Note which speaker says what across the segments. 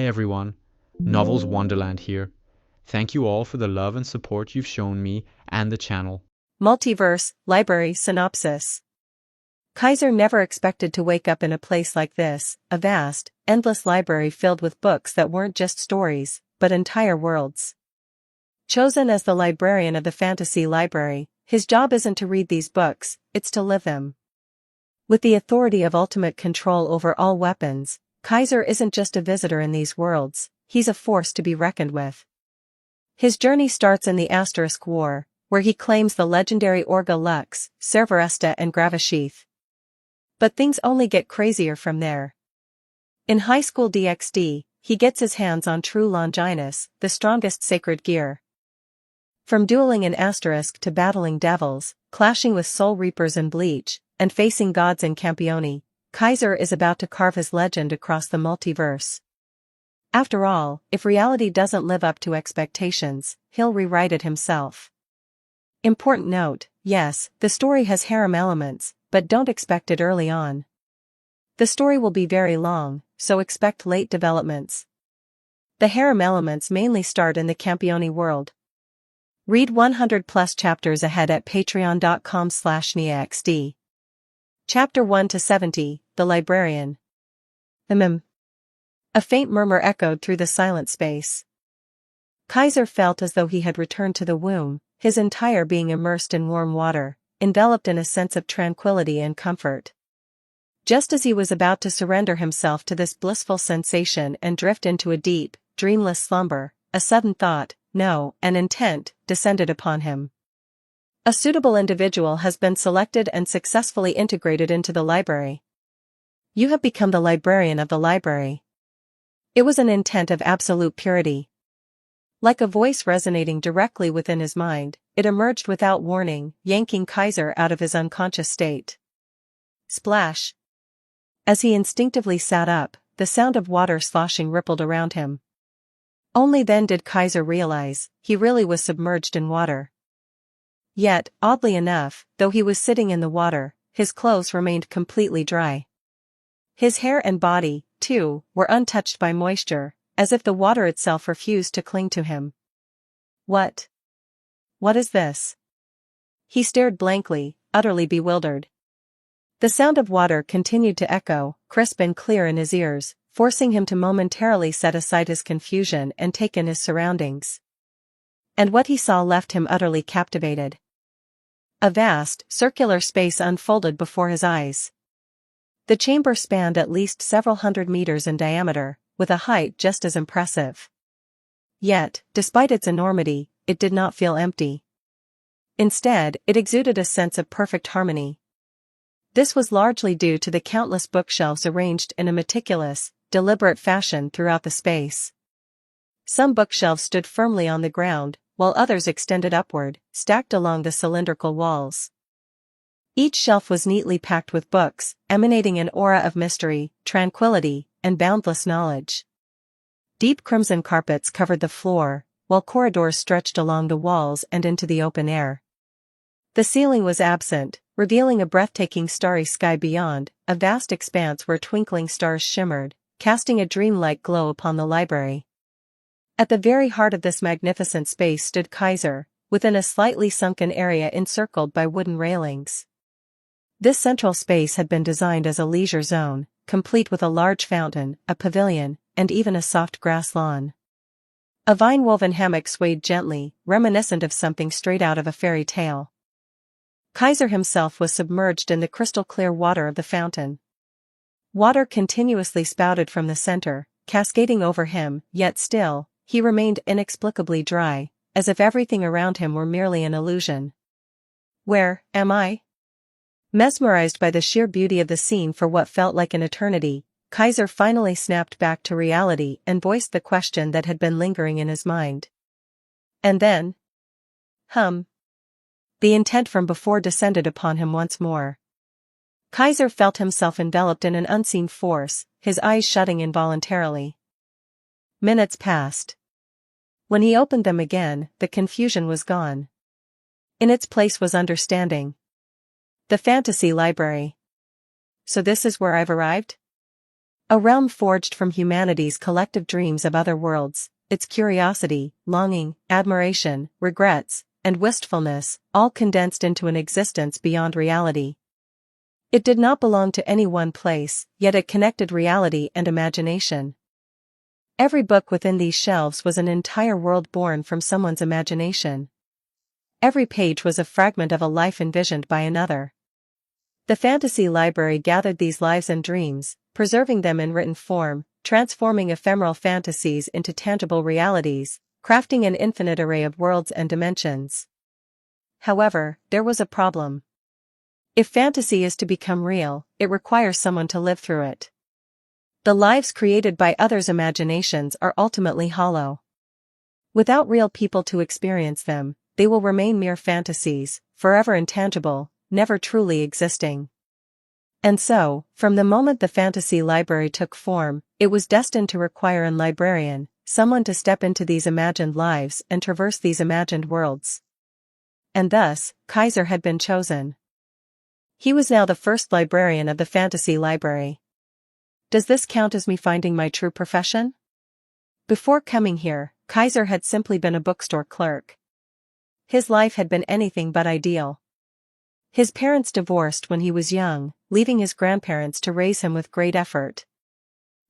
Speaker 1: everyone, Novels Wonderland here. Thank you all for the love and support you've shown me and the channel.
Speaker 2: Multiverse Library Synopsis. Kaiser never expected to wake up in a place like this, a vast, endless library filled with books that weren't just stories, but entire worlds. Chosen as the librarian of the fantasy library, his job isn't to read these books, it's to live them. With the authority of ultimate control over all weapons, Kaiser isn't just a visitor in these worlds, he's a force to be reckoned with. His journey starts in the Asterisk War, where he claims the legendary Orga Lux, Cerberesta and Gravasheath. But things only get crazier from there. In High School DxD, he gets his hands on true Longinus, the strongest sacred gear. From dueling in Asterisk to battling devils, clashing with Soul Reapers in Bleach, and facing gods in Campione, Kaiser is about to carve his legend across the multiverse. After all, if reality doesn't live up to expectations, he'll rewrite it himself. Important note, yes, the story has harem elements, but don't expect it early on. The story will be very long, so expect late developments. The harem elements mainly start in the Campione world. Read 100+ chapters ahead at patreon.com/niaxd. Chapter 1 to 70, The Librarian. A faint murmur echoed through the silent space. Kaiser felt as though he had returned to the womb, his entire being immersed in warm water, enveloped in a sense of tranquility and comfort. Just as he was about to surrender himself to this blissful sensation and drift into a deep, dreamless slumber, a sudden thought, no, an intent, descended upon him. A suitable individual has been selected and successfully integrated into the library. You have become the librarian of the library. It was an intent of absolute purity. Like a voice resonating directly within his mind, it emerged without warning, yanking Kaiser out of his unconscious state. Splash! As he instinctively sat up, the sound of water sloshing rippled around him. Only then did Kaiser realize, he really was submerged in water. Yet, oddly enough, though he was sitting in the water, his clothes remained completely dry. His hair and body, too, were untouched by moisture, as if the water itself refused to cling to him. What is this? He stared blankly, utterly bewildered. The sound of water continued to echo, crisp and clear in his ears, forcing him to momentarily set aside his confusion and take in his surroundings. And what he saw left him utterly captivated. A vast, circular space unfolded before his eyes. The chamber spanned at least several hundred meters in diameter, with a height just as impressive. Yet, despite its enormity, it did not feel empty. Instead, it exuded a sense of perfect harmony. This was largely due to the countless bookshelves arranged in a meticulous, deliberate fashion throughout the space. Some bookshelves stood firmly on the ground, while others extended upward, stacked along the cylindrical walls. Each shelf was neatly packed with books, emanating an aura of mystery, tranquility, and boundless knowledge. Deep crimson carpets covered the floor, while corridors stretched along the walls and into the open air. The ceiling was absent, revealing a breathtaking starry sky beyond, a vast expanse where twinkling stars shimmered, casting a dreamlike glow upon the library. At the very heart of this magnificent space stood Kaiser, within a slightly sunken area encircled by wooden railings. This central space had been designed as a leisure zone, complete with a large fountain, a pavilion, and even a soft grass lawn. A vine-woven hammock swayed gently, reminiscent of something straight out of a fairy tale. Kaiser himself was submerged in the crystal-clear water of the fountain. Water continuously spouted from the center, cascading over him, yet still, he remained inexplicably dry, as if everything around him were merely an illusion. Where am I? Mesmerized by the sheer beauty of the scene for what felt like an eternity, Kaiser finally snapped back to reality and voiced the question that had been lingering in his mind. And then? The intent from before descended upon him once more. Kaiser felt himself enveloped in an unseen force, his eyes shutting involuntarily. Minutes passed. When he opened them again, the confusion was gone. In its place was understanding. The fantasy library. So this is where I've arrived? A realm forged from humanity's collective dreams of other worlds, its curiosity, longing, admiration, regrets, and wistfulness, all condensed into an existence beyond reality. It did not belong to any one place, yet it connected reality and imagination. Every book within these shelves was an entire world born from someone's imagination. Every page was a fragment of a life envisioned by another. The fantasy library gathered these lives and dreams, preserving them in written form, transforming ephemeral fantasies into tangible realities, crafting an infinite array of worlds and dimensions. However, there was a problem. If fantasy is to become real, it requires someone to live through it. The lives created by others' imaginations are ultimately hollow. Without real people to experience them, they will remain mere fantasies, forever intangible, never truly existing. And so, from the moment the fantasy library took form, it was destined to require a librarian, someone to step into these imagined lives and traverse these imagined worlds. And thus, Kaiser had been chosen. He was now the first librarian of the fantasy library. Does this count as me finding my true profession? Before coming here, Kaiser had simply been a bookstore clerk. His life had been anything but ideal. His parents divorced when he was young, leaving his grandparents to raise him with great effort.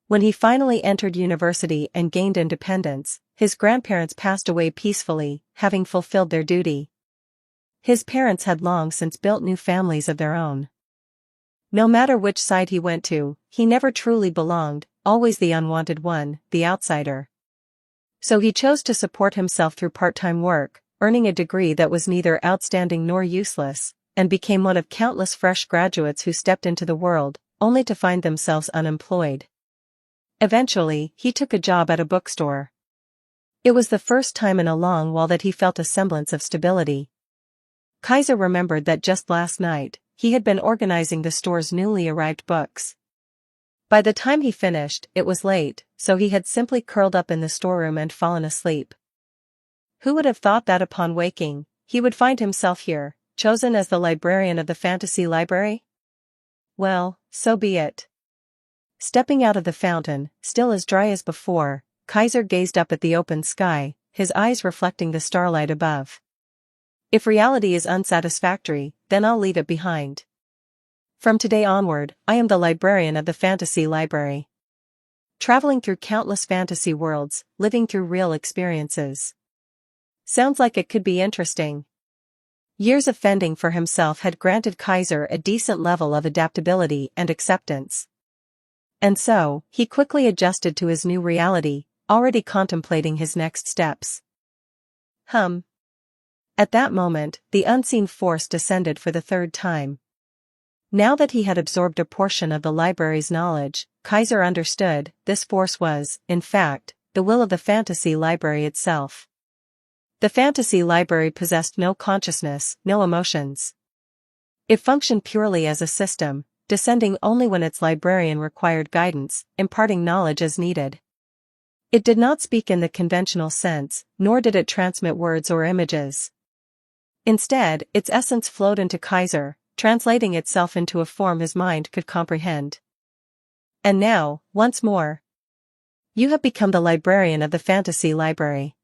Speaker 2: When he finally entered university and gained independence, his grandparents passed away peacefully, having fulfilled their duty. His parents had long since built new families of their own. No matter which side he went to, he never truly belonged, always the unwanted one, the outsider. So he chose to support himself through part-time work, earning a degree that was neither outstanding nor useless, and became one of countless fresh graduates who stepped into the world, only to find themselves unemployed. Eventually, he took a job at a bookstore. It was the first time in a long while that he felt a semblance of stability. Kaiser remembered that just last night, he had been organizing the store's newly arrived books. By the time he finished, it was late, so he had simply curled up in the storeroom and fallen asleep. Who would have thought that upon waking, he would find himself here, chosen as the librarian of the fantasy library? Well, so be it. Stepping out of the fountain, still as dry as before, Kaiser gazed up at the open sky, his eyes reflecting the starlight above. If reality is unsatisfactory, then I'll leave it behind. From today onward, I am the librarian of the fantasy library. Traveling through countless fantasy worlds, living through real experiences. Sounds like it could be interesting. Years of fending for himself had granted Kaiser a decent level of adaptability and acceptance. And so, he quickly adjusted to his new reality, already contemplating his next steps. At that moment, the unseen force descended for the third time. Now that he had absorbed a portion of the library's knowledge, Kaiser understood, this force was, in fact, the will of the fantasy library itself. The fantasy library possessed no consciousness, no emotions. It functioned purely as a system, descending only when its librarian required guidance, imparting knowledge as needed. It did not speak in the conventional sense, nor did it transmit words or images. Instead, its essence flowed into Kaiser, translating itself into a form his mind could comprehend. And now, once more, you have become the librarian of the fantasy library.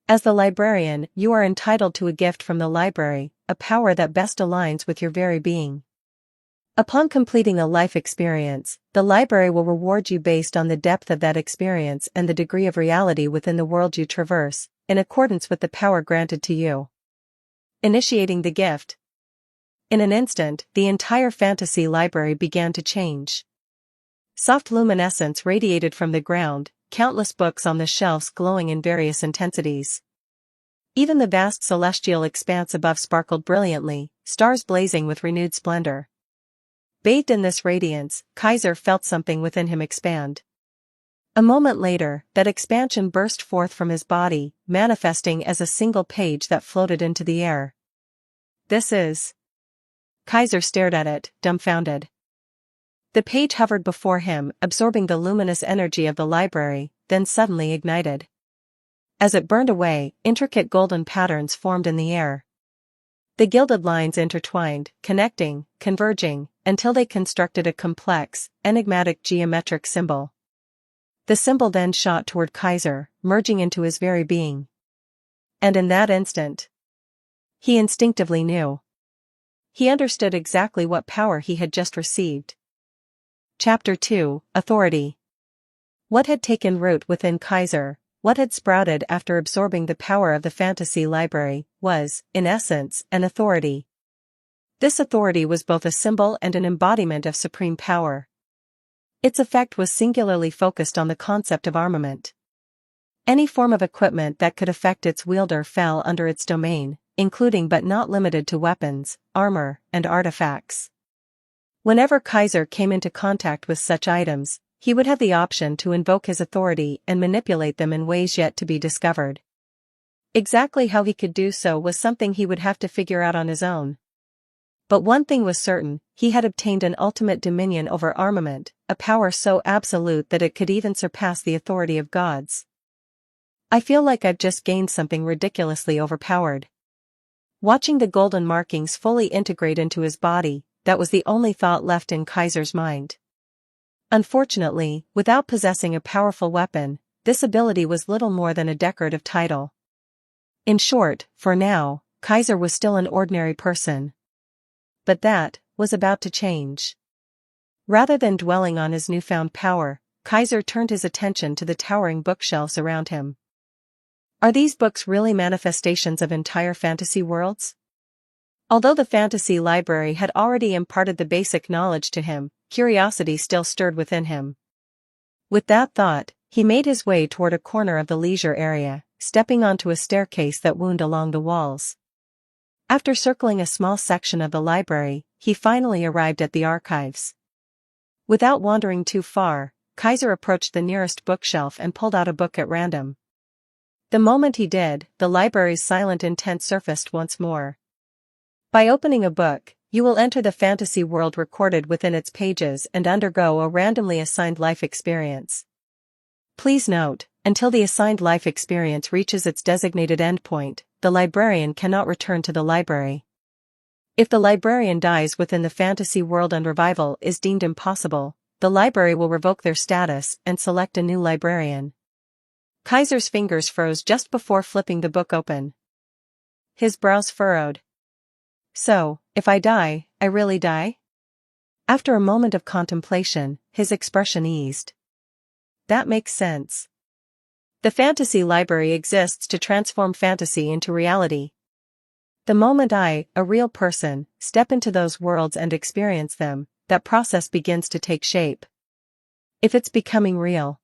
Speaker 2: As the librarian, you are entitled to a gift from the library, a power that best aligns with your very being. Upon completing a life experience, the library will reward you based on the depth of that experience and the degree of reality within the world you traverse, in accordance with the power granted to you. Initiating the gift. In an instant, the entire fantasy library began to change. Soft luminescence radiated from the ground, countless books on the shelves glowing in various intensities. Even the vast celestial expanse above sparkled brilliantly, stars blazing with renewed splendor. Bathed in this radiance, Kaiser felt something within him expand. A moment later, that expansion burst forth from his body, manifesting as a single page that floated into the air. This is... Kaiser stared at it, dumbfounded. The page hovered before him, absorbing the luminous energy of the library, then suddenly ignited. As it burned away, intricate golden patterns formed in the air. The gilded lines intertwined, connecting, converging, until they constructed a complex, enigmatic geometric symbol. The symbol then shot toward Kaiser, merging into his very being. And in that instant, he instinctively knew. He understood exactly what power he had just received. Chapter 2, Authority. What had taken root within Kaiser, what had sprouted after absorbing the power of the fantasy library, was, in essence, an authority. This authority was both a symbol and an embodiment of supreme power. Its effect was singularly focused on the concept of armament. Any form of equipment that could affect its wielder fell under its domain, including but not limited to weapons, armor, and artifacts. Whenever Kaiser came into contact with such items, he would have the option to invoke his authority and manipulate them in ways yet to be discovered. Exactly how he could do so was something he would have to figure out on his own. But one thing was certain, he had obtained an ultimate dominion over armament, a power so absolute that it could even surpass the authority of gods. I feel like I've just gained something ridiculously overpowered. Watching the golden markings fully integrate into his body, that was the only thought left in Kaiser's mind. Unfortunately, without possessing a powerful weapon, this ability was little more than a decorative title. In short, for now, Kaiser was still an ordinary person. But that was about to change. Rather than dwelling on his newfound power, Kaiser turned his attention to the towering bookshelves around him. Are these books really manifestations of entire fantasy worlds? Although the fantasy library had already imparted the basic knowledge to him, curiosity still stirred within him. With that thought, he made his way toward a corner of the leisure area, stepping onto a staircase that wound along the walls. After circling a small section of the library, he finally arrived at the archives. Without wandering too far, Kaiser approached the nearest bookshelf and pulled out a book at random. The moment he did, the library's silent intent surfaced once more. By opening a book, you will enter the fantasy world recorded within its pages and undergo a randomly assigned life experience. Please note, until the assigned life experience reaches its designated endpoint, the librarian cannot return to the library. If the librarian dies within the fantasy world and revival is deemed impossible, the library will revoke their status and select a new librarian. Kaiser's fingers froze just before flipping the book open. His brows furrowed. So, if I die, I really die? After a moment of contemplation, his expression eased. That makes sense. The fantasy library exists to transform fantasy into reality. The moment I, a real person, step into those worlds and experience them, that process begins to take shape. If it's becoming real,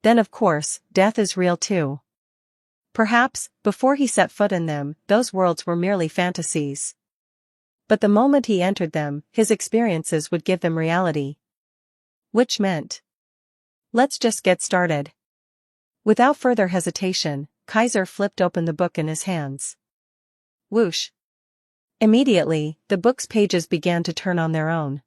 Speaker 2: then of course, death is real too. Perhaps, before he set foot in them, those worlds were merely fantasies. But the moment he entered them, his experiences would give them reality. Which meant, let's just get started. Without further hesitation, Kaiser flipped open the book in his hands. Whoosh. Immediately, the book's pages began to turn on their own.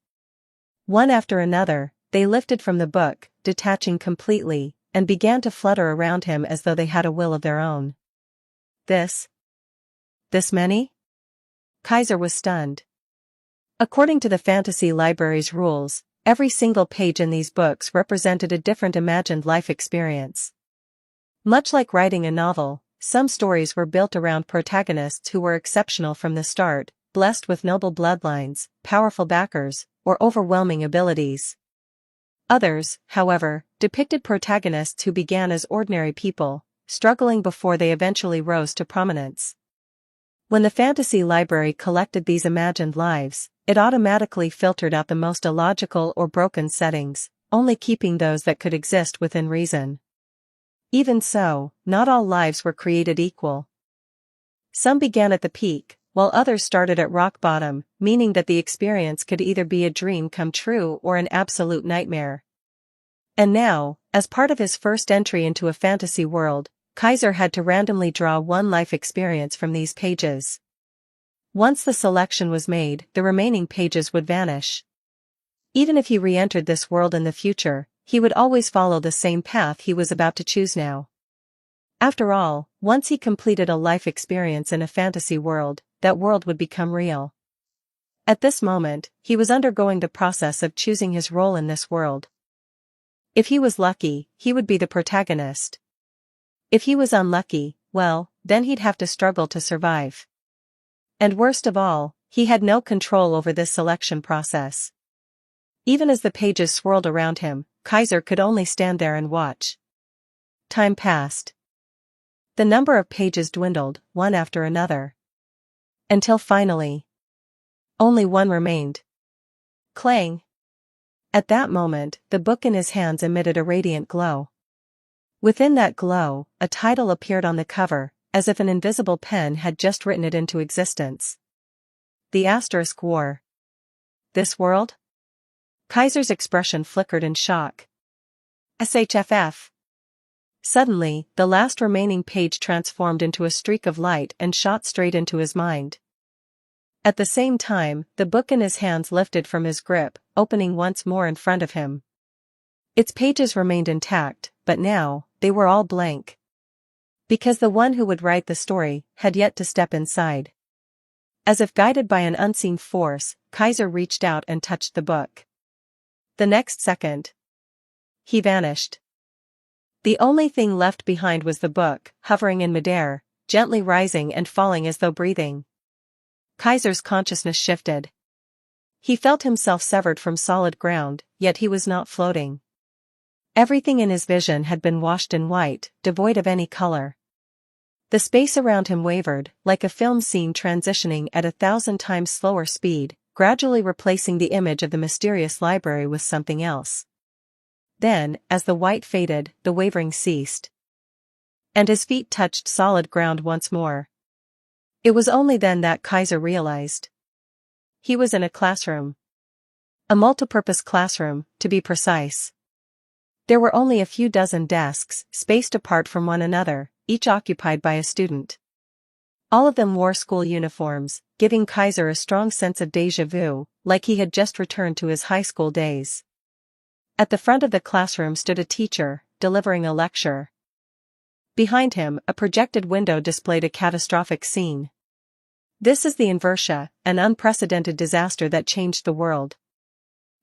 Speaker 2: One after another, they lifted from the book, detaching completely, and began to flutter around him as though they had a will of their own. This many? Kaiser was stunned. According to the fantasy library's rules, every single page in these books represented a different imagined life experience. Much like writing a novel, some stories were built around protagonists who were exceptional from the start, blessed with noble bloodlines, powerful backers, or overwhelming abilities. Others, however, depicted protagonists who began as ordinary people, struggling before they eventually rose to prominence. When the fantasy library collected these imagined lives, it automatically filtered out the most illogical or broken settings, only keeping those that could exist within reason. Even so, not all lives were created equal. Some began at the peak, while others started at rock bottom, meaning that the experience could either be a dream come true or an absolute nightmare. And now, as part of his first entry into a fantasy world, Kaiser had to randomly draw one life experience from these pages. Once the selection was made, the remaining pages would vanish. Even if he re-entered this world in the future, he would always follow the same path he was about to choose now. After all, once he completed a life experience in a fantasy world, that world would become real. At this moment, he was undergoing the process of choosing his role in this world. If he was lucky, he would be the protagonist. If he was unlucky, well, then he'd have to struggle to survive. And worst of all, he had no control over this selection process. Even as the pages swirled around him, Kaiser could only stand there and watch. Time passed. The number of pages dwindled, one after another. Until finally, only one remained. Clang! At that moment, the book in his hands emitted a radiant glow. Within that glow, a title appeared on the cover, as if an invisible pen had just written it into existence. The Asterisk War. This world? Kaiser's expression flickered in shock. SHFF. Suddenly, the last remaining page transformed into a streak of light and shot straight into his mind. At the same time, the book in his hands lifted from his grip, opening once more in front of him. Its pages remained intact, but now, they were all blank. Because the one who would write the story had yet to step inside. As if guided by an unseen force, Kaiser reached out and touched the book. The next second, he vanished. The only thing left behind was the book, hovering in midair, gently rising and falling as though breathing. Kaiser's consciousness shifted. He felt himself severed from solid ground, yet he was not floating. Everything in his vision had been washed in white, devoid of any color. The space around him wavered, like a film scene transitioning at 1,000 times slower speed, gradually replacing the image of the mysterious library with something else. Then, as the white faded, the wavering ceased. And his feet touched solid ground once more. It was only then that Kaiser realized. He was in a classroom. A multipurpose classroom, to be precise. There were only a few dozen desks, spaced apart from one another, each occupied by a student. All of them wore school uniforms, giving Kaiser a strong sense of déjà vu, like he had just returned to his high school days. At the front of the classroom stood a teacher, delivering a lecture. Behind him, a projected window displayed a catastrophic scene. This is the Inversia, an unprecedented disaster that changed the world.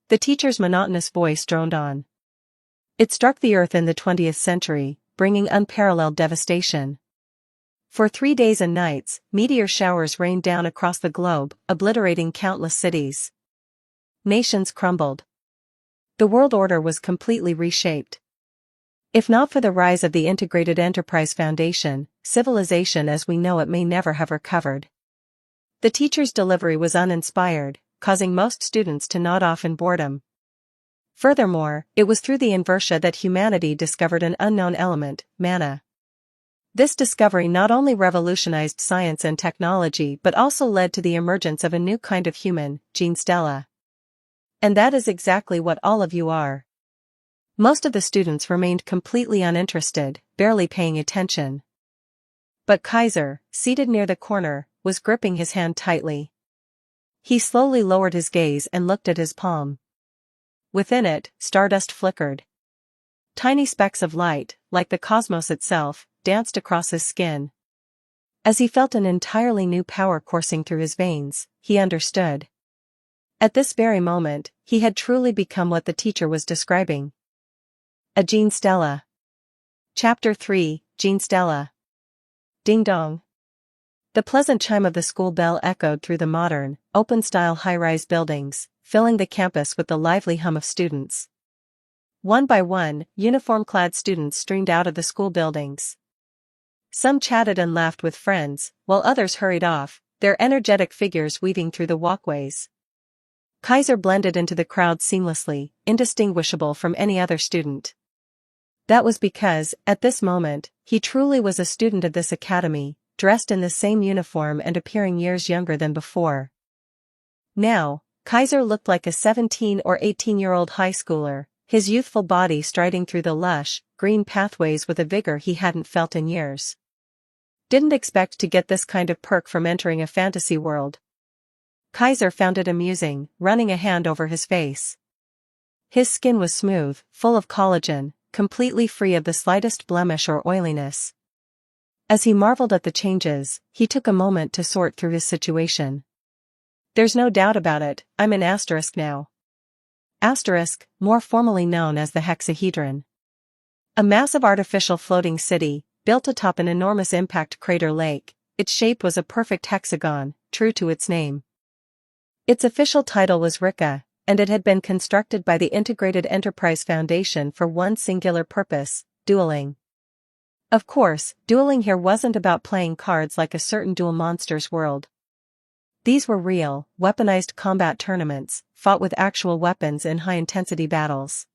Speaker 2: The teacher's monotonous voice droned on. It struck the earth in the 20th century, bringing unparalleled devastation. For 3 days and nights, meteor showers rained down across the globe, obliterating countless cities. Nations crumbled. The world order was completely reshaped. If not for the rise of the Integrated Enterprise Foundation, civilization as we know it may never have recovered. The teacher's delivery was uninspired, causing most students to nod off in boredom. Furthermore, it was through the Inversia that humanity discovered an unknown element, mana. This discovery not only revolutionized science and technology but also led to the emergence of a new kind of human, Gene Stella. And that is exactly what all of you are. Most of the students remained completely uninterested, barely paying attention. But Kaiser, seated near the corner, was gripping his hand tightly. He slowly lowered his gaze and looked at his palm. Within it, stardust flickered. Tiny specks of light, like the cosmos itself, danced across his skin. As he felt an entirely new power coursing through his veins, he understood. At this very moment, he had truly become what the teacher was describing. A Gene Stella. Chapter 3, Gene Stella. Ding dong. The pleasant chime of the school bell echoed through the modern, open-style high-rise buildings, filling the campus with the lively hum of students. One by one, uniform-clad students streamed out of the school buildings. Some chatted and laughed with friends, while others hurried off, their energetic figures weaving through the walkways. Kaiser blended into the crowd seamlessly, indistinguishable from any other student. That was because, at this moment, he truly was a student of this academy, dressed in the same uniform and appearing years younger than before. Now, Kaiser looked like a 17 or 18-year-old high schooler, his youthful body striding through the lush, green pathways with a vigor he hadn't felt in years. Didn't expect to get this kind of perk from entering a fantasy world. Kaiser found it amusing, running a hand over his face. His skin was smooth, full of collagen, completely free of the slightest blemish or oiliness. As he marveled at the changes, he took a moment to sort through his situation. There's no doubt about it, I'm in Asterisk now. Asterisk, more formally known as the hexahedron. A massive artificial floating city, built atop an enormous impact crater lake. Its shape was a perfect hexagon, true to its name. Its official title was Rika, and it had been constructed by the Integrated Enterprise Foundation for one singular purpose: dueling. Of course, dueling here wasn't about playing cards like a certain Duel Monsters world. These were real, weaponized combat tournaments, fought with actual weapons in high-intensity battles.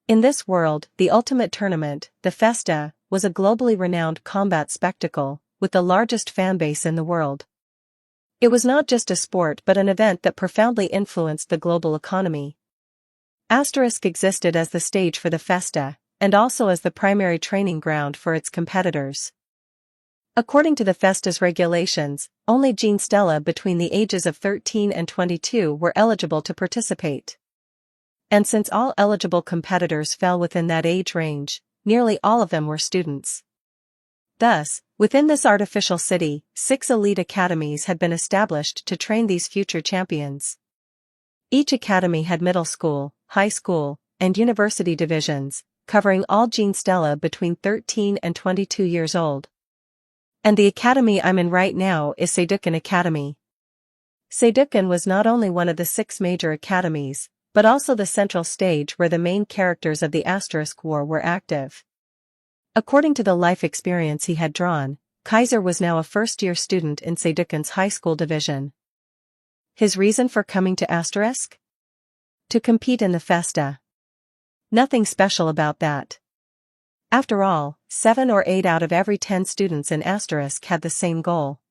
Speaker 2: In this world, the ultimate tournament, the Festa, was a globally renowned combat spectacle, with the largest fanbase in the world. It was not just a sport but an event that profoundly influenced the global economy. Asterisk existed as the stage for the Festa, and also as the primary training ground for its competitors. According to the Festa's regulations, only Genestella between the ages of 13 and 22 were eligible to participate. And since all eligible competitors fell within that age range, nearly all of them were students. Thus, within this artificial city, 6 elite academies had been established to train these future champions. Each academy had middle school, high school, and university divisions, covering all Genestella between 13 and 22 years old. And the academy I'm in right now is Seidukan Academy. Seidukan was not only one of the 6 major academies, but also the central stage where the main characters of the Asterisk War were active. According to the life experience he had drawn, Kaiser was now a first-year student in Seidukan's high school division. His reason for coming to Asterisk? To compete in the Festa. Nothing special about that. After all, 7 or 8 out of every 10 students in Asterisk had the same goal.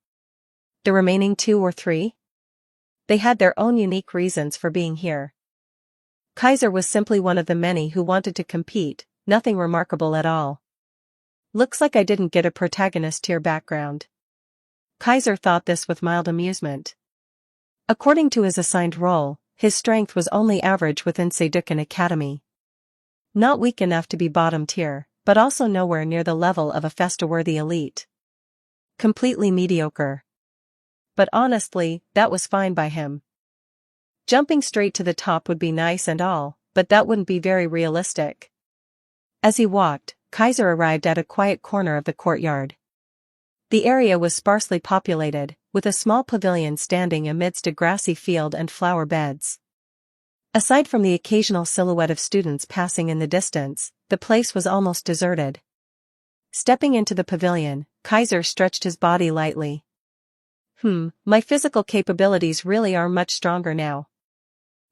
Speaker 2: The remaining 2 or 3? They had their own unique reasons for being here. Kaiser was simply one of the many who wanted to compete, nothing remarkable at all. Looks like I didn't get a protagonist tier background. Kaiser thought this with mild amusement. According to his assigned role, his strength was only average within Seidukan Academy. Not weak enough to be bottom tier, but also nowhere near the level of a Festa-worthy elite. Completely mediocre. But honestly, that was fine by him. Jumping straight to the top would be nice and all, but that wouldn't be very realistic. As he walked, Kaiser arrived at a quiet corner of the courtyard. The area was sparsely populated, with a small pavilion standing amidst a grassy field and flower beds. Aside from the occasional silhouette of students passing in the distance, the place was almost deserted. Stepping into the pavilion, Kaiser stretched his body lightly. My physical capabilities really are much stronger now.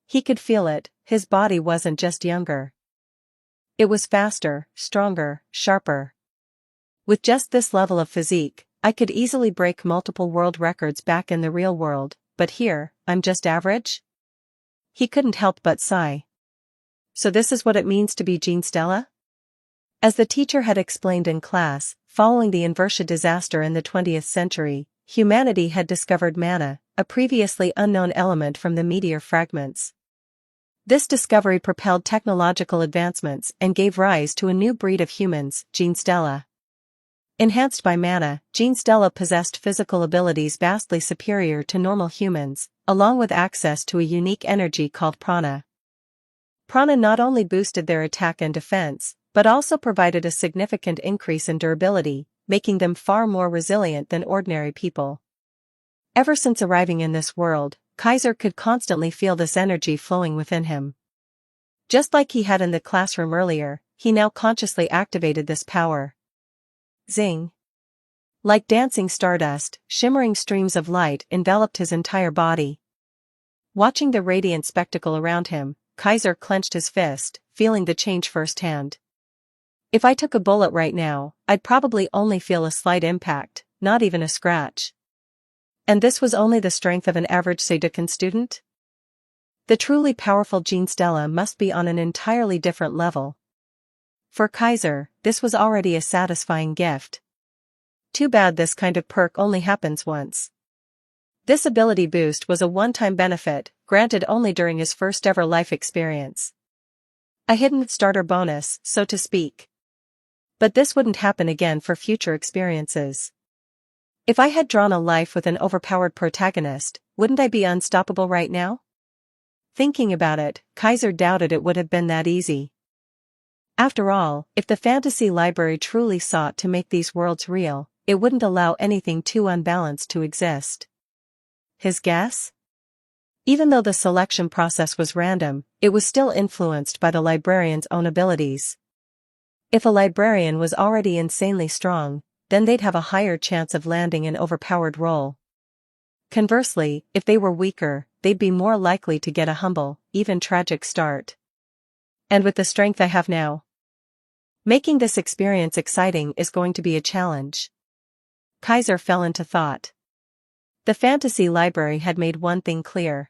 Speaker 2: He could feel it, his body wasn't just younger. It was faster, stronger, sharper. With just this level of physique, I could easily break multiple world records back in the real world, but here, I'm just average? He couldn't help but sigh. So this is what it means to be Genestella? As the teacher had explained in class, following the Inversia disaster in the 20th century, humanity had discovered mana, a previously unknown element from the meteor fragments. This discovery propelled technological advancements and gave rise to a new breed of humans, Genestella. Enhanced by mana, Genestella possessed physical abilities vastly superior to normal humans, along with access to a unique energy called prana. Prana not only boosted their attack and defense, but also provided a significant increase in durability, making them far more resilient than ordinary people. Ever since arriving in this world, Kaiser could constantly feel this energy flowing within him. Just like he had in the classroom earlier, he now consciously activated this power. Zing! Like dancing stardust, shimmering streams of light enveloped his entire body. Watching the radiant spectacle around him, Kaiser clenched his fist, feeling the change firsthand. If I took a bullet right now, I'd probably only feel a slight impact, not even a scratch. And this was only the strength of an average Seidukan student? The truly powerful Genestella must be on an entirely different level. For Kaiser, this was already a satisfying gift. Too bad this kind of perk only happens once. This ability boost was a one-time benefit, granted only during his first ever life experience. A hidden starter bonus, so to speak. But this wouldn't happen again for future experiences. If I had drawn a life with an overpowered protagonist, wouldn't I be unstoppable right now? Thinking about it, Kaiser doubted it would have been that easy. After all, if the fantasy library truly sought to make these worlds real, it wouldn't allow anything too unbalanced to exist. His guess? Even though the selection process was random, it was still influenced by the librarian's own abilities. If a librarian was already insanely strong, then they'd have a higher chance of landing an overpowered role. Conversely, if they were weaker, they'd be more likely to get a humble, even tragic start. And with the strength I have now, making this experience exciting is going to be a challenge. Kaiser fell into thought. The fantasy library had made one thing clear.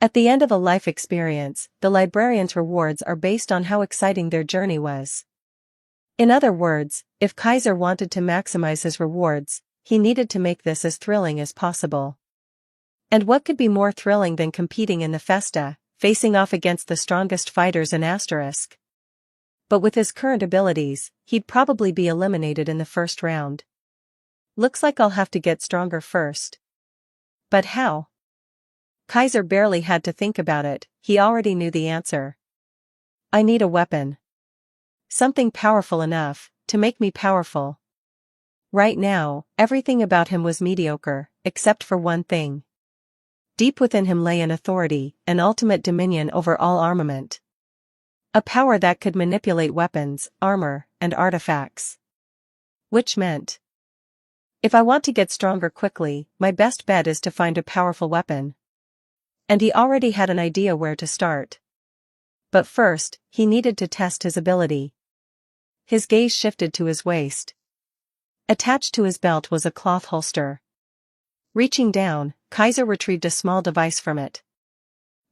Speaker 2: At the end of a life experience, the librarian's rewards are based on how exciting their journey was. In other words, if Kaiser wanted to maximize his rewards, he needed to make this as thrilling as possible. And what could be more thrilling than competing in the festa, facing off against the strongest fighters in Asterisk? But with his current abilities, he'd probably be eliminated in the first round. Looks like I'll have to get stronger first. But how? Kaiser barely had to think about it, he already knew the answer. I need a weapon. Something powerful enough to make me powerful. Right now, everything about him was mediocre, except for one thing. Deep within him lay an authority, an ultimate dominion over all armament. A power that could manipulate weapons, armor, and artifacts. Which meant, if I want to get stronger quickly, my best bet is to find a powerful weapon. And he already had an idea where to start. But first, he needed to test his ability. His gaze shifted to his waist. Attached to his belt was a cloth holster. Reaching down, Kaiser retrieved a small device from it.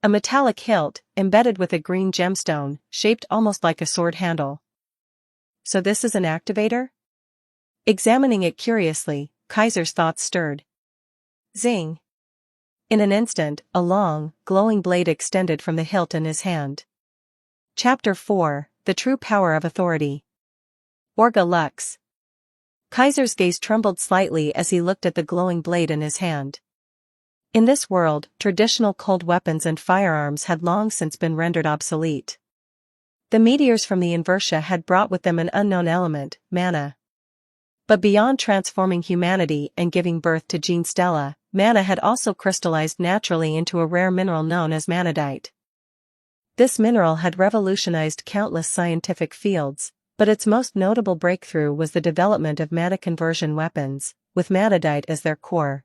Speaker 2: A metallic hilt, embedded with a green gemstone, shaped almost like a sword handle. So this is an activator? Examining it curiously, Kaiser's thoughts stirred. Zing! In an instant, a long, glowing blade extended from the hilt in his hand. Chapter 4, The True Power of Authority. Orga Lux. Kaiser's gaze trembled slightly as he looked at the glowing blade in his hand. In this world, traditional cold weapons and firearms had long since been rendered obsolete. The meteors from the Inversia had brought with them an unknown element, mana. But beyond transforming humanity and giving birth to Gene Stella, mana had also crystallized naturally into a rare mineral known as manadite. This mineral had revolutionized countless scientific fields, but its most notable breakthrough was the development of mana conversion weapons, with manadite as their core.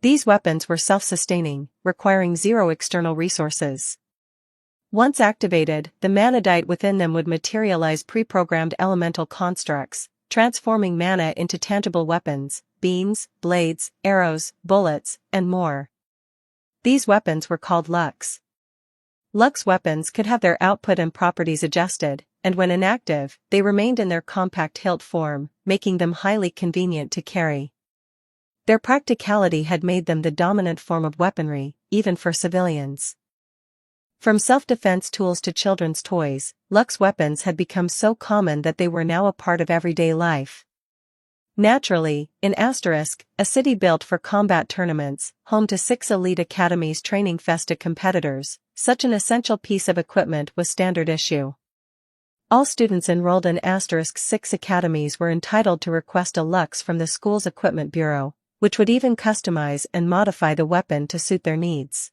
Speaker 2: These weapons were self-sustaining, requiring zero external resources. Once activated, the manadite within them would materialize pre-programmed elemental constructs, transforming mana into tangible weapons, beams, blades, arrows, bullets, and more. These weapons were called Lux. Lux weapons could have their output and properties adjusted, and when inactive, they remained in their compact hilt form, making them highly convenient to carry. Their practicality had made them the dominant form of weaponry, even for civilians. From self-defense tools to children's toys, Lux weapons had become so common that they were now a part of everyday life. Naturally, in Asterisk, a city built for combat tournaments, home to 6 elite academies training Festa competitors, such an essential piece of equipment was standard issue. All students enrolled in Asterisk's 6 academies were entitled to request a Lux from the school's equipment bureau, which would even customize and modify the weapon to suit their needs.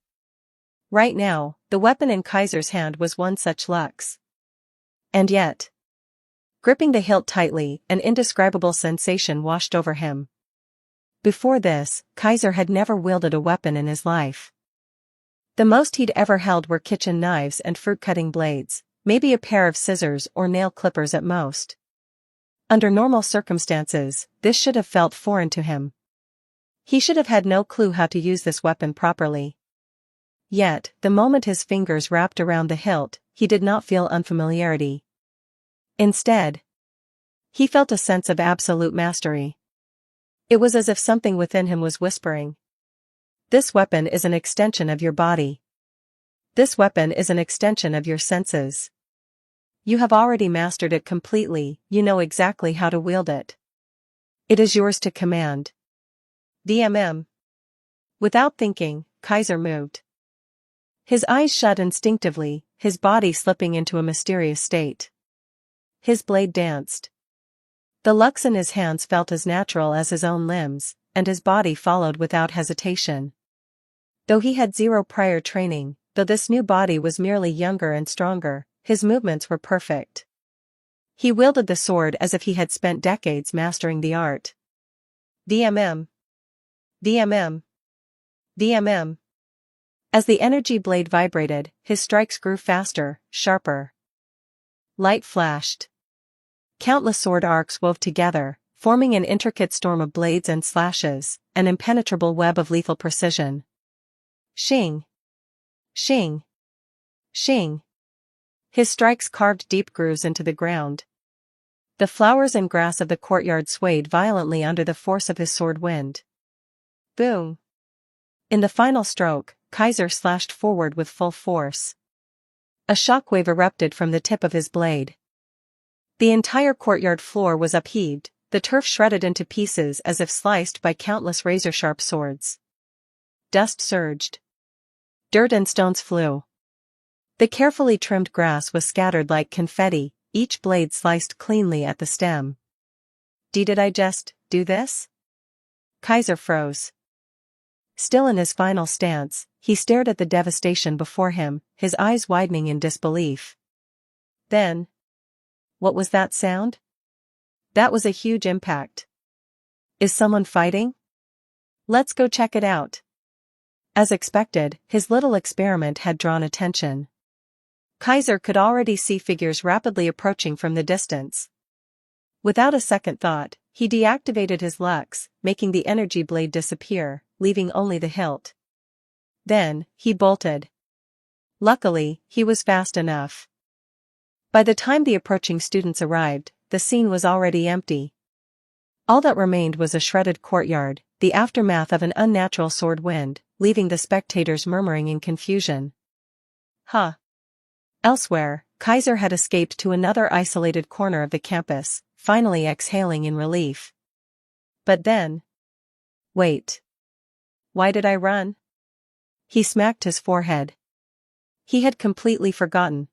Speaker 2: Right now, the weapon in Kaiser's hand was one such Lux. And yet, gripping the hilt tightly, an indescribable sensation washed over him. Before this, Kaiser had never wielded a weapon in his life. The most he'd ever held were kitchen knives and fruit-cutting blades, maybe a pair of scissors or nail clippers at most. Under normal circumstances, this should have felt foreign to him. He should have had no clue how to use this weapon properly. Yet, the moment his fingers wrapped around the hilt, he did not feel unfamiliarity. Instead, he felt a sense of absolute mastery. It was as if something within him was whispering, "This weapon is an extension of your body. This weapon is an extension of your senses. You have already mastered it completely, you know exactly how to wield it. It is yours to command. DMM. Without thinking, Kaiser moved. His eyes shut instinctively, his body slipping into a mysterious state. His blade danced. The lux in his hands felt as natural as his own limbs, and his body followed without hesitation. Though he had zero prior training, though this new body was merely younger and stronger, his movements were perfect. He wielded the sword as if he had spent decades mastering the art. DMM. DMM. DMM. As the energy blade vibrated, his strikes grew faster, sharper. Light flashed. Countless sword arcs wove together, forming an intricate storm of blades and slashes, an impenetrable web of lethal precision. Shing! Shing! Shing! His strikes carved deep grooves into the ground. The flowers and grass of the courtyard swayed violently under the force of his sword wind. Boom! In the final stroke, Kaiser slashed forward with full force. A shockwave erupted from the tip of his blade. The entire courtyard floor was upheaved, the turf shredded into pieces as if sliced by countless razor-sharp swords. Dust surged. Dirt and stones flew. The carefully trimmed grass was scattered like confetti, each blade sliced cleanly at the stem. Did I just do this? Kaiser froze. Still in his final stance, he stared at the devastation before him, his eyes widening in disbelief. Then, what was that sound? That was a huge impact. Is someone fighting? Let's go check it out. As expected, his little experiment had drawn attention. Kaiser could already see figures rapidly approaching from the distance. Without a second thought, he deactivated his lux, making the energy blade disappear, leaving only the hilt. Then, he bolted. Luckily, he was fast enough. By the time the approaching students arrived, the scene was already empty. All that remained was a shredded courtyard, the aftermath of an unnatural sword wind, leaving the spectators murmuring in confusion. Huh. Elsewhere, Kaiser had escaped to another isolated corner of the campus, finally exhaling in relief. But then... Wait. Why did I run? He smacked his forehead. He had completely forgotten.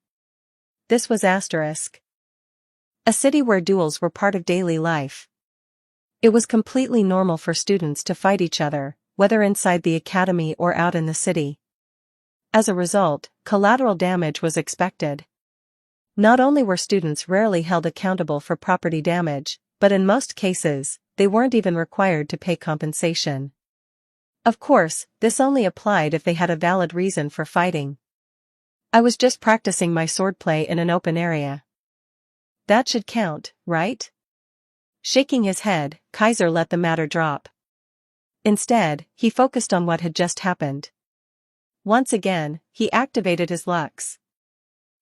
Speaker 2: This was Asterisk. A city where duels were part of daily life. It was completely normal for students to fight each other, whether inside the academy or out in the city. As a result, collateral damage was expected. Not only were students rarely held accountable for property damage, but in most cases, they weren't even required to pay compensation. Of course, this only applied if they had a valid reason for fighting. I was just practicing my swordplay in an open area. That should count, right? Shaking his head, Kaiser let the matter drop. Instead, he focused on what had just happened. Once again, he activated his lux.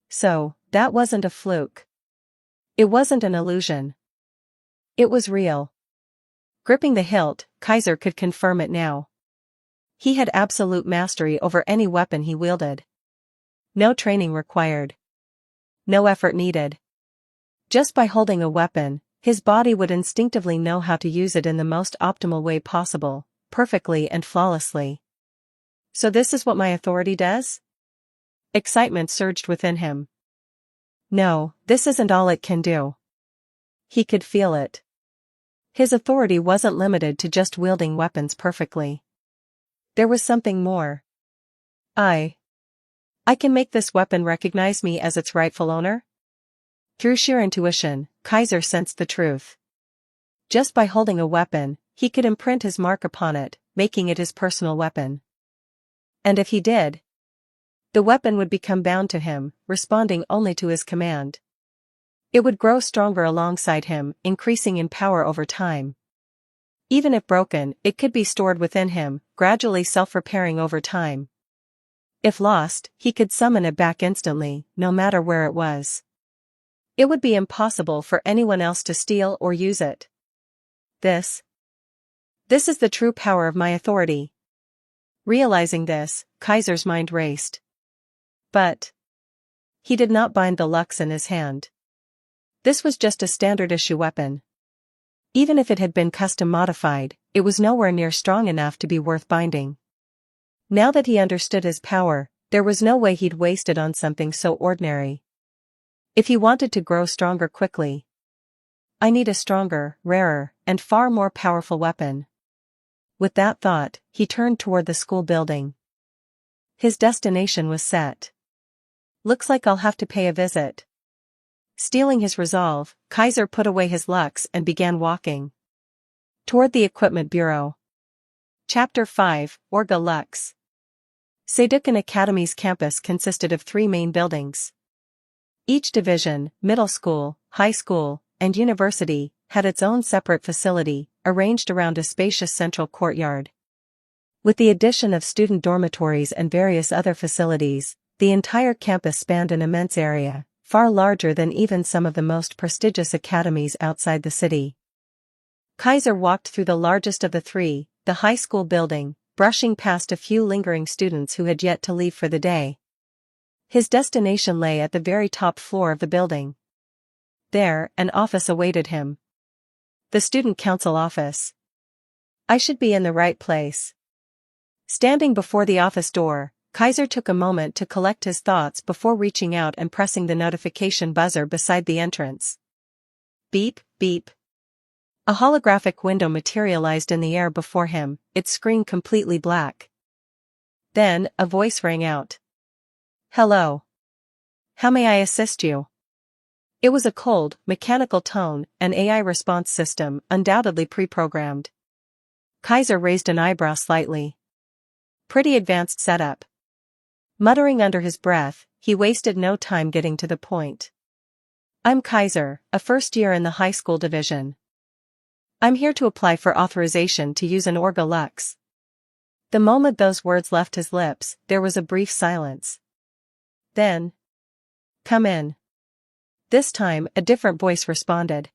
Speaker 2: So, that wasn't a fluke. It wasn't an illusion. It was real. Gripping the hilt, Kaiser could confirm it now. He had absolute mastery over any weapon he wielded. No training required. No effort needed. Just by holding a weapon, his body would instinctively know how to use it in the most optimal way possible, perfectly and flawlessly. So this is what my authority does? Excitement surged within him. No, this isn't all it can do. He could feel it. His authority wasn't limited to just wielding weapons perfectly. There was something more. I can make this weapon recognize me as its rightful owner? Through sheer intuition, Kaiser sensed the truth. Just by holding a weapon, he could imprint his mark upon it, making it his personal weapon. And if he did, the weapon would become bound to him, responding only to his command. It would grow stronger alongside him, increasing in power over time. Even if broken, it could be stored within him, gradually self-repairing over time. If lost, he could summon it back instantly, no matter where it was. It would be impossible for anyone else to steal or use it. This is the true power of my authority. Realizing this, Kaiser's mind raced. But He did not bind the Lux in his hand. This was just a standard-issue weapon. Even if it had been custom-modified, it was nowhere near strong enough to be worth binding. Now that he understood his power, there was no way he'd waste it on something so ordinary. If he wanted to grow stronger quickly, I need a stronger, rarer, and far more powerful weapon. With that thought, he turned toward the school building. His destination was set. Looks like I'll have to pay a visit. Stealing his resolve, Kaiser put away his Lux and began walking toward the equipment bureau. Chapter 5, Orga Lux. Seidukkan Academy's campus consisted of 3 main buildings. Each division, middle school, high school, and university, had its own separate facility, arranged around a spacious central courtyard. With the addition of student dormitories and various other facilities, the entire campus spanned an immense area, far larger than even some of the most prestigious academies outside the city. Kaiser walked through the largest of the 3, the high school building, brushing past a few lingering students who had yet to leave for the day. His destination lay at the very top floor of the building. There, an office awaited him. The student council office. I should be in the right place. Standing before the office door, Kaiser took a moment to collect his thoughts before reaching out and pressing the notification buzzer beside the entrance. Beep, beep. A holographic window materialized in the air before him, its screen completely black. Then, a voice rang out. Hello. How may I assist you? It was a cold, mechanical tone, an AI response system, undoubtedly pre-programmed. Kaiser raised an eyebrow slightly. Pretty advanced setup. Muttering under his breath, he wasted no time getting to the point. I'm Kaiser, a first year in the high school division. I'm here to apply for authorization to use an Orga Lux. The moment those words left his lips, there was a brief silence. Then, come in. This time, a different voice responded.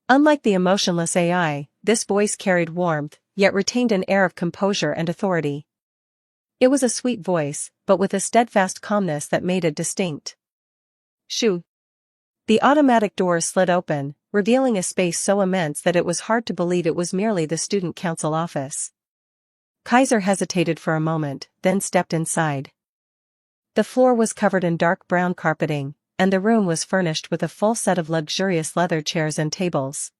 Speaker 2: Unlike the emotionless AI, this voice carried warmth, yet retained an air of composure and authority. It was a sweet voice, but with a steadfast calmness that made it distinct. Shoo! The automatic doors slid open, revealing a space so immense that it was hard to believe it was merely the student council office. Kaiser hesitated for a moment, then stepped inside. The floor was covered in dark brown carpeting, and the room was furnished with a full set of luxurious leather chairs and tables.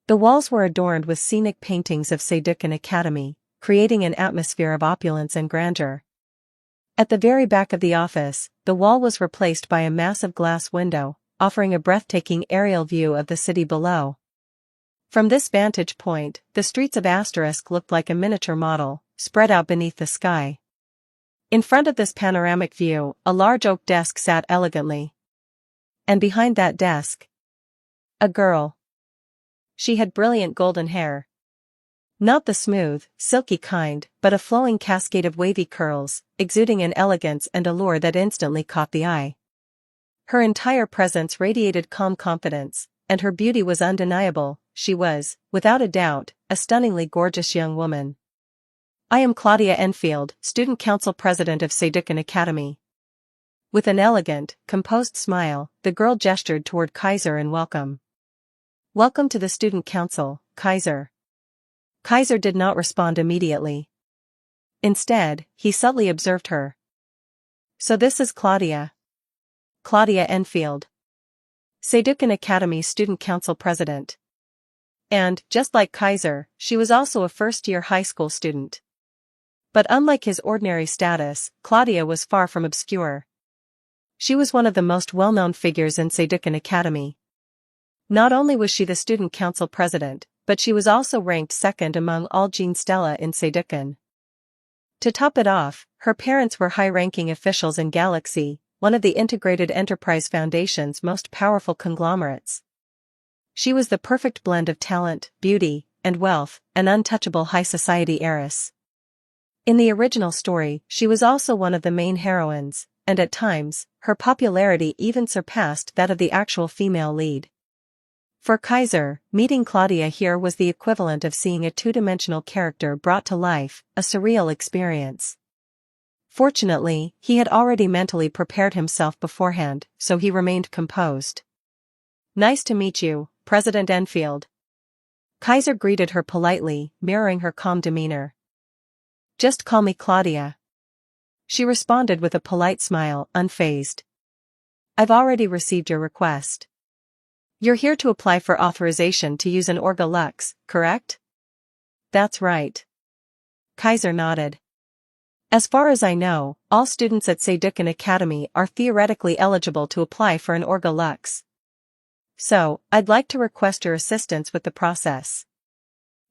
Speaker 2: The walls were adorned with scenic paintings of Seidukkan Academy, creating an atmosphere of opulence and grandeur. At the very back of the office, the wall was replaced by a massive glass window, offering a breathtaking aerial view of the city below. From this vantage point, the streets of Asterisk looked like a miniature model, spread out beneath the sky. In front of this panoramic view, a large oak desk sat elegantly. And behind that desk, a girl. She had brilliant golden hair. Not the smooth, silky kind, but a flowing cascade of wavy curls, exuding an elegance and allure that instantly caught the eye. Her entire presence radiated calm confidence, and her beauty was undeniable. She was, without a doubt, a stunningly gorgeous young woman. I am Claudia Enfield, Student Council President of Seidukkan Academy. With an elegant, composed smile, the girl gestured toward Kaiser in welcome. Welcome to the Student Council, Kaiser. Kaiser did not respond immediately. Instead, he subtly observed her. So this is Claudia. Claudia Enfield. Seidukkan Academy Student Council President. And, just like Kaiser, she was also a first-year high school student. But unlike his ordinary status, Claudia was far from obscure. She was one of the most well-known figures in Seidukkan Academy. Not only was she the student council president, but she was also ranked second among all Gene Stella in Seidukkan. To top it off, her parents were high-ranking officials in Galaxy, one of the Integrated Enterprise Foundation's most powerful conglomerates. She was the perfect blend of talent, beauty, and wealth, an untouchable high society heiress. In the original story, she was also one of the main heroines, and at times, her popularity even surpassed that of the actual female lead. For Kaiser, meeting Claudia here was the equivalent of seeing a two-dimensional character brought to life, a surreal experience. Fortunately, he had already mentally prepared himself beforehand, so he remained composed. "Nice to meet you, President Enfield." Kaiser greeted her politely, mirroring her calm demeanor. "Just call me Claudia." She responded with a polite smile, unfazed. "I've already received your request. You're here to apply for authorization to use an Orga Lux, correct?" "That's right." Kaiser nodded. "As far as I know, all students at Seducan Academy are theoretically eligible to apply for an Orga Lux. So, I'd like to request your assistance with the process."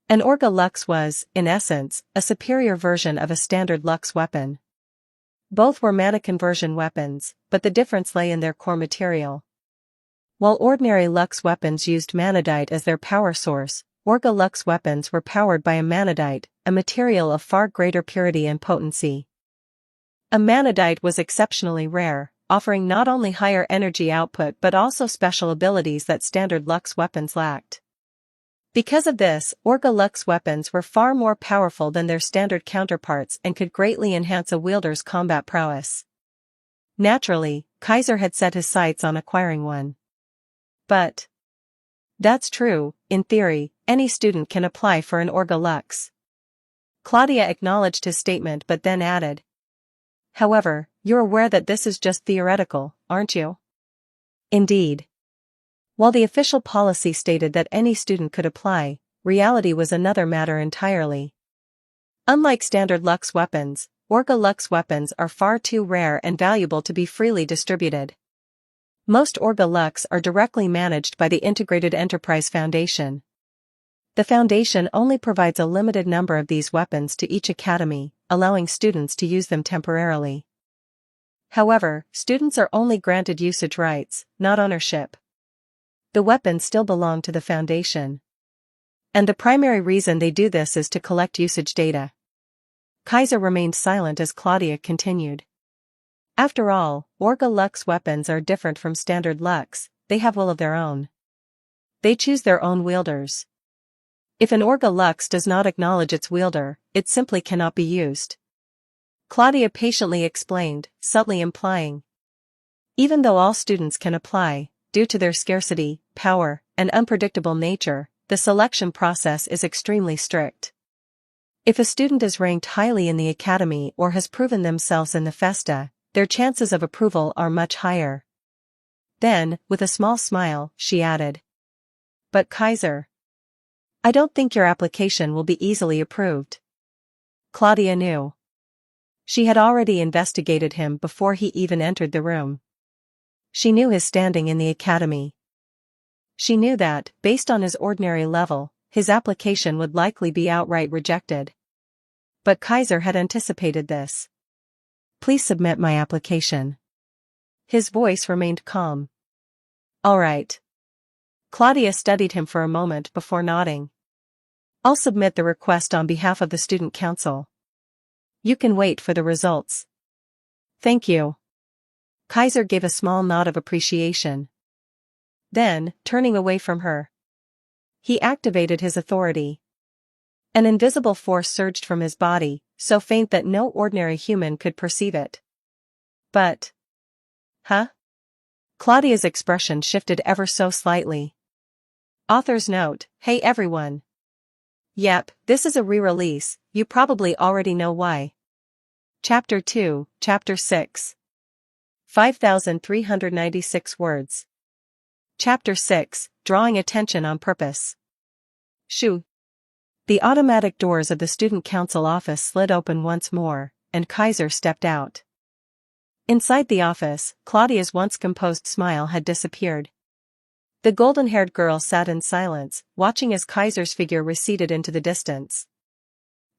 Speaker 2: An Orga Lux was, in essence, a superior version of a standard Lux weapon. Both were mana conversion weapons, but the difference lay in their core material. While ordinary Lux weapons used manadite as their power source, Orga Lux weapons were powered by a manadite, a material of far greater purity and potency. A manadite was exceptionally rare, offering not only higher energy output but also special abilities that standard Lux weapons lacked. Because of this, Orga Lux weapons were far more powerful than their standard counterparts and could greatly enhance a wielder's combat prowess. Naturally, Kaiser had set his sights on acquiring one. But that's true, in theory, any student can apply for an Orga Lux. Claudia acknowledged his statement but then added, "However, you're aware that this is just theoretical, aren't you?" Indeed. While the official policy stated that any student could apply, reality was another matter entirely. Unlike standard Lux weapons, Orga Lux weapons are far too rare and valuable to be freely distributed. Most Orga Lux are directly managed by the Integrated Enterprise Foundation. The Foundation only provides a limited number of these weapons to each academy, allowing students to use them temporarily. However, students are only granted usage rights, not ownership. The weapons still belong to the Foundation. And the primary reason they do this is to collect usage data. Kaiser remained silent as Claudia continued. "After all, Orga Lux weapons are different from standard Lux, they have will of their own. They choose their own wielders. If an Orga Lux does not acknowledge its wielder, it simply cannot be used." Claudia patiently explained, subtly implying, even though all students can apply, due to their scarcity, power, and unpredictable nature, the selection process is extremely strict. If a student is ranked highly in the academy or has proven themselves in the Festa, their chances of approval are much higher. Then, with a small smile, she added, "But Kaiser, I don't think your application will be easily approved." Claudia knew. She had already investigated him before he even entered the room. She knew his standing in the academy. She knew that, based on his ordinary level, his application would likely be outright rejected. But Kaiser had anticipated this. "Please submit my application." His voice remained calm. "All right." Claudia studied him for a moment before nodding. "I'll submit the request on behalf of the student council. You can wait for the results." "Thank you." Kaiser gave a small nod of appreciation. Then, turning away from her, he activated his authority. An invisible force surged from his body, so faint that no ordinary human could perceive it. "But... huh?" Claudia's expression shifted ever so slightly. Author's note: hey everyone. Yep, this is a re-release, you probably already know why. Chapter 2, Chapter 6. 5,396 words. Chapter 6, Drawing Attention on Purpose. Shoo. The automatic doors of the student council office slid open once more, and Kaiser stepped out. Inside the office, Claudia's once composed smile had disappeared. The golden-haired girl sat in silence, watching as Kaiser's figure receded into the distance.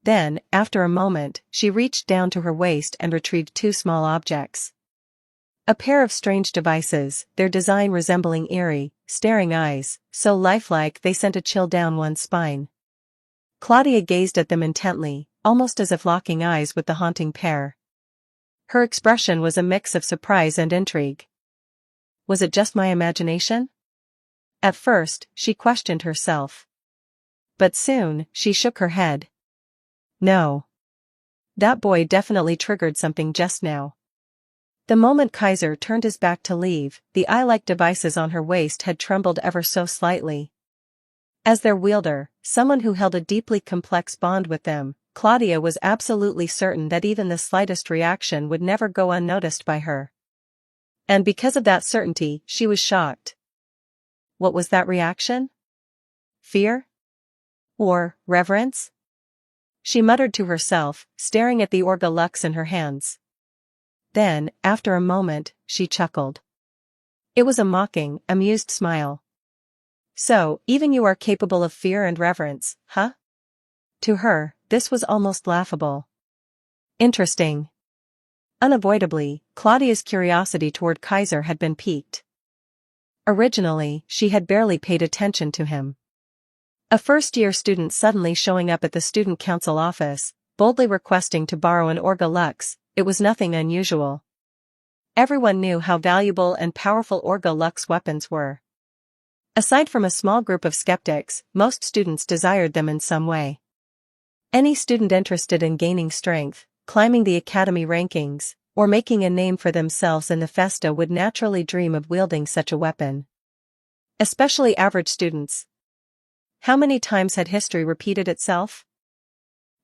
Speaker 2: Then, after a moment, she reached down to her waist and retrieved two small objects. A pair of strange devices, their design resembling eerie, staring eyes, so lifelike they sent a chill down one's spine. Claudia gazed at them intently, almost as if locking eyes with the haunting pair. Her expression was a mix of surprise and intrigue. Was it just my imagination? At first, she questioned herself. But soon, she shook her head. No. That boy definitely triggered something just now. The moment Kaiser turned his back to leave, the eye-like devices on her waist had trembled ever so slightly. As their wielder, someone who held a deeply complex bond with them, Claudia was absolutely certain that even the slightest reaction would never go unnoticed by her. And because of that certainty, she was shocked. What was that reaction? Fear? Or reverence? She muttered to herself, staring at the Orga Lux in her hands. Then, after a moment, she chuckled. It was a mocking, amused smile. So, even you are capable of fear and reverence, huh? To her, this was almost laughable. Interesting. Unavoidably, Claudia's curiosity toward Kaiser had been piqued. Originally, she had barely paid attention to him. A first-year student suddenly showing up at the student council office, boldly requesting to borrow an Orga Lux, it was nothing unusual. Everyone knew how valuable and powerful Orga Lux weapons were. Aside from a small group of skeptics, most students desired them in some way. Any student interested in gaining strength, climbing the academy rankings, or making a name for themselves in the Festa would naturally dream of wielding such a weapon. Especially average students. How many times had history repeated itself?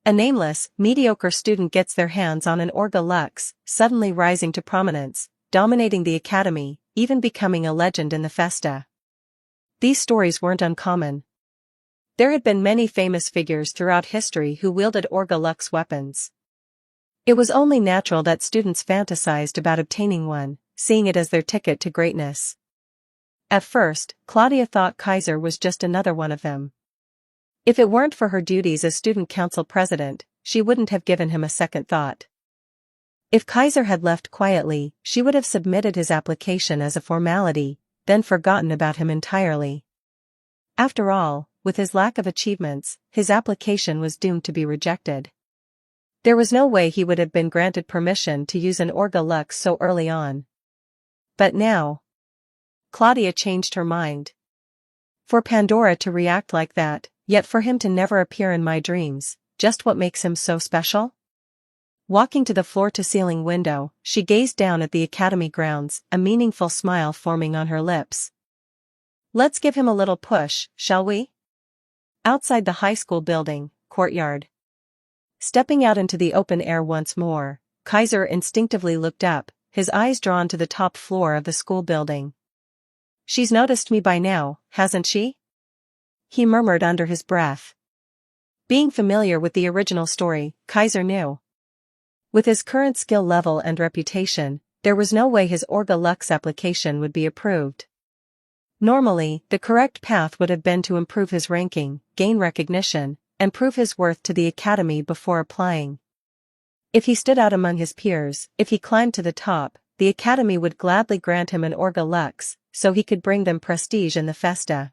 Speaker 2: A nameless, mediocre student gets their hands on an Orga Lux, suddenly rising to prominence, dominating the academy, even becoming a legend in the Festa. These stories weren't uncommon. There had been many famous figures throughout history who wielded Orga Lux weapons. It was only natural that students fantasized about obtaining one, seeing it as their ticket to greatness. At first, Claudia thought Kaiser was just another one of them. If it weren't for her duties as student council president, she wouldn't have given him a second thought. If Kaiser had left quietly, she would have submitted his application as a formality, then forgotten about him entirely. After all, with his lack of achievements, his application was doomed to be rejected. There was no way he would have been granted permission to use an Orga Lux so early on. But now, Claudia changed her mind. For Pandora to react like that, yet for him to never appear in my dreams, just what makes him so special? Walking to the floor-to-ceiling window, she gazed down at the academy grounds, a meaningful smile forming on her lips. Let's give him a little push, shall we? Outside the high school building, courtyard. Stepping out into the open air once more, Kaiser instinctively looked up, his eyes drawn to the top floor of the school building. She's noticed me by now, hasn't she? He murmured under his breath. Being familiar with the original story, Kaiser knew. With his current skill level and reputation, there was no way his Orga Lux application would be approved. Normally, the correct path would have been to improve his ranking, gain recognition, and prove his worth to the academy before applying. If he stood out among his peers, if he climbed to the top, the academy would gladly grant him an Orga Lux, so he could bring them prestige in the Festa.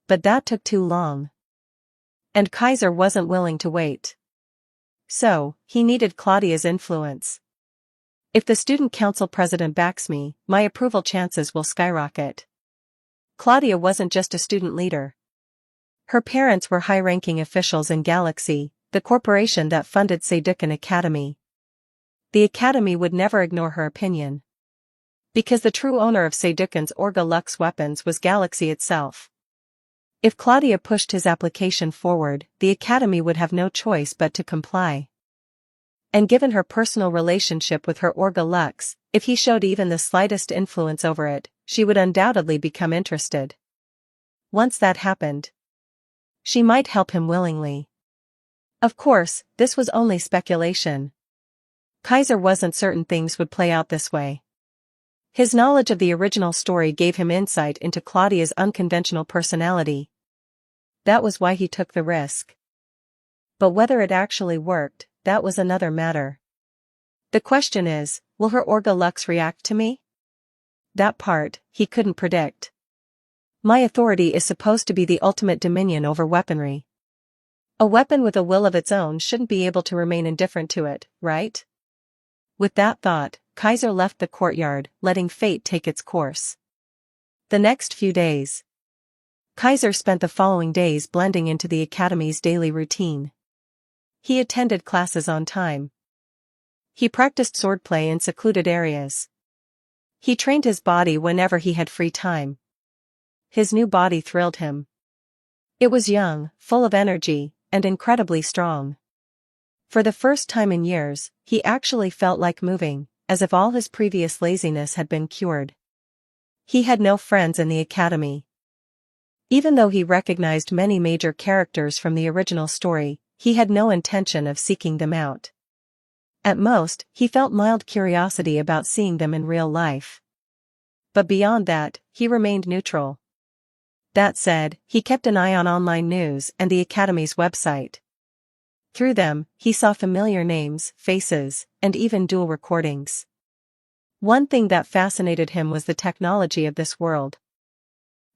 Speaker 2: But that took too long. And Kaiser wasn't willing to wait. So, he needed Claudia's influence. If the student council president backs me, my approval chances will skyrocket. Claudia wasn't just a student leader. Her parents were high-ranking officials in Galaxy, the corporation that funded Saydukan Academy. The academy would never ignore her opinion. Because the true owner of Saydukan's Orga Lux weapons was Galaxy itself. If Claudia pushed his application forward, the academy would have no choice but to comply. And given her personal relationship with her Orga Lux, if he showed even the slightest influence over it, she would undoubtedly become interested. Once that happened, she might help him willingly. Of course, this was only speculation. Kaiser wasn't certain things would play out this way. His knowledge of the original story gave him insight into Claudia's unconventional personality. That was why he took the risk. But whether it actually worked, that was another matter. The question is, will her Orga Lux react to me? That part, he couldn't predict. My authority is supposed to be the ultimate dominion over weaponry. A weapon with a will of its own shouldn't be able to remain indifferent to it, right? With that thought, Kaiser left the courtyard, letting fate take its course. The next few days. Kaiser spent the following days blending into the academy's daily routine. He attended classes on time. He practiced swordplay in secluded areas. He trained his body whenever he had free time. His new body thrilled him. It was young, full of energy, and incredibly strong. For the first time in years, he actually felt like moving, as if all his previous laziness had been cured. He had no friends in the academy. Even though he recognized many major characters from the original story, he had no intention of seeking them out. At most, he felt mild curiosity about seeing them in real life. But beyond that, he remained neutral. That said, he kept an eye on online news and the Academy's website. Through them, he saw familiar names, faces, and even dual recordings. One thing that fascinated him was the technology of this world.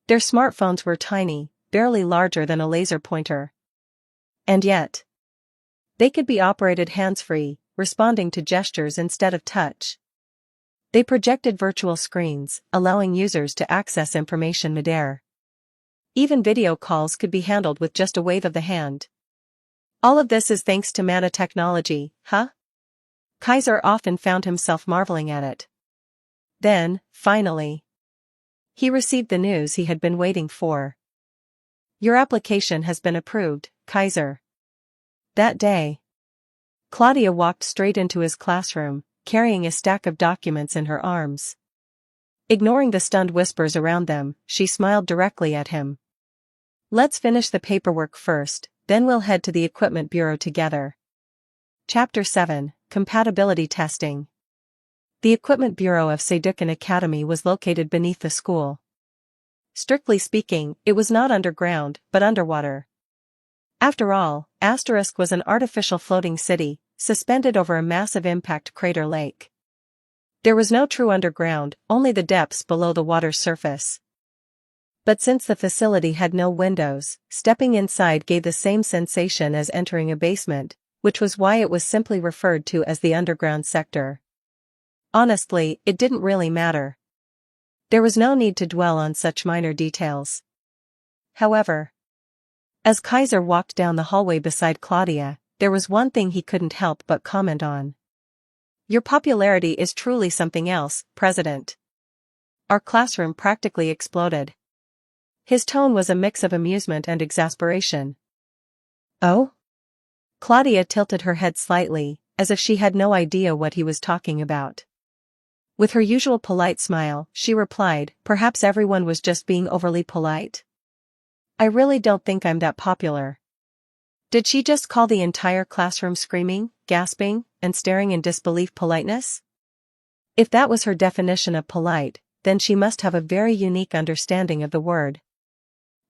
Speaker 2: Their smartphones were tiny, barely larger than a laser pointer. And yet, they could be operated hands-free, responding to gestures instead of touch. They projected virtual screens, allowing users to access information midair. Even video calls could be handled with just a wave of the hand. All of this is thanks to nanotechnology, huh? Kaiser often found himself marveling at it. Then, finally, he received the news he had been waiting for. Your application has been approved, Kaiser. That day, Claudia walked straight into his classroom, carrying a stack of documents in her arms. Ignoring the stunned whispers around them, she smiled directly at him. Let's finish the paperwork first, then we'll head to the equipment bureau together. Chapter 7, Compatibility Testing. The equipment bureau of Seidukan Academy was located beneath the school. Strictly speaking, it was not underground, but underwater. After all, Asterisk was an artificial floating city, suspended over a massive impact crater lake. There was no true underground, only the depths below the water's surface. But since the facility had no windows, stepping inside gave the same sensation as entering a basement, which was why it was simply referred to as the underground sector. Honestly, it didn't really matter. There was no need to dwell on such minor details. However, as Kaiser walked down the hallway beside Claudia, there was one thing he couldn't help but comment on. Your popularity is truly something else, President. Our classroom practically exploded. His tone was a mix of amusement and exasperation. Oh? Claudia tilted her head slightly, as if she had no idea what he was talking about. With her usual polite smile, she replied, perhaps everyone was just being overly polite. I really don't think I'm that popular. Did she just call the entire classroom screaming, gasping, and staring in disbelief politeness? If that was her definition of polite, then she must have a very unique understanding of the word.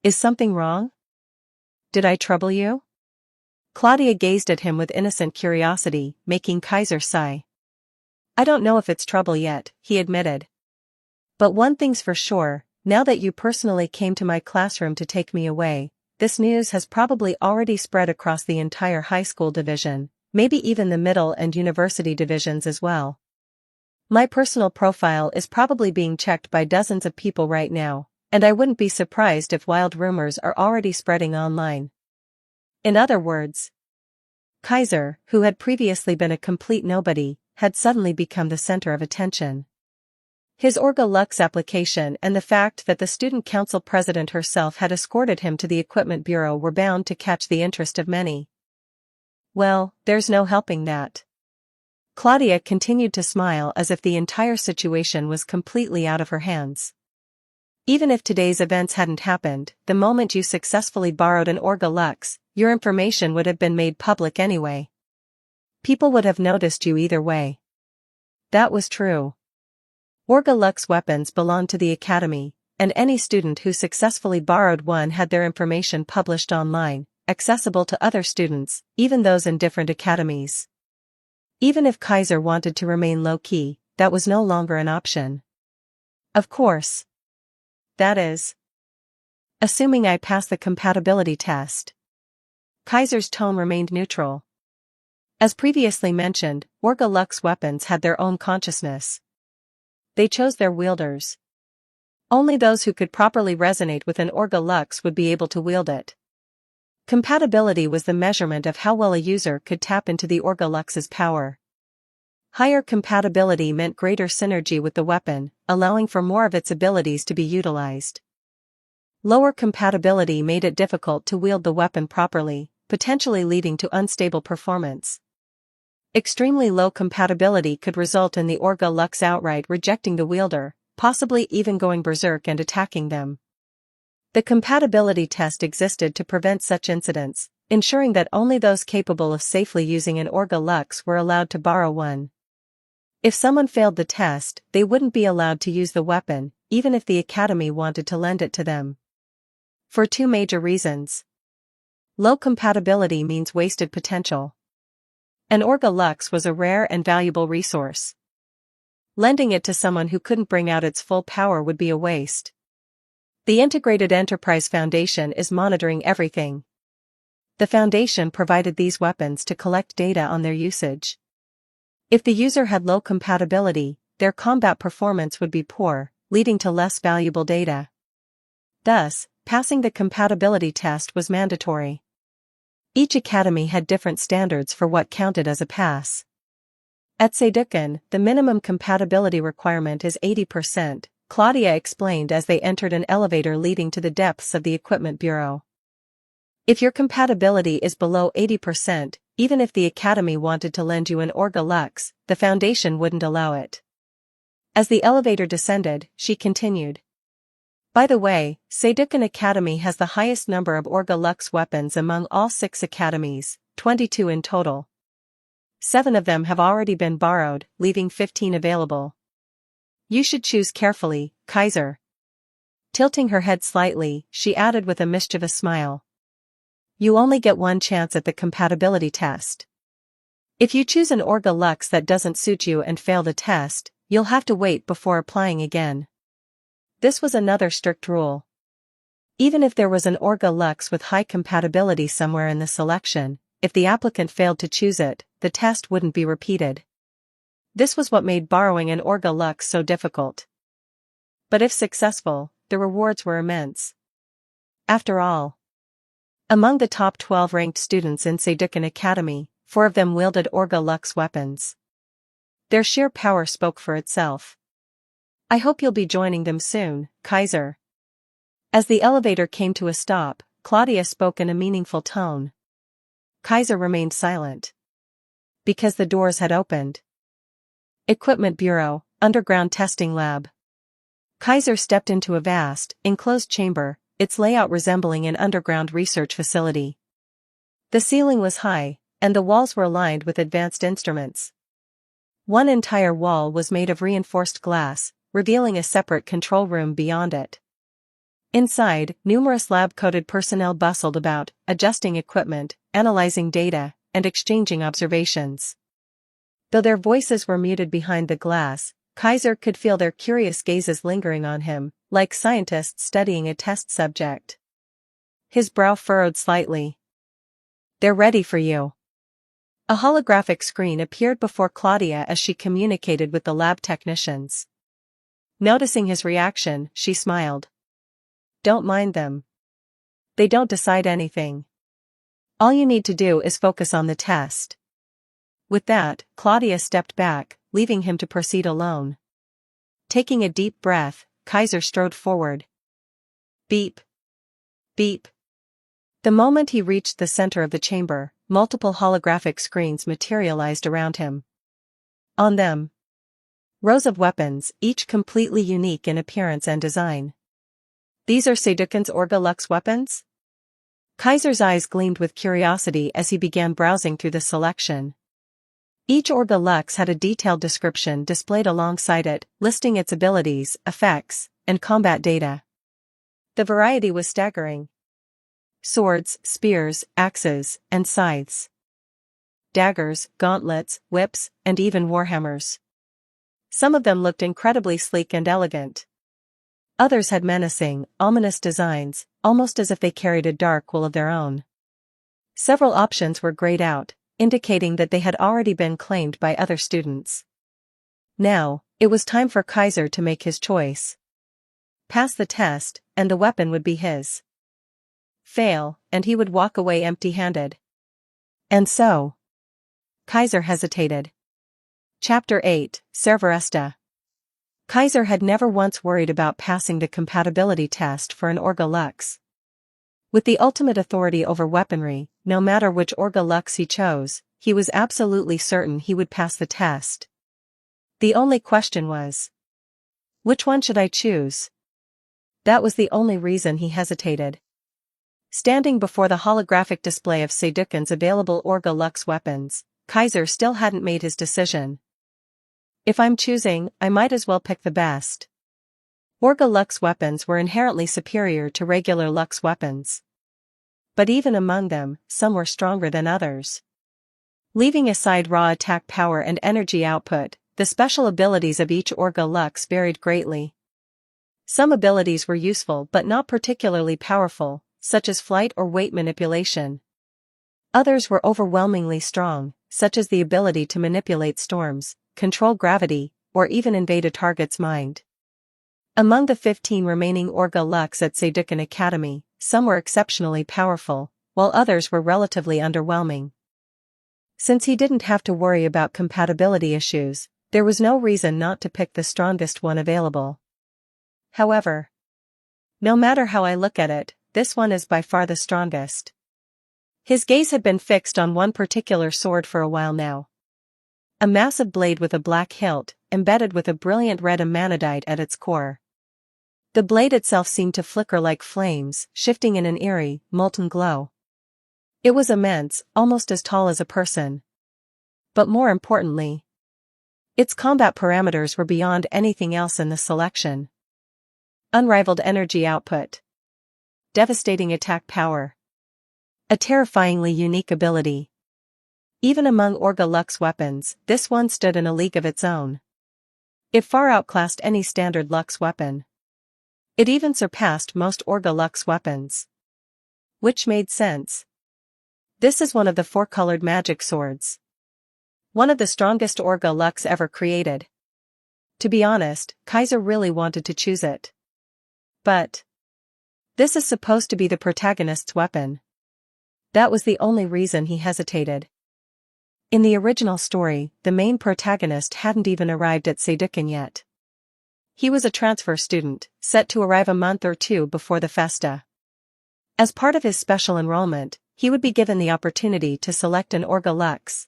Speaker 2: Is something wrong? Did I trouble you? Claudia gazed at him with innocent curiosity, making Kaiser sigh. I don't know if it's trouble yet, he admitted. But one thing's for sure, now that you personally came to my classroom to take me away, this news has probably already spread across the entire high school division, maybe even the middle and university divisions as well. My personal profile is probably being checked by dozens of people right now, and I wouldn't be surprised if wild rumors are already spreading online. In other words, Kaiser, who had previously been a complete nobody, had suddenly become the center of attention. His Orga Lux application and the fact that the student council president herself had escorted him to the equipment bureau were bound to catch the interest of many. Well, there's no helping that. Claudia continued to smile as if the entire situation was completely out of her hands. Even if today's events hadn't happened, the moment you successfully borrowed an Orga Lux, your information would have been made public anyway. People would have noticed you either way. That was true. Orga Lux weapons belonged to the Academy, and any student who successfully borrowed one had their information published online, accessible to other students, even those in different academies. Even if Kaiser wanted to remain low-key, that was no longer an option. Of course. That is, assuming I passed the compatibility test. Kaiser's tone remained neutral. As previously mentioned, Orga Lux weapons had their own consciousness. They chose their wielders. Only those who could properly resonate with an Orga Lux would be able to wield it. Compatibility was the measurement of how well a user could tap into the Orga Lux's power. Higher compatibility meant greater synergy with the weapon, allowing for more of its abilities to be utilized. Lower compatibility made it difficult to wield the weapon properly, potentially leading to unstable performance. Extremely low compatibility could result in the Orga Lux outright rejecting the wielder, possibly even going berserk and attacking them. The compatibility test existed to prevent such incidents, ensuring that only those capable of safely using an Orga Lux were allowed to borrow one. If someone failed the test, they wouldn't be allowed to use the weapon, even if the Academy wanted to lend it to them. For two major reasons. Low compatibility means wasted potential. An Orga Lux was a rare and valuable resource. Lending it to someone who couldn't bring out its full power would be a waste. The Integrated Enterprise Foundation is monitoring everything. The Foundation provided these weapons to collect data on their usage. If the user had low compatibility, their combat performance would be poor, leading to less valuable data. Thus, passing the compatibility test was mandatory. Each academy had different standards for what counted as a pass. At Seidukan, the minimum compatibility requirement is 80%, Claudia explained as they entered an elevator leading to the depths of the equipment bureau. If your compatibility is below 80%, even if the academy wanted to lend you an Orga Lux, the Foundation wouldn't allow it. As the elevator descended, she continued. By the way, Seidukan Academy has the highest number of Orga Lux weapons among all 6 academies, 22 in total. 7 of them have already been borrowed, leaving 15 available. You should choose carefully, Kaiser. Tilting her head slightly, she added with a mischievous smile. You only get one chance at the compatibility test. If you choose an Orga Lux that doesn't suit you and fail the test, you'll have to wait before applying again. This was another strict rule. Even if there was an Orga Lux with high compatibility somewhere in the selection, if the applicant failed to choose it, the test wouldn't be repeated. This was what made borrowing an Orga Lux so difficult. But if successful, the rewards were immense. After all, among the top 12 ranked students in Seidukan Academy, 4 of them wielded Orga Lux weapons. Their sheer power spoke for itself. I hope you'll be joining them soon, Kaiser. As the elevator came to a stop, Claudia spoke in a meaningful tone. Kaiser remained silent. Because the doors had opened. Equipment Bureau, Underground Testing Lab. Kaiser stepped into a vast, enclosed chamber, its layout resembling an underground research facility. The ceiling was high, and the walls were lined with advanced instruments. One entire wall was made of reinforced glass, revealing a separate control room beyond it. Inside, numerous lab-coated personnel bustled about, adjusting equipment, analyzing data, and exchanging observations. Though their voices were muted behind the glass, Kaiser could feel their curious gazes lingering on him, like scientists studying a test subject. His brow furrowed slightly. They're ready for you. A holographic screen appeared before Claudia as she communicated with the lab technicians. Noticing his reaction, she smiled. Don't mind them. They don't decide anything. All you need to do is focus on the test. With that, Claudia stepped back, leaving him to proceed alone. Taking a deep breath, Kaiser strode forward. Beep. Beep. The moment he reached the center of the chamber, multiple holographic screens materialized around him. On them, rows of weapons, each completely unique in appearance and design. These are Seidukan's Orga Lux weapons? Kaiser's eyes gleamed with curiosity as he began browsing through the selection. Each Orga Lux had a detailed description displayed alongside it, listing its abilities, effects, and combat data. The variety was staggering. Swords, spears, axes, and scythes. Daggers, gauntlets, whips, and even warhammers. Some of them looked incredibly sleek and elegant. Others had menacing, ominous designs, almost as if they carried a dark will of their own. Several options were grayed out, indicating that they had already been claimed by other students. Now, it was time for Kaiser to make his choice. Pass the test, and the weapon would be his. fail, and he would walk away empty-handed. And so, Kaiser hesitated. Chapter 8, Cerveresta. Kaiser had never once worried about passing the compatibility test for an Orga Lux. With the ultimate authority over weaponry, no matter which Orga Lux he chose, he was absolutely certain he would pass the test. The only question was, which one should I choose? That was the only reason he hesitated. Standing before the holographic display of Saydukin's available Orga Lux weapons, Kaiser still hadn't made his decision. If I'm choosing, I might as well pick the best. Orga Lux weapons were inherently superior to regular Lux weapons. But even among them, some were stronger than others. Leaving aside raw attack power and energy output, the special abilities of each Orga Lux varied greatly. Some abilities were useful but not particularly powerful, such as flight or weight manipulation. Others were overwhelmingly strong, such as the ability to manipulate storms, control gravity, or even invade a target's mind. Among the 15 remaining Orga Lux at Saydukin Academy, some were exceptionally powerful, while others were relatively underwhelming. Since he didn't have to worry about compatibility issues, there was no reason not to pick the strongest one available. However, no matter how I look at it, this one is by far the strongest. His gaze had been fixed on one particular sword for a while now. A massive blade with a black hilt, embedded with a brilliant red amanadite at its core. The blade itself seemed to flicker like flames, shifting in an eerie, molten glow. It was immense, almost as tall as a person. But more importantly, its combat parameters were beyond anything else in the selection. Unrivaled energy output. Devastating attack power. A terrifyingly unique ability. Even among Orga Lux weapons, this one stood in a league of its own. It far outclassed any standard Lux weapon. It even surpassed most Orga Lux weapons. Which made sense. This is one of the four-colored magic swords. One of the strongest Orga Lux ever created. To be honest, Kaiser really wanted to choose it. But this is supposed to be the protagonist's weapon. That was the only reason he hesitated. In the original story, the main protagonist hadn't even arrived at Saydukin yet. He was a transfer student, set to arrive a month or two before the festa. As part of his special enrollment, he would be given the opportunity to select an Orga Lux.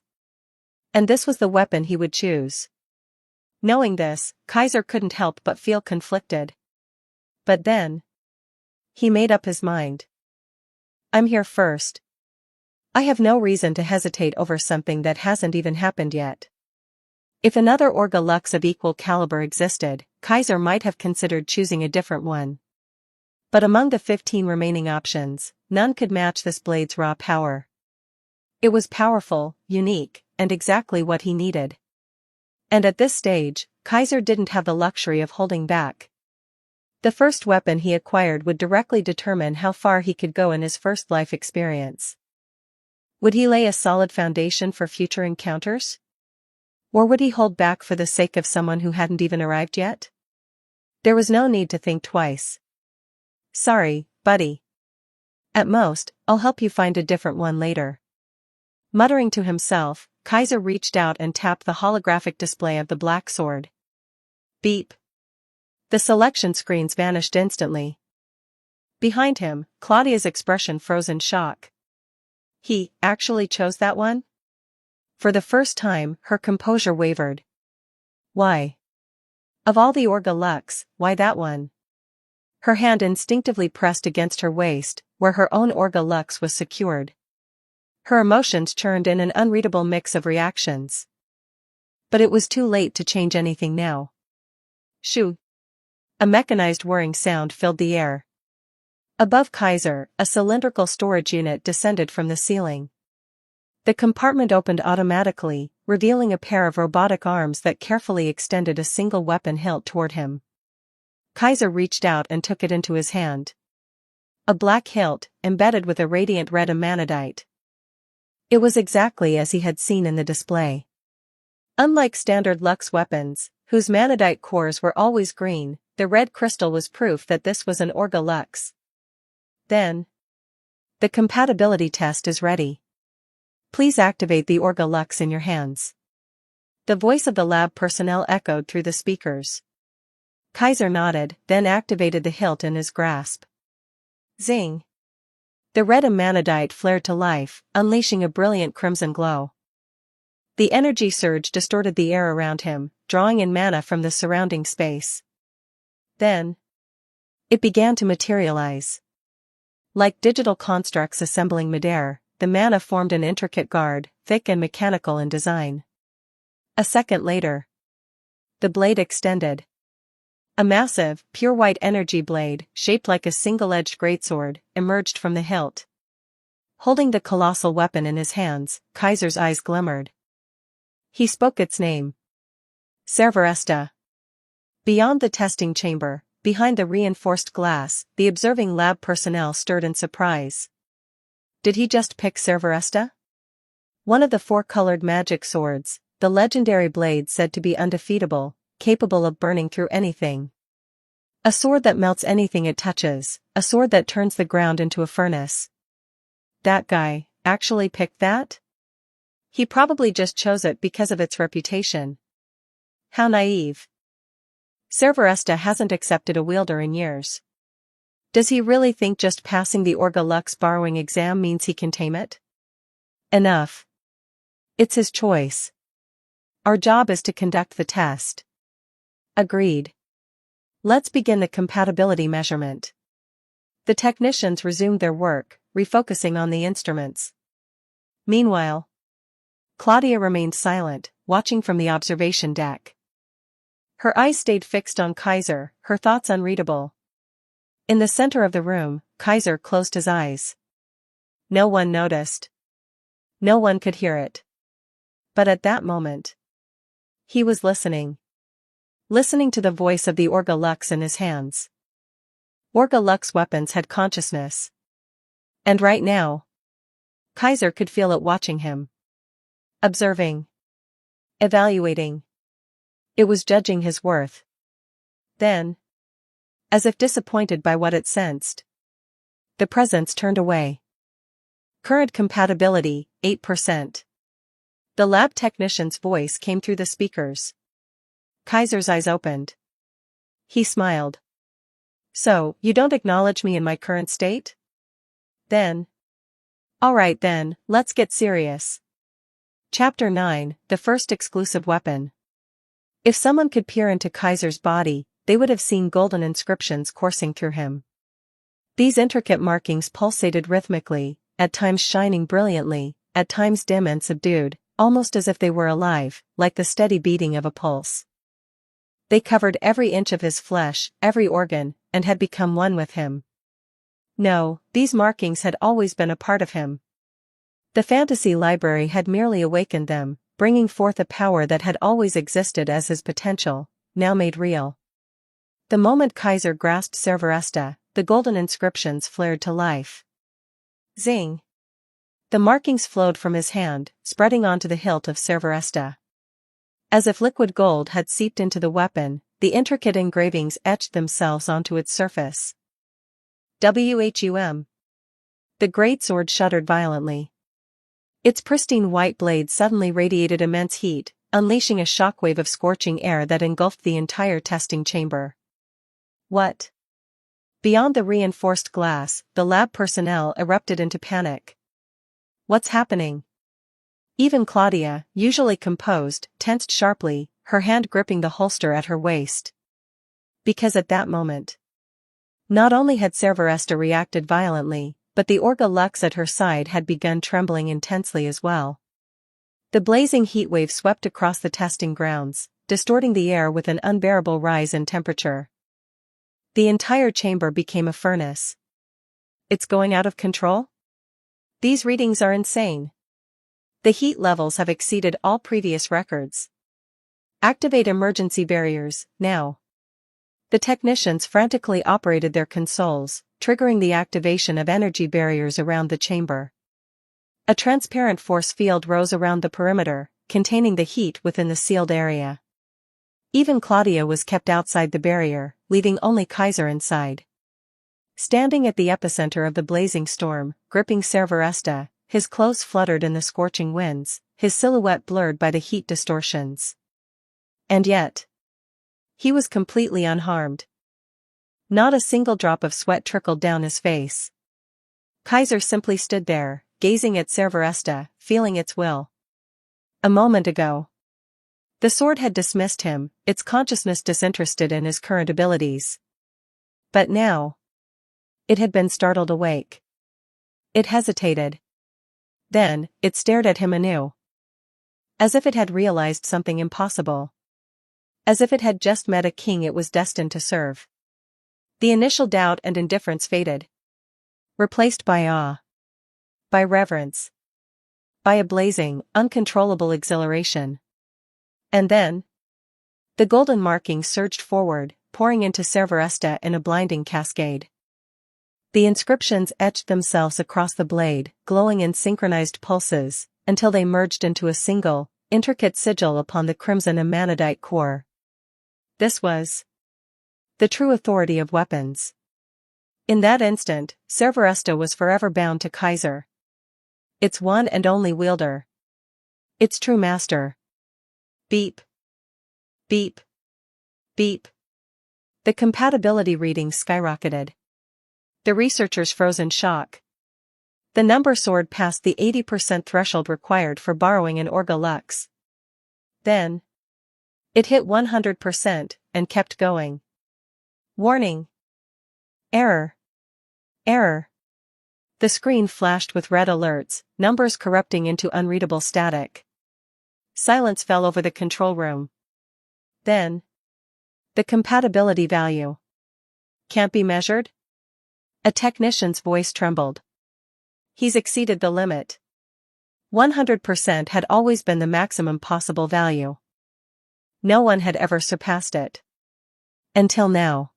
Speaker 2: And this was the weapon he would choose. Knowing this, Kaiser couldn't help but feel conflicted. But then, he made up his mind. I'm here first. I have no reason to hesitate over something that hasn't even happened yet. If another Orga Lux of equal caliber existed, Kaiser might have considered choosing a different one. But among the 15 remaining options, none could match this blade's raw power. It was powerful, unique, and exactly what he needed. And at this stage, Kaiser didn't have the luxury of holding back. The first weapon he acquired would directly determine how far he could go in his first life experience. Would he lay a solid foundation for future encounters? Or would he hold back for the sake of someone who hadn't even arrived yet? There was no need to think twice. Sorry, buddy. At most, I'll help you find a different one later. Muttering to himself, Kaiser reached out and tapped the holographic display of the black sword. Beep. The selection screens vanished instantly. Behind him, Claudia's expression froze in shock. He actually chose that one? For the first time, her composure wavered. Why? Of all the Orga Lux, why that one? Her hand instinctively pressed against her waist, where her own Orga Lux was secured. Her emotions churned in an unreadable mix of reactions. But it was too late to change anything now. Shoo! A mechanized whirring sound filled the air. Above Kaiser, a cylindrical storage unit descended from the ceiling. The compartment opened automatically, revealing a pair of robotic arms that carefully extended a single weapon hilt toward him. Kaiser reached out and took it into his hand. A black hilt, embedded with a radiant red amanadite. It was exactly as he had seen in the display. Unlike standard Lux weapons, whose manadite cores were always green, the red crystal was proof that this was an Orga Lux. Then, The compatibility test is ready. Please activate the Orga Lux in your hands. The voice of the lab personnel echoed through the speakers. Kaiser nodded, then activated the hilt in his grasp. Zing! The red emanadite flared to life, unleashing a brilliant crimson glow. The energy surge distorted the air around him, drawing in mana from the surrounding space. Then, it began to materialize. Like digital constructs assembling midair, the mana formed an intricate guard, thick and mechanical in design. A second later, the blade extended. A massive, pure white energy blade, shaped like a single-edged greatsword, emerged from the hilt. Holding the colossal weapon in his hands, Kaiser's eyes glimmered. He spoke its name. Cerberesta. Beyond the testing chamber, behind the reinforced glass, the observing lab personnel stirred in surprise. Did he just pick Cerberesta? One of the four-colored magic swords, the legendary blade said to be undefeatable, capable of burning through anything. A sword that melts anything it touches, a sword that turns the ground into a furnace. That guy actually picked that? He probably just chose it because of its reputation. How naive. Cerberesta hasn't accepted a wielder in years. Does he really think just passing the Orga Lux borrowing exam means he can tame it? Enough. It's his choice. Our job is to conduct the test. Agreed. Let's begin the compatibility measurement. The technicians resumed their work, refocusing on the instruments. Meanwhile, Claudia remained silent, watching from the observation deck. Her eyes stayed fixed on Kaiser, her thoughts unreadable. In the center of the room, Kaiser closed his eyes. No one noticed. No one could hear it. But at that moment, he was listening. Listening to the voice of the Orga Lux in his hands. Orga Lux weapons had consciousness. And right now, Kaiser could feel it watching him. Observing. Evaluating. It was judging his worth. Then, as if disappointed by what it sensed, the presence turned away. Current compatibility, 8%. The lab technician's voice came through the speakers. Kaiser's eyes opened. He smiled. So, you don't acknowledge me in my current state? Then. Alright then, let's get serious. Chapter 9, The First Exclusive Weapon. If someone could peer into Kaiser's body, they would have seen golden inscriptions coursing through him. These intricate markings pulsated rhythmically, at times shining brilliantly, at times dim and subdued, almost as if they were alive, like the steady beating of a pulse. They covered every inch of his flesh, every organ, and had become one with him. No, these markings had always been a part of him. The fantasy library had merely awakened them, bringing forth a power that had always existed as his potential, now made real. The moment Kaiser grasped Cerberesta, the golden inscriptions flared to life. Zing! The markings flowed from his hand, spreading onto the hilt of Cerberesta. As if liquid gold had seeped into the weapon, the intricate engravings etched themselves onto its surface. Whum! The greatsword shuddered violently. Its pristine white blade suddenly radiated immense heat, unleashing a shockwave of scorching air that engulfed the entire testing chamber. What? Beyond the reinforced glass, the lab personnel erupted into panic. What's happening? Even Claudia, usually composed, tensed sharply, her hand gripping the holster at her waist. Because at that moment, not only had Cerberesta reacted violently, but the Orga Lux at her side had begun trembling intensely as well. The blazing heatwave swept across the testing grounds, distorting the air with an unbearable rise in temperature. The entire chamber became a furnace. It's going out of control? These readings are insane. The heat levels have exceeded all previous records. Activate emergency barriers, now. The technicians frantically operated their consoles, triggering the activation of energy barriers around the chamber. A transparent force field rose around the perimeter, containing the heat within the sealed area. Even Claudia was kept outside the barrier, leaving only Kaiser inside. Standing at the epicenter of the blazing storm, gripping Cerveresta, his clothes fluttered in the scorching winds, his silhouette blurred by the heat distortions. And yet, he was completely unharmed. Not a single drop of sweat trickled down his face. Kaiser simply stood there, gazing at Cerveresta, feeling its will. A moment ago, the sword had dismissed him, its consciousness disinterested in his current abilities. But now, it had been startled awake. It hesitated. Then, it stared at him anew. As if it had realized something impossible. As if it had just met a king it was destined to serve. The initial doubt and indifference faded. Replaced by awe. By reverence. By a blazing, uncontrollable exhilaration. And then, the golden marking surged forward, pouring into Cerveresta in a blinding cascade. The inscriptions etched themselves across the blade, glowing in synchronized pulses, until they merged into a single, intricate sigil upon the crimson amanadite core. This was the true authority of weapons. In that instant, Cerveresta was forever bound to Kaiser. Its one and only wielder. Its true master. Beep. Beep. Beep. The compatibility readings skyrocketed. The researchers froze in shock. The number soared past the 80% threshold required for borrowing an Orga Lux. Then, it hit 100% and kept going. Warning. Error. Error. The screen flashed with red alerts, numbers corrupting into unreadable static. Silence fell over the control room. Then, the compatibility value. Can't be measured? A technician's voice trembled. He's exceeded the limit. 100% had always been the maximum possible value. No one had ever surpassed it. Until now.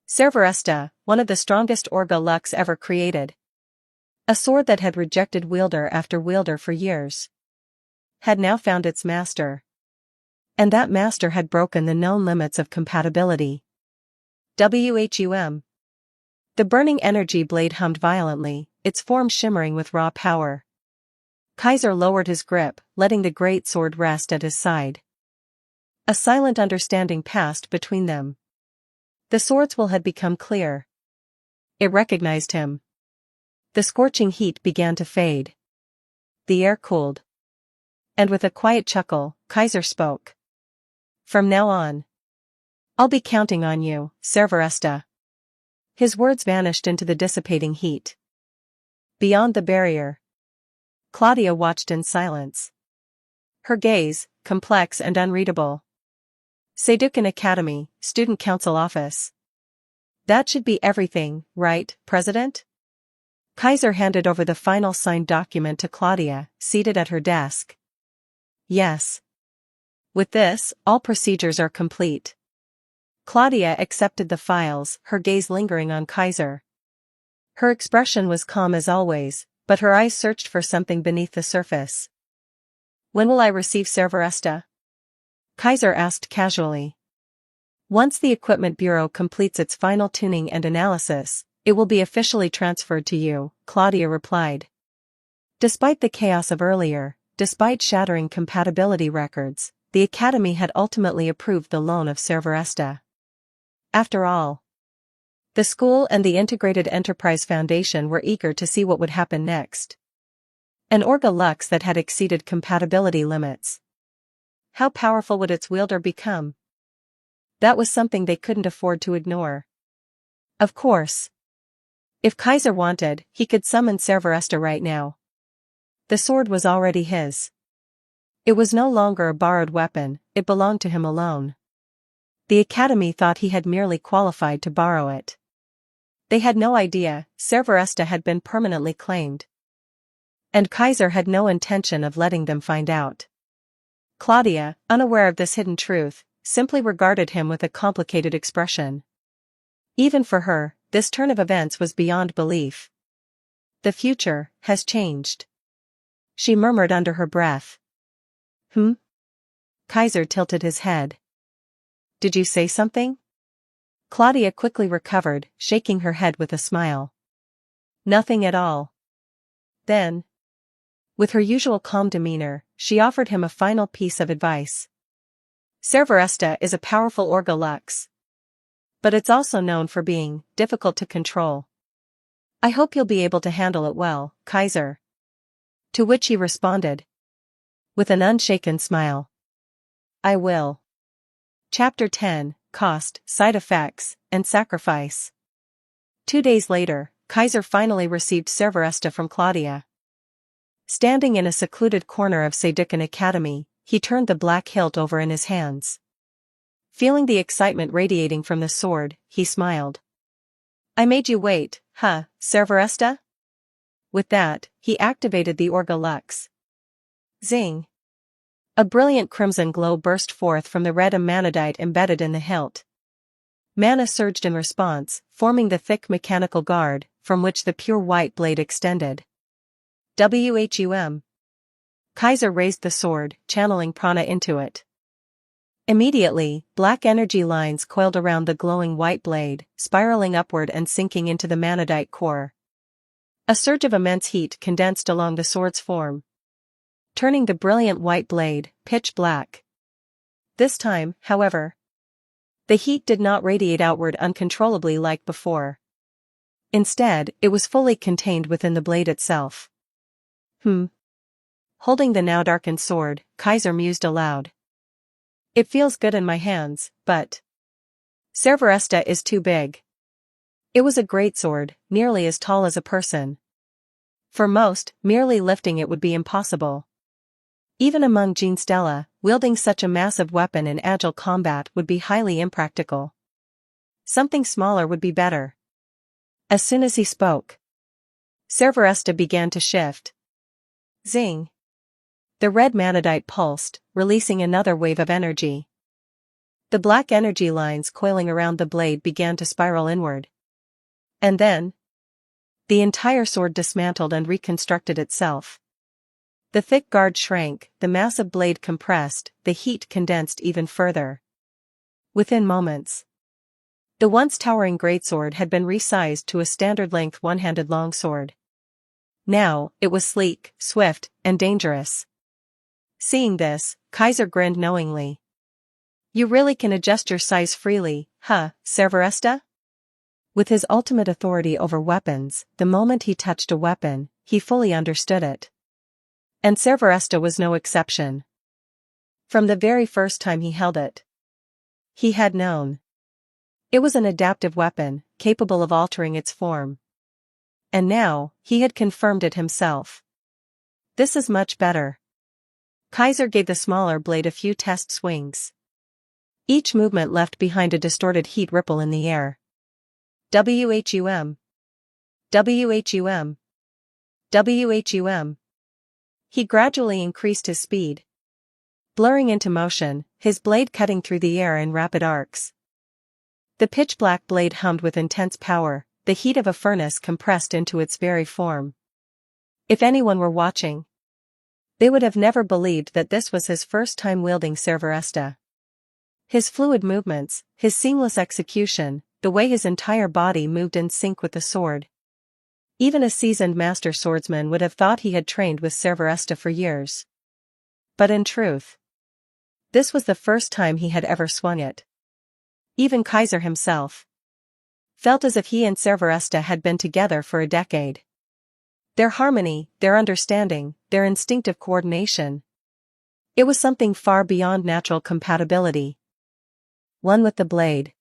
Speaker 2: Cerveresta, one of the strongest Orga Lux ever created. A sword that had rejected wielder after wielder for years. Had now found its master. And that master had broken the known limits of compatibility. WHUM. The burning energy blade hummed violently, its form shimmering with raw power. Kaiser lowered his grip, letting the great sword rest at his side. A silent understanding passed between them. The sword's will had become clear. It recognized him. The scorching heat began to fade. The air cooled. And with a quiet chuckle, Kaiser spoke. From now on, I'll be counting on you, Cerveresta. His words vanished into the dissipating heat. Beyond the barrier, Claudia watched in silence. Her gaze, complex and unreadable. Seducan Academy, Student Council Office. That should be everything, right, President? Kaiser handed over the final signed document to Claudia, seated at her desk. Yes. With this, all procedures are complete. Claudia accepted the files, her gaze lingering on Kaiser. Her expression was calm as always, but her eyes searched for something beneath the surface. When will I receive Cerveresta? Kaiser asked casually. Once the Equipment Bureau completes its final tuning and analysis, it will be officially transferred to you, Claudia replied. Despite the chaos of earlier, despite shattering compatibility records, the Academy had ultimately approved the loan of Cerveresta. After all, the school and the Integrated Enterprise Foundation were eager to see what would happen next. An Orga Lux that had exceeded compatibility limits. How powerful would its wielder become? That was something they couldn't afford to ignore. Of course. If Kaiser wanted, he could summon Cerveresta right now. The sword was already his. It was no longer a borrowed weapon, it belonged to him alone. The Academy thought he had merely qualified to borrow it. They had no idea, Cerveresta had been permanently claimed. And Kaiser had no intention of letting them find out. Claudia, unaware of this hidden truth, simply regarded him with a complicated expression. Even for her, this turn of events was beyond belief. The future has changed. She murmured under her breath. Kaiser tilted his head. Did you say something? Claudia quickly recovered, shaking her head with a smile. Nothing at all. Then, with her usual calm demeanor, she offered him a final piece of advice. Cerberesta is a powerful Orga Lux. But it's also known for being difficult to control. I hope you'll be able to handle it well, Kaiser. To which he responded, with an unshaken smile, I will. Chapter 10, Cost, Side Effects, and Sacrifice. 2 days later, Kaiser finally received Cerberesta from Claudia. Standing in a secluded corner of Seducan Academy, he turned the black hilt over in his hands. Feeling the excitement radiating from the sword, he smiled. I made you wait, huh, Cerberesta? With that, he activated the Orga Lux. Zing! A brilliant crimson glow burst forth from the red amanadite embedded in the hilt. Mana surged in response, forming the thick mechanical guard, from which the pure white blade extended. Whum! Kaiser raised the sword, channeling prana into it. Immediately, black energy lines coiled around the glowing white blade, spiraling upward and sinking into the manadite core. A surge of immense heat condensed along the sword's form, turning the brilliant white blade pitch black. This time, however, the heat did not radiate outward uncontrollably like before. Instead, it was fully contained within the blade itself. Holding the now darkened sword, Kaiser mused aloud. It feels good in my hands, but Cerberesta is too big. It was a great sword, nearly as tall as a person. For most, merely lifting it would be impossible. Even among Genstella, wielding such a massive weapon in agile combat would be highly impractical. Something smaller would be better. As soon as he spoke, Cerberesta began to shift. Zing! The red manadite pulsed, releasing another wave of energy. The black energy lines coiling around the blade began to spiral inward. And then, the entire sword dismantled and reconstructed itself. The thick guard shrank, the massive blade compressed, the heat condensed even further. Within moments, the once towering greatsword had been resized to a standard-length one-handed longsword. Now, it was sleek, swift, and dangerous. Seeing this, Kaiser grinned knowingly. You really can adjust your size freely, huh, Cerberesta? With his ultimate authority over weapons, the moment he touched a weapon, he fully understood it. And Cerberesta was no exception. From the very first time he held it, he had known. It was an adaptive weapon, capable of altering its form. And now, he had confirmed it himself. This is much better. Kaiser gave the smaller blade a few test swings. Each movement left behind a distorted heat ripple in the air. Whum! Whum! Whum! He gradually increased his speed, blurring into motion, his blade cutting through the air in rapid arcs. The pitch-black blade hummed with intense power, the heat of a furnace compressed into its very form. If anyone were watching, they would have never believed that this was his first time wielding Cerberesta. His fluid movements, his seamless execution, the way his entire body moved in sync with the sword. Even a seasoned master swordsman would have thought he had trained with Cerberesta for years. But in truth, this was the first time he had ever swung it. Even Kaiser himself felt as if he and Cerberesta had been together for a decade. Their harmony, their understanding, their instinctive coordination. It was something far beyond natural compatibility. One with the blade.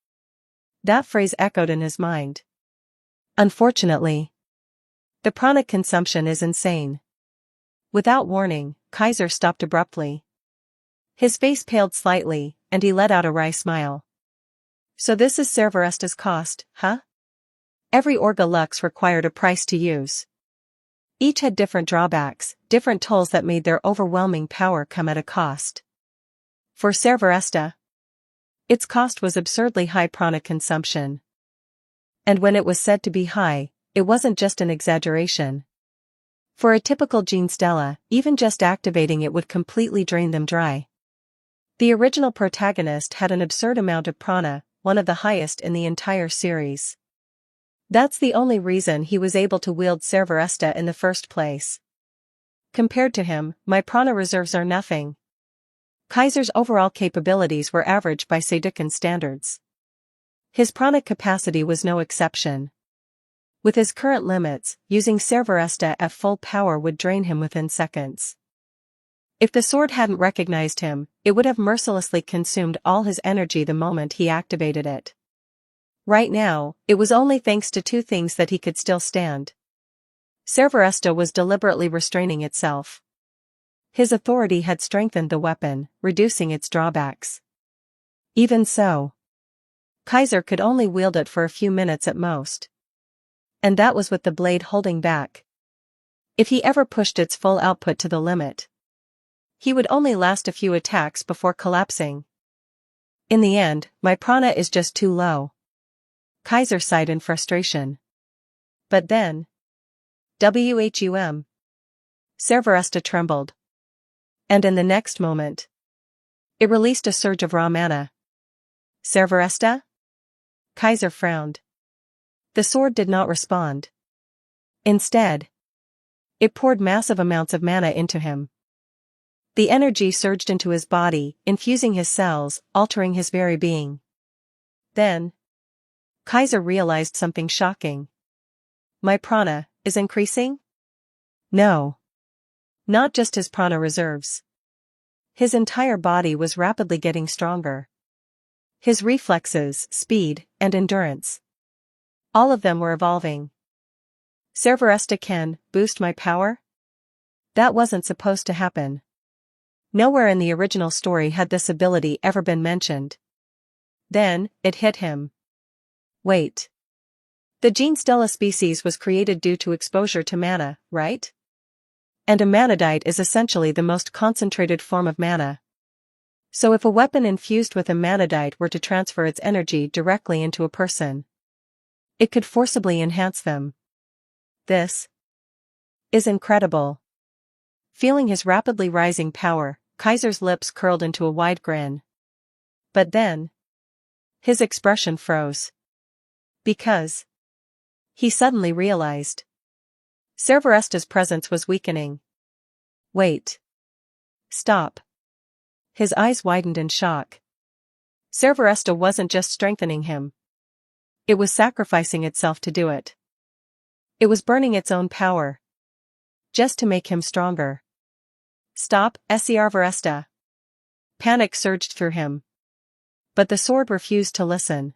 Speaker 2: That phrase echoed in his mind. Unfortunately, the prana consumption is insane. Without warning, Kaiser stopped abruptly. His face paled slightly, and he let out a wry smile. So this is Cerberesta's cost, huh? Every Orga Lux required a price to use. Each had different drawbacks, different tolls that made their overwhelming power come at a cost. For Cerberesta, its cost was absurdly high prana consumption. And when it was said to be high, it wasn't just an exaggeration. For a typical Genstella, even just activating it would completely drain them dry. The original protagonist had an absurd amount of prana, one of the highest in the entire series. That's the only reason he was able to wield Cerberesta in the first place. Compared to him, my prana reserves are nothing. Kaiser's overall capabilities were average by Seidokan standards. His prana capacity was no exception. With his current limits, using Cerberesta at full power would drain him within seconds. If the sword hadn't recognized him, it would have mercilessly consumed all his energy the moment he activated it. Right now, it was only thanks to two things that he could still stand. Cerberesta was deliberately restraining itself. His authority had strengthened the weapon, reducing its drawbacks. Even so, Kaiser could only wield it for a few minutes at most. And that was with the blade holding back. If he ever pushed its full output to the limit, he would only last a few attacks before collapsing. In the end, my prana is just too low. Kaiser sighed in frustration. But then, Cerberesta trembled. And in the next moment, it released a surge of raw mana. Cerberesta? Kaiser frowned. The sword did not respond. Instead, it poured massive amounts of mana into him. The energy surged into his body, infusing his cells, altering his very being. Then, Kaiser realized something shocking. My prana is increasing? No. Not just his prana reserves. His entire body was rapidly getting stronger. His reflexes, speed, and endurance. All of them were evolving. Cerberesta can boost my power? That wasn't supposed to happen. Nowhere in the original story had this ability ever been mentioned. Then, it hit him. Wait. The gene Stella species was created due to exposure to mana, right? And a manadite is essentially the most concentrated form of mana. So if a weapon infused with a manadite were to transfer its energy directly into a person, it could forcibly enhance them. This is incredible. Feeling his rapidly rising power, Kaiser's lips curled into a wide grin. But then, his expression froze. Because he suddenly realized Cerberesta's presence was weakening. Wait. Stop. His eyes widened in shock. Cerberesta wasn't just strengthening him. It was sacrificing itself to do it. It was burning its own power. Just to make him stronger. Stop, Cerberesta. Panic surged through him. But the sword refused to listen.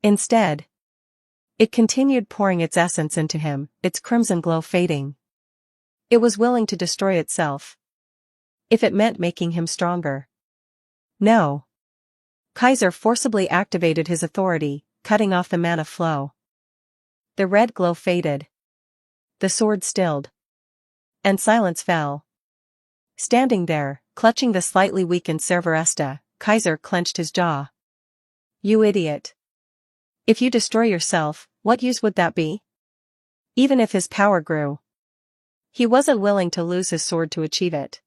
Speaker 2: Instead, it continued pouring its essence into him, its crimson glow fading. It was willing to destroy itself. If it meant making him stronger. No. Kaiser forcibly activated his authority, cutting off the mana flow. The red glow faded. The sword stilled. And silence fell. Standing there, clutching the slightly weakened Cerberesta, Kaiser clenched his jaw. You idiot. If you destroy yourself, what use would that be? Even if his power grew, he wasn't willing to lose his sword to achieve it.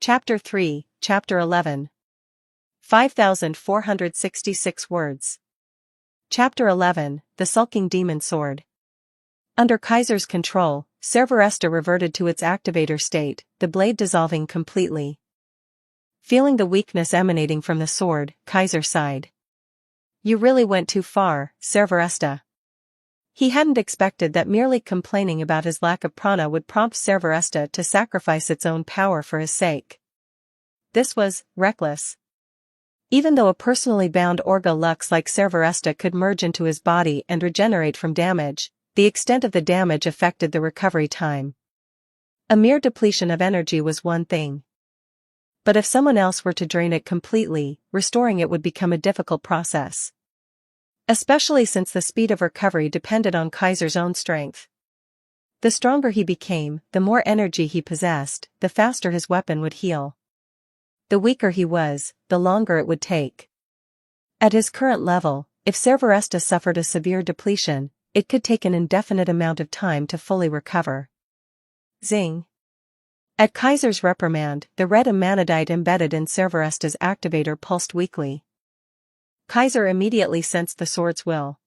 Speaker 2: Chapter 3, Chapter 11. 5,466 words. Chapter 11, The Sulking Demon Sword. Under Kaiser's control, Cerberesta reverted to its activator state, the blade dissolving completely. Feeling the weakness emanating from the sword, Kaiser sighed. You really went too far, Cerberesta. He hadn't expected that merely complaining about his lack of prana would prompt Cerberesta to sacrifice its own power for his sake. This was reckless. Even though a personally bound Orga Lux like Cerberesta could merge into his body and regenerate from damage, the extent of the damage affected the recovery time. A mere depletion of energy was one thing. But if someone else were to drain it completely, restoring it would become a difficult process. Especially since the speed of recovery depended on Kaiser's own strength. The stronger he became, the more energy he possessed, the faster his weapon would heal. The weaker he was, the longer it would take. At his current level, if Cerberesta suffered a severe depletion, it could take an indefinite amount of time to fully recover. Zing. At Kaiser's reprimand, the red amanadite embedded in Cerberesta's activator pulsed weakly. Kaiser immediately sensed the sword's will.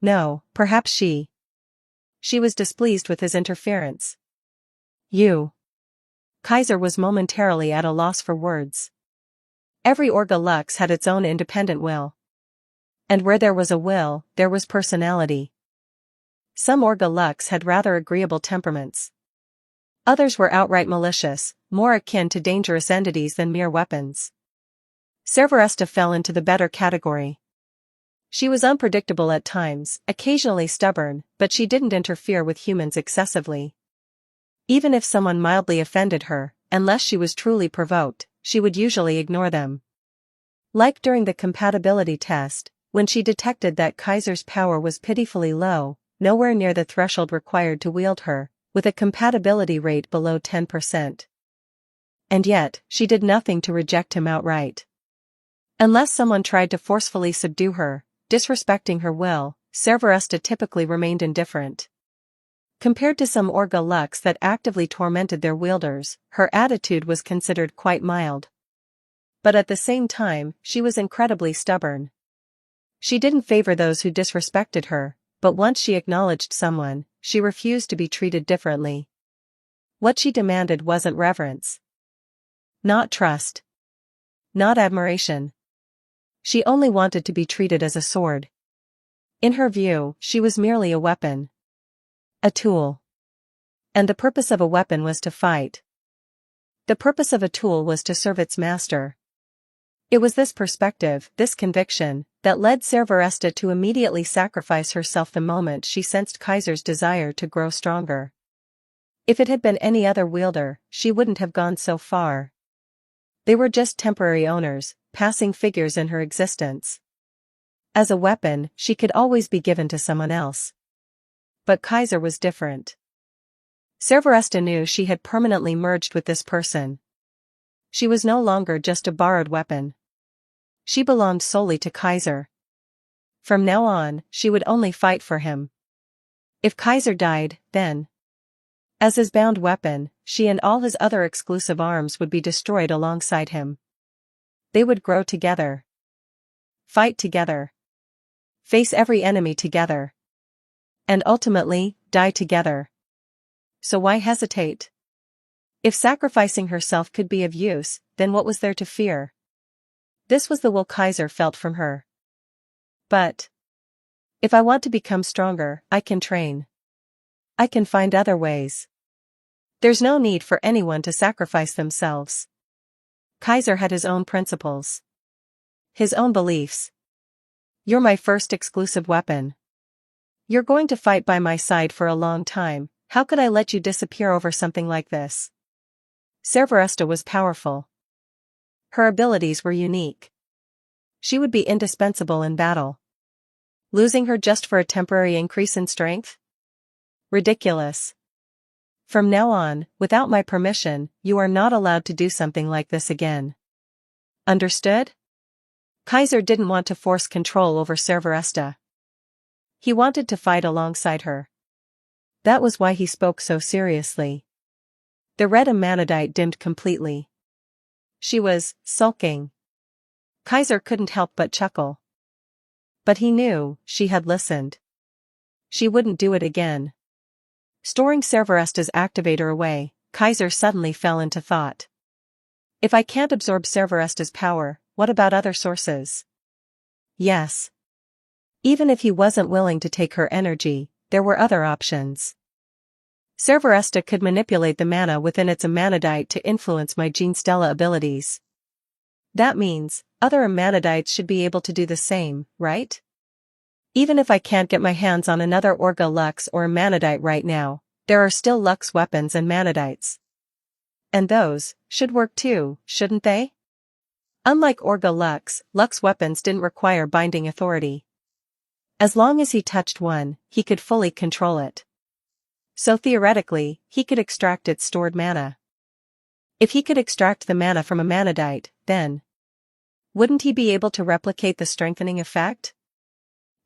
Speaker 2: No, perhaps she. She was displeased with his interference. You. Kaiser was momentarily at a loss for words. Every Orga Lux had its own independent will. And where there was a will, there was personality. Some Orga Lux had rather agreeable temperaments. Others were outright malicious, more akin to dangerous entities than mere weapons. Cerberesta fell into the better category. She was unpredictable at times, occasionally stubborn, but she didn't interfere with humans excessively. Even if someone mildly offended her, unless she was truly provoked, she would usually ignore them. Like during the compatibility test, when she detected that Kaiser's power was pitifully low, nowhere near the threshold required to wield her, with a compatibility rate below 10%. And yet, she did nothing to reject him outright. Unless someone tried to forcefully subdue her, disrespecting her will, Cerberesta typically remained indifferent. Compared to some Orga Lux that actively tormented their wielders, her attitude was considered quite mild. But at the same time, she was incredibly stubborn. She didn't favor those who disrespected her, but once she acknowledged someone, she refused to be treated differently. What she demanded wasn't reverence. Not trust. Not admiration. She only wanted to be treated as a sword. In her view, she was merely a weapon. A tool. And the purpose of a weapon was to fight. The purpose of a tool was to serve its master. It was this perspective, this conviction, that led Cerberesta to immediately sacrifice herself the moment she sensed Kaiser's desire to grow stronger. If it had been any other wielder, she wouldn't have gone so far. They were just temporary owners, passing figures in her existence. As a weapon, she could always be given to someone else. But Kaiser was different. Cerberesta knew she had permanently merged with this person. She was no longer just a borrowed weapon. She belonged solely to Kaiser. From now on, she would only fight for him. If Kaiser died, then, as his bound weapon, she and all his other exclusive arms would be destroyed alongside him. They would grow together. Fight together. Face every enemy together. And ultimately, die together. So why hesitate? If sacrificing herself could be of use, then what was there to fear? This was the will Kaiser felt from her. But if I want to become stronger, I can train. I can find other ways. There's no need for anyone to sacrifice themselves. Kaiser had his own principles. His own beliefs. You're my first exclusive weapon. You're going to fight by my side for a long time, how could I let you disappear over something like this? Cerberesta was powerful. Her abilities were unique. She would be indispensable in battle. Losing her just for a temporary increase in strength? Ridiculous. From now on, without my permission, you are not allowed to do something like this again. Understood? Kaiser didn't want to force control over Cerberesta. He wanted to fight alongside her. That was why he spoke so seriously. The red Amanadite dimmed completely. She was sulking. Kaiser couldn't help but chuckle. But he knew, she had listened. She wouldn't do it again. Storing Cerberesta's activator away, Kaiser suddenly fell into thought. If I can't absorb Cerberesta's power, what about other sources? Yes. Even if he wasn't willing to take her energy, there were other options. Cerberesta could manipulate the mana within its Amanadite to influence my Genestella abilities. That means, other Amanadites should be able to do the same, right? Even if I can't get my hands on another Orga Lux or Amanadite right now, there are still Lux weapons and Manadites. And those should work too, shouldn't they? Unlike Orga Lux, Lux weapons didn't require binding authority. As long as he touched one, he could fully control it. So theoretically, he could extract its stored mana. If he could extract the mana from a Manadite, then wouldn't he be able to replicate the strengthening effect?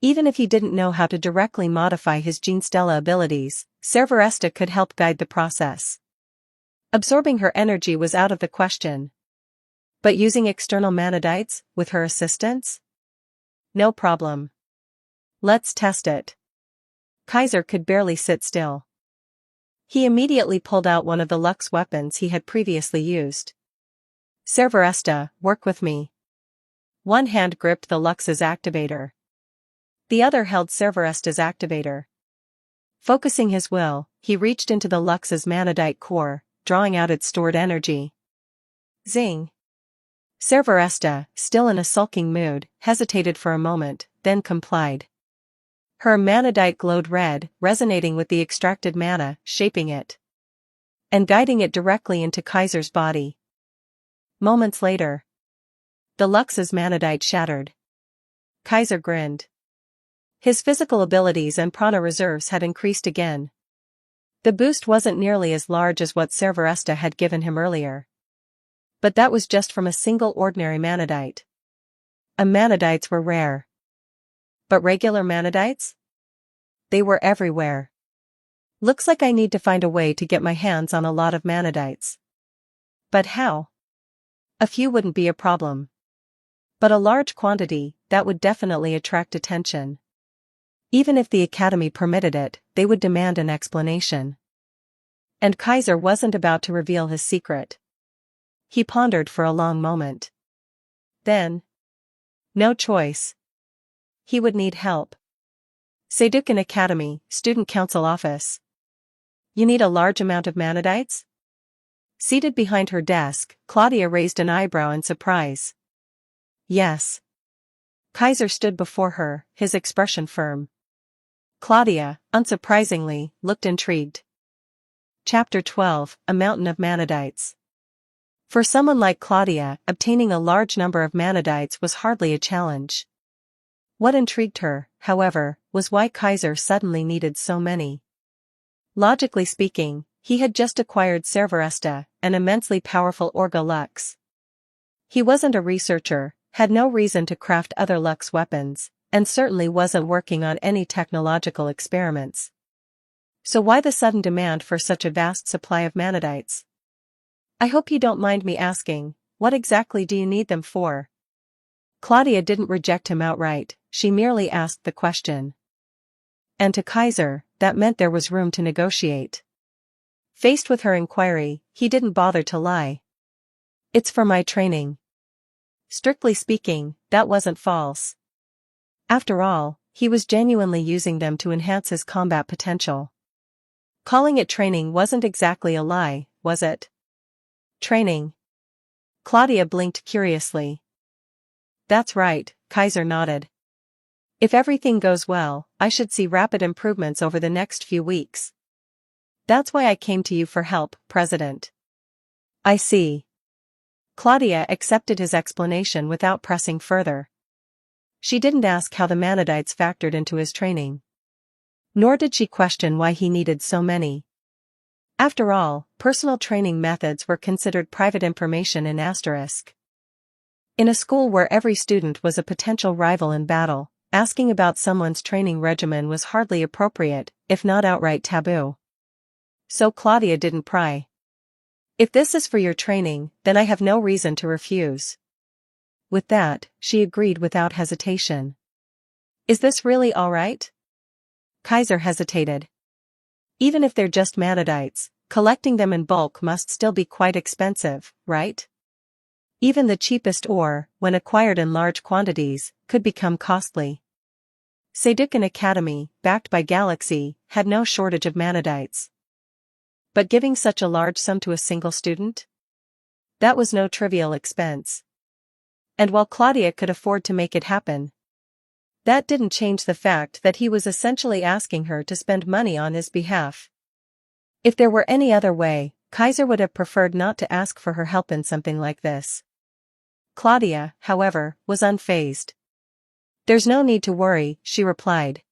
Speaker 2: Even if he didn't know how to directly modify his Genestella abilities, Cerberesta could help guide the process. Absorbing her energy was out of the question. But using external Manadites, with her assistance? No problem. Let's test it. Kaiser could barely sit still. He immediately pulled out one of the Lux weapons he had previously used. Serveresta, work with me. One hand gripped the Lux's activator. The other held Serveresta's activator. Focusing his will, he reached into the Lux's manadite core, drawing out its stored energy. Zing! Serveresta, still in a sulking mood, hesitated for a moment, then complied. Her manadite glowed red, resonating with the extracted mana, shaping it and guiding it directly into Kaiser's body. Moments later, the Lux's manadite shattered. Kaiser grinned. His physical abilities and prana reserves had increased again. The boost wasn't nearly as large as what Serveresta had given him earlier. But that was just from a single ordinary manadite. Manadites were rare. But regular manadites? They were everywhere. Looks like I need to find a way to get my hands on a lot of manadites. But how? A few wouldn't be a problem. But a large quantity, that would definitely attract attention. Even if the Academy permitted it, they would demand an explanation. And Kaiser wasn't about to reveal his secret. He pondered for a long moment. Then, no choice. He would need help. Seidukan Academy, Student Council Office. You need a large amount of manadites? Seated behind her desk, Claudia raised an eyebrow in surprise. Yes. Kaiser stood before her, his expression firm. Claudia, unsurprisingly, looked intrigued. Chapter 12, A Mountain of Manadites. For someone like Claudia, obtaining a large number of manadites was hardly a challenge. What intrigued her, however, was why Kaiser suddenly needed so many. Logically speaking, he had just acquired Serveresta, an immensely powerful Orga Lux. He wasn't a researcher, had no reason to craft other Lux weapons, and certainly wasn't working on any technological experiments. So why the sudden demand for such a vast supply of manadites? I hope you don't mind me asking, what exactly do you need them for? Claudia didn't reject him outright, she merely asked the question. And to Kaiser, that meant there was room to negotiate. Faced with her inquiry, he didn't bother to lie. It's for my training. Strictly speaking, that wasn't false. After all, he was genuinely using them to enhance his combat potential. Calling it training wasn't exactly a lie, was it? Training. Claudia blinked curiously. That's right, Kaiser nodded. If everything goes well, I should see rapid improvements over the next few weeks. That's why I came to you for help, President. I see. Claudia accepted his explanation without pressing further. She didn't ask how the manadites factored into his training. Nor did she question why he needed so many. After all, personal training methods were considered private information in Asterisk. In a school where every student was a potential rival in battle, asking about someone's training regimen was hardly appropriate, if not outright taboo. So Claudia didn't pry. If this is for your training, then I have no reason to refuse. With that, she agreed without hesitation. Is this really all right? Kaiser hesitated. Even if they're just manadites, collecting them in bulk must still be quite expensive, right? Even the cheapest ore, when acquired in large quantities, could become costly. Seidukan Academy, backed by Galaxy, had no shortage of manadites. But giving such a large sum to a single student? That was no trivial expense. And while Claudia could afford to make it happen, that didn't change the fact that he was essentially asking her to spend money on his behalf. If there were any other way, Kaiser would have preferred not to ask for her help in something like this. Claudia, however, was unfazed. There's no need to worry, she replied.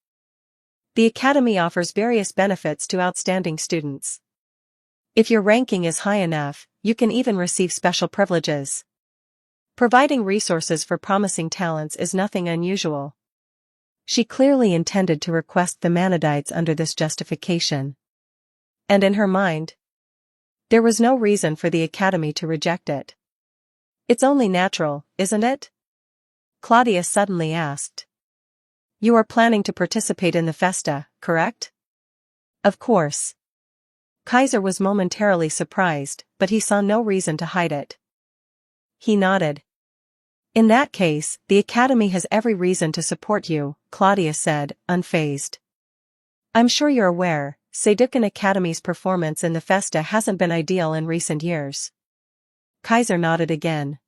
Speaker 2: The Academy offers various benefits to outstanding students. If your ranking is high enough, you can even receive special privileges. Providing resources for promising talents is nothing unusual. She clearly intended to request the manadites under this justification. And in her mind, there was no reason for the Academy to reject it. It's only natural, isn't it? Claudia suddenly asked. You are planning to participate in the festa, correct? Of course. Kaiser was momentarily surprised, but he saw no reason to hide it. He nodded. In that case, the Academy has every reason to support you, Claudia said, unfazed. I'm sure you're aware, Seducan Academy's performance in the festa hasn't been ideal in recent years. Kaiser nodded again.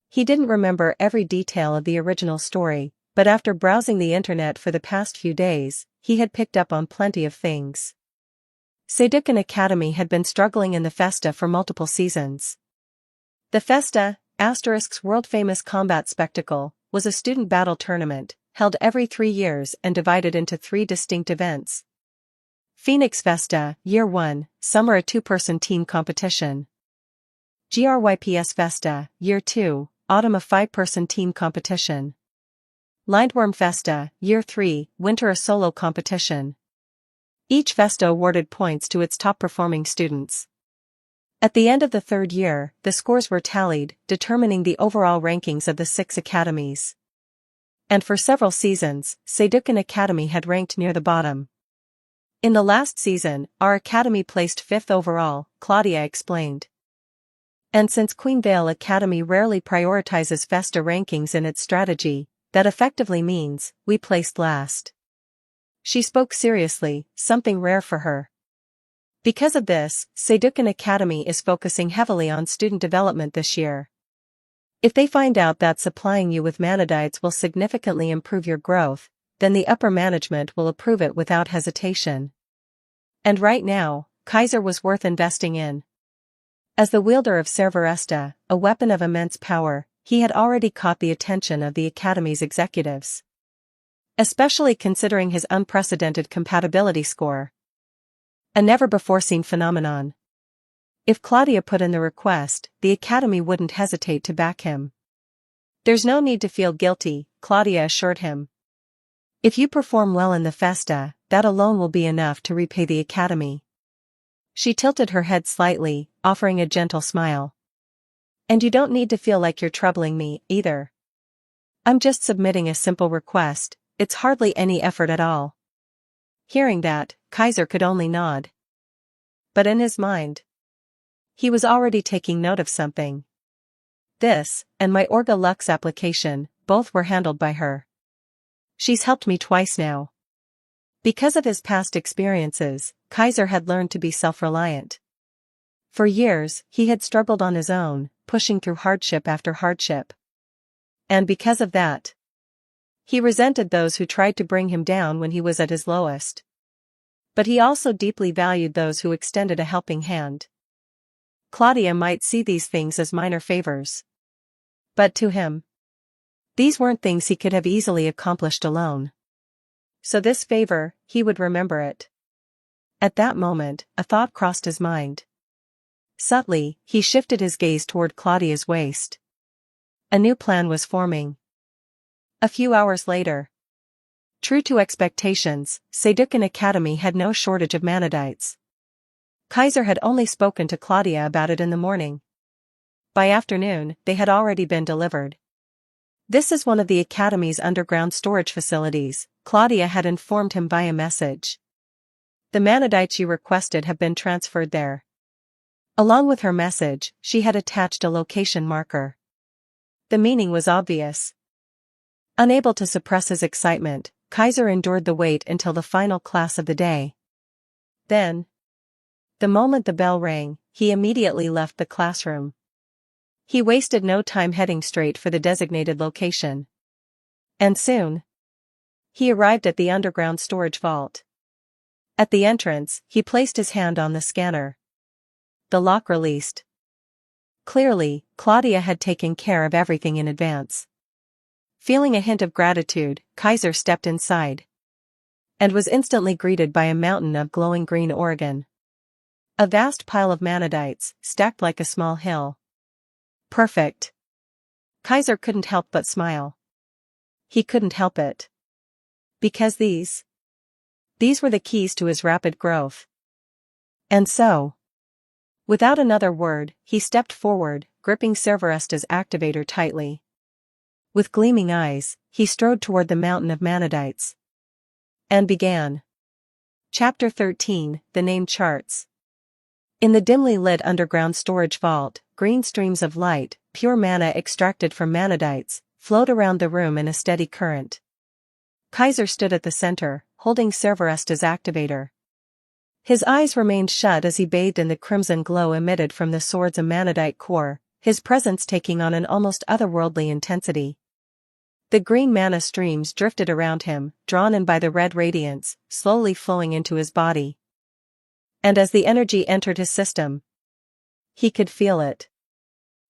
Speaker 2: He didn't remember every detail of the original story, but after browsing the internet for the past few days, he had picked up on plenty of things. Seducan Academy had been struggling in the festa for multiple seasons. The festa, ***'s world-famous combat spectacle, was a student battle tournament, held every 3 years and divided into 3 distinct events. Phoenix Festa, Year 1, summer a 2-person team competition. Gryps Festa, Year 2, autumn a 5-person team competition. Lindworm Festa, Year 3, winter a solo competition. Each festa awarded points to its top-performing students. At the end of the 3rd year, the scores were tallied, determining the overall rankings of the 6 academies. And for several seasons, Seducan Academy had ranked near the bottom. In the last season, our academy placed 5th overall, Claudia explained. And since Queen Vale Academy rarely prioritizes festa rankings in its strategy, that effectively means we placed last. She spoke seriously, something rare for her. Because of this, Seducan Academy is focusing heavily on student development this year. If they find out that supplying you with manadites will significantly improve your growth, then the upper management will approve it without hesitation. And right now, Kaiser was worth investing in. As the wielder of Cerveresta, a weapon of immense power, he had already caught the attention of the Academy's executives. Especially considering his unprecedented compatibility score. A never-before-seen phenomenon. If Claudia put in the request, the Academy wouldn't hesitate to back him. There's no need to feel guilty, Claudia assured him. If you perform well in the festa, that alone will be enough to repay the Academy. She tilted her head slightly, offering a gentle smile. And you don't need to feel like you're troubling me, either. I'm just submitting a simple request, it's hardly any effort at all. Hearing that, Kaiser could only nod. But in his mind, he was already taking note of something. This, and my Orga Lux application, both were handled by her. She's helped me twice now. Because of his past experiences, Kaiser had learned to be self-reliant. For years, he had struggled on his own, pushing through hardship after hardship. And because of that, he resented those who tried to bring him down when he was at his lowest. But he also deeply valued those who extended a helping hand. Claudia might see these things as minor favors. But to him, these weren't things he could have easily accomplished alone. So this favor, he would remember it. At that moment, a thought crossed his mind. Subtly, he shifted his gaze toward Claudia's waist. A new plan was forming. A few hours later. True to expectations, Seducan Academy had no shortage of manadites. Kaiser had only spoken to Claudia about it in the morning. By afternoon, they had already been delivered. This is one of the Academy's underground storage facilities, Claudia had informed him via message. The manadites you requested have been transferred there. Along with her message, she had attached a location marker. The meaning was obvious. Unable to suppress his excitement, Kaiser endured the wait until the final class of the day. Then, the moment the bell rang, he immediately left the classroom. He wasted no time heading straight for the designated location. And soon, he arrived at the underground storage vault. At the entrance, he placed his hand on the scanner. The lock released. Clearly, Claudia had taken care of everything in advance. Feeling a hint of gratitude, Kaiser stepped inside. And was instantly greeted by a mountain of glowing green organ. A vast pile of manadites, stacked like a small hill. Perfect. Kaiser couldn't help but smile. He couldn't help it. Because these were the keys to his rapid growth. And so, without another word, he stepped forward, gripping Cerveresta's activator tightly. With gleaming eyes, he strode toward the mountain of Manadites. And began. Chapter 13, The Name Charts. In the dimly lit underground storage vault, green streams of light, pure mana extracted from Manadites, flowed around the room in a steady current. Kaiser stood at the center, holding Cerberesta's activator. His eyes remained shut as he bathed in the crimson glow emitted from the sword's Amanadite core, his presence taking on an almost otherworldly intensity. The green mana streams drifted around him, drawn in by the red radiance, slowly flowing into his body. And as the energy entered his system, he could feel it.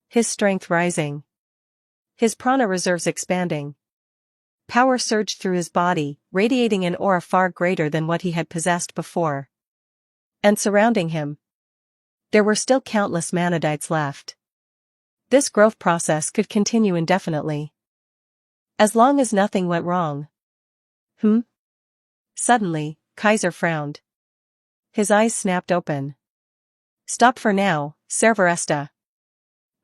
Speaker 2: His strength rising. His prana reserves expanding. Power surged through his body, radiating an aura far greater than what he had possessed before. And surrounding him, there were still countless Manadites left. This growth process could continue indefinitely. As long as nothing went wrong. Suddenly, Kaiser frowned. His eyes snapped open. Stop for now, Cerberesta.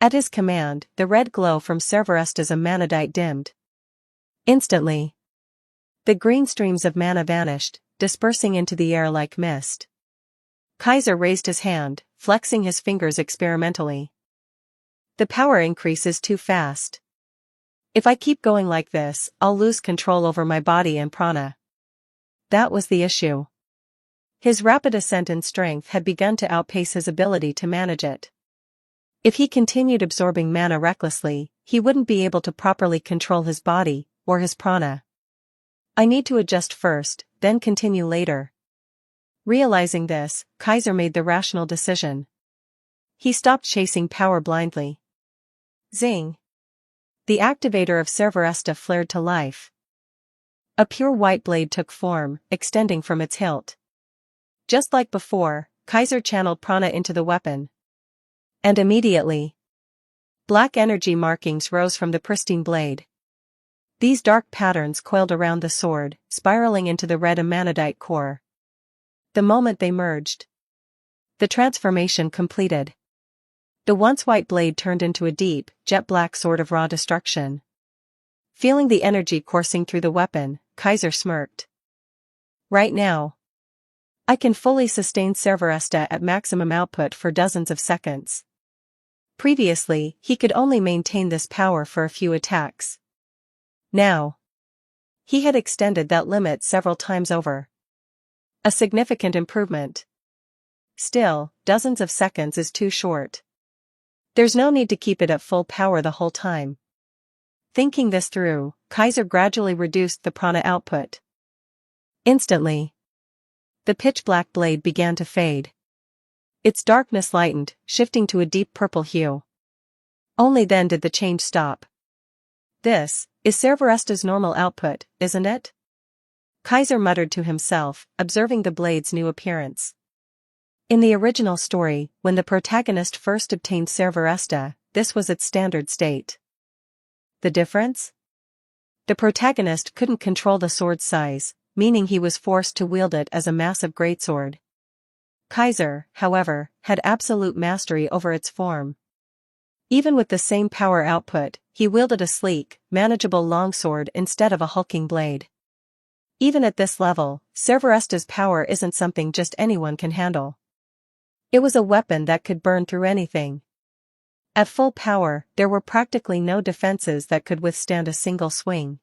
Speaker 2: At his command, the red glow from Cerberesta's Amanadite dimmed. Instantly, the green streams of mana vanished, dispersing into the air like mist. Kaiser raised his hand, flexing his fingers experimentally. The power increase is too fast. If I keep going like this, I'll lose control over my body and prana. That was the issue. His rapid ascent in strength had begun to outpace his ability to manage it. If he continued absorbing mana recklessly, he wouldn't be able to properly control his body, or his prana. I need to adjust first, then continue later. Realizing this, Kaiser made the rational decision. He stopped chasing power blindly. Zing! The activator of Cerberesta flared to life. A pure white blade took form, extending from its hilt. Just like before, Kaiser channeled prana into the weapon. And immediately, black energy markings rose from the pristine blade. These dark patterns coiled around the sword, spiraling into the red Amanadite core. The moment they merged, the transformation completed. The once white blade turned into a deep, jet-black sword of raw destruction. Feeling the energy coursing through the weapon, Kaiser smirked. Right now, I can fully sustain Cerberesta at maximum output for dozens of seconds. Previously, he could only maintain this power for a few attacks. Now, he had extended that limit several times over. A significant improvement. Still, dozens of seconds is too short. There's no need to keep it at full power the whole time. Thinking this through, Kaiser gradually reduced the prana output. Instantly, the pitch-black blade began to fade. Its darkness lightened, shifting to a deep purple hue. Only then did the change stop. This is Cerberesta's normal output, isn't it? Kaiser muttered to himself, observing the blade's new appearance. In the original story, when the protagonist first obtained Cerberesta, this was its standard state. The difference? The protagonist couldn't control the sword's size, meaning he was forced to wield it as a massive greatsword. Kaiser, however, had absolute mastery over its form. Even with the same power output, he wielded a sleek, manageable longsword instead of a hulking blade. Even at this level, Cerberesta's power isn't something just anyone can handle. It was a weapon that could burn through anything. At full power, there were practically no defenses that could withstand a single swing.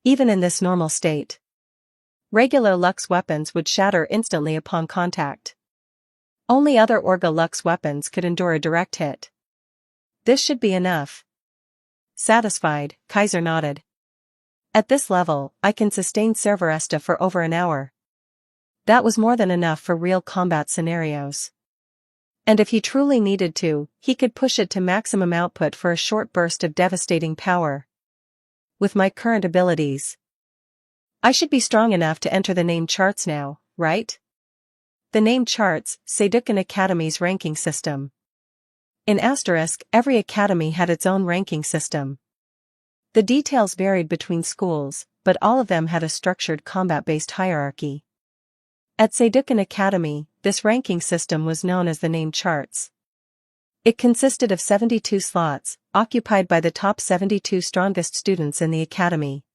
Speaker 2: Even in this normal state, regular Lux weapons would shatter instantly upon contact. Only other Orga Lux weapons could endure a direct hit. This should be enough. Satisfied, Kaiser nodded. At this level, I can sustain Cerberesta for over an hour. That was more than enough for real combat scenarios. And if he truly needed to, he could push it to maximum output for a short burst of devastating power. With my current abilities, I should be strong enough to enter the name charts now, right? The name charts, Sedukan Academy's ranking system. In Asterisk, every academy had its own ranking system. The details varied between schools, but all of them had a structured combat-based hierarchy. At Sedukan Academy, this ranking system was known as the name charts. It consisted of 72 slots, occupied by the top 72 strongest students in the academy.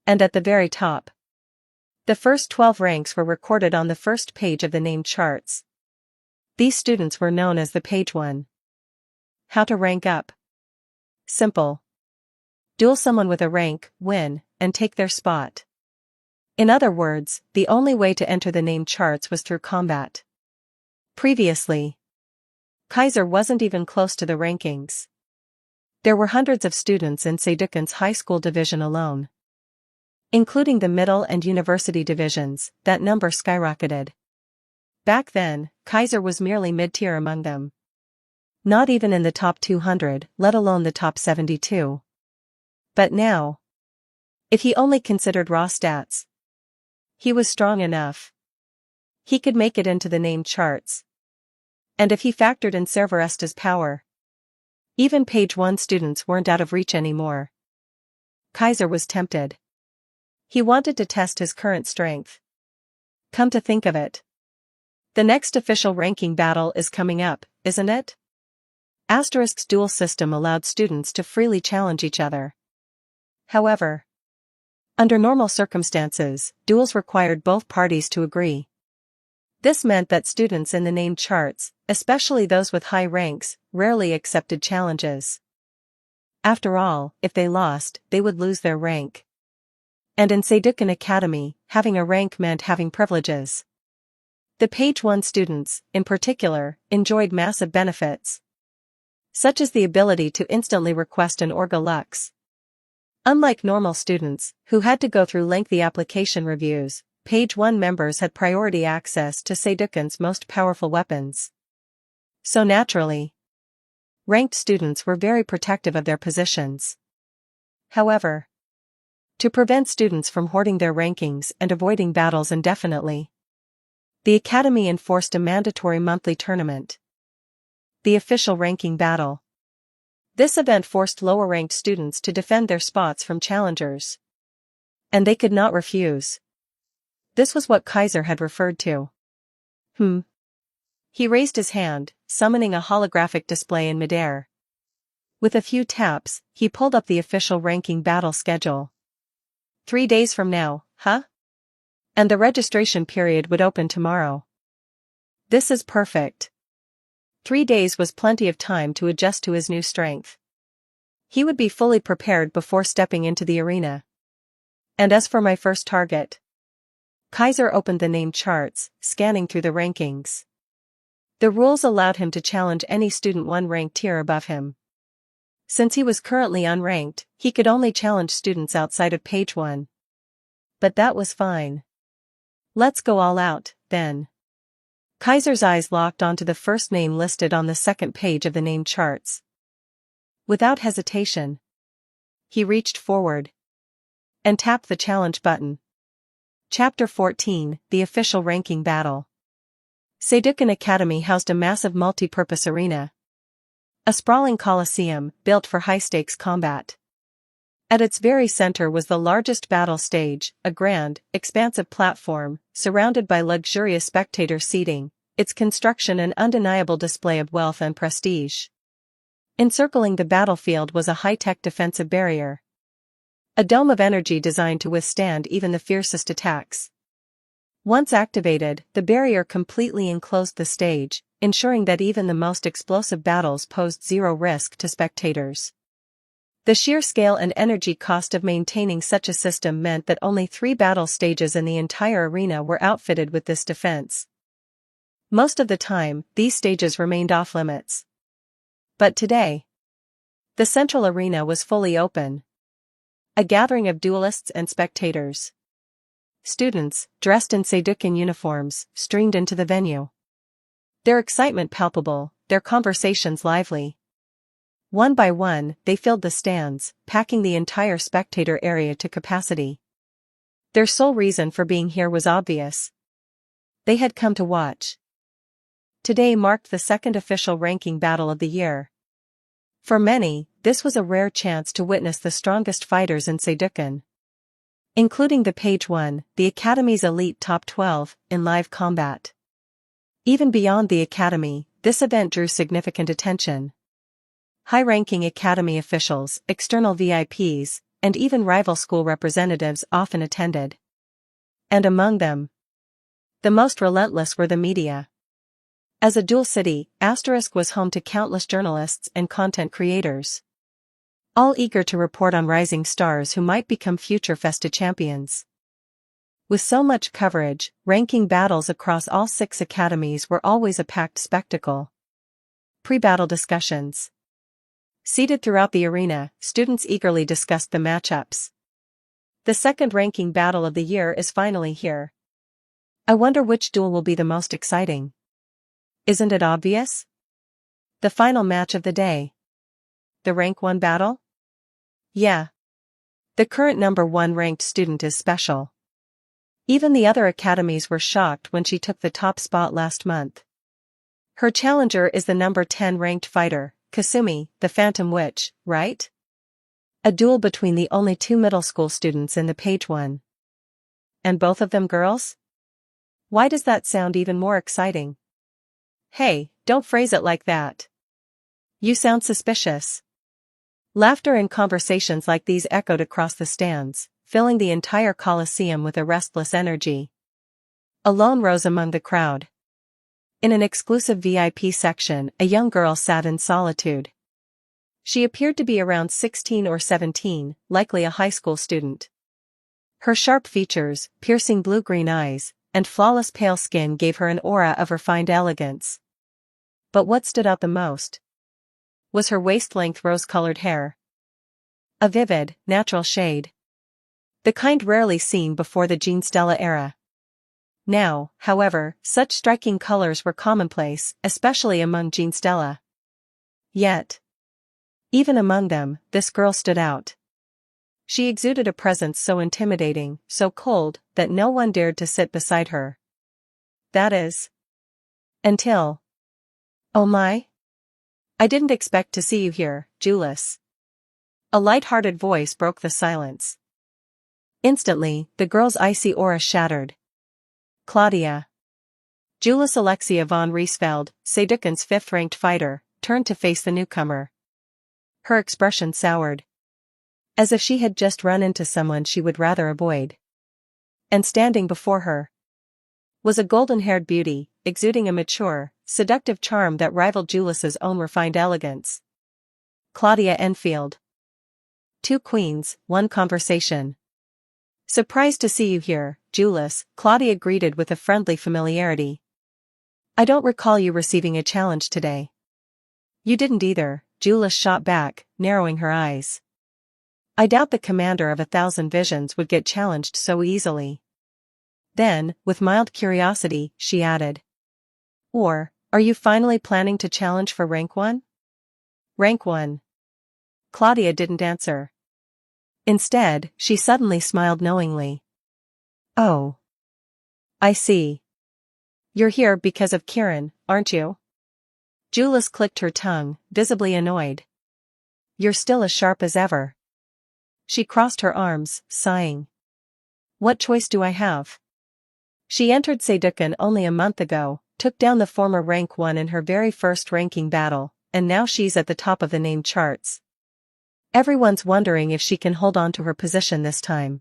Speaker 2: And at the very top, the first 12 ranks were recorded on the first page of the name charts. These students were known as the Page 1. How to rank up? Simple. Duel someone with a rank, win, and take their spot. In other words, the only way to enter the name charts was through combat. Previously, Kaiser wasn't even close to the rankings. There were hundreds of students in Seiduken's high school division alone. Including the middle and university divisions, that number skyrocketed. Back then, Kaiser was merely mid-tier among them. Not even in the top 200, let alone the top 72. But now, if he only considered raw stats, he was strong enough. He could make it into the name charts. And if he factored in Cerberesta's power, even Page 1 students weren't out of reach anymore. Kaiser was tempted. He wanted to test his current strength. Come to think of it, the next official ranking battle is coming up, isn't it? Asterisk's duel system allowed students to freely challenge each other. However, under normal circumstances, duels required both parties to agree. This meant that students in the named charts, especially those with high ranks, rarely accepted challenges. After all, if they lost, they would lose their rank. And in Seiduken Academy, having a rank meant having privileges. The Page 1 students, in particular, enjoyed massive benefits, such as the ability to instantly request an Orga Lux. Unlike normal students, who had to go through lengthy application reviews, Page 1 members had priority access to Seiduken's most powerful weapons. So naturally, ranked students were very protective of their positions. However, to prevent students from hoarding their rankings and avoiding battles indefinitely, the Academy enforced a mandatory monthly tournament, the official ranking battle. This event forced lower-ranked students to defend their spots from challengers. And they could not refuse. This was what Kaiser had referred to. He raised his hand, summoning a holographic display in midair. With a few taps, he pulled up the official ranking battle schedule. 3 days from now, huh? And the registration period would open tomorrow. This is perfect. 3 days was plenty of time to adjust to his new strength. He would be fully prepared before stepping into the arena. And as for my first target, Kaiser opened the name charts, scanning through the rankings. The rules allowed him to challenge any student 1 rank tier above him. Since he was currently unranked, he could only challenge students outside of Page 1. But that was fine. Let's go all out, then. Kaiser's eyes locked onto the first name listed on the second page of the name charts. Without hesitation, he reached forward and tapped the challenge button. Chapter 14, The Official Ranking Battle. Seiduken Academy housed a massive multi-purpose arena. A sprawling coliseum, built for high-stakes combat. At its very center was the largest battle stage, a grand, expansive platform, surrounded by luxurious spectator seating, its construction an undeniable display of wealth and prestige. Encircling the battlefield was a high-tech defensive barrier. A dome of energy designed to withstand even the fiercest attacks. Once activated, the barrier completely enclosed the stage, ensuring that even the most explosive battles posed zero risk to spectators. The sheer scale and energy cost of maintaining such a system meant that only 3 battle stages in the entire arena were outfitted with this defense. Most of the time, these stages remained off-limits. But today, the central arena was fully open. A gathering of duelists and spectators. Students, dressed in Seiduken uniforms, streamed into the venue. Their excitement palpable, their conversations lively. One by one, they filled the stands, packing the entire spectator area to capacity. Their sole reason for being here was obvious. They had come to watch. Today marked the second official ranking battle of the year. For many, this was a rare chance to witness the strongest fighters in Seiduken, including the Page 1, the Academy's elite top 12, in live combat. Even beyond the Academy, This event drew significant attention. High-ranking academy officials, external VIPs, and even rival school representatives often attended. And among them, the most relentless were the media. As a dual city, Asterisk was home to countless journalists and content creators, all eager to report on rising stars who might become future Festa champions. With so much coverage, ranking battles across all 6 academies were always a packed spectacle. Pre-battle discussions. Seated throughout the arena, students eagerly discussed the matchups. The second ranking battle of the year is finally here. I wonder which duel will be the most exciting. Isn't it obvious? The final match of the day. The rank 1 battle? Yeah. The current number 1 ranked student is special. Even the other academies were shocked when she took the top spot last month. Her challenger is the number 10 ranked fighter, Kasumi, the Phantom Witch, right? A duel between the only 2 middle school students in the page 1. And both of them girls? Why does that sound even more exciting? Hey, don't phrase it like that. You sound suspicious. Laughter and conversations like these echoed across the stands, filling the entire Coliseum with a restless energy. Alone rose among the crowd. In an exclusive VIP section, a young girl sat in solitude. She appeared to be around 16 or 17, likely a high school student. Her sharp features, piercing blue-green eyes, and flawless pale skin gave her an aura of refined elegance. But what stood out the most was her waist-length rose-colored hair. A vivid, natural shade. The kind rarely seen before the Jean Stella era. Now, however, such striking colors were commonplace, especially among Jean Stella. Yet, even among them, this girl stood out. She exuded a presence so intimidating, so cold, that no one dared to sit beside her. That is, until... Oh my! I didn't expect to see you here, Julius. A light-hearted voice broke the silence. Instantly, the girl's icy aura shattered. Claudia. Julius Alexia von Riesfeld, Seydouken's 5th-ranked fighter, turned to face the newcomer. Her expression soured. As if she had just run into someone she would rather avoid. And standing before her was a golden-haired beauty, exuding a mature, seductive charm that rivaled Julius's own refined elegance. Claudia Enfield. 2 queens, 1 conversation. Surprised to see you here, Julius, Claudia greeted with a friendly familiarity. I don't recall you receiving a challenge today. You didn't either, Julius shot back, narrowing her eyes. I doubt the commander of 1,000 visions would get challenged so easily. Then, with mild curiosity, she added. Or, are you finally planning to challenge for rank 1? Rank 1. Claudia didn't answer. Instead, she suddenly smiled knowingly. Oh. I see. You're here because of Kieran, aren't you? Julius clicked her tongue, visibly annoyed. You're still as sharp as ever. She crossed her arms, sighing. What choice do I have? She entered Seydouken only a month ago, took down the former rank 1 in her very first ranking battle, and now she's at the top of the name charts. Everyone's wondering if she can hold on to her position this time.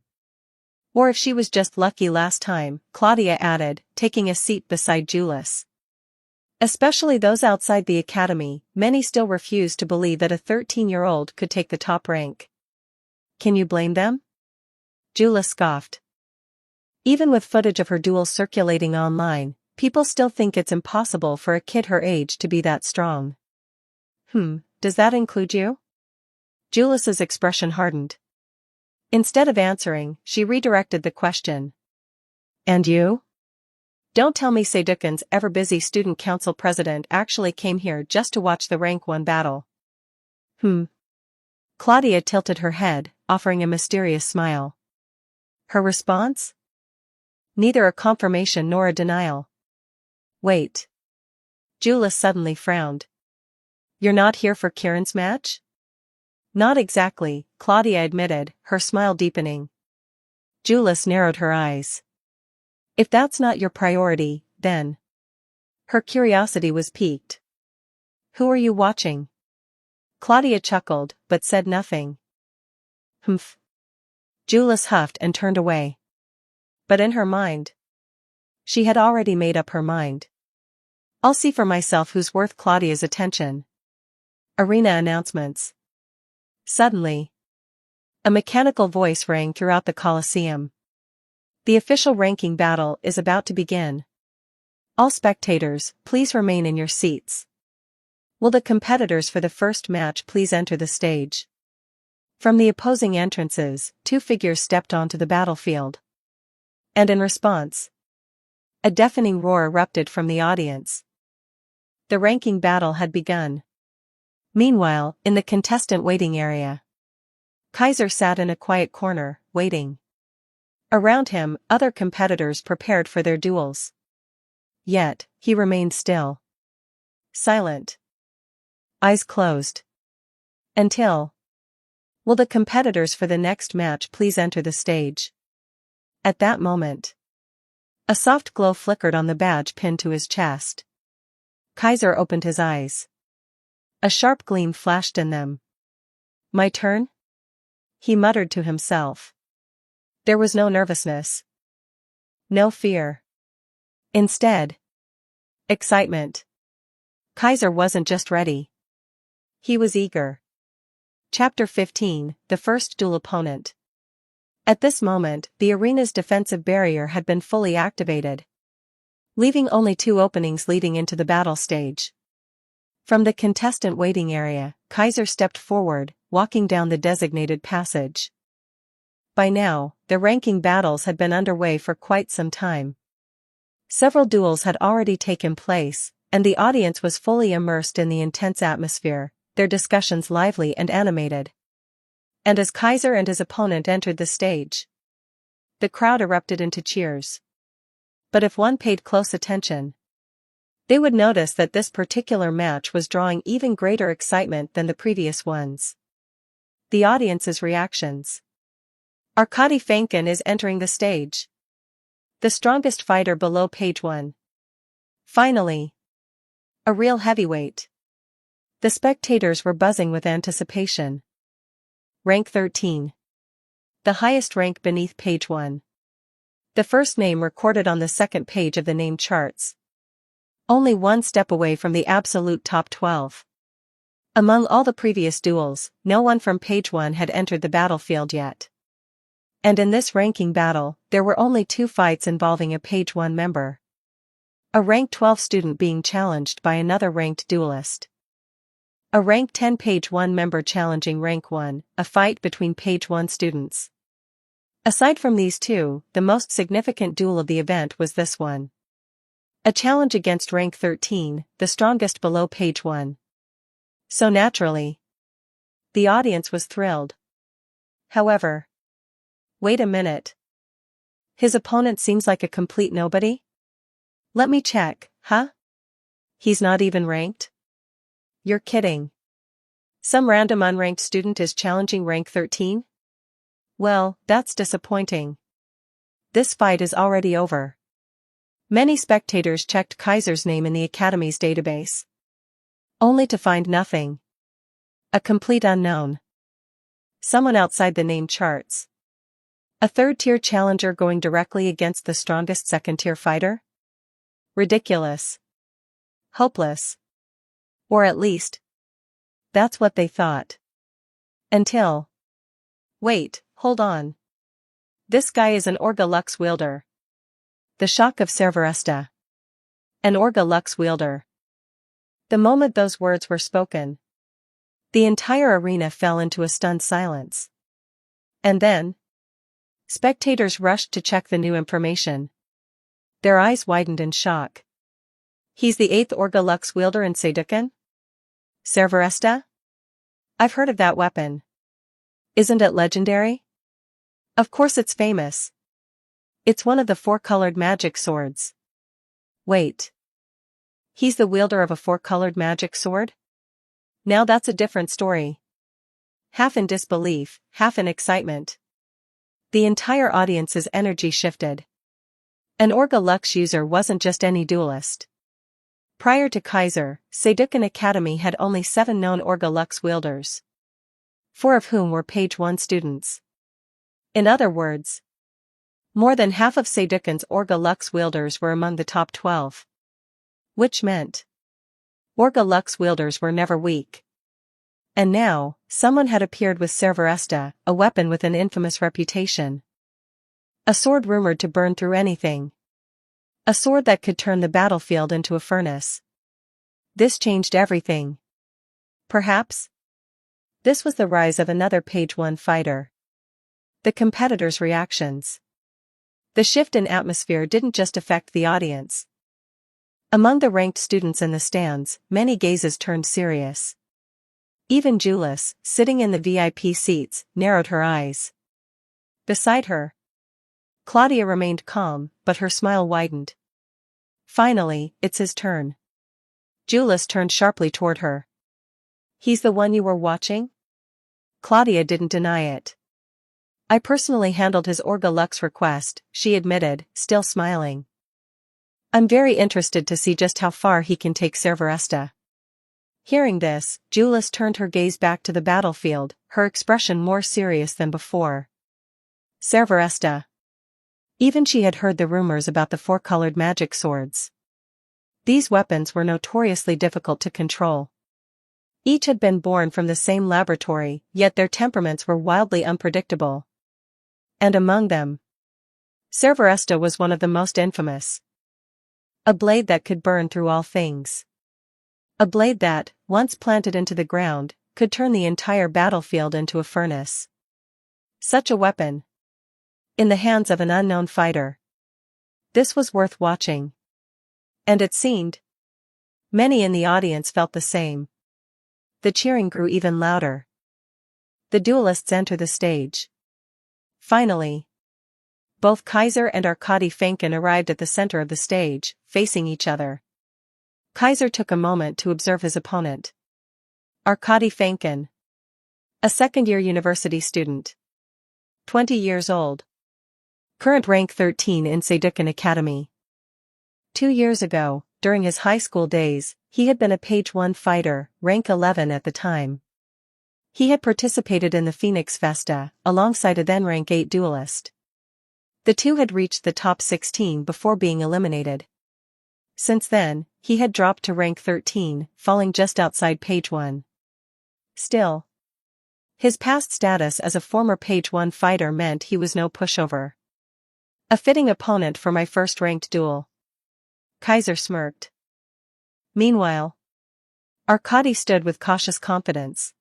Speaker 2: Or if she was just lucky last time, Claudia added, taking a seat beside Julius. Especially those outside the academy, many still refuse to believe that a 13-year-old could take the top rank. Can you blame them? Julius scoffed. Even with footage of her duels circulating online, people still think it's impossible for a kid her age to be that strong. Does that include you? Julius's expression hardened. Instead of answering, she redirected the question. And you? Don't tell me Seydouken's ever-busy student council president actually came here just to watch the rank 1 battle. Claudia tilted her head, offering a mysterious smile. Her response? Neither a confirmation nor a denial. Wait. Julius suddenly frowned. You're not here for Kieran's match? Not exactly, Claudia admitted, her smile deepening. Julius narrowed her eyes. If that's not your priority, then... Her curiosity was piqued. Who are you watching? Claudia chuckled, but said nothing. Humph. Jules huffed and turned away. But in her mind, she had already made up her mind. I'll see for myself who's worth Claudia's attention. Arena announcements. Suddenly, a mechanical voice rang throughout the Colosseum. The official ranking battle is about to begin. All spectators, please remain in your seats. Will the competitors for the first match please enter the stage? From the opposing entrances, 2 figures stepped onto the battlefield. And in response, a deafening roar erupted from the audience. The ranking battle had begun. Meanwhile, in the contestant waiting area, Kaiser sat in a quiet corner, waiting. Around him, other competitors prepared for their duels. Yet, he remained still. Silent. Eyes closed. Until. Will the competitors for the next match please enter the stage? At that moment, a soft glow flickered on the badge pinned to his chest. Kaiser opened his eyes. A sharp gleam flashed in them. My turn? He muttered to himself. There was no nervousness. No fear. Instead, excitement. Kaiser wasn't just ready. He was eager. Chapter 15, The First Duel Opponent. At this moment, the arena's defensive barrier had been fully activated, leaving only 2 openings leading into the battle stage. From the contestant waiting area, Kaiser stepped forward, walking down the designated passage. By now, the ranking battles had been underway for quite some time. Several duels had already taken place, and the audience was fully immersed in the intense atmosphere, their discussions lively and animated. And as Kaiser and his opponent entered the stage, the crowd erupted into cheers. But if one paid close attention, they would notice that this particular match was drawing even greater excitement than the previous ones. The audience's reactions. Arkady Fankin is entering the stage. The strongest fighter below page 1. Finally, a real heavyweight. The spectators were buzzing with anticipation. Rank 13. The highest rank beneath page 1. The first name recorded on the second page of the name charts. Only 1 step away from the absolute top 12. Among all the previous duels, no one from page 1 had entered the battlefield yet. And in this ranking battle, there were only 2 fights involving a page 1 member. A rank 12 student being challenged by another ranked duelist. A rank 10 page 1 member challenging rank 1, a fight between page 1 students. Aside from these 2, the most significant duel of the event was this one. A challenge against rank 13, the strongest below page 1. So naturally, the audience was thrilled. However, wait a minute. His opponent seems like a complete nobody? Let me check, huh? He's not even ranked? You're kidding. Some random unranked student is challenging rank 13? Well, that's disappointing. This fight is already over. Many spectators checked Kaiser's name in the Academy's database, only to find nothing. A complete unknown. Someone outside the name charts. A third-tier challenger going directly against the strongest second-tier fighter? Ridiculous. Hopeless. Or at least, that's what they thought. Until. Wait, hold on. This guy is an Orga Lux wielder. The shock of Cerveresta. An Orga Lux wielder. The moment those words were spoken, the entire arena fell into a stunned silence. And then, spectators rushed to check the new information. Their eyes widened in shock. He's the 8th Orga Lux wielder in Sedukan? Cerveresta? I've heard of that weapon. Isn't it legendary? Of course it's famous. It's one of the 4-colored magic swords. Wait. He's the wielder of a 4-colored magic sword? Now that's a different story. Half in disbelief, half in excitement. The entire audience's energy shifted. An Orga Lux user wasn't just any duelist. Prior to Kaiser, Seidukan Academy had only 7 known Orga Lux wielders, 4 of whom were Page 1 students. In other words, more than half of Seidukan's Orga Lux wielders were among the top 12. Which meant Orga Lux wielders were never weak. And now, someone had appeared with Servaresta, a weapon with an infamous reputation. A sword rumored to burn through anything. A sword that could turn the battlefield into a furnace. This changed everything. Perhaps this was the rise of another Page 1 fighter. The competitors' reactions. The shift in atmosphere didn't just affect the audience. Among the ranked students in the stands, many gazes turned serious. Even Julis, sitting in the VIP seats, narrowed her eyes. Beside her, Claudia remained calm, but her smile widened. Finally, it's his turn. Julis turned sharply toward her. He's the one you were watching? Claudia didn't deny it. I personally handled his Orga Lux request, she admitted, still smiling. I'm very interested to see just how far he can take Servaresta. Hearing this, Julis turned her gaze back to the battlefield, her expression more serious than before. Servaresta. Even she had heard the rumors about the 4-colored magic swords. These weapons were notoriously difficult to control. Each had been born from the same laboratory, yet their temperaments were wildly unpredictable. And among them, Servaresta was one of the most infamous. A blade that could burn through all things. A blade that, once planted into the ground, could turn the entire battlefield into a furnace. Such a weapon, in the hands of an unknown fighter. This was worth watching. And it seemed many in the audience felt the same. The cheering grew even louder. The duelists enter the stage. Finally, both Kaiser and Arkady Fankin arrived at the center of the stage, facing each other. Kaiser took a moment to observe his opponent. Arkady Fankin, a second-year university student. 20 years old. Current rank 13 in Seidukan Academy. 2 years ago, during his high school days, he had been a Page 1 fighter, rank 11 at the time. He had participated in the Phoenix Festa, alongside a then rank 8 duelist. The two had reached the top 16 before being eliminated. Since then, he had dropped to rank 13, falling just outside Page 1. Still, his past status as a former Page 1 fighter meant he was no pushover. A fitting opponent for my first ranked duel. Kaiser smirked. Meanwhile, Arkady stood with cautious confidence.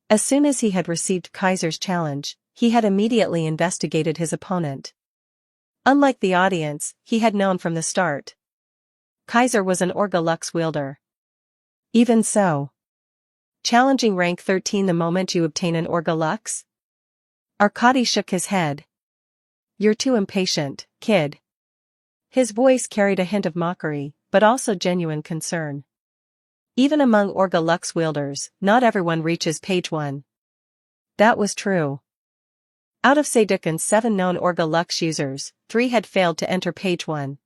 Speaker 2: As soon as he had received Kaiser's challenge, he had immediately investigated his opponent. Unlike the audience, he had known from the start. Kaiser was an Orga Lux wielder. Even so, challenging rank 13 the moment you obtain an Orga Lux? Arkady shook his head. You're too impatient, kid. His voice carried a hint of mockery, but also genuine concern. Even among Orga Lux wielders, not everyone reaches Page 1. That was true. Out of Seidukan's 7 known Orga Lux users, 3 had failed to enter Page 1.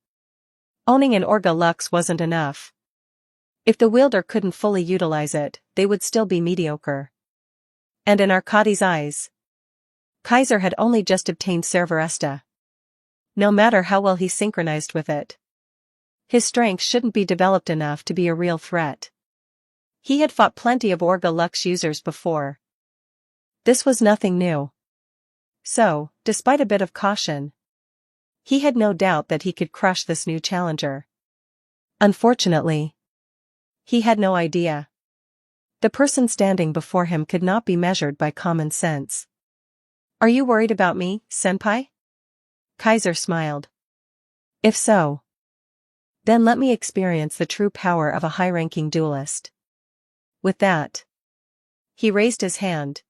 Speaker 2: Owning an Orga Lux wasn't enough. If the wielder couldn't fully utilize it, they would still be mediocre. And in Arkady's eyes, Kaiser had only just obtained Servaresta. No matter how well he synchronized with it, his strength shouldn't be developed enough to be a real threat. He had fought plenty of Orga Lux users before. This was nothing new. So, despite a bit of caution, he had no doubt that he could crush this new challenger. Unfortunately, he had no idea. The person standing before him could not be measured by common sense. Are you worried about me, senpai? Kaiser smiled. If so, then let me experience the true power of a high-ranking duelist. With that, he raised his hand.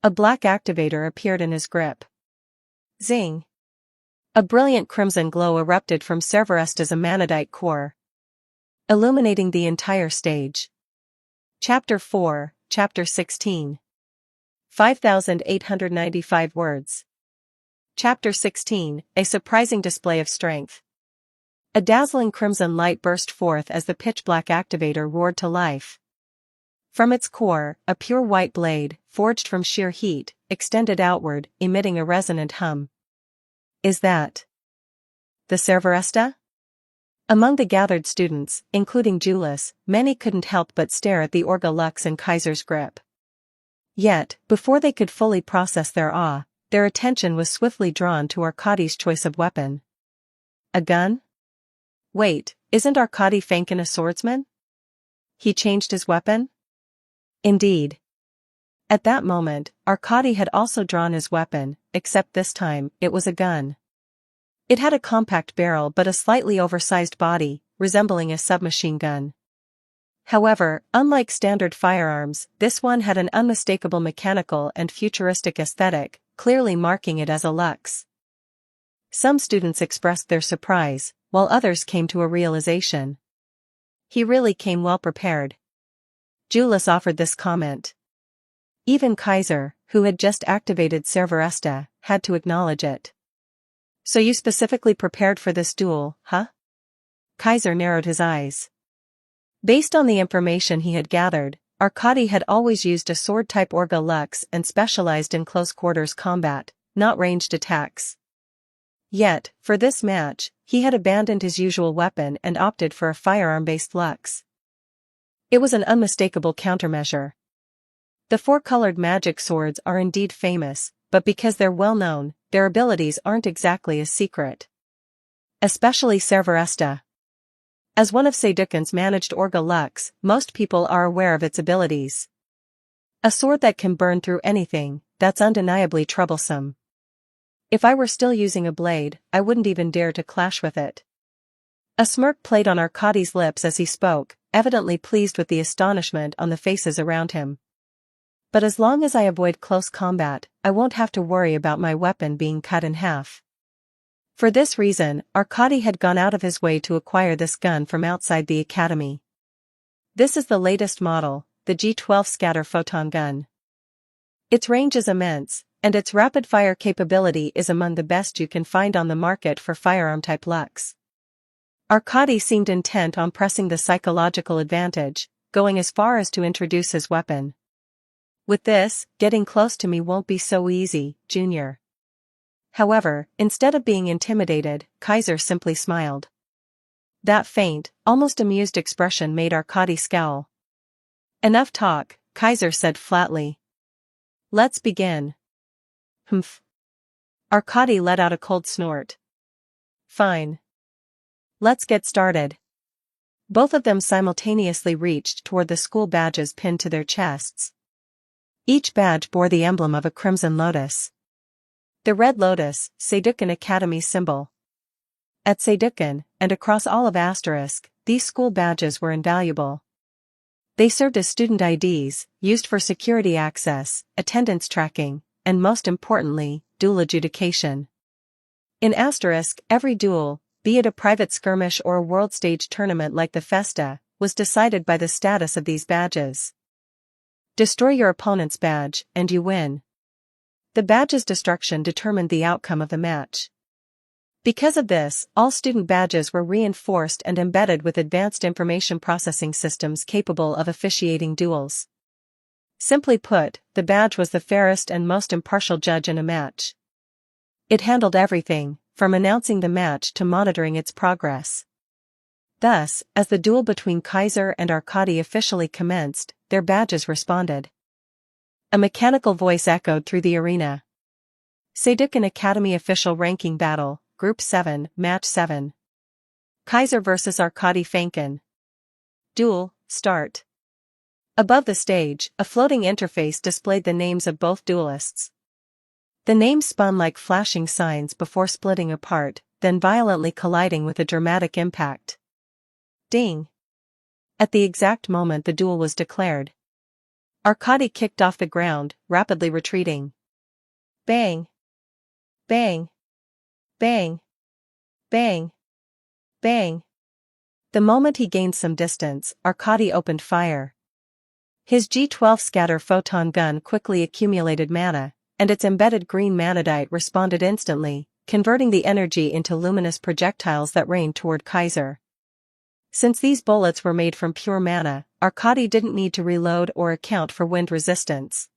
Speaker 2: A black activator appeared in his grip. Zing! A brilliant crimson glow erupted from Servaresta's amanadite core, illuminating the entire stage. Chapter 4, Chapter 16. 5,895 words. Chapter 16, A surprising display of strength. A dazzling crimson light burst forth as the pitch-black activator roared to life. From its core, a pure white blade, forged from sheer heat, extended outward, emitting a resonant hum. Is that the Cerberesta? Among the gathered students, including Julius, many couldn't help but stare at the Orga Lux in Kaiser's grip. Yet, before they could fully process their awe, their attention was swiftly drawn to Arkady's choice of weapon. A gun? Wait, isn't Arkady Fankin a swordsman? He changed his weapon? Indeed. At that moment, Arkady had also drawn his weapon, except this time, it was a gun. It had a compact barrel but a slightly oversized body, resembling a submachine gun. However, unlike standard firearms, this one had an unmistakable mechanical and futuristic aesthetic, clearly marking it as a Lux. Some students expressed their surprise, while others came to a realization. He really came well prepared. Julius offered this comment. Even Kaiser, who had just activated Cerberesta, had to acknowledge it. So you specifically prepared for this duel, huh? Kaiser narrowed his eyes. Based on the information he had gathered, Arkady had always used a sword-type Orga Lux and specialized in close-quarters combat, not ranged attacks. Yet, for this match, he had abandoned his usual weapon and opted for a firearm-based Lux. It was an unmistakable countermeasure. The four-colored magic swords are indeed famous, but because they're well-known, their abilities aren't exactly a secret. Especially Cerberesta. As one of Saydukin's managed Orga Lux, most people are aware of its abilities. A sword that can burn through anything, that's undeniably troublesome. If I were still using a blade, I wouldn't even dare to clash with it. A smirk played on Arkady's lips as he spoke, evidently pleased with the astonishment on the faces around him. But as long as I avoid close combat, I won't have to worry about my weapon being cut in half. For this reason, Arkady had gone out of his way to acquire this gun from outside the academy. This is the latest model, the G12 scatter photon gun. Its range is immense, and its rapid-fire capability is among the best you can find on the market for firearm-type Lux. Arkady seemed intent on pressing the psychological advantage, going as far as to introduce his weapon. With this, getting close to me won't be so easy, Junior. However, instead of being intimidated, Kaiser simply smiled. That faint, almost amused expression made Arkady scowl. Enough talk, Kaiser said flatly. Let's begin. Humph. Arkady let out a cold snort. Fine. Let's get started. Both of them simultaneously reached toward the school badges pinned to their chests. Each badge bore the emblem of a crimson lotus. The red lotus, Saydukin Academy symbol. At Saydukin, and across all of Asterisk, these school badges were invaluable. They served as student IDs, used for security access, attendance tracking, and most importantly, duel adjudication. In Asterisk, every duel, be it a private skirmish or a world stage tournament like the Festa, was decided by the status of these badges. Destroy your opponent's badge, and you win. The badge's destruction determined the outcome of the match. Because of this, all student badges were reinforced and embedded with advanced information processing systems capable of officiating duels. Simply put, the badge was the fairest and most impartial judge in a match. It handled everything, from announcing the match to monitoring its progress. Thus, as the duel between Kaiser and Arkady officially commenced, their badges responded. A mechanical voice echoed through the arena. Saydukin Academy Official Ranking Battle, Group 7, Match 7. Kaiser vs. Arkady Fankin. Duel, start. Above the stage, a floating interface displayed the names of both duelists. The names spun like flashing signs before splitting apart, then violently colliding with a dramatic impact. Ding! At the exact moment the duel was declared. Arkady kicked off the ground, rapidly retreating. Bang! Bang! Bang! Bang! Bang! The moment he gained some distance, Arkady opened fire. His G12 scatter photon gun quickly accumulated mana, and its embedded green manadite responded instantly, converting the energy into luminous projectiles that rained toward Kaiser. Since these bullets were made from pure mana, Arkady didn't need to reload or account for wind resistance.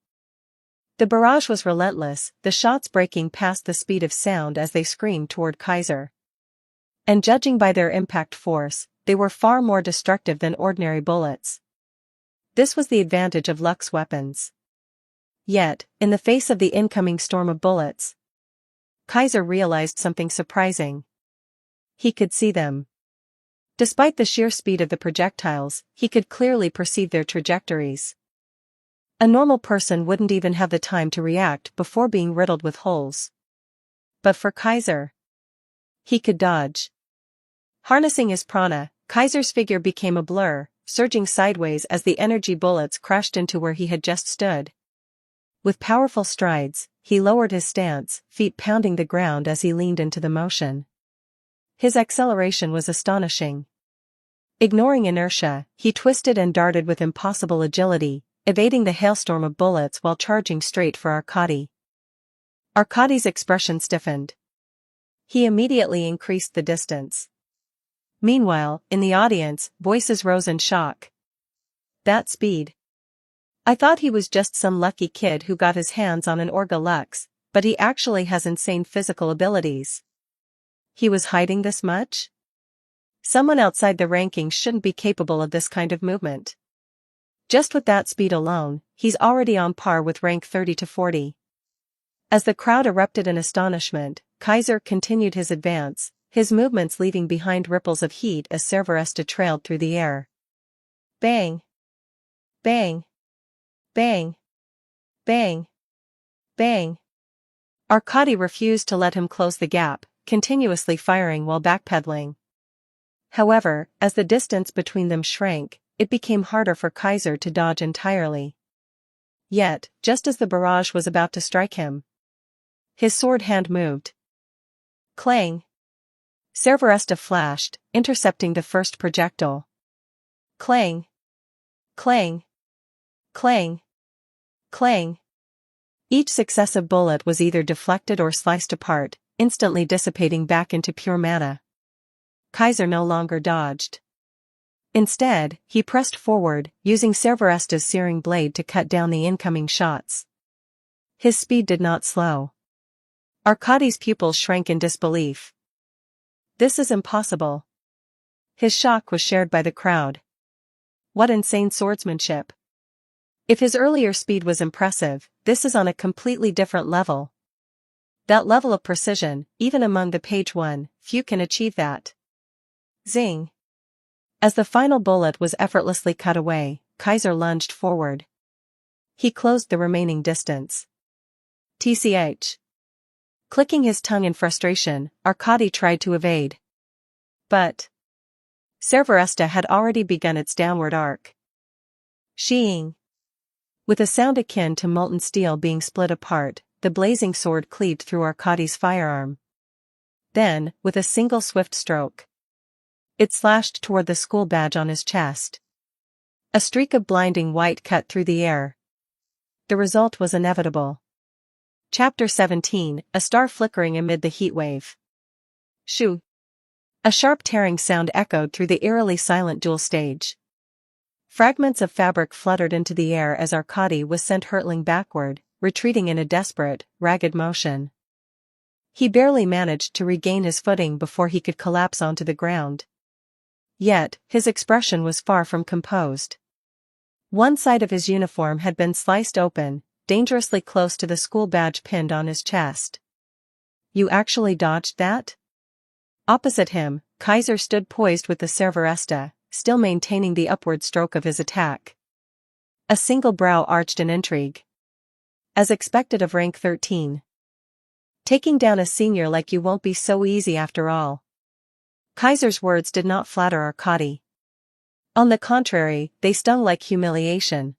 Speaker 2: The barrage was relentless, the shots breaking past the speed of sound as they screamed toward Kaiser. And judging by their impact force, they were far more destructive than ordinary bullets. This was the advantage of Lux weapons. Yet, in the face of the incoming storm of bullets, Kaiser realized something surprising. He could see them. Despite the sheer speed of the projectiles, he could clearly perceive their trajectories. A normal person wouldn't even have the time to react before being riddled with holes. But for Kaiser, he could dodge. Harnessing his prana, Kaiser's figure became a blur, surging sideways as the energy bullets crashed into where he had just stood. With powerful strides, he lowered his stance, feet pounding the ground as he leaned into the motion. His acceleration was astonishing. Ignoring inertia, he twisted and darted with impossible agility, evading the hailstorm of bullets while charging straight for Arkady. Arkady's expression stiffened. He immediately increased the distance. Meanwhile, in the audience, voices rose in shock. That speed. I thought he was just some lucky kid who got his hands on an Orga Lux, but he actually has insane physical abilities. He was hiding this much? Someone outside the rankings shouldn't be capable of this kind of movement. Just with that speed alone, he's already on par with rank 30 to 40. As the crowd erupted in astonishment, Kaiser continued his advance, his movements leaving behind ripples of heat as Cerberesta trailed through the air. Bang! Bang! Bang! Bang! Bang! Arkady refused to let him close the gap, continuously firing while backpedaling. However, as the distance between them shrank, it became harder for Kaiser to dodge entirely. Yet, just as the barrage was about to strike him, his sword hand moved. Clang! Cerberesta flashed, intercepting the first projectile. Clang! Clang! Clang! Clang! Each successive bullet was either deflected or sliced apart, instantly dissipating back into pure mana. Kaiser no longer dodged. Instead, he pressed forward, using Cerberesta's searing blade to cut down the incoming shots. His speed did not slow. Arkady's pupils shrank in disbelief. This is impossible. His shock was shared by the crowd. What insane swordsmanship. If his earlier speed was impressive, this is on a completely different level. That level of precision, even among the page 1, few can achieve that. Zing! As the final bullet was effortlessly cut away, Kaiser lunged forward. He closed the remaining distance. TCH. Clicking his tongue in frustration, Arkady tried to evade. But Cerberesta had already begun its downward arc. Sheeing. With a sound akin to molten steel being split apart, the blazing sword cleaved through Arkady's firearm. Then, with a single swift stroke, it slashed toward the school badge on his chest. A streak of blinding white cut through the air. The result was inevitable. Chapter 17, a star flickering amid the heat wave. Shoo! A sharp tearing sound echoed through the eerily silent duel stage. Fragments of fabric fluttered into the air as Arkady was sent hurtling backward, retreating in a desperate, ragged motion. He barely managed to regain his footing before he could collapse onto the ground. Yet, his expression was far from composed. One side of his uniform had been sliced open, dangerously close to the school badge pinned on his chest. You actually dodged that? Opposite him, Kaiser stood poised with the Cerberesta, still maintaining the upward stroke of his attack. A single brow arched in intrigue. As expected of rank 13. Taking down a senior like you won't be so easy after all. Kaiser's words did not flatter Arkady. On the contrary, they stung like humiliation.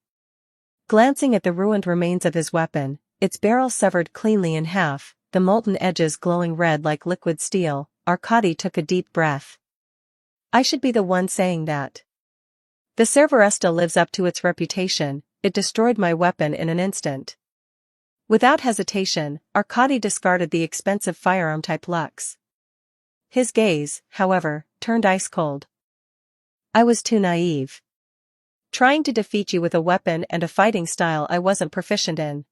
Speaker 2: Glancing at the ruined remains of his weapon, its barrel severed cleanly in half, the molten edges glowing red like liquid steel, Arkady took a deep breath. I should be the one saying that. The Cerberesta lives up to its reputation, it destroyed my weapon in an instant. Without hesitation, Arkady discarded the expensive firearm-type Lux. His gaze, however, turned ice-cold. I was too naive. Trying to defeat you with a weapon and a fighting style I wasn't proficient in.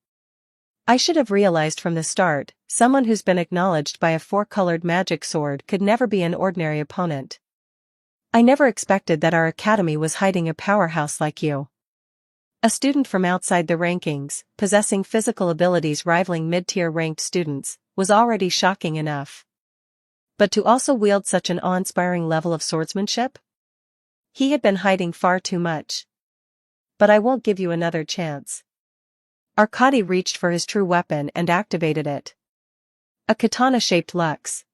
Speaker 2: I should have realized from the start, someone who's been acknowledged by a four-colored magic sword could never be an ordinary opponent. I never expected that our academy was hiding a powerhouse like you. A student from outside the rankings, possessing physical abilities rivaling mid-tier ranked students, was already shocking enough. But to also wield such an awe-inspiring level of swordsmanship? He had been hiding far too much. But I won't give you another chance. Arkady reached for his true weapon and activated it. A katana-shaped Lux.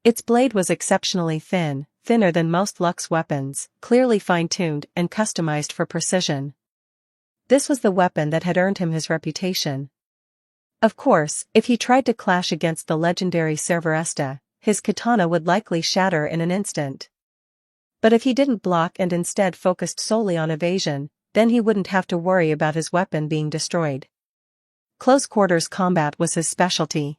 Speaker 2: Its blade was exceptionally thin, thinner than most Lux weapons, clearly fine-tuned and customized for precision. This was the weapon that had earned him his reputation. Of course, if he tried to clash against the legendary Cerberesta, his katana would likely shatter in an instant. But if he didn't block and instead focused solely on evasion, then he wouldn't have to worry about his weapon being destroyed. Close-quarters combat was his specialty.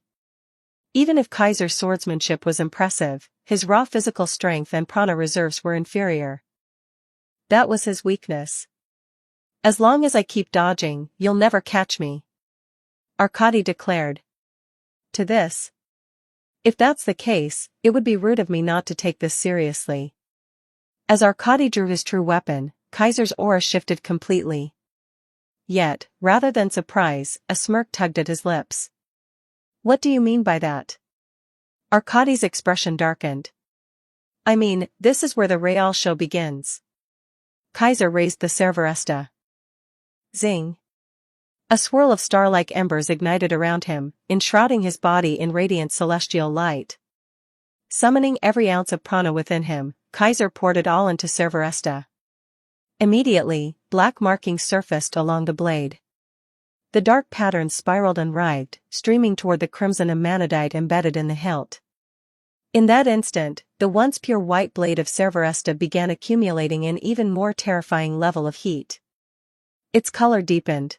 Speaker 2: Even if Kaiser's swordsmanship was impressive, his raw physical strength and prana reserves were inferior. That was his weakness. As long as I keep dodging, you'll never catch me, Arkady declared. To this. If that's the case, it would be rude of me not to take this seriously. As Arkady drew his true weapon, Kaiser's aura shifted completely. Yet, rather than surprise, a smirk tugged at his lips. What do you mean by that? Arkady's expression darkened. I mean, this is where the real show begins. Kaiser raised the Cerberesta. Zing. A swirl of star-like embers ignited around him, enshrouding his body in radiant celestial light. Summoning every ounce of prana within him, Kaiser poured it all into Cerberesta. Immediately, black markings surfaced along the blade. The dark patterns spiraled and writhed, streaming toward the crimson amanadite embedded in the hilt. In that instant, the once pure white blade of Cerberesta began accumulating an even more terrifying level of heat. Its color deepened.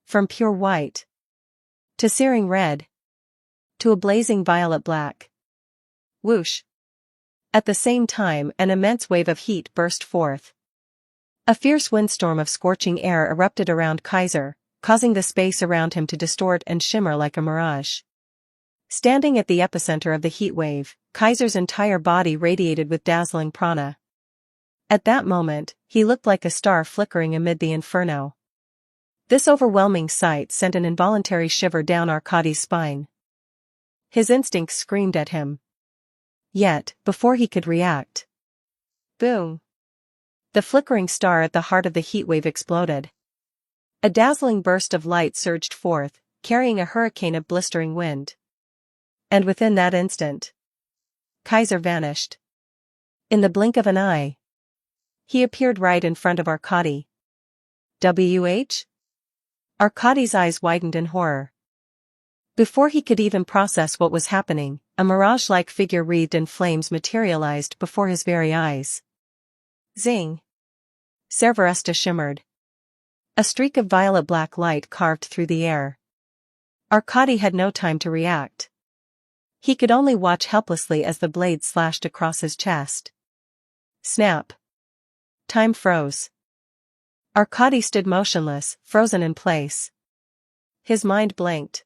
Speaker 2: From pure white to searing red to a blazing violet black. Whoosh! At the same time, an immense wave of heat burst forth. A fierce windstorm of scorching air erupted around Kaiser, causing the space around him to distort and shimmer like a mirage. Standing at the epicenter of the heat wave, Kaiser's entire body radiated with dazzling prana. At that moment, he looked like a star flickering amid the inferno. This overwhelming sight sent an involuntary shiver down Arkady's spine. His instincts screamed at him. Yet, before he could react. Boom! The flickering star at the heart of the heatwave exploded. A dazzling burst of light surged forth, carrying a hurricane of blistering wind. And within that instant, Kaiser vanished. In the blink of an eye, he appeared right in front of Arkady. WH? Arkady's eyes widened in horror. Before he could even process what was happening, a mirage-like figure wreathed in flames materialized before his very eyes. Zing! Cerberesta shimmered. A streak of violet-black light carved through the air. Arkady had no time to react. He could only watch helplessly as the blade slashed across his chest. Snap! Time froze. Arkady stood motionless, frozen in place. His mind blanked.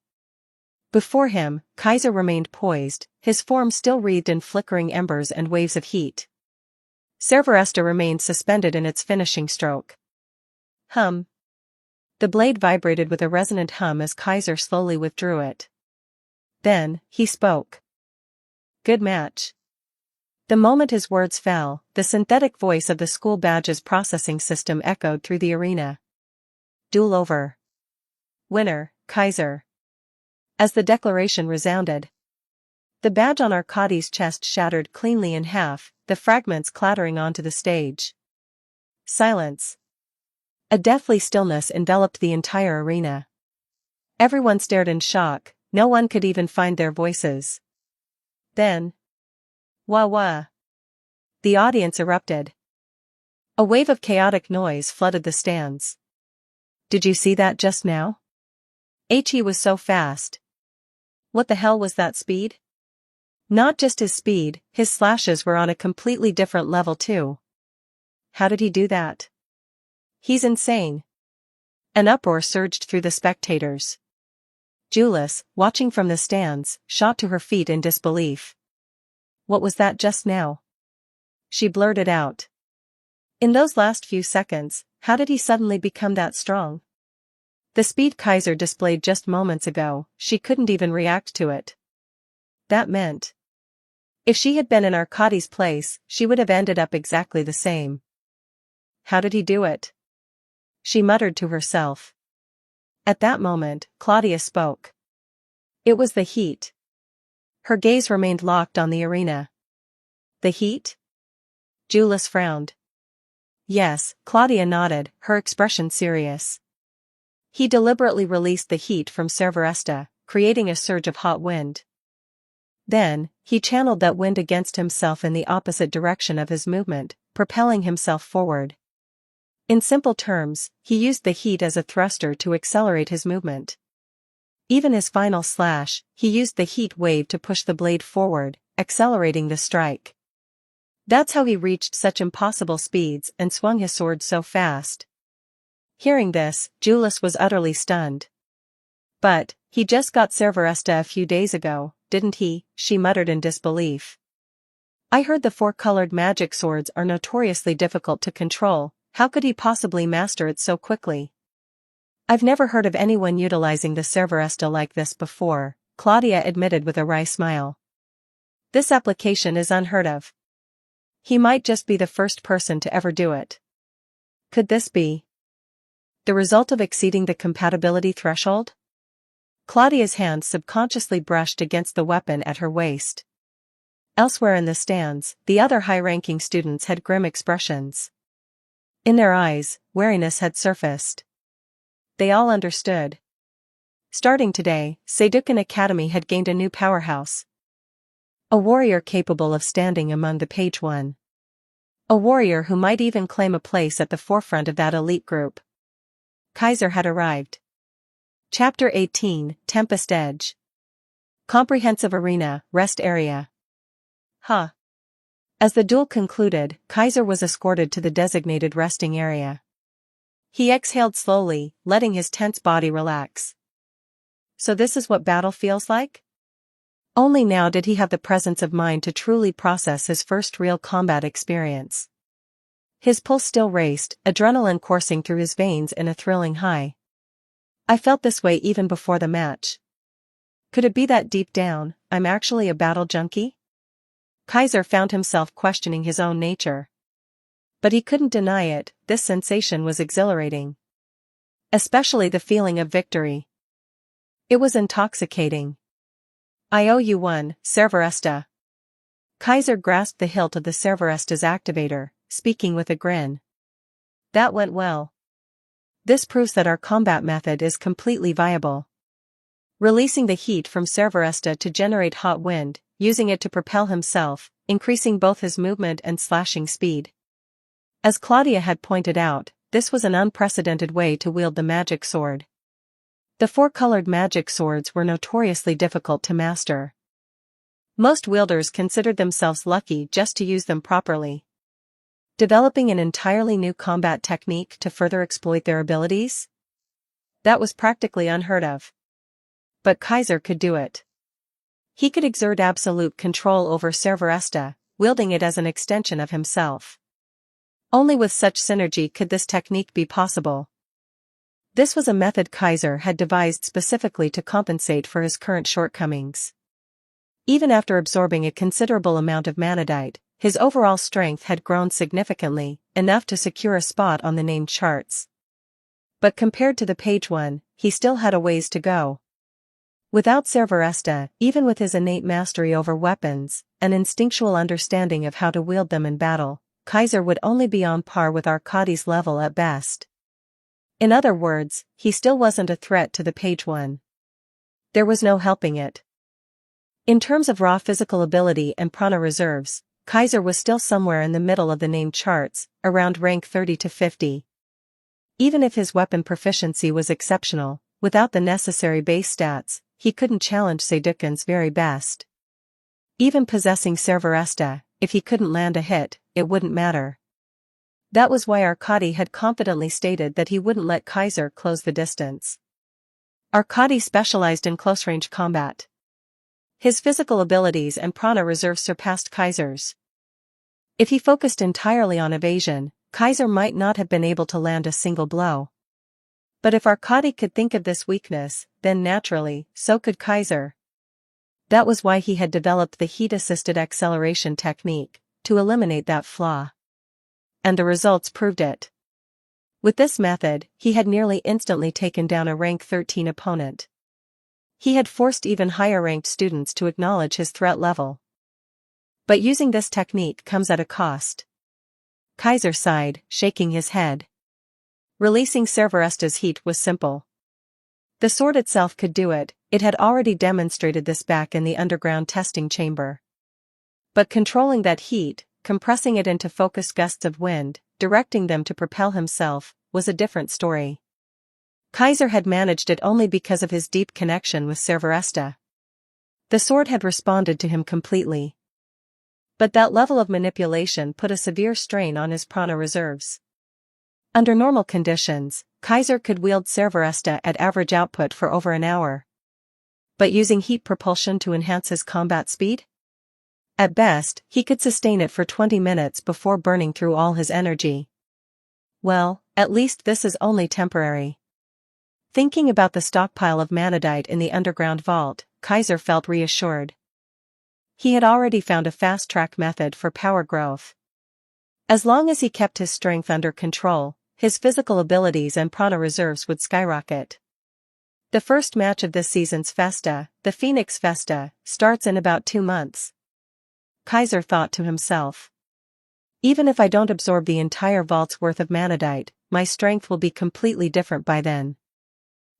Speaker 2: Before him, Kaiser remained poised, his form still wreathed in flickering embers and waves of heat. Cerberesta remained suspended in its finishing stroke. Hum. The blade vibrated with a resonant hum as Kaiser slowly withdrew it. Then, he spoke. Good match. The moment his words fell, the synthetic voice of the school badges processing system echoed through the arena. Duel over. Winner, Kaiser. As the declaration resounded, the badge on Arkady's chest shattered cleanly in half, the fragments clattering onto the stage. Silence. A deathly stillness enveloped the entire arena. Everyone stared in shock, no one could even find their voices. Then, wah wah. The audience erupted. A wave of chaotic noise flooded the stands. Did you see that just now? He was so fast. What the hell was that speed? Not just his speed, his slashes were on a completely different level too. How did he do that? He's insane. An uproar surged through the spectators. Jules, watching from the stands, shot to her feet in disbelief. What was that just now? She blurted out. In those last few seconds, how did he suddenly become that strong? The speed Kaiser displayed just moments ago, she couldn't even react to it. That meant, if she had been in Arkadiy's place, she would have ended up exactly the same. How did he do it? She muttered to herself. At that moment, Claudia spoke. It was the heat. Her gaze remained locked on the arena. The heat? Jules frowned. Yes, Claudia nodded, her expression serious. He deliberately released the heat from Cerveresta, creating a surge of hot wind. Then, he channeled that wind against himself in the opposite direction of his movement, propelling himself forward. In simple terms, he used the heat as a thruster to accelerate his movement. Even his final slash, he used the heat wave to push the blade forward, accelerating the strike. That's how he reached such impossible speeds and swung his sword so fast. Hearing this, Jules was utterly stunned. But, he just got Cerveresta a few days ago, didn't he? She muttered in disbelief. I heard the four-colored magic swords are notoriously difficult to control. How could he possibly master it so quickly? I've never heard of anyone utilizing the Cerveresta like this before, Claudia admitted with a wry smile. This application is unheard of. He might just be the first person to ever do it. Could this be the result of exceeding the compatibility threshold? Claudia's hand subconsciously brushed against the weapon at her waist. Elsewhere in the stands, the other high-ranking students had grim expressions. In their eyes, wariness had surfaced. They all understood. Starting today, Sedukan Academy had gained a new powerhouse. A warrior capable of standing among the page one. A warrior who might even claim a place at the forefront of that elite group. Kaiser had arrived. Chapter 18, Tempest Edge. Comprehensive Arena, Rest Area. As the duel concluded, Kaiser was escorted to the designated resting area. He exhaled slowly, letting his tense body relax. So this is what battle feels like? Only now did he have the presence of mind to truly process his first real combat experience. His pulse still raced, adrenaline coursing through his veins in a thrilling high. I felt this way even before the match. Could it be that deep down, I'm actually a battle junkie? Kaiser found himself questioning his own nature. But he couldn't deny it, this sensation was exhilarating. Especially the feeling of victory. It was intoxicating. I owe you one, Cerveresta. Kaiser grasped the hilt of the Cerveresta's activator, speaking with a grin. That went well. This proves that our combat method is completely viable. Releasing the heat from Cerveresta to generate hot wind, using it to propel himself, increasing both his movement and slashing speed. As Claudia had pointed out, this was an unprecedented way to wield the magic sword. The four-colored magic swords were notoriously difficult to master. Most wielders considered themselves lucky just to use them properly. Developing an entirely new combat technique to further exploit their abilities? That was practically unheard of. But Kaiser could do it. He could exert absolute control over Cerveresta, wielding it as an extension of himself. Only with such synergy could this technique be possible. This was a method Kaiser had devised specifically to compensate for his current shortcomings. Even after absorbing a considerable amount of manadite, his overall strength had grown significantly, enough to secure a spot on the named charts. But compared to the page one, he still had a ways to go. Without Cerveresta, even with his innate mastery over weapons, an instinctual understanding of how to wield them in battle, Kaiser would only be on par with Arkadiy's level at best. In other words, he still wasn't a threat to the page one. There was no helping it. In terms of raw physical ability and prana reserves, Kaiser was still somewhere in the middle of the named charts, around rank 30 to 50. Even if his weapon proficiency was exceptional, without the necessary base stats, he couldn't challenge Seydoukin's very best. Even possessing Cerberesta, if he couldn't land a hit, it wouldn't matter. That was why Arkady had confidently stated that he wouldn't let Kaiser close the distance. Arkady specialized in close-range combat. His physical abilities and prana reserves surpassed Kaiser's. If he focused entirely on evasion, Kaiser might not have been able to land a single blow. But if Arkady could think of this weakness, then naturally, so could Kaiser. That was why he had developed the heat-assisted acceleration technique, to eliminate that flaw. And the results proved it. With this method, he had nearly instantly taken down a rank 13 opponent. He had forced even higher-ranked students to acknowledge his threat level. But using this technique comes at a cost. Kaiser sighed, shaking his head. Releasing Cerberesta's heat was simple. The sword itself could do it, it had already demonstrated this back in the underground testing chamber. But controlling that heat, compressing it into focused gusts of wind, directing them to propel himself, was a different story. Kaiser had managed it only because of his deep connection with Cerberesta. The sword had responded to him completely. But that level of manipulation put a severe strain on his prana reserves. Under normal conditions, Kaiser could wield Cerberesta at average output for over an hour. But using heat propulsion to enhance his combat speed? At best, he could sustain it for 20 minutes before burning through all his energy. Well, at least this is only temporary. Thinking about the stockpile of manadite in the underground vault, Kaiser felt reassured. He had already found a fast-track method for power growth. As long as he kept his strength under control, his physical abilities and prana reserves would skyrocket. The first match of this season's Festa, the Phoenix Festa, starts in about 2 months. Kaiser thought to himself. Even if I don't absorb the entire vault's worth of manadite, my strength will be completely different by then.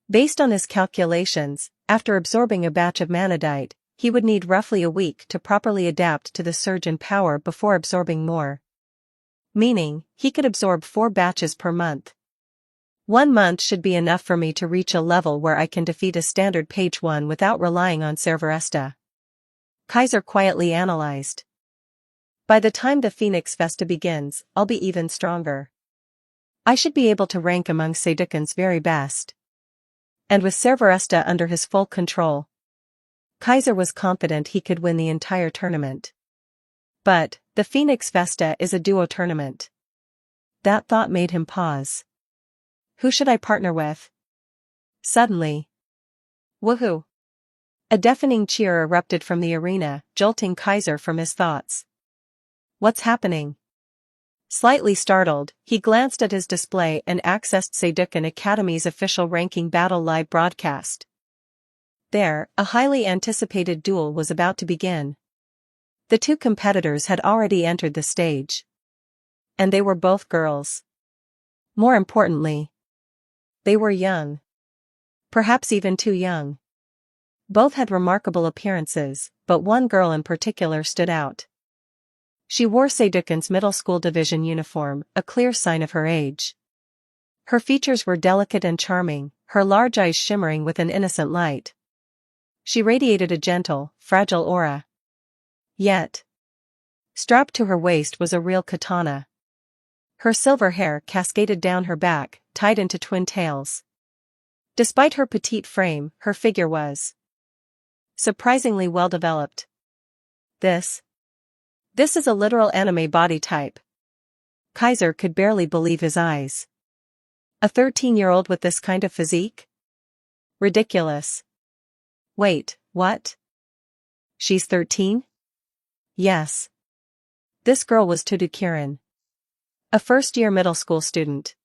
Speaker 2: Based on his calculations, after absorbing a batch of manadite, he would need roughly a week to properly adapt to the surge in power before absorbing more. Meaning, he could absorb 4 batches per month. 1 month should be enough for me to reach a level where I can defeat a standard page 1 without relying on Cerberesta. Kaiser quietly analyzed. By the time the Phoenix Festa begins, I'll be even stronger. I should be able to rank among Seydoukin's very best. And with Cerberesta under his full control, Kaiser was confident he could win the entire tournament. But, the Phoenix Festa is a duo tournament. That thought made him pause. Who should I partner with? Suddenly. Woohoo! A deafening cheer erupted from the arena, jolting Kaiser from his thoughts. What's happening? Slightly startled, he glanced at his display and accessed Seydoukin Academy's official ranking battle live broadcast. There, a highly anticipated duel was about to begin. The 2 competitors had already entered the stage. And they were both girls. More importantly, they were young. Perhaps even too young. Both had remarkable appearances, but one girl in particular stood out. She wore Seydoukin's middle school division uniform, a clear sign of her age. Her features were delicate and charming, her large eyes shimmering with an innocent light. She radiated a gentle, fragile aura. Yet, strapped to her waist was a real katana. Her silver hair cascaded down her back, tied into twin tails. Despite her petite frame, her figure was surprisingly well developed. This is a literal anime body type. Kaiser could barely believe his eyes. A 13-year-old with this kind of physique? Ridiculous. Wait, what? She's 13? Yes. This girl was Tudu Kirin. A first-year middle school student.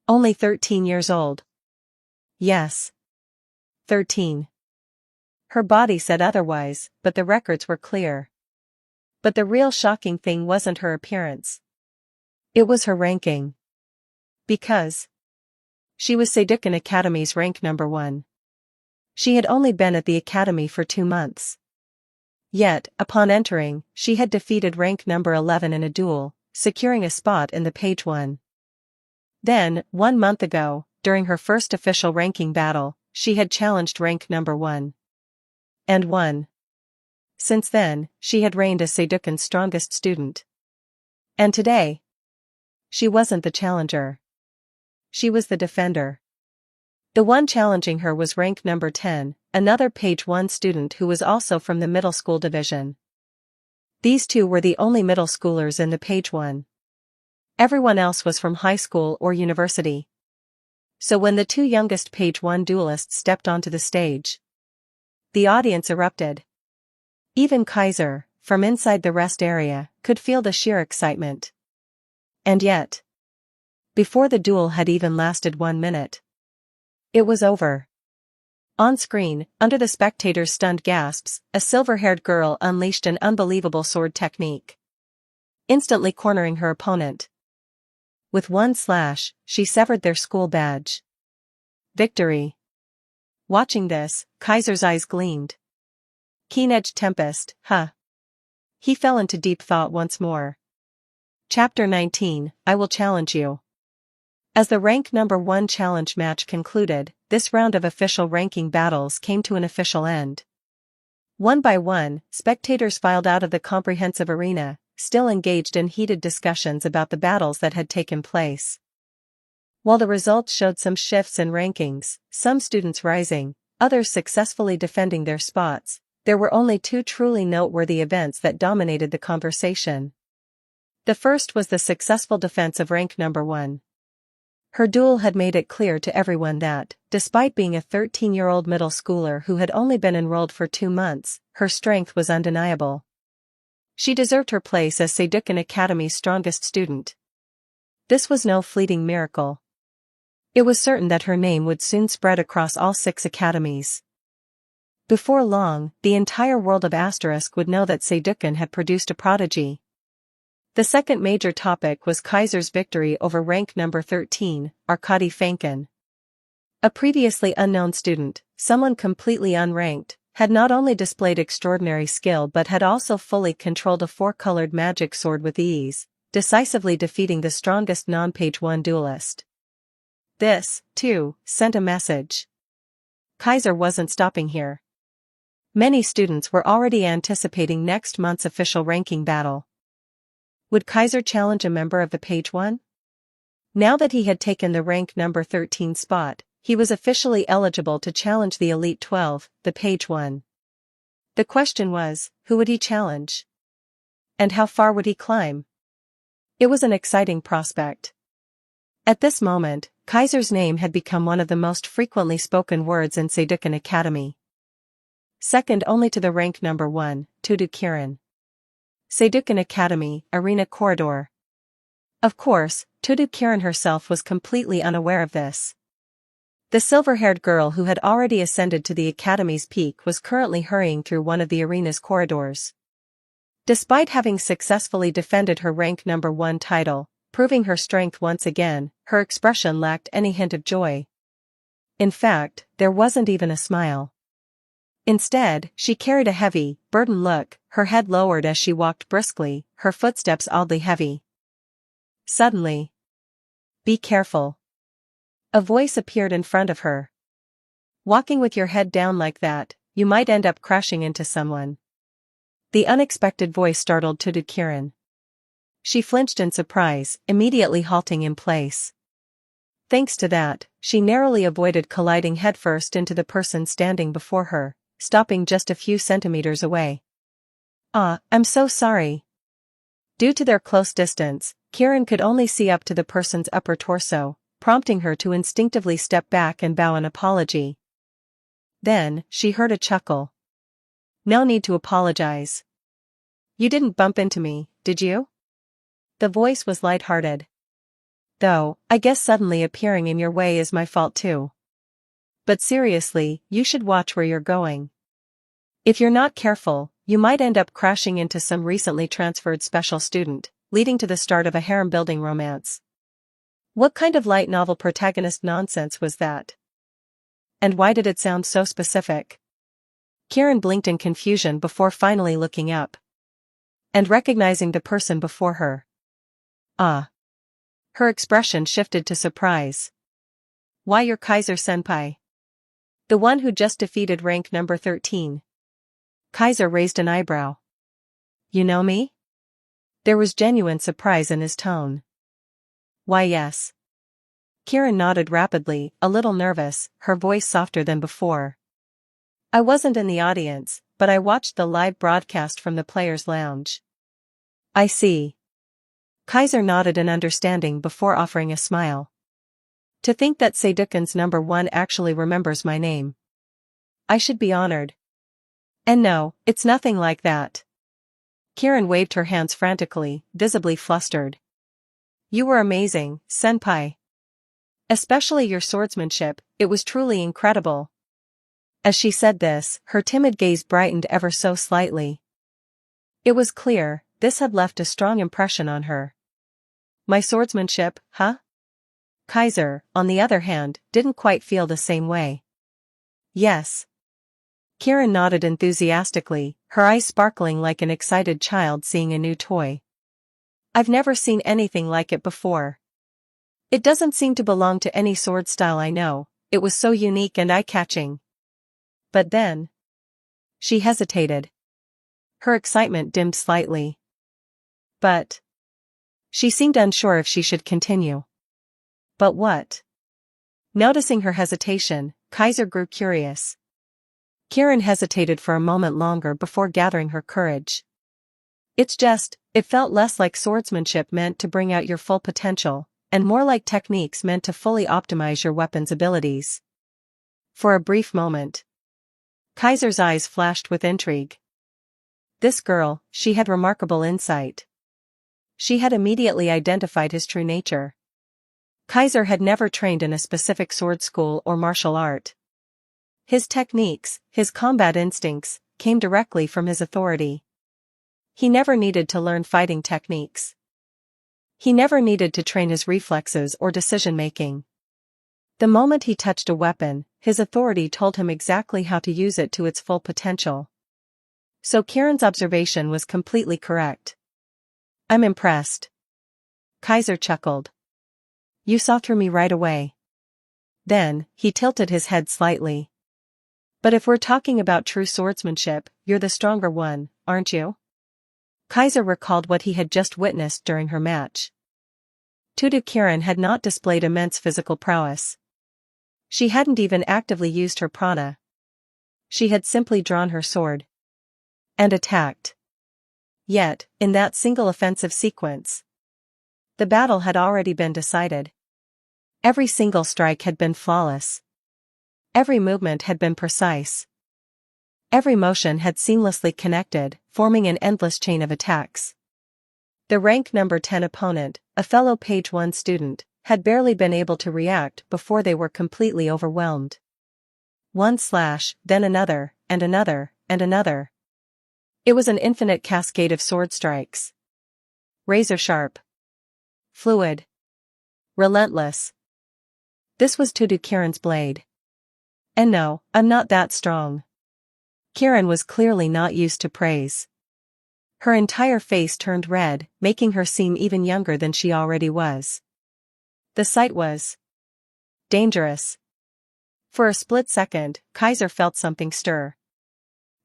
Speaker 2: Only 13 years old. Yes. 13. Her body said otherwise, but the records were clear. But the real shocking thing wasn't her appearance. It was her ranking. Because she was Seydoukin Academy's rank number 1. She had only been at the academy for 2 months. Yet, upon entering, she had defeated rank number 11 in a duel, securing a spot in the page 1. Then, 1 month ago, during her first official ranking battle, she had challenged rank number 1. And won. Since then, she had reigned as Seiduken's strongest student. And today, she wasn't the challenger. She was the defender. The one challenging her was rank number 10, another page 1 student who was also from the middle school division. These two were the only middle schoolers in the page 1. Everyone else was from high school or university. So when the two youngest page 1 duelists stepped onto the stage, the audience erupted. Even Kaiser, from inside the rest area, could feel the sheer excitement. And yet, before the duel had even lasted 1 minute, it was over. On screen, under the spectators' stunned gasps, a silver-haired girl unleashed an unbelievable sword technique, instantly cornering her opponent. With one slash, she severed their school badge. Victory. Watching this, Kaiser's eyes gleamed. Keen-edged Tempest, huh? He fell into deep thought once more. Chapter 19, I Will Challenge You. As the rank number 1 challenge match concluded, this round of official ranking battles came to an official end. One by one, spectators filed out of the comprehensive arena, still engaged in heated discussions about the battles that had taken place. While the results showed some shifts in rankings, some students rising, others successfully defending their spots, there were only two truly noteworthy events that dominated the conversation. The first was the successful defense of rank number 1. Her duel had made it clear to everyone that, despite being a 13-year-old middle schooler who had only been enrolled for 2 months, her strength was undeniable. She deserved her place as Seiduken Academy's strongest student. This was no fleeting miracle. It was certain that her name would soon spread across all 6 academies. Before long, the entire world of Asterisk would know that Seiduken had produced a prodigy. The second major topic was Kaiser's victory over rank number 13, Arkady Fankin. A previously unknown student, someone completely unranked, had not only displayed extraordinary skill but had also fully controlled a 4-colored magic sword with ease, decisively defeating the strongest non-page 1 duelist. This, too, sent a message. Kaiser wasn't stopping here. Many students were already anticipating next month's official ranking battle. Would Kaiser challenge a member of the page 1? Now that he had taken the rank number 13 spot, he was officially eligible to challenge the Elite 12, the page 1. The question was, who would he challenge? And how far would he climb? It was an exciting prospect. At this moment, Kaiser's name had become one of the most frequently spoken words in Seiduken Academy. Second only to the rank number 1, Tudu Kirin. Seiduken Academy, Arena Corridor. Of course, Tudu Kirin herself was completely unaware of this. The silver-haired girl who had already ascended to the Academy's peak was currently hurrying through one of the arena's corridors. Despite having successfully defended her rank number 1 title, proving her strength once again, her expression lacked any hint of joy. In fact, there wasn't even a smile. Instead, she carried a heavy, burdened look, her head lowered as she walked briskly, her footsteps oddly heavy. Suddenly, "Be careful." A voice appeared in front of her. "Walking with your head down like that, you might end up crashing into someone." The unexpected voice startled Tudu Kirin. She flinched in surprise, immediately halting in place. Thanks to that, she narrowly avoided colliding headfirst into the person standing before her, stopping just a few centimeters away. I'm so sorry." Due to their close distance, Kirin could only see up to the person's upper torso, prompting her to instinctively step back and bow an apology. Then, she heard a chuckle. "No need to apologize. You didn't bump into me, did you?" The voice was light-hearted. "Though, I guess suddenly appearing in your way is my fault too. But seriously, you should watch where you're going. If you're not careful, you might end up crashing into some recently transferred special student, leading to the start of a harem-building romance." What kind of light novel protagonist nonsense was that? And why did it sound so specific? Kirin blinked in confusion before finally looking up and recognizing the person before her. Her expression shifted to surprise. Why you're Kaiser-senpai? The one who just defeated rank number 13. Kaiser raised an eyebrow. You know me? There was genuine surprise in his tone. Why yes. Kieran nodded rapidly, a little nervous, her voice softer than before. I wasn't in the audience, but I watched the live broadcast from the players' lounge. I see. Kaiser nodded in understanding before offering a smile. To think that Seidoukan's number 1 actually remembers my name. I should be honored. And no, it's nothing like that. Kieran waved her hands frantically, visibly flustered. You were amazing, senpai. Especially your swordsmanship, it was truly incredible. As she said this, her timid gaze brightened ever so slightly. It was clear, this had left a strong impression on her. My swordsmanship, huh? Kaiser, on the other hand, didn't quite feel the same way. Yes. Kieran nodded enthusiastically, her eyes sparkling like an excited child seeing a new toy. I've never seen anything like it before. It doesn't seem to belong to any sword style I know, it was so unique and eye-catching. But then... She hesitated. Her excitement dimmed slightly. But... She seemed unsure if she should continue. But what? Noticing her hesitation, Kaiser grew curious. Kieran hesitated for a moment longer before gathering her courage. It's just, it felt less like swordsmanship meant to bring out your full potential, and more like techniques meant to fully optimize your weapon's abilities. For a brief moment, Kaiser's eyes flashed with intrigue. This girl, she had remarkable insight. She had immediately identified his true nature. Kaiser had never trained in a specific sword school or martial art. His techniques, his combat instincts, came directly from his authority. He never needed to learn fighting techniques. He never needed to train his reflexes or decision-making. The moment he touched a weapon, his authority told him exactly how to use it to its full potential. So Kieran's observation was completely correct. I'm impressed. Kaiser chuckled. You saw through me right away. Then, he tilted his head slightly. But if we're talking about true swordsmanship, you're the stronger one, aren't you? Kaiser recalled what he had just witnessed during her match. Kieran had not displayed immense physical prowess. She hadn't even actively used her prana. She had simply drawn her sword. And attacked. Yet, in that single offensive sequence, the battle had already been decided. Every single strike had been flawless. Every movement had been precise. Every motion had seamlessly connected, forming an endless chain of attacks. The rank number 10 opponent, a fellow Page 1 student, had barely been able to react before they were completely overwhelmed. One slash, then another, and another, and another. It was an infinite cascade of sword strikes. Razor sharp. Fluid. Relentless. This was Kieran's blade. And no, I'm not that strong. Kieran was clearly not used to praise. Her entire face turned red, making her seem even younger than she already was. The sight was dangerous. For a split second, Kaiser felt something stir.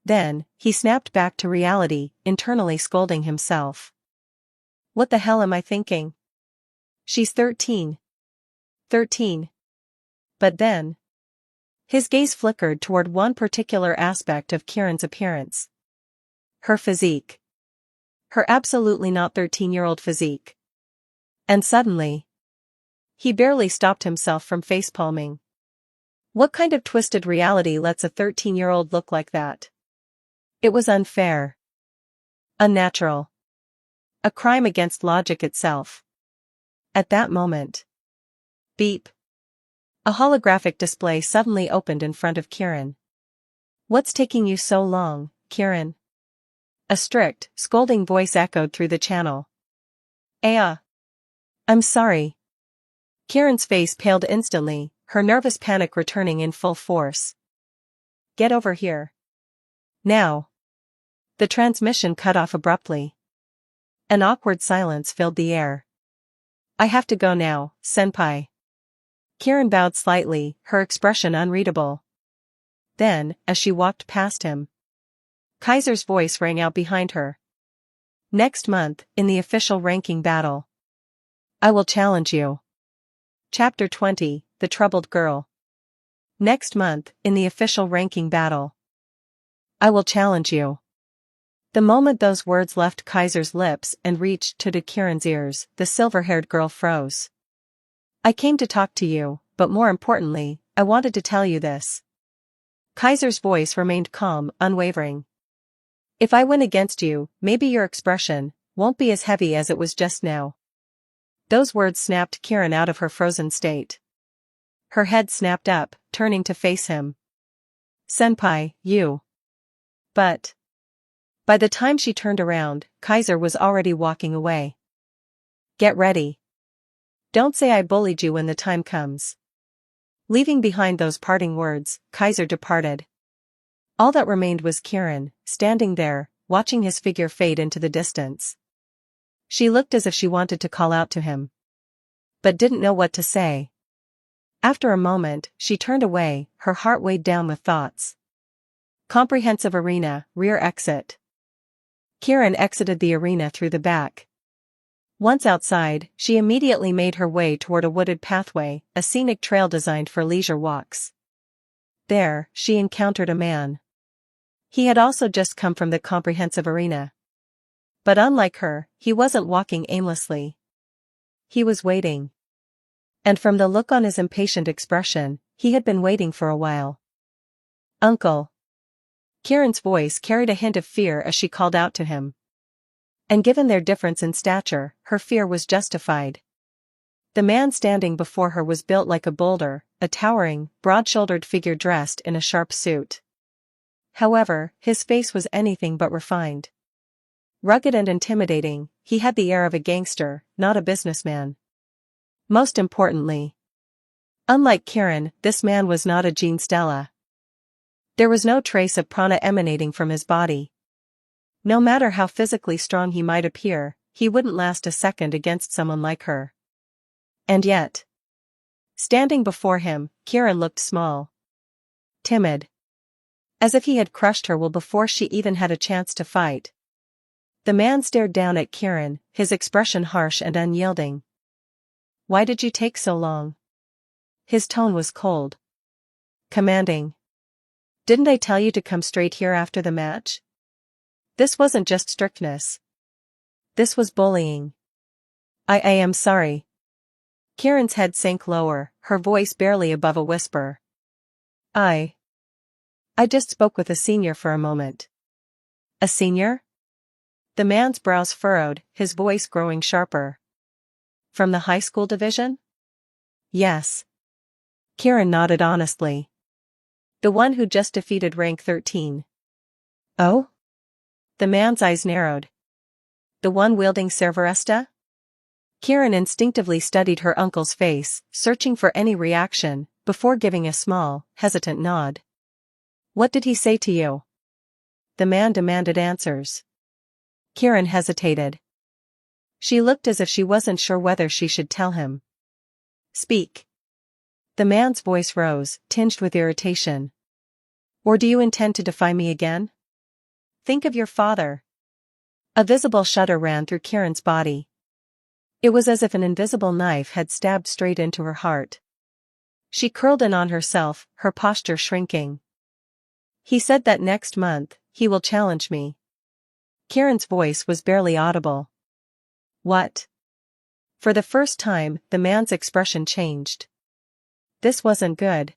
Speaker 2: Then, he snapped back to reality, internally scolding himself. What the hell am I thinking? She's 13. 13. But then, his gaze flickered toward one particular aspect of Kieran's appearance. Her physique. Her absolutely not 13-year-old physique. And suddenly, he barely stopped himself from facepalming. What kind of twisted reality lets a 13-year-old look like that? It was unfair. Unnatural. A crime against logic itself. At that moment. Beep. A holographic display suddenly opened in front of Kieran. What's taking you so long, Kieran? A strict, scolding voice echoed through the channel. I'm sorry. Kieran's face paled instantly, her nervous panic returning in full force. Get over here. Now. The transmission cut off abruptly. An awkward silence filled the air. I have to go now, senpai. Kieran bowed slightly, her expression unreadable. Then, as she walked past him, Kaiser's voice rang out behind her. Next month, in the official ranking battle, I will challenge you. Chapter 20, The Troubled Girl. Next month, in the official ranking battle, I will challenge you. The moment those words left Kaiser's lips and reached to Kieran's ears, the silver-haired girl froze. I came to talk to you, but more importantly, I wanted to tell you this. Kaiser's voice remained calm, unwavering. If I win against you, maybe your expression won't be as heavy as it was just now. Those words snapped Kieran out of her frozen state. Her head snapped up, turning to face him. Senpai, you. But by the time she turned around, Kaiser was already walking away. Get ready. Don't say I bullied you when the time comes. Leaving behind those parting words, Kaiser departed. All that remained was Kieran, standing there, watching his figure fade into the distance. She looked as if she wanted to call out to him, but didn't know what to say. After a moment, she turned away, her heart weighed down with thoughts. Comprehensive arena, rear exit. Kieran exited the arena through the back. Once outside, she immediately made her way toward a wooded pathway, a scenic trail designed for leisure walks. There, she encountered a man. He had also just come from the comprehensive arena. But unlike her, he wasn't walking aimlessly. He was waiting. And from the look on his impatient expression, he had been waiting for a while. Uncle. Kieran's voice carried a hint of fear as she called out to him. And given their difference in stature, her fear was justified. The man standing before her was built like a boulder, a towering, broad-shouldered figure dressed in a sharp suit. However, his face was anything but refined. Rugged and intimidating, he had the air of a gangster, not a businessman. Most importantly, unlike Kieran, this man was not a Gene Stella. There was no trace of prana emanating from his body. No matter how physically strong he might appear, he wouldn't last a second against someone like her. And yet, standing before him, Kieran looked small. Timid. As if he had crushed her will before she even had a chance to fight. The man stared down at Kieran, his expression harsh and unyielding. Why did you take so long? His tone was cold. Commanding. Didn't I tell you to come straight here after the match? This wasn't just strictness. This was bullying. I am sorry. Kieran's head sank lower, her voice barely above a whisper. I just spoke with a senior for a moment. A senior? The man's brows furrowed, his voice growing sharper. From the high school division? Yes. Kieran nodded honestly. The one who just defeated rank 13. Oh? The man's eyes narrowed. The one wielding Cerveresta? Kieran instinctively studied her uncle's face, searching for any reaction, before giving a small, hesitant nod. What did he say to you? The man demanded answers. Kieran hesitated. She looked as if she wasn't sure whether she should tell him. Speak. The man's voice rose, tinged with irritation. Or do you intend to defy me again? Think of your father. A visible shudder ran through Kieran's body. It was as if an invisible knife had stabbed straight into her heart. She curled in on herself, her posture shrinking. He said that next month, he will challenge me. Kieran's voice was barely audible. What? For the first time, the man's expression changed. This wasn't good.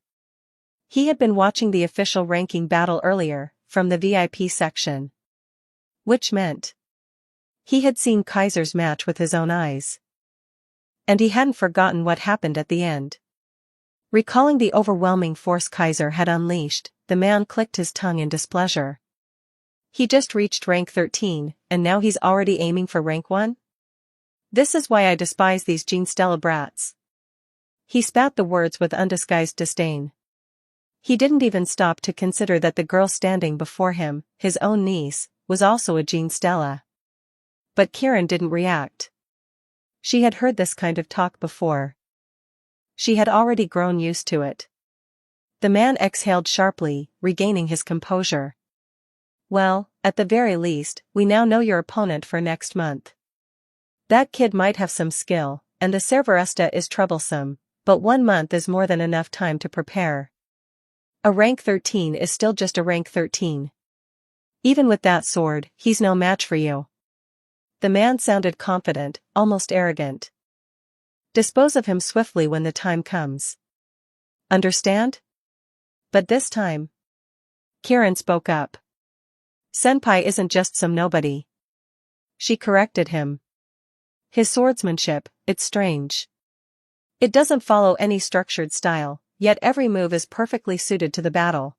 Speaker 2: He had been watching the official ranking battle earlier, from the VIP section. Which meant he had seen Kaiser's match with his own eyes. And he hadn't forgotten what happened at the end. Recalling the overwhelming force Kaiser had unleashed, the man clicked his tongue in displeasure. He just reached rank 13, and now he's already aiming for rank 1? This is why I despise these Gene Stella brats. He spat the words with undisguised disdain. He didn't even stop to consider that the girl standing before him, his own niece, was also a Gene Stella. But Kieran didn't react. She had heard this kind of talk before. she had already grown used to it. The man exhaled sharply, regaining his composure. Well, at the very least, we now know your opponent for next month. That kid might have some skill, and the Cerberesta is troublesome, but 1 month is more than enough time to prepare. A rank 13 is still just a rank 13. Even with that sword, he's no match for you. The man sounded confident, almost arrogant. Dispose of him swiftly when the time comes. Understand? But this time, Kieran spoke up. Senpai isn't just some nobody. She corrected him. His swordsmanship, it's strange. It doesn't follow any structured style, yet every move is perfectly suited to the battle.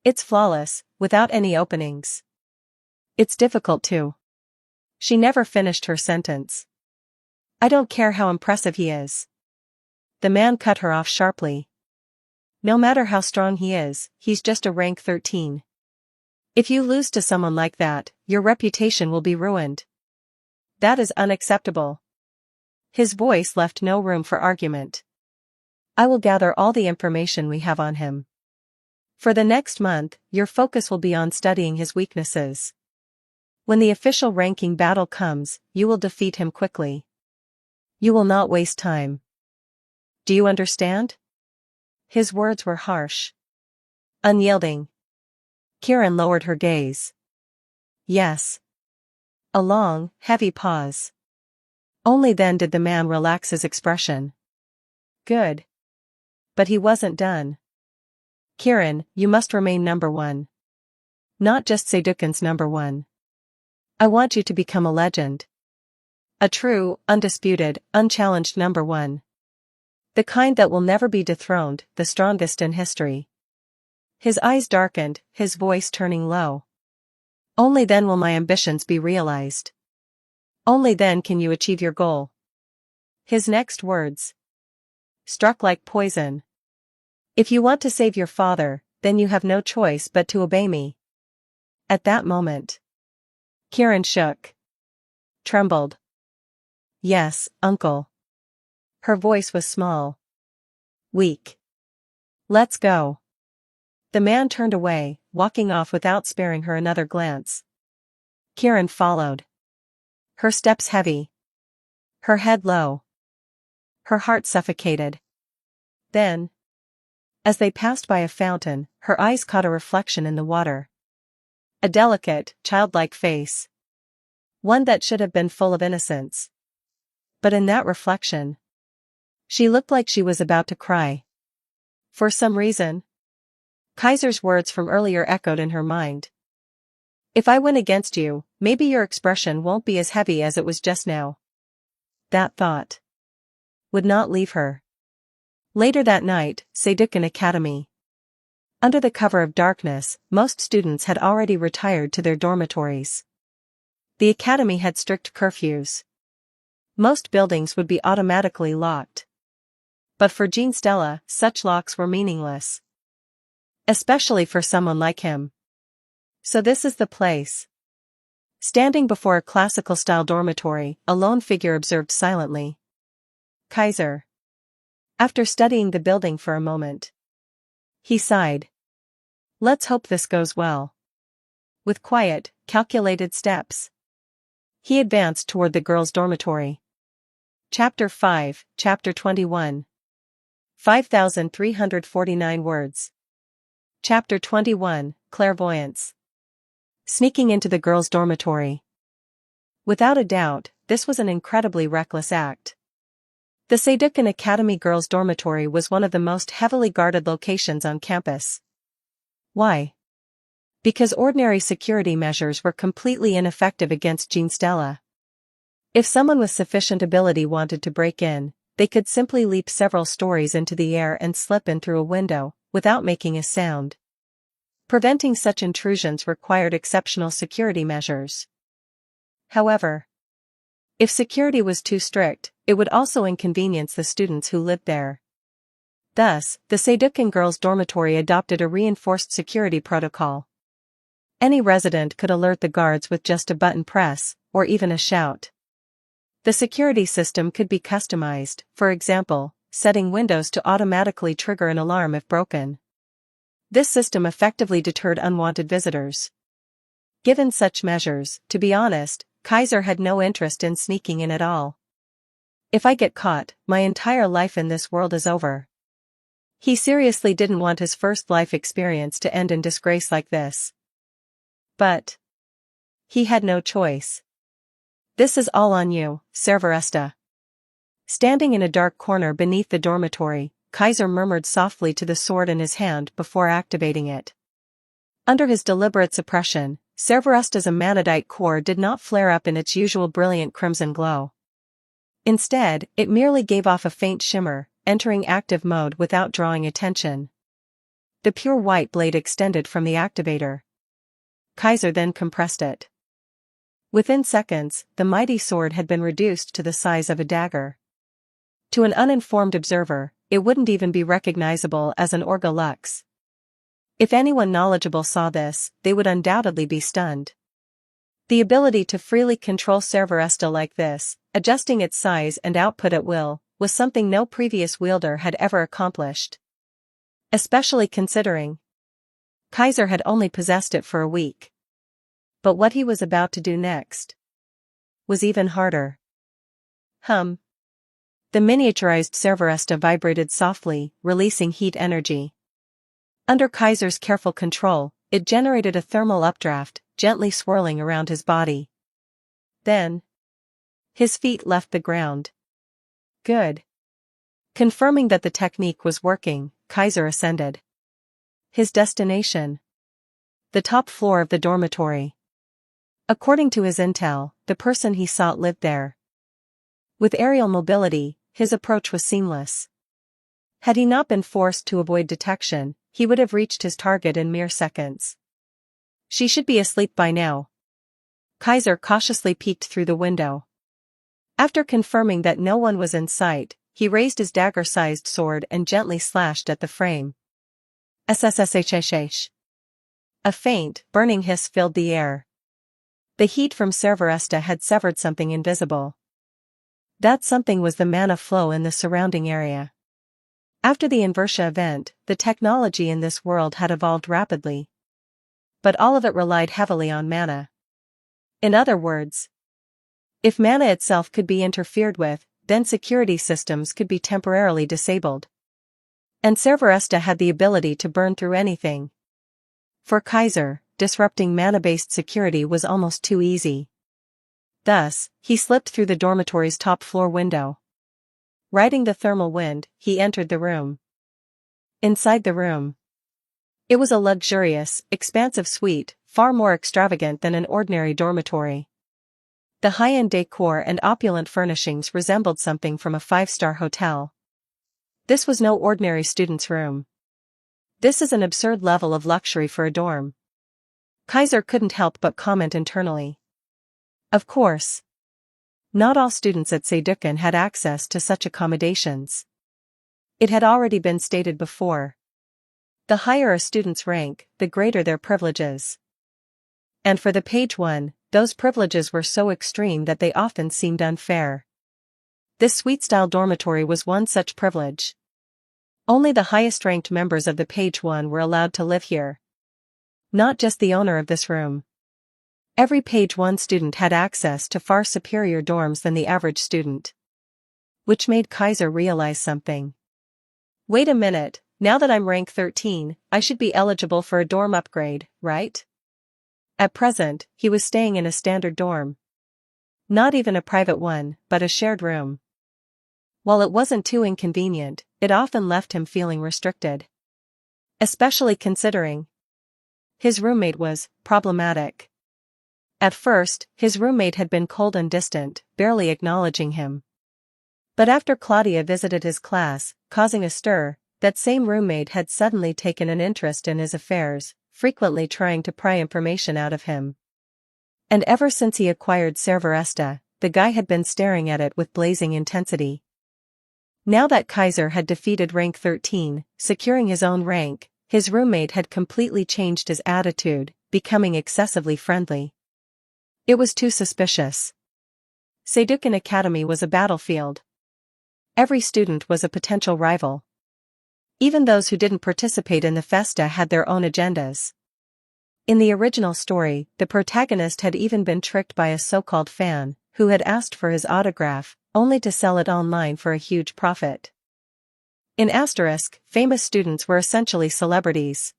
Speaker 2: It's flawless, without any openings. It's difficult too. She never finished her sentence. I don't care how impressive he is. The man cut her off sharply. No matter how strong he is, he's just a rank 13. If you lose to someone like that, your reputation will be ruined. That is unacceptable. His voice left no room for argument. I will gather all the information we have on him. For the next month, your focus will be on studying his weaknesses. When the official ranking battle comes, you will defeat him quickly. You will not waste time. Do you understand? His words were harsh. Unyielding. Kieran lowered her gaze. Yes. A long, heavy pause. Only then did the man relax his expression. Good. But he wasn't done. Kieran, you must remain number 1. Not just Seiduken's number 1. I want you to become a legend. A true, undisputed, unchallenged number 1. The kind that will never be dethroned, the strongest in history. His eyes darkened, his voice turning low. Only then will my ambitions be realized. Only then can you achieve your goal. His next words struck like poison. If you want to save your father, then you have no choice but to obey me. At that moment, Kieran shook. Trembled. Yes, uncle. Her voice was small. Weak. Let's go. The man turned away, walking off without sparing her another glance. Kieran followed. Her steps heavy. Her head low. Her heart suffocated. Then, as they passed by a fountain, her eyes caught a reflection in the water. A delicate, childlike face. One that should have been full of innocence. But in that reflection, she looked like she was about to cry. For some reason, Kaiser's words from earlier echoed in her mind. If I win against you, maybe your expression won't be as heavy as it was just now. That thought would not leave her. Later that night, Seiduken Academy. Under the cover of darkness, most students had already retired to their dormitories. The academy had strict curfews. Most buildings would be automatically locked. But for Jean Stella, such locks were meaningless. Especially for someone like him. So this is the place. Standing before a classical-style dormitory, a lone figure observed silently. Kaiser. After studying the building for a moment, he sighed. Let's hope this goes well. With quiet, calculated steps, he advanced toward the girls' dormitory. Chapter 5, Chapter 21. 5,349 words. Chapter 21, Clairvoyance. Sneaking into the girls' dormitory. Without a doubt, this was an incredibly reckless act. The Seiduken Academy girls' dormitory was one of the most heavily guarded locations on campus. Why? Because ordinary security measures were completely ineffective against Jean Stella. If someone with sufficient ability wanted to break in, they could simply leap several stories into the air and slip in through a window, without making a sound. Preventing such intrusions required exceptional security measures. However, if security was too strict, it would also inconvenience the students who lived there. Thus, the Seiduken girls' dormitory adopted a reinforced security protocol. Any resident could alert the guards with just a button press, or even a shout. The security system could be customized, for example, setting windows to automatically trigger an alarm if broken. This system effectively deterred unwanted visitors. Given such measures, to be honest, Kaiser had no interest in sneaking in at all. If I get caught, my entire life in this world is over. He seriously didn't want his first life experience to end in disgrace like this. But he had no choice. This is all on you, Cerveresta. Standing in a dark corner beneath the dormitory, Kaiser murmured softly to the sword in his hand before activating it. Under his deliberate suppression, Cerveresta's amanadite core did not flare up in its usual brilliant crimson glow. Instead, it merely gave off a faint shimmer, entering active mode without drawing attention. The pure white blade extended from the activator. Kaiser then compressed it. Within seconds, the mighty sword had been reduced to the size of a dagger. To an uninformed observer, it wouldn't even be recognizable as an Orga Lux. If anyone knowledgeable saw this, they would undoubtedly be stunned. The ability to freely control Cerveresta like this, adjusting its size and output at will, was something no previous wielder had ever accomplished. Especially considering Kaiser had only possessed it for a week. But what he was about to do next was even harder. The miniaturized Cerveresta vibrated softly, releasing heat energy. Under Kaiser's careful control, it generated a thermal updraft, gently swirling around his body. Then his feet left the ground. Good. Confirming that the technique was working, Kaiser ascended. His destination: the top floor of the dormitory. According to his intel, the person he sought lived there. With aerial mobility, his approach was seamless. Had he not been forced to avoid detection, he would have reached his target in mere seconds. She should be asleep by now. Kaiser cautiously peeked through the window. After confirming that no one was in sight, he raised his dagger-sized sword and gently slashed at the frame. SSSHSH. A faint, burning hiss filled the air. The heat from Cerveresta had severed something invisible. That something was the mana flow in the surrounding area. After the Inversia event, the technology in this world had evolved rapidly. But all of it relied heavily on mana. In other words, if mana itself could be interfered with, then security systems could be temporarily disabled. And Cerveresta had the ability to burn through anything. For Kaiser, disrupting mana-based security was almost too easy. Thus, he slipped through the dormitory's top floor window. Riding the thermal wind, he entered the room. Inside the room, it was a luxurious, expansive suite, far more extravagant than an ordinary dormitory. The high-end decor and opulent furnishings resembled something from a five-star hotel. This was no ordinary student's room. This is an absurd level of luxury for a dorm. Kaiser couldn't help but comment internally. Of course, not all students at Sedukan had access to such accommodations. It had already been stated before. The higher a student's rank, the greater their privileges. And for the page one, those privileges were so extreme that they often seemed unfair. This suite-style dormitory was one such privilege. Only the highest-ranked members of the page one were allowed to live here. Not just the owner of this room. Every page one student had access to far superior dorms than the average student. Which made Kaiser realize something. Wait a minute, now that I'm rank 13, I should be eligible for a dorm upgrade, right? At present, he was staying in a standard dorm. Not even a private one, but a shared room. While it wasn't too inconvenient, it often left him feeling restricted. Especially considering his roommate was problematic. At first, his roommate had been cold and distant, barely acknowledging him. But after Claudia visited his class, causing a stir, that same roommate had suddenly taken an interest in his affairs, frequently trying to pry information out of him. And ever since he acquired Cerveresta, the guy had been staring at it with blazing intensity. Now that Kaiser had defeated rank 13, securing his own rank, his roommate had completely changed his attitude, becoming excessively friendly. It was too suspicious. Sedukan Academy was a battlefield. Every student was a potential rival. Even those who didn't participate in the festa had their own agendas. In the original story, the protagonist had even been tricked by a so-called fan, who had asked for his autograph, only to sell it online for a huge profit. In Asterisk, famous students were essentially celebrities.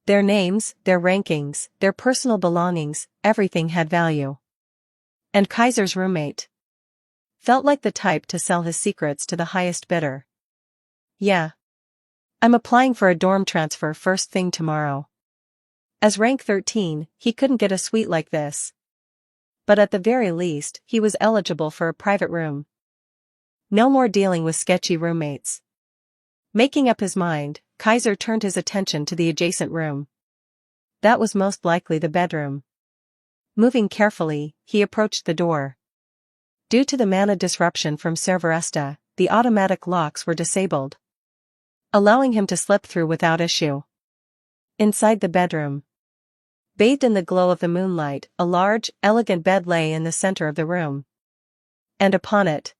Speaker 2: Their names, their rankings, their personal belongings, everything had value. And Kaiser's roommate felt like the type to sell his secrets to the highest bidder. Yeah. I'm applying for a dorm transfer first thing tomorrow. As rank 13, he couldn't get a suite like this. But at the very least, he was eligible for a private room. No more dealing with sketchy roommates. Making up his mind, Kaiser turned his attention to the adjacent room. That was most likely the bedroom. Moving carefully, he approached the door. Due to the mana disruption from Cerberesta, the automatic locks were disabled, allowing him to slip through without issue. Inside the bedroom, bathed in the glow of the moonlight, a large, elegant bed lay in the center of the room. And upon it,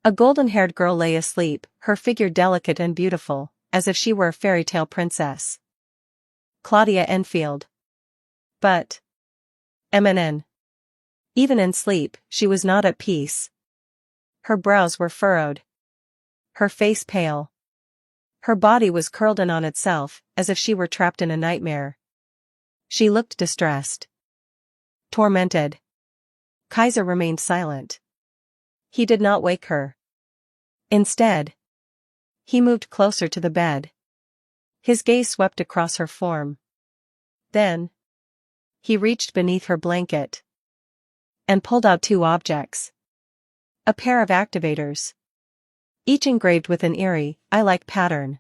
Speaker 2: a golden-haired girl lay asleep, her figure delicate and beautiful, as if she were a fairy tale princess. Claudia Enfield. But MNN. Even in sleep, she was not at peace. Her brows were furrowed. Her face pale. Her body was curled in on itself, as if she were trapped in a nightmare. She looked distressed. Tormented. Kaiser remained silent. He did not wake her. Instead, he moved closer to the bed. His gaze swept across her form. Then, he reached beneath her blanket and pulled out two objects. A pair of activators, each engraved with an eerie, eye-like pattern.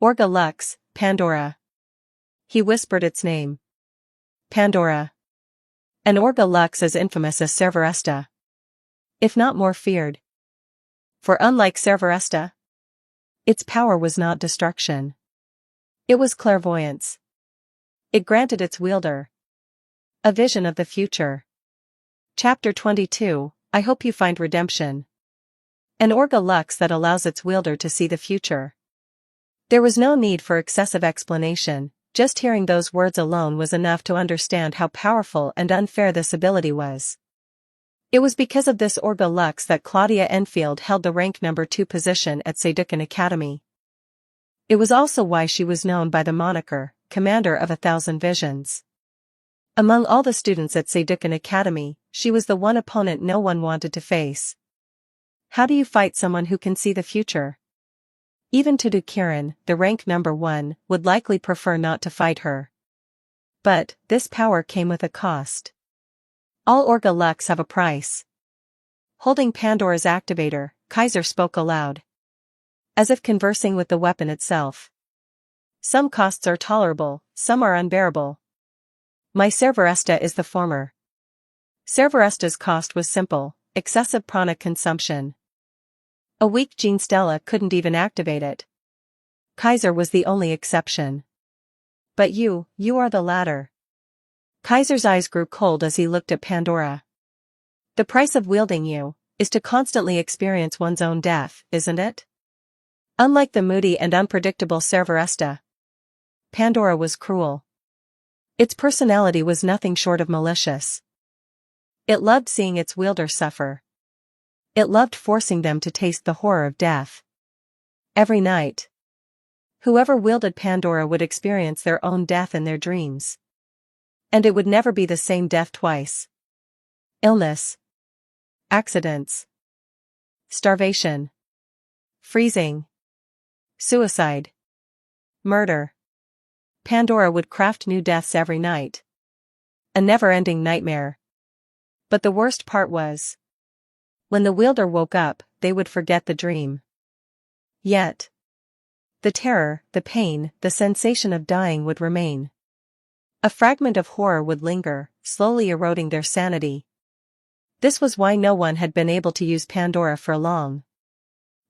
Speaker 2: Orga Lux, Pandora. He whispered its name. Pandora. And Orga Lux as infamous as Cerberesta, if not more feared. For unlike Cerberesta, its power was not destruction. It was clairvoyance. It granted its wielder a vision of the future. Chapter 22, I hope you find redemption. An Orga Lux that allows its wielder to see the future. There was no need for excessive explanation, just hearing those words alone was enough to understand how powerful and unfair this ability was. It was because of this Orga Lux that Claudia Enfield held the rank number 2 position at Seducan Academy. It was also why she was known by the moniker, Commander of 1,000 Visions. Among all the students at Seducan Academy, she was the one opponent no one wanted to face. How do you fight someone who can see the future? Even Tudu Kirin, the rank number 1, would likely prefer not to fight her. But, this power came with a cost. All Orga Lux have a price. Holding Pandora's activator, Kaiser spoke aloud, as if conversing with the weapon itself. Some costs are tolerable, some are unbearable. My Cerberesta is the former. Cerberesta's cost was simple, excessive prana consumption. A weak Gene Stella couldn't even activate it. Kaiser was the only exception. But you are the latter. Kaiser's eyes grew cold as he looked at Pandora. The price of wielding you is to constantly experience one's own death, isn't it? Unlike the moody and unpredictable Cerberesta, Pandora was cruel. Its personality was nothing short of malicious. It loved seeing its wielder suffer. It loved forcing them to taste the horror of death. Every night, whoever wielded Pandora would experience their own death in their dreams. And it would never be the same death twice. Illness, accidents, starvation, freezing, suicide, murder. Pandora would craft new deaths every night. A never-ending nightmare. But the worst part was, when the wielder woke up, they would forget the dream. Yet, the terror, the pain, the sensation of dying would remain. A fragment of horror would linger, slowly eroding their sanity. This was why no one had been able to use Pandora for long.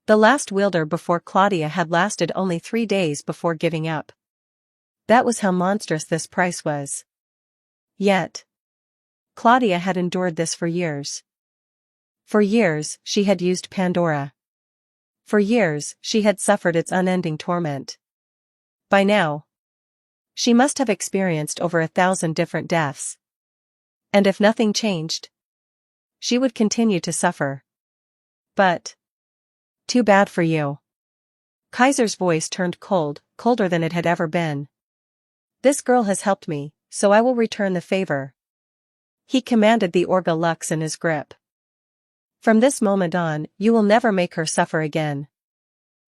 Speaker 2: The last wielder before Claudia had lasted only 3 days before giving up. That was how monstrous this price was. Yet, Claudia had endured this for years. For years, she had used Pandora. For years, she had suffered its unending torment. By now, she must have experienced over 1,000 different deaths. And if nothing changed, she would continue to suffer. But too bad for you. Kaiser's voice turned cold, colder than it had ever been. This girl has helped me, so I will return the favor. He commanded the Orga Lux in his grip. From this moment on, you will never make her suffer again.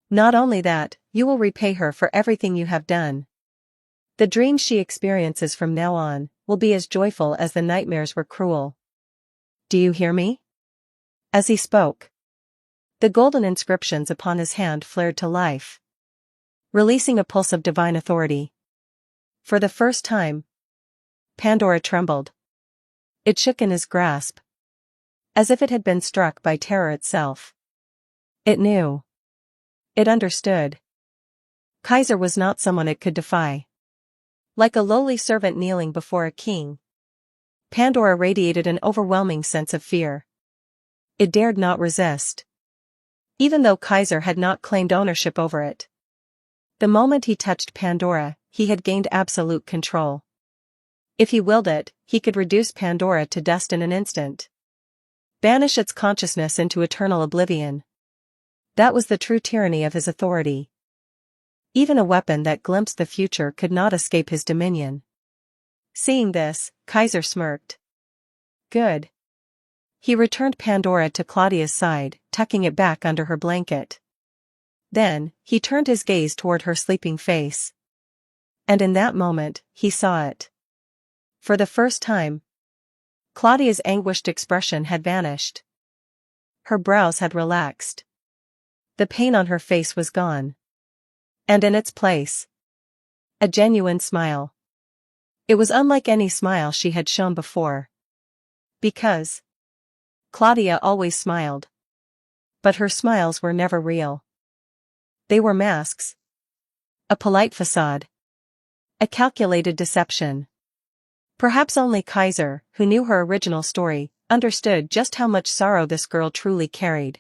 Speaker 2: Not only that, you will repay her for everything you have done. The dreams she experiences from now on will be as joyful as the nightmares were cruel. Do you hear me? As he spoke, the golden inscriptions upon his hand flared to life, releasing a pulse of divine authority. For the first time, Pandora trembled. It shook in his grasp, as if it had been struck by terror itself. It knew. It understood. Kaiser was not someone it could defy. Like a lowly servant kneeling before a king, Pandora radiated an overwhelming sense of fear. It dared not resist, even though Kaiser had not claimed ownership over it. The moment he touched Pandora, he had gained absolute control. If he willed it, he could reduce Pandora to dust in an instant. Banish its consciousness into eternal oblivion. That was the true tyranny of his authority. Even a weapon that glimpsed the future could not escape his dominion. Seeing this, Kaiser smirked. Good. He returned Pandora to Claudia's side, tucking it back under her blanket. Then, he turned his gaze toward her sleeping face. And in that moment, he saw it. For the first time, Claudia's anguished expression had vanished. Her brows had relaxed. The pain on her face was gone. And in its place, a genuine smile. It was unlike any smile she had shown before. Because Claudia always smiled. But her smiles were never real. They were masks. A polite facade. A calculated deception. Perhaps only Kaiser, who knew her original story, understood just how much sorrow this girl truly carried.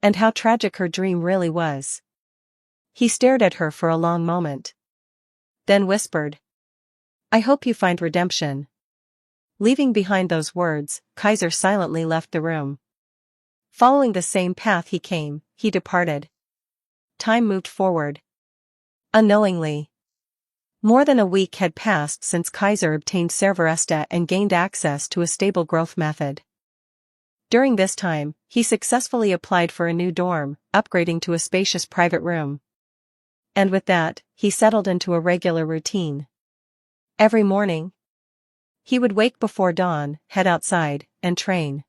Speaker 2: And how tragic her dream really was. He stared at her for a long moment. Then whispered, "I hope you find redemption." Leaving behind those words, Kaiser silently left the room. Following the same path he came, he departed. Time moved forward. Unknowingly. More than a week had passed since Kaiser obtained Cerveresta and gained access to a stable growth method. During this time, he successfully applied for a new dorm, upgrading to a spacious private room. And with that, he settled into a regular routine. Every morning, he would wake before dawn, head outside, and train.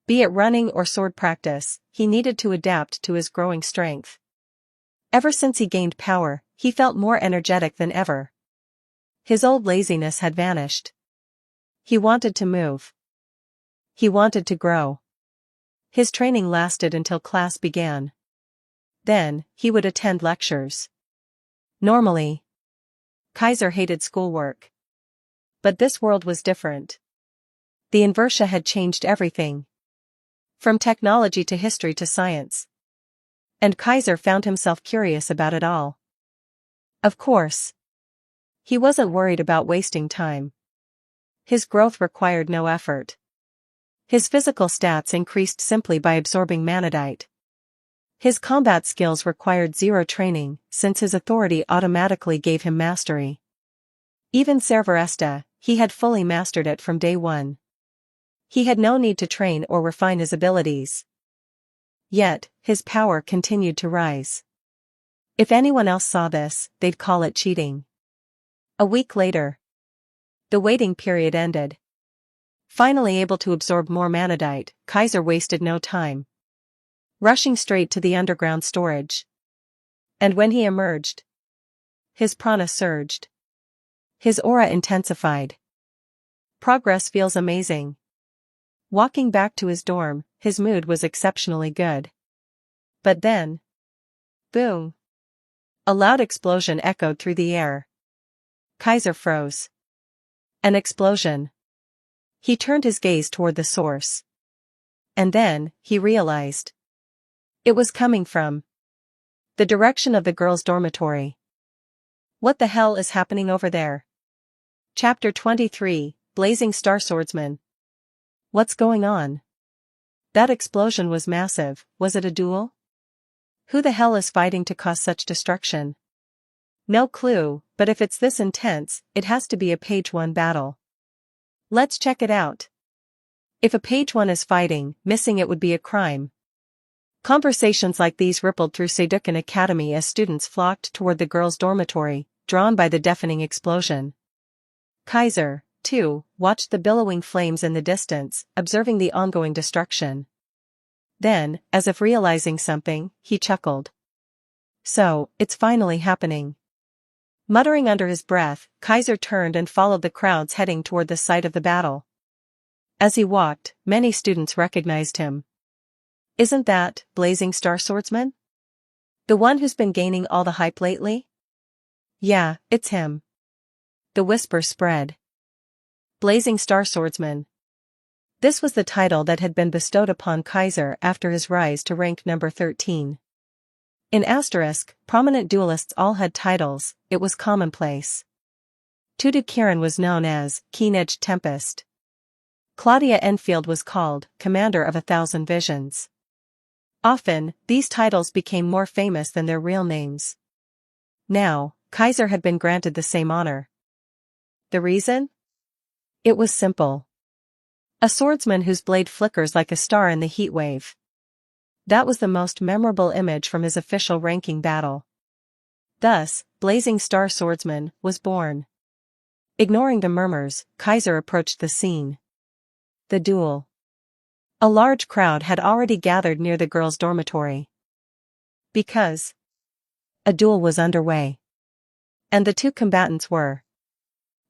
Speaker 2: Be it running or sword practice, he needed to adapt to his growing strength. Ever since he gained power, he felt more energetic than ever. His old laziness had vanished. He wanted to move. He wanted to grow. His training lasted until class began. Then, he would attend lectures. Normally, Kaiser hated schoolwork. But this world was different. The Inversia had changed everything. From technology to history to science. And Kaiser found himself curious about it all. Of course, he wasn't worried about wasting time. His growth required no effort. His physical stats increased simply by absorbing manadite. His combat skills required zero training, since his authority automatically gave him mastery. Even Cerveresta, he had fully mastered it from day one. He had no need to train or refine his abilities. Yet, his power continued to rise. If anyone else saw this, they'd call it cheating. A week later, the waiting period ended. Finally able to absorb more manadite, Kaiser wasted no time. Rushing straight to the underground storage. And when he emerged, his prana surged. His aura intensified. Progress feels amazing. Walking back to his dorm, his mood was exceptionally good. But then, boom! A loud explosion echoed through the air. Kaiser froze. An explosion. He turned his gaze toward the source. And then, he realized. It was coming from the direction of the girls' dormitory. What the hell is happening over there? Chapter 23, Blazing Star Swordsman. What's going on? That explosion was massive. Was it a duel? Who the hell is fighting to cause such destruction? No clue, but if it's this intense, it has to be a page 1 battle. Let's check it out. If a page 1 is fighting, missing it would be a crime. Conversations like these rippled through Sedukan Academy as students flocked toward the girls' dormitory, drawn by the deafening explosion. Kaiser, too, watched the billowing flames in the distance, observing the ongoing destruction. Then, as if realizing something, he chuckled. So, it's finally happening. Muttering under his breath, Kaiser turned and followed the crowds heading toward the site of the battle. As he walked, many students recognized him. Isn't that Blazing Star Swordsman? The one who's been gaining all the hype lately? Yeah, it's him. The whisper spread. Blazing Star Swordsman. This was the title that had been bestowed upon Kaiser after his rise to rank number 13. In Asterisk, prominent duelists all had titles. It was commonplace. Tutu Kiran was known as Keen-Edged Tempest. Claudia Enfield was called Commander of 1,000 Visions. Often, these titles became more famous than their real names. Now, Kaiser had been granted the same honor. The reason? It was simple. A swordsman whose blade flickers like a star in the heat wave. That was the most memorable image from his official ranking battle. Thus, Blazing Star Swordsman was born. Ignoring the murmurs, Kaiser approached the scene. The duel. A large crowd had already gathered near the girls' dormitory. Because a duel was underway. And the two combatants were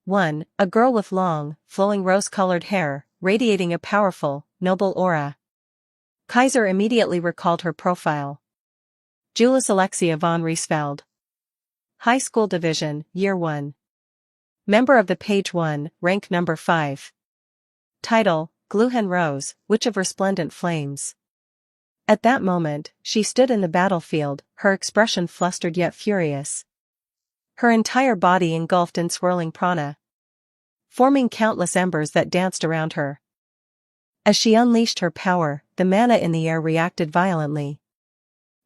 Speaker 2: 1. A girl with long, flowing rose-colored hair, radiating a powerful, noble aura. Kaiser immediately recalled her profile. Julis Alexia von Riesfeld. High School Division, Year 1. Member of the Page 1, rank number 5. Title, Gluhen Rose, Witch of Resplendent Flames. At that moment, she stood in the battlefield, her expression flustered yet furious. Her entire body engulfed in swirling prana, forming countless embers that danced around her. As she unleashed her power, the mana in the air reacted violently,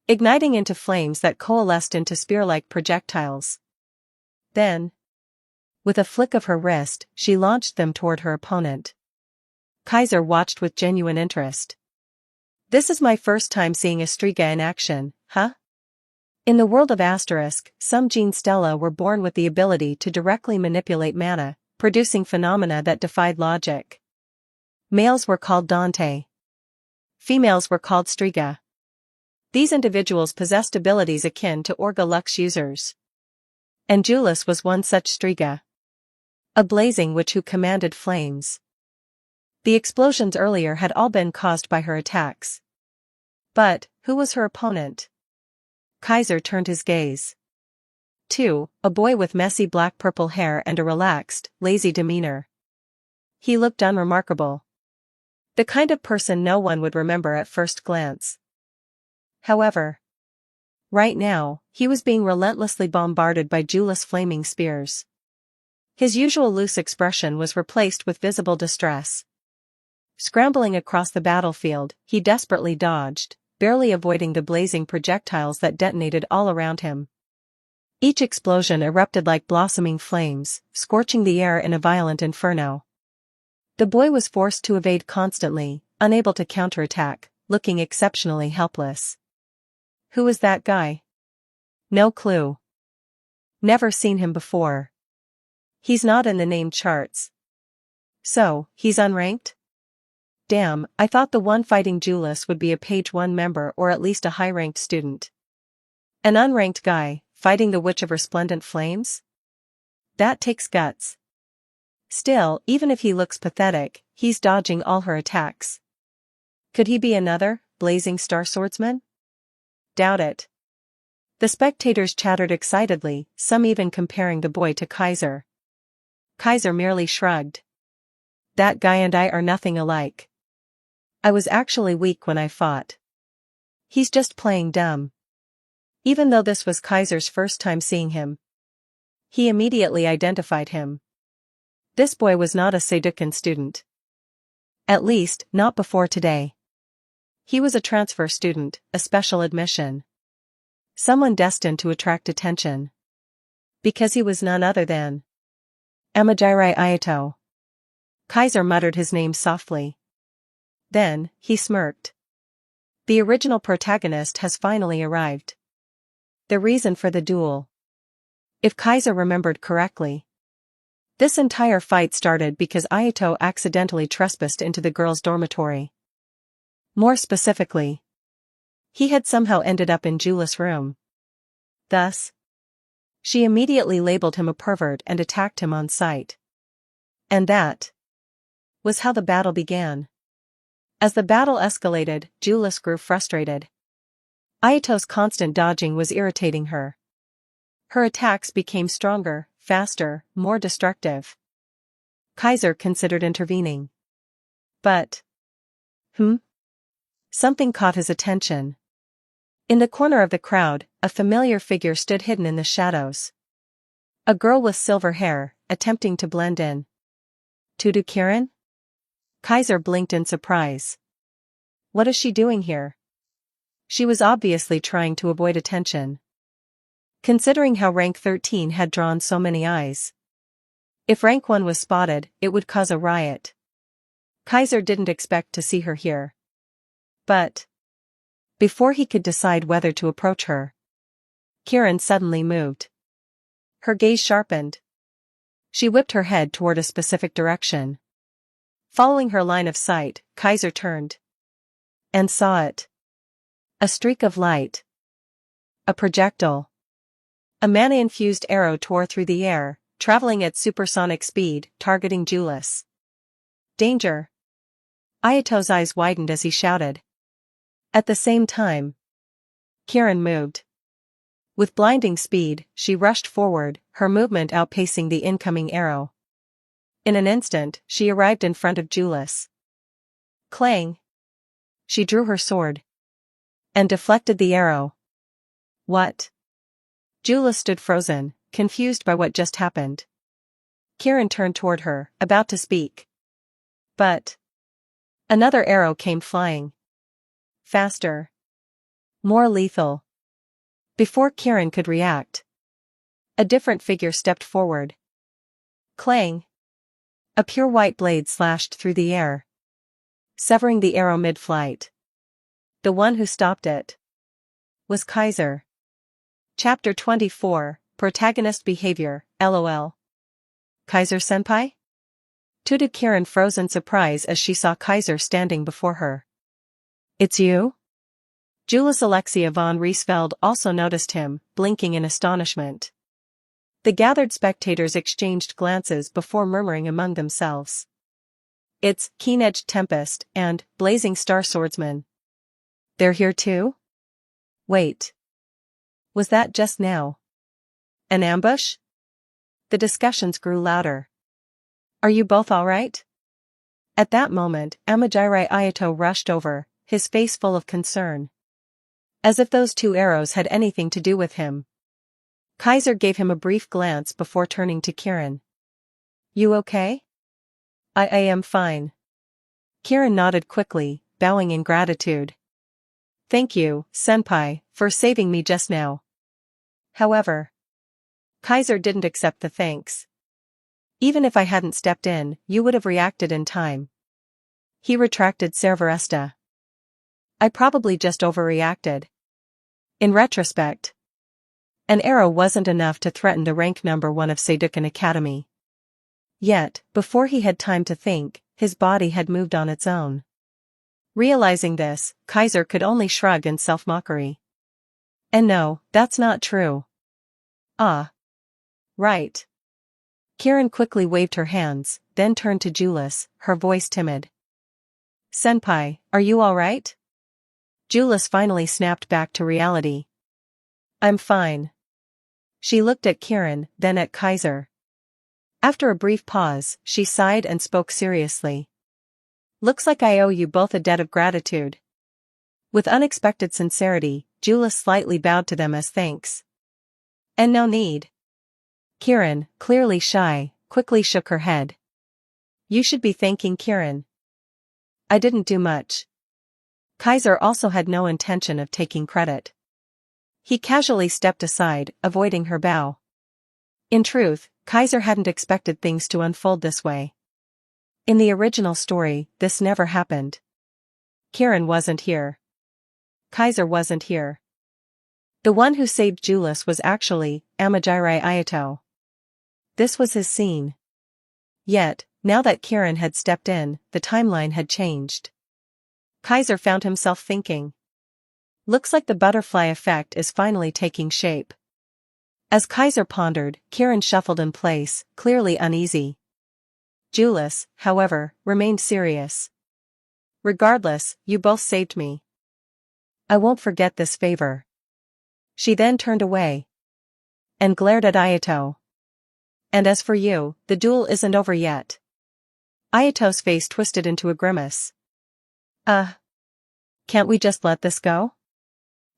Speaker 2: igniting into flames that coalesced into spear-like projectiles. Then, with a flick of her wrist, she launched them toward her opponent. Kaiser watched with genuine interest. This is my first time seeing a Striga in action, huh? In the world of Asterisk, some Gene Stella were born with the ability to directly manipulate mana, producing phenomena that defied logic. Males were called Dante. Females were called Striga. These individuals possessed abilities akin to Orga Lux users. And Julis was one such Striga. A blazing witch who commanded flames. The explosions earlier had all been caused by her attacks. But, who was her opponent? Kaiser turned his gaze. 2. A boy with messy black-purple hair and a relaxed, lazy demeanor. He looked unremarkable. The kind of person no one would remember at first glance. However, right now, he was being relentlessly bombarded by Julis' flaming spears. His usual loose expression was replaced with visible distress. Scrambling across the battlefield, he desperately dodged, barely avoiding the blazing projectiles that detonated all around him. Each explosion erupted like blossoming flames, scorching the air in a violent inferno. The boy was forced to evade constantly, unable to counterattack, looking exceptionally helpless. Who was that guy? No clue. Never seen him before. He's not in the name charts. So, he's unranked? Damn, I thought the one fighting Julis would be a Page 1 member or at least a high-ranked student. An unranked guy, fighting the Witch of Resplendent Flames? That takes guts. Still, even if he looks pathetic, he's dodging all her attacks. Could he be another, Blazing Star Swordsman? Doubt it. The spectators chattered excitedly, some even comparing the boy to Kaiser. Kaiser merely shrugged. That guy and I are nothing alike. I was actually weak when I fought. He's just playing dumb. Even though this was Kaiser's first time seeing him, he immediately identified him. This boy was not a Seidukan student. At least, not before today. He was a transfer student, a special admission. Someone destined to attract attention. Because he was none other than Amajiri Ayato. Kaiser muttered his name softly. Then, he smirked. The original protagonist has finally arrived. The reason for the duel. If Kaiser remembered correctly, this entire fight started because Ayato accidentally trespassed into the girls' dormitory. More specifically, he had somehow ended up in Julis' room. Thus, she immediately labeled him a pervert and attacked him on sight. And that was how the battle began. As the battle escalated, Julis grew frustrated. Ayato's constant dodging was irritating her. Her attacks became stronger, faster, more destructive. Kaiser considered intervening. But something caught his attention. In the corner of the crowd, a familiar figure stood hidden in the shadows. A girl with silver hair, attempting to blend in. Tudu Kirin? Kaiser blinked in surprise. What is she doing here? She was obviously trying to avoid attention. Considering how rank 13 had drawn so many eyes. If rank 1 was spotted, it would cause a riot. Kaiser didn't expect to see her here. But before he could decide whether to approach her, Kirin suddenly moved. Her gaze sharpened. She whipped her head toward a specific direction. Following her line of sight, Kaiser turned. And saw it. A streak of light. A projectile. A mana-infused arrow tore through the air, traveling at supersonic speed, targeting Julis. Danger! Ayato's eyes widened as he shouted. At the same time, Kirin moved. With blinding speed, she rushed forward, her movement outpacing the incoming arrow. In an instant, she arrived in front of Julis. Clang! She drew her sword. And deflected the arrow. What? Julis stood frozen, confused by what just happened. Kirin turned toward her, about to speak. But another arrow came flying. Faster. More lethal. Before Kirin could react, a different figure stepped forward. Clang. A pure white blade slashed through the air, severing the arrow mid-flight. The one who stopped it was Kaiser. Chapter 24, Protagonist Behavior, LOL. Kaiser-senpai? Tudu Kirin froze in surprise as she saw Kaiser standing before her. It's you? Julis Alexia von Riesfeld also noticed him, blinking in astonishment. The gathered spectators exchanged glances before murmuring among themselves. It's Keen-Edged Tempest and Blazing Star Swordsman. They're here too? Wait. Was that just now an ambush? The discussions grew louder. Are you both all right? At that moment, Amajiri Ayato rushed over, his face full of concern. As if those two arrows had anything to do with him. Kaiser gave him a brief glance before turning to Kirin. You okay? I am fine. Kirin nodded quickly, bowing in gratitude. Thank you, senpai, for saving me just now. However, Kaiser didn't accept the thanks. Even if I hadn't stepped in, you would have reacted in time. He retracted Cerveresta. I probably just overreacted. In retrospect, an arrow wasn't enough to threaten the rank number 1 of Seidukan Academy. Yet, before he had time to think, his body had moved on its own. Realizing this, Kaiser could only shrug in self-mockery. And no, that's not true. Ah. Right. Kirin quickly waved her hands, then turned to Julis, her voice timid. Senpai, are you all right? Julis finally snapped back to reality. I'm fine. She looked at Kirin, then at Kaiser. After a brief pause, she sighed and spoke seriously. Looks like I owe you both a debt of gratitude. With unexpected sincerity, Julius slightly bowed to them as thanks. And no need. Kieran, clearly shy, quickly shook her head. You should be thanking Kieran. I didn't do much. Kaiser also had no intention of taking credit. He casually stepped aside, avoiding her bow. In truth, Kaiser hadn't expected things to unfold this way. In the original story, this never happened. Kieran wasn't here. Kaiser wasn't here. The one who saved Julius was actually Amajiri Ayato. This was his scene. Yet, now that Kieran had stepped in, the timeline had changed. Kaiser found himself thinking. Looks like the butterfly effect is finally taking shape. As Kaiser pondered, Kieran shuffled in place, clearly uneasy. Julius, however, remained serious. Regardless, you both saved me. I won't forget this favor. She then turned away and glared at Ayato. And as for you, the duel isn't over yet. Ayato's face twisted into a grimace. Can't we just let this go?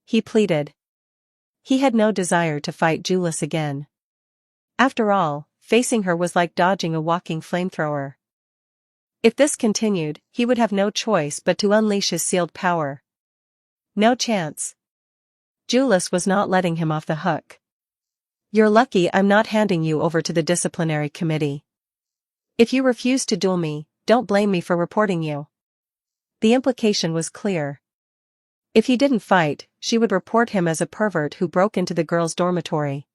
Speaker 2: He pleaded. He had no desire to fight Julius again. After all, facing her was like dodging a walking flamethrower. If this continued, he would have no choice but to unleash his sealed power. No chance. Julius was not letting him off the hook. You're lucky I'm not handing you over to the disciplinary committee. If you refuse to duel me, don't blame me for reporting you. The implication was clear. If he didn't fight, she would report him as a pervert who broke into the girls' dormitory.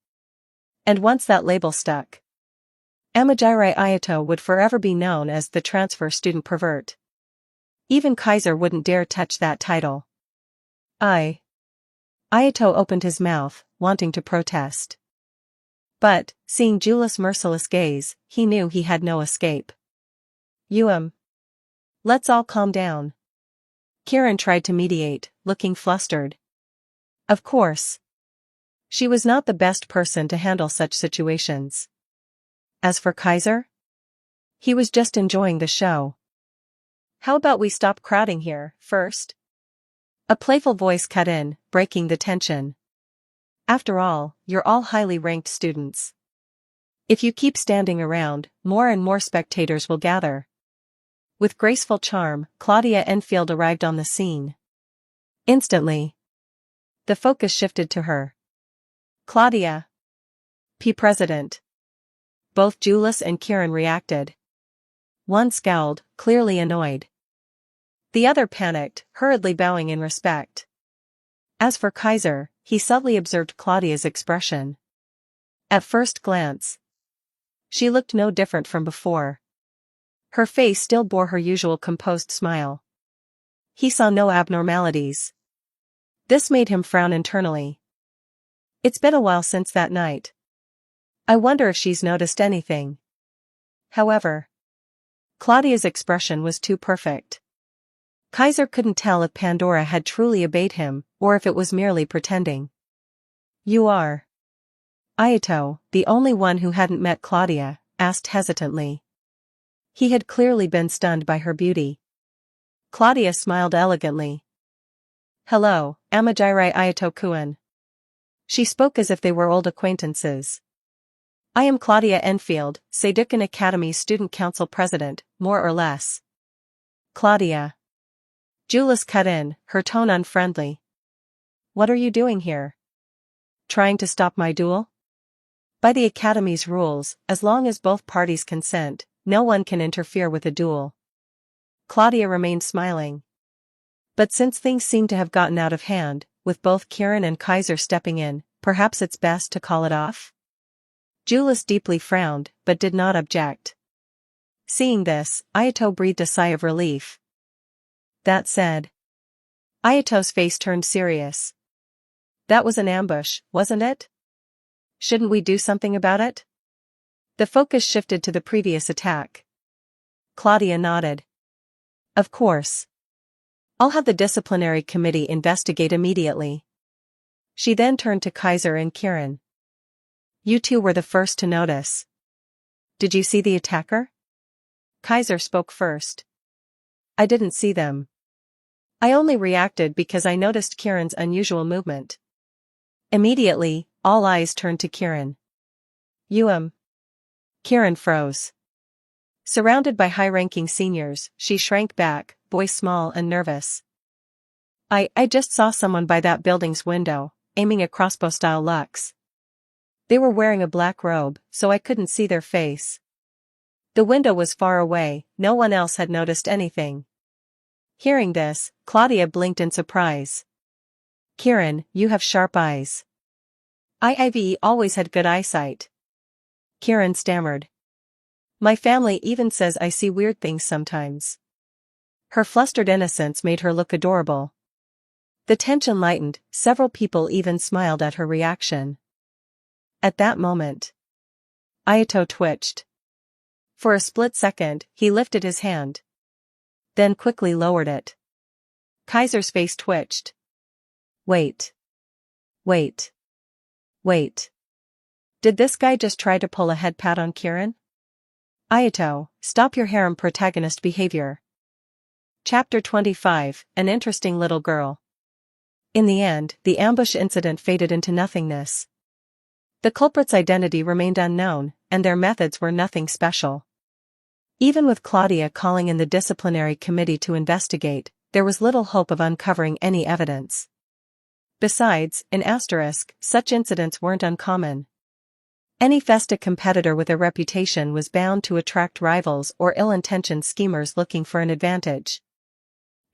Speaker 2: And once that label stuck, Amajiri Ayato would forever be known as the transfer student pervert. Even Kaiser wouldn't dare touch that title. Ayato opened his mouth, wanting to protest. But, seeing Julius' merciless gaze, he knew he had no escape. Let's all calm down. Kieran tried to mediate, looking flustered. Of course. She was not the best person to handle such situations. As for Kaiser? He was just enjoying the show. How about we stop crowding here, first? A playful voice cut in, breaking the tension. After all, you're all highly ranked students. If you keep standing around, more and more spectators will gather. With graceful charm, Claudia Enfield arrived on the scene. Instantly, the focus shifted to her. Claudia. P. President. Both Julius and Kieran reacted. One scowled, clearly annoyed. The other panicked, hurriedly bowing in respect. As for Kaiser, he subtly observed Claudia's expression. At first glance, she looked no different from before. Her face still bore her usual composed smile. He saw no abnormalities. This made him frown internally. It's been a while since that night. I wonder if she's noticed anything. However, Claudia's expression was too perfect. Kaiser couldn't tell if Pandora had truly obeyed him, or if it was merely pretending. You are Ayato, the only one who hadn't met Claudia, asked hesitantly. He had clearly been stunned by her beauty. Claudia smiled elegantly. Hello, Amajiri Ayato-kun. She spoke as if they were old acquaintances. I am Claudia Enfield, Seidukan Academy's Student Council President, more or less. Claudia. Julius cut in, her tone unfriendly. What are you doing here? Trying to stop my duel? By the Academy's rules, as long as both parties consent, no one can interfere with a duel. Claudia remained smiling. But since things seem to have gotten out of hand, with both Kieran and Kaiser stepping in, perhaps it's best to call it off? Julius deeply frowned, but did not object. Seeing this, Ayato breathed a sigh of relief. That said, Ayato's face turned serious. That was an ambush, wasn't it? Shouldn't we do something about it? The focus shifted to the previous attack. Claudia nodded. Of course. I'll have the disciplinary committee investigate immediately. She then turned to Kaiser and Kieran. You two were the first to notice. Did you see the attacker? Kaiser spoke first. I didn't see them. I only reacted because I noticed Kieran's unusual movement. Immediately, all eyes turned to Kieran. Kieran froze. Surrounded by high-ranking seniors, she shrank back, voice small and nervous. I just saw someone by that building's window, aiming a crossbow-style lux. They were wearing a black robe, so I couldn't see their face. The window was far away, no one else had noticed anything. Hearing this, Claudia blinked in surprise. Kieran, you have sharp eyes. I've always had good eyesight. Kieran stammered. My family even says I see weird things sometimes. Her flustered innocence made her look adorable. The tension lightened, several people even smiled at her reaction. At that moment, Ayato twitched. For a split second, he lifted his hand. Then quickly lowered it. Kaiser's face twitched. Wait. Did this guy just try to pull a head pat on Kieran? Ayato, stop your harem protagonist behavior. Chapter 25, An Interesting Little Girl. In the end, the ambush incident faded into nothingness. The culprit's identity remained unknown, and their methods were nothing special. Even with Claudia calling in the disciplinary committee to investigate, there was little hope of uncovering any evidence. Besides, in Asterisk, such incidents weren't uncommon. Any Festa competitor with a reputation was bound to attract rivals or ill-intentioned schemers looking for an advantage.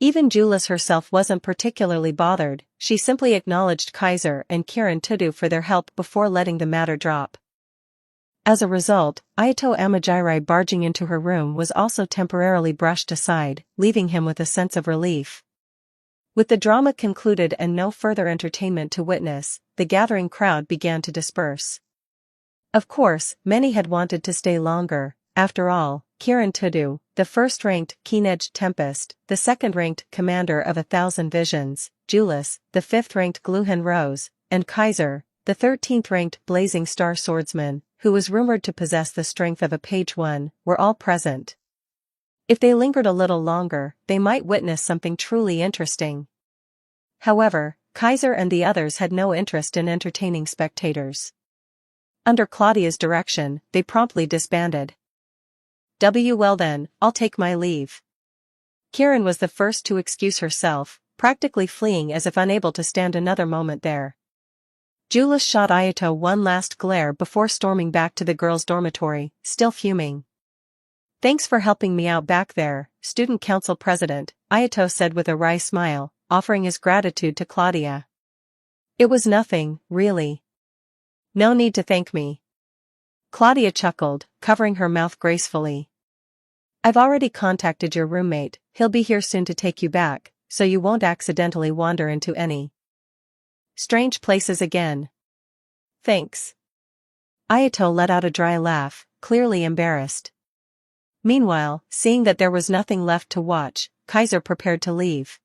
Speaker 2: Even Julius herself wasn't particularly bothered, she simply acknowledged Kaiser and Kieran Tudu for their help before letting the matter drop. As a result, Ayato Amajirai barging into her room was also temporarily brushed aside, leaving him with a sense of relief. With the drama concluded and no further entertainment to witness, the gathering crowd began to disperse. Of course, many had wanted to stay longer. After all, Kieran Tudu, the first-ranked Keen-Edged Tempest, the second-ranked Commander of 1,000 Visions, Julius, the fifth-ranked Gluhen Rose, and Kaiser, the 13th-ranked Blazing Star Swordsman, who was rumored to possess the strength of a Page 1, were all present. If they lingered a little longer, they might witness something truly interesting. However, Kaiser and the others had no interest in entertaining spectators. Under Claudia's direction, they promptly disbanded. Well then, I'll take my leave. Kieran was the first to excuse herself, practically fleeing as if unable to stand another moment there. Julius shot Ayato one last glare before storming back to the girls' dormitory, still fuming. Thanks for helping me out back there, student council president, Ayato said with a wry smile, offering his gratitude to Claudia. It was nothing, really. No need to thank me. Claudia chuckled, covering her mouth gracefully. I've already contacted your roommate, he'll be here soon to take you back, so you won't accidentally wander into any strange places again. Thanks. Ayato let out a dry laugh, clearly embarrassed. Meanwhile, seeing that there was nothing left to watch, Kaiser prepared to leave.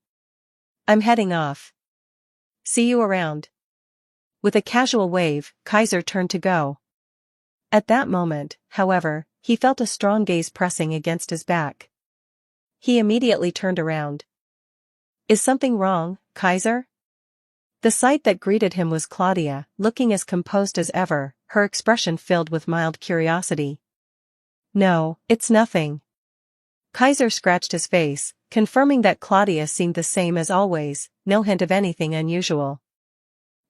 Speaker 2: I'm heading off. See you around. With a casual wave, Kaiser turned to go. At that moment, however, he felt a strong gaze pressing against his back. He immediately turned around. Is something wrong, Kaiser? The sight that greeted him was Claudia, looking as composed as ever, her expression filled with mild curiosity. No, it's nothing. Kaiser scratched his face, confirming that Claudia seemed the same as always, no hint of anything unusual.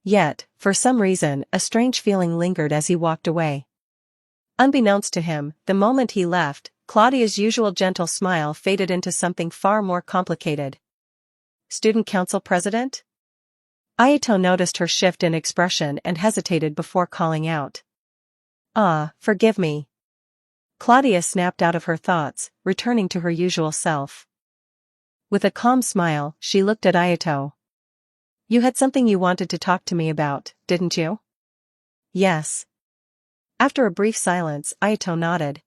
Speaker 2: Yet, for some reason, a strange feeling lingered as he walked away. Unbeknownst to him, the moment he left, Claudia's usual gentle smile faded into something far more complicated. Student council president? Ayato noticed her shift in expression and hesitated before calling out. Forgive me. Claudia snapped out of her thoughts, returning to her usual self. With a calm smile, she looked at Ayato. You had something you wanted to talk to me about, didn't you? Yes. After a brief silence, Ayato nodded.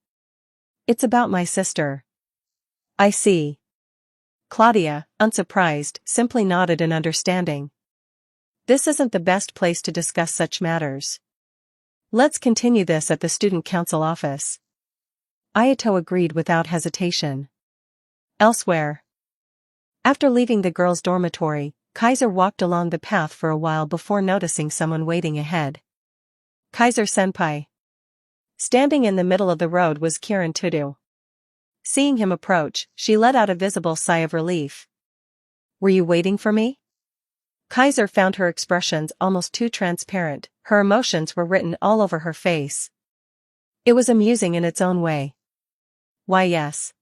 Speaker 2: It's about my sister. I see. Claudia, unsurprised, simply nodded in understanding. This isn't the best place to discuss such matters. Let's continue this at the student council office. Ayato agreed without hesitation. Elsewhere. After leaving the girls' dormitory, Kaiser walked along the path for a while before noticing someone waiting ahead. Kaiser-senpai. Standing in the middle of the road was Kirin Tudu. Seeing him approach, she let out a visible sigh of relief. "Were you waiting for me?" Kaiser found her expressions almost too transparent, her emotions were written all over her face. It was amusing in its own way. "Why, yes."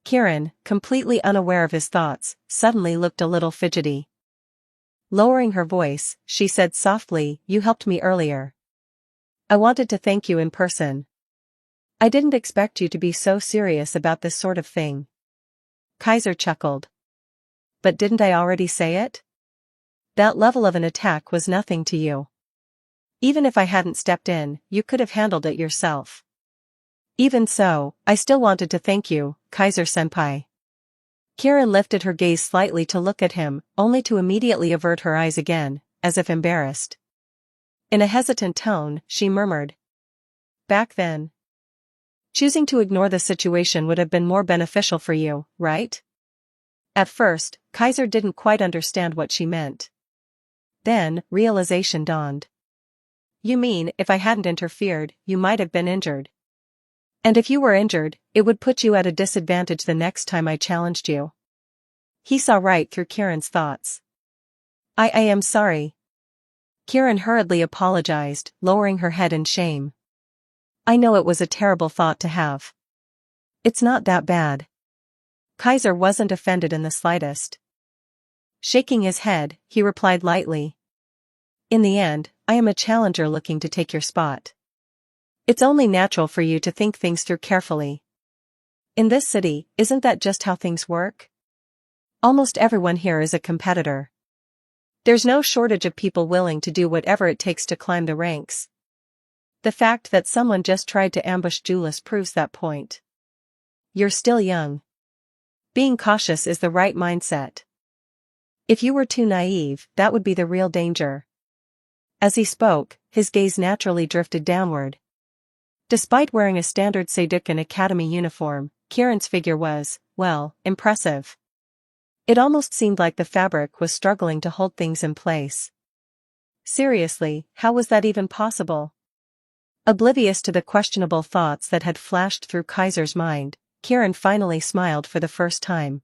Speaker 2: Kirin, completely unaware of his thoughts, suddenly looked a little fidgety. Lowering her voice, she said softly, "You helped me earlier. I wanted to thank you in person. I didn't expect you to be so serious about this sort of thing." Kaiser chuckled. "But didn't I already say it? That level of an attack was nothing to you. Even if I hadn't stepped in, you could have handled it yourself. Even so, I still wanted to thank you, Kaiser-senpai." Kirin lifted her gaze slightly to look at him, only to immediately avert her eyes again, as if embarrassed. In a hesitant tone, she murmured, "Back then, choosing to ignore the situation would have been more beneficial for you, right?" At first, Kaiser didn't quite understand what she meant. Then, realization dawned. "You mean, if I hadn't interfered, you might have been injured. And if you were injured, it would put you at a disadvantage the next time I challenged you." He saw right through Kirin's thoughts. I am sorry." Kirin hurriedly apologized, lowering her head in shame. "I know it was a terrible thought to have. It's not that bad." Kaiser wasn't offended in the slightest. Shaking his head, he replied lightly, "In the end, I am a challenger looking to take your spot. It's only natural for you to think things through carefully. In this city, isn't that just how things work? Almost everyone here is a competitor. There's no shortage of people willing to do whatever it takes to climb the ranks. The fact that someone just tried to ambush Julius proves that point. You're still young. Being cautious is the right mindset. If you were too naive, that would be the real danger." As he spoke, his gaze naturally drifted downward. Despite wearing a standard Seidukan Academy uniform, Kirin's figure was, well, impressive. It almost seemed like the fabric was struggling to hold things in place. Seriously, how was that even possible? Oblivious to the questionable thoughts that had flashed through Kaiser's mind, Kirin finally smiled for the first time.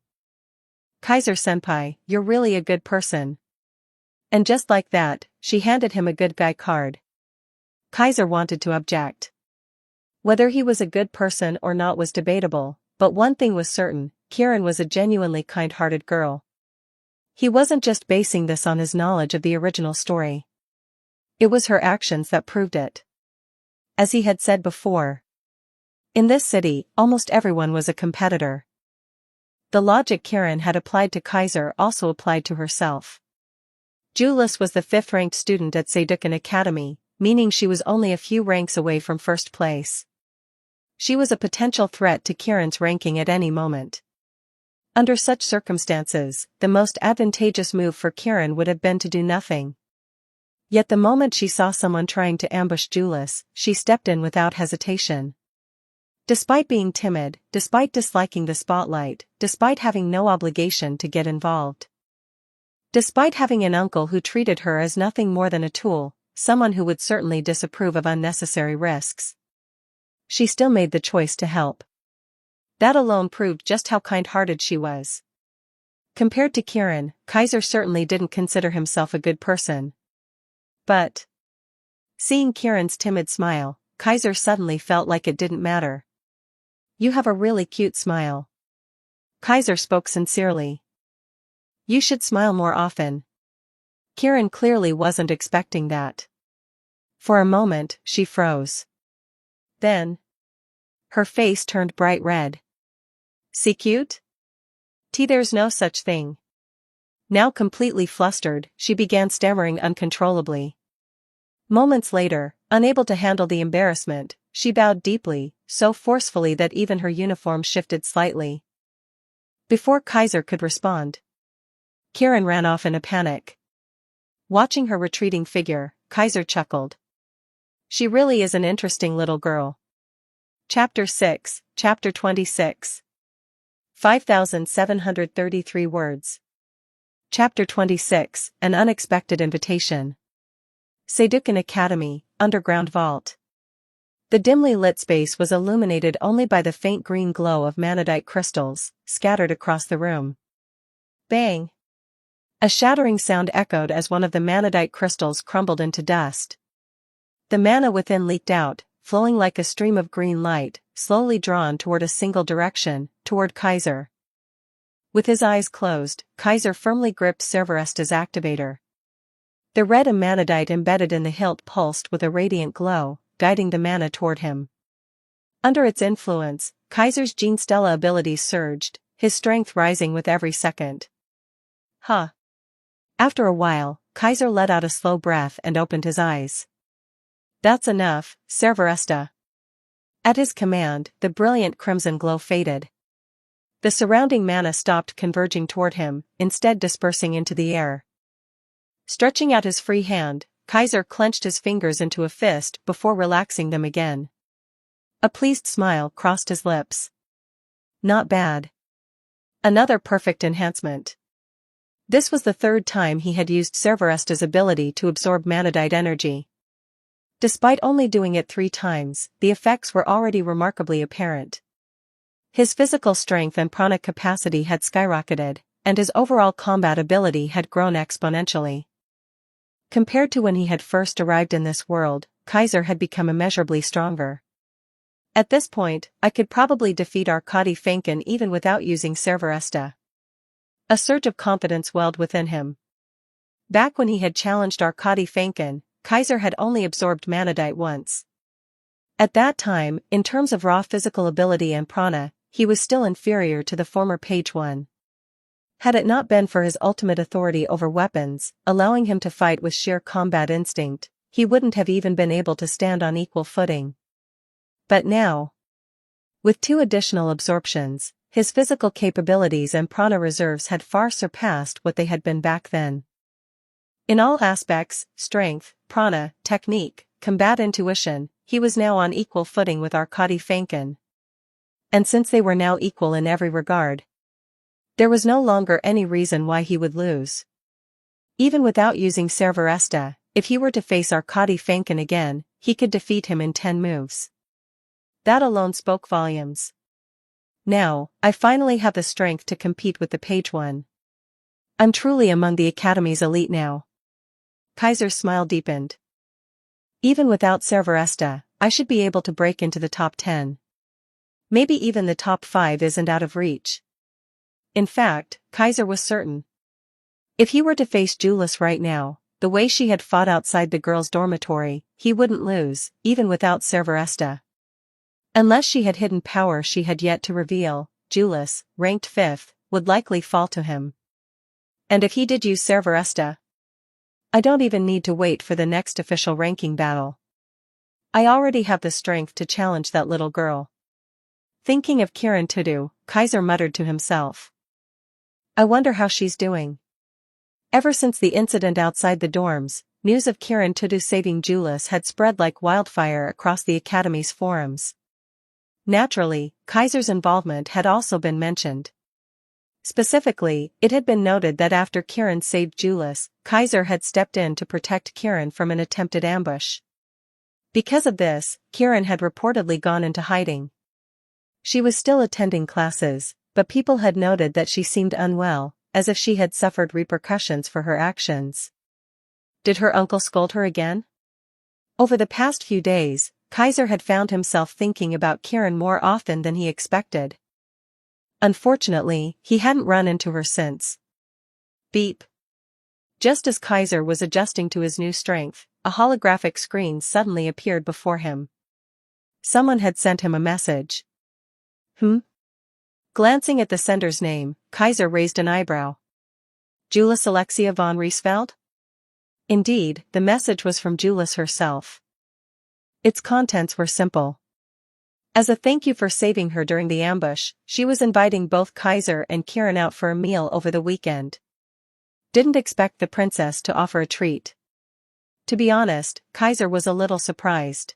Speaker 2: "Kaiser-senpai, you're really a good person." And just like that, she handed him a good guy card. Kaiser wanted to object. Whether he was a good person or not was debatable, but one thing was certain, Kirin was a genuinely kind-hearted girl. He wasn't just basing this on his knowledge of the original story. It was her actions that proved it. As he had said before, in this city, almost everyone was a competitor. The logic Kirin had applied to Kaiser also applied to herself. Julius was the 5th-ranked student at Seidukan Academy, meaning she was only a few ranks away from first place. She was a potential threat to Kirin's ranking at any moment. Under such circumstances, the most advantageous move for Kirin would have been to do nothing. Yet the moment she saw someone trying to ambush Julius, she stepped in without hesitation. Despite being timid, despite disliking the spotlight, despite having no obligation to get involved. Despite having an uncle who treated her as nothing more than a tool, someone who would certainly disapprove of unnecessary risks. She still made the choice to help. That alone proved just how kind-hearted she was. Compared to Kirin, Kaiser certainly didn't consider himself a good person. But, seeing Kirin's timid smile, Kaiser suddenly felt like it didn't matter. "You have a really cute smile." Kaiser spoke sincerely. "You should smile more often." Kirin clearly wasn't expecting that. For a moment, she froze. Then, her face turned bright red. "See cute? There's no such thing." Now completely flustered, she began stammering uncontrollably. Moments later, unable to handle the embarrassment, she bowed deeply, so forcefully that even her uniform shifted slightly. Before Kaiser could respond, Kirin ran off in a panic. Watching her retreating figure, Kaiser chuckled. She really is an interesting little girl. Chapter 6, Chapter 26. 5,733 words. Chapter 26, An Unexpected Invitation. Seidukin Academy, Underground Vault. The dimly lit space was illuminated only by the faint green glow of manadite crystals, scattered across the room. Bang! A shattering sound echoed as one of the manadite crystals crumbled into dust. The mana within leaked out, flowing like a stream of green light, slowly drawn toward a single direction, toward Kaiser. With his eyes closed, Kaiser firmly gripped Cerberesta's activator. The red amanadite embedded in the hilt pulsed with a radiant glow, guiding the mana toward him. Under its influence, Kaiser's Genestella abilities surged, his strength rising with every second. Huh. After a while, Kaiser let out a slow breath and opened his eyes. That's enough, Cerberesta. At his command, the brilliant crimson glow faded. The surrounding mana stopped converging toward him, instead dispersing into the air. Stretching out his free hand, Kaiser clenched his fingers into a fist before relaxing them again. A pleased smile crossed his lips. Not bad. Another perfect enhancement. This was the third time he had used Cerberesta's ability to absorb manadite energy. Despite only doing it 3 times, the effects were already remarkably apparent. His physical strength and prana capacity had skyrocketed, and his overall combat ability had grown exponentially. Compared to when he had first arrived in this world, Kaiser had become immeasurably stronger. At this point, I could probably defeat Arkady Fankin even without using Cerberesta. A surge of confidence welled within him. Back when he had challenged Arkady Fankin, Kaiser had only absorbed manadite once. At that time, in terms of raw physical ability and prana, he was still inferior to the former Page 1. Had it not been for his ultimate authority over weapons, allowing him to fight with sheer combat instinct, he wouldn't have even been able to stand on equal footing. But now, with 2 additional absorptions, his physical capabilities and prana reserves had far surpassed what they had been back then. In all aspects, strength, prana, technique, combat intuition, he was now on equal footing with Arkady Fankin. And since they were now equal in every regard, there was no longer any reason why he would lose. Even without using Cerberesta, if he were to face Arkady Fankin again, he could defeat him in 10 moves. That alone spoke volumes. Now, I finally have the strength to compete with the Page 1. I'm truly among the Academy's elite now. Kaiser's smile deepened. Even without Cerberesta, I should be able to break into the top 10. Maybe even the top 5 isn't out of reach. In fact, Kaiser was certain. If he were to face Julius right now, the way she had fought outside the girls' dormitory, he wouldn't lose, even without Cerberesta. Unless she had hidden power she had yet to reveal, Julius, ranked 5th, would likely fall to him. And if he did use Cerberesta, I don't even need to wait for the next official ranking battle. I already have the strength to challenge that little girl. Thinking of Kirin Tudu, Kaiser muttered to himself. I wonder how she's doing. Ever since the incident outside the dorms, news of Kirin Tudu saving Julius had spread like wildfire across the Academy's forums. Naturally, Kaiser's involvement had also been mentioned. Specifically, it had been noted that after Kirin saved Julius, Kaiser had stepped in to protect Kirin from an attempted ambush. Because of this, Kirin had reportedly gone into hiding. She was still attending classes, but people had noted that she seemed unwell, as if she had suffered repercussions for her actions. Did her uncle scold her again? Over the past few days, Kaiser had found himself thinking about Kirin more often than he expected. Unfortunately, he hadn't run into her since. Beep. Just as Kaiser was adjusting to his new strength, a holographic screen suddenly appeared before him. Someone had sent him a message. Glancing at the sender's name, Kaiser raised an eyebrow. Julius Alexia von Riesfeld? Indeed, the message was from Julius herself. Its contents were simple. As a thank you for saving her during the ambush, she was inviting both Kaiser and Kirin out for a meal over the weekend. Didn't expect the princess to offer a treat. To be honest, Kaiser was a little surprised.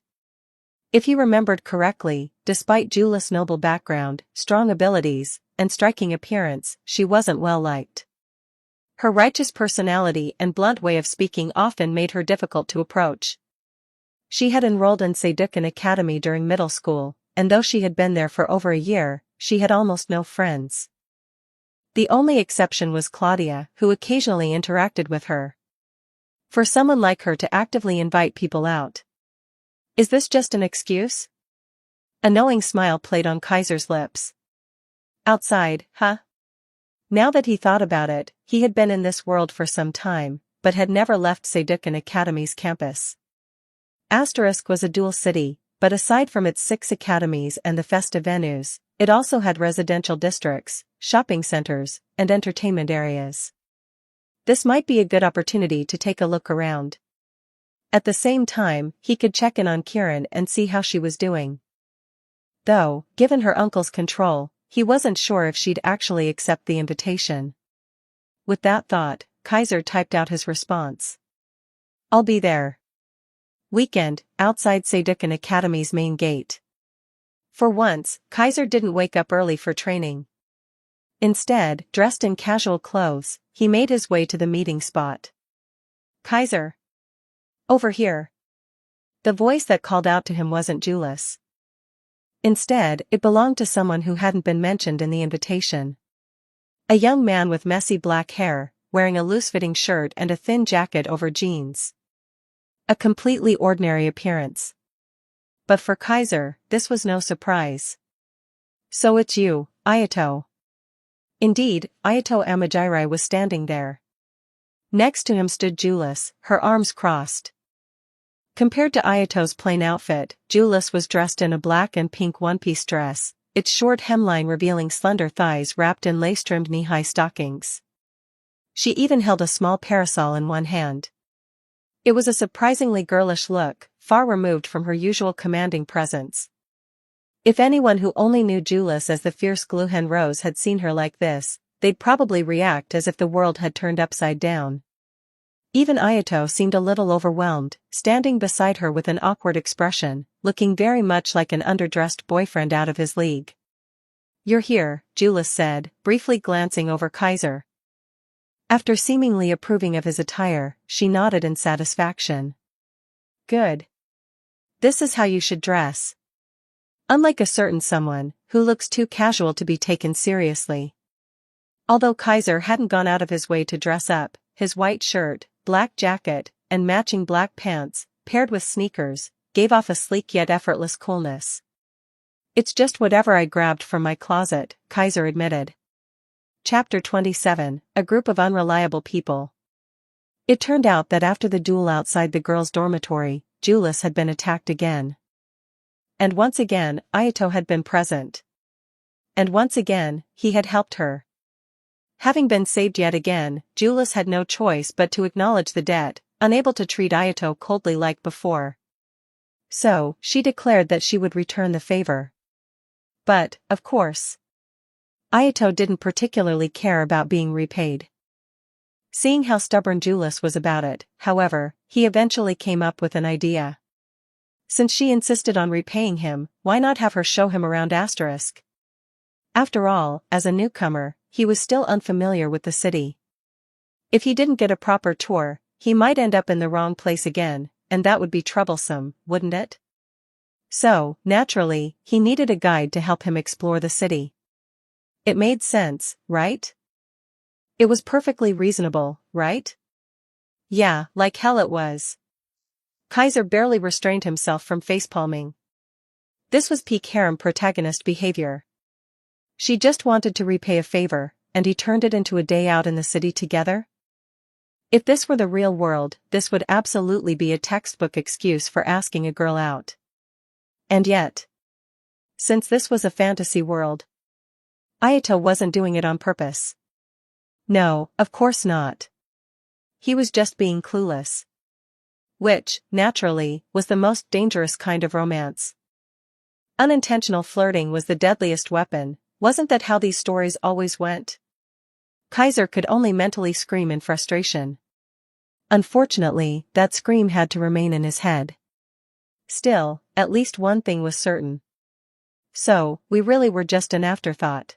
Speaker 2: If he remembered correctly, despite Julius' noble background, strong abilities, and striking appearance, she wasn't well liked. Her righteous personality and blunt way of speaking often made her difficult to approach. She had enrolled in Seducan Academy during middle school, and though she had been there for over a year, she had almost no friends. The only exception was Claudia, who occasionally interacted with her. For someone like her to actively invite people out. Is this just an excuse? A knowing smile played on Kaiser's lips. Outside, huh? Now that he thought about it, he had been in this world for some time, but had never left Seducan Academy's campus. Asterisk was a dual city, but aside from its 6 academies and the festive venues, it also had residential districts, shopping centers, and entertainment areas. This might be a good opportunity to take a look around. At the same time, he could check in on Kieran and see how she was doing. Though, given her uncle's control, he wasn't sure if she'd actually accept the invitation. With that thought, Kaiser typed out his response. I'll be there. Weekend, outside Seducan Academy's main gate. For once, Kaiser didn't wake up early for training. Instead, dressed in casual clothes, he made his way to the meeting spot. Kaiser. Over here. The voice that called out to him wasn't Julius. Instead, it belonged to someone who hadn't been mentioned in the invitation. A young man with messy black hair, wearing a loose-fitting shirt and a thin jacket over jeans. A completely ordinary appearance. But for Kaiser, this was no surprise. So it's you, Ayato. Indeed, Ayato Amajiri was standing there. Next to him stood Julius, her arms crossed. Compared to Ayato's plain outfit, Julius was dressed in a black and pink one-piece dress, its short hemline revealing slender thighs wrapped in lace-trimmed knee-high stockings. She even held a small parasol in one hand. It was a surprisingly girlish look, far removed from her usual commanding presence. If anyone who only knew Julius as the fierce Gluhen Rose had seen her like this, they'd probably react as if the world had turned upside down. Even Ayato seemed a little overwhelmed, standing beside her with an awkward expression, looking very much like an underdressed boyfriend out of his league. You're here, Julius said, briefly glancing over Kaiser. After seemingly approving of his attire, she nodded in satisfaction. Good. This is how you should dress. Unlike a certain someone, who looks too casual to be taken seriously. Although Kaiser hadn't gone out of his way to dress up, his white shirt, black jacket, and matching black pants, paired with sneakers, gave off a sleek yet effortless coolness. It's just whatever I grabbed from my closet, Kaiser admitted. Chapter 27, A Group of Unreliable People. It turned out that after the duel outside the girls' dormitory, Julius had been attacked again. And once again, Ayato had been present. And once again, he had helped her. Having been saved yet again, Julius had no choice but to acknowledge the debt, unable to treat Ayato coldly like before. So, she declared that she would return the favor. But, of course, Ayato didn't particularly care about being repaid. Seeing how stubborn Julius was about it, however, he eventually came up with an idea. Since she insisted on repaying him, why not have her show him around Asterisk? After all, as a newcomer, he was still unfamiliar with the city. If he didn't get a proper tour, he might end up in the wrong place again, and that would be troublesome, wouldn't it? So, naturally, he needed a guide to help him explore the city. It made sense, right? It was perfectly reasonable, right? Yeah, like hell it was. Kaiser barely restrained himself from facepalming. This was peak harem protagonist behavior. She just wanted to repay a favor, and he turned it into a day out in the city together? If this were the real world, this would absolutely be a textbook excuse for asking a girl out. And yet, since this was a fantasy world, Ayato wasn't doing it on purpose. No, of course not. He was just being clueless. Which, naturally, was the most dangerous kind of romance. Unintentional flirting was the deadliest weapon, wasn't that how these stories always went? Kaiser could only mentally scream in frustration. Unfortunately, that scream had to remain in his head. Still, at least one thing was certain. So, we really were just an afterthought.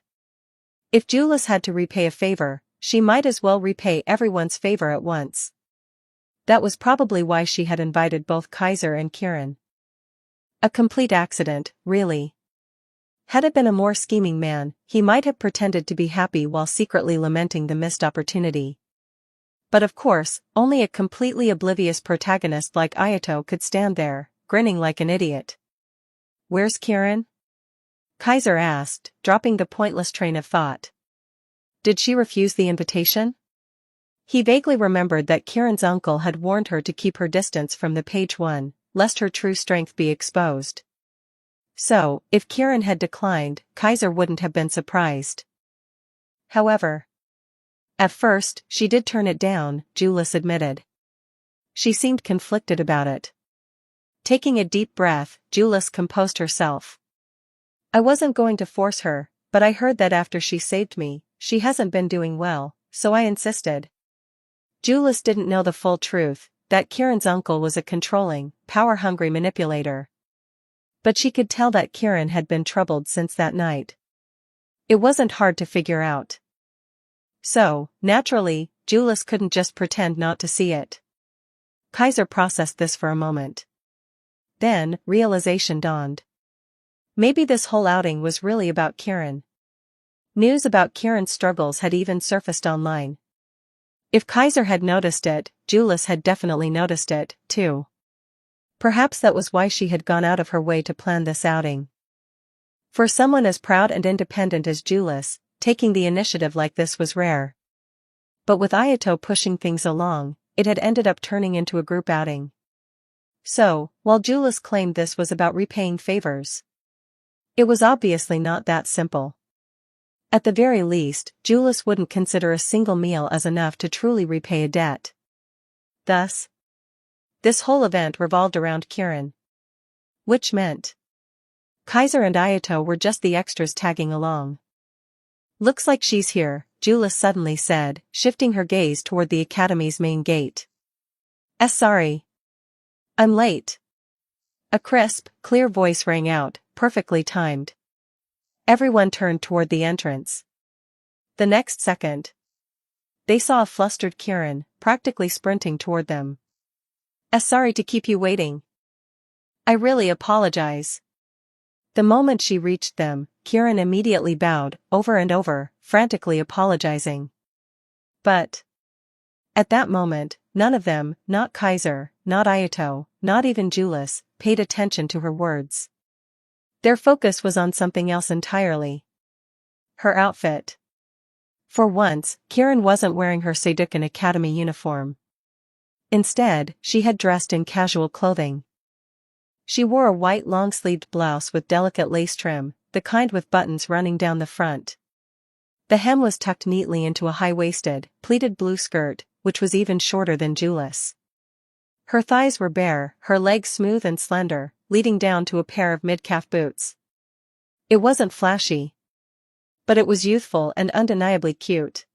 Speaker 2: If Julius had to repay a favor, she might as well repay everyone's favor at once. That was probably why she had invited both Kaiser and Kieran. A complete accident, really. Had it been a more scheming man, he might have pretended to be happy while secretly lamenting the missed opportunity. But of course, only a completely oblivious protagonist like Ayato could stand there, grinning like an idiot. "Where's Kieran?" Kaiser asked, dropping the pointless train of thought. Did she refuse the invitation? He vaguely remembered that Kieran's uncle had warned her to keep her distance from the page one, lest her true strength be exposed. So, if Kieran had declined, Kaiser wouldn't have been surprised. However, at first, she did turn it down, Julius admitted. She seemed conflicted about it. Taking a deep breath, Julius composed herself. "I wasn't going to force her, but I heard that after she saved me, she hasn't been doing well, so I insisted." Julius didn't know the full truth, that Kieran's uncle was a controlling, power-hungry manipulator. But she could tell that Kieran had been troubled since that night. It wasn't hard to figure out. So, naturally, Julius couldn't just pretend not to see it. Kaiser processed this for a moment. Then, realization dawned. Maybe this whole outing was really about Kieran. News about Kieran's struggles had even surfaced online. If Kaiser had noticed it, Julius had definitely noticed it, too. Perhaps that was why she had gone out of her way to plan this outing. For someone as proud and independent as Julius, taking the initiative like this was rare. But with Ayato pushing things along, it had ended up turning into a group outing. So, while Julius claimed this was about repaying favors, it was obviously not that simple. At the very least, Julius wouldn't consider a single meal as enough to truly repay a debt. Thus, this whole event revolved around Kieran. Which meant Kaiser and Ayato were just the extras tagging along. "Looks like she's here," Julius suddenly said, shifting her gaze toward the academy's main gate. Sorry. I'm late." A crisp, clear voice rang out, perfectly timed. Everyone turned toward the entrance. The next second, they saw a flustered Kieran, practically sprinting toward them. Sorry to keep you waiting. I really apologize." The moment she reached them, Kieran immediately bowed, over and over, frantically apologizing. But at that moment, none of them, not Kaiser, not Ayato, not even Julius, paid attention to her words. Their focus was on something else entirely. Her outfit. For once, Kieran wasn't wearing her Seidukan Academy uniform. Instead, she had dressed in casual clothing. She wore a white long-sleeved blouse with delicate lace trim, the kind with buttons running down the front. The hem was tucked neatly into a high-waisted, pleated blue skirt, which was even shorter than Julius. Her thighs were bare, her legs smooth and slender, leading down to a pair of mid-calf boots. It wasn't flashy, but it was youthful and undeniably cute.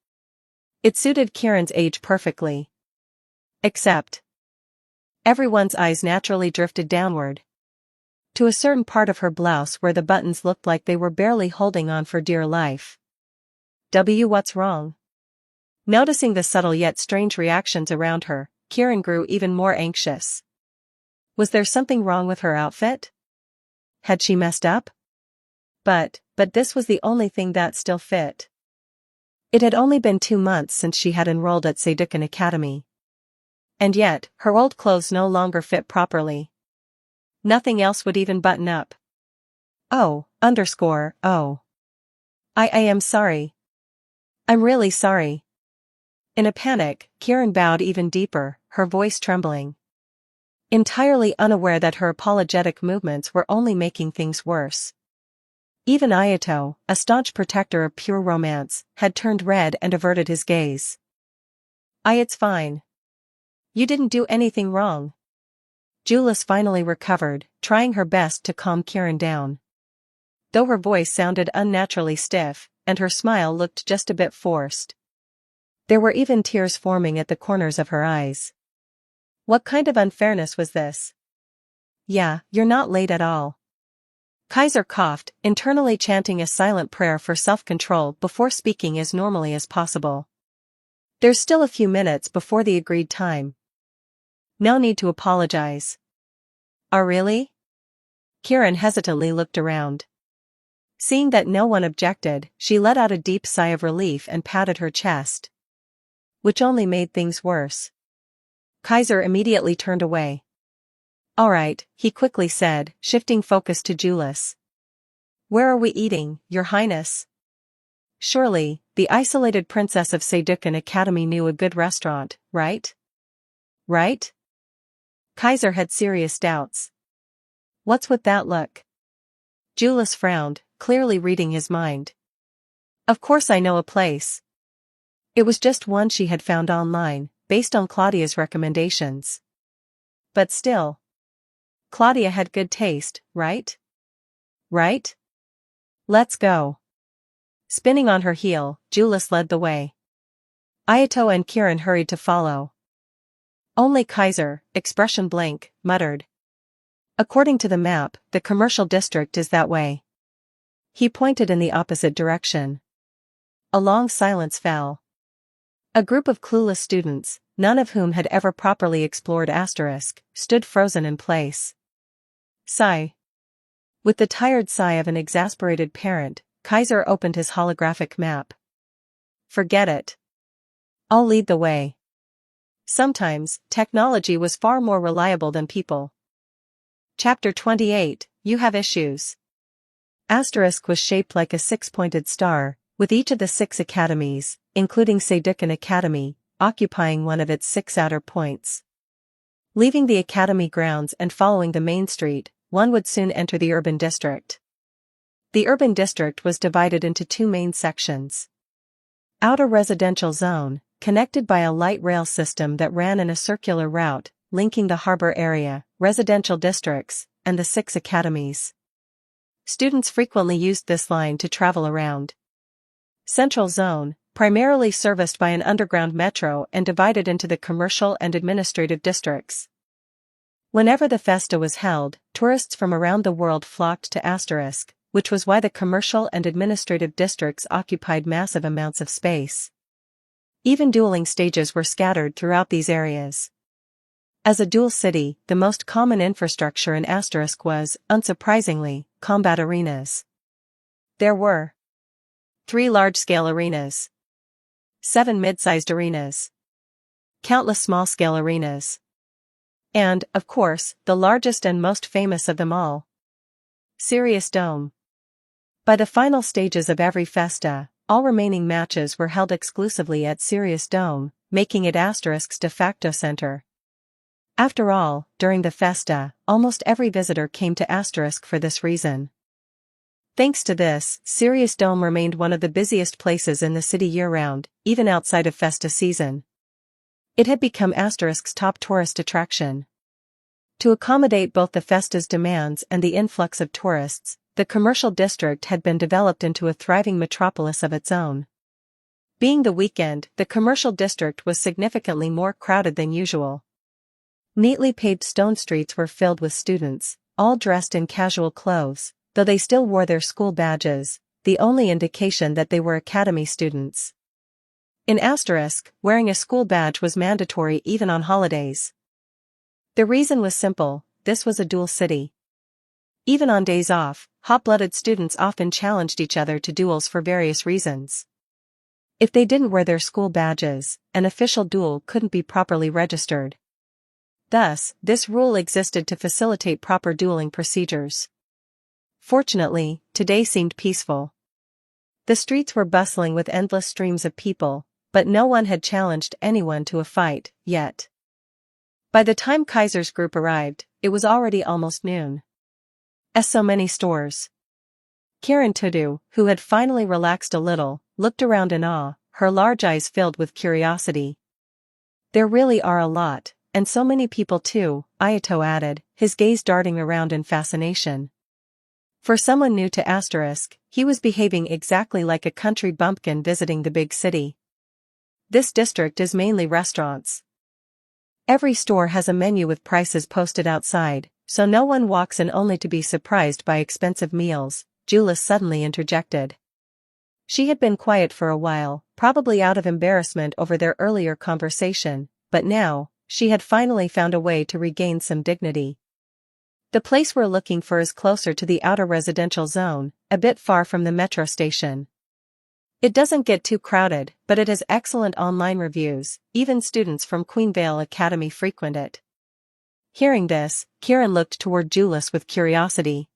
Speaker 2: It suited Kieran's age perfectly. Except, everyone's eyes naturally drifted downward to a certain part of her blouse where the buttons looked like they were barely holding on for dear life. What's wrong? Noticing the subtle yet strange reactions around her, Kieran grew even more anxious. Was there something wrong with her outfit? Had she messed up? But this was the only thing that still fit. It had only been 2 months since she had enrolled at Seidukan Academy. And yet, her old clothes no longer fit properly. Nothing else would even button up. Oh. I am sorry. I'm really sorry. In a panic, Kieran bowed even deeper, her voice trembling. Entirely unaware that her apologetic movements were only making things worse. Even Ayato, a staunch protector of pure romance, had turned red and averted his gaze. It's fine. You didn't do anything wrong." Julius finally recovered, trying her best to calm Kieran down. Though her voice sounded unnaturally stiff, and her smile looked just a bit forced. There were even tears forming at the corners of her eyes. What kind of unfairness was this? Yeah, you're not late at all. Kaiser coughed, internally chanting a silent prayer for self-control before speaking as normally as possible. There's still a few minutes before the agreed time. No need to apologize. Oh really? Kieran hesitantly looked around. Seeing that no one objected, she let out a deep sigh of relief and patted her chest. Which only made things worse. Kaiser immediately turned away. All right, he quickly said, shifting focus to Julius. Where are we eating, Your Highness? Surely, the isolated princess of Sedukan Academy knew a good restaurant, right? Right? Kaiser had serious doubts. What's with that look? Julius frowned, clearly reading his mind. Of course I know a place. It was just one she had found online, based on Claudia's recommendations. But still. Claudia had good taste, right? Right? Let's go. Spinning on her heel, Julius led the way. Ayato and Kieran hurried to follow. Only Kaiser, expression blank, muttered. According to the map, the commercial district is that way. He pointed in the opposite direction. A long silence fell. A group of clueless students, none of whom had ever properly explored Asterisk, stood frozen in place. Sigh. With the tired sigh of an exasperated parent, Kaiser opened his holographic map. Forget it. I'll lead the way. Sometimes, technology was far more reliable than people. Chapter 28, You Have Issues. Asterisk was shaped like a six-pointed star, with each of the 6 academies, including Sedukan Academy, occupying one of its 6 outer points. Leaving the academy grounds and following the main street, one would soon enter the urban district. The urban district was divided into 2 main sections. Outer residential zone, connected by a light rail system that ran in a circular route, linking the harbor area, residential districts, and the 6 academies. Students frequently used this line to travel around. Central zone, primarily serviced by an underground metro and divided into the commercial and administrative districts. Whenever the festa was held, tourists from around the world flocked to Asterisk, which was why the commercial and administrative districts occupied massive amounts of space. Even dueling stages were scattered throughout these areas. As a dual city, the most common infrastructure in Asterisk was, unsurprisingly, combat arenas. There were 3 large-scale arenas, 7 mid-sized arenas, countless small-scale arenas, and, of course, the largest and most famous of them all, Sirius Dome. By the final stages of every festa, all remaining matches were held exclusively at Sirius Dome, making it Asterisk's de facto center. After all, during the festa, almost every visitor came to Asterisk for this reason. Thanks to this, Sirius Dome remained one of the busiest places in the city year-round, even outside of festa season. It had become Asterisk's top tourist attraction. To accommodate both the festa's demands and the influx of tourists, the commercial district had been developed into a thriving metropolis of its own. Being the weekend, the commercial district was significantly more crowded than usual. Neatly paved stone streets were filled with students, all dressed in casual clothes, though they still wore their school badges, the only indication that they were academy students. In Asterisk, wearing a school badge was mandatory even on holidays. The reason was simple: this was a dual city. Even on days off, hot-blooded students often challenged each other to duels for various reasons. If they didn't wear their school badges, an official duel couldn't be properly registered. Thus, this rule existed to facilitate proper dueling procedures. Fortunately, today seemed peaceful. The streets were bustling with endless streams of people, but no one had challenged anyone to a fight, yet. By the time Kaiser's group arrived, it was already almost noon. As so many stores. Kieran Tudu, who had finally relaxed a little, looked around in awe, her large eyes filled with curiosity. There really are a lot, and so many people too, Ayato added, his gaze darting around in fascination. For someone new to Asterisk, he was behaving exactly like a country bumpkin visiting the big city. This district is mainly restaurants. Every store has a menu with prices posted outside, so no one walks in only to be surprised by expensive meals, Jules suddenly interjected. She had been quiet for a while, probably out of embarrassment over their earlier conversation, but now, she had finally found a way to regain some dignity. The place we're looking for is closer to the outer residential zone, a bit far from the metro station. It doesn't get too crowded, but it has excellent online reviews, even students from Queenvale Academy frequent it. Hearing this, Kieran looked toward Jules with curiosity.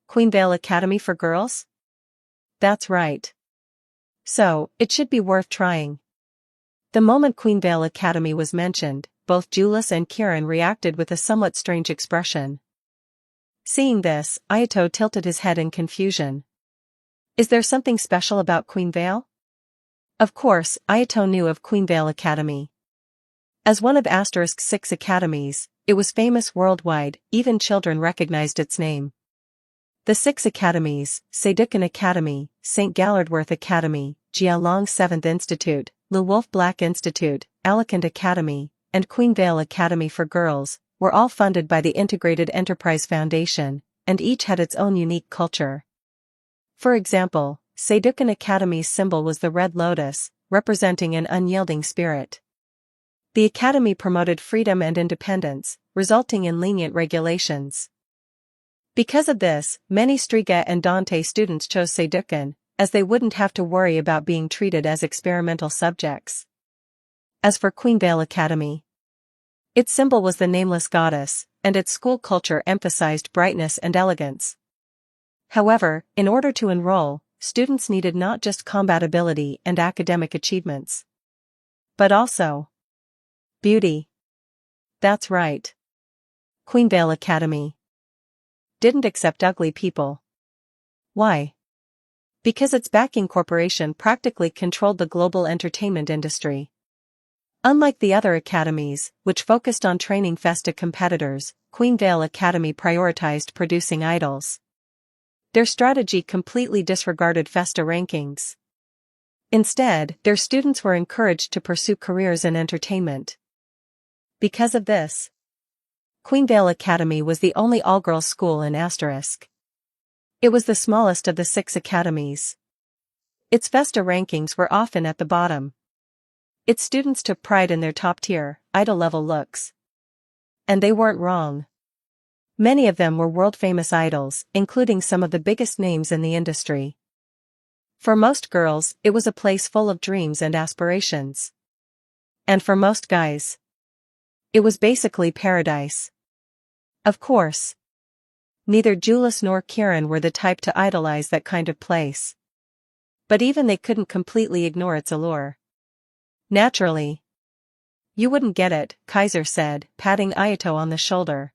Speaker 2: Queenvale Academy for girls? That's right. So, it should be worth trying. The moment Queenvale Academy was mentioned, both Jules and Kieran reacted with a somewhat strange expression. Seeing this, Ayato tilted his head in confusion. Is there something special about Queenvale? Of course, Ayato knew of Queenvale Academy. As one of Asterisk's 6 academies, it was famous worldwide, even children recognized its name. The 6 academies, Seducan Academy, St. Gallardworth Academy, Jialong 7th Institute, Le Wolf Black Institute, Alicant Academy, and Queenvale Academy for Girls, were all funded by the Integrated Enterprise Foundation, and each had its own unique culture. For example, Seducan Academy's symbol was the red lotus, representing an unyielding spirit. The academy promoted freedom and independence, resulting in lenient regulations. Because of this, many Striga and Dante students chose Seducan, as they wouldn't have to worry about being treated as experimental subjects. As for Queenvale Academy, its symbol was the nameless goddess, and its school culture emphasized brightness and elegance. However, in order to enroll, students needed not just combat ability and academic achievements, but also beauty. That's right. Queenvale Academy didn't accept ugly people. Why? Because its backing corporation practically controlled the global entertainment industry. Unlike the other academies, which focused on training Festa competitors, Queenvale Academy prioritized producing idols. Their strategy completely disregarded Festa rankings. Instead, their students were encouraged to pursue careers in entertainment. Because of this, Queenvale Academy was the only all-girls school in Asterisk. It was the smallest of the 6 academies. Its Festa rankings were often at the bottom. Its students took pride in their top-tier, idol-level looks. And they weren't wrong. Many of them were world-famous idols, including some of the biggest names in the industry. For most girls, it was a place full of dreams and aspirations. And for most guys, it was basically paradise. Of course, neither Jules nor Kieran were the type to idolize that kind of place. But even they couldn't completely ignore its allure. Naturally. You wouldn't get it, Kaiser said, patting Ayato on the shoulder.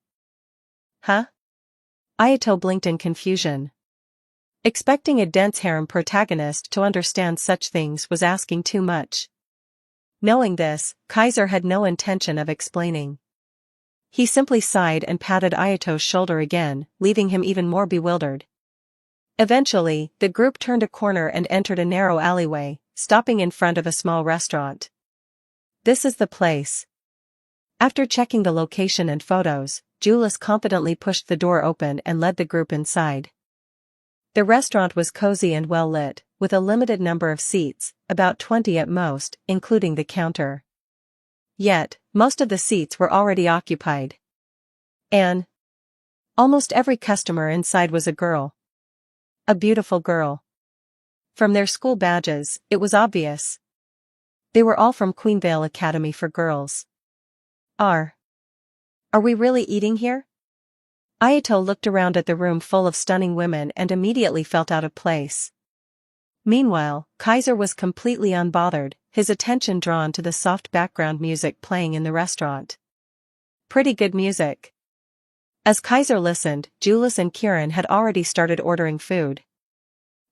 Speaker 2: Huh? Ayato blinked in confusion. Expecting a dense harem protagonist to understand such things was asking too much. Knowing this, Kaiser had no intention of explaining. He simply sighed and patted Ayato's shoulder again, leaving him even more bewildered. Eventually, the group turned a corner and entered a narrow alleyway, stopping in front of a small restaurant. This is the place. After checking the location and photos, Jules confidently pushed the door open and led the group inside. The restaurant was cozy and well lit, with a limited number of seats, about 20 at most, including the counter. Yet, most of the seats were already occupied. And almost every customer inside was a girl. A beautiful girl. From their school badges, it was obvious. They were all from Queenvale Academy for Girls. Are we really eating here? Ayato looked around at the room full of stunning women and immediately felt out of place. Meanwhile, Kaiser was completely unbothered, his attention drawn to the soft background music playing in the restaurant. Pretty good music. As Kaiser listened, Jules and Kieran had already started ordering food.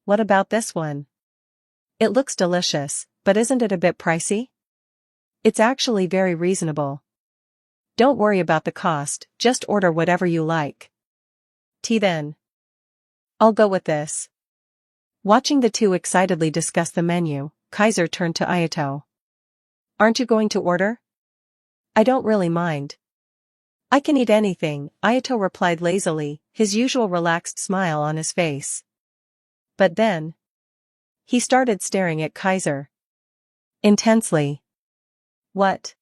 Speaker 2: What about this one? It looks delicious, but isn't it a bit pricey? It's actually very reasonable. Don't worry about the cost, just order whatever you like. Tea then. I'll go with this. Watching the two excitedly discuss the menu, Kaiser turned to Ayato. Aren't you going to order? I don't really mind. I can eat anything, Ayato replied lazily, his usual relaxed smile on his face. But then, he started staring at Kaiser. Intensely. What?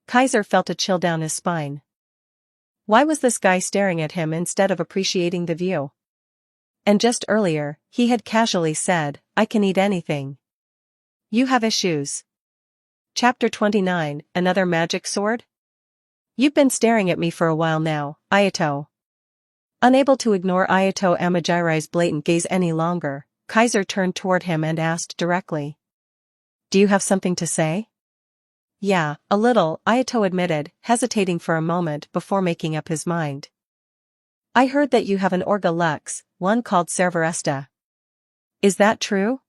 Speaker 2: Kaiser felt a chill down his spine. Why was this guy staring at him instead of appreciating the view? And just earlier, he had casually said, I can eat anything. You have issues. Chapter 29, Another Magic Sword? You've been staring at me for a while now, Ayato. Unable to ignore Ayato Amajirai's blatant gaze any longer, Kaiser turned toward him and asked directly. Do you have something to say? Yeah, a little, Ayato admitted, hesitating for a moment before making up his mind. I heard that you have an Orga Lux, one called Cerveresta. Is that true?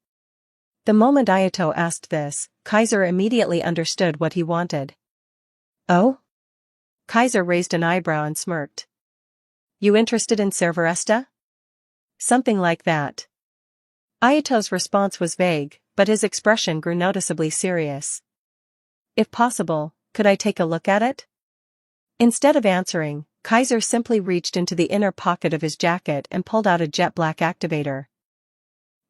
Speaker 2: The moment Ayato asked this, Kaiser immediately understood what he wanted. Oh? Kaiser raised an eyebrow and smirked. You interested in Cerveresta? Something like that. Ayato's response was vague, but his expression grew noticeably serious. If possible, could I take a look at it? Instead of answering, Kaiser simply reached into the inner pocket of his jacket and pulled out a jet black activator.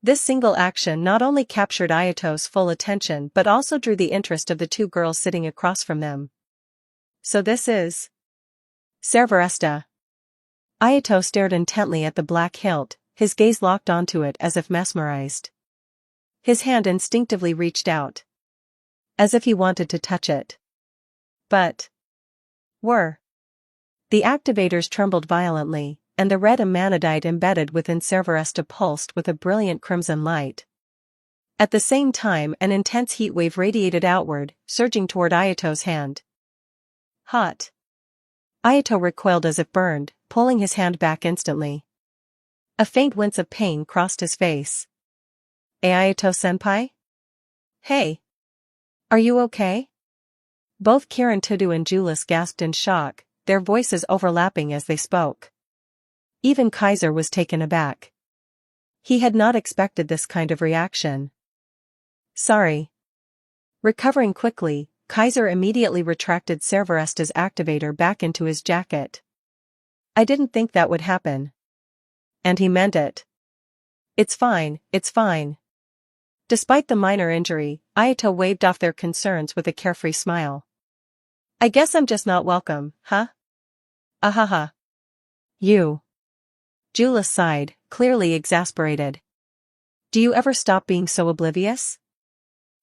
Speaker 2: This single action not only captured Ayato's full attention but also drew the interest of the two girls sitting across from them. So this is Cerveresta. Ayato stared intently at the black hilt, his gaze locked onto it as if mesmerized. His hand instinctively reached out, as if he wanted to touch it. But the activators trembled violently, and the red emanadite embedded within Cerveresta pulsed with a brilliant crimson light. At the same time, an intense heat wave radiated outward, surging toward Ayato's hand. Hot. Ayato recoiled as if burned, pulling his hand back instantly. A faint wince of pain crossed his face. Ayato-senpai? Hey! Are you okay? Both Kirin Tudu and Julius gasped in shock, their voices overlapping as they spoke. Even Kaiser was taken aback. He had not expected this kind of reaction. Sorry. Recovering quickly, Kaiser immediately retracted Cerveresta's activator back into his jacket. I didn't think that would happen. And he meant it. It's fine, it's fine. Despite the minor injury, Ayato waved off their concerns with a carefree smile. I guess I'm just not welcome, huh? Ahaha. You. Julius sighed, clearly exasperated. Do you ever stop being so oblivious?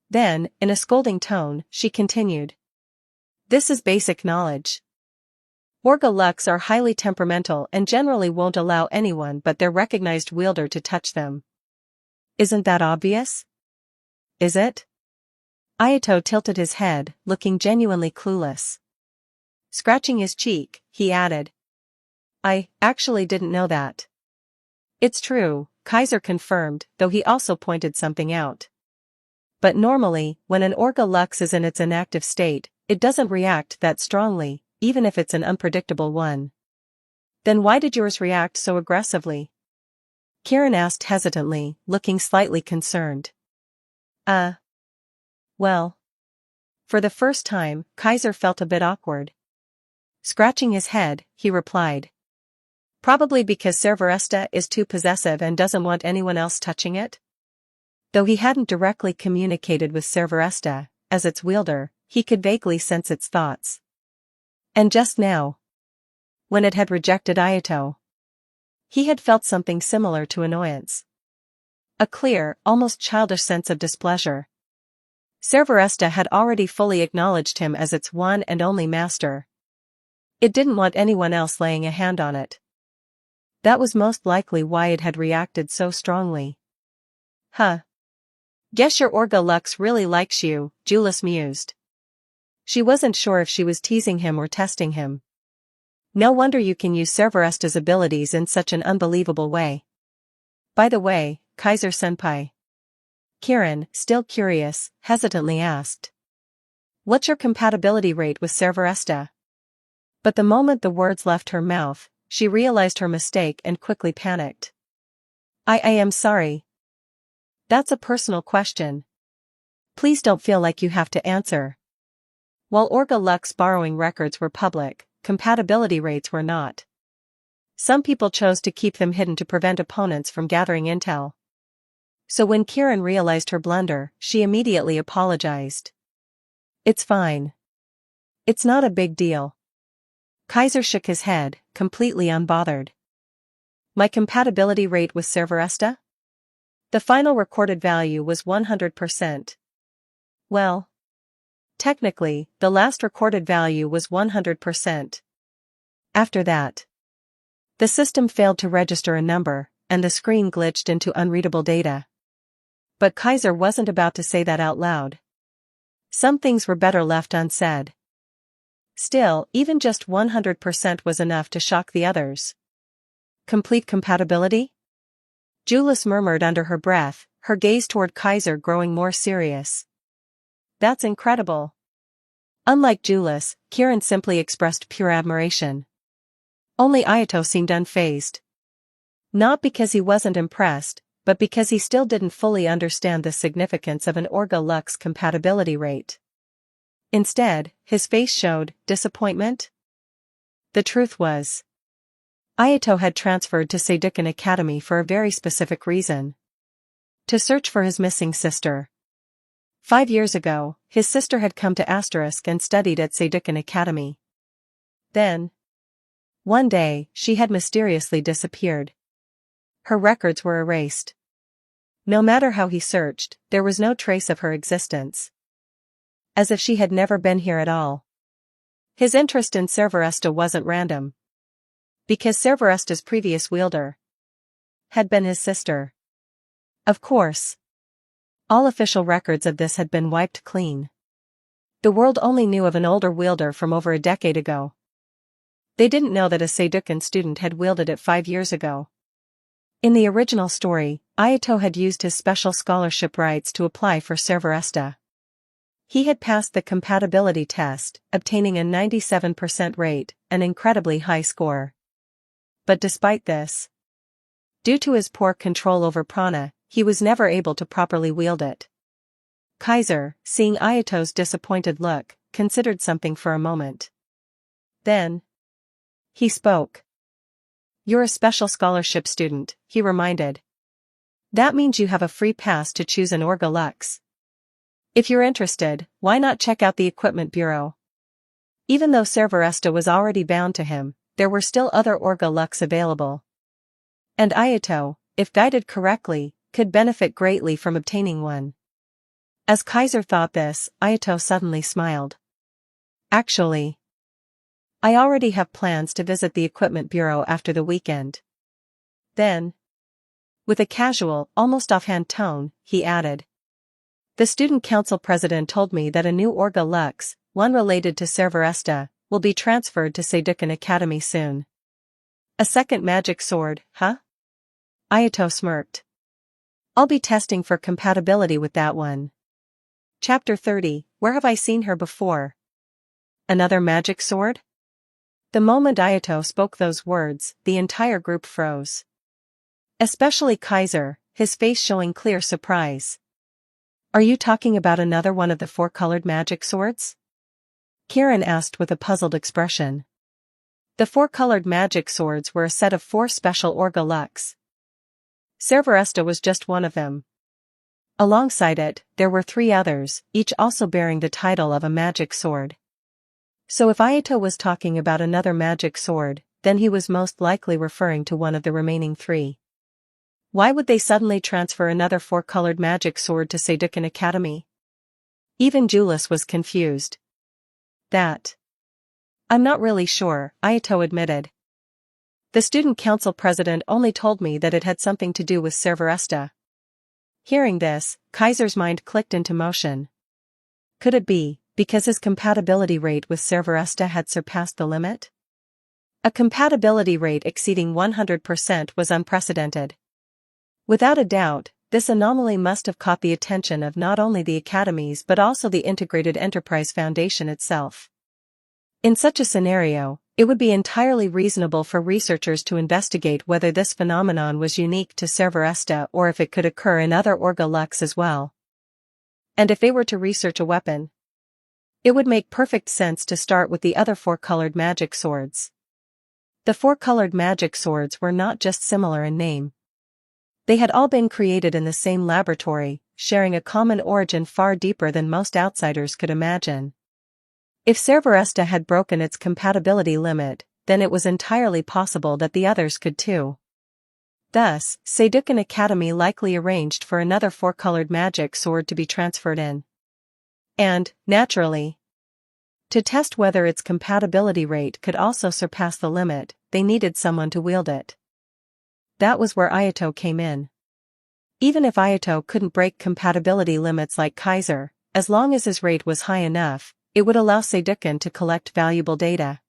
Speaker 2: Then, in a scolding tone, she continued. This is basic knowledge. Orga Lux are highly temperamental and generally won't allow anyone but their recognized wielder to touch them. Isn't that obvious? Is it? Ayato tilted his head, looking genuinely clueless. Scratching his cheek, he added. I actually didn't know that. It's true, Kaiser confirmed, though he also pointed something out. But normally, when an Orga Lux is in its inactive state, it doesn't react that strongly, even if it's an unpredictable one. Then why did yours react so aggressively? Kirin asked hesitantly, looking slightly concerned. Well. For the first time, Kaiser felt a bit awkward. Scratching his head, he replied. Probably because Cerveresta is too possessive and doesn't want anyone else touching it? Though he hadn't directly communicated with Cerveresta, as its wielder, he could vaguely sense its thoughts. And just now, when it had rejected Ayato, he had felt something similar to annoyance. A clear, almost childish sense of displeasure. Cerveresta had already fully acknowledged him as its one and only master. It didn't want anyone else laying a hand on it. That was most likely why it had reacted so strongly. Huh. Guess your Orga Lux really likes you, Julius mused. She wasn't sure if she was teasing him or testing him. No wonder you can use Cerveresta's abilities in such an unbelievable way. By the way, Kaiser-senpai. Kirin, still curious, hesitantly asked. What's your compatibility rate with Cerveresta? But the moment the words left her mouth, she realized her mistake and quickly panicked. I am sorry. That's a personal question. Please don't feel like you have to answer. While Orga Lux borrowing records were public, compatibility rates were not. Some people chose to keep them hidden to prevent opponents from gathering intel. So when Kieran realized her blunder, she immediately apologized. "It's fine. It's not a big deal." Kaiser shook his head, completely unbothered. "My compatibility rate with Cerberesta? The final recorded value was 100%. Well, technically, the last recorded value was 100%. After that, the system failed to register a number, and the screen glitched into unreadable data." But Kaiser wasn't about to say that out loud. Some things were better left unsaid. Still, even just 100% was enough to shock the others. "Complete compatibility?" Julius murmured under her breath, her gaze toward Kaiser growing more serious. "That's incredible." Unlike Julius, Kieran simply expressed pure admiration. Only Ayato seemed unfazed. Not because he wasn't impressed, but because he still didn't fully understand the significance of an Orga Lux compatibility rate. Instead, his face showed disappointment. The truth was, Ayato had transferred to Seidukkan Academy for a very specific reason. To search for his missing sister. 5 years ago, his sister had come to Asterisk and studied at Seidukkan Academy. Then, one day, she had mysteriously disappeared. Her records were erased. No matter how he searched, there was no trace of her existence. As if she had never been here at all. His interest in Cerberesta wasn't random. Because Cerberesta's previous wielder had been his sister. Of course. All official records of this had been wiped clean. The world only knew of an older wielder from over a decade ago. They didn't know that a Seidukkan student had wielded it 5 years ago. In the original story, Ayato had used his special scholarship rights to apply for Cerberesta. He had passed the compatibility test, obtaining a 97% rate, an incredibly high score. But despite this, due to his poor control over prana, he was never able to properly wield it. Kaiser, seeing Ayato's disappointed look, considered something for a moment. Then, he spoke. "You're a special scholarship student," he reminded. "That means you have a free pass to choose an Orga Lux. If you're interested, why not check out the Equipment Bureau?" Even though Cerberesta was already bound to him, there were still other Orga Lux available. And Ayato, if guided correctly, could benefit greatly from obtaining one. As Kaiser thought this, Ayato suddenly smiled. "Actually, I already have plans to visit the Equipment Bureau after the weekend." Then, with a casual, almost offhand tone, he added, "The student council president told me that a new Orga Lux, one related to Cerberesta, will be transferred to Seidukkan Academy soon." "A second magic sword, huh?" Ayato smirked. "I'll be testing for compatibility with that one." Chapter 30, Where have I seen her before? Another magic sword? The moment Ayato spoke those words, the entire group froze. Especially Kaiser, his face showing clear surprise. "Are you talking about another one of the 4-colored magic swords?" Kieran asked with a puzzled expression. The 4-colored magic swords were a set of 4 special Orga Lux. Cerberesta was just one of them. Alongside it, there were 3 others, each also bearing the title of a magic sword. So if Ayato was talking about another magic sword, then he was most likely referring to one of the remaining 3. Why would they suddenly transfer another 4-colored magic sword to Seidukkan Academy? Even Julius was confused. "I'm not really sure," Ayato admitted. "The student council president only told me that it had something to do with Cerberesta." Hearing this, Kaiser's mind clicked into motion. Could it be because his compatibility rate with Cerberesta had surpassed the limit? A compatibility rate exceeding 100% was unprecedented. Without a doubt, this anomaly must have caught the attention of not only the academies but also the Integrated Enterprise Foundation itself. In such a scenario, it would be entirely reasonable for researchers to investigate whether this phenomenon was unique to Cerberesta or if it could occur in other Orga Lux as well. And if they were to research a weapon, It would make perfect sense to start with the other four-colored magic swords. The four-colored magic swords were not just similar in name. They had all been created in the same laboratory, sharing a common origin far deeper than most outsiders could imagine. If Cerberesta had broken its compatibility limit, then it was entirely possible that the others could too. Thus, Seidukan Academy likely arranged for another four-colored magic sword to be transferred in. And, naturally, to test whether its compatibility rate could also surpass the limit, they needed someone to wield it. That was where Ayato came in. Even if Ayato couldn't break compatibility limits like Kaiser, as long as his rate was high enough, it would allow Seidukan to collect valuable data.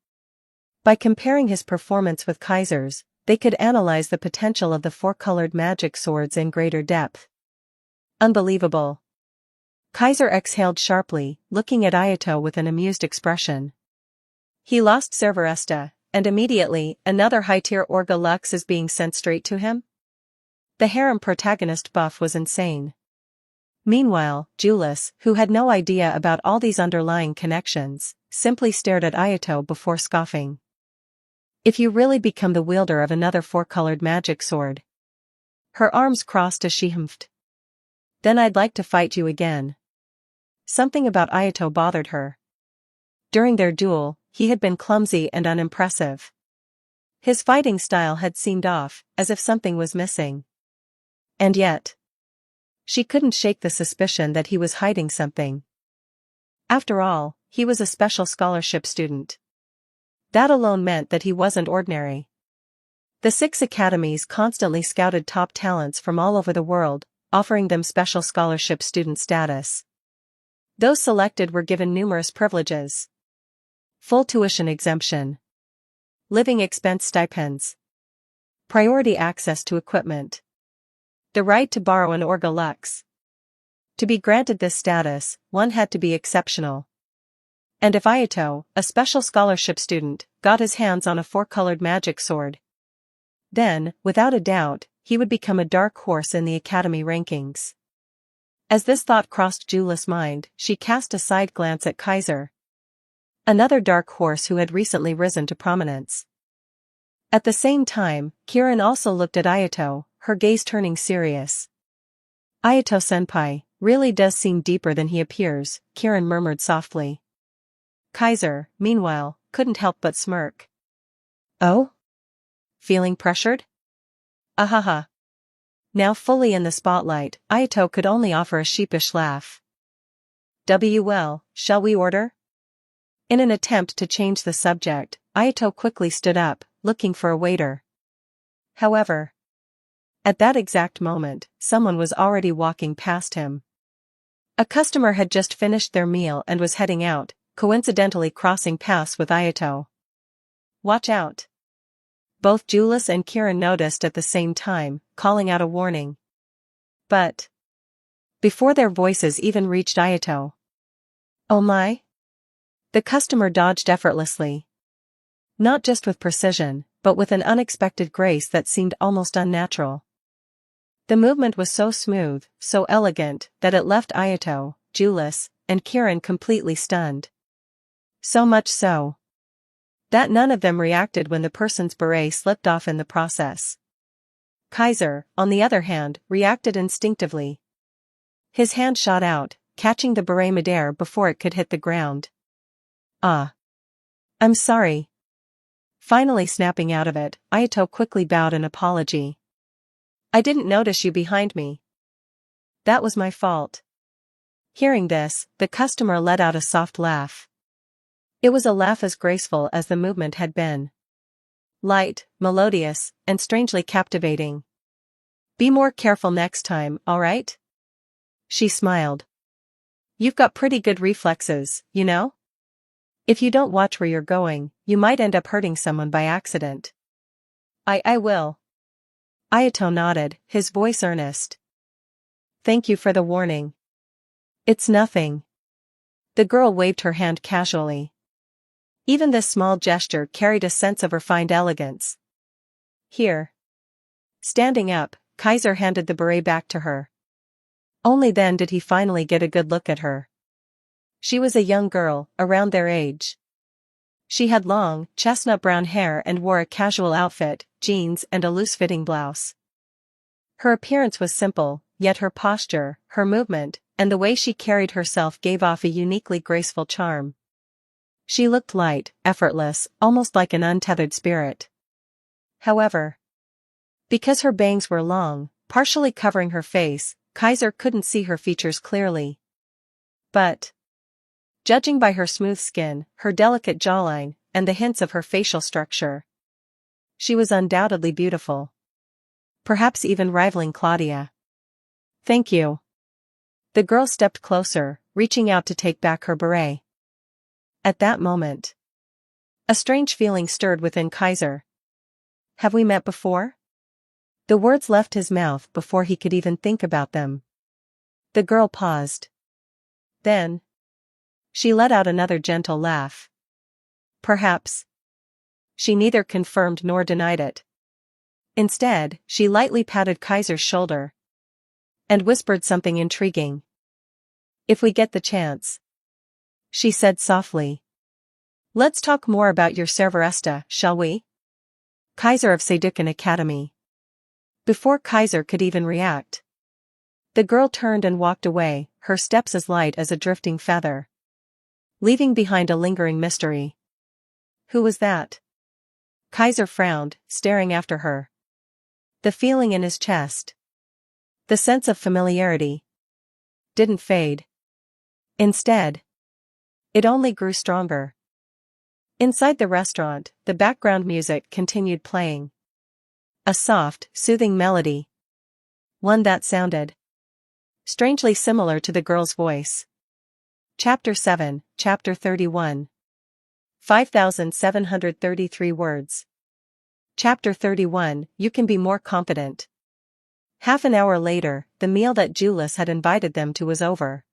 Speaker 2: By comparing his performance with Kaiser's, they could analyze the potential of the four-colored magic swords in greater depth. Unbelievable. Kaiser exhaled sharply, looking at Ayato with an amused expression. He lost Cerberesta, and immediately, another high-tier Orga Lux is being sent straight to him? The harem protagonist buff was insane. Meanwhile, Julius, who had no idea about all these underlying connections, simply stared at Ayato before scoffing. If you really become the wielder of another four-colored magic sword. Her arms crossed as she humphed. Then I'd like to fight you again. Something about Ayato bothered her. During their duel, he had been clumsy and unimpressive. His fighting style had seemed off, as if something was missing. And yet, she couldn't shake the suspicion that he was hiding something. After all, he was a special scholarship student. That alone meant that he wasn't ordinary. The 6 academies constantly scouted top talents from all over the world, offering them special scholarship student status. Those selected were given numerous privileges. Full tuition exemption. Living expense stipends. Priority access to equipment. The right to borrow an Orga Lux. To be granted this status, one had to be exceptional. And if Ayato, a special scholarship student, got his hands on a four-colored magic sword, then, without a doubt, he would become a dark horse in the academy rankings. As this thought crossed Julia's mind, she cast a side glance at Kaiser. Another dark horse who had recently risen to prominence. At the same time, Kirin also looked at Ayato, her gaze turning serious. Ayato-senpai really does seem deeper than he appears, Kirin murmured softly. Kaiser, meanwhile, couldn't help but smirk. Oh? Feeling pressured? Ahaha. Now fully in the spotlight, Ayato could only offer a sheepish laugh. Well, shall we order? In an attempt to change the subject, Ayato quickly stood up, looking for a waiter. However, at that exact moment, someone was already walking past him. A customer had just finished their meal and was heading out, coincidentally crossing paths with Ayato. Watch out. Both Julius and Kirin noticed at the same time, calling out a warning. But before their voices even reached Ayato. Oh my! The customer dodged effortlessly. Not just with precision, but with an unexpected grace that seemed almost unnatural. The movement was so smooth, so elegant, that it left Ayato, Julius, and Kirin completely stunned. So much so that none of them reacted when the person's beret slipped off in the process. Kaiser, on the other hand, reacted instinctively. His hand shot out, catching the beret midair before it could hit the ground. Ah. I'm sorry. Finally snapping out of it, Ayato quickly bowed an apology. I didn't notice you behind me. That was my fault. Hearing this, the customer let out a soft laugh. It was a laugh as graceful as the movement had been. Light, melodious, and strangely captivating. Be more careful next time, alright? She smiled. You've got pretty good reflexes, you know? If you don't watch where you're going, you might end up hurting someone by accident. I will. Ayato nodded, his voice earnest. Thank you for the warning. It's nothing. The girl waved her hand casually. Even this small gesture carried a sense of refined elegance. Here. Standing up, Kaiser handed the beret back to her. Only then did he finally get a good look at her. She was a young girl, around their age. She had long, chestnut brown hair and wore a casual outfit, jeans and a loose-fitting blouse. Her appearance was simple, yet her posture, her movement, and the way she carried herself gave off a uniquely graceful charm. She looked light, effortless, almost like an untethered spirit. However, because her bangs were long, partially covering her face, Kaiser couldn't see her features clearly. But, judging by her smooth skin, her delicate jawline, and the hints of her facial structure, she was undoubtedly beautiful. Perhaps even rivaling Claudia. "Thank you." The girl stepped closer, reaching out to take back her beret. At that moment, a strange feeling stirred within Kaiser. "Have we met before?" The words left his mouth before he could even think about them. The girl paused. Then, she let out another gentle laugh. "Perhaps." She neither confirmed nor denied it. Instead, she lightly patted Kaiser's shoulder and whispered something intriguing. "If we get the chance," she said softly, "let's talk more about your Cerveresta, shall we?" Kaiser of Seducan Academy. Before Kaiser could even react, the girl turned and walked away, her steps as light as a drifting feather, leaving behind a lingering mystery. Who was that? Kaiser frowned, staring after her. The feeling in his chest, the sense of familiarity, didn't fade. Instead, it only grew stronger. Inside the restaurant, the background music continued playing. A soft, soothing melody. One that sounded strangely similar to the girl's voice. Chapter 7, Chapter 31. 5,733 words. Chapter 31, You Can Be More Confident. Half an hour later, the meal that Julius had invited them to was over.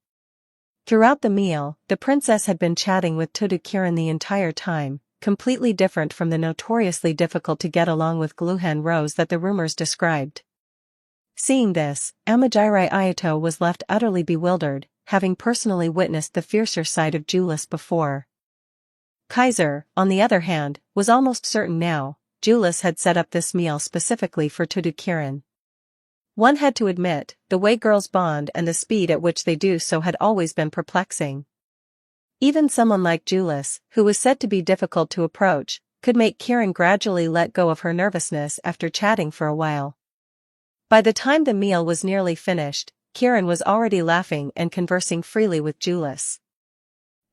Speaker 2: Throughout the meal, the princess had been chatting with Tudu-Kirin the entire time, completely different from the notoriously difficult to get along with Gluhan Rose that the rumors described. Seeing this, Amajiri Ayato was left utterly bewildered, having personally witnessed the fiercer side of Julius before. Kaiser, on the other hand, was almost certain now, Julius had set up this meal specifically for Tudu-Kirin. One had to admit, the way girls bond and the speed at which they do so had always been perplexing. Even someone like Julius, who was said to be difficult to approach, could make Kirin gradually let go of her nervousness after chatting for a while. By the time the meal was nearly finished, Kirin was already laughing and conversing freely with Julius.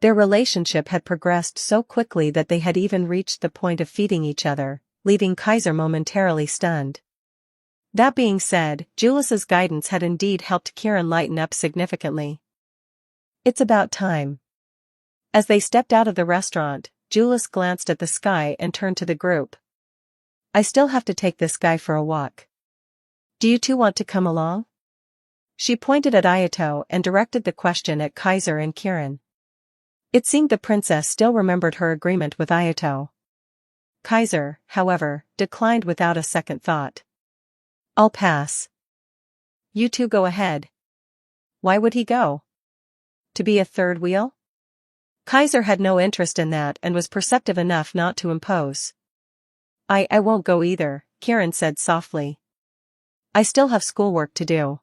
Speaker 2: Their relationship had progressed so quickly that they had even reached the point of feeding each other, leaving Kaiser momentarily stunned. That being said, Julius's guidance had indeed helped Kirin lighten up significantly. "It's about time." As they stepped out of the restaurant, Julius glanced at the sky and turned to the group. "I still have to take this guy for a walk. Do you two want to come along?" She pointed at Ayato and directed the question at Kaiser and Kirin. It seemed the princess still remembered her agreement with Ayato. Kaiser, however, declined without a second thought. "I'll pass. You two go ahead." Why would he go? To be a third wheel? Kaiser had no interest in that and was perceptive enough not to impose. I won't go either," Kirin said softly. "I still have schoolwork to do."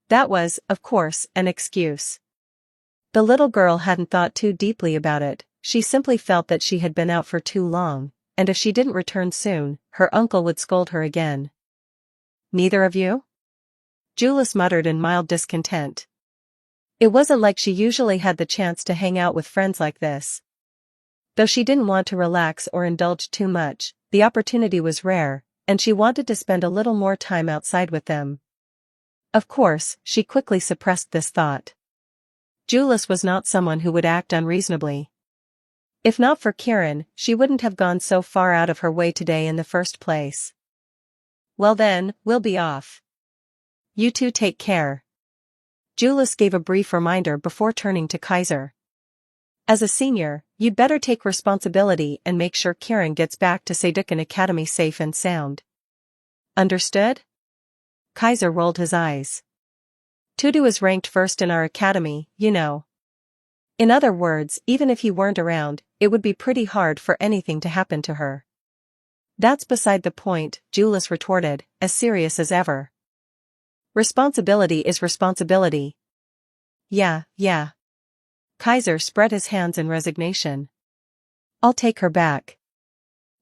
Speaker 2: That was, of course, an excuse. The little girl hadn't thought too deeply about it, she simply felt that she had been out for too long, and if she didn't return soon, her uncle would scold her again. "Neither of you?" Julius muttered in mild discontent. It wasn't like she usually had the chance to hang out with friends like this. Though she didn't want to relax or indulge too much, the opportunity was rare, and she wanted to spend a little more time outside with them. Of course, she quickly suppressed this thought. Julius was not someone who would act unreasonably. If not for Kirin, she wouldn't have gone so far out of her way today in the first place. "Well then, we'll be off. You two take care." Julius gave a brief reminder before turning to Kaiser. "As a senior, you'd better take responsibility and make sure Kirin gets back to Seducan Academy safe and sound." "Understood?" Kaiser rolled his eyes. "Tudu is ranked first in our academy, you know." In other words, even if he weren't around, it would be pretty hard for anything to happen to her. That's beside the point, Julius retorted, as serious as ever. Responsibility is responsibility. Yeah. Kaiser spread his hands in resignation. I'll take her back.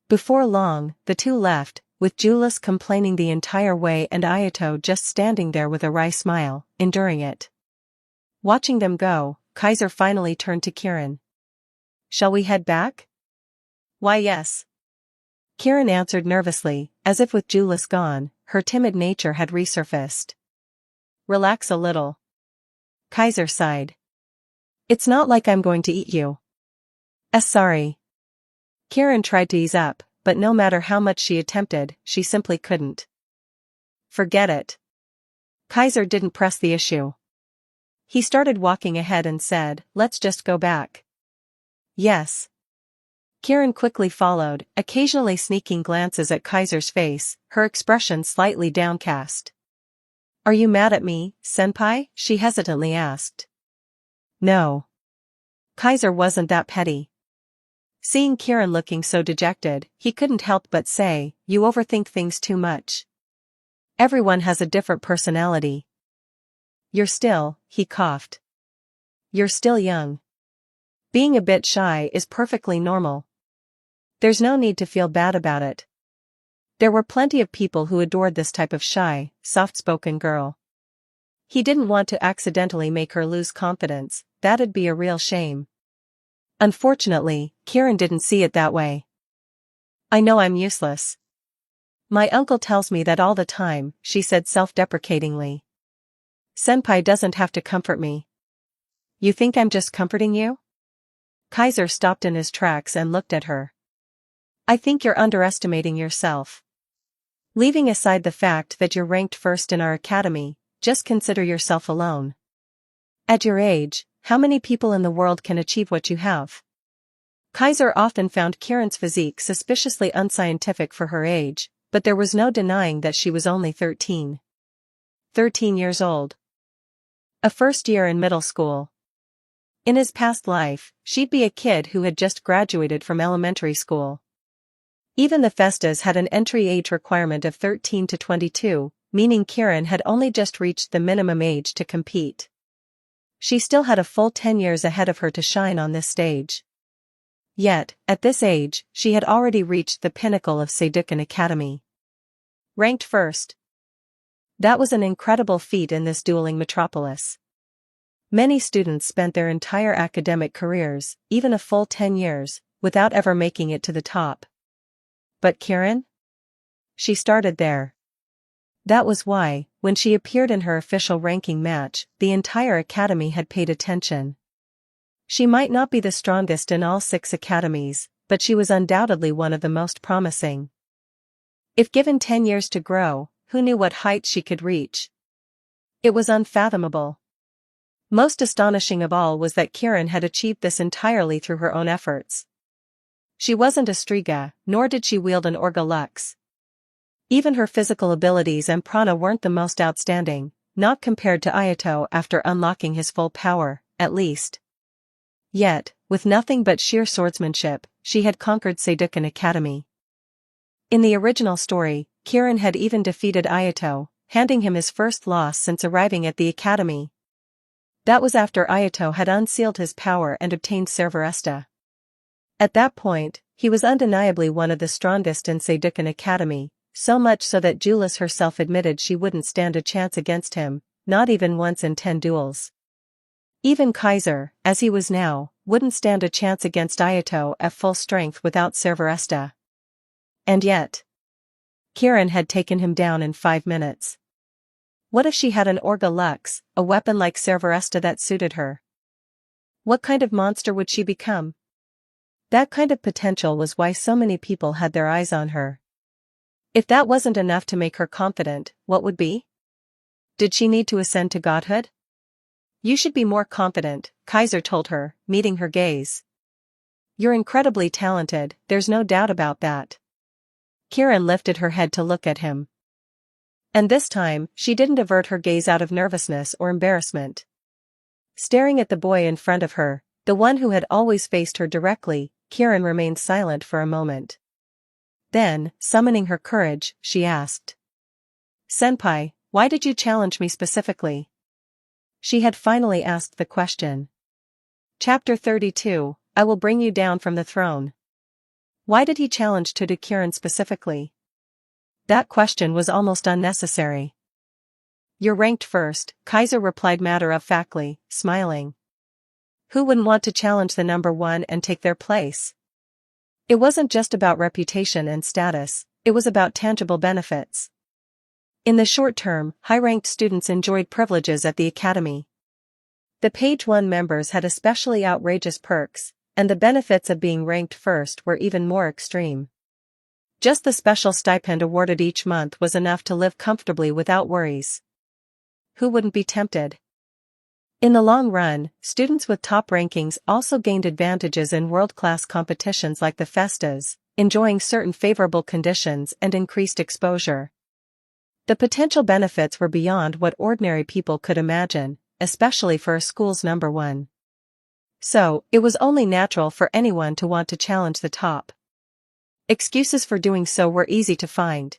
Speaker 2: Before long, the two left, with Julius complaining the entire way and Ayato just standing there with a wry smile, enduring it. Watching them go, Kaiser finally turned to Kieran. Shall we head back? Why yes. Kieran answered nervously, as if with Julius gone, her timid nature had resurfaced. Relax a little. Kaiser sighed. It's not like I'm going to eat you. Sorry. Kieran tried to ease up, but no matter how much she attempted, she simply couldn't. Forget it. Kaiser didn't press the issue. He started walking ahead and said, let's just go back. Yes. Kieran quickly followed, occasionally sneaking glances at Kaiser's face, her expression slightly downcast. Are you mad at me, senpai? She hesitantly asked. No. Kaiser wasn't that petty. Seeing Kieran looking so dejected, he couldn't help but say, you overthink things too much. Everyone has a different personality. He coughed. You're still young. Being a bit shy is perfectly normal. There's no need to feel bad about it. There were plenty of people who adored this type of shy, soft-spoken girl. He didn't want to accidentally make her lose confidence, that'd be a real shame. Unfortunately, Kieran didn't see it that way. I know I'm useless. My uncle tells me that all the time, she said self-deprecatingly. Senpai doesn't have to comfort me. You think I'm just comforting you? Kaiser stopped in his tracks and looked at her. I think you're underestimating yourself. Leaving aside the fact that you're ranked first in our academy, just consider yourself alone. At your age, how many people in the world can achieve what you have? Kaiser often found Kieran's physique suspiciously unscientific for her age, but there was no denying that she was only 13. 13 years old. A first year in middle school. In his past life, she'd be a kid who had just graduated from elementary school. Even the Festas had an entry age requirement of 13 to 22, meaning Kieran had only just reached the minimum age to compete. She still had a full 10 years ahead of her to shine on this stage. Yet, at this age, she had already reached the pinnacle of Seidukan Academy. Ranked first. That was an incredible feat in this dueling metropolis. Many students spent their entire academic careers, even a full 10 years, without ever making it to the top. But Kieran? She started there. That was why, when she appeared in her official ranking match, the entire academy had paid attention. She might not be the strongest in all 6 academies, but she was undoubtedly one of the most promising. If given 10 years to grow, who knew what heights she could reach? It was unfathomable. Most astonishing of all was that Kieran had achieved this entirely through her own efforts. She wasn't a Striga, nor did she wield an Orga Lux. Even her physical abilities and prana weren't the most outstanding, not compared to Ayato after unlocking his full power, at least. Yet, with nothing but sheer swordsmanship, she had conquered Seidukan Academy. In the original story, Kieran had even defeated Ayato, handing him his first loss since arriving at the academy. That was after Ayato had unsealed his power and obtained Servaresta. At that point, he was undeniably one of the strongest in Seidukan Academy, so much so that Julius herself admitted she wouldn't stand a chance against him, not even once in 10 duels. Even Kaiser, as he was now, wouldn't stand a chance against Ayato at full strength without Servaresta. And yet, Kieran had taken him down in 5 minutes. What if she had an Orga Lux, a weapon like Servaresta that suited her? What kind of monster would she become? That kind of potential was why so many people had their eyes on her. If that wasn't enough to make her confident, what would be? Did she need to ascend to godhood? You should be more confident, Kaiser told her, meeting her gaze. You're incredibly talented, there's no doubt about that. Kieran lifted her head to look at him. And this time, she didn't avert her gaze out of nervousness or embarrassment. Staring at the boy in front of her, The one who had always faced her directly, Kiran remained silent for a moment. Then, summoning her courage, she asked. Senpai, why did you challenge me specifically? She had finally asked the question. Chapter 32, I will bring you down from the throne. Why did he challenge Kiran specifically? That question was almost unnecessary. You're ranked first, Kaiser replied matter-of-factly, smiling. Who wouldn't want to challenge the number one and take their place? It wasn't just about reputation and status, it was about tangible benefits. In the short term, high-ranked students enjoyed privileges at the academy. The Page 1 members had especially outrageous perks, and the benefits of being ranked first were even more extreme. Just the special stipend awarded each month was enough to live comfortably without worries. Who wouldn't be tempted? In the long run, students with top rankings also gained advantages in world-class competitions like the Festas, enjoying certain favorable conditions and increased exposure. The potential benefits were beyond what ordinary people could imagine, especially for a school's number one. So, it was only natural for anyone to want to challenge the top. Excuses for doing so were easy to find.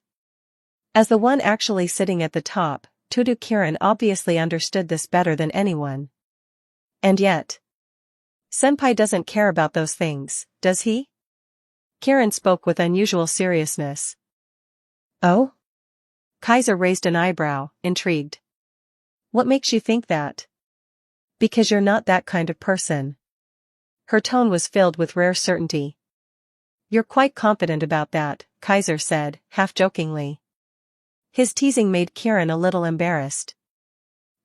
Speaker 2: As the one actually sitting at the top, Kiran obviously understood this better than anyone. And yet, Senpai doesn't care about those things, does he? Kiran spoke with unusual seriousness. Oh? Kaiser raised an eyebrow, intrigued. What makes you think that? Because you're not that kind of person. Her tone was filled with rare certainty. You're quite confident about that, Kaiser said, half-jokingly. His teasing made Kiran a little embarrassed.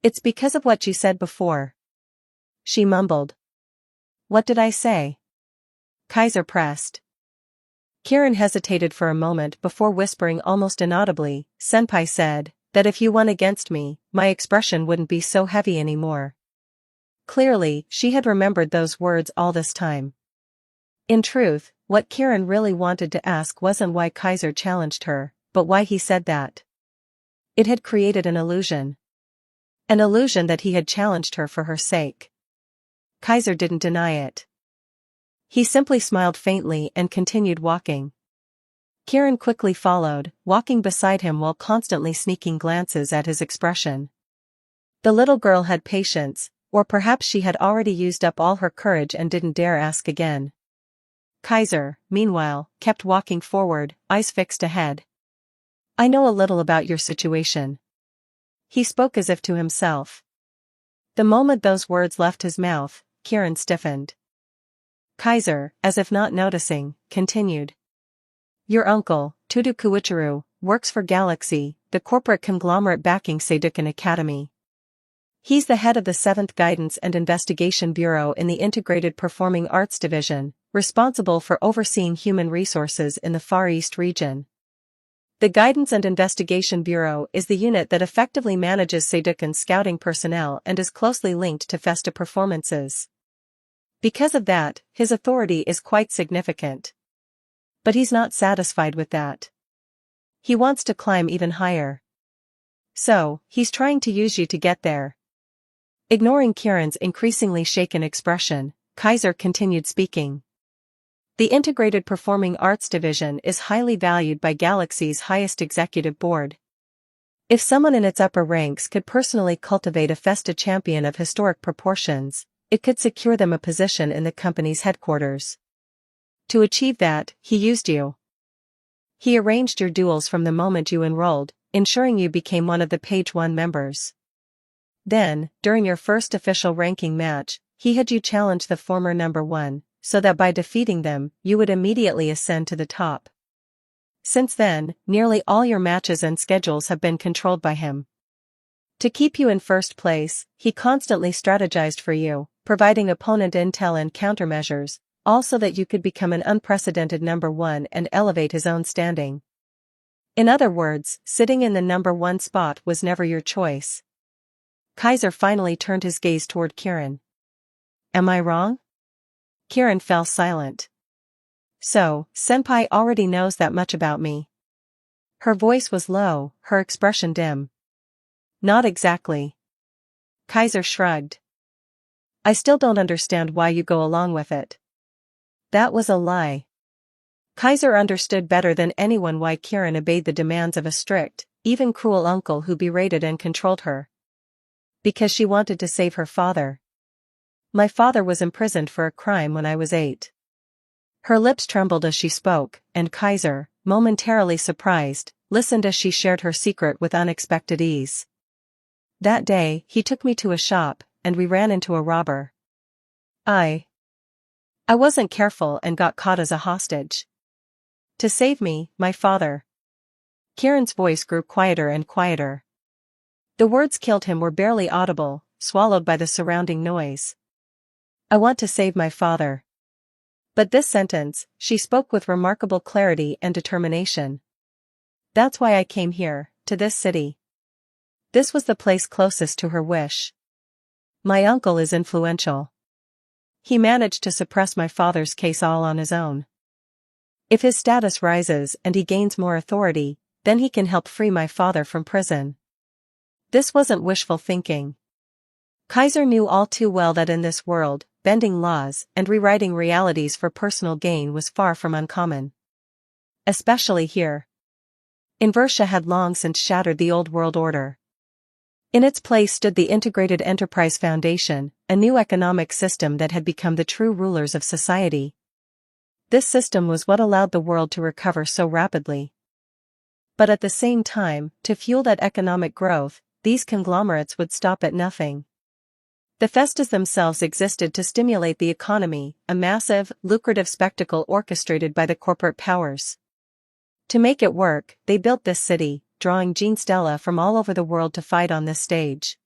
Speaker 2: It's because of what you said before. She mumbled. What did I say? Kaiser pressed. Kiran hesitated for a moment before whispering almost inaudibly, Senpai said, that if you won against me, my expression wouldn't be so heavy anymore. Clearly, she had remembered those words all this time. In truth, what Kiran really wanted to ask wasn't why Kaiser challenged her, but why he said that. It had created an illusion. An illusion that he had challenged her for her sake. Kaiser didn't deny it. He simply smiled faintly and continued walking. Kiran quickly followed, walking beside him while constantly sneaking glances at his expression. The little girl had patience, or perhaps she had already used up all her courage and didn't dare ask again. Kaiser, meanwhile, kept walking forward, eyes fixed ahead. I know a little about your situation. He spoke as if to himself. The moment those words left his mouth, Kiran stiffened. Kaiser, as if not noticing, continued. Your uncle, Kuichiro, works for Galaxy, the corporate conglomerate backing Seidukan Academy. He's the head of the 7th Guidance and Investigation Bureau in the Integrated Performing Arts Division, responsible for overseeing human resources in the Far East region. The Guidance and Investigation Bureau is the unit that effectively manages Seidukan's scouting personnel and is closely linked to Festa performances. Because of that, his authority is quite significant. But he's not satisfied with that. He wants to climb even higher. So, he's trying to use you to get there. Ignoring Kiran's increasingly shaken expression, Kaiser continued speaking. The Integrated Performing Arts Division is highly valued by Galaxy's highest executive board. If someone in its upper ranks could personally cultivate a Festa champion of historic proportions, it could secure them a position in the company's headquarters. To achieve that, he used you. He arranged your duels from the moment you enrolled, ensuring you became one of the Page 1 members. Then, during your first official ranking match, he had you challenge the former number 1, so that by defeating them, you would immediately ascend to the top. Since then, nearly all your matches and schedules have been controlled by him. To keep you in first place, he constantly strategized for you, providing opponent intel and countermeasures, all so that you could become an unprecedented number 1 and elevate his own standing. In other words, sitting in the number 1 spot was never your choice. Kaiser finally turned his gaze toward Kiran. Am I wrong? Kiran fell silent. So, Senpai already knows that much about me. Her voice was low, her expression dim. Not exactly. Kaiser shrugged. I still don't understand why you go along with it. That was a lie. Kaiser understood better than anyone why Kieran obeyed the demands of a strict, even cruel uncle who berated and controlled her. Because she wanted to save her father. My father was imprisoned for a crime when I was 8. Her lips trembled as she spoke, and Kaiser, momentarily surprised, listened as she shared her secret with unexpected ease. That day, he took me to a shop, and we ran into a robber. I wasn't careful and got caught as a hostage. To save me, my father. Kieran's voice grew quieter and quieter. The words killed him were barely audible, swallowed by the surrounding noise. I want to save my father. But this sentence, she spoke with remarkable clarity and determination. That's why I came here, to this city. This was the place closest to her wish. My uncle is influential. He managed to suppress my father's case all on his own. If his status rises and he gains more authority, then he can help free my father from prison. This wasn't wishful thinking. Kaiser knew all too well that in this world, bending laws and rewriting realities for personal gain was far from uncommon. Especially here. Inversia had long since shattered the old world order. In its place stood the Integrated Enterprise Foundation, a new economic system that had become the true rulers of society. This system was what allowed the world to recover so rapidly. But at the same time, to fuel that economic growth, these conglomerates would stop at nothing. The festas themselves existed to stimulate the economy, a massive, lucrative spectacle orchestrated by the corporate powers. To make it work, they built this city, drawing Gene Stella from all over the world to fight on this stage.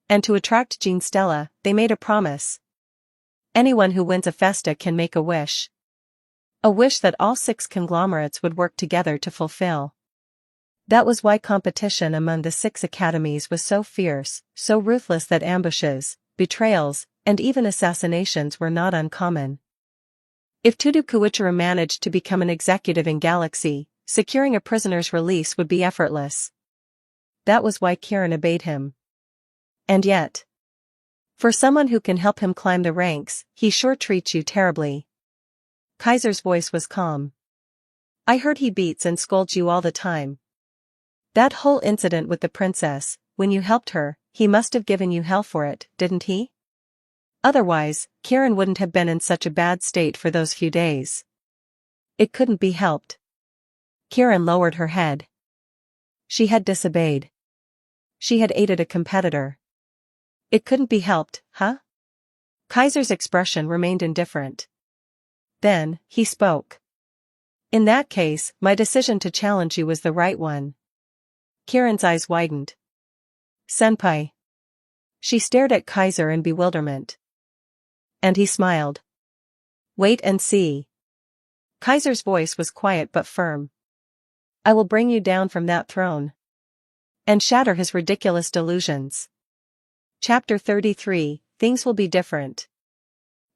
Speaker 2: And to attract Gene Stella, they made a promise. Anyone who wins a festa can make a wish. A wish that all 6 conglomerates would work together to fulfill. That was why competition among the 6 academies was so fierce, so ruthless that ambushes, betrayals, and even assassinations were not uncommon. If Tudu Kuichira managed to become an executive in Galaxy, securing a prisoner's release would be effortless. That was why Kieran obeyed him. And yet, for someone who can help him climb the ranks, he sure treats you terribly. Kaiser's voice was calm. I heard he beats and scolds you all the time. That whole incident with the princess, when you helped her, he must have given you hell for it, didn't he? Otherwise, Kieran wouldn't have been in such a bad state for those few days. It couldn't be helped. Kieran lowered her head. She had disobeyed. She had aided a competitor. It couldn't be helped, huh? Kaiser's expression remained indifferent. Then, he spoke. In that case, my decision to challenge you was the right one. Kieran's eyes widened. Senpai. She stared at Kaiser in bewilderment. And he smiled. Wait and see. Kaiser's voice was quiet but firm. I will bring you down from that throne. And shatter his ridiculous delusions. Chapter 33, Things Will Be Different.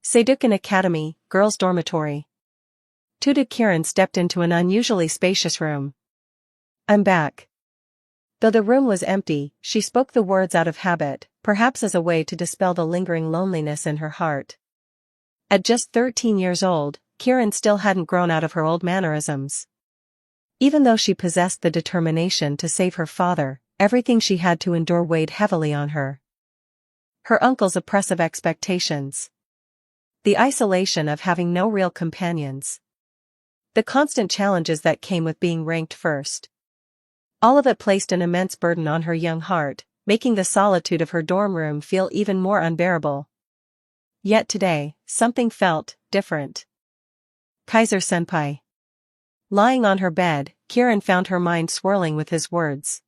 Speaker 2: Sedukan Academy, Girls' Dormitory. Tudu Kieran stepped into an unusually spacious room. I'm back. Though the room was empty, she spoke the words out of habit, perhaps as a way to dispel the lingering loneliness in her heart. At just 13 years old, Kieran still hadn't grown out of her old mannerisms. Even though she possessed the determination to save her father, everything she had to endure weighed heavily on her. Her uncle's oppressive expectations. The isolation of having no real companions. The constant challenges that came with being ranked first. All of it placed an immense burden on her young heart, making the solitude of her dorm room feel even more unbearable. Yet today, something felt different. Kaiser-senpai. Lying on her bed, Kieran found her mind swirling with his words.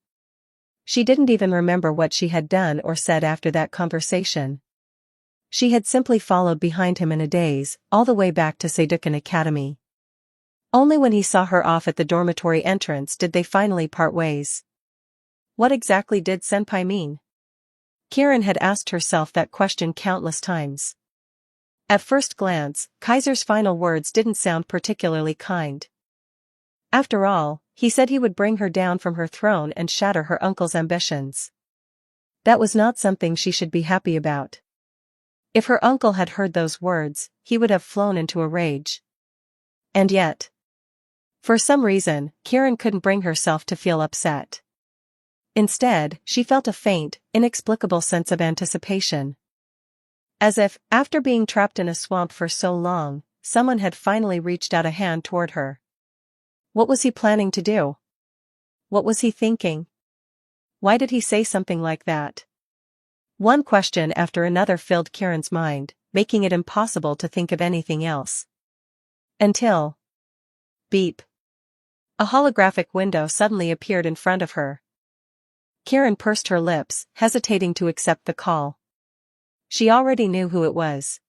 Speaker 2: She didn't even remember what she had done or said after that conversation. She had simply followed behind him in a daze, all the way back to Sedukan Academy. Only when he saw her off at the dormitory entrance did they finally part ways. What exactly did senpai mean? Kieran had asked herself that question countless times. At first glance, Kaiser's final words didn't sound particularly kind. After all, he said he would bring her down from her throne and shatter her uncle's ambitions. That was not something she should be happy about. If her uncle had heard those words, he would have flown into a rage. And yet, for some reason, Kieran couldn't bring herself to feel upset. Instead, she felt a faint, inexplicable sense of anticipation. As if, after being trapped in a swamp for so long, someone had finally reached out a hand toward her. What was he planning to do? What was he thinking? Why did he say something like that? One question after another filled Kieran's mind, making it impossible to think of anything else. Until... beep. A holographic window suddenly appeared in front of her. Kieran pursed her lips, hesitating to accept the call. She already knew who it was.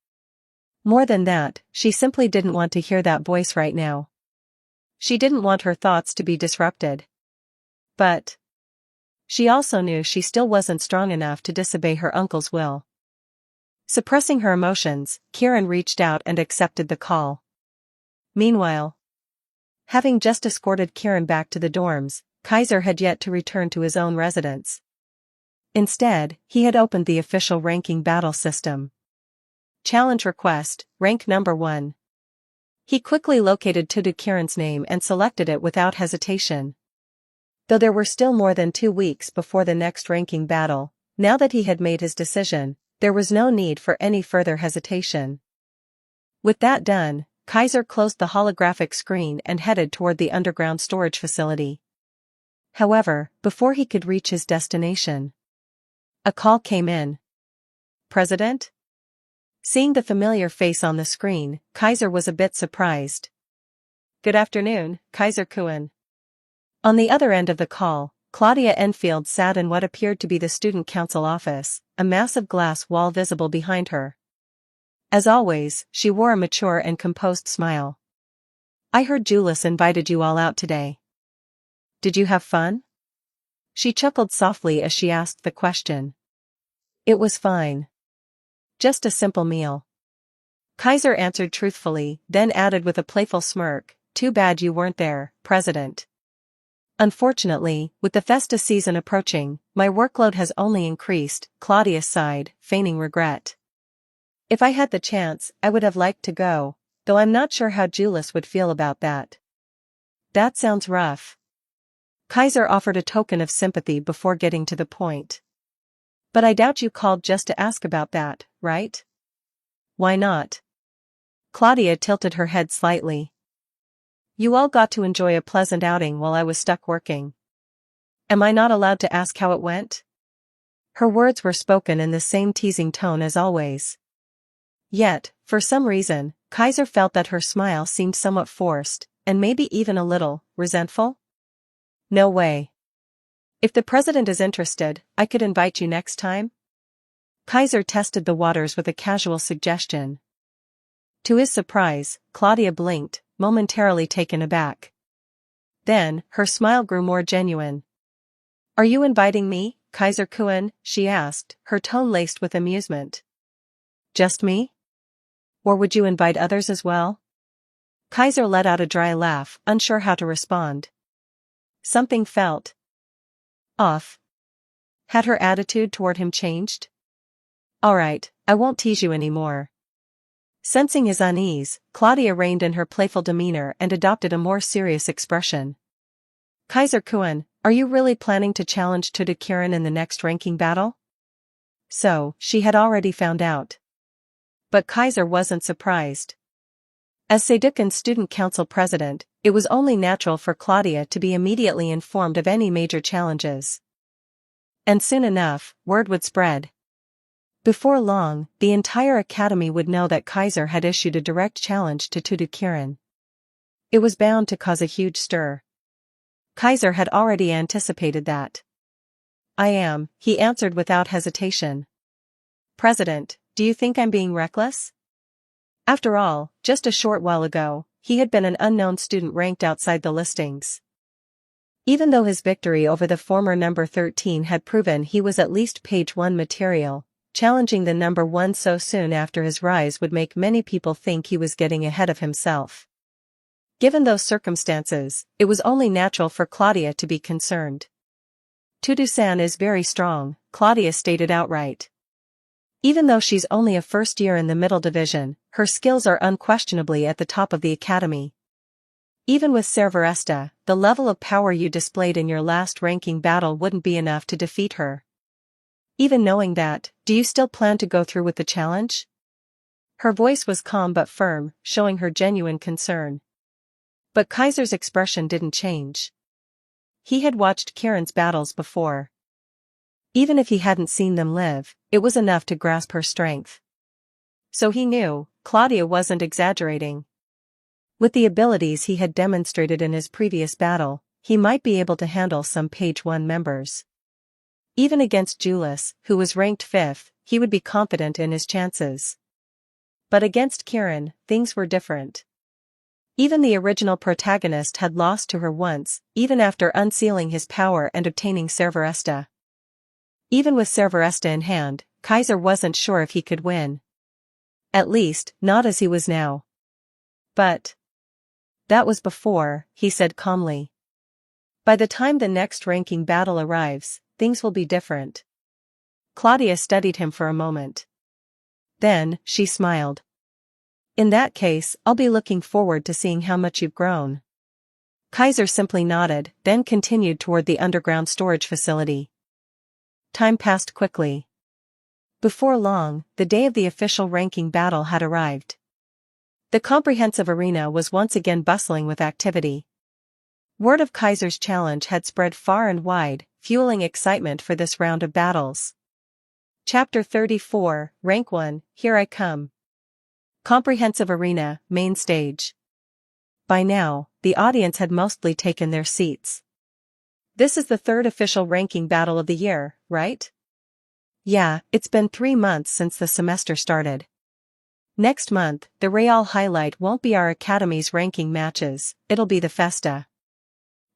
Speaker 2: More than that, she simply didn't want to hear that voice right now. She didn't want her thoughts to be disrupted. But she also knew she still wasn't strong enough to disobey her uncle's will. Suppressing her emotions, Kieran reached out and accepted the call. Meanwhile, having just escorted Kieran back to the dorms, Kaiser had yet to return to his own residence. Instead, he had opened the official ranking battle system. Challenge request, rank number 1. He quickly located Kieran's name and selected it without hesitation. Though there were still more than 2 weeks before the next ranking battle, now that he had made his decision, there was no need for any further hesitation. With that done, Kaiser closed the holographic screen and headed toward the underground storage facility. However, before he could reach his destination, a call came in. President? Seeing the familiar face on the screen, Kaiser was a bit surprised. Good afternoon, Kaiser Kuhn. On the other end of the call, Claudia Enfield sat in what appeared to be the student council office, a massive glass wall visible behind her. As always, she wore a mature and composed smile. I heard Julius invited you all out today. Did you have fun? She chuckled softly as she asked the question. It was fine. Just a simple meal. Kaiser answered truthfully, then added with a playful smirk, too bad you weren't there, President. Unfortunately, with the Festa season approaching, my workload has only increased, Claudia sighed, feigning regret. If I had the chance, I would have liked to go, though I'm not sure how Julius would feel about that. That sounds rough. Kaiser offered a token of sympathy before getting to the point. But I doubt you called just to ask about that, right? Why not? Claudia tilted her head slightly. You all got to enjoy a pleasant outing while I was stuck working. Am I not allowed to ask how it went? Her words were spoken in the same teasing tone as always. Yet, for some reason, Kaiser felt that her smile seemed somewhat forced, and maybe even a little resentful. No way. If the president is interested, I could invite you next time? Kaiser tested the waters with a casual suggestion. To his surprise, Claudia blinked, momentarily taken aback. Then, her smile grew more genuine. Are you inviting me, Kaiser Kuhn? She asked, her tone laced with amusement. Just me? Or would you invite others as well? Kaiser let out a dry laugh, unsure how to respond. Something felt off. Had her attitude toward him changed? Alright, I won't tease you anymore. Sensing his unease, Claudia reined in her playful demeanor and adopted a more serious expression. Kaiser Kuhn, are you really planning to challenge Kieran in the next ranking battle? So, she had already found out. But Kaiser wasn't surprised. As Sedukan's student council president, it was only natural for Claudia to be immediately informed of any major challenges. And soon enough, word would spread. Before long, the entire academy would know that Kaiser had issued a direct challenge to Kieran. It was bound to cause a huge stir. Kaiser had already anticipated that. I am, he answered without hesitation. President, do you think I'm being reckless? After all, just a short while ago, he had been an unknown student ranked outside the listings. Even though his victory over the former number 13 had proven he was at least page 1 material, challenging the number 1 so soon after his rise would make many people think he was getting ahead of himself. Given those circumstances, it was only natural for Claudia to be concerned. Tudu-san is very strong, Claudia stated outright. Even though she's only a first year in the middle division, her skills are unquestionably at the top of the academy. Even with Cerveresta, the level of power you displayed in your last ranking battle wouldn't be enough to defeat her. Even knowing that, do you still plan to go through with the challenge? Her voice was calm but firm, showing her genuine concern. But Kaiser's expression didn't change. He had watched Kieran's battles before. Even if he hadn't seen them live, it was enough to grasp her strength. So he knew, Claudia wasn't exaggerating. With the abilities he had demonstrated in his previous battle, he might be able to handle some Page 1 members. Even against Julius, who was ranked 5th, he would be confident in his chances. But against Kieran, things were different. Even the original protagonist had lost to her once, even after unsealing his power and obtaining Cerveresta. Even with Cerveresta in hand, Kaiser wasn't sure if he could win. At least, not as he was now. But that was before, he said calmly. By the time the next ranking battle arrives, things will be different. Claudia studied him for a moment. Then, she smiled. In that case, I'll be looking forward to seeing how much you've grown. Kaiser simply nodded, then continued toward the underground storage facility. Time passed quickly. Before long, the day of the official ranking battle had arrived. The comprehensive arena was once again bustling with activity. Word of Kaiser's challenge had spread far and wide, fueling excitement for this round of battles. Chapter 34, Rank 1, Here I Come. Comprehensive Arena, Main Stage. By now, the audience had mostly taken their seats. This is the third official ranking battle of the year, right? Yeah, it's been 3 months since the semester started. Next month, the Real highlight won't be our Academy's ranking matches, it'll be the Festa.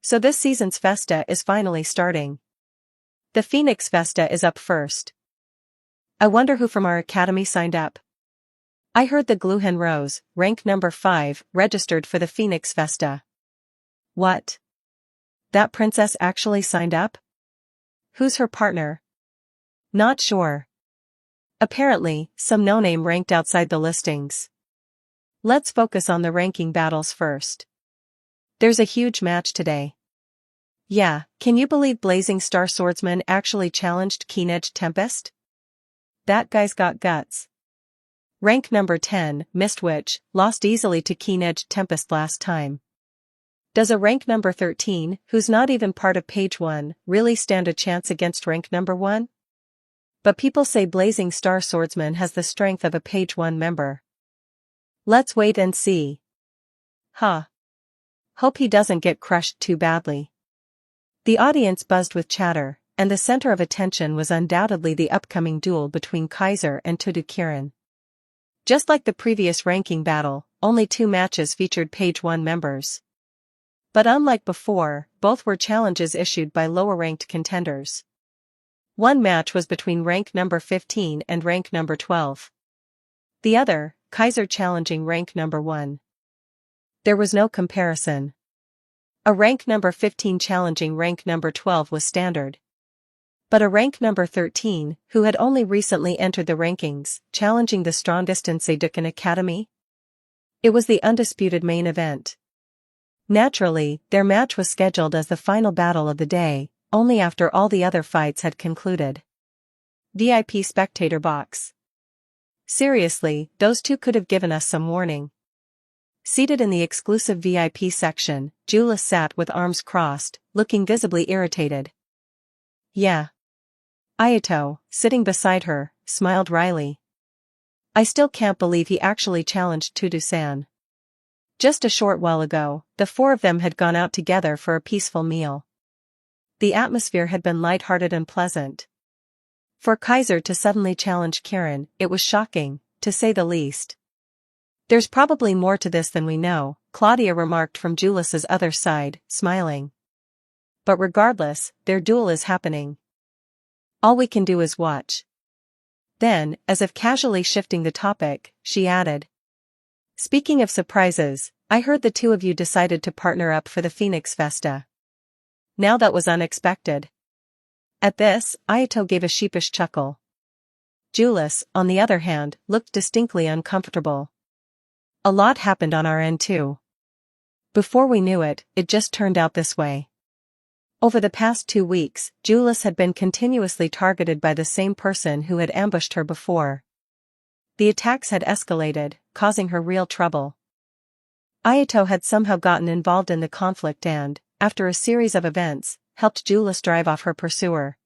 Speaker 2: So this season's Festa is finally starting. The Phoenix Festa is up first. I wonder who from our Academy signed up. I heard the Gluhen Rose, rank number 5, registered for the Phoenix Festa. What? That princess actually signed up? Who's her partner? Not sure. Apparently, some no-name ranked outside the listings. Let's focus on the ranking battles first. There's a huge match today. Yeah, can you believe Blazing Star Swordsman actually challenged Keen-Edged Tempest? That guy's got guts. Rank number 10, Mistwitch, lost easily to Keen-Edged Tempest last time. Does a rank number 13, who's not even part of Page 1, really stand a chance against rank number 1? But people say Blazing Star Swordsman has the strength of a Page 1 member. Let's wait and see. Huh. Hope he doesn't get crushed too badly. The audience buzzed with chatter, and the center of attention was undoubtedly the upcoming duel between Kaiser and Tudu Kiran. Just like the previous ranking battle, only 2 matches featured Page 1 members. But unlike before, both were challenges issued by lower-ranked contenders. One match was between rank number 15 and rank number 12. The other, Kaiser challenging rank number 1. There was no comparison. A rank number 15 challenging rank number 12 was standard. But a rank number 13, who had only recently entered the rankings, challenging the strongest in Sedukan Academy? It was the undisputed main event. Naturally, their match was scheduled as the final battle of the day, only after all the other fights had concluded. VIP spectator box. Seriously, those two could have given us some warning. Seated in the exclusive VIP section, Julius sat with arms crossed, looking visibly irritated. Yeah. Ayato, sitting beside her, smiled wryly. I still can't believe he actually challenged Tudu-san. Just a short while ago, the 4 of them had gone out together for a peaceful meal. The atmosphere had been light-hearted and pleasant. For Kaiser to suddenly challenge Kiran, it was shocking, to say the least. There's probably more to this than we know, Claudia remarked from Julius's other side, smiling. But regardless, their duel is happening. All we can do is watch. Then, as if casually shifting the topic, she added. Speaking of surprises, I heard the 2 of you decided to partner up for the Phoenix Festa. Now that was unexpected. At this, Ayato gave a sheepish chuckle. Julius, on the other hand, looked distinctly uncomfortable. A lot happened on our end too. Before we knew it, it just turned out this way. Over the past 2 weeks, Julius had been continuously targeted by the same person who had ambushed her before. The attacks had escalated, causing her real trouble. Ayato had somehow gotten involved in the conflict and, after a series of events, helped Julius drive off her pursuer.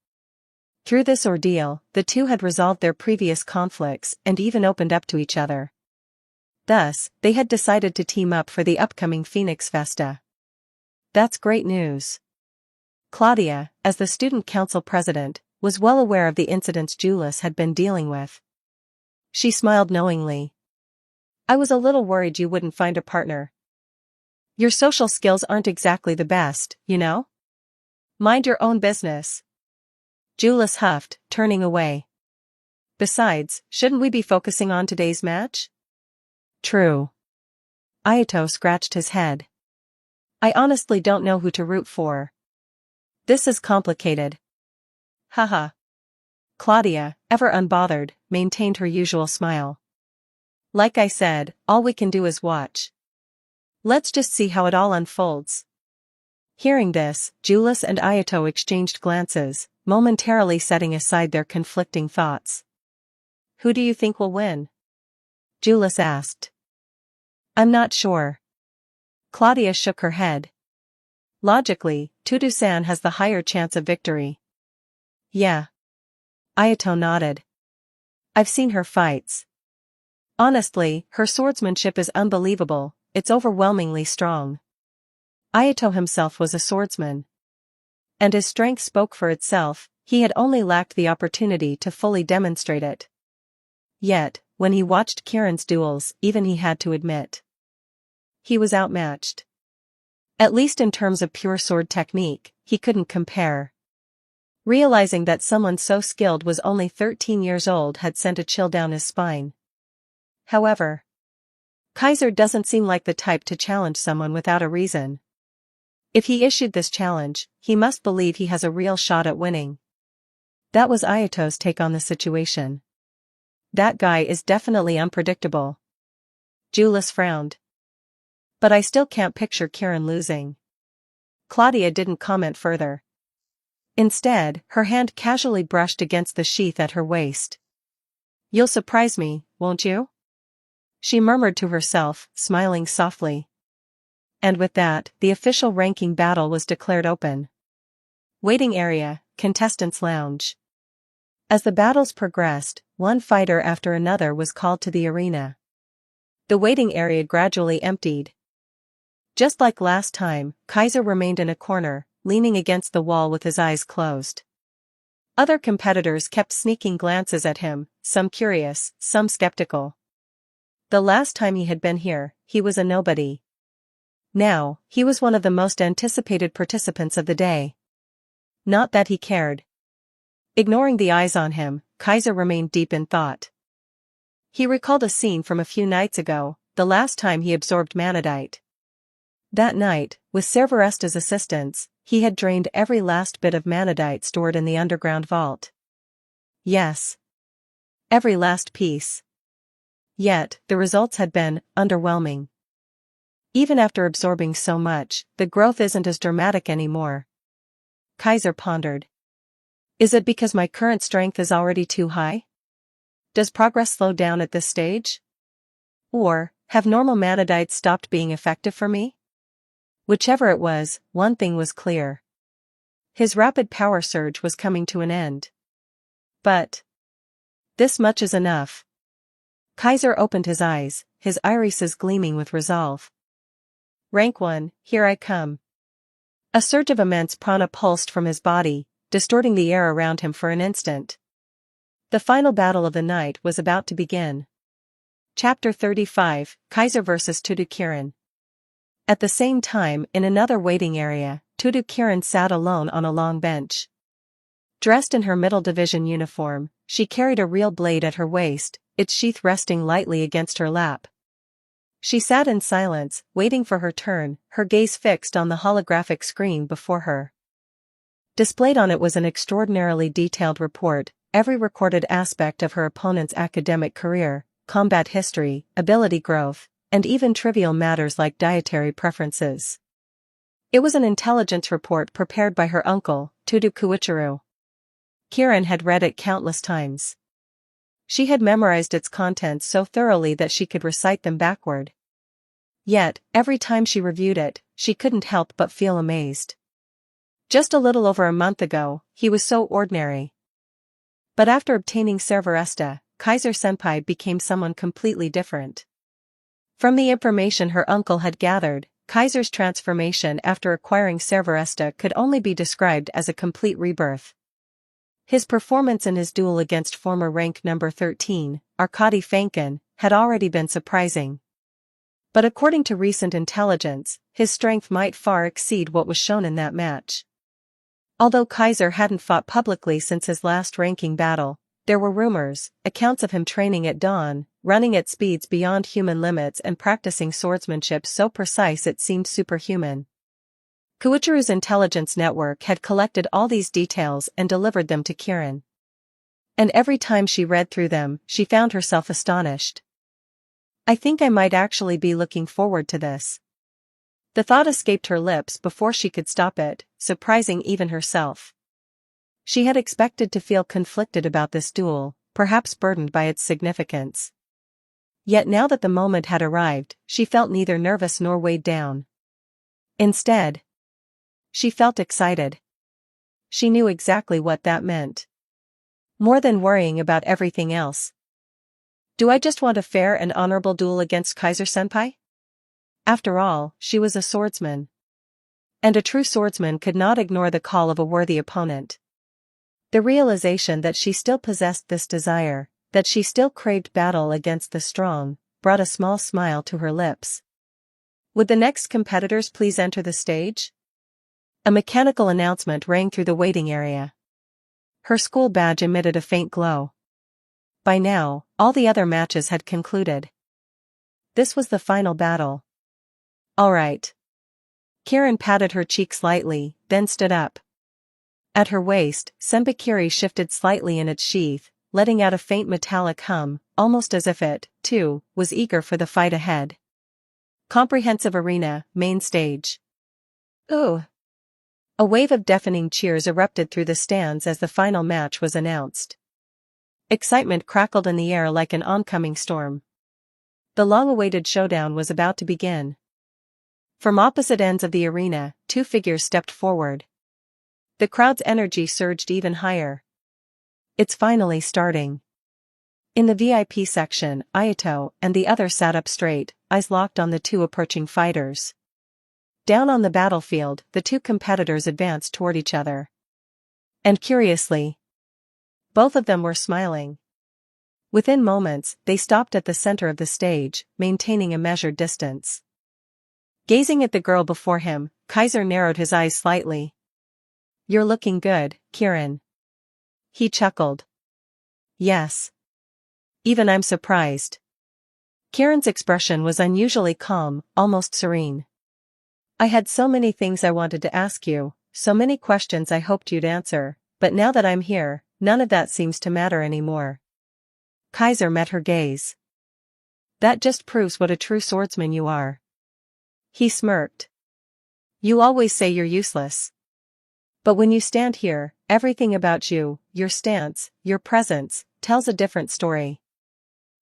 Speaker 2: Through this ordeal, the two had resolved their previous conflicts and even opened up to each other. Thus, they had decided to team up for the upcoming Phoenix Festa. That's great news. Claudia, as the student council president, was well aware of the incidents Julius had been dealing with. She smiled knowingly. I was a little worried you wouldn't find a partner. Your social skills aren't exactly the best, you know? Mind your own business. Julius huffed, turning away. Besides, shouldn't we be focusing on today's match? True. Ayato scratched his head. I honestly don't know who to root for. This is complicated. Haha. Claudia, ever unbothered, maintained her usual smile. Like I said, all we can do is watch. Let's just see how it all unfolds. Hearing this, Julius and Ayato exchanged glances, momentarily setting aside their conflicting thoughts. Who do you think will win? Julius asked. I'm not sure. Claudia shook her head. Logically, Tudu-san has the higher chance of victory. Yeah. Ayato nodded. I've seen her fights. Honestly, her swordsmanship is unbelievable, it's overwhelmingly strong. Ayato himself was a swordsman. And his strength spoke for itself, he had only lacked the opportunity to fully demonstrate it. Yet, when he watched Kirin's duels, even he had to admit. He was outmatched. At least in terms of pure sword technique, he couldn't compare. Realizing that someone so skilled was only 13 years old had sent a chill down his spine. However, Kaiser doesn't seem like the type to challenge someone without a reason. If he issued this challenge, he must believe he has a real shot at winning. That was Ayato's take on the situation. That guy is definitely unpredictable. Julius frowned. But I still can't picture Kirin losing. Claudia didn't comment further. Instead, her hand casually brushed against the sheath at her waist. You'll surprise me, won't you? She murmured to herself, smiling softly. And with that, the official ranking battle was declared open. Waiting area, contestants' lounge. As the battles progressed, one fighter after another was called to the arena. The waiting area gradually emptied. Just like last time, Kaiser remained in a corner, leaning against the wall with his eyes closed. Other competitors kept sneaking glances at him, some curious, some skeptical. The last time he had been here, he was a nobody. Now, he was one of the most anticipated participants of the day. Not that he cared. Ignoring the eyes on him, Kaiser remained deep in thought. He recalled a scene from a few nights ago, the last time he absorbed manadite. That night, with Cerberesta's assistance, he had drained every last bit of manadite stored in the underground vault. Yes. Every last piece. Yet, the results had been underwhelming. Even after absorbing so much, the growth isn't as dramatic anymore. Kaiser pondered. Is it because my current strength is already too high? Does progress slow down at this stage? Or, have normal manadites stopped being effective for me? Whichever it was, one thing was clear. His rapid power surge was coming to an end. But this much is enough. Kaiser opened his eyes, his irises gleaming with resolve. Rank 1, here I come. A surge of immense prana pulsed from his body, distorting the air around him for an instant. The final battle of the night was about to begin. Chapter 35, Kaiser vs. Tudu Kirin. At the same time, in another waiting area, Tudu Kirin sat alone on a long bench. Dressed in her middle division uniform, she carried a real blade at her waist, its sheath resting lightly against her lap. She sat in silence, waiting for her turn, her gaze fixed on the holographic screen before her. Displayed on it was an extraordinarily detailed report, every recorded aspect of her opponent's academic career, combat history, ability growth, and even trivial matters like dietary preferences. It was an intelligence report prepared by her uncle, Tudu Kuichiro. Kieran had read it countless times. She had memorized its contents so thoroughly that she could recite them backward. Yet, every time she reviewed it, she couldn't help but feel amazed. Just a little over a month ago, he was so ordinary. But after obtaining Serveresta, Kaiser-senpai became someone completely different. From the information her uncle had gathered, Kaiser's transformation after acquiring Serveresta could only be described as a complete rebirth. His performance in his duel against former rank number 13, Arkady Fankin, had already been surprising. But according to recent intelligence, his strength might far exceed what was shown in that match. Although Kaiser hadn't fought publicly since his last ranking battle, there were rumors, accounts of him training at dawn, running at speeds beyond human limits and practicing swordsmanship so precise it seemed superhuman. Kuichiro's intelligence network had collected all these details and delivered them to Kieran. And every time she read through them, she found herself astonished. I think I might actually be looking forward to this. The thought escaped her lips before she could stop it, surprising even herself. She had expected to feel conflicted about this duel, perhaps burdened by its significance. Yet now that the moment had arrived, she felt neither nervous nor weighed down. Instead, she felt excited. She knew exactly what that meant. More than worrying about everything else. Do I just want a fair and honorable duel against Kaiser-senpai? After all, she was a swordsman. And a true swordsman could not ignore the call of a worthy opponent. The realization that she still possessed this desire, that she still craved battle against the strong, brought a small smile to her lips. Would the next competitors please enter the stage? A mechanical announcement rang through the waiting area. Her school badge emitted a faint glow. By now, all the other matches had concluded. This was the final battle. All right. Kieran patted her cheeks lightly, then stood up. At her waist, Senbakiri shifted slightly in its sheath, letting out a faint metallic hum, almost as if it, too, was eager for the fight ahead. Comprehensive arena, main stage. Ooh! A wave of deafening cheers erupted through the stands as the final match was announced. Excitement crackled in the air like an oncoming storm. The long-awaited showdown was about to begin. From opposite ends of the arena, two figures stepped forward. The crowd's energy surged even higher. It's finally starting. In the VIP section, Ayato and the other sat up straight, eyes locked on the two approaching fighters. Down on the battlefield, the two competitors advanced toward each other. And curiously, both of them were smiling. Within moments, they stopped at the center of the stage, maintaining a measured distance. Gazing at the girl before him, Kaiser narrowed his eyes slightly. You're looking good, Kieran. He chuckled. Yes. Even I'm surprised. Kieran's expression was unusually calm, almost serene. I had so many things I wanted to ask you, so many questions I hoped you'd answer, but now that I'm here, none of that seems to matter anymore. Kaiser met her gaze. That just proves what a true swordsman you are. He smirked. You always say you're useless. But when you stand here, everything about you, your stance, your presence, tells a different story.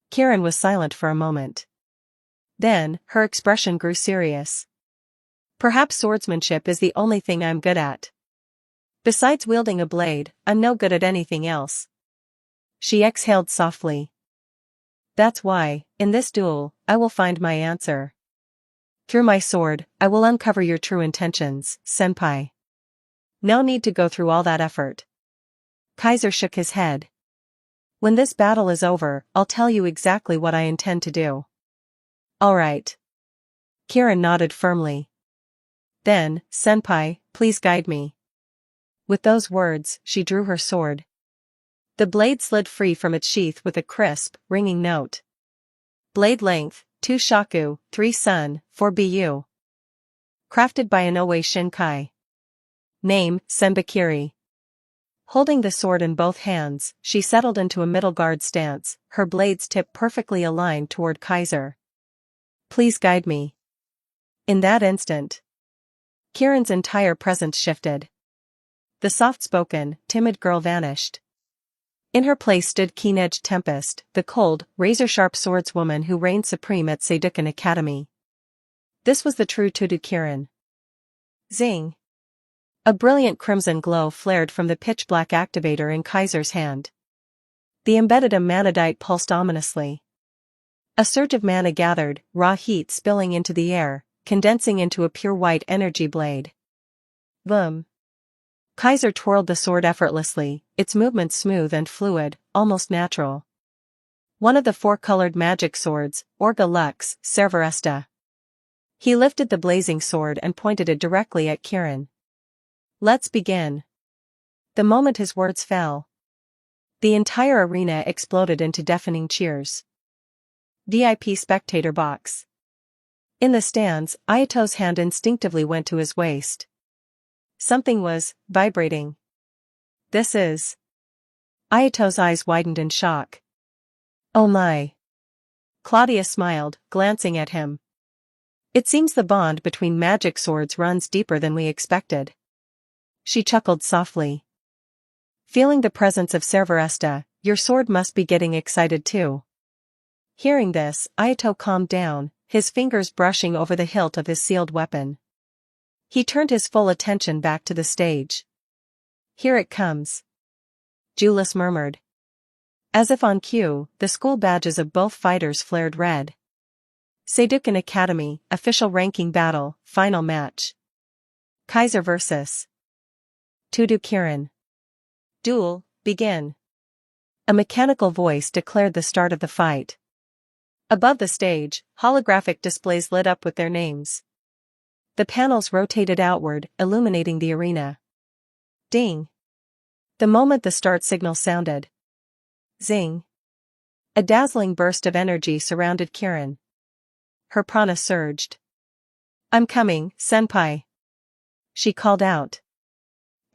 Speaker 2: Kieran was silent for a moment. Then, her expression grew serious. Perhaps swordsmanship is the only thing I'm good at. Besides wielding a blade, I'm no good at anything else. She exhaled softly. That's why, in this duel, I will find my answer. Through my sword, I will uncover your true intentions, senpai. No need to go through all that effort. Kaiser shook his head. When this battle is over, I'll tell you exactly what I intend to do. All right. Kieran nodded firmly. Then, senpai, please guide me. With those words, she drew her sword. The blade slid free from its sheath with a crisp, ringing note. Blade length, 2 shaku, 3 sun, 4 bu. Crafted by Inoue Shinkai. Name, Senbakiri. Holding the sword in both hands, she settled into a middle guard stance, her blades tipped perfectly aligned toward Kaiser. Please guide me. In that instant, Kieran's entire presence shifted. The soft-spoken, timid girl vanished. In her place stood Keen-Edged Tempest, the cold, razor-sharp swordswoman who reigned supreme at Sedukan Academy. This was the true Tudu Kieran. Zing! A brilliant crimson glow flared from the pitch-black activator in Kaiser's hand. The embedded Amanadite pulsed ominously. A surge of mana gathered, raw heat spilling into the air, condensing into a pure white energy blade. Boom! Kaiser twirled the sword effortlessly, its movements smooth and fluid, almost natural. One of the four-colored magic swords, Orga Lux, Servaresta. He lifted the blazing sword and pointed it directly at Kieran. Let's begin. The moment his words fell, the entire arena exploded into deafening cheers. VIP spectator box. In the stands, Ayato's hand instinctively went to his waist. Something was vibrating. This is... Ayato's eyes widened in shock. Oh my. Claudia smiled, glancing at him. It seems the bond between magic swords runs deeper than we expected. She chuckled softly. Feeling the presence of Servaresta, your sword must be getting excited too. Hearing this, Ayato calmed down, his fingers brushing over the hilt of his sealed weapon. He turned his full attention back to the stage. Here it comes. Julius murmured. As if on cue, the school badges of both fighters flared red. Sedukan Academy, official ranking battle, final match. Kaiser vs. Tudu Kieran. Duel, begin. A mechanical voice declared the start of the fight. Above the stage, holographic displays lit up with their names. The panels rotated outward, illuminating the arena. Ding! The moment the start signal sounded. Zing! A dazzling burst of energy surrounded Kieran. Her prana surged. I'm coming, senpai. She called out.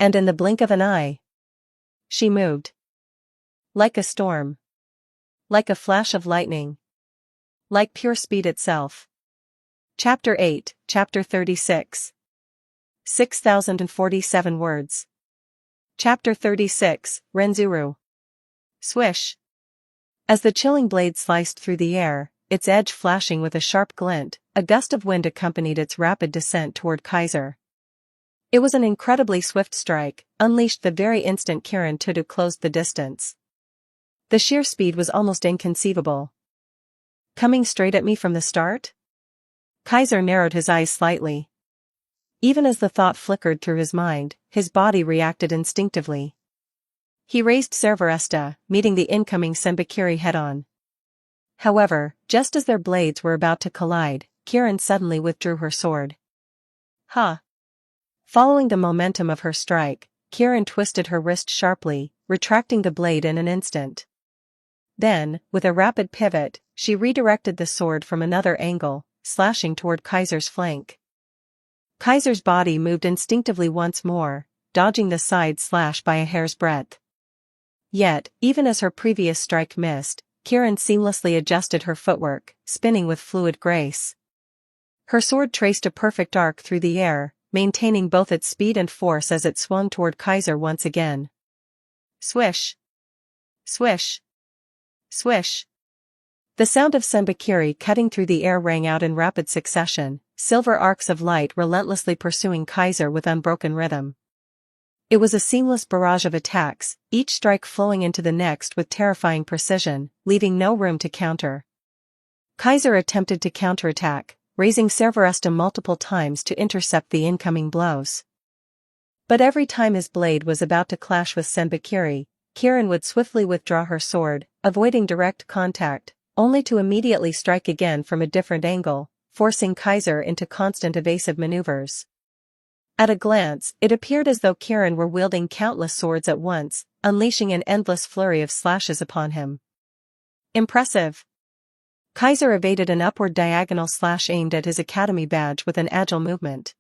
Speaker 2: And in the blink of an eye, she moved. Like a storm. Like a flash of lightning. Like pure speed itself. Chapter 8, Chapter 36. 6,047 words. Chapter 36, Renzuru. Swish. As the chilling blade sliced through the air, its edge flashing with a sharp glint, a gust of wind accompanied its rapid descent toward Kaiser. It was an incredibly swift strike, unleashed the very instant Kieran Tudu closed the distance. The sheer speed was almost inconceivable. Coming straight at me from the start? Kaiser narrowed his eyes slightly. Even as the thought flickered through his mind, his body reacted instinctively. He raised Servaresta, meeting the incoming Senbakiri head-on. However, just as their blades were about to collide, Kieran suddenly withdrew her sword. Ha! Following the momentum of her strike, Kieran twisted her wrist sharply, retracting the blade in an instant. Then, with a rapid pivot, she redirected the sword from another angle, slashing toward Kaiser's flank. Kaiser's body moved instinctively once more, dodging the side slash by a hair's breadth. Yet, even as her previous strike missed, Kieran seamlessly adjusted her footwork, spinning with fluid grace. Her sword traced a perfect arc through the air, maintaining both its speed and force as it swung toward Kaiser once again. Swish! Swish! Swish! The sound of Senbakiri cutting through the air rang out in rapid succession, silver arcs of light relentlessly pursuing Kaiser with unbroken rhythm. It was a seamless barrage of attacks, each strike flowing into the next with terrifying precision, leaving no room to counter. Kaiser attempted to counterattack, raising Servaresta multiple times to intercept the incoming blows. But every time his blade was about to clash with Senbakiri, Kieran would swiftly withdraw her sword, avoiding direct contact, only to immediately strike again from a different angle, forcing Kaiser into constant evasive maneuvers. At a glance, it appeared as though Kieran were wielding countless swords at once, unleashing an endless flurry of slashes upon him. Impressive! Kaiser evaded an upward diagonal slash aimed at his academy badge with an agile movement.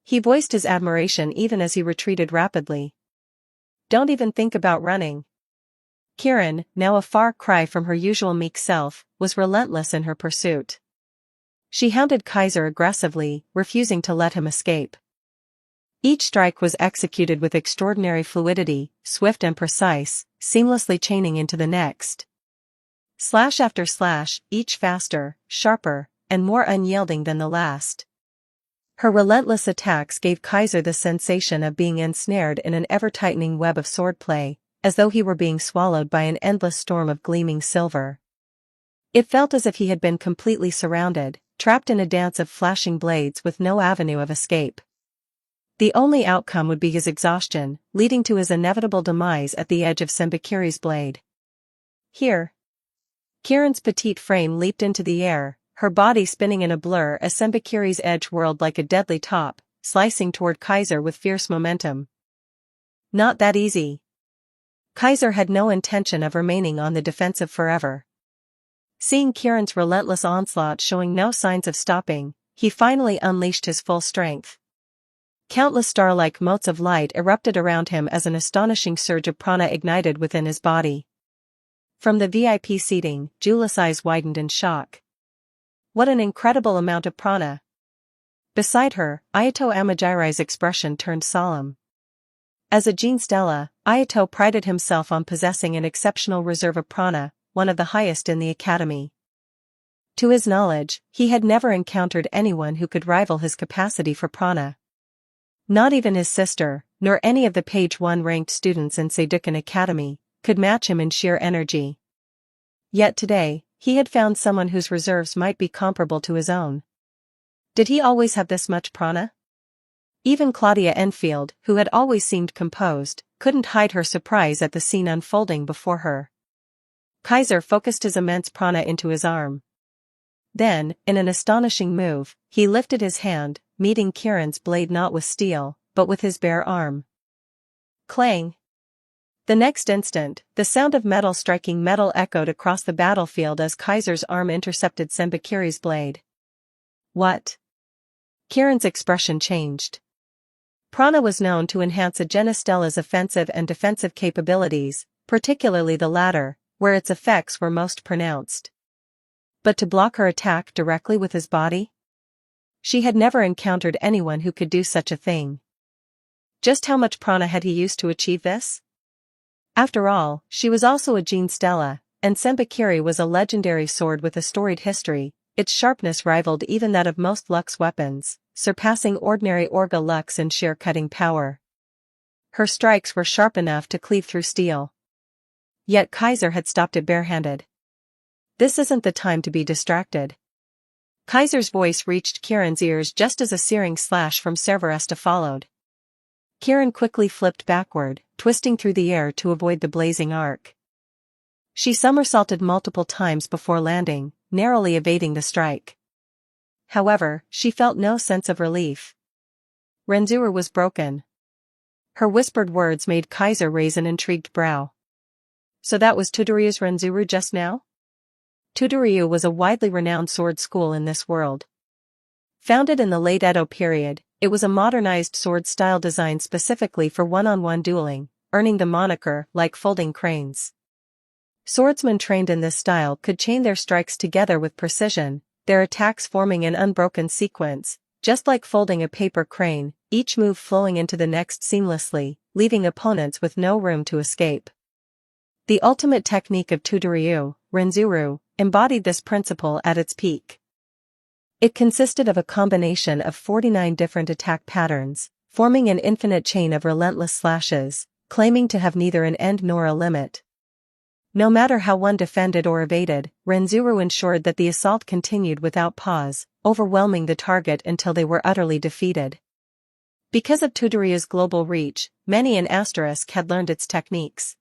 Speaker 2: He voiced his admiration even as he retreated rapidly. Don't even think about running. Kieran, now a far cry from her usual meek self, was relentless in her pursuit. She hounded Kaiser aggressively, refusing to let him escape. Each strike was executed with extraordinary fluidity, swift and precise, seamlessly chaining into the next. Slash after slash, each faster, sharper, and more unyielding than the last. Her relentless attacks gave Kaiser the sensation of being ensnared in an ever-tightening web of swordplay, as though he were being swallowed by an endless storm of gleaming silver. It felt as if he had been completely surrounded, trapped in a dance of flashing blades with no avenue of escape. The only outcome would be his exhaustion, leading to his inevitable demise at the edge of Sembakiri's blade. Here. Kieran's petite frame leaped into the air, her body spinning in a blur as Sembakiri's edge whirled like a deadly top, slicing toward Kaiser with fierce momentum. Not that easy. Kaiser had no intention of remaining on the defensive forever. Seeing Kieran's relentless onslaught showing no signs of stopping, he finally unleashed his full strength. Countless star-like motes of light erupted around him as an astonishing surge of prana ignited within his body. From the VIP seating, Julia's eyes widened in shock. What an incredible amount of prana! Beside her, Ayato Amajiri's expression turned solemn. As a Gene Stella, Ayato prided himself on possessing an exceptional reserve of prana, one of the highest in the academy. To his knowledge, he had never encountered anyone who could rival his capacity for prana. Not even his sister, nor any of the page 1 ranked students in Seidukan Academy, could match him in sheer energy. Yet today, he had found someone whose reserves might be comparable to his own. Did he always have this much prana? Even Claudia Enfield, who had always seemed composed, couldn't hide her surprise at the scene unfolding before her. Kaiser focused his immense prana into his arm. Then, in an astonishing move, he lifted his hand, meeting Kieran's blade not with steel, but with his bare arm. Clang! The next instant, the sound of metal striking metal echoed across the battlefield as Kaiser's arm intercepted Sembakiri's blade. What? Kieran's expression changed. Prana was known to enhance a Genistella's offensive and defensive capabilities, particularly the latter, where its effects were most pronounced. But to block her attack directly with his body? She had never encountered anyone who could do such a thing. Just how much prana had he used to achieve this? After all, she was also a Gene Stella, and Sembakiri was a legendary sword with a storied history. Its sharpness rivaled even that of most Lux weapons, surpassing ordinary Orga Lux in sheer cutting power. Her strikes were sharp enough to cleave through steel. Yet Kaiser had stopped it barehanded. This isn't the time to be distracted. Kaiser's voice reached Kieran's ears just as a searing slash from Cerberesta followed. Kieran quickly flipped backward, twisting through the air to avoid the blazing arc. She somersaulted multiple times before landing, narrowly evading the strike. However, she felt no sense of relief. Renzuru was broken. Her whispered words made Kaiser raise an intrigued brow. So that was Todoryu's Renzuru just now? Todoryu was a widely renowned sword school in this world. Founded in the late Edo period, it was a modernized sword style designed specifically for one-on-one dueling, earning the moniker like folding cranes. Swordsmen trained in this style could chain their strikes together with precision, their attacks forming an unbroken sequence, just like folding a paper crane, each move flowing into the next seamlessly, leaving opponents with no room to escape. The ultimate technique of Todoryu, Renzuru, embodied this principle at its peak. It consisted of a combination of 49 different attack patterns, forming an infinite chain of relentless slashes, claiming to have neither an end nor a limit. No matter how one defended or evaded, Renzuru ensured that the assault continued without pause, overwhelming the target until they were utterly defeated. Because of Todoryu's global reach, many in Asterisk had learned its techniques.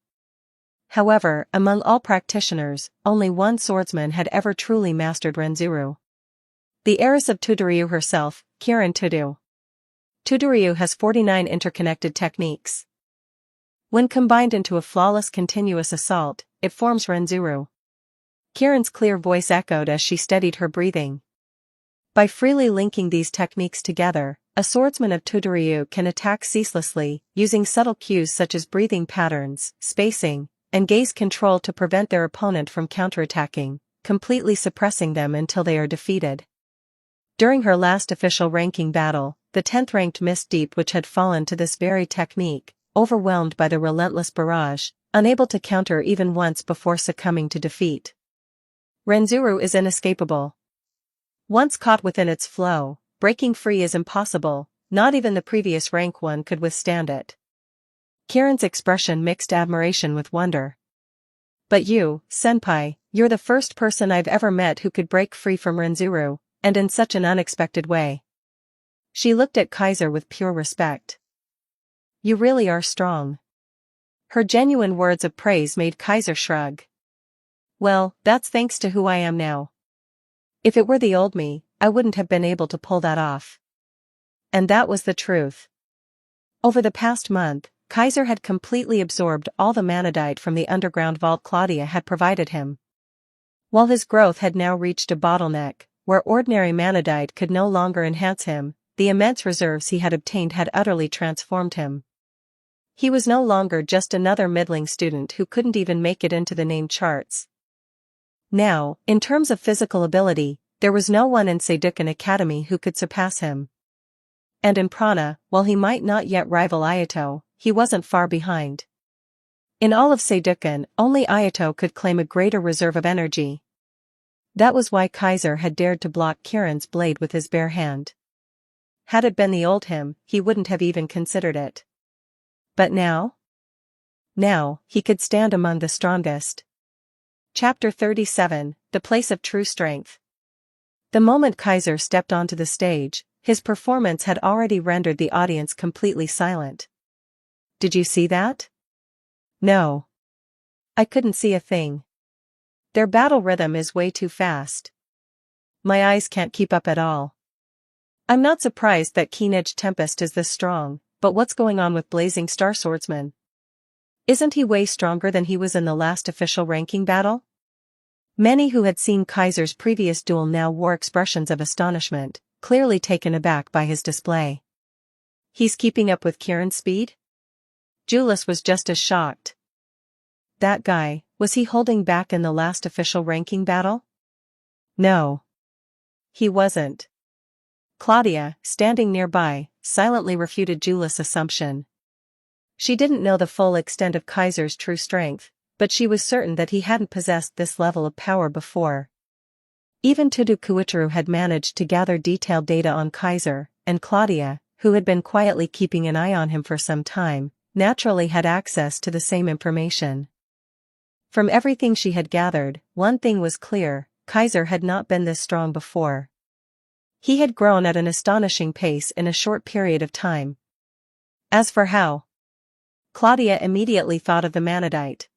Speaker 2: However, among all practitioners, only one swordsman had ever truly mastered Renzuru. The heiress of Todoryu herself, Kieran Todo. Todoryu has 49 interconnected techniques. When combined into a flawless continuous assault, it forms Renzuru. Kieran's clear voice echoed as she steadied her breathing. By freely linking these techniques together, a swordsman of Todoryu can attack ceaselessly, using subtle cues such as breathing patterns, spacing, and gaze control to prevent their opponent from counterattacking, completely suppressing them until they are defeated. During her last official ranking battle, the 10th-ranked Mist Deep Witch had fallen to this very technique, overwhelmed by the relentless barrage, unable to counter even once before succumbing to defeat. Renzuru is inescapable. Once caught within its flow, breaking free is impossible, not even the previous rank one could withstand it. Kirin's expression mixed admiration with wonder. But you, senpai, you're the first person I've ever met who could break free from Renzuru, and in such an unexpected way. She looked at Kaiser with pure respect. You really are strong. Her genuine words of praise made Kaiser shrug. Well, that's thanks to who I am now. If it were the old me, I wouldn't have been able to pull that off. And that was the truth. Over the past month, Kaiser had completely absorbed all the manadite from the underground vault Claudia had provided him. While his growth had now reached a bottleneck, where ordinary manadite could no longer enhance him, the immense reserves he had obtained had utterly transformed him. He was no longer just another middling student who couldn't even make it into the name charts. Now, in terms of physical ability, there was no one in Seidukan Academy who could surpass him. And in prana, while he might not yet rival Ayato, he wasn't far behind. In all of Seidukan, only Ayato could claim a greater reserve of energy. That was why Kaiser had dared to block Kirin's blade with his bare hand. Had it been the old him, he wouldn't have even considered it. But now? Now, he could stand among the strongest. Chapter 37, The Place of True Strength. The moment Kaiser stepped onto the stage, his performance had already rendered the audience completely silent. Did you see that? No. I couldn't see a thing. Their battle rhythm is way too fast. My eyes can't keep up at all. I'm not surprised that Keen-Edge Tempest is this strong, but what's going on with Blazing Star Swordsman? Isn't he way stronger than he was in the last official ranking battle? Many who had seen Kaiser's previous duel now wore expressions of astonishment, clearly taken aback by his display. He's keeping up with Kirin's speed? Julius was just as shocked. That guy, was he holding back in the last official ranking battle? No. He wasn't. Claudia, standing nearby, silently refuted Julius' assumption. She didn't know the full extent of Kaiser's true strength, but she was certain that he hadn't possessed this level of power before. Even Tudu Kuichiro had managed to gather detailed data on Kaiser, and Claudia, who had been quietly keeping an eye on him for some time, naturally had access to the same information. From everything she had gathered, one thing was clear: Kaiser had not been this strong before. He had grown at an astonishing pace in a short period of time. As for how, Claudia immediately thought of the manadite.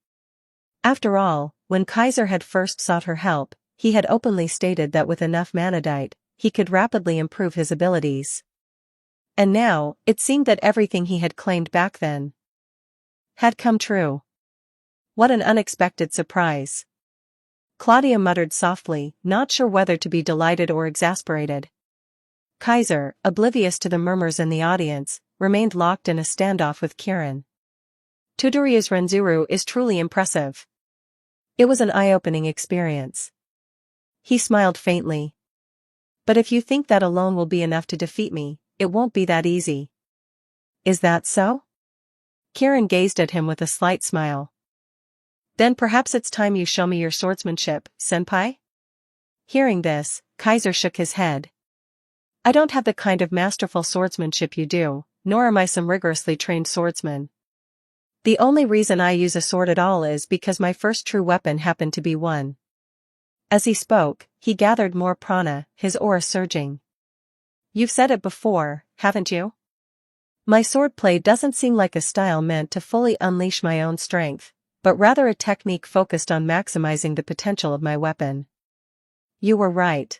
Speaker 2: After all, when Kaiser had first sought her help, he had openly stated that with enough manadite, he could rapidly improve his abilities. And now, it seemed that everything he had claimed back then had come true. What an unexpected surprise. Claudia muttered softly, not sure whether to be delighted or exasperated. Kaiser, oblivious to the murmurs in the audience, remained locked in a standoff with Kirin. Todoryu's Renzuru is truly impressive. It was an eye-opening experience. He smiled faintly. But if you think that alone will be enough to defeat me, it won't be that easy. Is that so? Kirin gazed at him with a slight smile. Then perhaps it's time you show me your swordsmanship, senpai? Hearing this, Kaiser shook his head. I don't have the kind of masterful swordsmanship you do, nor am I some rigorously trained swordsman. The only reason I use a sword at all is because my first true weapon happened to be one. As he spoke, he gathered more prana, his aura surging. You've said it before, haven't you? My swordplay doesn't seem like a style meant to fully unleash my own strength, but rather a technique focused on maximizing the potential of my weapon. You were right.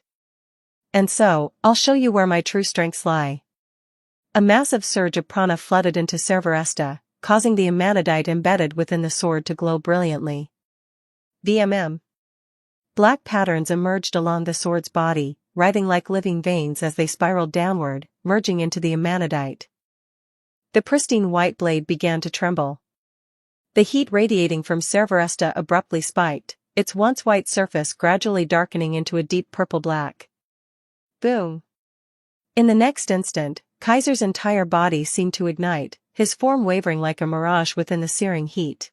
Speaker 2: And so, I'll show you where my true strengths lie. A massive surge of prana flooded into Cerveresta, causing the amanadite embedded within the sword to glow brilliantly. VMM. Black patterns emerged along the sword's body, writhing like living veins as they spiraled downward, merging into the amanadite. The pristine white blade began to tremble. The heat radiating from Cerberesta abruptly spiked, its once white surface gradually darkening into a deep purple-black. Boom! In the next instant, Kaiser's entire body seemed to ignite, his form wavering like a mirage within the searing heat.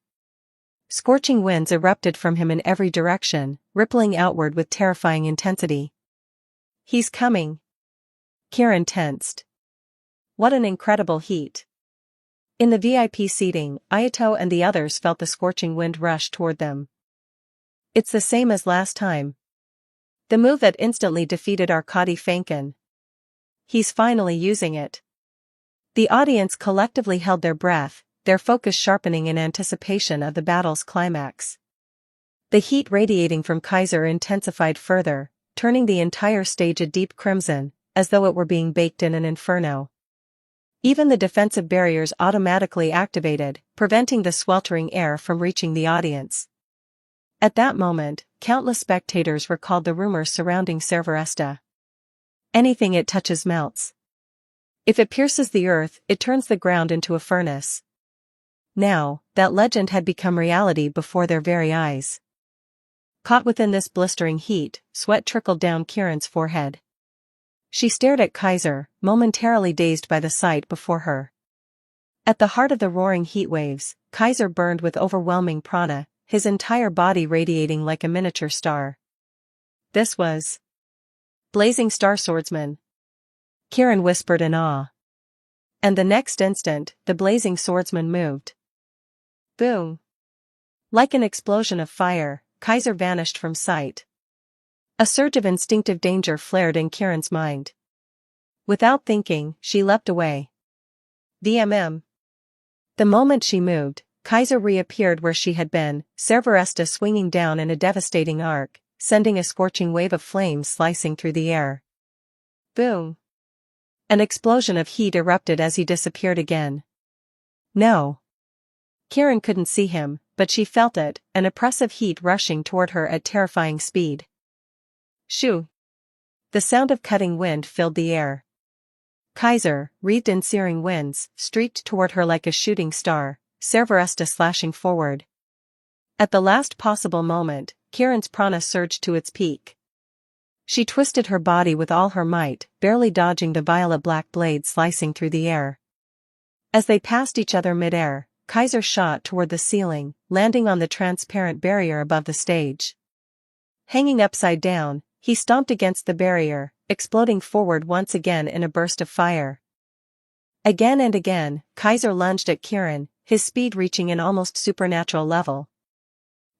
Speaker 2: Scorching winds erupted from him in every direction, rippling outward with terrifying intensity. "He's coming." Kieran tensed. What an incredible heat. In the VIP seating, Ayato and the others felt the scorching wind rush toward them. "It's the same as last time. The move that instantly defeated Arkady Fankin. He's finally using it." The audience collectively held their breath, their focus sharpening in anticipation of the battle's climax. The heat radiating from Kaiser intensified further, turning the entire stage a deep crimson, as though it were being baked in an inferno. Even the defensive barriers automatically activated, preventing the sweltering air from reaching the audience. At that moment, countless spectators recalled the rumors surrounding Cerberesta. Anything it touches melts. If it pierces the earth, it turns the ground into a furnace. Now, that legend had become reality before their very eyes. Caught within this blistering heat, sweat trickled down Kieran's forehead. She stared at Kaiser, momentarily dazed by the sight before her. At the heart of the roaring heat waves, Kaiser burned with overwhelming prana, his entire body radiating like a miniature star. This was Blazing Star Swordsman. Kieran whispered in awe. And the next instant, the blazing swordsman moved. Boom! Like an explosion of fire, Kaiser vanished from sight. A surge of instinctive danger flared in Kieran's mind. Without thinking, she leapt away. VMM. The moment she moved, Kaiser reappeared where she had been, Cerberesta swinging down in a devastating arc, sending a scorching wave of flames slicing through the air. Boom! An explosion of heat erupted as he disappeared again. No. Kieran couldn't see him, but she felt it, an oppressive heat rushing toward her at terrifying speed. Shoo! The sound of cutting wind filled the air. Kaiser, wreathed in searing winds, streaked toward her like a shooting star, Cerberesta slashing forward. At the last possible moment, Kieran's prana surged to its peak. She twisted her body with all her might, barely dodging the violet-black blade slicing through the air. As they passed each other mid-air, Kaiser shot toward the ceiling, landing on the transparent barrier above the stage. Hanging upside down, he stomped against the barrier, exploding forward once again in a burst of fire. Again and again, Kaiser lunged at Kieran, his speed reaching an almost supernatural level.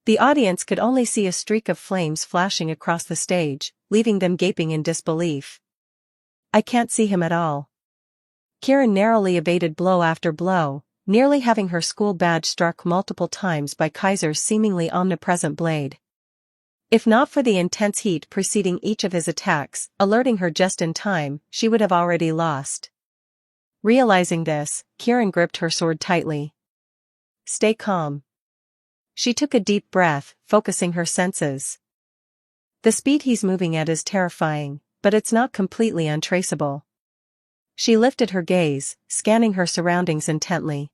Speaker 2: The audience could only see a streak of flames flashing across the stage, leaving them gaping in disbelief. "I can't see him at all." Kieran narrowly evaded blow after blow, nearly having her school badge struck multiple times by Kaiser's seemingly omnipresent blade. If not for the intense heat preceding each of his attacks, alerting her just in time, she would have already lost. Realizing this, Kieran gripped her sword tightly. "Stay calm." She took a deep breath, focusing her senses. "The speed he's moving at is terrifying, but it's not completely untraceable." She lifted her gaze, scanning her surroundings intently.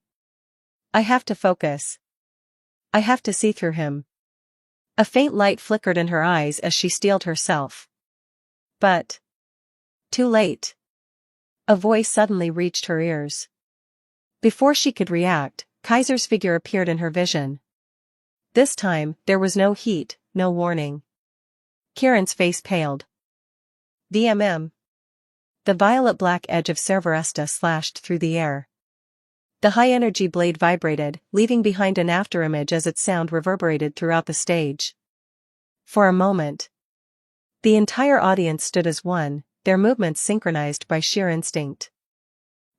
Speaker 2: "I have to focus. I have to see through him." A faint light flickered in her eyes as she steeled herself. But too late. A voice suddenly reached her ears. Before she could react, Kaiser's figure appeared in her vision. This time, there was no heat, no warning. Kieran's face paled. VMM. The violet-black edge of Cerberesta slashed through the air. The high-energy blade vibrated, leaving behind an afterimage as its sound reverberated throughout the stage. For a moment, the entire audience stood as one, their movements synchronized by sheer instinct.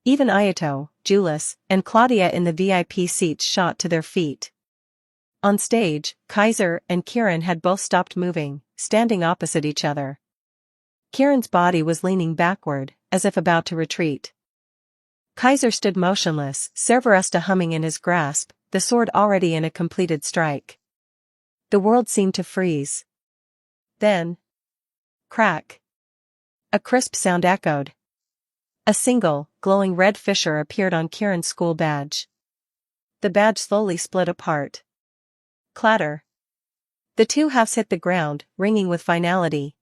Speaker 2: Even Ayato, Julius, and Claudia in the VIP seats shot to their feet. On stage, Kaiser and Kieran had both stopped moving, standing opposite each other. Kieran's body was leaning backward, as if about to retreat. Kaiser stood motionless, Cerberesta humming in his grasp, the sword already in a completed strike. The world seemed to freeze. Then, crack. a crisp sound echoed. A single, glowing red fissure appeared on Kieran's school badge. The badge slowly split apart. Clatter. The two halves hit the ground, ringing with finality.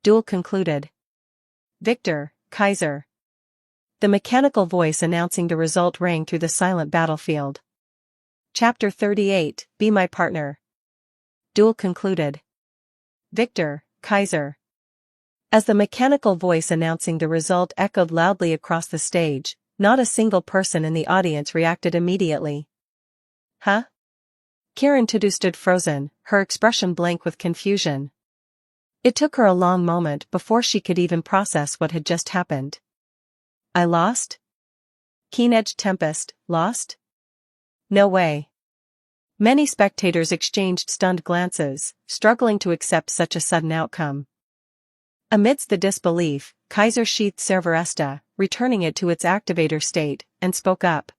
Speaker 2: Duel concluded. Victor, Kaiser. The mechanical voice announcing the result rang through the silent battlefield. Chapter 38, Be My Partner. Duel concluded. Victor, Kaiser. As the mechanical voice announcing the result echoed loudly across the stage, not a single person in the audience reacted immediately. Huh? Kieran Tudu stood frozen, her expression blank with confusion. It took her a long moment before she could even process what had just happened. I lost? Keen-edged Tempest, lost? No way. Many spectators exchanged stunned glances, struggling to accept such a sudden outcome. Amidst the disbelief, Kaiser sheathed Cerberesta, returning it to its activator state, and spoke up.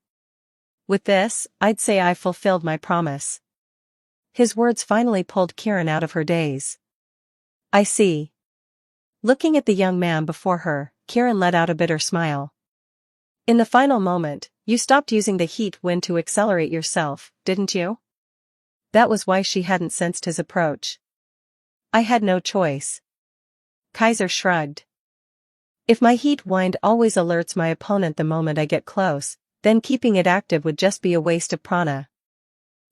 Speaker 2: With this, I'd say I fulfilled my promise. His words finally pulled Kieran out of her daze. I see. Looking at the young man before her, Kieran let out a bitter smile. In the final moment, you stopped using the heat wind to accelerate yourself, didn't you? That was why she hadn't sensed his approach. I had no choice. Kaiser shrugged. If my heat wind always alerts my opponent the moment I get close, then keeping it active would just be a waste of prana.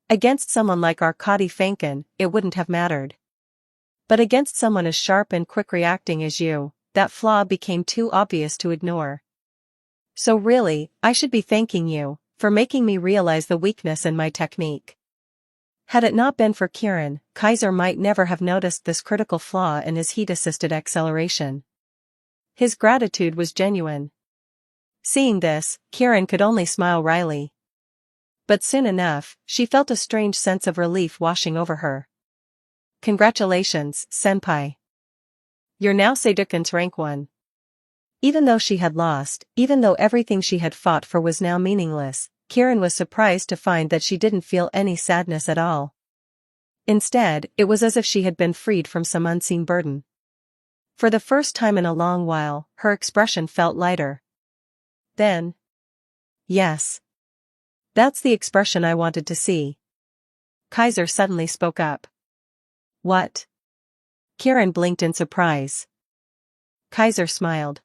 Speaker 2: Against someone like Arkady Fankin, it wouldn't have mattered. But against someone as sharp and quick-reacting as you, that flaw became too obvious to ignore. So really, I should be thanking you, for making me realize the weakness in my technique. Had it not been for Kieran, Kaiser might never have noticed this critical flaw in his heat-assisted acceleration. His gratitude was genuine. Seeing this, Kieran could only smile wryly. But soon enough, she felt a strange sense of relief washing over her. Congratulations, Senpai. You're now Seiduken's rank 1. Even though she had lost, even though everything she had fought for was now meaningless, Kieran was surprised to find that she didn't feel any sadness at all. Instead, it was as if she had been freed from some unseen burden. For the first time in a long while, her expression felt lighter. Then. Yes. That's the expression I wanted to see. Kaiser suddenly spoke up. What? Kieran blinked in surprise. Kaiser smiled.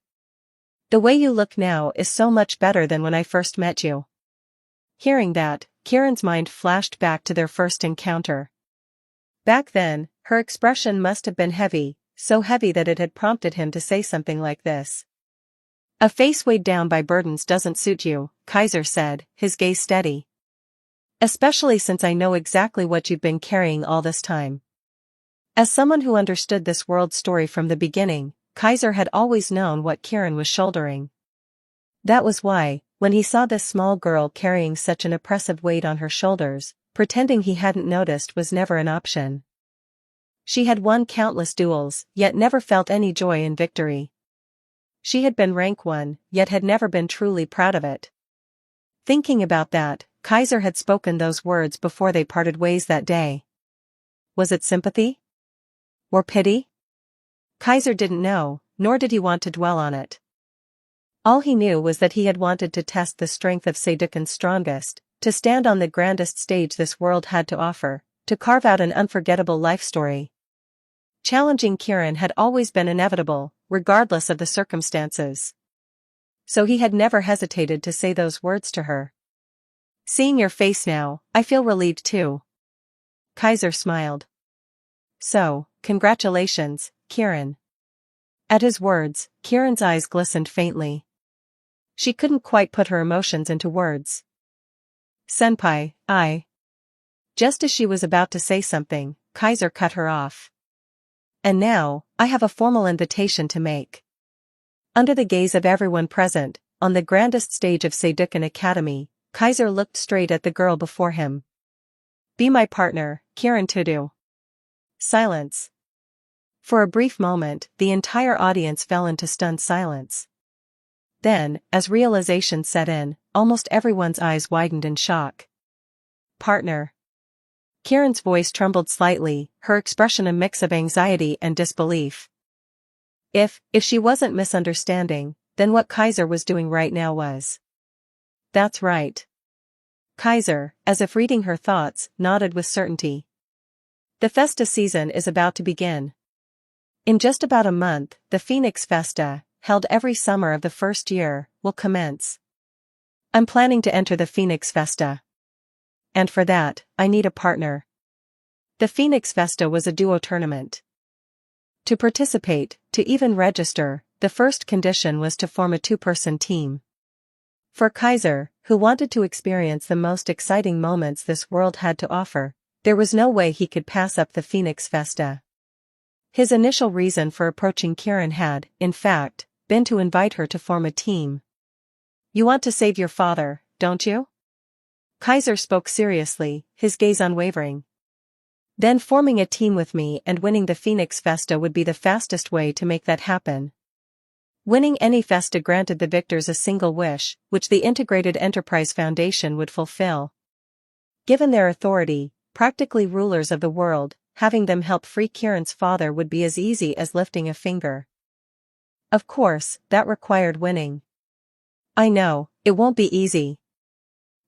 Speaker 2: The way you look now is so much better than when I first met you. Hearing that, Kieran's mind flashed back to their first encounter. Back then, her expression must have been heavy, so heavy that it had prompted him to say something like this. A face weighed down by burdens doesn't suit you, Kaiser said, his gaze steady. Especially since I know exactly what you've been carrying all this time. As someone who understood this world's story from the beginning, Kaiser had always known what Kieran was shouldering. That was why, when he saw this small girl carrying such an oppressive weight on her shoulders, pretending he hadn't noticed was never an option. She had won countless duels, yet never felt any joy in victory. She had been rank 1, yet had never been truly proud of it. Thinking about that, Kaiser had spoken those words before they parted ways that day. Was it sympathy? Or pity? Kaiser didn't know, nor did he want to dwell on it. All he knew was that he had wanted to test the strength of Seiduken's strongest, to stand on the grandest stage this world had to offer, to carve out an unforgettable life story. Challenging Kieran had always been inevitable, regardless of the circumstances. So he had never hesitated to say those words to her. Seeing your face now, I feel relieved too. Kaiser smiled. So, congratulations, Kieran. At his words, Kieran's eyes glistened faintly. She couldn't quite put her emotions into words. Senpai, Just as she was about to say something, Kaiser cut her off. And now, I have a formal invitation to make. Under the gaze of everyone present, on the grandest stage of Seiduken Academy, Kaiser looked straight at the girl before him. Be my partner, Kieran Tudu. Silence. For a brief moment, the entire audience fell into stunned silence. Then, as realization set in, almost everyone's eyes widened in shock. Partner. Kieran's voice trembled slightly, her expression a mix of anxiety and disbelief. If she wasn't misunderstanding, then what Kaiser was doing right now was. That's right. Kaiser, as if reading her thoughts, nodded with certainty. The Festa season is about to begin. In just about a month, the Phoenix Festa, held every summer of the first year, will commence. I'm planning to enter the Phoenix Festa. And for that, I need a partner. The Phoenix Festa was a duo tournament. To participate, to even register, the first condition was to form a two-person team. For Kaiser, who wanted to experience the most exciting moments this world had to offer, there was no way he could pass up the Phoenix Festa. His initial reason for approaching Kieran had, in fact, been to invite her to form a team. You want to save your father, don't you? Kaiser spoke seriously, his gaze unwavering. Then forming a team with me and winning the Phoenix Festa would be the fastest way to make that happen. Winning any Festa granted the victors a single wish, which the Integrated Enterprise Foundation would fulfill. Given their authority, practically rulers of the world, having them help free Kieran's father would be as easy as lifting a finger. Of course, that required winning. I know, it won't be easy.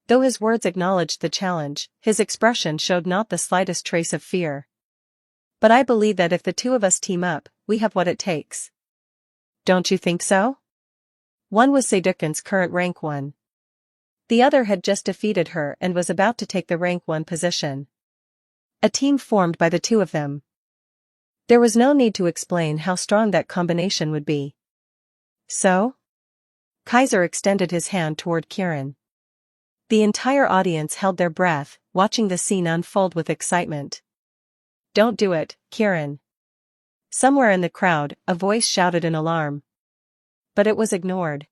Speaker 2: Though his words acknowledged the challenge, his expression showed not the slightest trace of fear. But I believe that if the two of us team up, we have what it takes. Don't you think so? One was Sedukan's current rank 1. The other had just defeated her and was about to take the rank 1 position. A team formed by the two of them. There was no need to explain how strong that combination would be. So? Kaiser extended his hand toward Kieran. The entire audience held their breath, watching the scene unfold with excitement. Don't do it, Kieran. Somewhere in the crowd, a voice shouted in alarm. But it was ignored.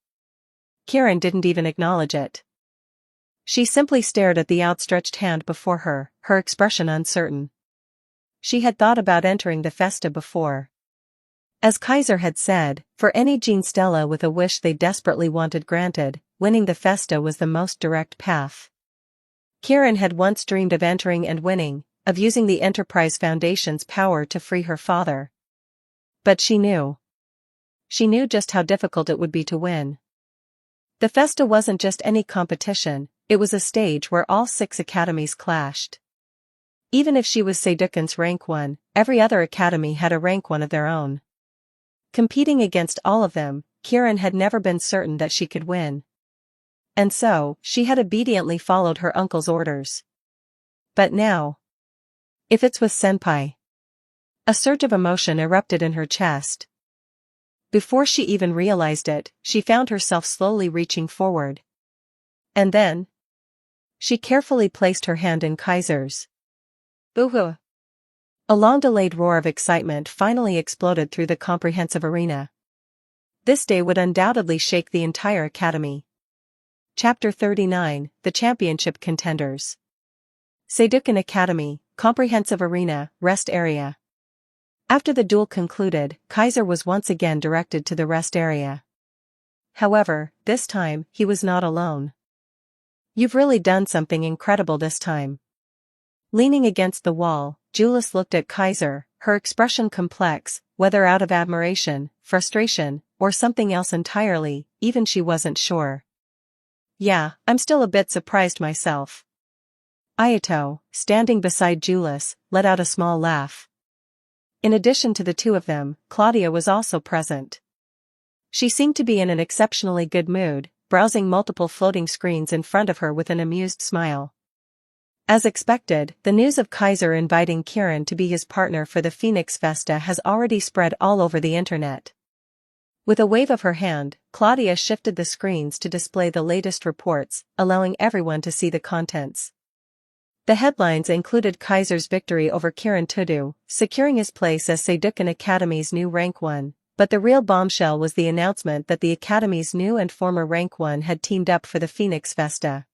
Speaker 2: Kieran didn't even acknowledge it. She simply stared at the outstretched hand before her, her expression uncertain. She had thought about entering the Festa before. As Kaiser had said, for any Gene Stella with a wish they desperately wanted granted, winning the Festa was the most direct path. Kieran had once dreamed of entering and winning, of using the Enterprise Foundation's power to free her father. But she knew. She knew just how difficult it would be to win. The Festa wasn't just any competition, it was a stage where all 6 academies clashed. Even if she was Sedukan's rank 1, every other academy had a rank 1 of their own. Competing against all of them, Kieran had never been certain that she could win. And so, she had obediently followed her uncle's orders. But now. If it's with Senpai. A surge of emotion erupted in her chest. Before she even realized it, she found herself slowly reaching forward. And then. She carefully placed her hand in Kaiser's. Boo-hoo. A long-delayed roar of excitement finally exploded through the comprehensive arena. This day would undoubtedly shake the entire academy. Chapter 39, The Championship Contenders. Sedukan Academy, Comprehensive Arena, Rest Area. After the duel concluded, Kaiser was once again directed to the rest area. However, this time, he was not alone. You've really done something incredible this time. Leaning against the wall, Julius looked at Kaiser, her expression complex, whether out of admiration, frustration, or something else entirely, even she wasn't sure. Yeah, I'm still a bit surprised myself. Ayato, standing beside Julius, let out a small laugh. In addition to the two of them, Claudia was also present. She seemed to be in an exceptionally good mood, browsing multiple floating screens in front of her with an amused smile. As expected, the news of Kaiser inviting Kieran to be his partner for the Phoenix Festa has already spread all over the internet. With a wave of her hand, Claudia shifted the screens to display the latest reports, allowing everyone to see the contents. The headlines included Kaiser's victory over Kieran Tudu, securing his place as Sedukan Academy's new rank 1, but the real bombshell was the announcement that the Academy's new and former rank 1 had teamed up for the Phoenix Festa.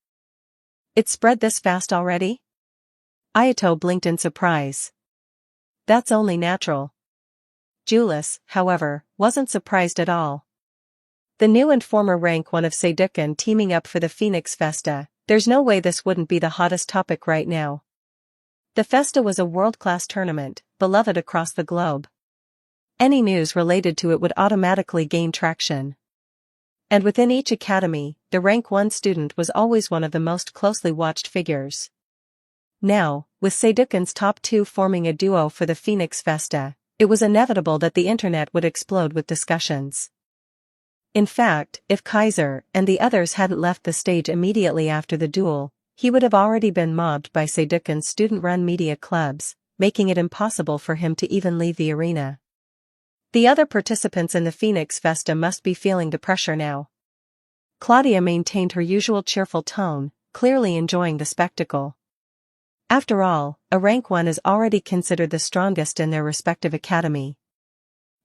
Speaker 2: It spread this fast already? Ayato blinked in surprise. That's only natural. Julius, however, wasn't surprised at all. The new and former rank 1 of Sedukan teaming up for the Phoenix Festa, there's no way this wouldn't be the hottest topic right now. The Festa was a world-class tournament, beloved across the globe. Any news related to it would automatically gain traction. And within each academy, the rank 1 student was always one of the most closely watched figures. Now, with Seidukin's top 2 forming a duo for the Phoenix Festa, it was inevitable that the internet would explode with discussions. In fact, if Kaiser and the others hadn't left the stage immediately after the duel, he would have already been mobbed by Seidukin's student-run media clubs, making it impossible for him to even leave the arena. The other participants in the Phoenix Festa must be feeling the pressure now. Claudia maintained her usual cheerful tone, clearly enjoying the spectacle. After all, a rank 1 is already considered the strongest in their respective academy.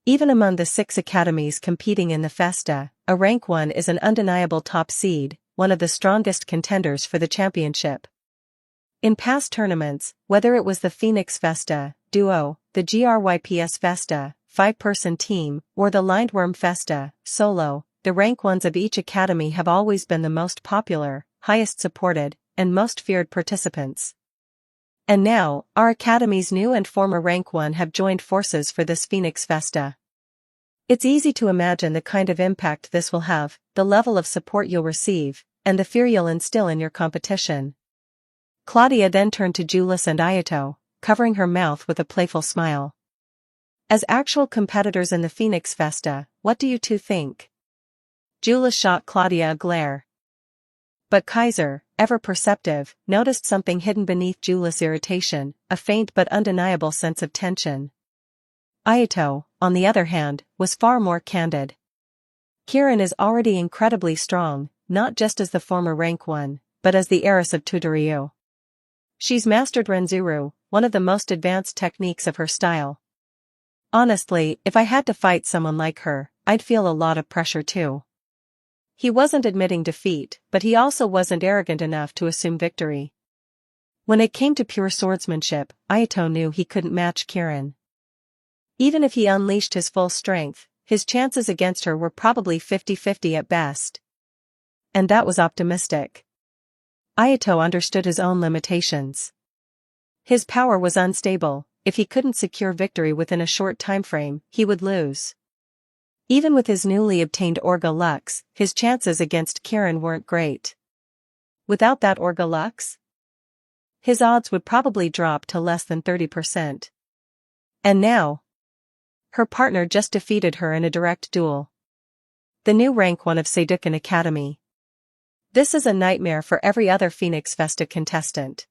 Speaker 2: Even among the 6 academies competing in the Festa, a rank 1 is an undeniable top seed, one of the strongest contenders for the championship. In past tournaments, whether it was the Phoenix Festa, Duo, the GRYPS Festa, 5-person team, or the Lindworm Festa, Solo, the rank 1s of each academy have always been the most popular, highest supported, and most feared participants. And now, our academy's new and former rank 1 have joined forces for this Phoenix Festa. It's easy to imagine the kind of impact this will have, the level of support you'll receive, and the fear you'll instill in your competition. Claudia then turned to Julius and Ayato, covering her mouth with a playful smile. As actual competitors in the Phoenix Festa, what do you two think? Julius shot Claudia a glare. But Kaiser, ever perceptive, noticed something hidden beneath Julius' irritation, a faint but undeniable sense of tension. Ayato, on the other hand, was far more candid. Kirin is already incredibly strong, not just as the former rank 1, but as the heiress of Tudoryu. She's mastered Renzuru, one of the most advanced techniques of her style. Honestly, if I had to fight someone like her, I'd feel a lot of pressure too. He wasn't admitting defeat, but he also wasn't arrogant enough to assume victory. When it came to pure swordsmanship, Ayato knew he couldn't match Kirin. Even if he unleashed his full strength, his chances against her were probably 50-50 at best. And that was optimistic. Ayato understood his own limitations. His power was unstable. If he couldn't secure victory within a short timeframe, he would lose. Even with his newly obtained Orga Lux, his chances against Kirin weren't great. Without that Orga Lux, his odds would probably drop to less than 30%. And now, her partner just defeated her in a direct duel. The new rank 1 of Seidukin Academy. This is a nightmare for every other Phoenix Festa contestant.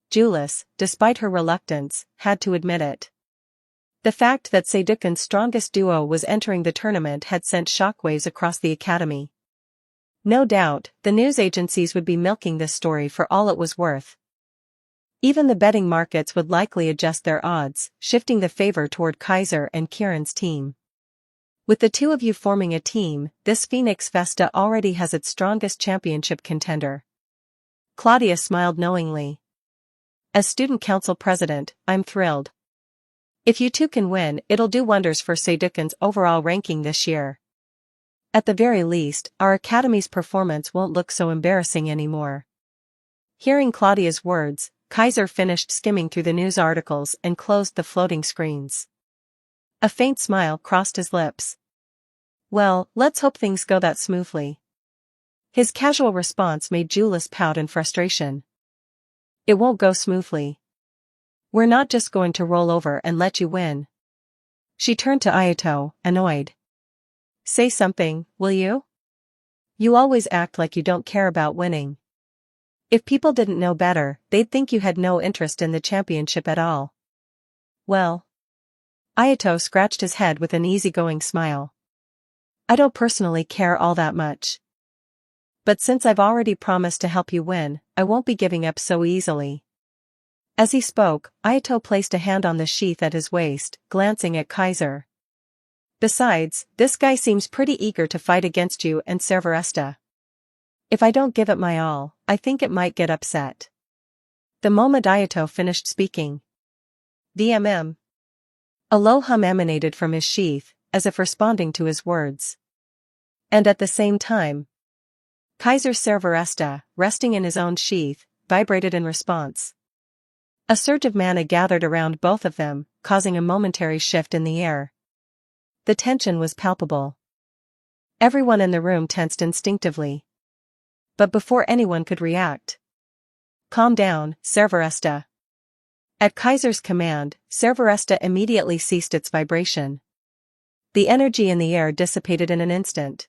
Speaker 2: Julius, despite her reluctance, had to admit it. The fact that Seidukin's strongest duo was entering the tournament had sent shockwaves across the academy. No doubt, the news agencies would be milking this story for all it was worth. Even the betting markets would likely adjust their odds, shifting the favor toward Kaiser and Kirin's team. With the two of you forming a team, this Phoenix Festa already has its strongest championship contender. Claudia smiled knowingly. As student council president, I'm thrilled. If you two can win, it'll do wonders for Seidukin's overall ranking this year. At the very least, our academy's performance won't look so embarrassing anymore. Hearing Claudia's words, Kaiser finished skimming through the news articles and closed the floating screens. A faint smile crossed his lips. Well, let's hope things go that smoothly. His casual response made Julius pout in frustration. It won't go smoothly. We're not just going to roll over and let you win. She turned to Ayato, annoyed. Say something, will you? You always act like you don't care about winning. If people didn't know better, they'd think you had no interest in the championship at all. Well. Ayato scratched his head with an easygoing smile. I don't personally care all that much. But since I've already promised to help you win, I won't be giving up so easily. As he spoke, Ayato placed a hand on the sheath at his waist, glancing at Kaiser. Besides, this guy seems pretty eager to fight against you and Cerveresta. If I don't give it my all, I think it might get upset. The moment Ayato finished speaking. VMM. A low hum emanated from his sheath, as if responding to his words. And at the same time, Kaiser Cerveresta, resting in his own sheath, vibrated in response. A surge of mana gathered around both of them, causing a momentary shift in the air. The tension was palpable. Everyone in the room tensed instinctively. But before anyone could react. "Calm down, Cerberesta." At Kaiser's command, Cerberesta immediately ceased its vibration. The energy in the air dissipated in an instant.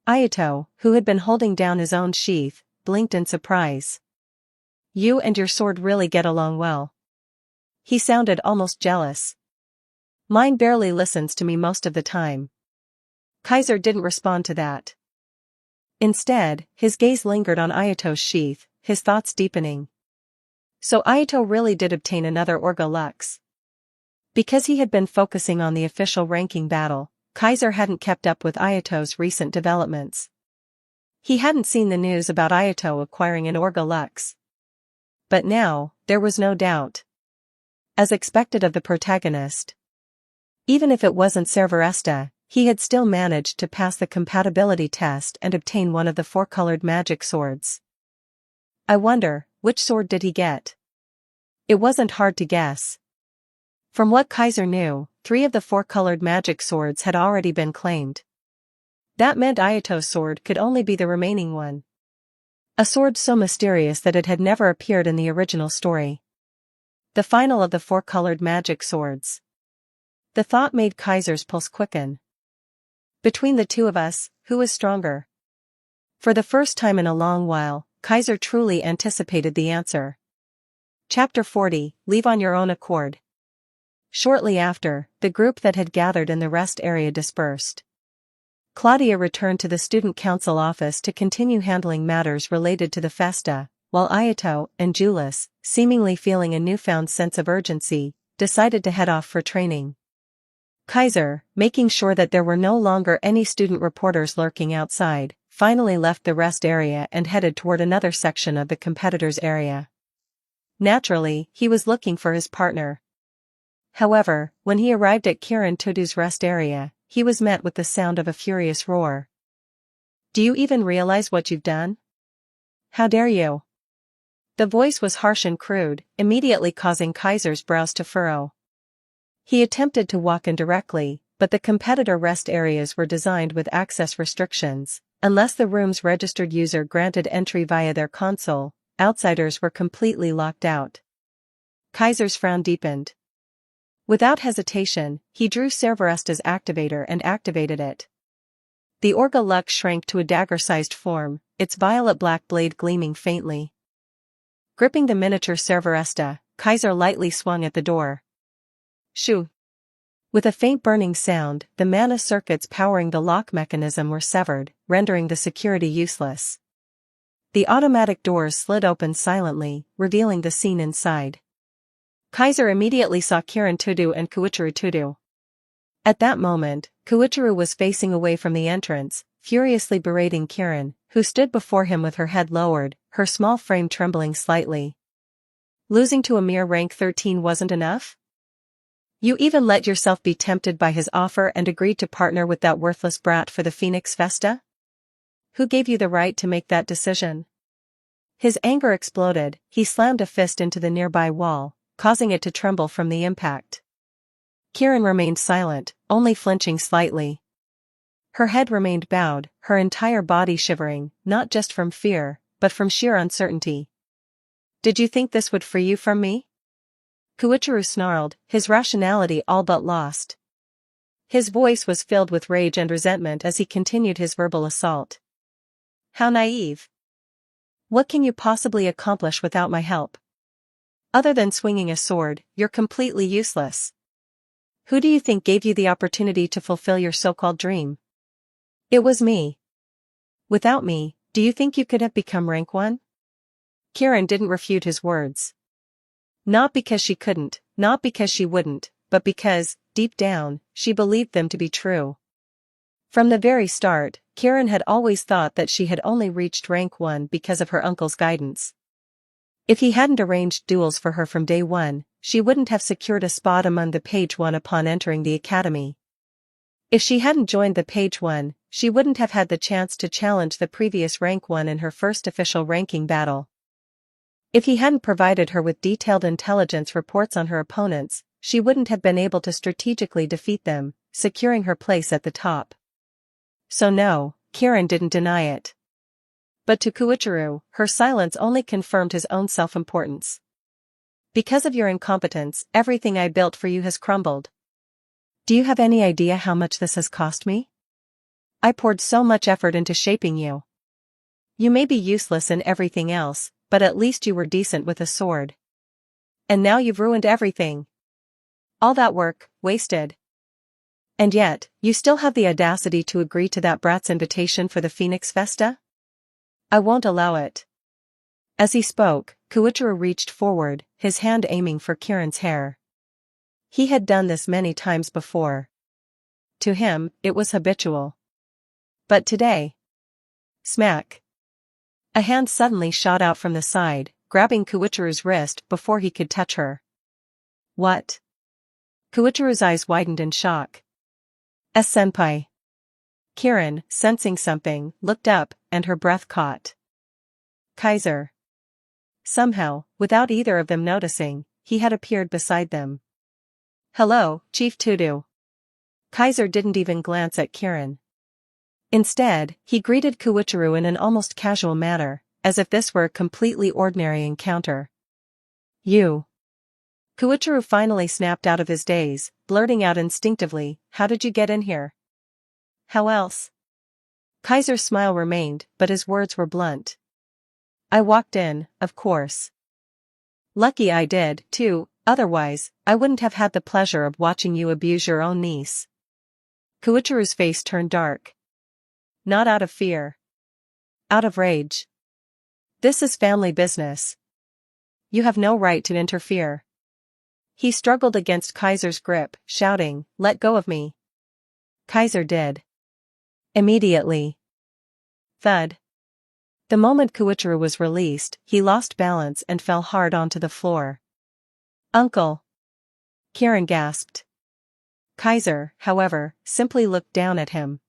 Speaker 2: Ayato, who had been holding down his own sheath, blinked in surprise. "You and your sword really get along well." He sounded almost jealous. "Mine barely listens to me most of the time." Kaiser didn't respond to that. Instead, his gaze lingered on Ayato's sheath, his thoughts deepening. So Ayato really did obtain another Orga Lux. Because he had been focusing on the official ranking battle, Kaiser hadn't kept up with Ayato's recent developments. He hadn't seen the news about Ayato acquiring an Orga Lux. But now, there was no doubt. As expected of the protagonist. Even if it wasn't Cerberesta, he had still managed to pass the compatibility test and obtain one of the four-colored magic swords. I wonder, which sword did he get? It wasn't hard to guess. From what Kaiser knew, 3 of the four-colored magic swords had already been claimed. That meant Ayato's sword could only be the remaining one. A sword so mysterious that it had never appeared in the original story. The final of the four-colored magic swords. The thought made Kaiser's pulse quicken. Between the two of us, who is stronger? For the first time in a long while, Kaiser truly anticipated the answer. Chapter 40, Leave on Your Own Accord. Shortly after, the group that had gathered in the rest area dispersed. Claudia returned to the student council office to continue handling matters related to the festa, while Ayato and Julius, seemingly feeling a newfound sense of urgency, decided to head off for training. Kaiser, making sure that there were no longer any student reporters lurking outside, finally left the rest area and headed toward another section of the competitors' area. Naturally, he was looking for his partner. However, when he arrived at Kirin Todu's rest area, he was met with the sound of a furious roar. "Do you even realize what you've done? How dare you?" The voice was harsh and crude, immediately causing Kaiser's brows to furrow. He attempted to walk in directly, but the competitor rest areas were designed with access restrictions. Unless the room's registered user granted entry via their console, outsiders were completely locked out. Kaiser's frown deepened. Without hesitation, he drew Cerberesta's activator and activated it. The Orga Lux shrank to a dagger-sized form, its violet-black blade gleaming faintly. Gripping the miniature Cerberesta, Kaiser lightly swung at the door. Shoo! With a faint burning sound, the mana circuits powering the lock mechanism were severed, rendering the security useless. The automatic doors slid open silently, revealing the scene inside. Kaiser immediately saw Kirin Todu and Koichiro Todu. At that moment, Koichiro was facing away from the entrance, furiously berating Kirin, who stood before him with her head lowered, her small frame trembling slightly. Losing to a mere rank 13 wasn't enough? You even let yourself be tempted by his offer and agreed to partner with that worthless brat for the Phoenix Festa? Who gave you the right to make that decision? His anger exploded, he slammed a fist into the nearby wall, causing it to tremble from the impact. Kirin remained silent, only flinching slightly. Her head remained bowed, her entire body shivering, not just from fear, but from sheer uncertainty. Did you think this would free you from me? Koichiro snarled, his rationality all but lost. His voice was filled with rage and resentment as he continued his verbal assault. How naive. What can you possibly accomplish without my help? Other than swinging a sword, you're completely useless. Who do you think gave you the opportunity to fulfill your so-called dream? It was me. Without me, do you think you could have become rank 1? Kirin didn't refute his words. Not because she couldn't, not because she wouldn't, but because, deep down, she believed them to be true. From the very start, Kirin had always thought that she had only reached rank 1 because of her uncle's guidance. If he hadn't arranged duels for her from day 1, she wouldn't have secured a spot among the Page 1 upon entering the academy. If she hadn't joined the Page 1, she wouldn't have had the chance to challenge the previous rank 1 in her first official ranking battle. If he hadn't provided her with detailed intelligence reports on her opponents, she wouldn't have been able to strategically defeat them, securing her place at the top. So no, Kirin didn't deny it. But to Koichiro, her silence only confirmed his own self-importance. Because of your incompetence, everything I built for you has crumbled. Do you have any idea how much this has cost me? I poured so much effort into shaping you. You may be useless in everything else, but at least you were decent with a sword. And now you've ruined everything. All that work, wasted. And yet, you still have the audacity to agree to that brat's invitation for the Phoenix Festa? I won't allow it. As he spoke, Koichiro reached forward, his hand aiming for Kirin's hair. He had done this many times before. To him, it was habitual. But today... Smack. A hand suddenly shot out from the side, grabbing Koichiro's wrist before he could touch her. What? Koichiro's eyes widened in shock. Senpai. Kirin, sensing something, looked up, and her breath caught. Kaiser. Somehow, without either of them noticing, he had appeared beside them. Hello, Chief Tudu. Kaiser didn't even glance at Kirin. Instead, he greeted Koichiro in an almost casual manner, as if this were a completely ordinary encounter. You. Koichiro finally snapped out of his daze, blurting out instinctively, how did you get in here? How else? Kaiser's smile remained, but his words were blunt. I walked in, of course. Lucky I did, too, otherwise, I wouldn't have had the pleasure of watching you abuse your own niece. Koichiro's face turned dark. Not out of fear. Out of rage. This is family business. You have no right to interfere. He struggled against Kaiser's grip, shouting, let go of me. Kaiser did. Immediately. Thud. The moment Koichiro was released, he lost balance and fell hard onto the floor. Uncle. Kirin gasped. Kaiser, however, simply looked down at him.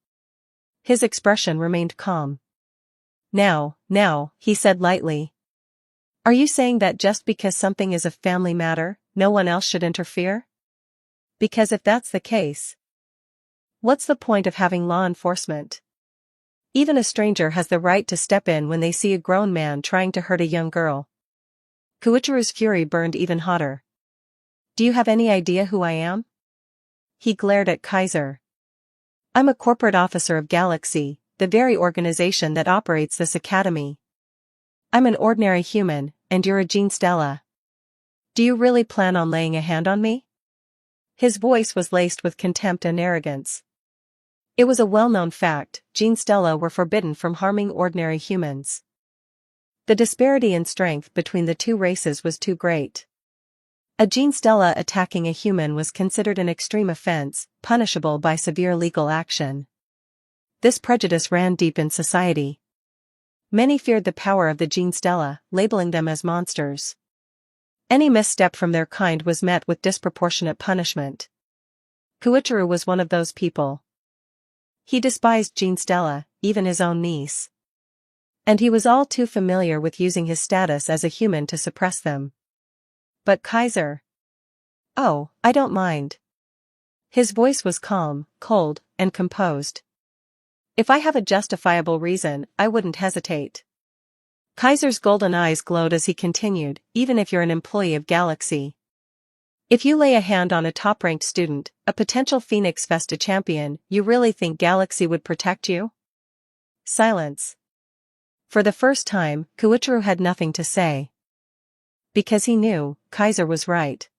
Speaker 2: His expression remained calm. Now, he said lightly. Are you saying that just because something is a family matter, no one else should interfere? Because if that's the case, what's the point of having law enforcement? Even a stranger has the right to step in when they see a grown man trying to hurt a young girl. Koichiro's fury burned even hotter. Do you have any idea who I am? He glared at Kaiser. I'm a corporate officer of Galaxy, the very organization that operates this academy. I'm an ordinary human, and you're a Gene Stella. Do you really plan on laying a hand on me? His voice was laced with contempt and arrogance. It was a well-known fact, Gene Stella were forbidden from harming ordinary humans. The disparity in strength between the two races was too great. A Gene Stella attacking a human was considered an extreme offense, punishable by severe legal action. This prejudice ran deep in society. Many feared the power of the Gene Stella, labeling them as monsters. Any misstep from their kind was met with disproportionate punishment. Koichiro was one of those people. He despised Gene Stella, even his own niece. And he was all too familiar with using his status as a human to suppress them. But Kaiser? Oh, I don't mind. His voice was calm, cold, and composed. If I have a justifiable reason, I wouldn't hesitate. Kaiser's golden eyes glowed as he continued, even if you're an employee of Galaxy. If you lay a hand on a top-ranked student, a potential Phoenix Festa champion, you really think Galaxy would protect you? Silence. For the first time, Koichiro had nothing to say. Because he knew, Kaiser was right.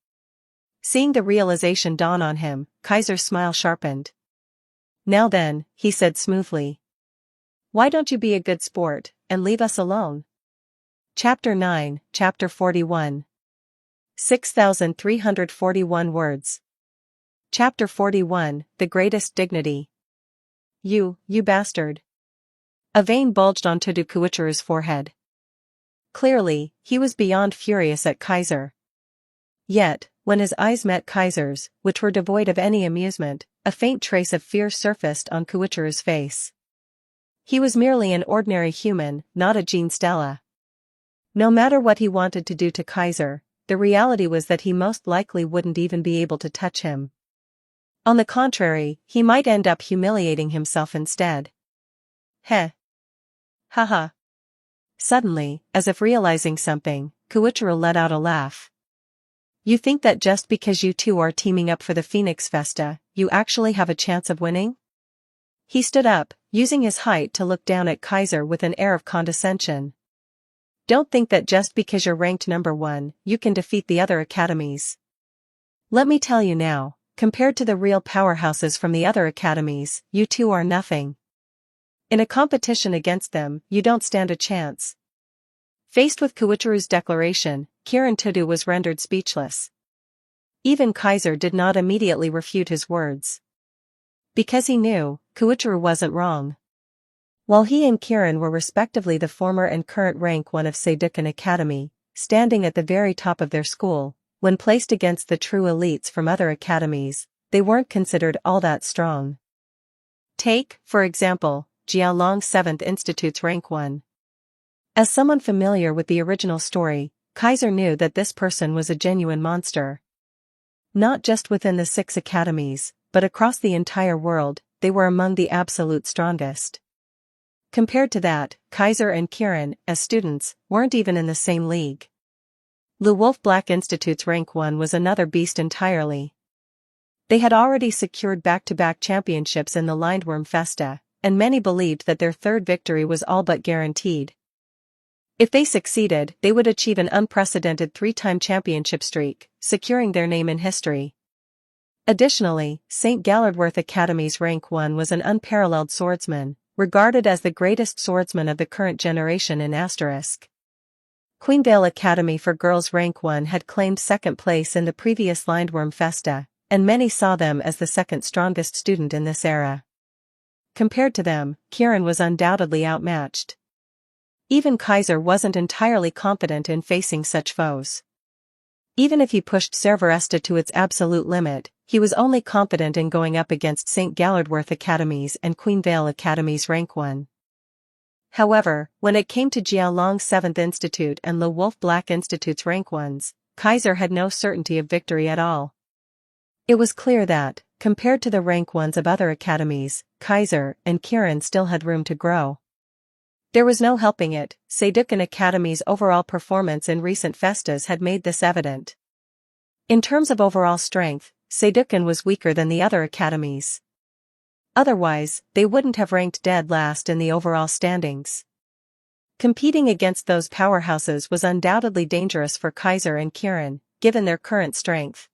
Speaker 2: Seeing the realization dawn on him, Kaiser's smile sharpened. Now then, he said smoothly. Why don't you be a good sport, and leave us alone? Chapter 9, Chapter 41. 6,341 words. Chapter 41, The Greatest Dignity. You bastard. A vein bulged onto Koichiro's forehead. Clearly, he was beyond furious at Kaiser. Yet, when his eyes met Kaiser's, which were devoid of any amusement, a faint trace of fear surfaced on Koichiro's face. He was merely an ordinary human, not a Gene Stella. No matter what he wanted to do to Kaiser, the reality was that he most likely wouldn't even be able to touch him. On the contrary, he might end up humiliating himself instead. Heh. Haha. Suddenly, as if realizing something, Koichiro let out a laugh. You think that just because you two are teaming up for the Phoenix Festa, you actually have a chance of winning? He stood up, using his height to look down at Kaiser with an air of condescension. Don't think that just because you're ranked number 1, you can defeat the other academies. Let me tell you now, compared to the real powerhouses from the other academies, you two are nothing. In a competition against them, you don't stand a chance. Faced with Koichiro's declaration, Kirin Tudu was rendered speechless. Even Kaiser did not immediately refute his words. Because he knew, Koichiro wasn't wrong. While he and Kirin were respectively the former and current rank 1 of Seidukan Academy, standing at the very top of their school, when placed against the true elites from other academies, they weren't considered all that strong. Take, for example, Jialong 7th Institute's rank 1. As someone familiar with the original story, Kaiser knew that this person was a genuine monster. Not just within the 6 academies, but across the entire world, they were among the absolute strongest. Compared to that, Kaiser and Kirin, as students, weren't even in the same league. The Wolf Black Institute's rank 1 was another beast entirely. They had already secured back-to-back championships in the Lindworm Festa, and many believed that their third victory was all but guaranteed. If they succeeded, they would achieve an unprecedented 3-time championship streak, securing their name in history. Additionally, St. Gallardworth Academy's rank 1 was an unparalleled swordsman, regarded as the greatest swordsman of the current generation in Asterisk. Queenvale Academy for Girls rank 1 had claimed second place in the previous Lindworm Festa, and many saw them as the second strongest student in this era. Compared to them, Kirin was undoubtedly outmatched. Even Kaiser wasn't entirely confident in facing such foes. Even if he pushed Cerveresta to its absolute limit, he was only confident in going up against St. Gallardworth Academies and Queenvale Academy's rank 1. However, when it came to Jialong 7th Institute and Le Wolf Black Institute's rank 1s, Kaiser had no certainty of victory at all. It was clear that, compared to the rank 1s of other academies, Kaiser and Kirin still had room to grow. There was no helping it, Seidukan Academy's overall performance in recent festas had made this evident. In terms of overall strength, Seidukan was weaker than the other academies. Otherwise, they wouldn't have ranked dead last in the overall standings. Competing against those powerhouses was undoubtedly dangerous for Kaiser and Kirin, given their current strength.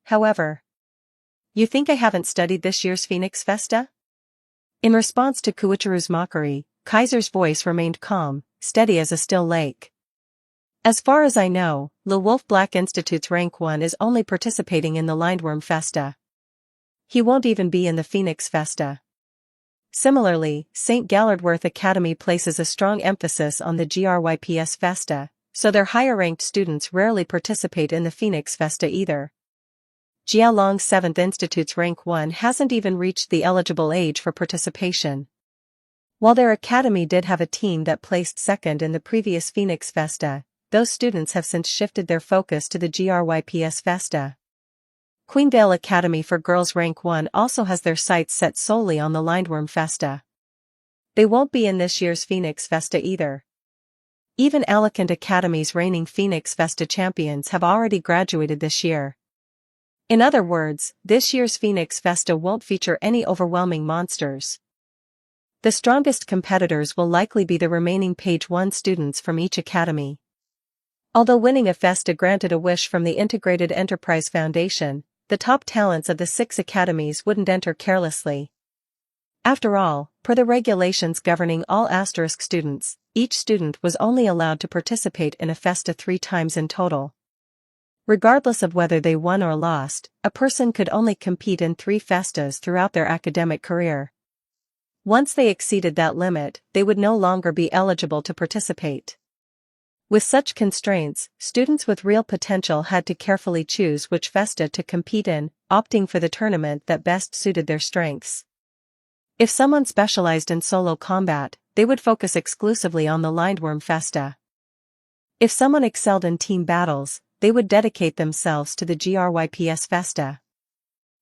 Speaker 2: However, you think I haven't studied this year's Phoenix Festa? In response to Koichiro's mockery, Kaiser's voice remained calm, steady as a still lake. As far as I know, Le Wolf Black Institute's rank 1 is only participating in the Lindworm Festa. He won't even be in the Phoenix Festa. Similarly, St. Gallardworth Academy places a strong emphasis on the GRYPS Festa, so their higher-ranked students rarely participate in the Phoenix Festa either. Jialong 7th Institute's rank 1 hasn't even reached the eligible age for participation. While their academy did have a team that placed second in the previous Phoenix Festa, those students have since shifted their focus to the GRYPS Festa. Queenvale Academy for Girls rank 1 also has their sights set solely on the Lindworm Festa. They won't be in this year's Phoenix Festa either. Even Alicant Academy's reigning Phoenix Festa champions have already graduated this year. In other words, this year's Phoenix Festa won't feature any overwhelming monsters. The strongest competitors will likely be the remaining Page 1 students from each academy. Although winning a Festa granted a wish from the Integrated Enterprise Foundation, the top talents of the 6 academies wouldn't enter carelessly. After all, per the regulations governing all Asterisk students, each student was only allowed to participate in a Festa 3 times in total. Regardless of whether they won or lost, a person could only compete in 3 Festas throughout their academic career. Once they exceeded that limit, they would no longer be eligible to participate. With such constraints, students with real potential had to carefully choose which Festa to compete in, opting for the tournament that best suited their strengths. If someone specialized in solo combat, they would focus exclusively on the Lindworm Festa. If someone excelled in team battles, they would dedicate themselves to the GRYPS Festa.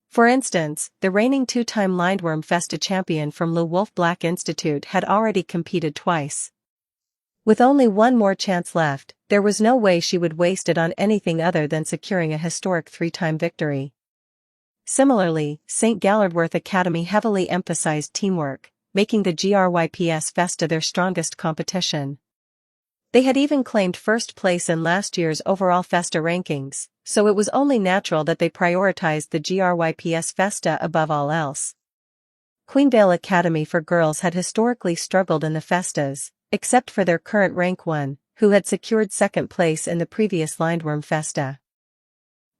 Speaker 2: For instance, the reigning two-time Lindworm Festa champion from Le Wolf Black Institute had already competed twice. With only one more chance left, there was no way she would waste it on anything other than securing a historic three-time victory. Similarly, St. Gallardworth Academy heavily emphasized teamwork, making the GRYPS Festa their strongest competition. They had even claimed first place in last year's overall Festa rankings, so it was only natural that they prioritized the GRYPS Festa above all else. Queenvale Academy for girls had historically struggled in the Festas, except for their current rank 1, who had secured second place in the previous Lindworm Festa.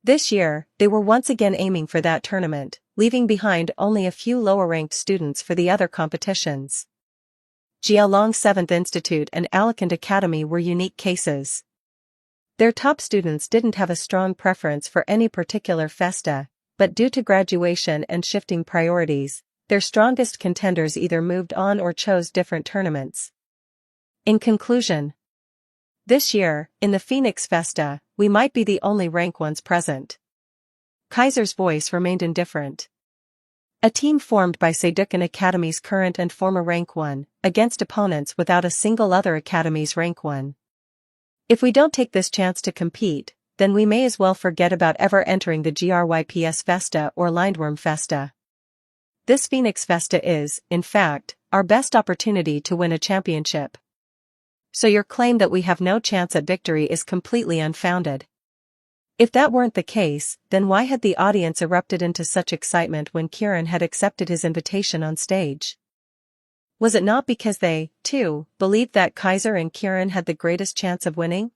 Speaker 2: This year, they were once again aiming for that tournament, leaving behind only a few lower-ranked students for the other competitions. Geelong 7th Institute and Alicant Academy were unique cases. Their top students didn't have a strong preference for any particular Festa, but due to graduation and shifting priorities, their strongest contenders either moved on or chose different tournaments. In conclusion, this year, in the Phoenix Festa, we might be the only rank 1s present. Kaiser's voice remained indifferent. A team formed by Seducan Academy's current and former rank 1, against opponents without a single other academy's rank 1. If we don't take this chance to compete, then we may as well forget about ever entering the GRYPS Festa or Lindworm Festa. This Phoenix Festa is, in fact, our best opportunity to win a championship. So your claim that we have no chance at victory is completely unfounded. If that weren't the case, then why had the audience erupted into such excitement when Kieran had accepted his invitation on stage? Was it not because they, too, believed that Kaiser and Kieran had the greatest chance of winning?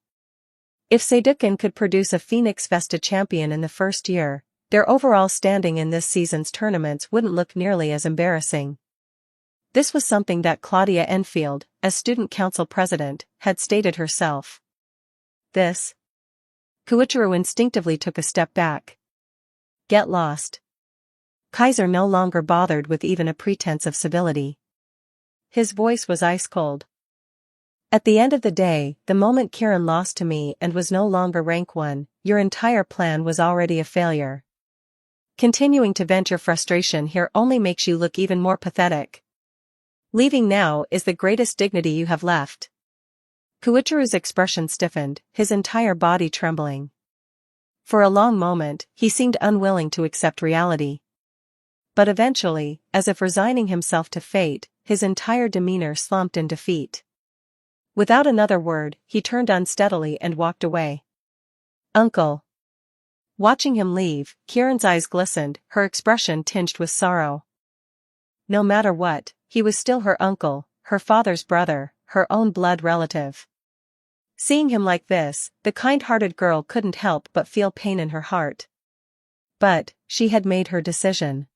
Speaker 2: If Seducan could produce a Phoenix Festa champion in the first year, their overall standing in this season's tournaments wouldn't look nearly as embarrassing. This was something that Claudia Enfield, as student council president, had stated herself. Koichiro instinctively took a step back. Get lost. Kaiser no longer bothered with even a pretense of civility. His voice was ice cold. At the end of the day, the moment Kieran lost to me and was no longer rank 1, your entire plan was already a failure. Continuing to vent your frustration here only makes you look even more pathetic. Leaving now is the greatest dignity you have left. Koichiro's expression stiffened, his entire body trembling. For a long moment, he seemed unwilling to accept reality. But eventually, as if resigning himself to fate, his entire demeanor slumped in defeat. Without another word, he turned unsteadily and walked away. Uncle. Watching him leave, Kieran's eyes glistened, her expression tinged with sorrow. No matter what, he was still her uncle, her father's brother, her own blood relative. Seeing him like this, the kind-hearted girl couldn't help but feel pain in her heart. But, she had made her decision.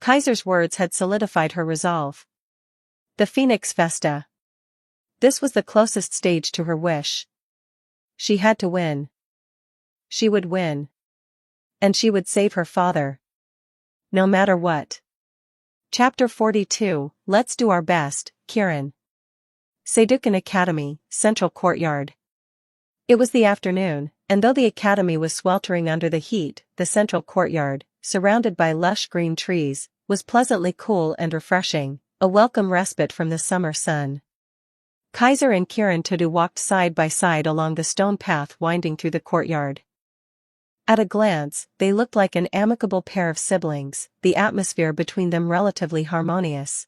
Speaker 2: Kaiser's words had solidified her resolve. The Phoenix Festa. This was the closest stage to her wish. She had to win. She would win. And she would save her father. No matter what. Chapter 42, Let's Do Our Best, Kieran. Seducan Academy, Central Courtyard. It was the afternoon, and though the academy was sweltering under the heat, the central courtyard, surrounded by lush green trees, was pleasantly cool and refreshing, a welcome respite from the summer sun. Kaiser and Kieran Tudu walked side by side along the stone path winding through the courtyard. At a glance, they looked like an amicable pair of siblings, the atmosphere between them relatively harmonious.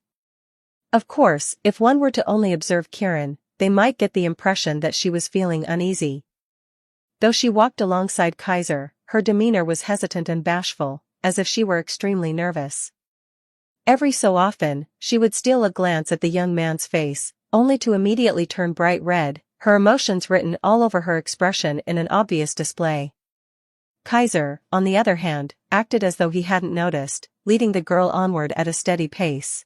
Speaker 2: Of course, if one were to only observe Kieran, they might get the impression that she was feeling uneasy. Though she walked alongside Kaiser, her demeanor was hesitant and bashful, as if she were extremely nervous. Every so often, she would steal a glance at the young man's face, only to immediately turn bright red, her emotions written all over her expression in an obvious display. Kaiser, on the other hand, acted as though he hadn't noticed, leading the girl onward at a steady pace.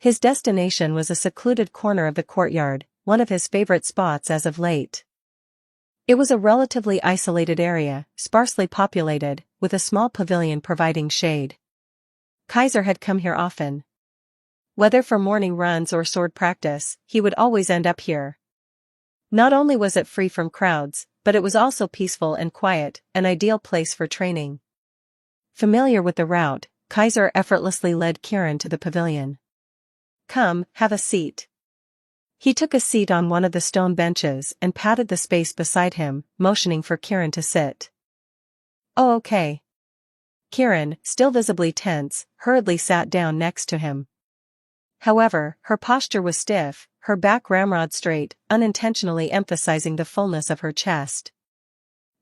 Speaker 2: His destination was a secluded corner of the courtyard, one of his favorite spots as of late. It was a relatively isolated area, sparsely populated, with a small pavilion providing shade. Kaiser had come here often. Whether for morning runs or sword practice, he would always end up here. Not only was it free from crowds, but it was also peaceful and quiet, an ideal place for training. Familiar with the route, Kaiser effortlessly led Kieran to the pavilion. "Come, have a seat." He took a seat on one of the stone benches and patted the space beside him, motioning for Kieran to sit. "Oh, okay." Kieran, still visibly tense, hurriedly sat down next to him. However, her posture was stiff, her back ramrod straight, unintentionally emphasizing the fullness of her chest.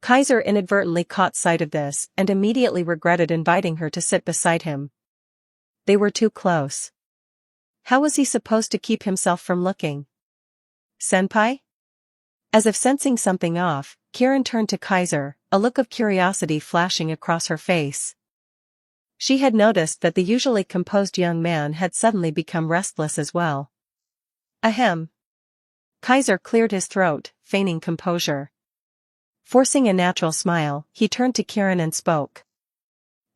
Speaker 2: Kaiser inadvertently caught sight of this and immediately regretted inviting her to sit beside him. They were too close. How was he supposed to keep himself from looking? "Senpai?" As if sensing something off, Kieran turned to Kaiser, a look of curiosity flashing across her face. She had noticed that the usually composed young man had suddenly become restless as well. "Ahem." Kaiser cleared his throat, feigning composure. Forcing a natural smile, he turned to Kieran and spoke.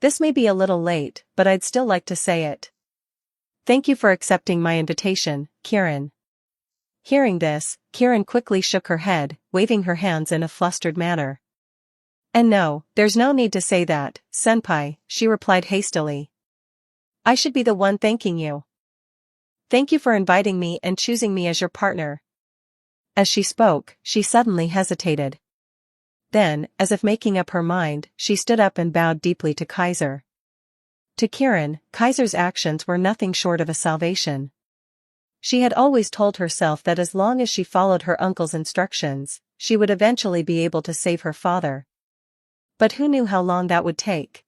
Speaker 2: "This may be a little late, but I'd still like to say it. Thank you for accepting my invitation, Kieran." Hearing this, Kieran quickly shook her head, waving her hands in a flustered manner. "And no, there's no need to say that, Senpai," she replied hastily. "I should be the one thanking you. Thank you for inviting me and choosing me as your partner." As she spoke, she suddenly hesitated. Then, as if making up her mind, she stood up and bowed deeply to Kaiser. To Kieran, Kaiser's actions were nothing short of a salvation. She had always told herself that as long as she followed her uncle's instructions, she would eventually be able to save her father. But who knew how long that would take?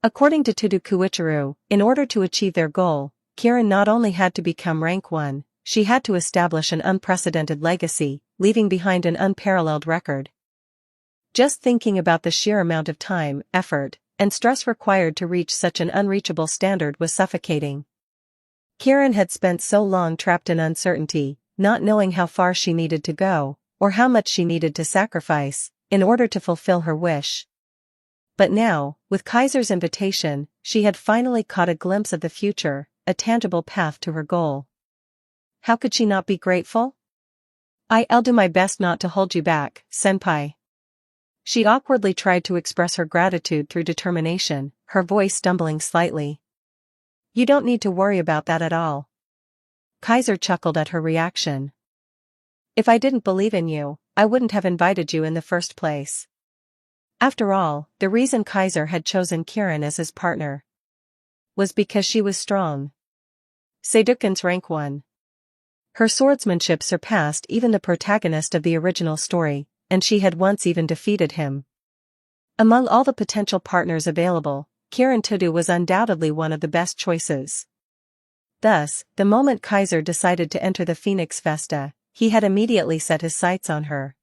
Speaker 2: According to Tudu Kuichiro, in order to achieve their goal, Kieran not only had to become rank 1, she had to establish an unprecedented legacy, leaving behind an unparalleled record. Just thinking about the sheer amount of time, effort, and stress required to reach such an unreachable standard was suffocating. Kieran had spent so long trapped in uncertainty, not knowing how far she needed to go, or how much she needed to sacrifice, in order to fulfill her wish. But now, with Kaiser's invitation, she had finally caught a glimpse of the future, a tangible path to her goal. How could she not be grateful? I'll do my best not to hold you back, Senpai." She awkwardly tried to express her gratitude through determination, her voice stumbling slightly. "You don't need to worry about that at all." Kaiser chuckled at her reaction. "If I didn't believe in you, I wouldn't have invited you in the first place." After all, the reason Kaiser had chosen Kieran as his partner was because she was strong. Seiduken's rank 1. Her swordsmanship surpassed even the protagonist of the original story, and she had once even defeated him. Among all the potential partners available, Kieran Tudu was undoubtedly one of the best choices. Thus, the moment Kaiser decided to enter the Phoenix Festa, he had immediately set his sights on her.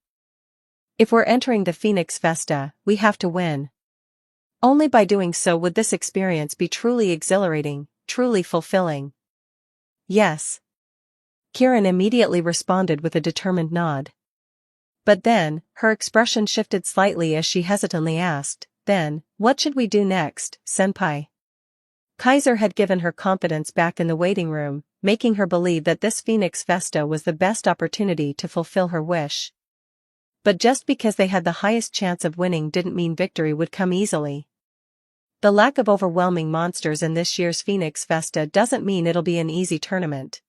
Speaker 2: "If we're entering the Phoenix Festa, we have to win. Only by doing so would this experience be truly exhilarating, truly fulfilling." "Yes." Kieran immediately responded with a determined nod. But then, her expression shifted slightly as she hesitantly asked, "Then, what should we do next, Senpai?" Kaiser had given her confidence back in the waiting room, making her believe that this Phoenix Festa was the best opportunity to fulfill her wish. But just because they had the highest chance of winning didn't mean victory would come easily. The lack of overwhelming monsters in this year's Phoenix Festa doesn't mean it'll be an easy tournament.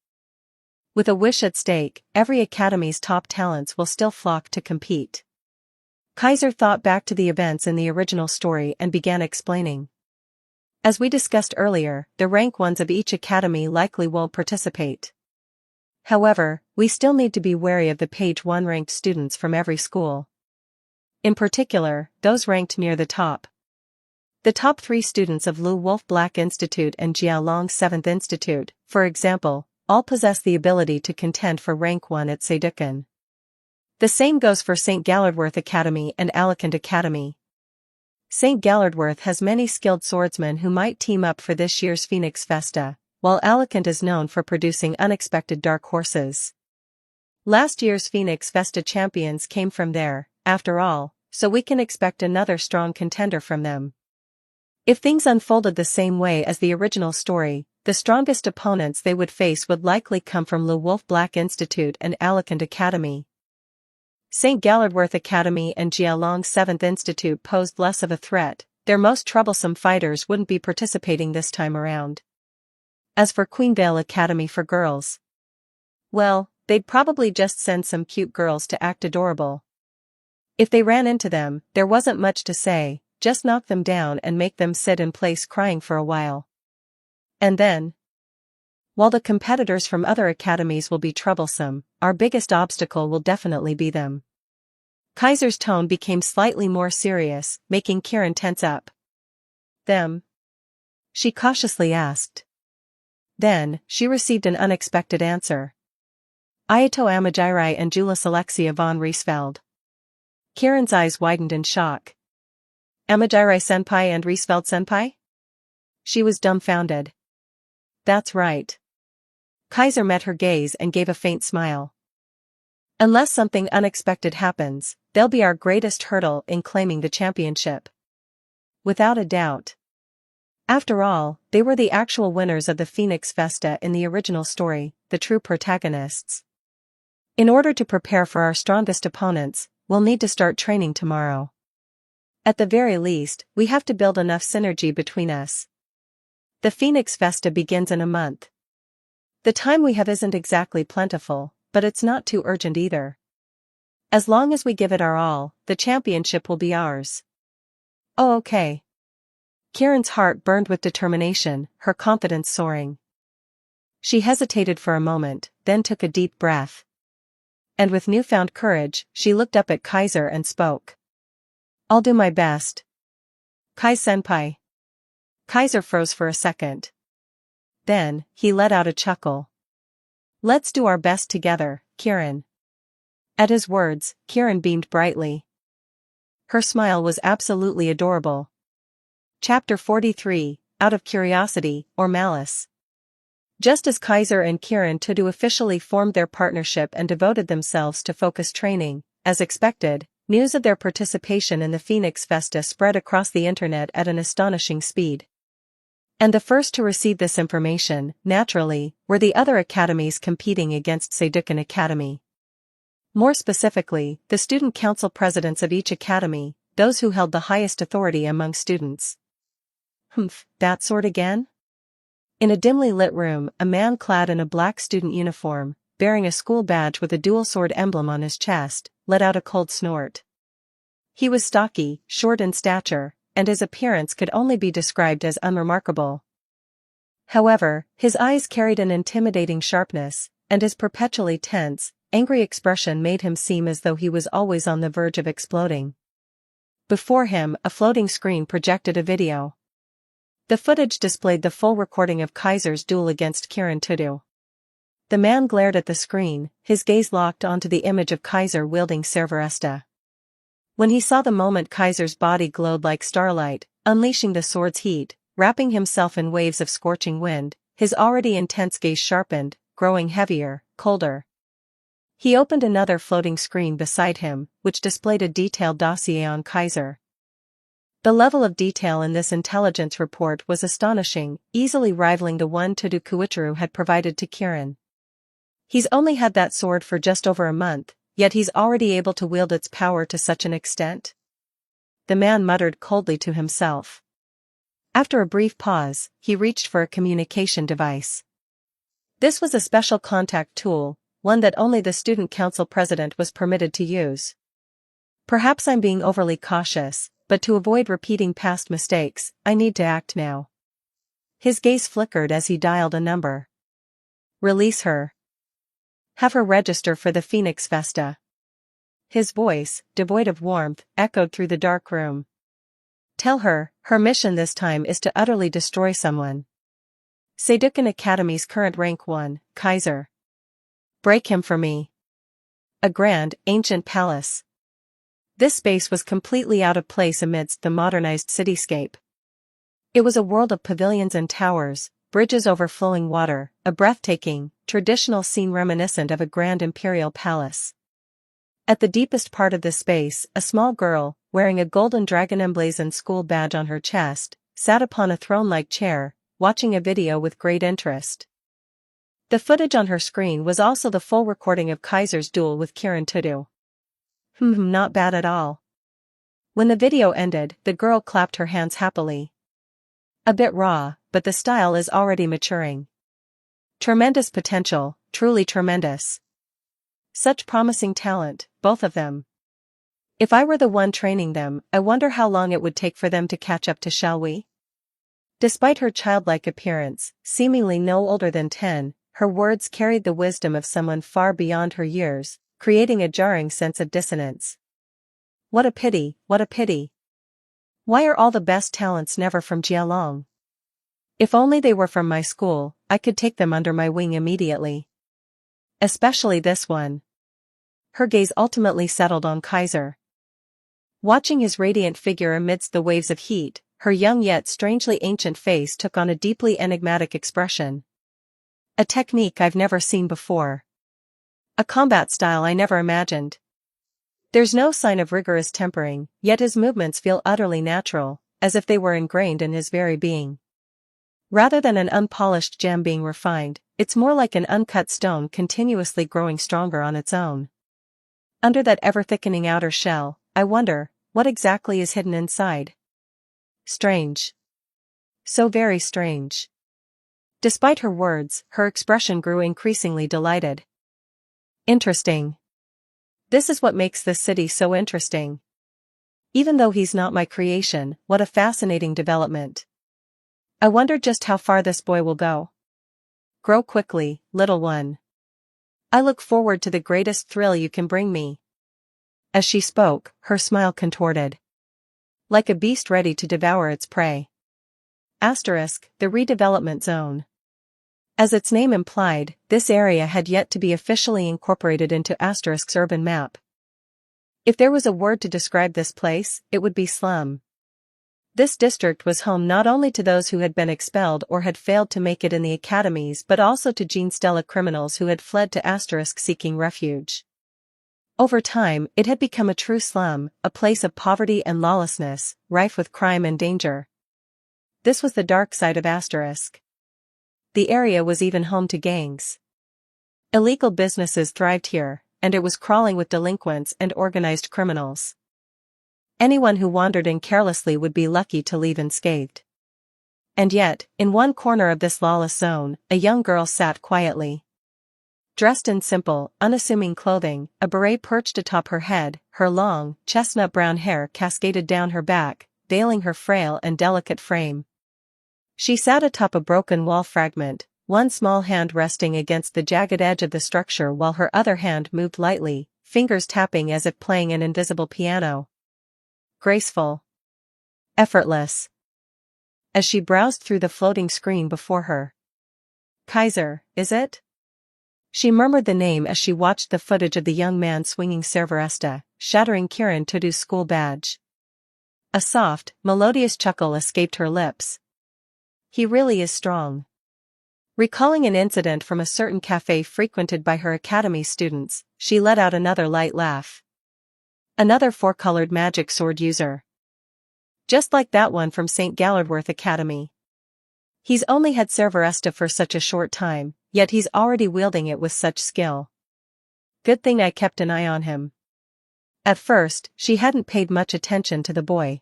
Speaker 2: With a wish at stake, every academy's top talents will still flock to compete. Kaiser thought back to the events in the original story and began explaining. As we discussed earlier, the rank 1s of each academy likely won't participate. However, we still need to be wary of the page 1 ranked students from every school. In particular, those ranked near the top. The top 3 students of Lu Wolf Black Institute and Jialong 7th Institute, for example, all possess the ability to contend for rank 1 at Seiduken. The same goes for St. Gallardworth Academy and Alicant Academy. St. Gallardworth has many skilled swordsmen who might team up for this year's Phoenix Festa, while Alicant is known for producing unexpected dark horses. Last year's Phoenix Festa champions came from there, after all, so we can expect another strong contender from them. If things unfolded the same way as the original story, the strongest opponents they would face would likely come from Lu Wolf Black Institute and Alicant Academy. St. Gallardworth Academy and Jialong 7th Institute posed less of a threat, their most troublesome fighters wouldn't be participating this time around. As for Queenvale Academy for girls, well, they'd probably just send some cute girls to act adorable. If they ran into them, there wasn't much to say, just knock them down and make them sit in place crying for a while. And then, while the competitors from other academies will be troublesome, our biggest obstacle will definitely be them. Kaiser's tone became slightly more serious, making Kieran tense up. Them? She cautiously asked. Then, she received an unexpected answer. Ayato Amajirai and Julius Alexia von Riesfeld. Kieran's eyes widened in shock. Amajirai-senpai and Riesfeld-senpai? She was dumbfounded. That's right. Kaiser met her gaze and gave a faint smile. Unless something unexpected happens, they'll be our greatest hurdle in claiming the championship. Without a doubt. After all, they were the actual winners of the Phoenix Festa in the original story, the true protagonists. In order to prepare for our strongest opponents, we'll need to start training tomorrow. At the very least, we have to build enough synergy between us. The Phoenix Festa begins in a month. The time we have isn't exactly plentiful, but it's not too urgent either. As long as we give it our all, the championship will be ours. Oh, okay. Kieran's heart burned with determination, her confidence soaring. She hesitated for a moment, then took a deep breath. And with newfound courage, she looked up at Kaiser and spoke. I'll do my best. Kai-senpai. Kaiser froze for a second. Then, he let out a chuckle. Let's do our best together, Kieran. At his words, Kieran beamed brightly. Her smile was absolutely adorable. Chapter 43, Out of Curiosity, or Malice. Just as Kaiser and Kieran Tudu officially formed their partnership and devoted themselves to focused training, as expected, news of their participation in the Phoenix Festa spread across the internet at an astonishing speed. And the first to receive this information, naturally, were the other academies competing against Seidukan Academy. More specifically, the student council presidents of each academy, those who held the highest authority among students. That sort again? In a dimly lit room, a man clad in a black student uniform, bearing a school badge with a dual sword emblem on his chest, let out a cold snort. He was stocky, short in stature, and his appearance could only be described as unremarkable. However, his eyes carried an intimidating sharpness, and his perpetually tense, angry expression made him seem as though he was always on the verge of exploding. Before him, a floating screen projected a video. The footage displayed the full recording of Kaiser's duel against Kieran Tudu. The man glared at the screen, his gaze locked onto the image of Kaiser wielding Servaresta. When he saw the moment Kaiser's body glowed like starlight, unleashing the sword's heat, wrapping himself in waves of scorching wind, his already intense gaze sharpened, growing heavier, colder. He opened another floating screen beside him, which displayed a detailed dossier on Kaiser. The level of detail in this intelligence report was astonishing, easily rivaling the one Tudu Kuichiro had provided to Kieran. He's only had that sword for just over a month, yet he's already able to wield its power to such an extent? The man muttered coldly to himself. After a brief pause, he reached for a communication device. This was a special contact tool, one that only the student council president was permitted to use. Perhaps I'm being overly cautious, but to avoid repeating past mistakes, I need to act now. His gaze flickered as he dialed a number. Release her. Have her register for the Phoenix Festa. His voice, devoid of warmth, echoed through the dark room. Tell her, her mission this time is to utterly destroy someone. Seidukan Academy's current rank 1, Kaiser. Break him for me. A grand, ancient palace. This space was completely out of place amidst the modernized cityscape. It was a world of pavilions and towers, bridges over flowing water, a breathtaking, traditional scene reminiscent of a grand imperial palace. At the deepest part of this space, a small girl, wearing a golden dragon emblazoned school badge on her chest, sat upon a throne-like chair, watching a video with great interest. The footage on her screen was also the full recording of Kaiser's duel with Kieran Tudu. Not bad at all. When the video ended, the girl clapped her hands happily. A bit raw, but the style is already maturing. Tremendous potential, truly tremendous. Such promising talent, both of them. If I were the one training them, I wonder how long it would take for them to catch up to shall we? Despite her childlike appearance, seemingly no older than 10, her words carried the wisdom of someone far beyond her years, creating a jarring sense of dissonance. What a pity, what a pity. Why are all the best talents never from Jialong? If only they were from my school, I could take them under my wing immediately. Especially this one. Her gaze ultimately settled on Kaiser. Watching his radiant figure amidst the waves of heat, her young yet strangely ancient face took on a deeply enigmatic expression. A technique I've never seen before. A combat style I never imagined. There's no sign of rigorous tempering, yet his movements feel utterly natural, as if they were ingrained in his very being. Rather than an unpolished gem being refined, it's more like an uncut stone continuously growing stronger on its own. Under that ever-thickening outer shell, I wonder, what exactly is hidden inside? Strange. So very strange. Despite her words, her expression grew increasingly delighted. Interesting. This is what makes this city so interesting. Even though he's not my creation, what a fascinating development. I wonder just how far this boy will go. Grow quickly, little one. I look forward to the greatest thrill you can bring me. As she spoke, her smile contorted. Like a beast ready to devour its prey. Asterisk, the redevelopment zone. As its name implied, this area had yet to be officially incorporated into Asterisk's urban map. If there was a word to describe this place, it would be slum. This district was home not only to those who had been expelled or had failed to make it in the academies but also to Gene Stella criminals who had fled to Asterisk seeking refuge. Over time, it had become a true slum, a place of poverty and lawlessness, rife with crime and danger. This was the dark side of Asterisk. The area was even home to gangs. Illegal businesses thrived here, and it was crawling with delinquents and organized criminals. Anyone who wandered in carelessly would be lucky to leave unscathed. And yet, in one corner of this lawless zone, a young girl sat quietly. Dressed in simple, unassuming clothing, a beret perched atop her head, her long, chestnut brown hair cascaded down her back, veiling her frail and delicate frame. She sat atop a broken wall fragment, one small hand resting against the jagged edge of the structure while her other hand moved lightly, fingers tapping as if playing an invisible piano. Graceful. Effortless. As she browsed through the floating screen before her. Kaiser, is it? She murmured the name as she watched the footage of the young man swinging Cerveresta, shattering Kiran Todu's school badge. A soft, melodious chuckle escaped her lips. He really is strong. Recalling an incident from a certain cafe frequented by her academy students, she let out another light laugh. Another four-colored magic sword user. Just like that one from St. Gallardworth Academy. He's only had Cerveresta for such a short time, yet he's already wielding it with such skill. Good thing I kept an eye on him. At first, she hadn't paid much attention to the boy.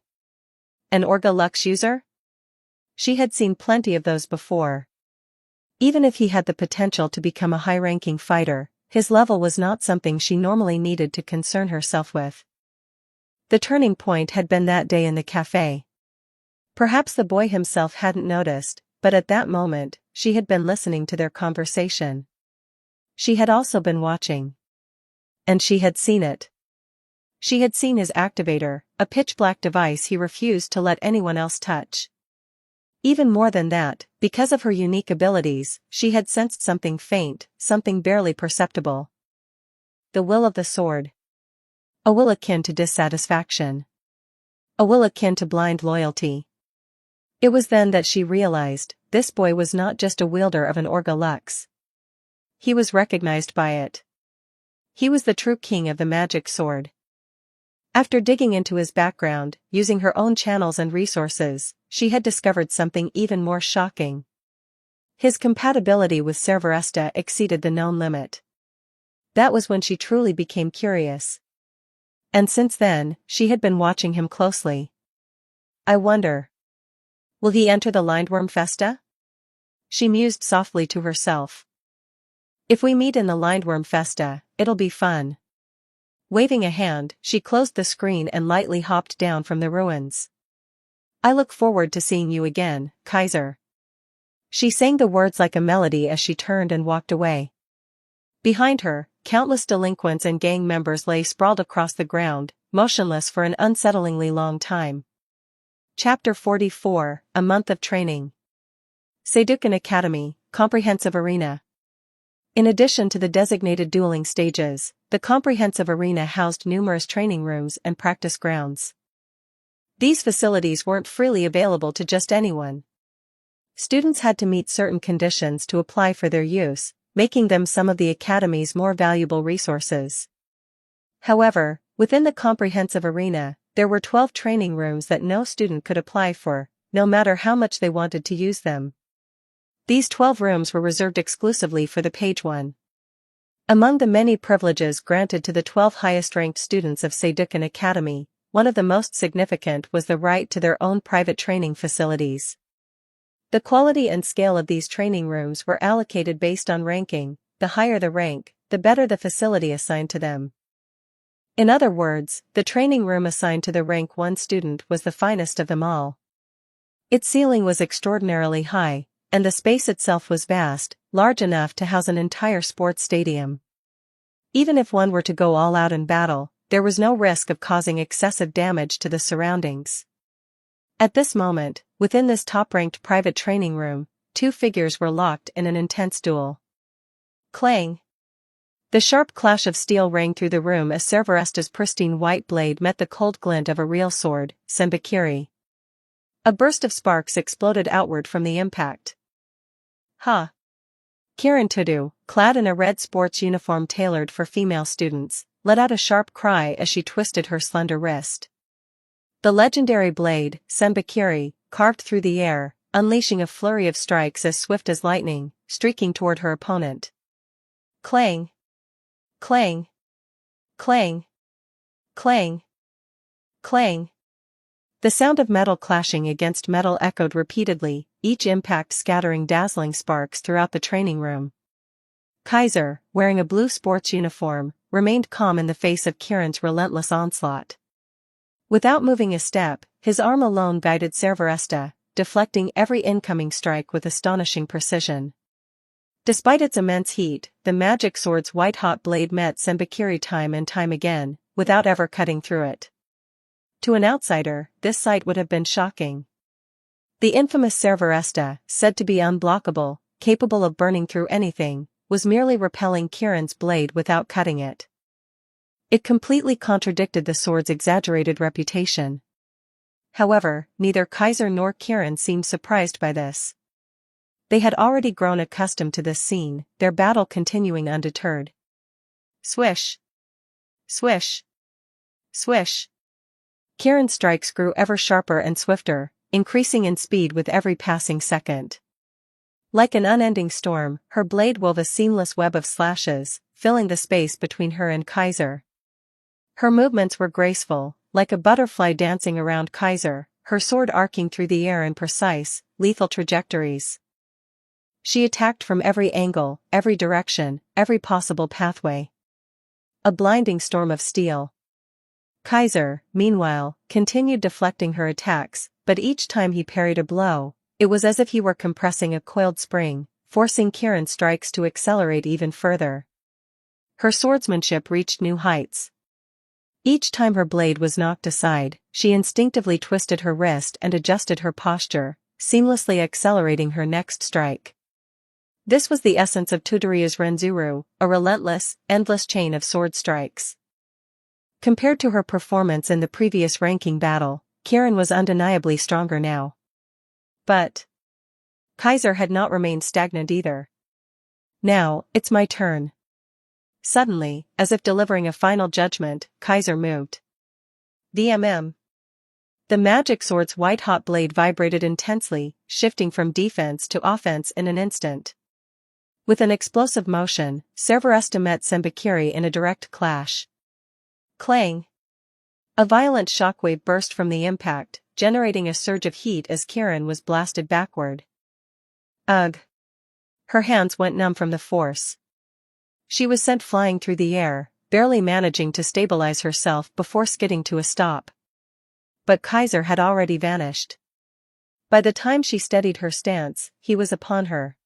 Speaker 2: An Orga Lux user? She had seen plenty of those before. Even if he had the potential to become a high-ranking fighter, his level was not something she normally needed to concern herself with. The turning point had been that day in the cafe. Perhaps the boy himself hadn't noticed, but at that moment, she had been listening to their conversation. She had also been watching. And she had seen it. She had seen his activator, a pitch-black device he refused to let anyone else touch. Even more than that, because of her unique abilities, she had sensed something faint, something barely perceptible. The will of the sword. A will akin to dissatisfaction. A will akin to blind loyalty. It was then that she realized, this boy was not just a wielder of an Orga Lux. He was recognized by it. He was the true king of the magic sword. After digging into his background, using her own channels and resources, she had discovered something even more shocking. His compatibility with Cerveresta exceeded the known limit. That was when she truly became curious. And since then, she had been watching him closely. I wonder. Will he enter the Lindworm Festa? She mused softly to herself. If we meet in the Lindworm Festa, it'll be fun. Waving a hand, she closed the screen and lightly hopped down from the ruins. I look forward to seeing you again, Kaiser. She sang the words like a melody as she turned and walked away. Behind her, countless delinquents and gang members lay sprawled across the ground, motionless for an unsettlingly long time. Chapter 44, A Month of Training. Seidukan Academy, Comprehensive Arena. In addition to the designated dueling stages, the comprehensive arena housed numerous training rooms and practice grounds. These facilities weren't freely available to just anyone. Students had to meet certain conditions to apply for their use, making them some of the academy's more valuable resources. However, within the comprehensive arena, there were 12 training rooms that no student could apply for, no matter how much they wanted to use them. These 12 rooms were reserved exclusively for the Page One. Among the many privileges granted to the 12 highest-ranked students of Seidukan Academy, one of the most significant was the right to their own private training facilities. The quality and scale of these training rooms were allocated based on ranking. The higher the rank, the better the facility assigned to them. In other words, the training room assigned to the rank 1 student was the finest of them all. Its ceiling was extraordinarily high, and the space itself was vast, large enough to house an entire sports stadium. Even if one were to go all out in battle, there was no risk of causing excessive damage to the surroundings. At this moment, within this top-ranked private training room, 2 figures were locked in an intense duel. Clang! The sharp clash of steel rang through the room as Cerberesta's pristine white blade met the cold glint of a real sword, Sembakiri. A burst of sparks exploded outward from the impact. Ha! Kiran Tudu, clad in a red sports uniform tailored for female students, let out a sharp cry as she twisted her slender wrist. The legendary blade, Sembakiri, carved through the air, unleashing a flurry of strikes as swift as lightning, streaking toward her opponent. Clang! Clang! Clang! Clang! Clang! The sound of metal clashing against metal echoed repeatedly, each impact scattering dazzling sparks throughout the training room. Kaiser, wearing a blue sports uniform, remained calm in the face of Kiran's relentless onslaught. Without moving a step, his arm alone guided Cerberesta, deflecting every incoming strike with astonishing precision. Despite its immense heat, the magic sword's white-hot blade met Sembakiri time and time again, without ever cutting through it. To an outsider, this sight would have been shocking. The infamous Cerberesta, said to be unblockable, capable of burning through anything, was merely repelling Kiran's blade without cutting it. It completely contradicted the sword's exaggerated reputation. However, neither Kaiser nor Kiran seemed surprised by this. They had already grown accustomed to this scene, their battle continuing undeterred. Swish! Swish! Swish! Kiran's strikes grew ever sharper and swifter, increasing in speed with every passing second. Like an unending storm, her blade wove a seamless web of slashes, filling the space between her and Kaiser. Her movements were graceful, like a butterfly dancing around Kaiser, her sword arcing through the air in precise, lethal trajectories. She attacked from every angle, every direction, every possible pathway. A blinding storm of steel. Kaiser, meanwhile, continued deflecting her attacks, but each time he parried a blow, it was as if he were compressing a coiled spring, forcing Kiran's strikes to accelerate even further. Her swordsmanship reached new heights. Each time her blade was knocked aside, she instinctively twisted her wrist and adjusted her posture, seamlessly accelerating her next strike. This was the essence of Tudoria's Renzuru, a relentless, endless chain of sword strikes. Compared to her performance in the previous ranking battle, Kiran was undeniably stronger now. But Kaiser had not remained stagnant either. Now, it's my turn. Suddenly, as if delivering a final judgment, Kaiser moved. VMM. The magic sword's white-hot blade vibrated intensely, shifting from defense to offense in an instant. With an explosive motion, Cerberesta met Sembakiri in a direct clash. Clang! A violent shockwave burst from the impact, generating a surge of heat as Kieran was blasted backward. Ugh! Her hands went numb from the force. She was sent flying through the air, barely managing to stabilize herself before skidding to a stop. But Kaiser had already vanished. By the time she steadied her stance, he was upon her.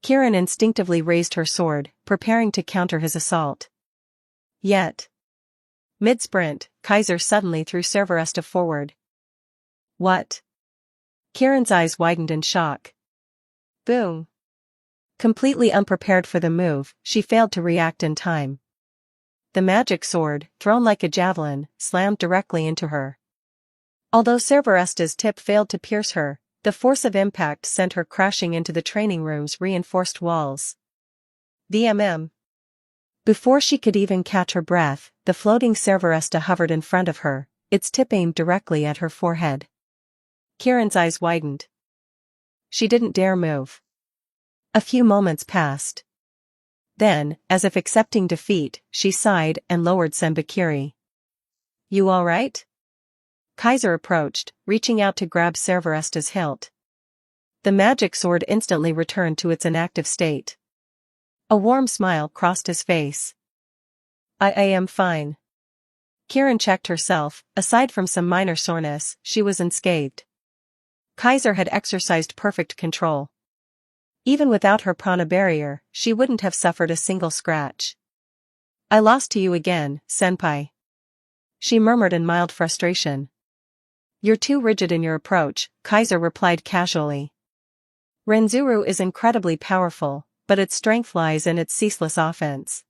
Speaker 2: Kieran instinctively raised her sword, preparing to counter his assault. Yet, mid-sprint, Kaiser suddenly threw Cerberesta forward. What? Kieran's eyes widened in shock. Boom! Completely unprepared for the move, she failed to react in time. The magic sword, thrown like a javelin, slammed directly into her. Although Cerberesta's tip failed to pierce her, the force of impact sent her crashing into the training room's reinforced walls. VMM. Before she could even catch her breath, the floating Cerberesta hovered in front of her, its tip aimed directly at her forehead. Kieran's eyes widened. She didn't dare move. A few moments passed. Then, as if accepting defeat, she sighed and lowered Sembakiri. You all right? Kaiser approached, reaching out to grab Cerberesta's hilt. The magic sword instantly returned to its inactive state. A warm smile crossed his face. I am fine. Kieran checked herself, aside from some minor soreness, she was unscathed. Kaiser had exercised perfect control. Even without her prana barrier, she wouldn't have suffered a single scratch. I lost to you again, senpai. She murmured in mild frustration. You're too rigid in your approach, Kaiser replied casually. Renzuru is incredibly powerful, but its strength lies in its ceaseless offense.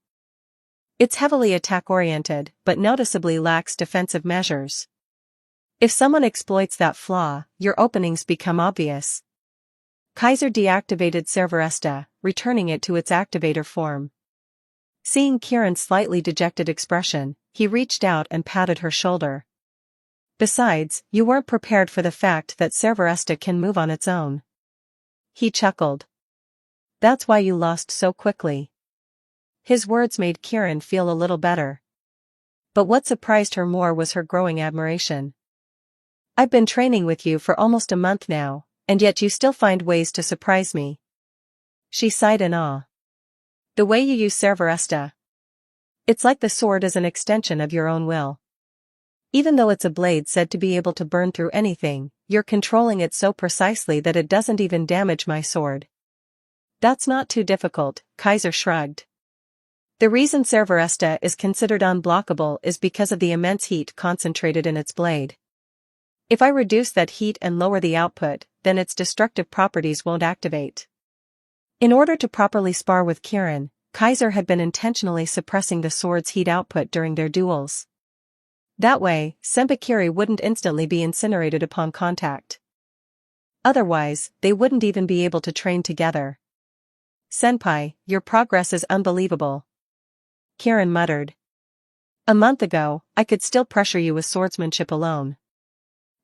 Speaker 2: It's heavily attack-oriented, but noticeably lacks defensive measures. If someone exploits that flaw, your openings become obvious. Kaiser deactivated Cerberesta, returning it to its activator form. Seeing Kieran's slightly dejected expression, he reached out and patted her shoulder. Besides, you weren't prepared for the fact that Cerberesta can move on its own. He chuckled. That's why you lost so quickly. His words made Kieran feel a little better. But what surprised her more was her growing admiration. I've been training with you for almost a month now, and yet you still find ways to surprise me. She sighed in awe. The way you use Cerberesta. It's like the sword is an extension of your own will. Even though it's a blade said to be able to burn through anything, you're controlling it so precisely that it doesn't even damage my sword. That's not too difficult, Kaiser shrugged. The reason Cerberesta is considered unblockable is because of the immense heat concentrated in its blade. If I reduce that heat and lower the output, then its destructive properties won't activate. In order to properly spar with Kieran, Kaiser had been intentionally suppressing the sword's heat output during their duels. That way, Sembakiri wouldn't instantly be incinerated upon contact. Otherwise, they wouldn't even be able to train together. Senpai, your progress is unbelievable. Kieran muttered. A month ago, I could still pressure you with swordsmanship alone.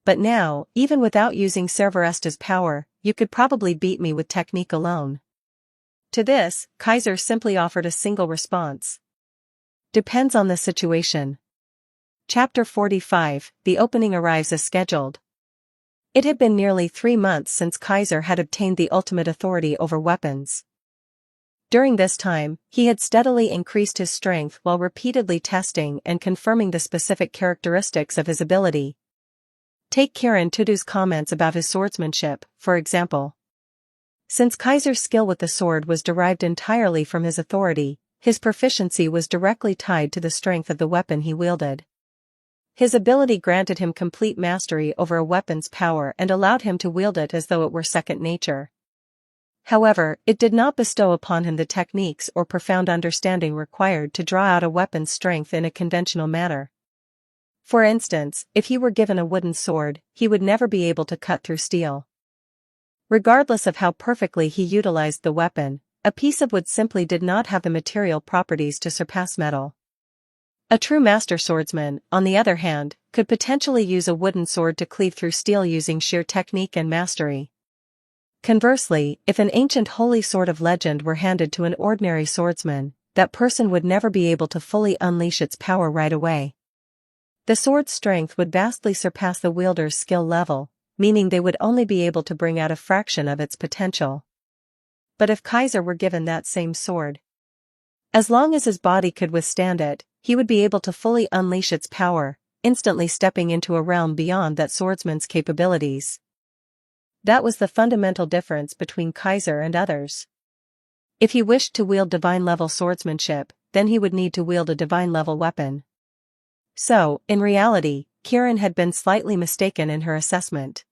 Speaker 2: But now, even without using Cerberesta's power, you could probably beat me with technique alone. To this, Kaiser simply offered a single response. Depends on the situation. Chapter 45, the opening arrives as scheduled. It had been nearly 3 months since Kaiser had obtained the ultimate authority over weapons. During this time, he had steadily increased his strength while repeatedly testing and confirming the specific characteristics of his ability. Take Kieran Tudu's comments about his swordsmanship, for example. Since Kaiser's skill with the sword was derived entirely from his authority, his proficiency was directly tied to the strength of the weapon he wielded. His ability granted him complete mastery over a weapon's power and allowed him to wield it as though it were second nature. However, it did not bestow upon him the techniques or profound understanding required to draw out a weapon's strength in a conventional manner. For instance, if he were given a wooden sword, he would never be able to cut through steel. Regardless of how perfectly he utilized the weapon, a piece of wood simply did not have the material properties to surpass metal. A true master swordsman, on the other hand, could potentially use a wooden sword to cleave through steel using sheer technique and mastery. Conversely, if an ancient holy sword of legend were handed to an ordinary swordsman, that person would never be able to fully unleash its power right away. The sword's strength would vastly surpass the wielder's skill level, meaning they would only be able to bring out a fraction of its potential. But if Kaiser were given that same sword, as long as his body could withstand it, he would be able to fully unleash its power, instantly stepping into a realm beyond that swordsman's capabilities. That was the fundamental difference between Kaiser and others. If he wished to wield divine-level swordsmanship, then he would need to wield a divine-level weapon. So, in reality, Kieran had been slightly mistaken in her assessment.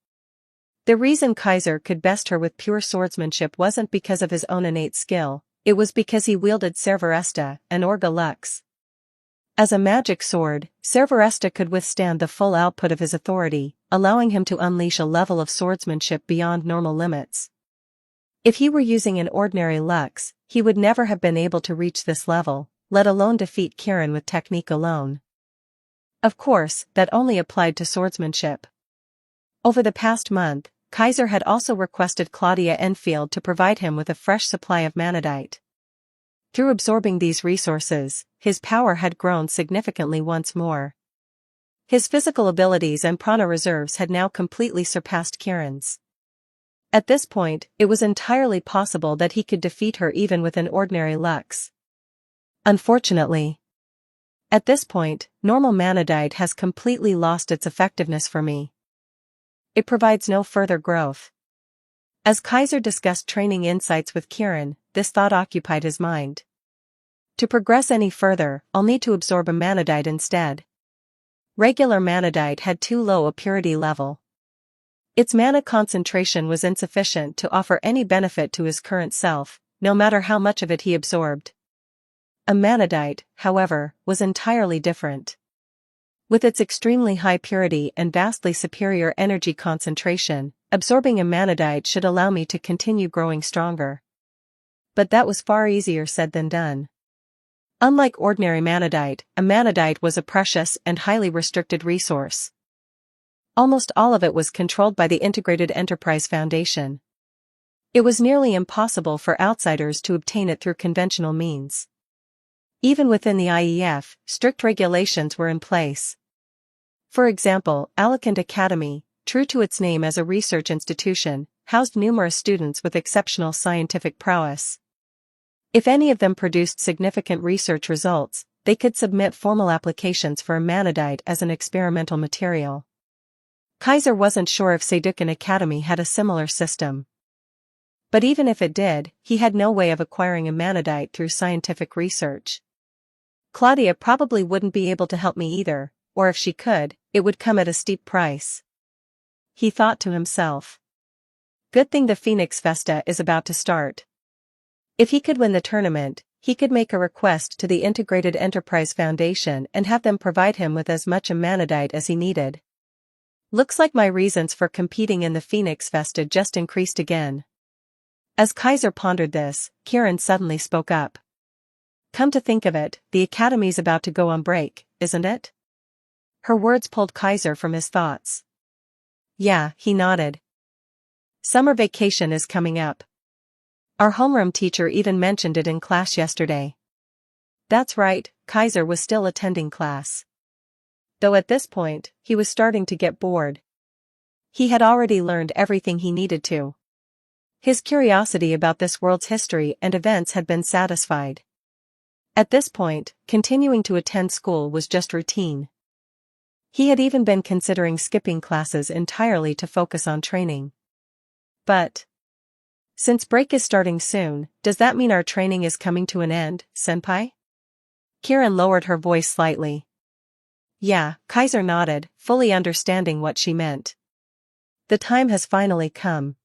Speaker 2: The reason Kaiser could best her with pure swordsmanship wasn't because of his own innate skill, it was because he wielded Cerveresta, an Orga Lux. As a magic sword, Cerveresta could withstand the full output of his authority, allowing him to unleash a level of swordsmanship beyond normal limits. If he were using an ordinary Lux, he would never have been able to reach this level, let alone defeat Kieran with technique alone. Of course, that only applied to swordsmanship. Over the past month, Kaiser had also requested Claudia Enfield to provide him with a fresh supply of manadite. Through absorbing these resources, his power had grown significantly once more. His physical abilities and prana reserves had now completely surpassed Kieran's. At this point, it was entirely possible that he could defeat her even with an ordinary Lux. Unfortunately, at this point, normal manadite has completely lost its effectiveness for me. It provides no further growth. As Kaiser discussed training insights with Kieran, this thought occupied his mind. To progress any further, I'll need to absorb a manadite instead. Regular manadite had too low a purity level. Its mana concentration was insufficient to offer any benefit to his current self, no matter how much of it he absorbed. A manadite, however, was entirely different. With its extremely high purity and vastly superior energy concentration, absorbing a manadite should allow me to continue growing stronger. But that was far easier said than done. Unlike ordinary manadite, a manadite was a precious and highly restricted resource. Almost all of it was controlled by the Integrated Enterprise Foundation. It was nearly impossible for outsiders to obtain it through conventional means. Even within the IEF, strict regulations were in place. For example, Alicant Academy, true to its name as a research institution, housed numerous students with exceptional scientific prowess. If any of them produced significant research results, they could submit formal applications for a manadite as an experimental material. Kaiser wasn't sure if Seducan Academy had a similar system. But even if it did, he had no way of acquiring a manadite through scientific research. Claudia probably wouldn't be able to help me either, or if she could, it would come at a steep price. He thought to himself. Good thing the Phoenix Festa is about to start. If he could win the tournament, he could make a request to the Integrated Enterprise Foundation and have them provide him with as much manadite as he needed. Looks like my reasons for competing in the Phoenix Festa just increased again. As Kaiser pondered this, Kieran suddenly spoke up. Come to think of it, the Academy's about to go on break, isn't it? Her words pulled Kaiser from his thoughts. Yeah, he nodded. Summer vacation is coming up. Our homeroom teacher even mentioned it in class yesterday. That's right, Kaiser was still attending class. Though at this point, he was starting to get bored. He had already learned everything he needed to. His curiosity about this world's history and events had been satisfied. At this point, continuing to attend school was just routine. He had even been considering skipping classes entirely to focus on training. But since break is starting soon, does that mean our training is coming to an end, senpai? Kieran lowered her voice slightly. Yeah, Kaiser nodded, fully understanding what she meant. The time has finally come.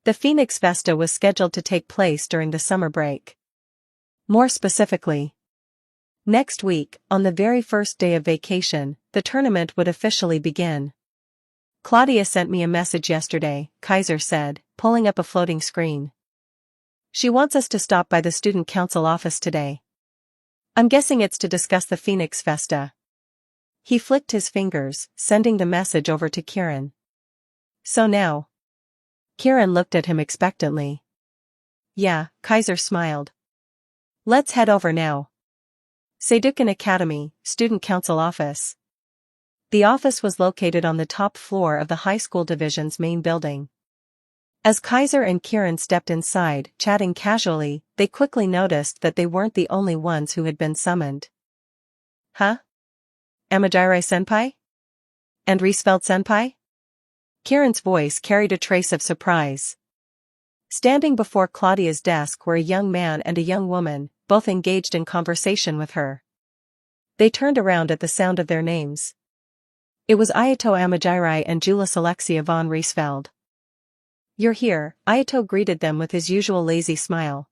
Speaker 2: The Phoenix Festa was scheduled to take place during the summer break. More specifically, next week, on the very first day of vacation, the tournament would officially begin. Claudia sent me a message yesterday, Kaiser said, pulling up a floating screen. She wants us to stop by the student council office today. I'm guessing it's to discuss the Phoenix Festa. He flicked his fingers, sending the message over to Kieran. So now? Kieran looked at him expectantly. Yeah, Kaiser smiled. Let's head over now. Seducan Academy, Student Council Office. The office was located on the top floor of the high school division's main building. As Kaiser and Kieran stepped inside, chatting casually, they quickly noticed that they weren't the only ones who had been summoned. Huh? Amajiri-senpai? And Riesfeld-senpai? Kieran's voice carried a trace of surprise. Standing before Claudia's desk were a young man and a young woman, both engaged in conversation with her. They turned around at the sound of their names. It was Ayato Amajiri and Julius Alexia von Riesfeld. "You're here," Ayato greeted them with his usual lazy smile.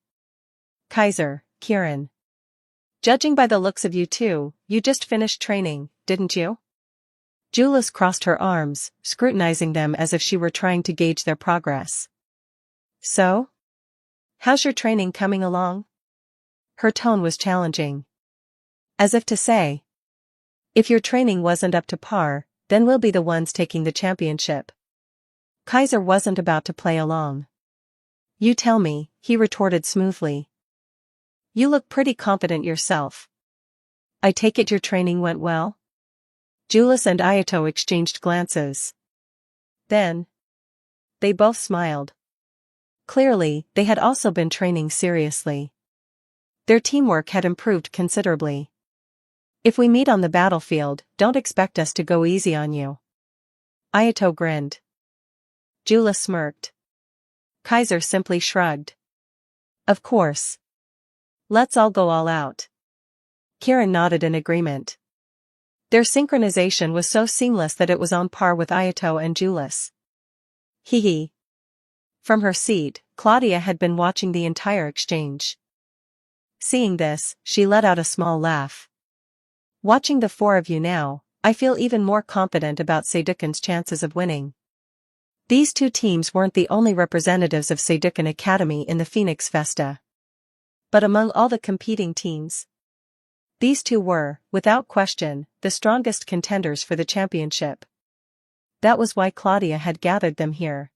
Speaker 2: "Kaiser, Kieran. Judging by the looks of you two, you just finished training, didn't you?" Julius crossed her arms, scrutinizing them as if she were trying to gauge their progress. "So? How's your training coming along?" Her tone was challenging. As if to say, if your training wasn't up to par, then we'll be the ones taking the championship. Kaiser wasn't about to play along. "You tell me," he retorted smoothly. "You look pretty confident yourself. I take it your training went well?" Julius and Ayato exchanged glances. Then, they both smiled. Clearly, they had also been training seriously. Their teamwork had improved considerably. "If we meet on the battlefield, don't expect us to go easy on you." Ayato grinned. Julius smirked. Kaiser simply shrugged. "Of course. Let's all go all out." Kieran nodded in agreement. Their synchronization was so seamless that it was on par with Ayato and Julius. Hee. From her seat, Claudia had been watching the entire exchange. Seeing this, she let out a small laugh. "Watching the four of you now, I feel even more confident about Seiduken's chances of winning." These two teams weren't the only representatives of Seiduken Academy in the Phoenix Festa. But among all the competing teams, these two were, without question, the strongest contenders for the championship. That was why Claudia had gathered them here.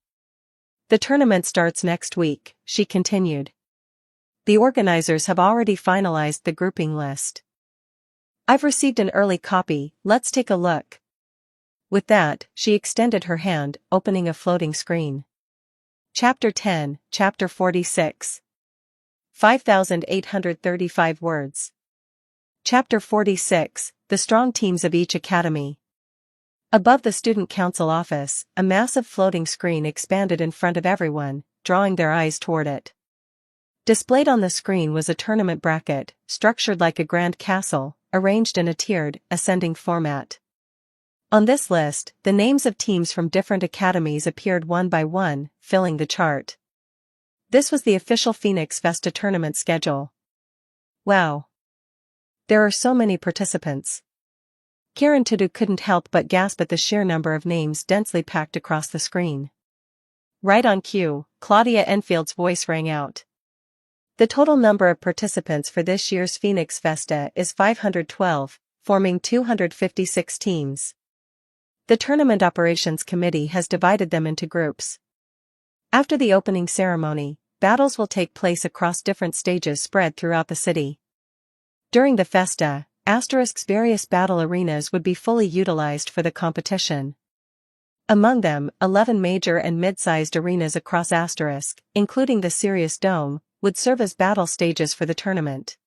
Speaker 2: "The tournament starts next week," she continued. "The organizers have already finalized the grouping list. I've received an early copy, let's take a look." With that, she extended her hand, opening a floating screen. Chapter 10, Chapter 46. 5,835 words. Chapter 46, The Strong Teams of Each Academy. Above the Student Council office, a massive floating screen expanded in front of everyone, drawing their eyes toward it. Displayed on the screen was a tournament bracket, structured like a grand castle, arranged in a tiered, ascending format. On this list, the names of teams from different academies appeared one by one, filling the chart. This was the official Phoenix Festa tournament schedule. Wow. There are so many participants. Kieran Tudu couldn't help but gasp at the sheer number of names densely packed across the screen. Right on cue, Claudia Enfield's voice rang out. The total number of participants for this year's Phoenix Festa is 512, forming 256 teams. The Tournament Operations Committee has divided them into groups. After the opening ceremony, battles will take place across different stages spread throughout the city. During the Festa, Asterisk's various battle arenas would be fully utilized for the competition. Among them, 11 major and mid-sized arenas across Asterisk, including the Sirius Dome, would serve as battle stages for the tournament.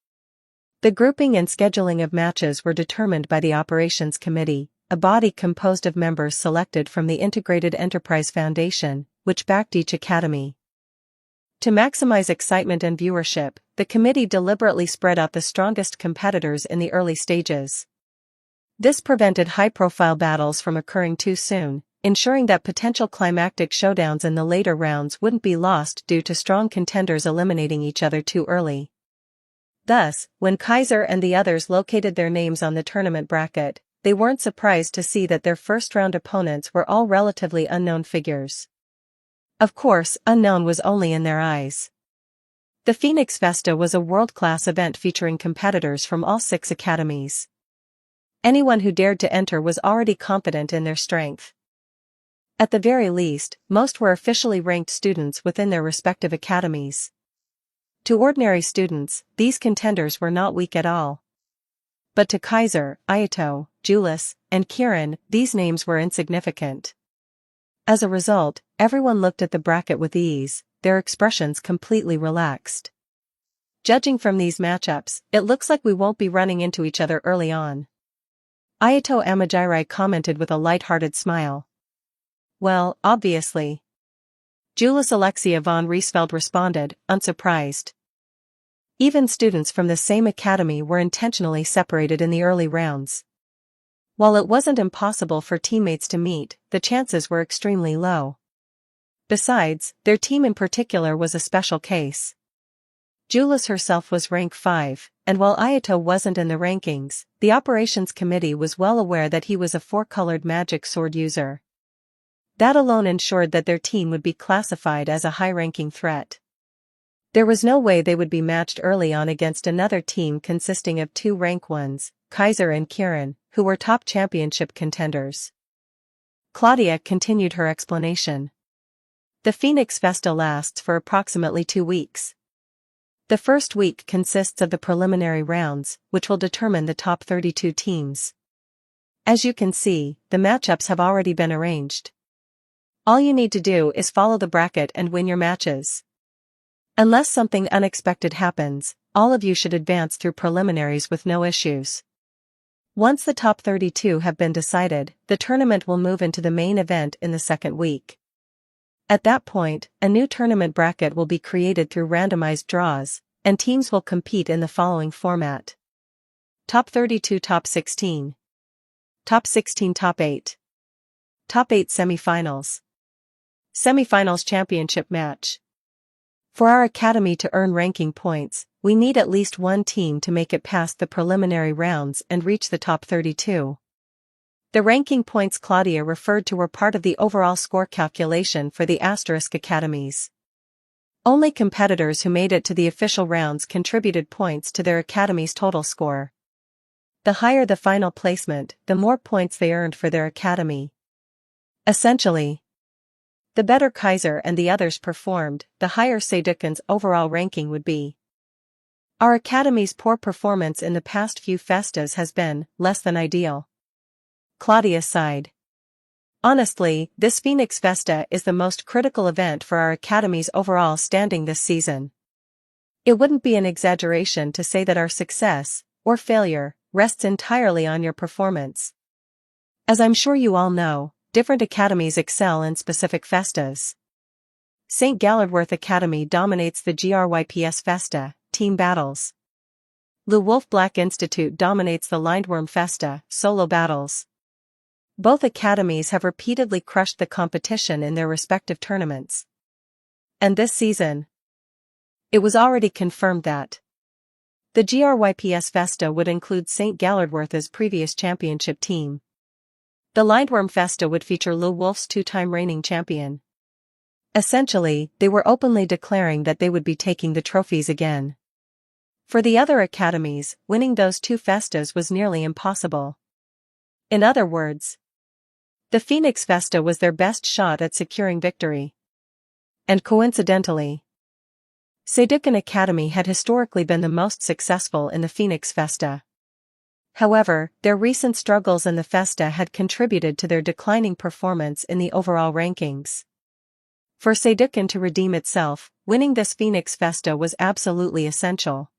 Speaker 2: The grouping and scheduling of matches were determined by the Operations Committee, a body composed of members selected from the Integrated Enterprise Foundation, which backed each academy. To maximize excitement and viewership, the committee deliberately spread out the strongest competitors in the early stages. This prevented high-profile battles from occurring too soon, ensuring that potential climactic showdowns in the later rounds wouldn't be lost due to strong contenders eliminating each other too early. Thus, when Kaiser and the others located their names on the tournament bracket, they weren't surprised to see that their first-round opponents were all relatively unknown figures. Of course, unknown was only in their eyes. The Phoenix Festa was a world-class event featuring competitors from all 6 academies. Anyone who dared to enter was already confident in their strength. At the very least, most were officially ranked students within their respective academies. To ordinary students, these contenders were not weak at all. But to Kaiser, Ayato, Julius, and Kieran, these names were insignificant. As a result, everyone looked at the bracket with ease, their expressions completely relaxed. Judging from these matchups, it looks like we won't be running into each other early on. Ayato Amajirai commented with a light-hearted smile. Well, obviously. Julius Alexia von Riesfeld responded, unsurprised. Even students from the same academy were intentionally separated in the early rounds. While it wasn't impossible for teammates to meet, the chances were extremely low. Besides, their team in particular was a special case. Julius herself was rank 5, and while Ayato wasn't in the rankings, the operations committee was well aware that he was a 4-colored magic sword user. That alone ensured that their team would be classified as a high-ranking threat. There was no way they would be matched early on against another team consisting of 2 rank 1s, Kaiser and Kieran, who were top championship contenders. Claudia continued her explanation. The Phoenix Festa lasts for approximately 2 weeks. The first week consists of the preliminary rounds, which will determine the top 32 teams. As you can see, the matchups have already been arranged. All you need to do is follow the bracket and win your matches. Unless something unexpected happens, all of you should advance through preliminaries with no issues. Once the top 32 have been decided, the tournament will move into the main event in the second week. At that point, a new tournament bracket will be created through randomized draws, and teams will compete in the following format. Top 32 Top 16. Top 16 Top 8. Top 8 Semifinals. Semifinals Championship Match. For our academy to earn ranking points, we need at least one team to make it past the preliminary rounds and reach the top 32. The ranking points Claudia referred to were part of the overall score calculation for the Asterisk Academies. Only competitors who made it to the official rounds contributed points to their academy's total score. The higher the final placement, the more points they earned for their academy. Essentially, the better Kaiser and the others performed, the higher Seidukken's overall ranking would be. Our academy's poor performance in the past few festas has been less than ideal. Claudia sighed. Honestly, this Phoenix Festa is the most critical event for our academy's overall standing this season. It wouldn't be an exaggeration to say that our success, or failure, rests entirely on your performance. As I'm sure you all know, different academies excel in specific festas. St. Gallardworth Academy dominates the GRYPS Festa, team battles. Lou Wolf Black Institute dominates the Lindworm Festa, solo battles. Both academies have repeatedly crushed the competition in their respective tournaments. And this season, it was already confirmed that the GRYPS Festa would include St. Gallardworth's previous championship team. The Lindworm Festa would feature Lou Wolf's 2-time reigning champion. Essentially, they were openly declaring that they would be taking the trophies again. For the other academies, winning those 2 festas was nearly impossible. In other words, the Phoenix Festa was their best shot at securing victory. And coincidentally, Seidukken Academy had historically been the most successful in the Phoenix Festa. However, their recent struggles in the Festa had contributed to their declining performance in the overall rankings. For Seidukken to redeem itself, winning this Phoenix Festa was absolutely essential.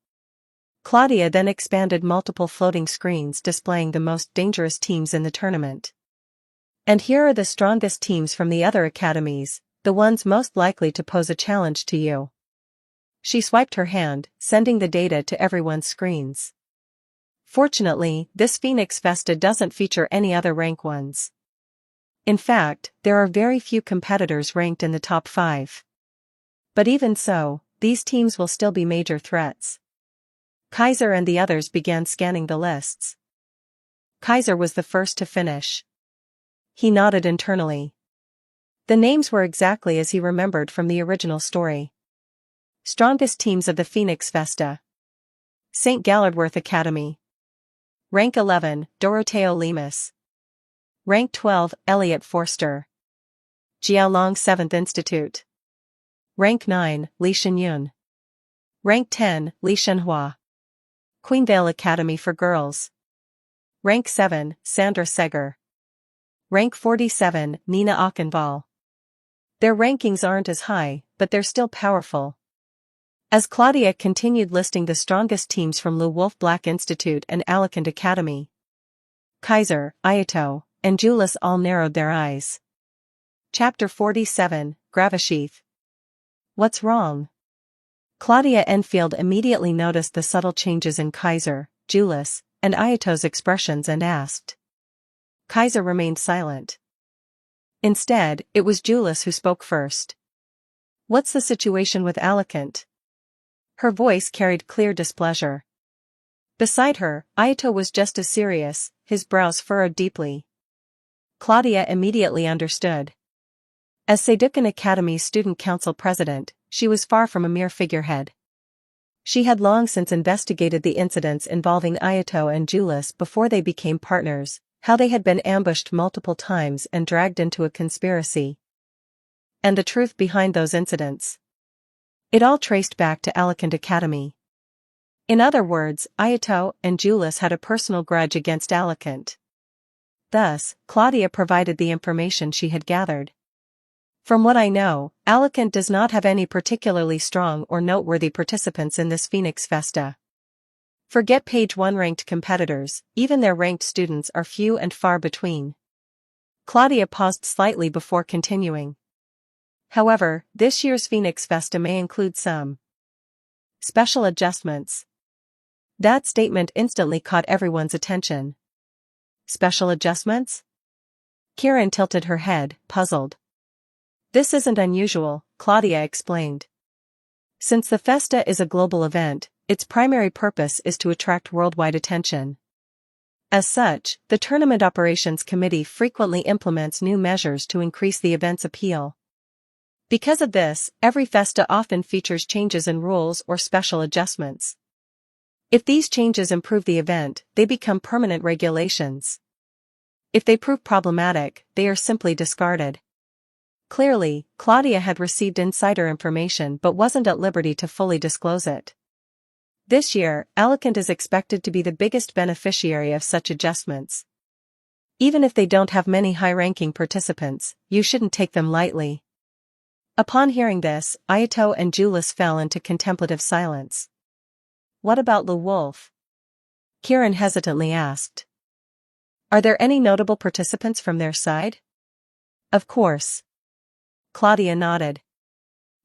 Speaker 2: Claudia then expanded multiple floating screens displaying the most dangerous teams in the tournament. And here are the strongest teams from the other academies, the ones most likely to pose a challenge to you. She swiped her hand, sending the data to everyone's screens. Fortunately, this Phoenix Festa doesn't feature any other rank 1s. In fact, there are very few competitors ranked in the top 5. But even so, these teams will still be major threats. Kaiser and the others began scanning the lists. Kaiser was the first to finish. He nodded internally. The names were exactly as he remembered from the original story. Strongest teams of the Phoenix Festa. St. Gallardworth Academy. Rank 11, Doroteo Lemus. Rank 12, Elliot Forster. Jiaolong 7th Institute. Rank 9, Li Shenyun. Rank 10, Li Shenhua. Queenvale Academy for Girls. Rank 7, Sandra Seger. Rank 47, Nina Ockenval. Their rankings aren't as high, but they're still powerful. As Claudia continued listing the strongest teams from Lewolf Black Institute and Alicant Academy, Kaiser, Ayato, and Julius all narrowed their eyes. Chapter 47, Gravasheath. What's wrong? Claudia Enfield immediately noticed the subtle changes in Kaiser, Julius, and Ayato's expressions and asked. Kaiser remained silent. Instead, it was Julius who spoke first. What's the situation with Alicant? Her voice carried clear displeasure. Beside her, Ayato was just as serious, his brows furrowed deeply. Claudia immediately understood. As Seidukan Academy's student council president, she was far from a mere figurehead. She had long since investigated the incidents involving Ayato and Julius before they became partners, how they had been ambushed multiple times and dragged into a conspiracy. And the truth behind those incidents. It all traced back to Alicant Academy. In other words, Ayato and Julius had a personal grudge against Alicant. Thus, Claudia provided the information she had gathered. From what I know, Alicant does not have any particularly strong or noteworthy participants in this Phoenix Festa. Forget page 1 ranked competitors, even their ranked students are few and far between. Claudia paused slightly before continuing. However, this year's Phoenix Festa may include some special adjustments. That statement instantly caught everyone's attention. Special adjustments? Kieran tilted her head, puzzled. This isn't unusual, Claudia explained. Since the Festa is a global event, its primary purpose is to attract worldwide attention. As such, the Tournament Operations Committee frequently implements new measures to increase the event's appeal. Because of this, every Festa often features changes in rules or special adjustments. If these changes improve the event, they become permanent regulations. If they prove problematic, they are simply discarded. Clearly, Claudia had received insider information but wasn't at liberty to fully disclose it. This year, Alicant is expected to be the biggest beneficiary of such adjustments. Even if they don't have many high-ranking participants, you shouldn't take them lightly. Upon hearing this, Ayato and Julius fell into contemplative silence. What about Lewolf? Kieran hesitantly asked. Are there any notable participants from their side? Of course. Claudia nodded.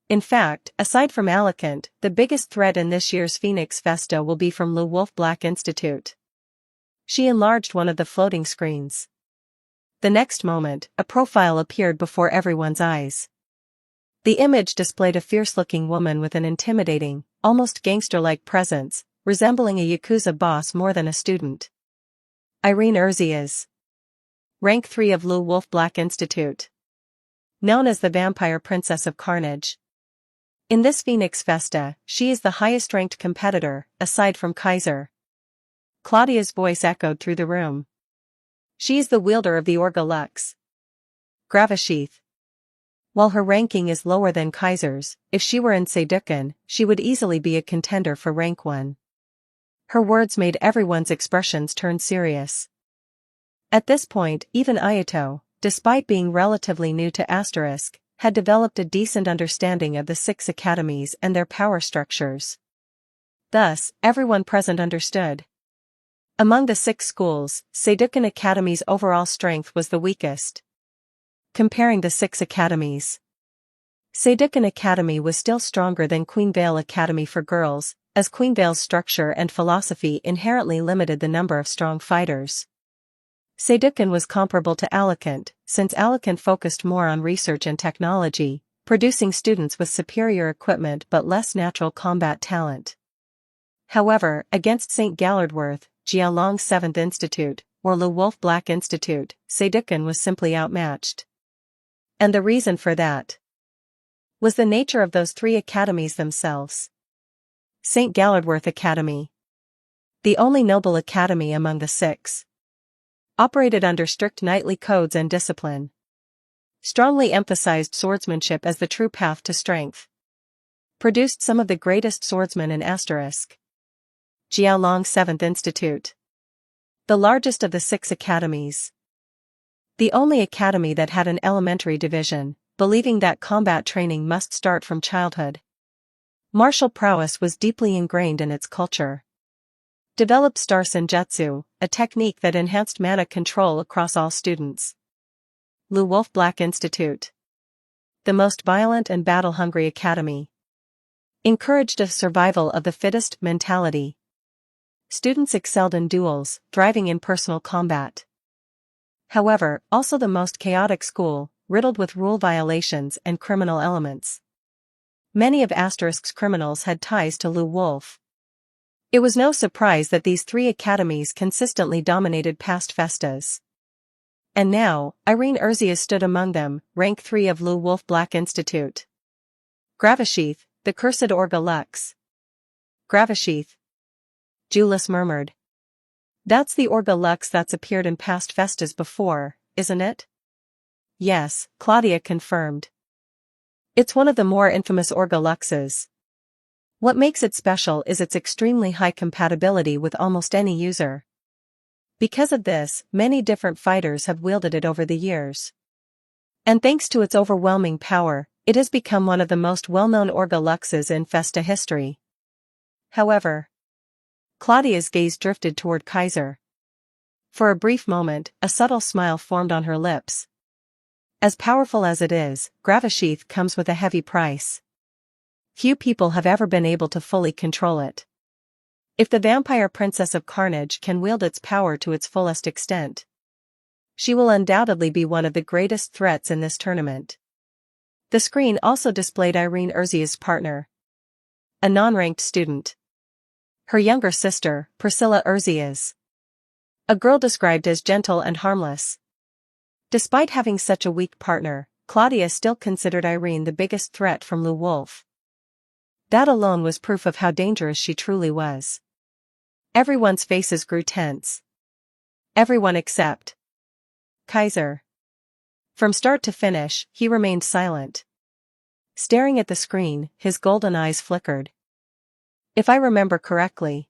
Speaker 2: In fact, aside from Alicant, the biggest threat in this year's Phoenix Festa will be from Lewolf Black Institute. She enlarged one of the floating screens. The next moment, a profile appeared before everyone's eyes. The image displayed a fierce-looking woman with an intimidating, almost gangster-like presence, resembling a Yakuza boss more than a student. Irene Urzias. Rank 3 of Lewolf Black Institute. Known as the Vampire Princess of Carnage. In this Phoenix Festa, she is the highest-ranked competitor, aside from Kaiser. Claudia's voice echoed through the room. She is the wielder of the Orga Lux. Gravasheath. While her ranking is lower than Kaiser's, if she were in Seidukan, she would easily be a contender for rank 1. Her words made everyone's expressions turn serious. At this point, even Ayato, despite being relatively new to Asterisk, had developed a decent understanding of the 6 academies and their power structures. Thus, everyone present understood. Among the 6 schools, Seidukan Academy's overall strength was the weakest. Comparing the 6 academies, Seidukan Academy was still stronger than Queenvale Academy for girls, as Queenvale's structure and philosophy inherently limited the number of strong fighters. Seidukan was comparable to Alicant, since Alicant focused more on research and technology, producing students with superior equipment but less natural combat talent. However, against St. Gallardworth, Jialong's 7th Institute, or Lewolf Black Institute, Seidukan was simply outmatched. And the reason for that was the nature of those 3 academies themselves. St. Gallardworth Academy, the only noble academy among the 6, operated under strict knightly codes and discipline. Strongly emphasized swordsmanship as the true path to strength. Produced some of the greatest swordsmen in Asterisk. Jialong's 7th Institute. the largest of the 6 academies. The only academy that had an elementary division, believing that combat training must start from childhood. Martial prowess was deeply ingrained in its culture. Developed Star Senjutsu, a technique that enhanced mana control across all students. Lu Wolf Black Institute. The most violent and battle-hungry academy. Encouraged a survival of the fittest mentality. Students excelled in duels, thriving in personal combat. However, also the most chaotic school, riddled with rule violations and criminal elements. Many of Asterisk's criminals had ties to Lu Wolf. It was no surprise that these 3 academies consistently dominated past festas. And now, Irene Urzias stood among them, rank 3 of Lu Wolf Black Institute. Gravasheath, the cursed Orga Lux. Gravasheath. Julius murmured. That's the Orga Lux that's appeared in past festas before, isn't it? Yes, Claudia confirmed. It's one of the more infamous Orga Luxes. What makes it special is its extremely high compatibility with almost any user. Because of this, many different fighters have wielded it over the years. And thanks to its overwhelming power, it has become one of the most well-known Orga Luxes in Festa history. However, Claudia's gaze drifted toward Kaiser. For a brief moment, a subtle smile formed on her lips. As powerful as it is, Gravasheath comes with a heavy price. Few people have ever been able to fully control it. If the Vampire Princess of Carnage can wield its power to its fullest extent, she will undoubtedly be one of the greatest threats in this tournament. The screen also displayed Irene Urzias' partner, a non-ranked student. Her younger sister, Priscilla Urzias. A girl described as gentle and harmless. Despite having such a weak partner, Claudia still considered Irene the biggest threat from Lu Wolf. That alone was proof of how dangerous she truly was. Everyone's faces grew tense. Everyone except Kaiser. From start to finish, he remained silent. Staring at the screen, his golden eyes flickered. If I remember correctly,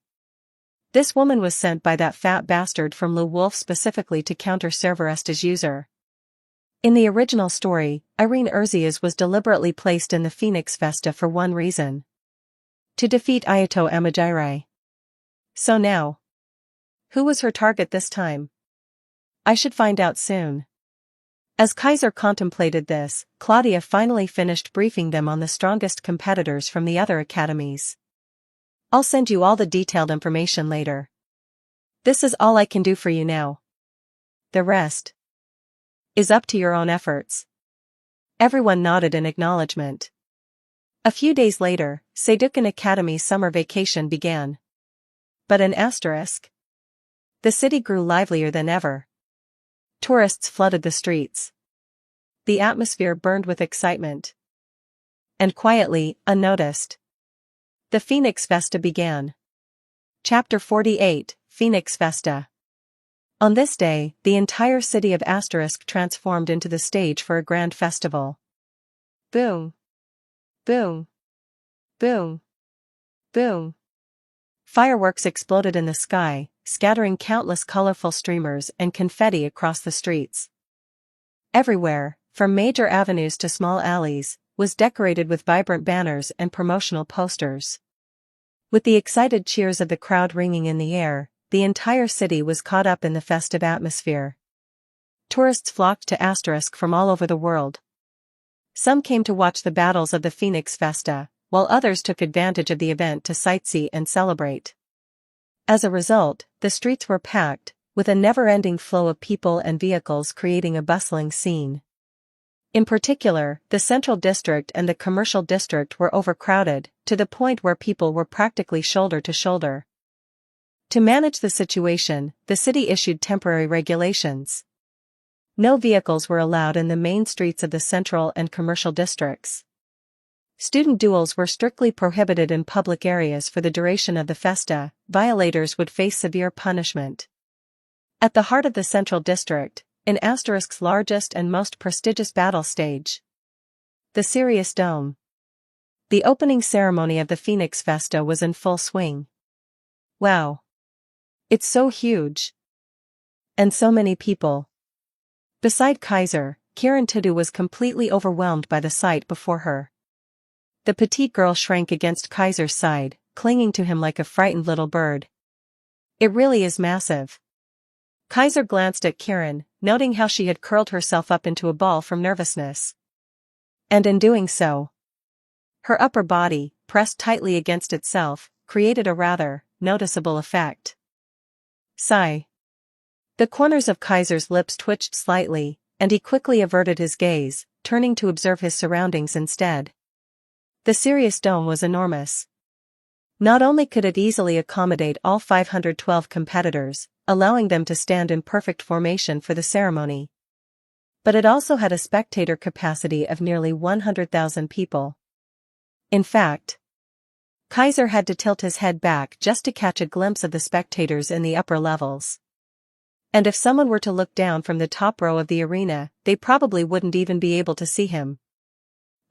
Speaker 2: this woman was sent by that fat bastard from Lu Wolf specifically to counter Cerberesta's user. In the original story, Irene Urzias was deliberately placed in the Phoenix Festa for one reason: to defeat Ayato Amajiri. So now, who was her target this time? I should find out soon. As Kaiser contemplated this, Claudia finally finished briefing them on the strongest competitors from the other academies. I'll send you all the detailed information later. This is all I can do for you now. The rest is up to your own efforts. Everyone nodded in acknowledgement. A few days later, Seidukan Academy's summer vacation began. But in Asterisk, the city grew livelier than ever. Tourists flooded the streets. The atmosphere burned with excitement. And quietly, unnoticed, the Phoenix Festa began. Chapter 48, Phoenix Festa. On this day, the entire city of Asterisk transformed into the stage for a grand festival. Boom. Boom. Boom. Boom. Fireworks exploded in the sky, scattering countless colorful streamers and confetti across the streets. Everywhere, from major avenues to small alleys, was decorated with vibrant banners and promotional posters. With the excited cheers of the crowd ringing in the air, the entire city was caught up in the festive atmosphere. Tourists flocked to Asterisk from all over the world. Some came to watch the battles of the Phoenix Festa, while others took advantage of the event to sightsee and celebrate. As a result, the streets were packed, with a never-ending flow of people and vehicles creating a bustling scene. In particular, the Central District and the Commercial District were overcrowded, to the point where people were practically shoulder to shoulder. To manage the situation, the city issued temporary regulations. No vehicles were allowed in the main streets of the Central and Commercial Districts. Student duels were strictly prohibited in public areas for the duration of the festa. Violators would face severe punishment. At the heart of the Central District, in Asterisk's largest and most prestigious battle stage, the Sirius Dome, the opening ceremony of the Phoenix Festa was in full swing. Wow! It's so huge. And so many people. Beside Kaiser, Kirin Tudu was completely overwhelmed by the sight before her. The petite girl shrank against Kaiser's side, clinging to him like a frightened little bird. It really is massive. Kaiser glanced at Kirin, noting how she had curled herself up into a ball from nervousness. And in doing so, her upper body, pressed tightly against itself, created a rather noticeable effect. Sigh. The corners of Kaiser's lips twitched slightly, and he quickly averted his gaze, turning to observe his surroundings instead. The Sirius Dome was enormous. Not only could it easily accommodate all 512 competitors, allowing them to stand in perfect formation for the ceremony, but it also had a spectator capacity of nearly 100,000 people. In fact, Kaiser had to tilt his head back just to catch a glimpse of the spectators in the upper levels. And if someone were to look down from the top row of the arena, they probably wouldn't even be able to see him.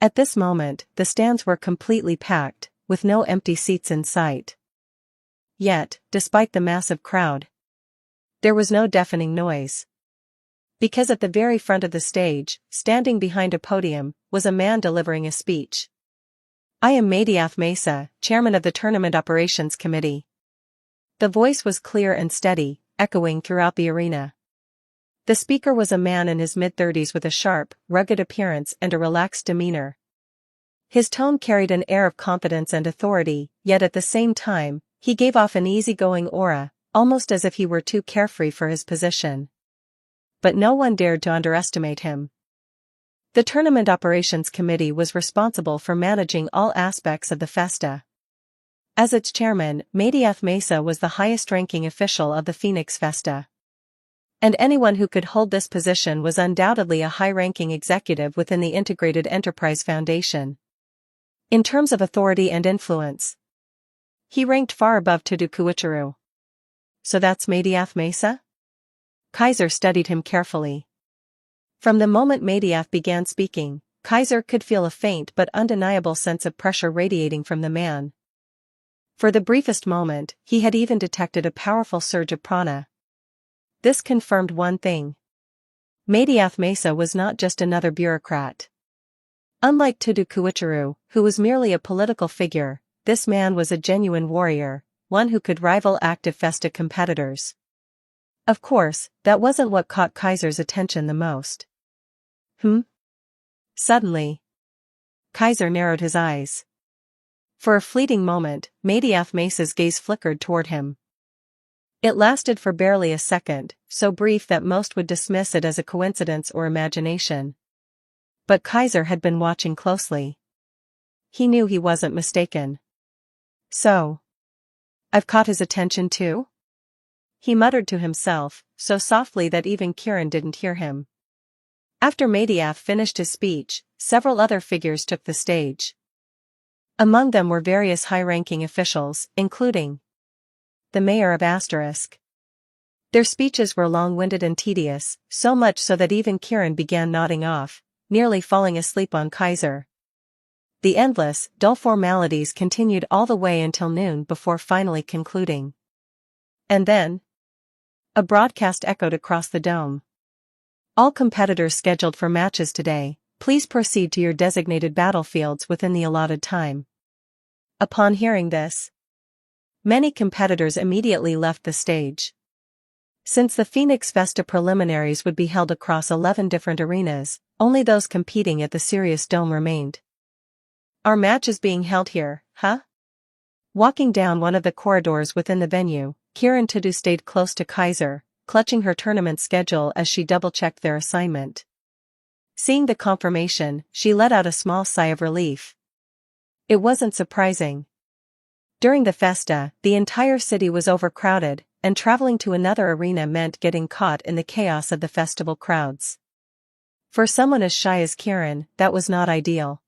Speaker 2: At this moment, the stands were completely packed, with no empty seats in sight. Yet, despite the massive crowd, there was no deafening noise. Because at the very front of the stage, standing behind a podium, was a man delivering a speech. "I am Madiath Mesa, chairman of the Tournament Operations Committee." The voice was clear and steady, echoing throughout the arena. The speaker was a man in his mid-30s with a sharp, rugged appearance and a relaxed demeanor. His tone carried an air of confidence and authority, yet at the same time, he gave off an easygoing aura, almost as if he were too carefree for his position. But no one dared to underestimate him. The Tournament Operations Committee was responsible for managing all aspects of the festa. As its chairman, Madiath Mesa was the highest-ranking official of the Phoenix Festa. And anyone who could hold this position was undoubtedly a high-ranking executive within the Integrated Enterprise Foundation. In terms of authority and influence, he ranked far above Tudu Kuichiru. So that's Madiath Mesa? Kaiser studied him carefully. From the moment Madiath began speaking, Kaiser could feel a faint but undeniable sense of pressure radiating from the man. For the briefest moment, he had even detected a powerful surge of prana. This confirmed one thing. Madiath Mesa was not just another bureaucrat. Unlike Tudu Kuichiru, who was merely a political figure, this man was a genuine warrior, one who could rival active festa competitors. Of course, that wasn't what caught Kaiser's attention the most. Suddenly, Kaiser narrowed his eyes. For a fleeting moment, Madiath Mesa's gaze flickered toward him. It lasted for barely a second, so brief that most would dismiss it as a coincidence or imagination. But Kaiser had been watching closely. He knew he wasn't mistaken. "So, I've caught his attention too?" he muttered to himself, so softly that even Kirin didn't hear him. After Madiath finished his speech, several other figures took the stage. Among them were various high-ranking officials, including the mayor of Asterisk. Their speeches were long-winded and tedious, so much so that even Kirin began nodding off, nearly falling asleep on Kaiser. The endless, dull formalities continued all the way until noon before finally concluding. And then, a broadcast echoed across the dome. "All competitors scheduled for matches today, please proceed to your designated battlefields within the allotted time." Upon hearing this, many competitors immediately left the stage. Since the Phoenix Festa preliminaries would be held across 11 different arenas, only those competing at the Sirius Dome remained. "Our match is being held here, huh?" Walking down one of the corridors within the venue, Kirin Tudu stayed close to Kaiser, clutching her tournament schedule as she double-checked their assignment. Seeing the confirmation, she let out a small sigh of relief. It wasn't surprising. During the festa, the entire city was overcrowded, and traveling to another arena meant getting caught in the chaos of the festival crowds. For someone as shy as Kirin, that was not ideal.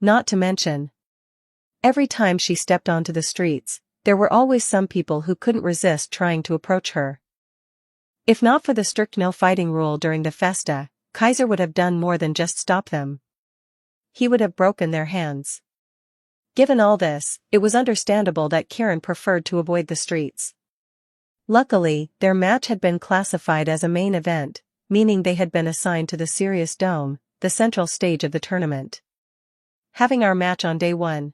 Speaker 2: Not to mention, every time she stepped onto the streets, there were always some people who couldn't resist trying to approach her. If not for the strict no-fighting rule during the festa, Kaiser would have done more than just stop them. He would have broken their hands. Given all this, it was understandable that Kirin preferred to avoid the streets. Luckily, their match had been classified as a main event, meaning they had been assigned to the Sirius Dome, the central stage of the tournament. Having our match on day 1.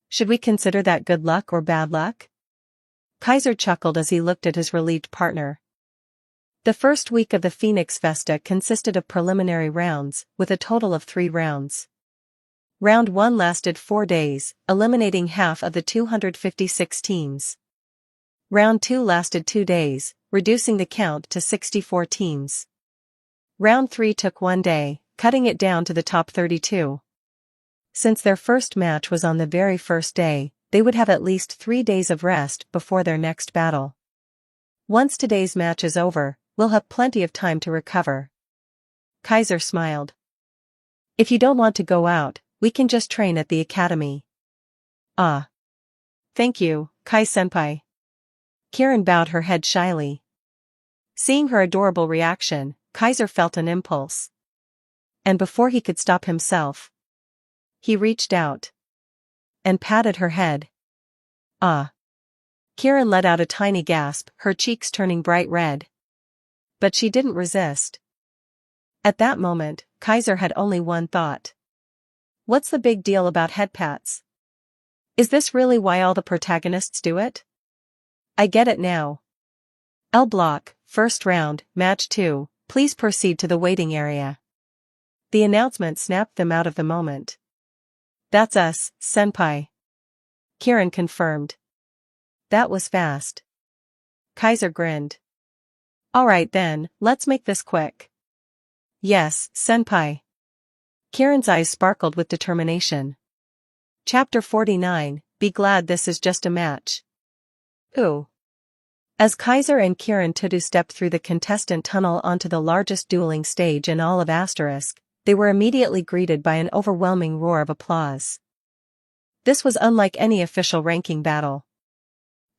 Speaker 2: Should we consider that good luck or bad luck? Kaiser chuckled as he looked at his relieved partner. The first week of the Phoenix Festa consisted of preliminary rounds, with a total of 3 rounds. Round 1 lasted 4 days, eliminating half of the 256 teams. Round 2 lasted 2 days, reducing the count to 64 teams. Round 3 took 1 day, cutting it down to the top 32. Since their first match was on the very first day, they would have at least 3 days of rest before their next battle. Once today's match is over, we'll have plenty of time to recover. Kaiser smiled. If you don't want to go out, we can just train at the academy. Ah. Thank you, Kai-senpai. Kieran bowed her head shyly. Seeing her adorable reaction, Kaiser felt an impulse. And before he could stop himself, he reached out and patted her head. Ah. Kieran let out a tiny gasp, her cheeks turning bright red. But she didn't resist. At that moment, Kaiser had only one thought. What's the big deal about head pats? Is this really why all the protagonists do it? I get it now. L block, first round, match 2, please proceed to the waiting area. The announcement snapped them out of the moment. That's us, senpai. Kieran confirmed. That was fast. Kaiser grinned. Alright then, let's make this quick. Yes, senpai. Kieran's eyes sparkled with determination. Chapter 49, Be glad this is just a match. Ooh. As Kaiser and Kieran Tudu stepped through the contestant tunnel onto the largest dueling stage in all of Asterisk, they were immediately greeted by an overwhelming roar of applause. This was unlike any official ranking battle.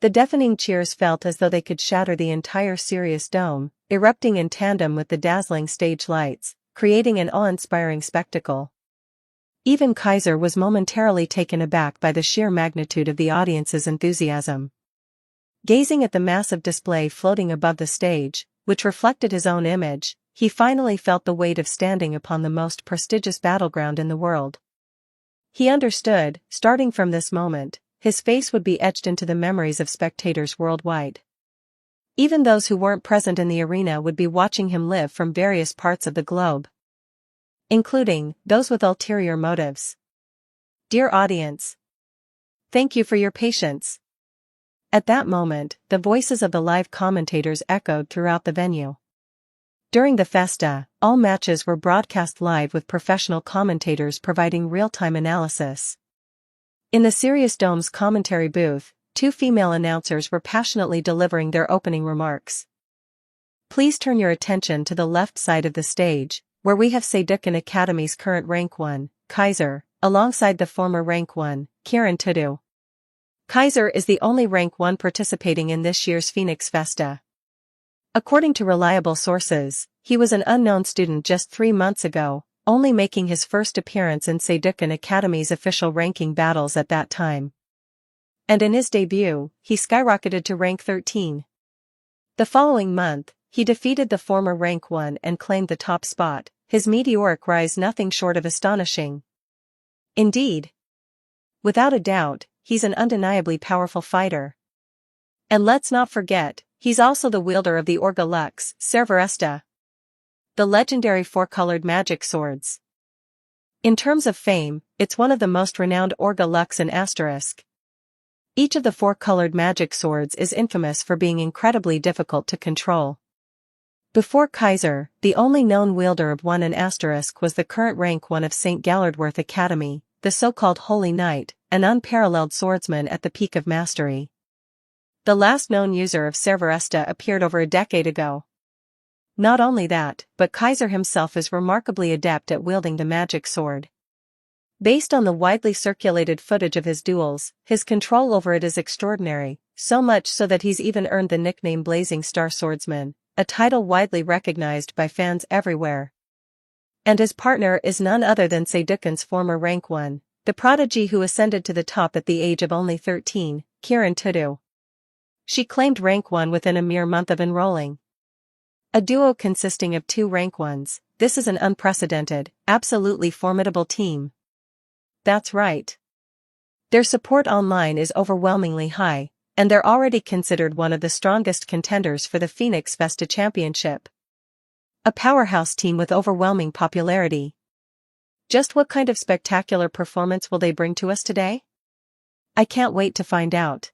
Speaker 2: The deafening cheers felt as though they could shatter the entire Sirius Dome, erupting in tandem with the dazzling stage lights, creating an awe-inspiring spectacle. Even Kaiser was momentarily taken aback by the sheer magnitude of the audience's enthusiasm. Gazing at the massive display floating above the stage, which reflected his own image, he finally felt the weight of standing upon the most prestigious battleground in the world. He understood, starting from this moment, his face would be etched into the memories of spectators worldwide. Even those who weren't present in the arena would be watching him live from various parts of the globe, including those with ulterior motives. Dear audience, thank you for your patience. At that moment, the voices of the live commentators echoed throughout the venue. During the festa, all matches were broadcast live with professional commentators providing real-time analysis. In the Sirius Dome's commentary booth, 2 female announcers were passionately delivering their opening remarks. Please turn your attention to the left side of the stage, where we have Seidukan Academy's current rank 1, Kaiser, alongside the former rank 1, Kieran Tudu. Kaiser is the only rank 1 participating in this year's Phoenix Festa. According to reliable sources, he was an unknown student just 3 months ago, only making his first appearance in Seidukan Academy's official ranking battles at that time. And in his debut, he skyrocketed to rank 13. The following month, he defeated the former rank 1 and claimed the top spot, his meteoric rise nothing short of astonishing. Indeed. Without a doubt, he's an undeniably powerful fighter. And let's not forget, he's also the wielder of the Orga Lux, Cerveresta, the legendary 4-colored magic swords. In terms of fame, it's one of the most renowned Orga Lux in Asterisk. Each of the 4-colored magic swords is infamous for being incredibly difficult to control. Before Kaiser, the only known wielder of one in Asterisk was the current rank 1 of St. Gallardworth Academy, the so-called Holy Knight, an unparalleled swordsman at the peak of mastery. The last known user of Cerveresta appeared over a decade ago. Not only that, but Kaiser himself is remarkably adept at wielding the magic sword. Based on the widely circulated footage of his duels, his control over it is extraordinary, so much so that he's even earned the nickname Blazing Star Swordsman, a title widely recognized by fans everywhere. And his partner is none other than Seidukan's former rank 1, the prodigy who ascended to the top at the age of only 13, Kieran Tudu. She claimed rank 1 within a mere month of enrolling. A duo consisting of 2 rank 1s, this is an unprecedented, absolutely formidable team. That's right. Their support online is overwhelmingly high, and they're already considered one of the strongest contenders for the Phoenix Vesta Championship. A powerhouse team with overwhelming popularity. Just what kind of spectacular performance will they bring to us today? I can't wait to find out.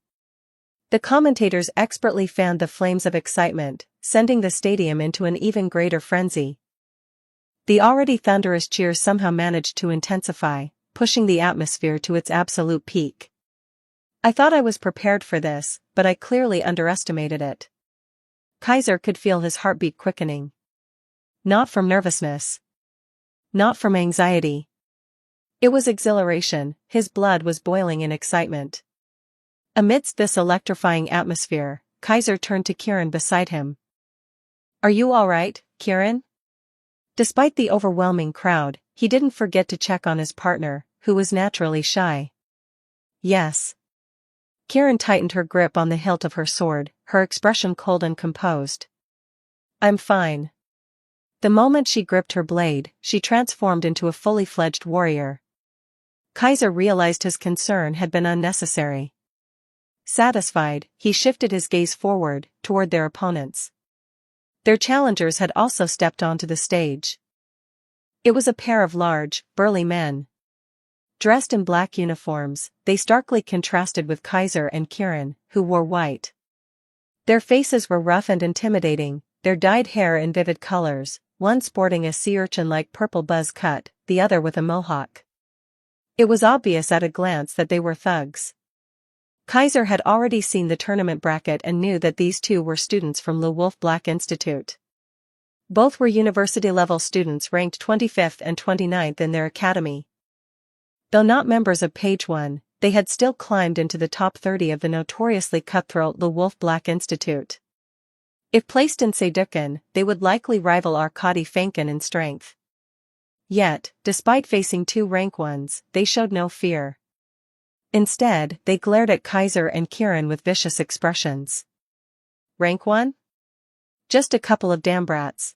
Speaker 2: The commentators expertly fanned the flames of excitement, sending the stadium into an even greater frenzy. The already thunderous cheers somehow managed to intensify, pushing the atmosphere to its absolute peak. I thought I was prepared for this, but I clearly underestimated it. Kaiser could feel his heartbeat quickening. Not from nervousness. Not from anxiety. It was exhilaration, his blood was boiling in excitement. Amidst this electrifying atmosphere, Kaiser turned to Kieran beside him. Are you all right, Kieran? Despite the overwhelming crowd, he didn't forget to check on his partner, who was naturally shy. Yes. Kieran tightened her grip on the hilt of her sword, her expression cold and composed. I'm fine. The moment she gripped her blade, she transformed into a fully fledged warrior. Kaiser realized his concern had been unnecessary. Satisfied, he shifted his gaze forward, toward their opponents. Their challengers had also stepped onto the stage. It was a pair of large, burly men. Dressed in black uniforms, they starkly contrasted with Kaiser and Kieran, who wore white. Their faces were rough and intimidating, their dyed hair in vivid colors, one sporting a sea urchin-like purple buzz cut, the other with a mohawk. It was obvious at a glance that they were thugs. Kaiser had already seen the tournament bracket and knew that these two were students from Le Wolf Black Institute. Both were university-level students ranked 25th and 29th in their academy. Though not members of Page 1, they had still climbed into the top 30 of the notoriously cutthroat Le Wolf Black Institute. If placed in Saydukin, they would likely rival Arkady Fankin in strength. Yet, despite facing 2 rank 1s, they showed no fear. Instead, they glared at Kaiser and Kieran with vicious expressions. Rank 1? Just a couple of damn brats.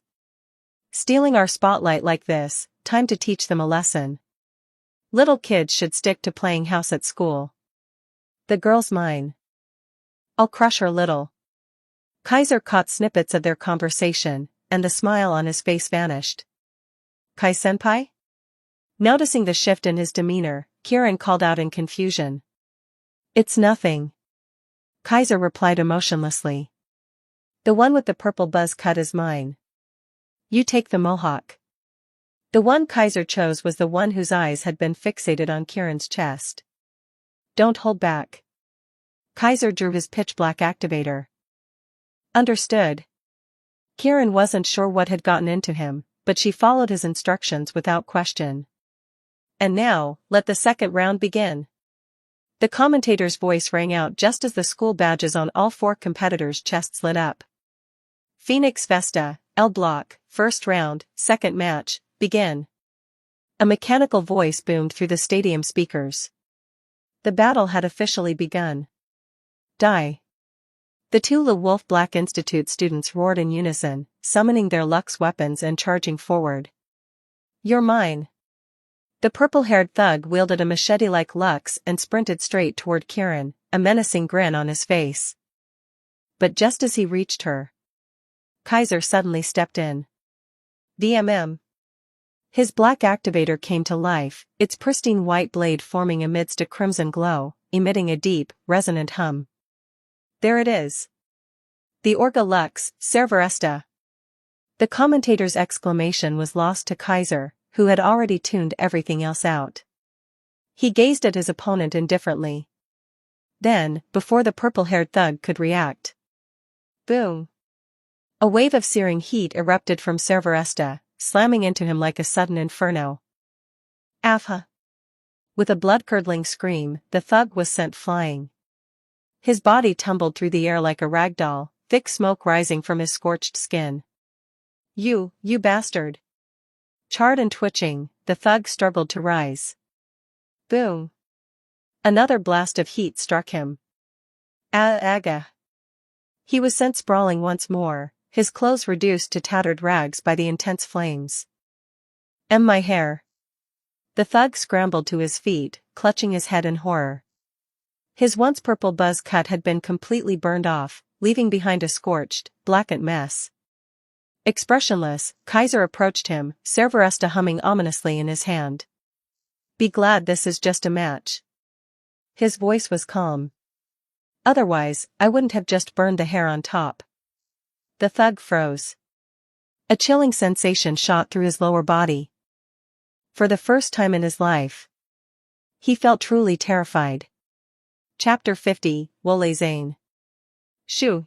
Speaker 2: Stealing our spotlight like this, time to teach them a lesson. Little kids should stick to playing house at school. The girl's mine. I'll crush her little. Kaiser caught snippets of their conversation, and the smile on his face vanished. Kai-senpai? Noticing the shift in his demeanor, Kieran called out in confusion. It's nothing. Kaiser replied emotionlessly. The one with the purple buzz cut is mine. You take the mohawk. The one Kaiser chose was the one whose eyes had been fixated on Kieran's chest. Don't hold back. Kaiser drew his pitch-black activator. Understood. Kieran wasn't sure what had gotten into him, but she followed his instructions without question. And now, let the second round begin. The commentator's voice rang out just as the school badges on all 4 competitors' chests lit up. Phoenix Vesta, L Block, first round, second match, begin. A mechanical voice boomed through the stadium speakers. The battle had officially begun. Die. The 2 Le Wolf Black Institute students roared in unison, summoning their Lux weapons and charging forward. You're mine. The purple-haired thug wielded a machete-like Lux and sprinted straight toward Kieran, a menacing grin on his face. But just as he reached her, Kaiser suddenly stepped in. VMM. His black activator came to life, its pristine white blade forming amidst a crimson glow, emitting a deep, resonant hum. There it is. The Orga Lux, Serveresta. The commentator's exclamation was lost to Kaiser, who had already tuned everything else out. He gazed at his opponent indifferently. Then, before the purple-haired thug could react. Boom! A wave of searing heat erupted from Serveresta, slamming into him like a sudden inferno. Afha! With a blood-curdling scream, the thug was sent flying. His body tumbled through the air like a rag doll, thick smoke rising from his scorched skin. You bastard! Charred and twitching, the thug struggled to rise. Boom! Another blast of heat struck him. Aga! He was sent sprawling once more, his clothes reduced to tattered rags by the intense flames. My hair. The thug scrambled to his feet, clutching his head in horror. His once purple buzz cut had been completely burned off, leaving behind a scorched, blackened mess. Expressionless, Kaiser approached him, Cerberesta humming ominously in his hand. "Be glad this is just a match." His voice was calm. "Otherwise, I wouldn't have just burned the hair on top." The thug froze. A chilling sensation shot through his lower body. For the first time in his life, he felt truly terrified. Chapter 50, Wole Zane. Shoo.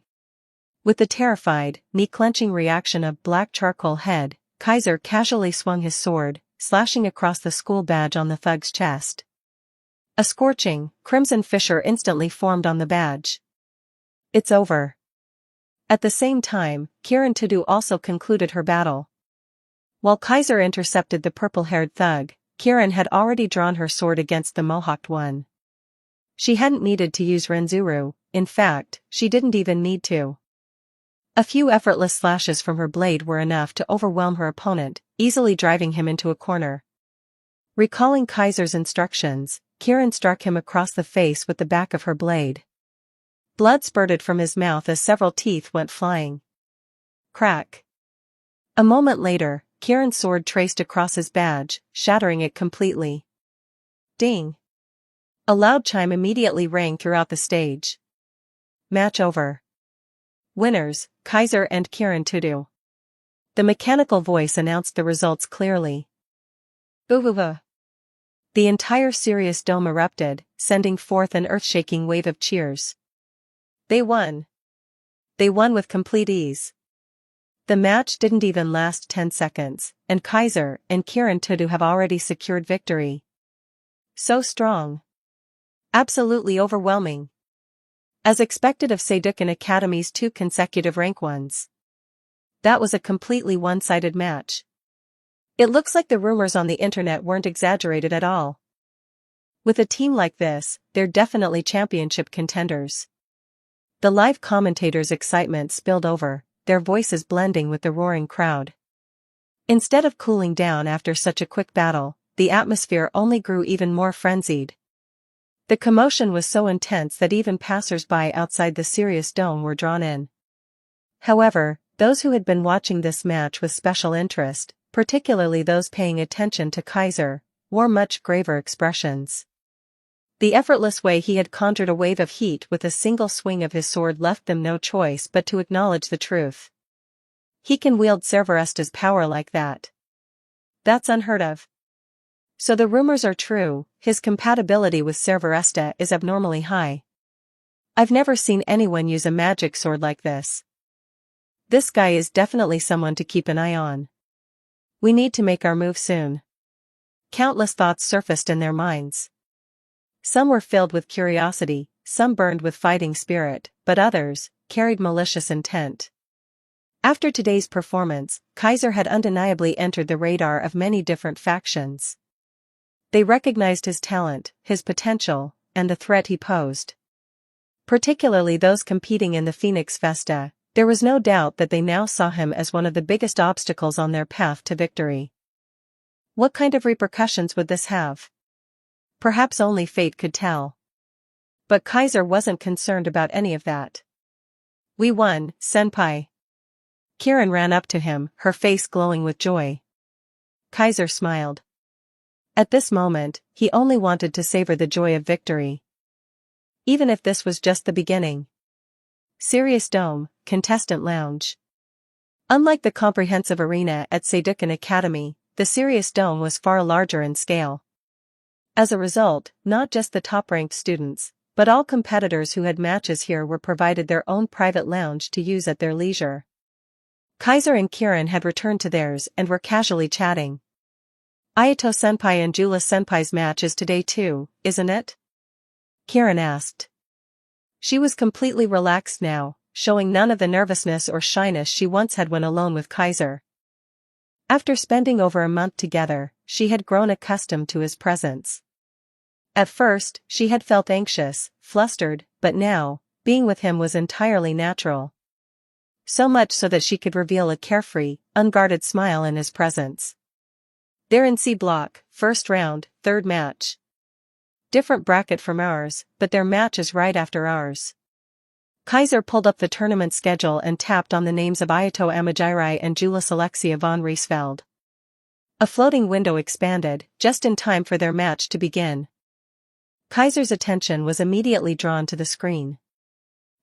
Speaker 2: With the terrified, knee-clenching reaction of black charcoal head, Kaiser casually swung his sword, slashing across the school badge on the thug's chest. A scorching, crimson fissure instantly formed on the badge. "It's over." At the same time, Kiran Tudu also concluded her battle. While Kaiser intercepted the purple-haired thug, Kiran had already drawn her sword against the mohawked one. She hadn't needed to use Renzuru, in fact, she didn't even need to. A few effortless slashes from her blade were enough to overwhelm her opponent, easily driving him into a corner. Recalling Kaiser's instructions, Kiran struck him across the face with the back of her blade. Blood spurted from his mouth as several teeth went flying. Crack. A moment later, Kiran's sword traced across his badge, shattering it completely. Ding. A loud chime immediately rang throughout the stage. Match over. Winners, Kaiser and Kiran Tudu. The mechanical voice announced the results clearly. Boo-boo-boo. The entire Sirius Dome erupted, sending forth an earth-shaking wave of cheers. They won. They won with complete ease. The match didn't even last 10 seconds, and Kaiser and Kiran Tudu have already secured victory. So strong. Absolutely overwhelming. As expected of Sedukan Academy's 2 consecutive rank ones. That was a completely one-sided match. It looks like the rumors on the internet weren't exaggerated at all. With a team like this, they're definitely championship contenders. The live commentators' excitement spilled over, their voices blending with the roaring crowd. Instead of cooling down after such a quick battle, the atmosphere only grew even more frenzied. The commotion was so intense that even passers-by outside the Sirius Dome were drawn in. However, those who had been watching this match with special interest, particularly those paying attention to Kaiser, wore much graver expressions. The effortless way he had conjured a wave of heat with a single swing of his sword left them no choice but to acknowledge the truth. He can wield Cerberesta's power like that. That's unheard of. So the rumors are true, his compatibility with Cerberesta is abnormally high. I've never seen anyone use a magic sword like this. This guy is definitely someone to keep an eye on. We need to make our move soon. Countless thoughts surfaced in their minds. Some were filled with curiosity, some burned with fighting spirit, but others carried malicious intent. After today's performance, Kaiser had undeniably entered the radar of many different factions. They recognized his talent, his potential, and the threat he posed. Particularly those competing in the Phoenix Festa, there was no doubt that they now saw him as one of the biggest obstacles on their path to victory. What kind of repercussions would this have? Perhaps only fate could tell. But Kaiser wasn't concerned about any of that. "We won, Senpai." Kiran ran up to him, her face glowing with joy. Kaiser smiled. At this moment, he only wanted to savor the joy of victory. Even if this was just the beginning. Sirius Dome, Contestant Lounge. Unlike the comprehensive arena at Sedukan Academy, the Sirius Dome was far larger in scale. As a result, not just the top-ranked students, but all competitors who had matches here were provided their own private lounge to use at their leisure. Kaiser and Kiran had returned to theirs and were casually chatting. "Ayato Senpai and Jula Senpai's match is today too, isn't it?" Kiran asked. She was completely relaxed now, showing none of the nervousness or shyness she once had when alone with Kaiser. After spending over a month together, she had grown accustomed to his presence. At first, she had felt anxious, flustered, but now, being with him was entirely natural. So much so that she could reveal a carefree, unguarded smile in his presence. They're in C block, first round, third match. Different bracket from ours, but their match is right after ours. Kaiser pulled up the tournament schedule and tapped on the names of Ayato Amajiri and Julius Alexia von Riesfeld. A floating window expanded, just in time for their match to begin. Kaiser's attention was immediately drawn to the screen.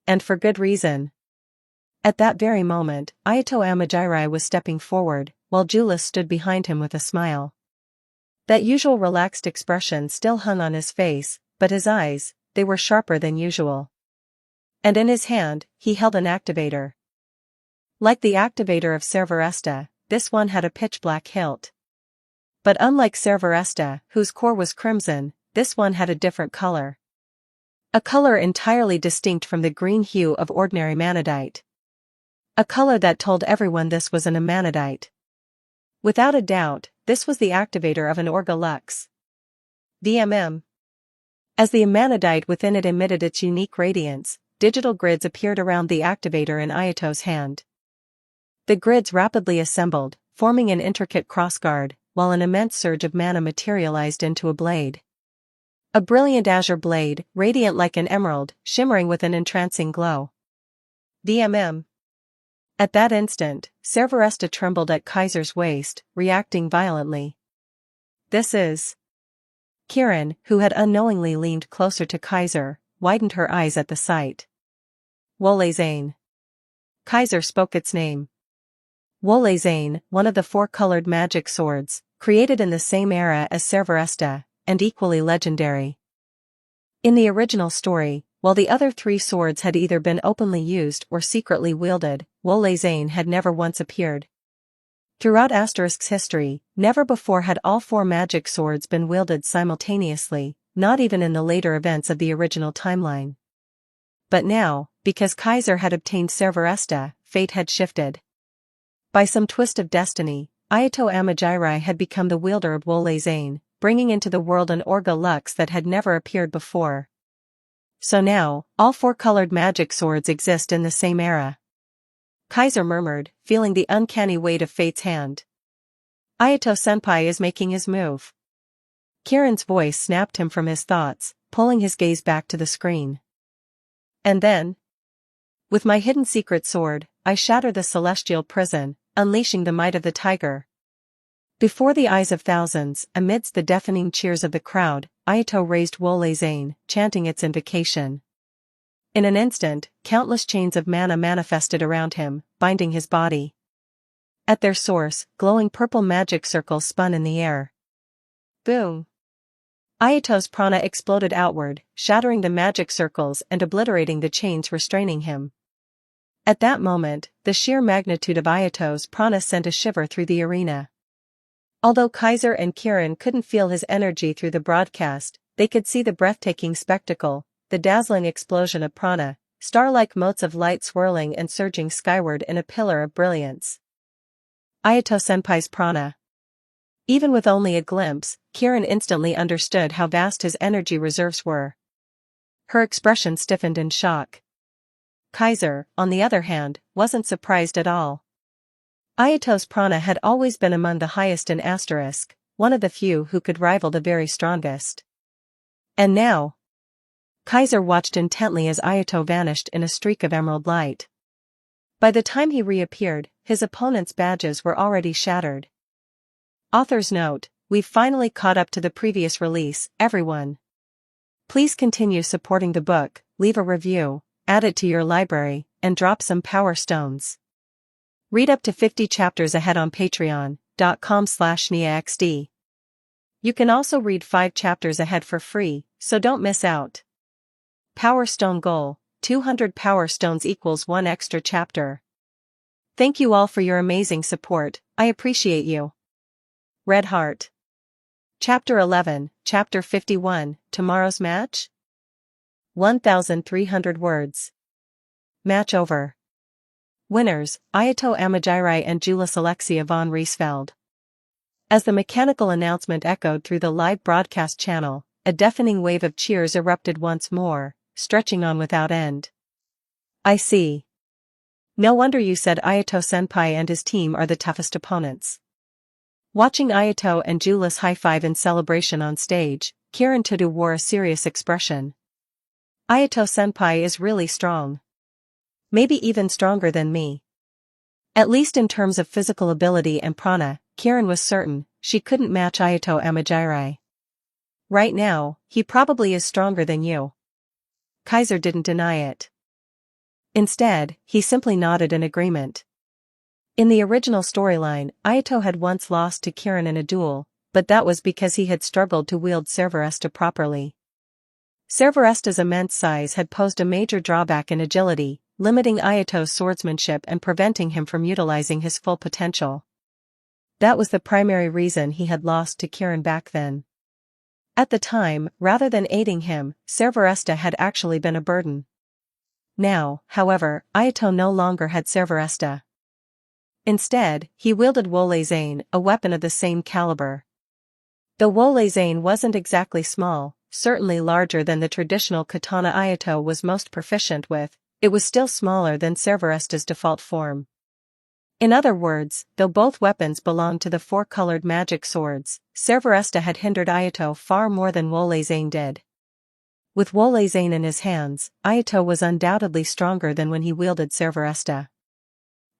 Speaker 2: And for good reason. At that very moment, Ayato Amajiri was stepping forward, while Julius stood behind him with a smile. That usual relaxed expression still hung on his face, but his eyes, they were sharper than usual. And in his hand, he held an activator. Like the activator of Cerveresta, this one had a pitch-black hilt. But unlike Cerveresta, whose core was crimson, this one had a different color. A color entirely distinct from the green hue of ordinary manadite. A color that told everyone this was an amanadite. Without a doubt, this was the activator of an Orga Lux. VMM. As the amanadite within it emitted its unique radiance, digital grids appeared around the activator in Ayato's hand. The grids rapidly assembled, forming an intricate crossguard, while an immense surge of mana materialized into a blade. A brilliant azure blade, radiant like an emerald, shimmering with an entrancing glow. VMM. At that instant, Cerveresta trembled at Kaiser's waist, reacting violently. This is... Kiran, who had unknowingly leaned closer to Kaiser, widened her eyes at the sight. Wole Zane. Kaiser spoke its name. Wole Zane, one of the four-colored magic swords, created in the same era as Cerveresta, and equally legendary. In the original story, while the other three swords had either been openly used or secretly wielded, Wole Zane had never once appeared. Throughout Asterisk's history, never before had all four magic swords been wielded simultaneously, not even in the later events of the original timeline. But now, because Kaiser had obtained Cerveresta, fate had shifted. By some twist of destiny, Ayato Amajiri had become the wielder of Wole Zane, bringing into the world an Orga Lux that had never appeared before. So now, all four-colored magic swords exist in the same era. Kaiser murmured, feeling the uncanny weight of fate's hand. Ayato-senpai is making his move. Kiran's voice snapped him from his thoughts, pulling his gaze back to the screen. And then, with my hidden secret sword, I shatter the celestial prison, unleashing the might of the tiger. Before the eyes of thousands, amidst the deafening cheers of the crowd, Ayato raised Wole Zane, chanting its invocation. In an instant, countless chains of mana manifested around him, binding his body. At their source, glowing purple magic circles spun in the air. Boom! Ayato's prana exploded outward, shattering the magic circles and obliterating the chains restraining him. At that moment, the sheer magnitude of Ayato's prana sent a shiver through the arena. Although Kaiser and Kiran couldn't feel his energy through the broadcast, they could see the breathtaking spectacle, the dazzling explosion of prana, star-like motes of light swirling and surging skyward in a pillar of brilliance. Ayato-senpai's prana. Even with only a glimpse, Kiran instantly understood how vast his energy reserves were. Her expression stiffened in shock. Kaiser, on the other hand, wasn't surprised at all. Ayato's prana had always been among the highest in Asterisk, one of the few who could rival the very strongest. And now, Kaiser watched intently as Ayato vanished in a streak of emerald light. By the time he reappeared, his opponent's badges were already shattered. Author's note: we've finally caught up to the previous release, everyone. Please continue supporting the book, leave a review, add it to your library, and drop some power stones. Read up to 50 chapters ahead on patreon.com/niaxd. You can also read 5 chapters ahead for free, so don't miss out. Power Stone goal: 200 Power Stones equals 1 extra chapter. Thank you all for your amazing support, I appreciate you. Red Heart. Chapter 11, Chapter 51, Tomorrow's Match? 1,300 words. Match over. Winners, Ayato Amajiri and Julius Alexia von Riesfeld. As the mechanical announcement echoed through the live broadcast channel, a deafening wave of cheers erupted once more, stretching on without end. I see. No wonder you said Ayato-senpai and his team are the toughest opponents. Watching Ayato and Julius high-five in celebration on stage, Kirin Tudu wore a serious expression. Ayato-senpai is really strong. Maybe even stronger than me. At least in terms of physical ability and prana, Kirin was certain she couldn't match Ayato Amajiri. Right now, he probably is stronger than you. Kaiser didn't deny it. Instead, he simply nodded in agreement. In the original storyline, Ayato had once lost to Kirin in a duel, but that was because he had struggled to wield Servaresta properly. Servaresta's immense size had posed a major drawback in agility, limiting Ayato's swordsmanship and preventing him from utilizing his full potential. That was the primary reason he had lost to Kirin back then. At the time, rather than aiding him, Servaresta had actually been a burden. Now, however, Ayato no longer had Servaresta. Instead, he wielded Wolezane, a weapon of the same caliber. Though Wolezane wasn't exactly small, certainly larger than the traditional katana Ayato was most proficient with, it was still smaller than Servaresta's default form. In other words, though both weapons belonged to the four-colored magic swords, Servaresta had hindered Ayato far more than Wolezane did. With Wolezane in his hands, Ayato was undoubtedly stronger than when he wielded Servaresta.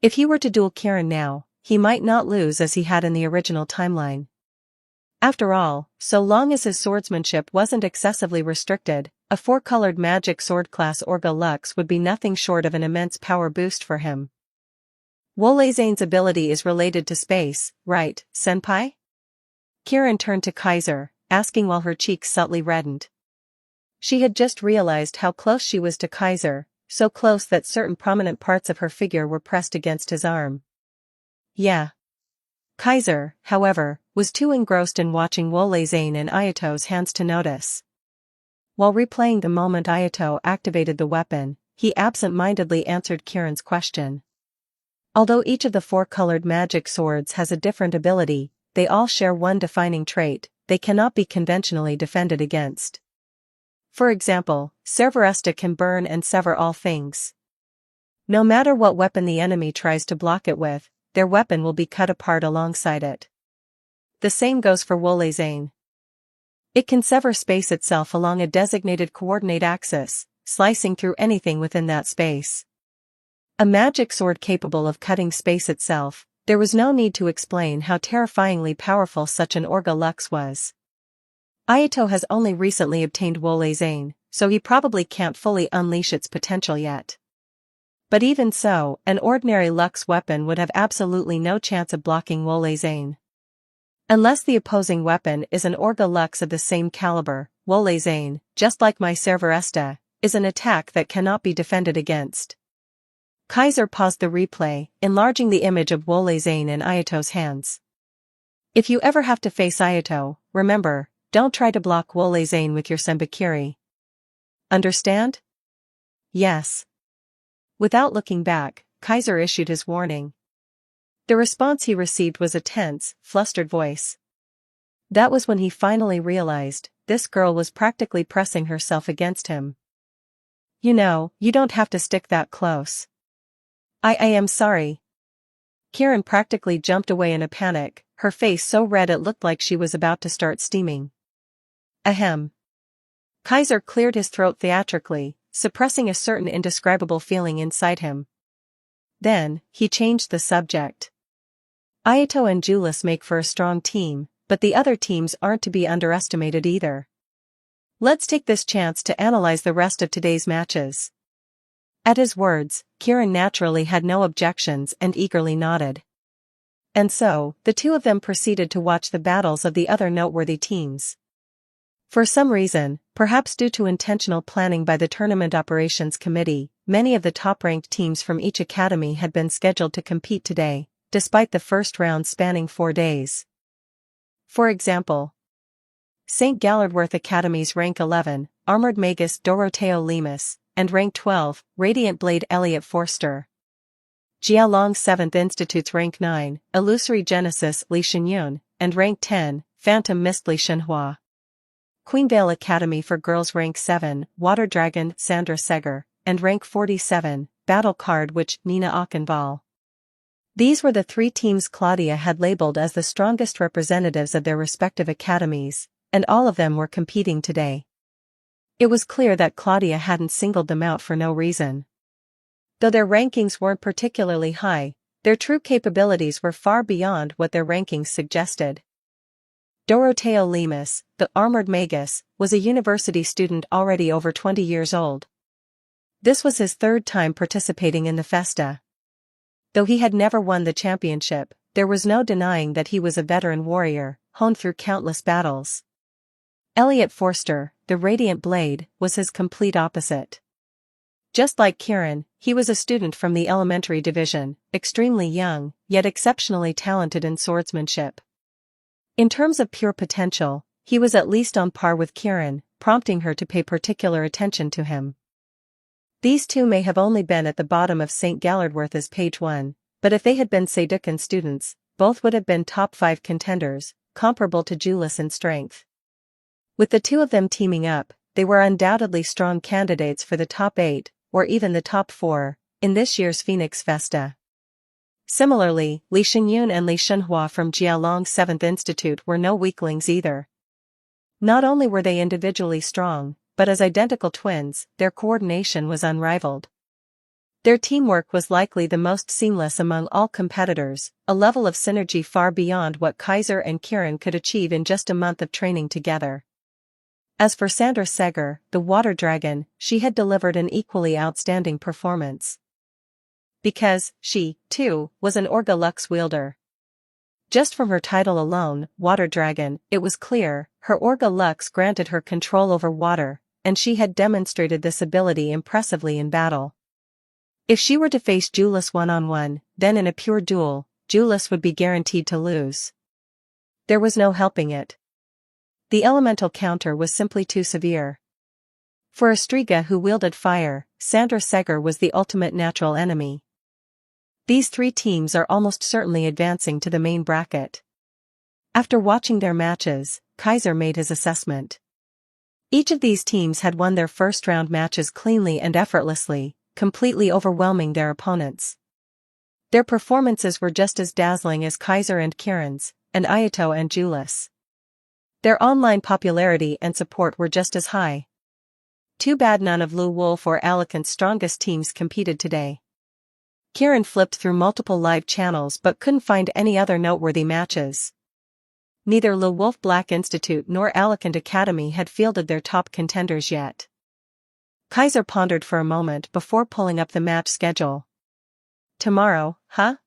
Speaker 2: If he were to duel Kirin now, he might not lose as he had in the original timeline. After all, so long as his swordsmanship wasn't excessively restricted, a four-colored magic sword class Orga Lux would be nothing short of an immense power boost for him. Wolezane's ability is related to space, right, senpai? Kirin turned to Kaiser, asking while her cheeks subtly reddened. She had just realized how close she was to Kaiser, so close that certain prominent parts of her figure were pressed against his arm. Yeah. Kaiser, however, was too engrossed in watching Wolezane in Ayato's hands to notice. While replaying the moment Ayato activated the weapon, he absent-mindedly answered Kirin's question. Although each of the four-colored magic swords has a different ability, they all share one defining trait: they cannot be conventionally defended against. For example, Servaresta can burn and sever all things. No matter what weapon the enemy tries to block it with, their weapon will be cut apart alongside it. The same goes for Wolezane. It can sever space itself along a designated coordinate axis, slicing through anything within that space. A magic sword capable of cutting space itself, there was no need to explain how terrifyingly powerful such an Orga Lux was. Ayato has only recently obtained Wolezane, so he probably can't fully unleash its potential yet. But even so, an ordinary Lux weapon would have absolutely no chance of blocking Wolezane. Unless the opposing weapon is an Orga Lux of the same caliber, Wolezane, just like my Servaresta, is an attack that cannot be defended against. Kaiser paused the replay, enlarging the image of Wolezane in Ayato's hands. If you ever have to face Ayato, remember, don't try to block Wolezane with your Senbakiri. Understand? Yes. Without looking back, Kaiser issued his warning. The response he received was a tense, flustered voice. That was when he finally realized, this girl was practically pressing herself against him. You know, you don't have to stick that close. I am sorry. Kirin practically jumped away in a panic, her face so red it looked like she was about to start steaming. Ahem. Kaiser cleared his throat theatrically, suppressing a certain indescribable feeling inside him. Then, he changed the subject. Ayato and Julius make for a strong team, but the other teams aren't to be underestimated either. Let's take this chance to analyze the rest of today's matches. At his words, Kirin naturally had no objections and eagerly nodded. And so, the two of them proceeded to watch the battles of the other noteworthy teams. For some reason, perhaps due to intentional planning by the Tournament Operations Committee, many of the top-ranked teams from each academy had been scheduled to compete today, despite the first round spanning 4 days. For example, St. Gallardworth Academy's rank 11, Armored Magus Doroteo Lemus, and rank 12, Radiant Blade Elliot Forster. Jialong 7th Institute's rank 9, Illusory Genesis Li Xinyun, and rank 10, Phantom Mist Li Shenhua. Queenvale Academy for Girls rank 7, Water Dragon Sandra Seger, and rank 47, battle card which Nina Ockenval. These were the three teams Claudia had labeled as the strongest representatives of their respective academies, and all of them were competing today. It was clear that Claudia hadn't singled them out for no reason. Though their rankings weren't particularly high, their true capabilities were far beyond what their rankings suggested. Doroteo Lemus, the armored magus, was a university student already over 20 years old. This was his third time participating in the festa. Though he had never won the championship, there was no denying that he was a veteran warrior, honed through countless battles. Elliot Forster, the Radiant Blade, was his complete opposite. Just like Kieran, he was a student from the elementary division, extremely young, yet exceptionally talented in swordsmanship. In terms of pure potential, he was at least on par with Kieran, prompting her to pay particular attention to him. These two may have only been at the bottom of St. Gallardworth's page 1, but if they had been Sayducan students, both would have been top 5 contenders, comparable to Julius in strength. With the two of them teaming up, they were undoubtedly strong candidates for the top 8, or even the top 4, in this year's Phoenix Festa. Similarly, Li Xinyun and Li Shenhua from Jialong 7th Institute were no weaklings either. Not only were they individually strong, but as identical twins, their coordination was unrivaled. Their teamwork was likely the most seamless among all competitors, a level of synergy far beyond what Kaiser and Kieran could achieve in just a month of training together. As for Sandra Seger, the water dragon, she had delivered an equally outstanding performance. Because, she, too, was an Orga Lux wielder. Just from her title alone, Water Dragon, it was clear, her Orga Lux granted her control over water, and she had demonstrated this ability impressively in battle. If she were to face Julius one-on-one, then in a pure duel, Julius would be guaranteed to lose. There was no helping it. The elemental counter was simply too severe. For a Striga who wielded fire, Sandra Seger was the ultimate natural enemy. These three teams are almost certainly advancing to the main bracket. After watching their matches, Kaiser made his assessment. Each of these teams had won their first-round matches cleanly and effortlessly, completely overwhelming their opponents. Their performances were just as dazzling as Kaiser and Kieran's, and Ayato and Julius. Their online popularity and support were just as high. Too bad none of Lu Wolf or Alicant's strongest teams competed today. Kieran flipped through multiple live channels but couldn't find any other noteworthy matches. Neither Lu Wolf Black Institute nor Alicant Academy had fielded their top contenders yet. Kaiser pondered for a moment before pulling up the match schedule. Tomorrow, huh?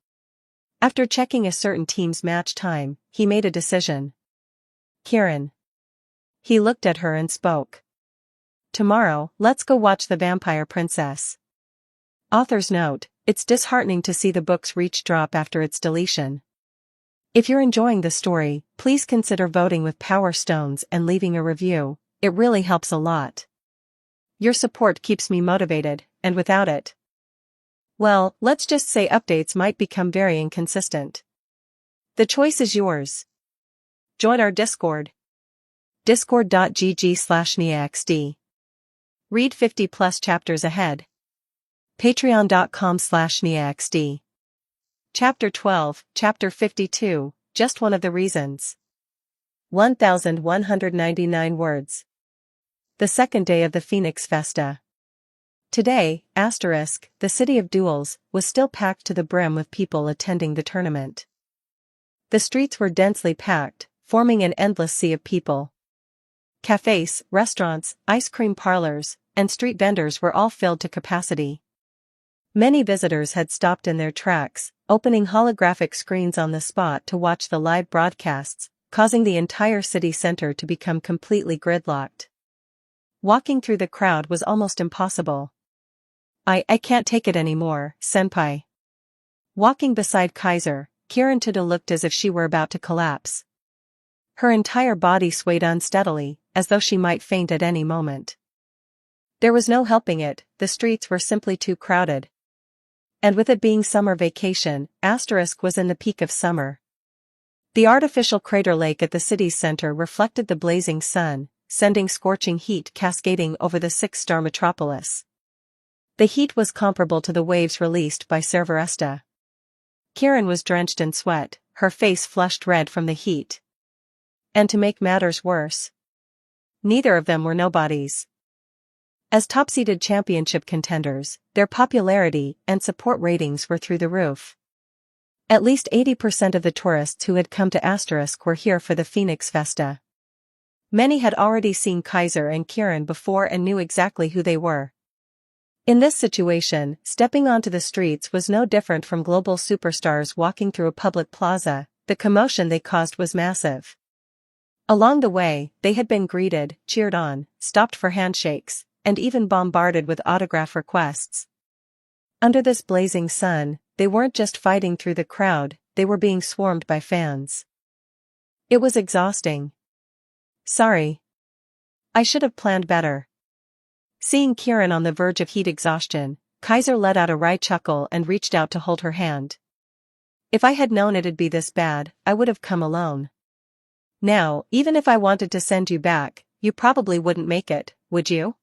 Speaker 2: After checking a certain team's match time, he made a decision. Kieran. He looked at her and spoke. Tomorrow, let's go watch The Vampire Princess. Author's note, it's disheartening to see the book's reach drop after its deletion. If you're enjoying the story, please consider voting with Power Stones and leaving a review, it really helps a lot. Your support keeps me motivated, and without it, well, let's just say updates might become very inconsistent. The choice is yours. Join our Discord. discord.gg/niaxd. Read 50+ chapters ahead. patreon.com/niaxd. Chapter 12, Chapter 52, Just One of the Reasons. 1,199 words. The second day of the Phoenix Festa. Today, the city of duels, was still packed to the brim with people attending the tournament. The streets were densely packed, forming an endless sea of people. Cafes, restaurants, ice cream parlors, and street vendors were all filled to capacity. Many visitors had stopped in their tracks, opening holographic screens on the spot to watch the live broadcasts, causing the entire city center to become completely gridlocked. Walking through the crowd was almost impossible. I can't take it anymore, senpai. Walking beside Kaiser, Kieran Tuda looked as if she were about to collapse. Her entire body swayed unsteadily, as though she might faint at any moment. There was no helping it, the streets were simply too crowded. And with it being summer vacation, was in the peak of summer. The artificial crater lake at the city's center reflected the blazing sun, sending scorching heat cascading over the 6-star metropolis. The heat was comparable to the waves released by Cerveresta. Kieran was drenched in sweat, her face flushed red from the heat. And to make matters worse, neither of them were nobodies. As top-seeded championship contenders, their popularity and support ratings were through the roof. At least 80% of the tourists who had come to Asterisk were here for the Phoenix Festa. Many had already seen Kaiser and Kieran before and knew exactly who they were. In this situation, stepping onto the streets was no different from global superstars walking through a public plaza. The commotion they caused was massive. Along the way, they had been greeted, cheered on, stopped for handshakes, and even bombarded with autograph requests. Under this blazing sun, they weren't just fighting through the crowd, they were being swarmed by fans. It was exhausting. Sorry. I should have planned better. Seeing Kieran on the verge of heat exhaustion, Kaiser let out a wry chuckle and reached out to hold her hand. If I had known it'd be this bad, I would have come alone. Now, even if I wanted to send you back, you probably wouldn't make it, would you?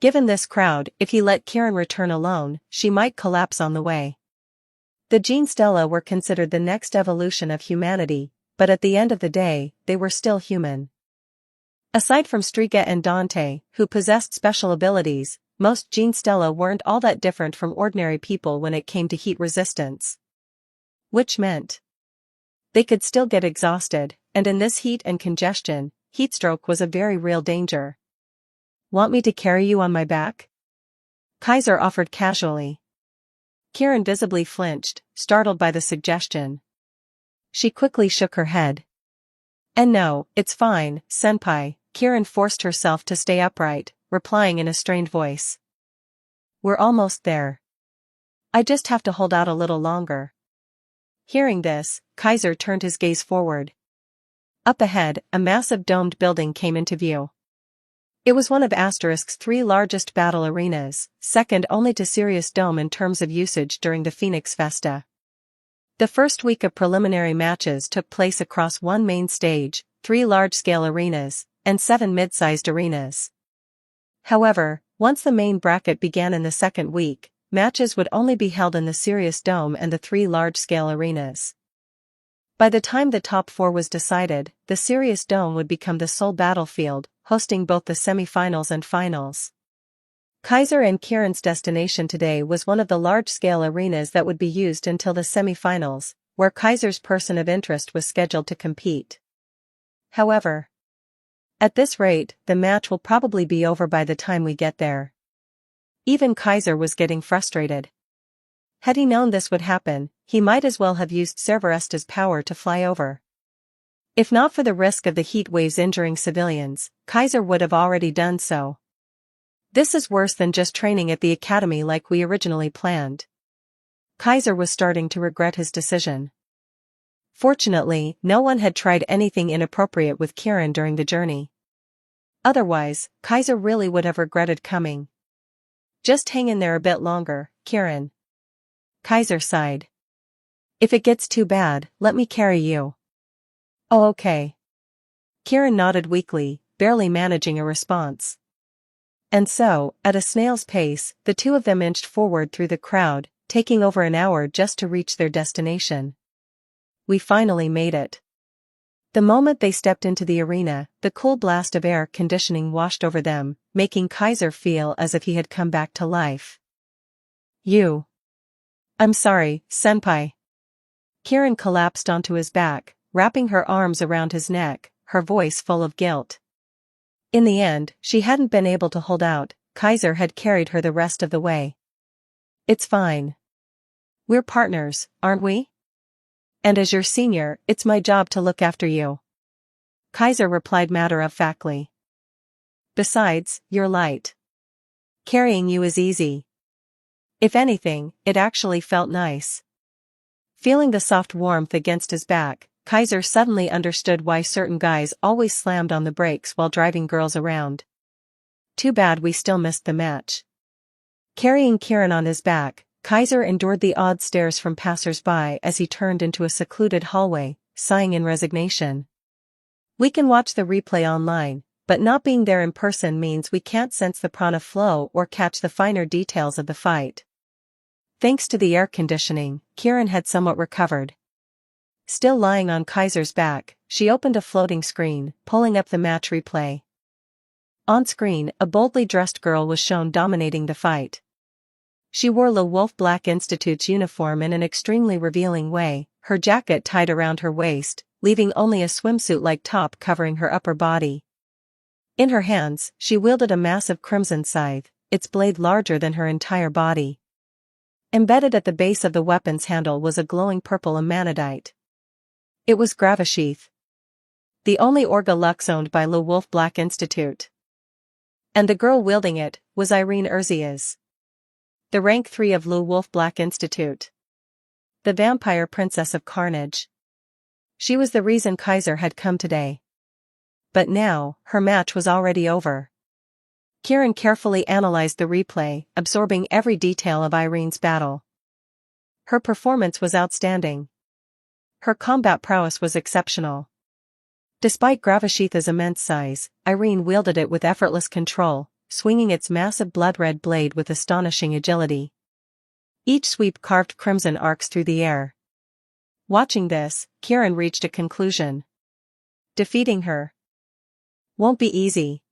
Speaker 2: Given this crowd, if he let Kieran return alone, she might collapse on the way. The Genestella were considered the next evolution of humanity, but at the end of the day, they were still human. Aside from Striga and Dante, who possessed special abilities, most Genestella weren't all that different from ordinary people when it came to heat resistance. Which meant they could still get exhausted, and in this heat and congestion, heatstroke was a very real danger. Want me to carry you on my back? Kaiser offered casually. Kieran visibly flinched, startled by the suggestion. She quickly shook her head. And no, it's fine, senpai. Kieran forced herself to stay upright, replying in a strained voice. We're almost there. I just have to hold out a little longer. Hearing this, Kaiser turned his gaze forward. Up ahead, a massive domed building came into view. It was one of Asterisk's 3 largest battle arenas, second only to Sirius Dome in terms of usage during the Phoenix Festa. The first week of preliminary matches took place across one main stage, 3 large-scale arenas, and 7 mid-sized arenas. However, once the main bracket began in the second week, matches would only be held in the Sirius Dome and the 3 large-scale arenas. By the time the top 4 was decided, the Sirius Dome would become the sole battlefield, hosting both the semi-finals and finals. Kaiser and Kieran's destination today was one of the large-scale arenas that would be used until the semi-finals, where Kaiser's person of interest was scheduled to compete. However, at this rate, the match will probably be over by the time we get there. Even Kaiser was getting frustrated. Had he known this would happen, he might as well have used Cerveresta's power to fly over. If not for the risk of the heat waves injuring civilians, Kaiser would have already done so. This is worse than just training at the academy like we originally planned. Kaiser was starting to regret his decision. Fortunately, no one had tried anything inappropriate with Kieran during the journey. Otherwise, Kaiser really would have regretted coming. Just hang in there a bit longer, Kieran. Kaiser sighed. If it gets too bad, let me carry you. Oh, okay. Kieran nodded weakly, barely managing a response. And so, at a snail's pace, the two of them inched forward through the crowd, taking over an hour just to reach their destination. We finally made it. The moment they stepped into the arena, the cool blast of air conditioning washed over them, making Kaiser feel as if he had come back to life. I'm sorry, senpai. Kieran collapsed onto his back, wrapping her arms around his neck, her voice full of guilt. In the end, she hadn't been able to hold out, Kaiser had carried her the rest of the way. It's fine. We're partners, aren't we? And as your senior, it's my job to look after you. Kaiser replied matter-of-factly. Besides, you're light. Carrying you is easy. If anything, it actually felt nice. Feeling the soft warmth against his back, Kaiser suddenly understood why certain guys always slammed on the brakes while driving girls around. Too bad we still missed the match. Carrying Kieran on his back, Kaiser endured the odd stares from passers-by as he turned into a secluded hallway, sighing in resignation. We can watch the replay online, But not being there in person means we can't sense the prana flow or catch the finer details of the fight. Thanks to the air conditioning, Kieran had somewhat recovered. Still lying on Kaiser's back, she opened a floating screen, pulling up the match replay. On screen, a boldly dressed girl was shown dominating the fight. She wore Le Wolf Black Institute's uniform in an extremely revealing way, her jacket tied around her waist, leaving only a swimsuit-like top covering her upper body. In her hands, she wielded a massive crimson scythe, its blade larger than her entire body. Embedded at the base of the weapon's handle was a glowing purple amanadite. It was Gravasheath, the only Orga Lux owned by Le Wolf Black Institute. And the girl wielding it was Irene Urzias, the rank 3 of Le Wolf Black Institute. The vampire princess of carnage. She was the reason Kaiser had come today. But now, her match was already over. Kieran carefully analyzed the replay, absorbing every detail of Irene's battle. Her performance was outstanding. Her combat prowess was exceptional. Despite Gravasheath's immense size, Irene wielded it with effortless control, swinging its massive blood-red blade with astonishing agility. Each sweep carved crimson arcs through the air. Watching this, Kieran reached a conclusion. Defeating her won't be easy.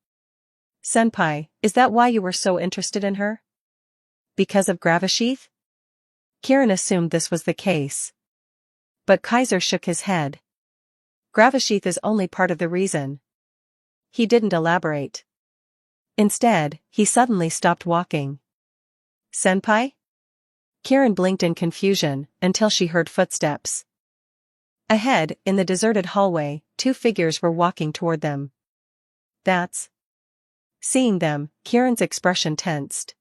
Speaker 2: Senpai, is that why you were so interested in her? Because of Gravasheath? Kieran assumed this was the case. But Kaiser shook his head. Gravasheath is only part of the reason. He didn't elaborate. Instead, he suddenly stopped walking. Senpai? Kieran blinked in confusion, until she heard footsteps. Ahead, in the deserted hallway, 2 figures were walking toward them. That's... Seeing them, Kieran's expression tensed.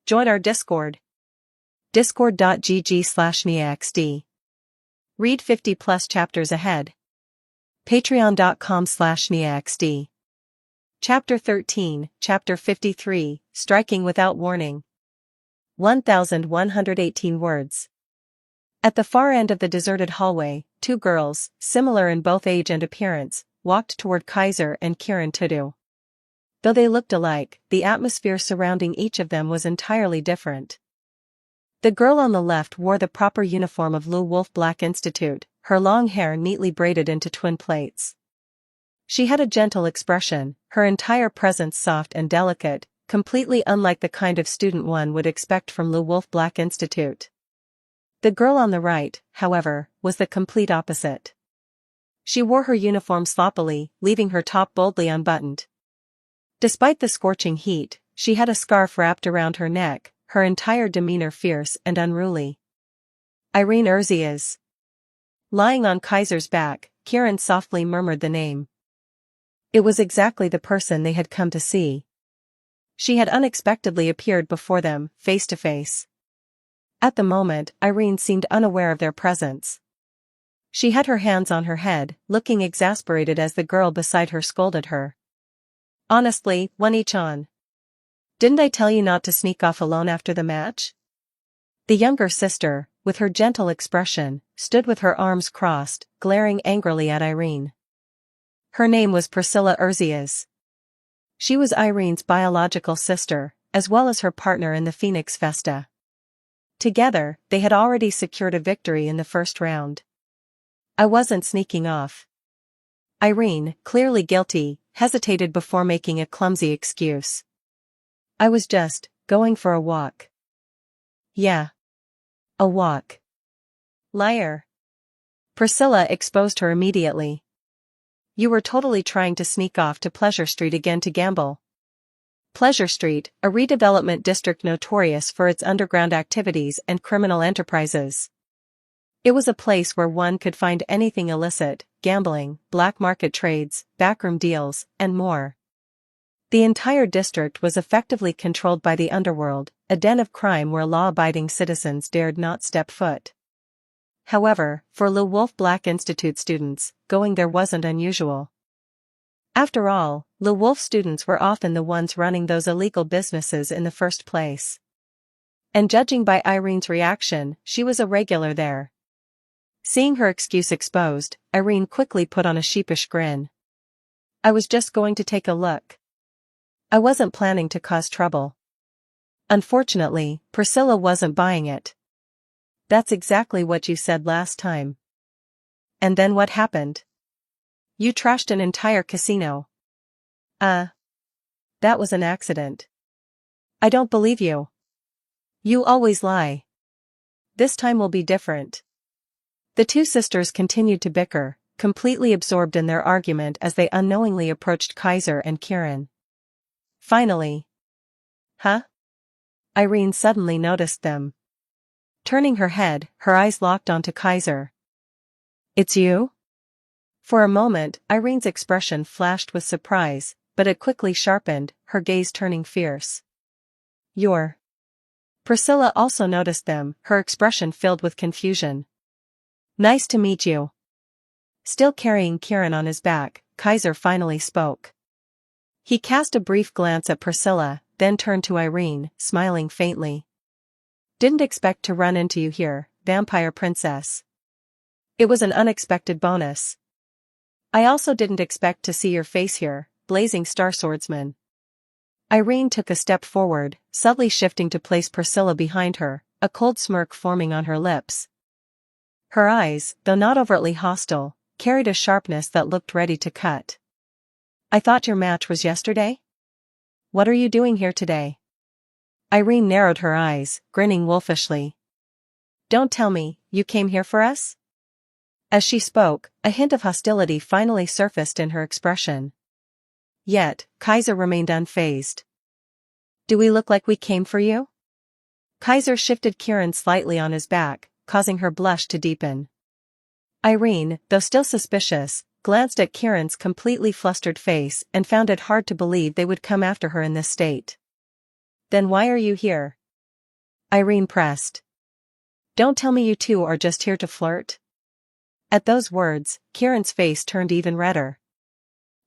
Speaker 2: Join our Discord. Discord.gg/NIAXD. Read 50+ chapters ahead. Patreon.com/NIAXD. Chapter 13, Chapter 53, Striking Without Warning. 1,118 words. At the far end of the deserted hallway, 2 girls, similar in both age and appearance, walked toward Kaiser and Kieran Tudu. Though they looked alike, the atmosphere surrounding each of them was entirely different. The girl on the left wore the proper uniform of Le Wolf Black Institute, her long hair neatly braided into twin plaits. She had a gentle expression, her entire presence soft and delicate, completely unlike the kind of student one would expect from Le Wolf Black Institute. The girl on the right, however, was the complete opposite. She wore her uniform sloppily, leaving her top boldly unbuttoned. Despite the scorching heat, she had a scarf wrapped around her neck, her entire demeanor fierce and unruly. Irene Urzias. Lying on Kaiser's back, Kieran softly murmured the name. It was exactly the person they had come to see. She had unexpectedly appeared before them, face to face. At the moment, Irene seemed unaware of their presence. She had her hands on her head, looking exasperated as the girl beside her scolded her. Honestly, one each on. Didn't I tell you not to sneak off alone after the match? The younger sister, with her gentle expression, stood with her arms crossed, glaring angrily at Irene. Her name was Priscilla Urzias. She was Irene's biological sister, as well as her partner in the Phoenix Festa. Together, they had already secured a victory in the first round. I wasn't sneaking off. Irene, clearly guilty, hesitated before making a clumsy excuse. I was just going for a walk. Yeah. A walk. Liar. Priscilla exposed her immediately. You were totally trying to sneak off to Pleasure Street again to gamble. Pleasure Street, a redevelopment district notorious for its underground activities and criminal enterprises. It was a place where one could find anything illicit, gambling, black market trades, backroom deals, and more. The entire district was effectively controlled by the underworld, a den of crime where law-abiding citizens dared not step foot. However, for Le Wolf Black Institute students, going there wasn't unusual. After all, Le Wolf students were often the ones running those illegal businesses in the first place. And judging by Irene's reaction, she was a regular there. Seeing her excuse exposed, Irene quickly put on a sheepish grin. I was just going to take a look. I wasn't planning to cause trouble. Unfortunately, Priscilla wasn't buying it. That's exactly what you said last time. And then what happened? You trashed an entire casino. That was an accident. I don't believe you. You always lie. This time will be different. The two sisters continued to bicker, completely absorbed in their argument as they unknowingly approached Kaiser and Kieran. Finally. Huh? Irene suddenly noticed them. Turning her head, her eyes locked onto Kaiser. It's you? For a moment, Irene's expression flashed with surprise, but it quickly sharpened, her gaze turning fierce. You're. Priscilla also noticed them, her expression filled with confusion. Nice to meet you. Still carrying Kieran on his back, Kaiser finally spoke. He cast a brief glance at Priscilla, then turned to Irene, smiling faintly. Didn't expect to run into you here, vampire princess. It was an unexpected bonus. I also didn't expect to see your face here, blazing star swordsman. Irene took a step forward, subtly shifting to place Priscilla behind her, a cold smirk forming on her lips. Her eyes, though not overtly hostile, carried a sharpness that looked ready to cut. I thought your match was yesterday? What are you doing here today? Irene narrowed her eyes, grinning wolfishly. Don't tell me, you came here for us? As she spoke, a hint of hostility finally surfaced in her expression. Yet, Kaiser remained unfazed. Do we look like we came for you? Kaiser shifted Kieran slightly on his back, causing her blush to deepen. Irene, though still suspicious, glanced at Kieran's completely flustered face and found it hard to believe they would come after her in this state. Then why are you here? Irene pressed. Don't tell me you two are just here to flirt. At those words, Kieran's face turned even redder.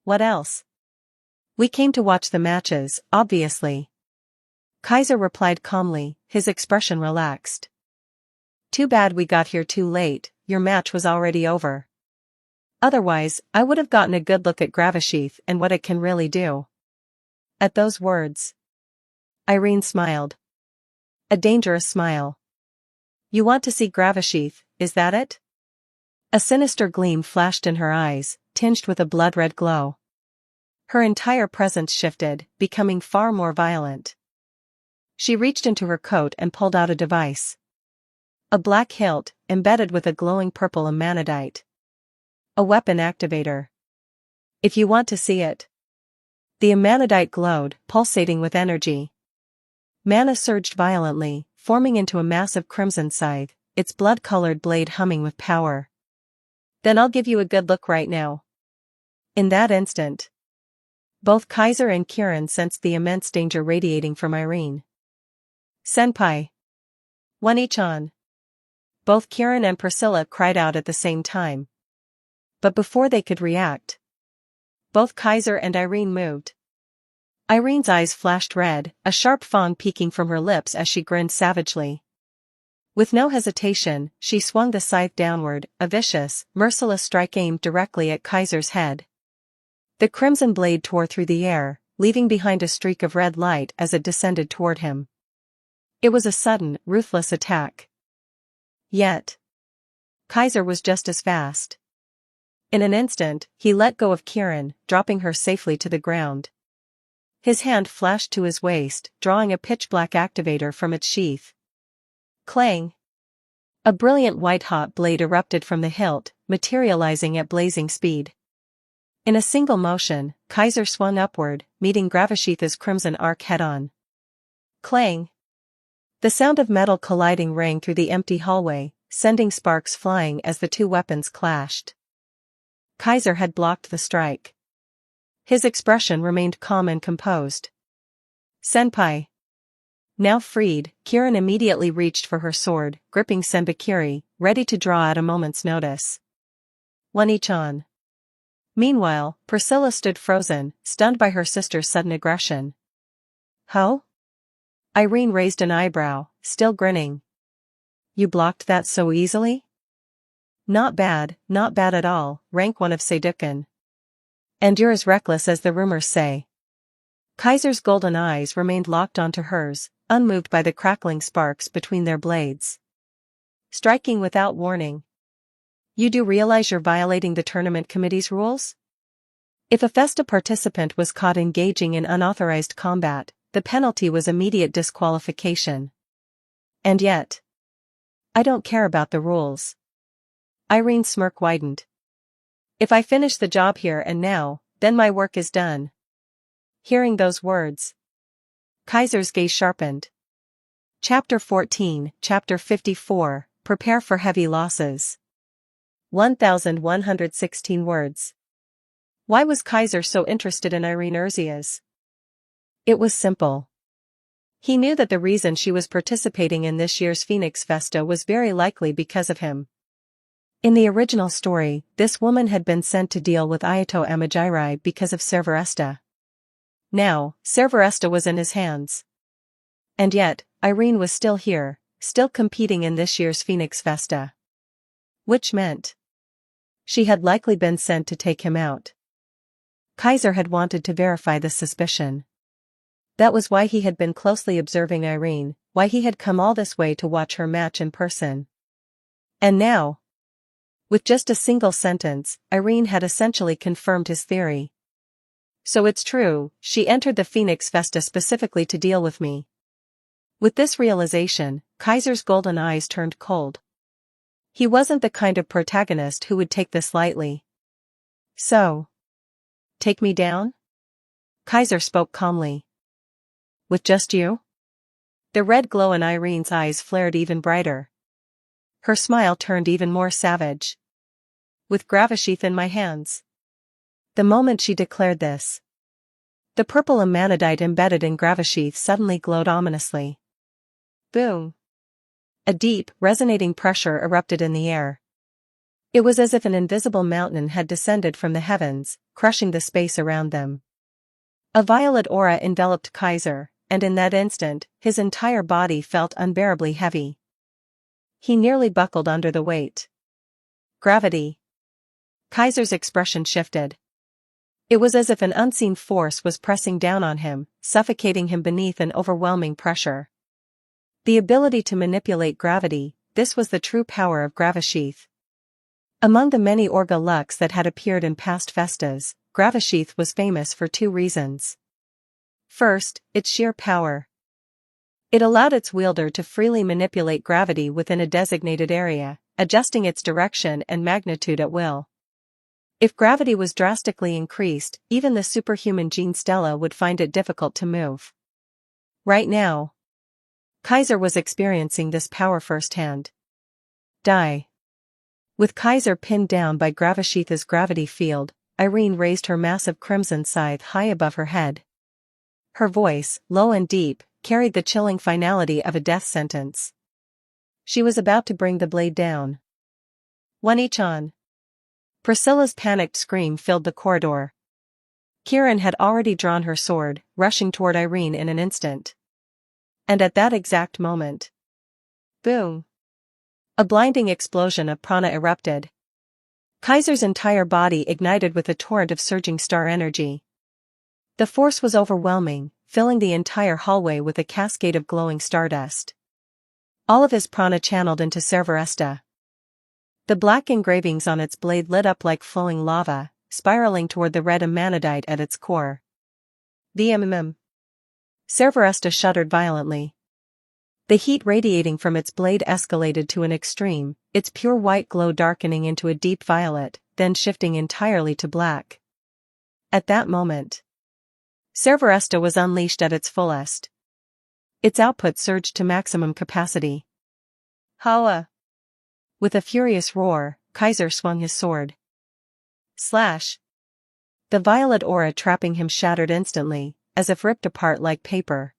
Speaker 2: What else? We came to watch the matches, obviously. Kaiser replied calmly, his expression relaxed. Too bad we got here too late, your match was already over. Otherwise, I would have gotten a good look at Gravasheath and what it can really do. At those words, Irene smiled. A dangerous smile. You want to see Gravasheath, is that it? A sinister gleam flashed in her eyes, tinged with a blood-red glow. Her entire presence shifted, becoming far more violent. She reached into her coat and pulled out a device. A black hilt, embedded with a glowing purple amanadite. A weapon activator. If you want to see it. The amanadite glowed, pulsating with energy. Mana surged violently, forming into a massive crimson scythe, its blood-colored blade humming with power. Then I'll give you a good look right now. In that instant, both Kaiser and Kieran sensed the immense danger radiating from Irene. Senpai. One each on. Both Kieran and Priscilla cried out at the same time. But before they could react, both Kaiser and Irene moved. Irene's eyes flashed red, a sharp fang peeking from her lips as she grinned savagely. With no hesitation, she swung the scythe downward, a vicious, merciless strike aimed directly at Kaiser's head. The crimson blade tore through the air, leaving behind a streak of red light as it descended toward him. It was a sudden, ruthless attack. Yet, Kaiser was just as fast. In an instant, he let go of Kieran, dropping her safely to the ground. His hand flashed to his waist, drawing a pitch-black activator from its sheath. Clang! A brilliant white-hot blade erupted from the hilt, materializing at blazing speed. In a single motion, Kaiser swung upward, meeting Gravasheath's crimson arc head-on. Clang! The sound of metal colliding rang through the empty hallway, sending sparks flying as the two weapons clashed. Kaiser had blocked the strike. His expression remained calm and composed. Senpai. Now freed, Kieran immediately reached for her sword, gripping Senbakiri, ready to draw at a moment's notice. One each on. Meanwhile, Priscilla stood frozen, stunned by her sister's sudden aggression. How? Irene raised an eyebrow, still grinning. You blocked that so easily? Not bad at all, rank 1 of Seidukan. And you're as reckless as the rumors say. Kaiser's golden eyes remained locked onto hers, unmoved by the crackling sparks between their blades. Striking without warning. You do realize you're violating the tournament committee's rules? If a Festa participant was caught engaging in unauthorized combat, the penalty was immediate disqualification. And yet, I don't care about the rules. Irene's smirk widened. If I finish the job here and now, then my work is done. Hearing those words, Kaiser's gaze sharpened. Chapter 14, Chapter 54, Prepare for Heavy Losses. 1,116 words. Why was Kaiser so interested in Irene Urzias? It was simple. He knew that the reason she was participating in this year's Phoenix Festa was very likely because of him. In the original story, this woman had been sent to deal with Ayato Amajiri because of Cerveresta. Now, Cerveresta was in his hands. And yet, Irene was still here, still competing in this year's Phoenix Festa. Which meant she had likely been sent to take him out. Kaiser had wanted to verify this suspicion. That was why he had been closely observing Irene, why he had come all this way to watch her match in person. And now, with just a single sentence, Irene had essentially confirmed his theory. So it's true, she entered the Phoenix Festa specifically to deal with me. With this realization, Kaiser's golden eyes turned cold. He wasn't the kind of protagonist who would take this lightly. So, take me down? Kaiser spoke calmly. With just you? The red glow in Irene's eyes flared even brighter. Her smile turned even more savage. With Gravasheath in my hands. The moment she declared this, the purple amanadite embedded in Gravasheath suddenly glowed ominously. Boom! A deep, resonating pressure erupted in the air. It was as if an invisible mountain had descended from the heavens, crushing the space around them. A violet aura enveloped Kaiser, and in that instant, his entire body felt unbearably heavy. He nearly buckled under the weight. Gravity. Kaiser's expression shifted. It was as if an unseen force was pressing down on him, suffocating him beneath an overwhelming pressure. The ability to manipulate gravity, this was the true power of Gravasheath. Among the many Orga Lux that had appeared in past festas, Gravasheath was famous for two reasons. First, its sheer power. It allowed its wielder to freely manipulate gravity within a designated area, adjusting its direction and magnitude at will. If gravity was drastically increased, even the superhuman Jean Stella would find it difficult to move. Right now, Kaiser was experiencing this power firsthand. Die. With Kaiser pinned down by Gravasheath's gravity field, Irene raised her massive crimson scythe high above her head. Her voice, low and deep, carried the chilling finality of a death sentence. She was about to bring the blade down. One each on. Priscilla's panicked scream filled the corridor. Kieran had already drawn her sword, rushing toward Irene in an instant. And at that exact moment, boom! A blinding explosion of prana erupted. Kaiser's entire body ignited with a torrent of surging star energy. The force was overwhelming, filling the entire hallway with a cascade of glowing stardust. All of his prana channeled into Cerveresta. The black engravings on its blade lit up like flowing lava, spiraling toward the red amanadite at its core. Cerveresta shuddered violently. The heat radiating from its blade escalated to an extreme, its pure white glow darkening into a deep violet, then shifting entirely to black. At that moment, Cerveresta was unleashed at its fullest. Its output surged to maximum capacity. Hawa! With a furious roar, Kaiser swung his sword. Slash! The violet aura trapping him shattered instantly, as if ripped apart like paper.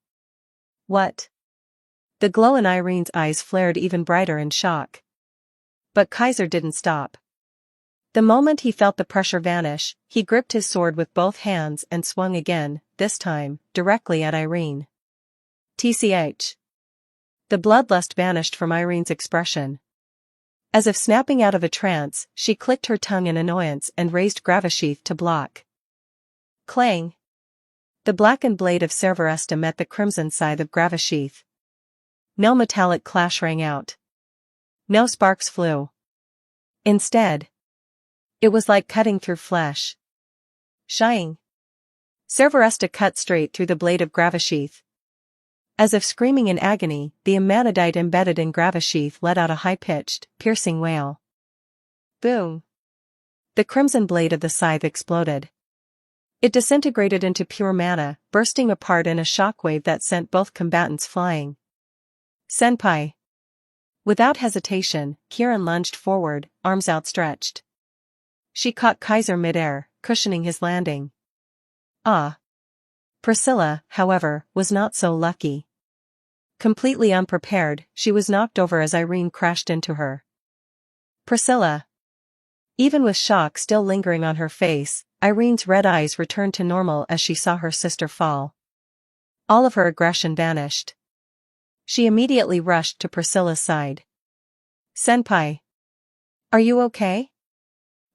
Speaker 2: What? The glow in Irene's eyes flared even brighter in shock. But Kaiser didn't stop. The moment he felt the pressure vanish, he gripped his sword with both hands and swung again, this time, directly at Irene. TCH. The bloodlust vanished from Irene's expression. As if snapping out of a trance, she clicked her tongue in annoyance and raised Gravasheath to block. Clang! The blackened blade of Cerberesta met the crimson scythe of Gravasheath. No metallic clash rang out. No sparks flew. Instead, it was like cutting through flesh. Shying. Cerberesta cut straight through the blade of Gravasheath. As if screaming in agony, the amanadite embedded in Gravasheath let out a high-pitched, piercing wail. Boom! The crimson blade of the scythe exploded. It disintegrated into pure mana, bursting apart in a shockwave that sent both combatants flying. Senpai! Without hesitation, Kieran lunged forward, arms outstretched. She caught Kaiser midair, cushioning his landing. Ah! Priscilla, however, was not so lucky. Completely unprepared, she was knocked over as Irene crashed into her. Priscilla! Even with shock still lingering on her face, Irene's red eyes returned to normal as she saw her sister fall. All of her aggression vanished. She immediately rushed to Priscilla's side. Senpai! Are you okay?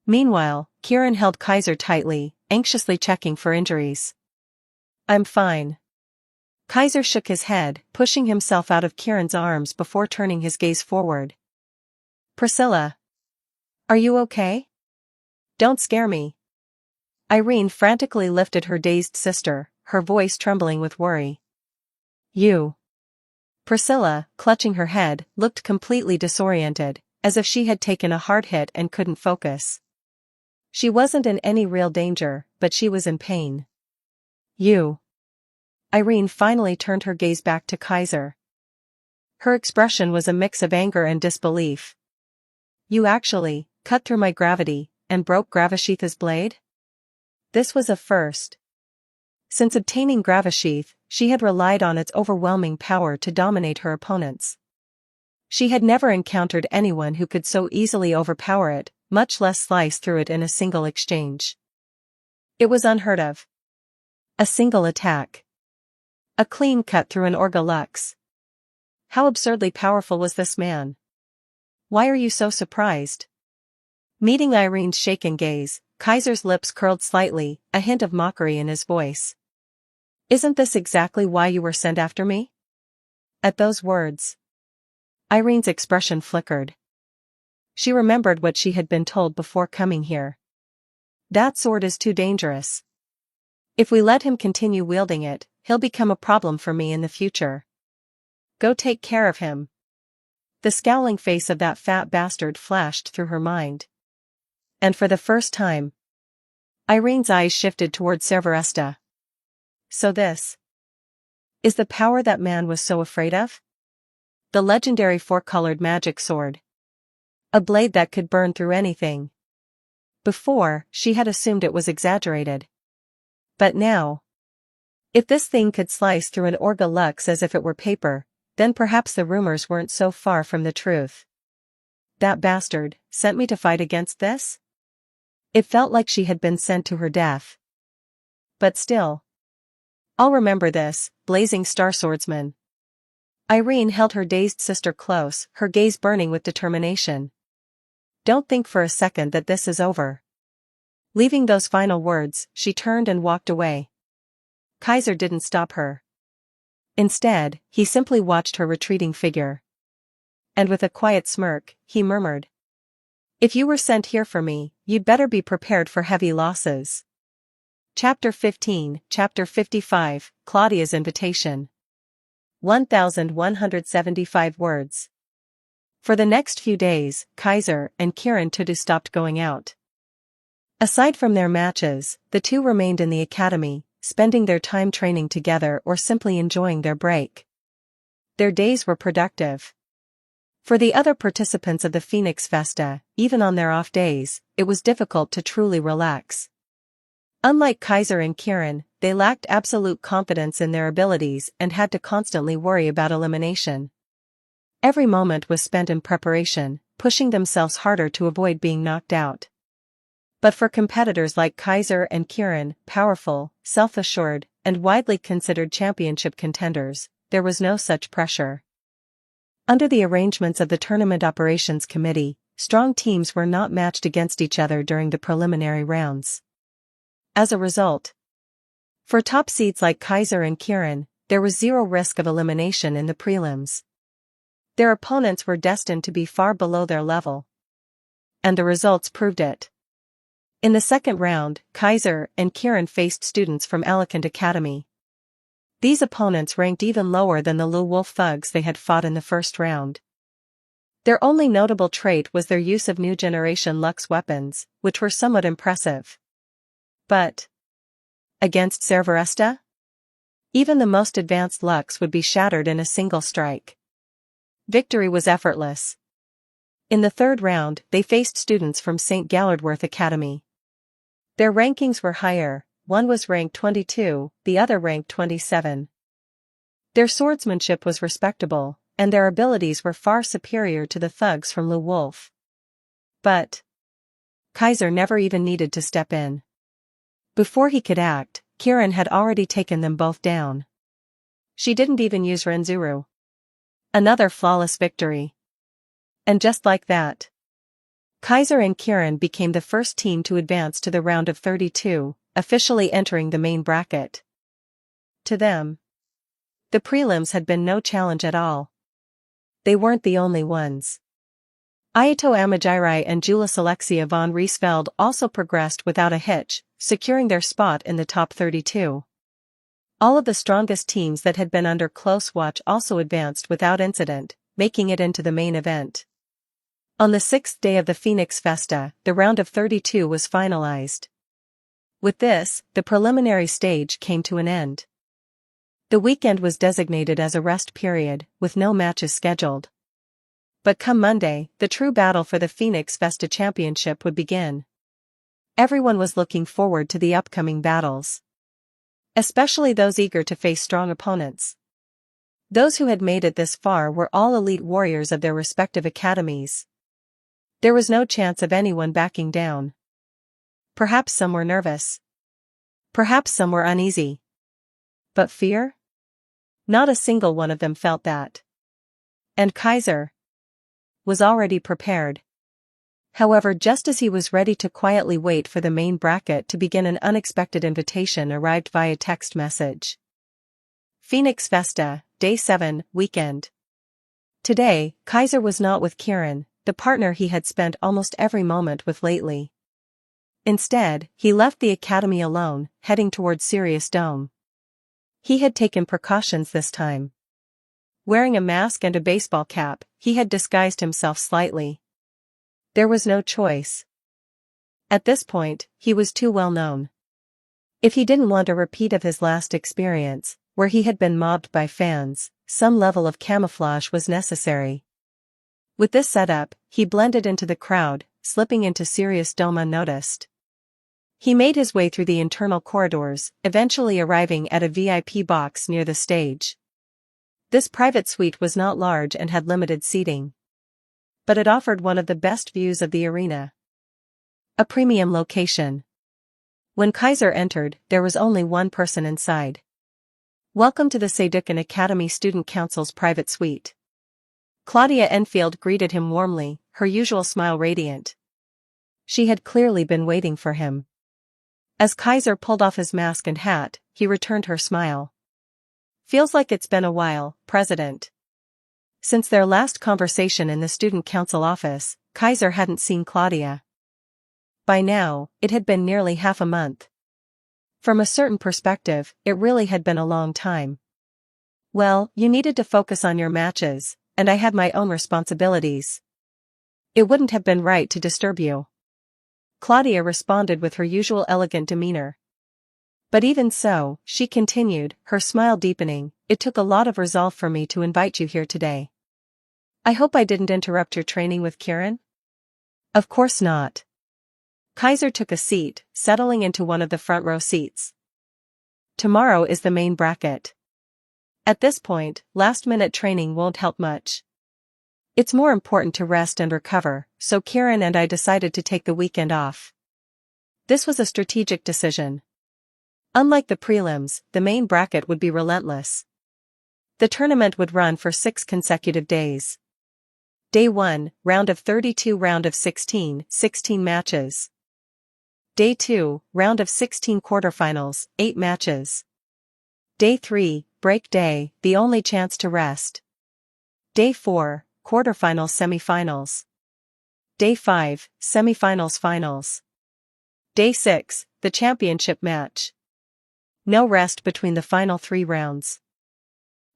Speaker 2: Meanwhile, Kieran held Kaiser tightly, anxiously checking for injuries. I'm fine. Kaiser shook his head, pushing himself out of Kieran's arms before turning his gaze forward. Priscilla! Are you okay? Don't scare me. Irene frantically lifted her dazed sister, her voice trembling with worry. You. Priscilla, clutching her head, looked completely disoriented, as if she had taken a hard hit and couldn't focus. She wasn't in any real danger, but she was in pain. You. Irene finally turned her gaze back to Kaiser. Her expression was a mix of anger and disbelief. You actually cut through my gravity and broke Gravasheath's blade? This was a first. Since obtaining Gravasheath, she had relied on its overwhelming power to dominate her opponents. She had never encountered anyone who could so easily overpower it, much less slice through it in a single exchange. It was unheard of. A single attack. A clean cut through an Orga Lux. How absurdly powerful was this man? Why are you so surprised? Meeting Irene's shaken gaze, Kaiser's lips curled slightly, a hint of mockery in his voice. Isn't this exactly why you were sent after me? At those words, Irene's expression flickered. She remembered what she had been told before coming here. That sword is too dangerous. If we let him continue wielding it, he'll become a problem for me in the future. Go take care of him. The scowling face of that fat bastard flashed through her mind. And for the first time, Irene's eyes shifted toward Cerberesta. So this is the power that man was so afraid of? The legendary four-colored magic sword. A blade that could burn through anything. Before, she had assumed it was exaggerated. But now, if this thing could slice through an Orga Lux as if it were paper, then perhaps the rumors weren't so far from the truth. That bastard sent me to fight against this? It felt like she had been sent to her death. But still, I'll remember this, blazing star swordsman. Irene held her dazed sister close, her gaze burning with determination. Don't think for a second that this is over. Leaving those final words, she turned and walked away. Kaiser didn't stop her. Instead, he simply watched her retreating figure. And with a quiet smirk, he murmured. If you were sent here for me, you'd better be prepared for heavy losses. Chapter 15, Chapter 55, Claudia's Invitation. 1,175 words. For the next few days, Kaiser and Kieran Tudu stopped going out. Aside from their matches, the two remained in the academy, spending their time training together or simply enjoying their break. Their days were productive. For the other participants of the Phoenix Festa, even on their off days, it was difficult to truly relax. Unlike Kaiser and Kieran, they lacked absolute confidence in their abilities and had to constantly worry about elimination. Every moment was spent in preparation, pushing themselves harder to avoid being knocked out. But for competitors like Kaiser and Kieran, powerful, self-assured, and widely considered championship contenders, there was no such pressure. Under the arrangements of the Tournament Operations Committee, strong teams were not matched against each other during the preliminary rounds. As a result, For top seeds like Kaiser and Kieran, there was zero risk of elimination in the prelims. Their opponents were destined to be far below their level. And the results proved it. In the second round, Kaiser and Kieran faced students from Alicant Academy. These opponents ranked even lower than the Lil Wolf thugs they had fought in the first round. Their only notable trait was their use of new generation Lux weapons, which were somewhat impressive. But against Cerberesta? Even the most advanced Lux would be shattered in a single strike. Victory was effortless. In the third round, they faced students from St. Gallardworth Academy. Their rankings were higher, one was ranked 22, the other ranked 27. Their swordsmanship was respectable, and their abilities were far superior to the thugs from Lil Wolf. But Kaiser never even needed to step in. Before he could act, Kieran had already taken them both down. She didn't even use Renzuru. Another flawless victory. And just like that, Kaiser and Kieran became the first team to advance to the round of 32, officially entering the main bracket. To them, the prelims had been no challenge at all. They weren't the only ones. Ayato Amajirai and Julis Alexia von Riesfeld also progressed without a hitch, securing their spot in the top 32. All of the strongest teams that had been under close watch also advanced without incident, making it into the main event. On the sixth day of the Phoenix Festa, the round of 32 was finalized. With this, the preliminary stage came to an end. The weekend was designated as a rest period, with no matches scheduled. But come Monday, the true battle for the Phoenix Festa Championship would begin. Everyone was looking forward to the upcoming battles. Especially those eager to face strong opponents. Those who had made it this far were all elite warriors of their respective academies. There was no chance of anyone backing down. Perhaps some were nervous. Perhaps some were uneasy. But fear? Not a single one of them felt that. And Kaiser was already prepared. However, just as he was ready to quietly wait for the main bracket to begin, an unexpected invitation arrived via text message. Phoenix Festa, Day 7, Weekend. Today, Kaiser was not with Kieran, the partner he had spent almost every moment with lately. Instead, he left the academy alone, heading towards Sirius Dome. He had taken precautions this time. Wearing a mask and a baseball cap, he had disguised himself slightly. There was no choice. At this point, he was too well known. If he didn't want a repeat of his last experience, where he had been mobbed by fans, some level of camouflage was necessary. With this setup, he blended into the crowd, slipping into Sirius Dome unnoticed. He made his way through the internal corridors, eventually arriving at a VIP box near the stage. This private suite was not large and had limited seating. But it offered one of the best views of the arena. A premium location. When Kaiser entered, there was only one person inside. Welcome to the Seidukan Academy Student Council's private suite. Claudia Enfield greeted him warmly, her usual smile radiant. She had clearly been waiting for him. As Kaiser pulled off his mask and hat, he returned her smile. Feels like it's been a while, President. Since their last conversation in the student council office, Kaiser hadn't seen Claudia. By now, it had been nearly half a month. From a certain perspective, it really had been a long time. Well, you needed to focus on your matches, and I had my own responsibilities. It wouldn't have been right to disturb you. Claudia responded with her usual elegant demeanor. But even so, she continued, her smile deepening, it took a lot of resolve for me to invite you here today. I hope I didn't interrupt your training with Kieran? Of course not. Kaiser took a seat, settling into one of the front row seats. Tomorrow is the main bracket. At this point, last-minute training won't help much. It's more important to rest and recover, so Kieran and I decided to take the weekend off. This was a strategic decision. Unlike the prelims, the main bracket would be relentless. The tournament would run for 6 consecutive days. Day 1, round of 32, round of 16, 16 matches. Day 2, round of 16 quarterfinals, 8 matches. Day 3, break day, the only chance to rest. Day 4, quarterfinals semifinals. Day 5, semifinals finals. Day 6, the championship match. No rest between the final 3 rounds.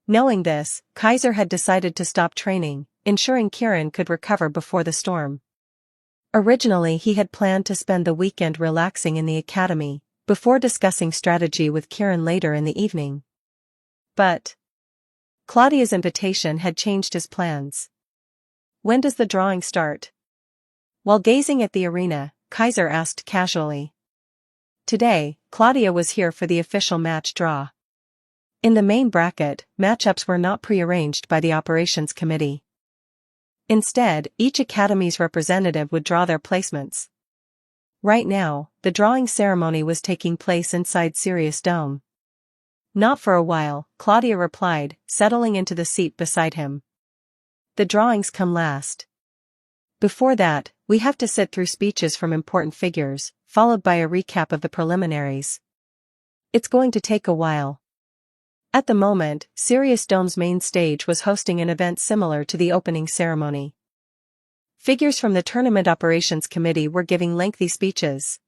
Speaker 2: Knowing this, Kaiser had decided to stop training, ensuring Kieran could recover before the storm. Originally he had planned to spend the weekend relaxing in the academy, before discussing strategy with Kieran later in the evening. But Claudia's invitation had changed his plans. When does the drawing start? While gazing at the arena, Kaiser asked casually. Today, Claudia was here for the official match draw. In the main bracket, matchups were not prearranged by the operations committee. Instead, each academy's representative would draw their placements. Right now, the drawing ceremony was taking place inside Sirius Dome. Not for a while, Claudia replied, settling into the seat beside him. The drawings come last. Before that, we have to sit through speeches from important figures, followed by a recap of the preliminaries. It's going to take a while. At the moment, Sirius Dome's main stage was hosting an event similar to the opening ceremony. Figures from the Tournament Operations Committee were giving lengthy speeches.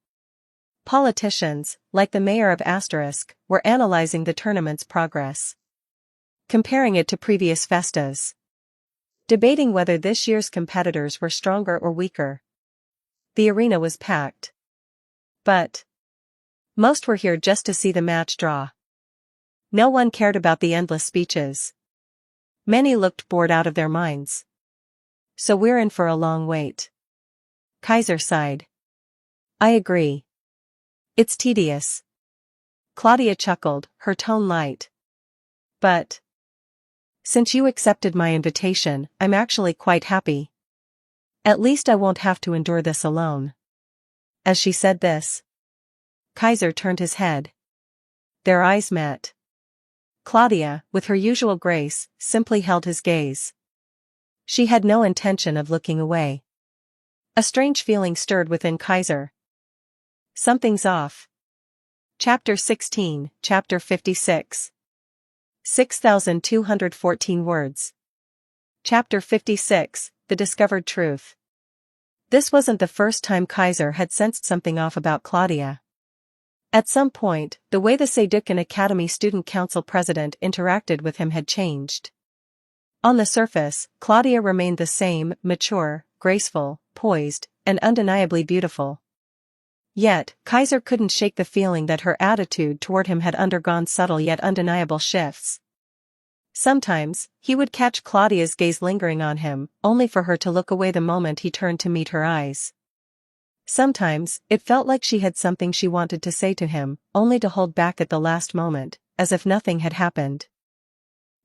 Speaker 2: Politicians, like the mayor of Asterisk, were analyzing the tournament's progress, comparing it to previous festas, debating whether this year's competitors were stronger or weaker. The arena was packed. But most were here just to see the match draw. No one cared about the endless speeches. Many looked bored out of their minds. So we're in for a long wait. Kaiser sighed. I agree. It's tedious. Claudia chuckled, her tone light. But since you accepted my invitation, I'm actually quite happy. At least I won't have to endure this alone. As she said this, Kaiser turned his head. Their eyes met. Claudia, with her usual grace, simply held his gaze. She had no intention of looking away. A strange feeling stirred within Kaiser. Something's off. Chapter 16, Chapter 56. 6,214 words. Chapter 56, The Discovered Truth. This wasn't the first time Kaiser had sensed something off about Claudia. At some point, the way the Seducan Academy Student Council president interacted with him had changed. On the surface, Claudia remained the same, mature, graceful, poised, and undeniably beautiful. Yet, Kaiser couldn't shake the feeling that her attitude toward him had undergone subtle yet undeniable shifts. Sometimes, he would catch Claudia's gaze lingering on him, only for her to look away the moment he turned to meet her eyes. Sometimes, it felt like she had something she wanted to say to him, only to hold back at the last moment, as if nothing had happened.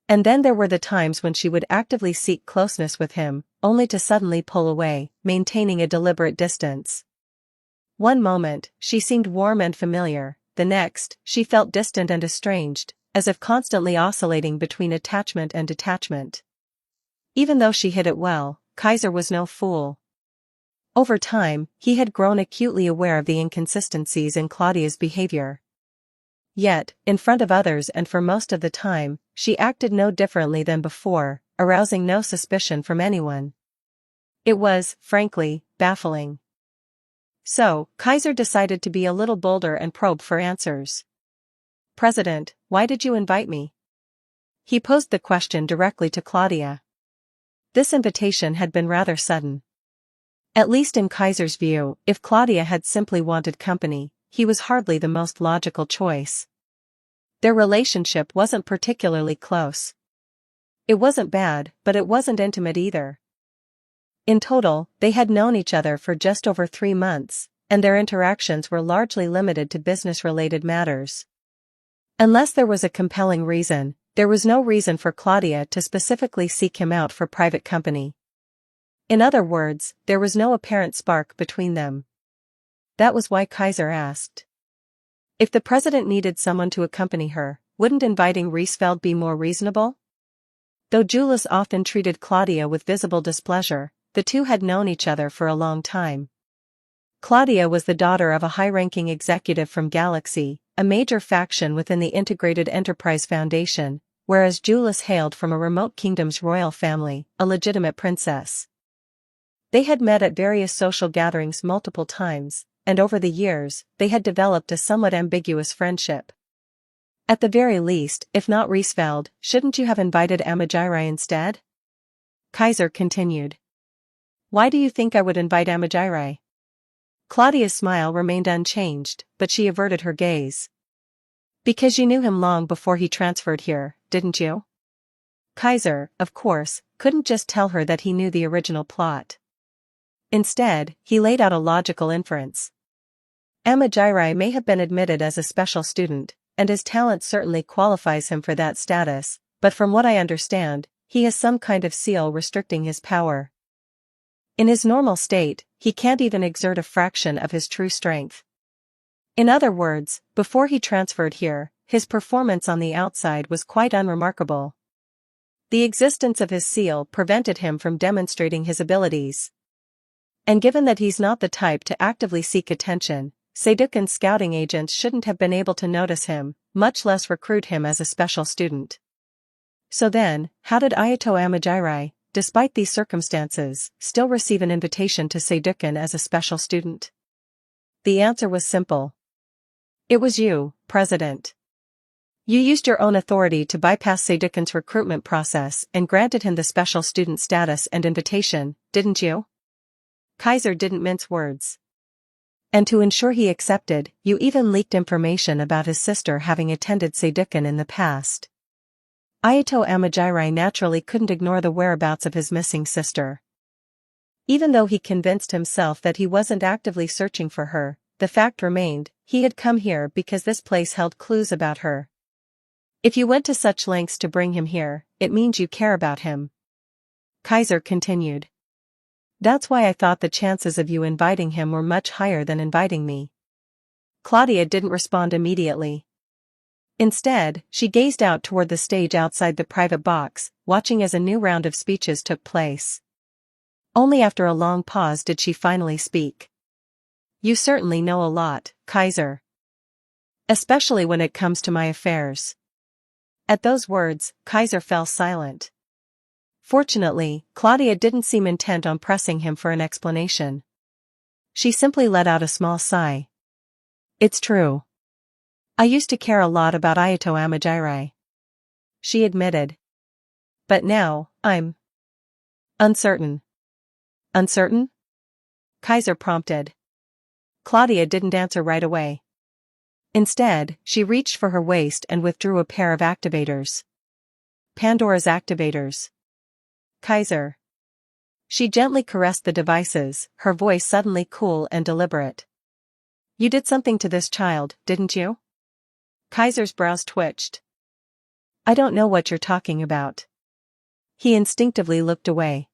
Speaker 2: And then there were the times when she would actively seek closeness with him, only to suddenly pull away, maintaining a deliberate distance. One moment, she seemed warm and familiar, the next, she felt distant and estranged, as if constantly oscillating between attachment and detachment. Even though she hid it well, Kaiser was no fool. Over time, he had grown acutely aware of the inconsistencies in Claudia's behavior. Yet, in front of others and for most of the time, she acted no differently than before, arousing no suspicion from anyone. It was, frankly, baffling. So, Kaiser decided to be a little bolder and probe for answers. President, why did you invite me? He posed the question directly to Claudia. This invitation had been rather sudden. At least in Kaiser's view, if Claudia had simply wanted company, he was hardly the most logical choice. Their relationship wasn't particularly close. It wasn't bad, but it wasn't intimate either. In total, they had known each other for just over 3 months, and their interactions were largely limited to business-related matters. Unless there was a compelling reason, there was no reason for Claudia to specifically seek him out for private company. In other words, there was no apparent spark between them. That was why Kaiser asked. If the president needed someone to accompany her, wouldn't inviting Riesfeld be more reasonable? Though Julius often treated Claudia with visible displeasure, the two had known each other for a long time. Claudia was the daughter of a high-ranking executive from Galaxy, a major faction within the Integrated Enterprise Foundation, whereas Julius hailed from a remote kingdom's royal family, a legitimate princess. They had met at various social gatherings multiple times, and over the years, they had developed a somewhat ambiguous friendship. At the very least, if not Riesfeld, shouldn't you have invited Amagirai instead? Kaiser continued. Why do you think I would invite Amagirai? Claudia's smile remained unchanged, but she averted her gaze. Because you knew him long before he transferred here, didn't you? Kaiser, of course, couldn't just tell her that he knew the original plot. Instead, he laid out a logical inference. Amagirai may have been admitted as a special student, and his talent certainly qualifies him for that status, but from what I understand, he has some kind of seal restricting his power. In his normal state, he can't even exert a fraction of his true strength. In other words, before he transferred here, his performance on the outside was quite unremarkable. The existence of his seal prevented him from demonstrating his abilities. And given that he's not the type to actively seek attention, Seiduken's scouting agents shouldn't have been able to notice him, much less recruit him as a special student. So then, how did Ayato Amagirai, despite these circumstances, still receive an invitation to Seiduken as a special student? The answer was simple. It was you, President. You used your own authority to bypass Seiduken's recruitment process and granted him the special student status and invitation, didn't you? Kaiser didn't mince words. And to ensure he accepted, you even leaked information about his sister having attended Seiduken in the past. Ayato Amagirai naturally couldn't ignore the whereabouts of his missing sister. Even though he convinced himself that he wasn't actively searching for her, the fact remained, he had come here because this place held clues about her. If you went to such lengths to bring him here, it means you care about him. Kaiser continued. That's why I thought the chances of you inviting him were much higher than inviting me. Claudia didn't respond immediately. Instead, she gazed out toward the stage outside the private box, watching as a new round of speeches took place. Only after a long pause did she finally speak. You certainly know a lot, Kaiser. Especially when it comes to my affairs. At those words, Kaiser fell silent. Fortunately, Claudia didn't seem intent on pressing him for an explanation. She simply let out a small sigh. It's true. I used to care a lot about Ayato Amagirai. She admitted. But now, I'm uncertain. Uncertain? Kaiser prompted. Claudia didn't answer right away. Instead, she reached for her waist and withdrew a pair of activators. Pandora's activators. Kaiser. She gently caressed the devices, her voice suddenly cool and deliberate. You did something to this child, didn't you? Kaiser's brows twitched. I don't know what you're talking about. He instinctively looked away.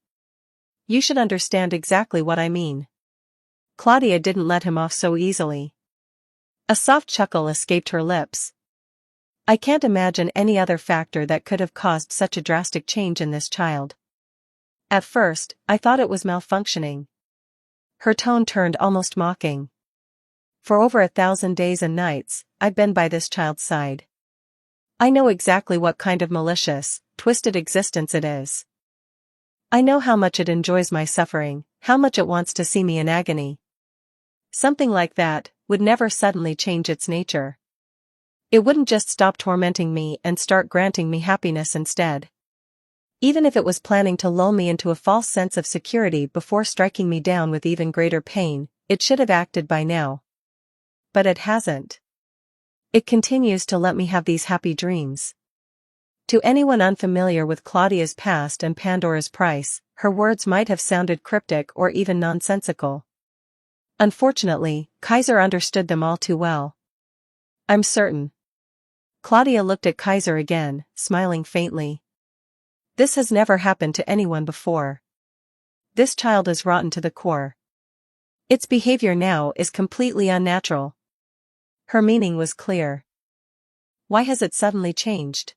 Speaker 2: You should understand exactly what I mean. Claudia didn't let him off so easily. A soft chuckle escaped her lips. I can't imagine any other factor that could have caused such a drastic change in this child. At first, I thought it was malfunctioning. Her tone turned almost mocking. For over 1,000 days and nights, I've been by this child's side. I know exactly what kind of malicious, twisted existence it is. I know how much it enjoys my suffering, how much it wants to see me in agony. Something like that would never suddenly change its nature. It wouldn't just stop tormenting me and start granting me happiness instead. Even if it was planning to lull me into a false sense of security before striking me down with even greater pain, it should have acted by now. But it hasn't. It continues to let me have these happy dreams. To anyone unfamiliar with Claudia's past and Pandora's price, her words might have sounded cryptic or even nonsensical. Unfortunately, Kaiser understood them all too well. I'm certain. Claudia looked at Kaiser again, smiling faintly. This has never happened to anyone before. This child is rotten to the core. Its behavior now is completely unnatural. Her meaning was clear. Why has it suddenly changed?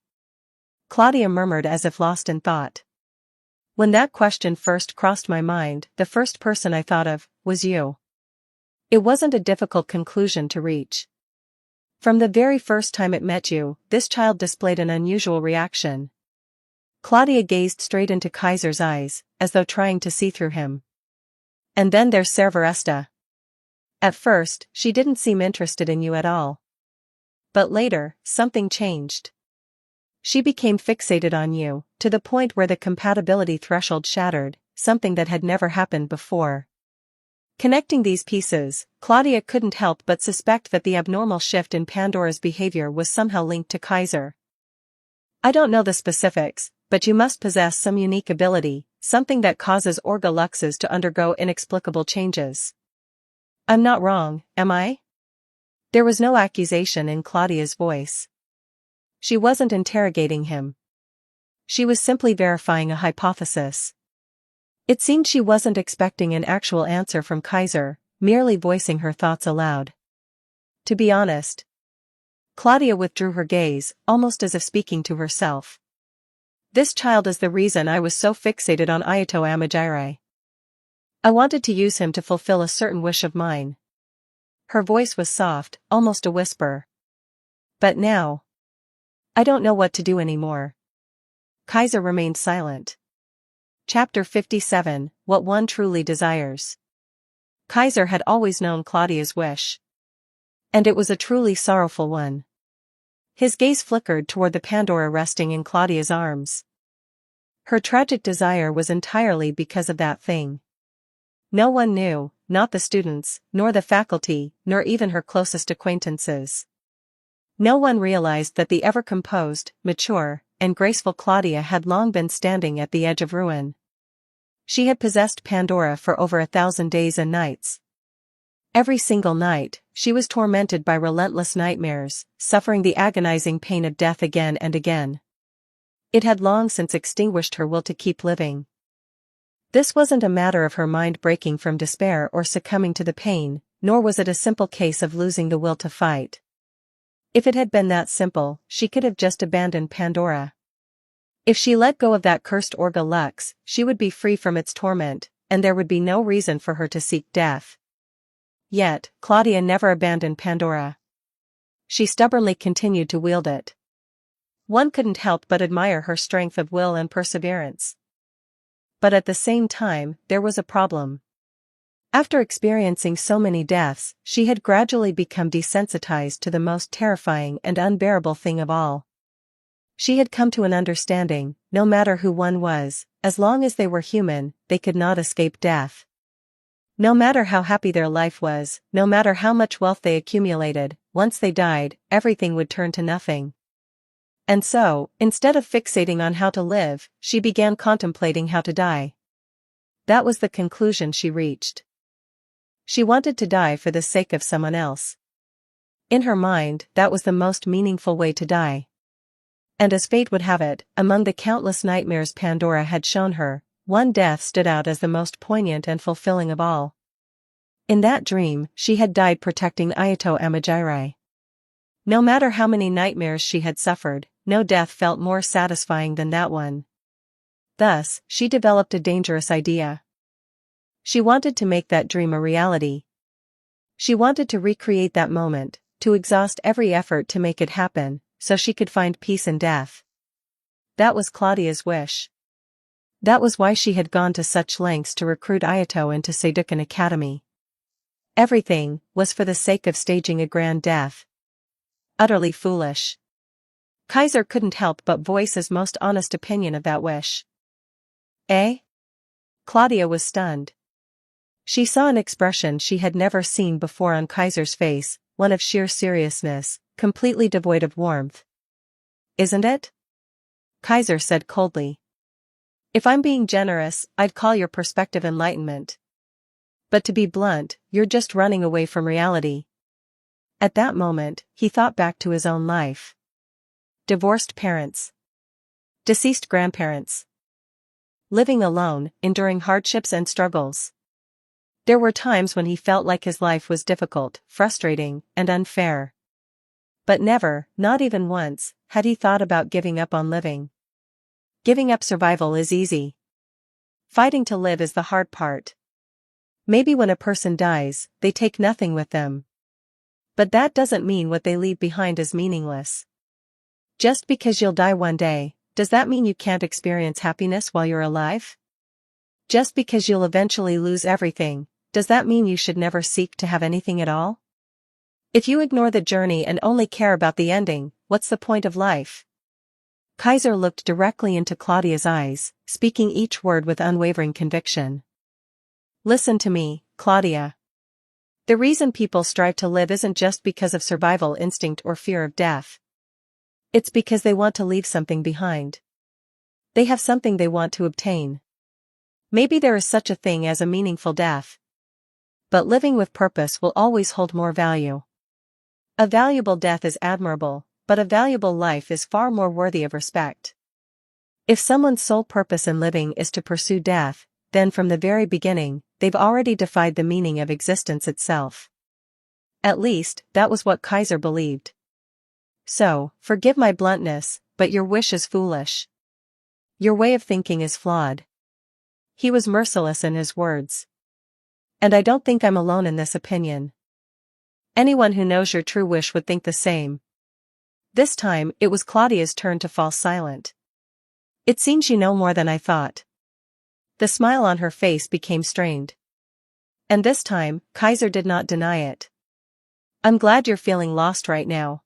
Speaker 2: Claudia murmured as if lost in thought. When that question first crossed my mind, the first person I thought of was you. It wasn't a difficult conclusion to reach. From the very first time it met you, this child displayed an unusual reaction. Claudia gazed straight into Kaiser's eyes, as though trying to see through him. And then there's Cerveresta. At first, she didn't seem interested in you at all. But later, something changed. She became fixated on you, to the point where the compatibility threshold shattered, something that had never happened before. Connecting these pieces, Claudia couldn't help but suspect that the abnormal shift in Pandora's behavior was somehow linked to Kaiser. I don't know the specifics, but you must possess some unique ability, something that causes Orga Luxes to undergo inexplicable changes. I'm not wrong, am I? There was no accusation in Claudia's voice. She wasn't interrogating him. She was simply verifying a hypothesis. It seemed she wasn't expecting an actual answer from Kaiser, merely voicing her thoughts aloud. To be honest. Claudia withdrew her gaze, almost as if speaking to herself. This child is the reason I was so fixated on Ayato Amajiri. I wanted to use him to fulfill a certain wish of mine. Her voice was soft, almost a whisper. But now, I don't know what to do anymore. Kaiser remained silent. Chapter 57, What One Truly Desires. Kaiser had always known Claudia's wish. And it was a truly sorrowful one. His gaze flickered toward the Pandora resting in Claudia's arms. Her tragic desire was entirely because of that thing. No one knew, not the students, nor the faculty, nor even her closest acquaintances. No one realized that the ever-composed, mature, and graceful Claudia had long been standing at the edge of ruin. She had possessed Pandora for over 1,000 days and nights. Every single night, she was tormented by relentless nightmares, suffering the agonizing pain of death again and again. It had long since extinguished her will to keep living. This wasn't a matter of her mind breaking from despair or succumbing to the pain, nor was it a simple case of losing the will to fight. If it had been that simple, she could have just abandoned Pandora. If she let go of that cursed Orga Lux, she would be free from its torment, and there would be no reason for her to seek death. Yet, Claudia never abandoned Pandora. She stubbornly continued to wield it. One couldn't help but admire her strength of will and perseverance. But at the same time, there was a problem. After experiencing so many deaths, she had gradually become desensitized to the most terrifying and unbearable thing of all. She had come to an understanding, no matter who one was, as long as they were human, they could not escape death. No matter how happy their life was, no matter how much wealth they accumulated, once they died, everything would turn to nothing. And so, instead of fixating on how to live, she began contemplating how to die. That was the conclusion she reached. She wanted to die for the sake of someone else. In her mind, that was the most meaningful way to die. And as fate would have it, among the countless nightmares Pandora had shown her, one death stood out as the most poignant and fulfilling of all. In that dream, she had died protecting Ayato Amajiri. No matter how many nightmares she had suffered, no death felt more satisfying than that one. Thus, she developed a dangerous idea. She wanted to make that dream a reality. She wanted to recreate that moment, to exhaust every effort to make it happen, so she could find peace in death. That was Claudia's wish. That was why she had gone to such lengths to recruit Ayato into Seidukan Academy. Everything was for the sake of staging a grand death. Utterly foolish. Kaiser couldn't help but voice his most honest opinion of that wish. Eh? Claudia was stunned. She saw an expression she had never seen before on Kaiser's face, one of sheer seriousness, completely devoid of warmth. Isn't it? Kaiser said coldly. If I'm being generous, I'd call your perspective enlightenment. But to be blunt, you're just running away from reality. At that moment, he thought back to his own life. Divorced parents. Deceased grandparents. Living alone, enduring hardships and struggles. There were times when he felt like his life was difficult, frustrating, and unfair. But never, not even once, had he thought about giving up on living. Giving up survival is easy. Fighting to live is the hard part. Maybe when a person dies, they take nothing with them. But that doesn't mean what they leave behind is meaningless. Just because you'll die one day, does that mean you can't experience happiness while you're alive? Just because you'll eventually lose everything, does that mean you should never seek to have anything at all? If you ignore the journey and only care about the ending, what's the point of life? Kaiser looked directly into Claudia's eyes, speaking each word with unwavering conviction. Listen to me, Claudia. The reason people strive to live isn't just because of survival instinct or fear of death. It's because they want to leave something behind. They have something they want to obtain. Maybe there is such a thing as a meaningful death. But living with purpose will always hold more value. A valuable death is admirable, but a valuable life is far more worthy of respect. If someone's sole purpose in living is to pursue death, then from the very beginning, they've already defied the meaning of existence itself. At least, that was what Kaiser believed. So, forgive my bluntness, but your wish is foolish. Your way of thinking is flawed. He was merciless in his words. And I don't think I'm alone in this opinion. Anyone who knows your true wish would think the same. This time, it was Claudia's turn to fall silent. It seems you know more than I thought. The smile on her face became strained. And this time, Kaiser did not deny it. I'm glad you're feeling lost right now.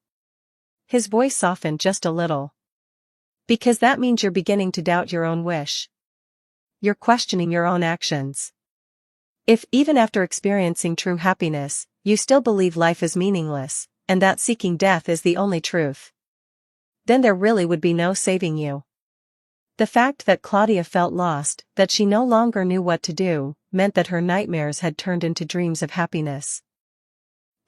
Speaker 2: His voice softened just a little. Because that means you're beginning to doubt your own wish. You're questioning your own actions. If, even after experiencing true happiness, you still believe life is meaningless, and that seeking death is the only truth, then there really would be no saving you. The fact that Claudia felt lost, that she no longer knew what to do, meant that her nightmares had turned into dreams of happiness.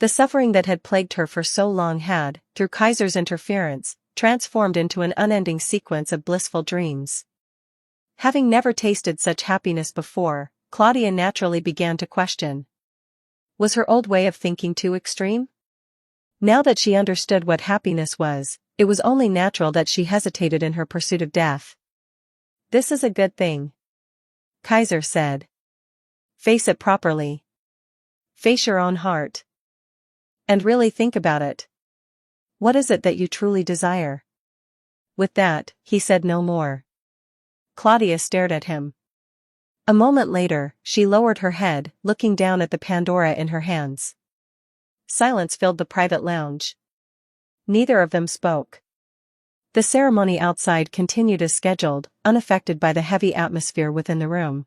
Speaker 2: The suffering that had plagued her for so long had, through Kaiser's interference, transformed into an unending sequence of blissful dreams. Having never tasted such happiness before, Claudia naturally began to question. Was her old way of thinking too extreme? Now that she understood what happiness was, it was only natural that she hesitated in her pursuit of death. This is a good thing, Kaiser said. Face it properly. Face your own heart. And really think about it. What is it that you truly desire? With that, he said no more. Claudia stared at him. A moment later, she lowered her head, looking down at the Pandora in her hands. Silence filled the private lounge. Neither of them spoke. The ceremony outside continued as scheduled, unaffected by the heavy atmosphere within the room.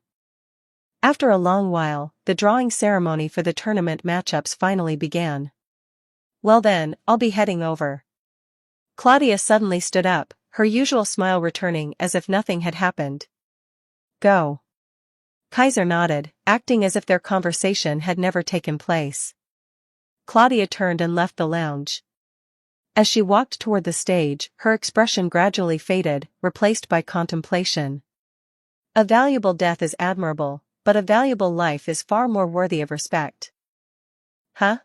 Speaker 2: After a long while, the drawing ceremony for the tournament matchups finally began. Well then, I'll be heading over. Claudia suddenly stood up, her usual smile returning as if nothing had happened. Go. Kaiser nodded, acting as if their conversation had never taken place. Claudia turned and left the lounge. As she walked toward the stage, her expression gradually faded, replaced by contemplation. A valuable death is admirable, but a valuable life is far more worthy of respect. Huh?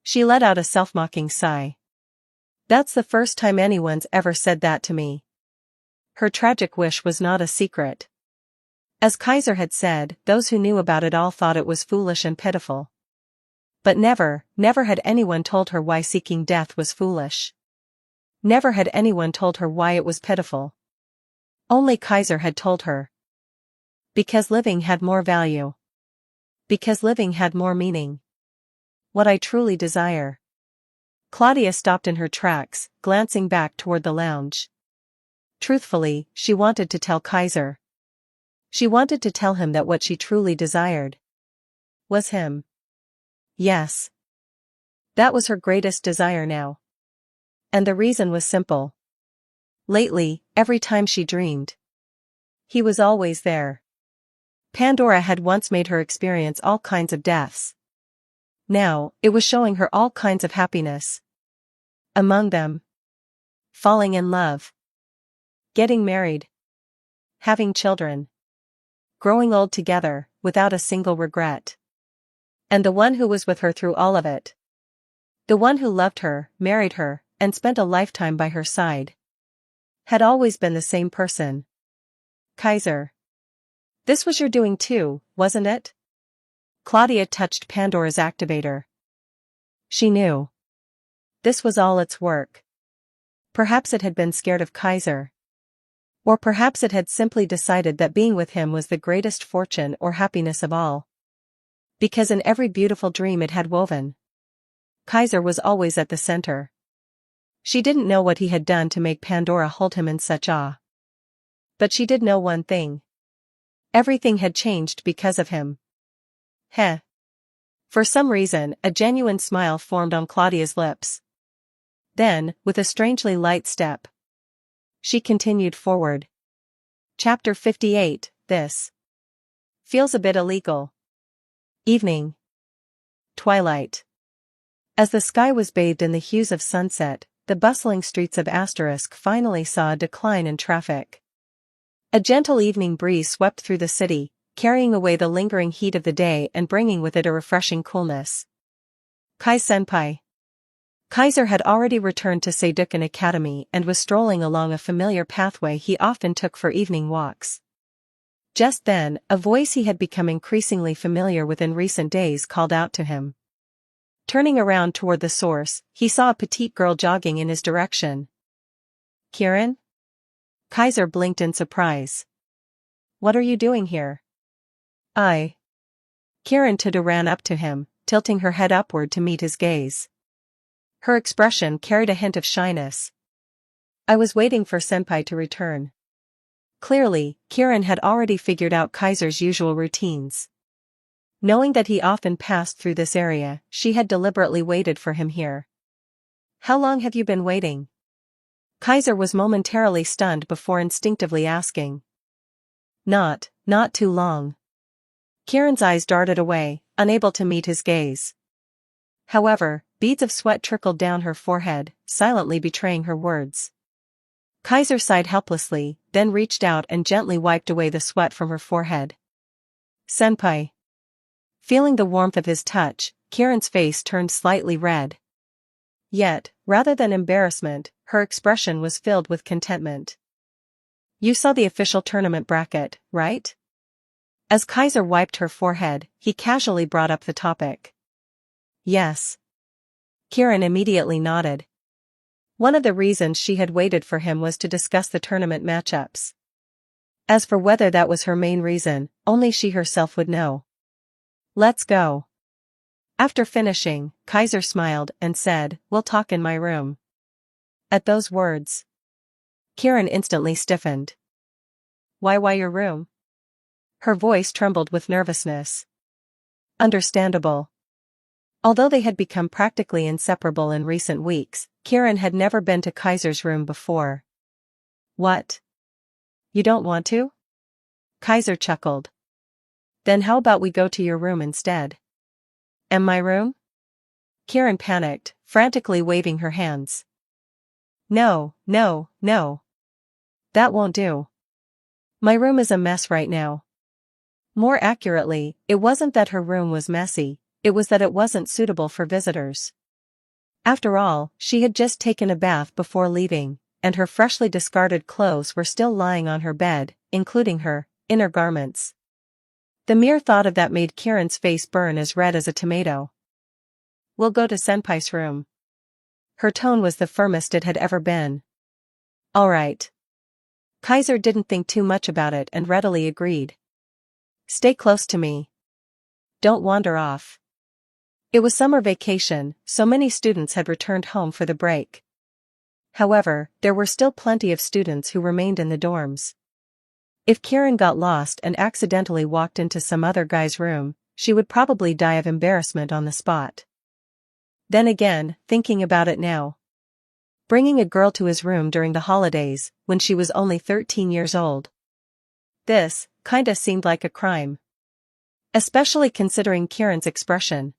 Speaker 2: She let out a self-mocking sigh. That's the first time anyone's ever said that to me. Her tragic wish was not a secret. As Kaiser had said, those who knew about it all thought it was foolish and pitiful. But never had anyone told her why seeking death was foolish. Never had anyone told her why it was pitiful. Only Kaiser had told her. Because living had more value. Because living had more meaning. What I truly desire. Claudia stopped in her tracks, glancing back toward the lounge. Truthfully, she wanted to tell Kaiser. She wanted to tell him that what she truly desired was him. Yes. That was her greatest desire now. And the reason was simple. Lately, every time she dreamed, he was always there. Pandora had once made her experience all kinds of deaths. Now, it was showing her all kinds of happiness. Among them, falling in love, getting married, having children, growing old together, without a single regret. And the one who was with her through all of it. The one who loved her, married her, and spent a lifetime by her side. Had always been the same person. Kaiser. This was your doing too, wasn't it? Claudia touched Pandora's activator. She knew. This was all its work. Perhaps it had been scared of Kaiser. Or perhaps it had simply decided that being with him was the greatest fortune or happiness of all. Because in every beautiful dream it had woven, Kaiser was always at the center. She didn't know what he had done to make Pandora hold him in such awe. But she did know one thing. Everything had changed because of him. Heh. For some reason, a genuine smile formed on Claudia's lips. Then, with a strangely light step, she continued forward. Chapter 58, This feels a bit illegal. Evening. Twilight. As the sky was bathed in the hues of sunset, the bustling streets of Asterisk finally saw a decline in traffic. A gentle evening breeze swept through the city, carrying away the lingering heat of the day and bringing with it a refreshing coolness. Kai-senpai. Kaiser had already returned to Seidukan Academy and was strolling along a familiar pathway he often took for evening walks. Just then, a voice he had become increasingly familiar with in recent days called out to him. Turning around toward the source, he saw a petite girl jogging in his direction. Kiran? Kaiser blinked in surprise. What are you doing here? Kiran Tada ran up to him, tilting her head upward to meet his gaze. Her expression carried a hint of shyness. I was waiting for Senpai to return. Clearly, Kiran had already figured out Kaiser's usual routines. Knowing that he often passed through this area, she had deliberately waited for him here. How long have you been waiting? Kaiser was momentarily stunned before instinctively asking. Not too long. Kiran's eyes darted away, unable to meet his gaze. However, beads of sweat trickled down her forehead, silently betraying her words. Kaiser sighed helplessly, then reached out and gently wiped away the sweat from her forehead. Senpai. Feeling the warmth of his touch, Kiran's face turned slightly red. Yet, rather than embarrassment, her expression was filled with contentment. You saw the official tournament bracket, right? As Kaiser wiped her forehead, he casually brought up the topic. Yes. Kiran immediately nodded. One of the reasons she had waited for him was to discuss the tournament matchups. As for whether that was her main reason, only she herself would know. Let's go. After finishing, Kaiser smiled and said, We'll talk in my room. At those words, Kiran instantly stiffened. Why your room? Her voice trembled with nervousness. Understandable. Although they had become practically inseparable in recent weeks, Kiran had never been to Kaiser's room before. What? You don't want to? Kaiser chuckled. Then how about we go to your room instead? And my room? Kiran panicked, frantically waving her hands. No. That won't do. My room is a mess right now. More accurately, it wasn't that her room was messy, it was that it wasn't suitable for visitors. After all, she had just taken a bath before leaving, and her freshly discarded clothes were still lying on her bed, including her inner garments. The mere thought of that made Kiran's face burn as red as a tomato. We'll go to Senpai's room. Her tone was the firmest it had ever been. All right. Kaiser didn't think too much about it and readily agreed. Stay close to me. Don't wander off. It was summer vacation, so many students had returned home for the break. However, there were still plenty of students who remained in the dorms. If Kiran got lost and accidentally walked into some other guy's room, she would probably die of embarrassment on the spot. Then again, thinking about it now. Bringing a girl to his room during the holidays, when she was only 13 years old. This, kinda seemed like a crime. Especially considering Kiran's expression.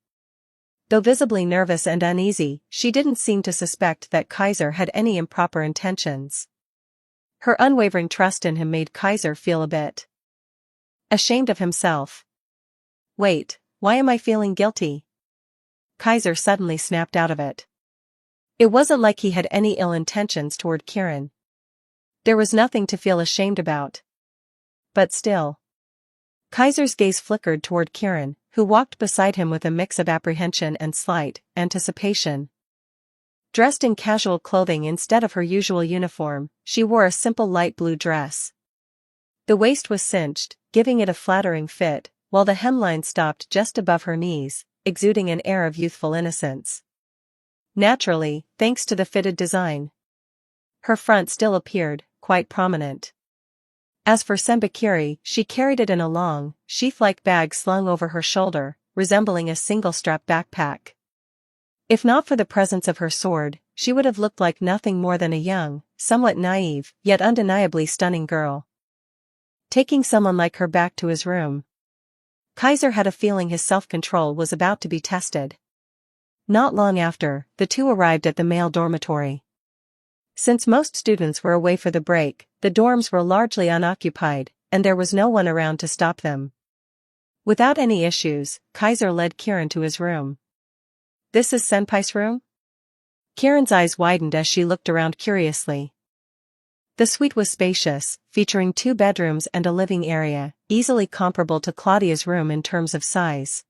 Speaker 2: Though visibly nervous and uneasy, she didn't seem to suspect that Kaiser had any improper intentions. Her unwavering trust in him made Kaiser feel a bit ashamed of himself. Wait, why am I feeling guilty? Kaiser suddenly snapped out of it. It wasn't like he had any ill intentions toward Kiran. There was nothing to feel ashamed about. But still. Kaiser's gaze flickered toward Kiran, who walked beside him with a mix of apprehension and slight anticipation. Dressed in casual clothing instead of her usual uniform, she wore a simple light blue dress. The waist was cinched, giving it a flattering fit, while the hemline stopped just above her knees, exuding an air of youthful innocence. Naturally, thanks to the fitted design, her front still appeared quite prominent. As for Sembakiri, she carried it in a long, sheath-like bag slung over her shoulder, resembling a single-strap backpack. If not for the presence of her sword, she would have looked like nothing more than a young, somewhat naive, yet undeniably stunning girl. Taking someone like her back to his room, Kaiser had a feeling his self-control was about to be tested. Not long after, the two arrived at the male dormitory. Since most students were away for the break, the dorms were largely unoccupied, and there was no one around to stop them. Without any issues, Kaiser led Kiran to his room. "This is Senpai's room?" Kiran's eyes widened as she looked around curiously. The suite was spacious, featuring 2 bedrooms and a living area, easily comparable to Claudia's room in terms of size.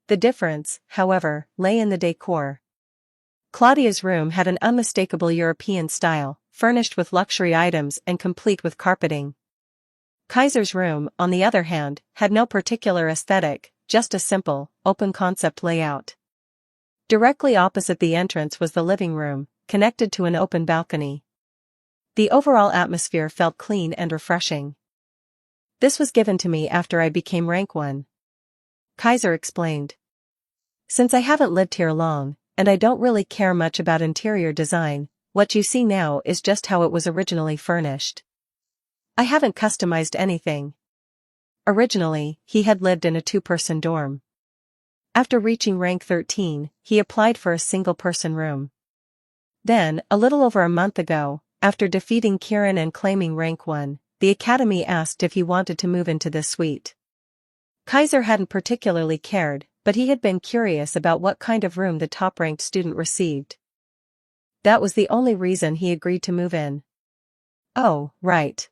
Speaker 2: The difference, however, lay in the decor. Claudia's room had an unmistakable European style, furnished with luxury items and complete with carpeting. Kaiser's room, on the other hand, had no particular aesthetic, just a simple, open-concept layout. Directly opposite the entrance was the living room, connected to an open balcony. The overall atmosphere felt clean and refreshing. "This was given to me after I became rank 1. Kaiser explained. "Since I haven't lived here long, and I don't really care much about interior design, what you see now is just how it was originally furnished. I haven't customized anything." Originally, he had lived in a 2-person dorm. After reaching rank 13, he applied for a single-person room. Then, a little over a month ago, after defeating Kiran and claiming rank 1, the academy asked if he wanted to move into this suite. Kaiser hadn't particularly cared, but he had been curious about what kind of room the top-ranked student received. That was the only reason he agreed to move in. "Oh, right."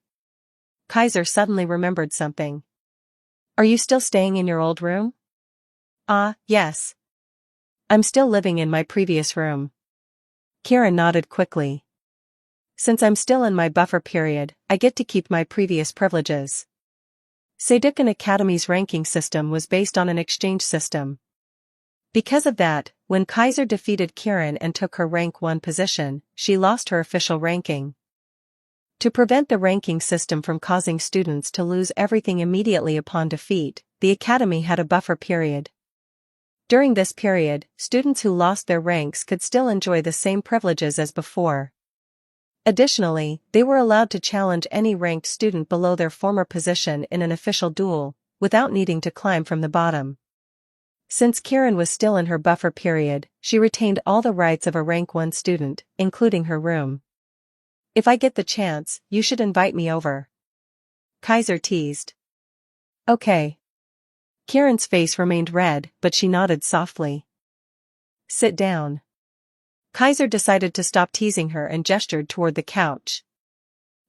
Speaker 2: Kaiser suddenly remembered something. "Are you still staying in your old room?" "Ah, yes. I'm still living in my previous room." Kiran nodded quickly. "Since I'm still in my buffer period, I get to keep my previous privileges." Sedukan Academy's ranking system was based on an exchange system. Because of that, when Kaiser defeated Kiran and took her rank 1 position, she lost her official ranking. To prevent the ranking system from causing students to lose everything immediately upon defeat, the academy had a buffer period. During this period, students who lost their ranks could still enjoy the same privileges as before. Additionally, they were allowed to challenge any ranked student below their former position in an official duel, without needing to climb from the bottom. Since Kiran was still in her buffer period, she retained all the rights of a rank 1 student, including her room. "If I get the chance, you should invite me over," Kaiser teased. "Okay." Kiran's face remained red, but she nodded softly. "Sit down." Kaiser decided to stop teasing her and gestured toward the couch.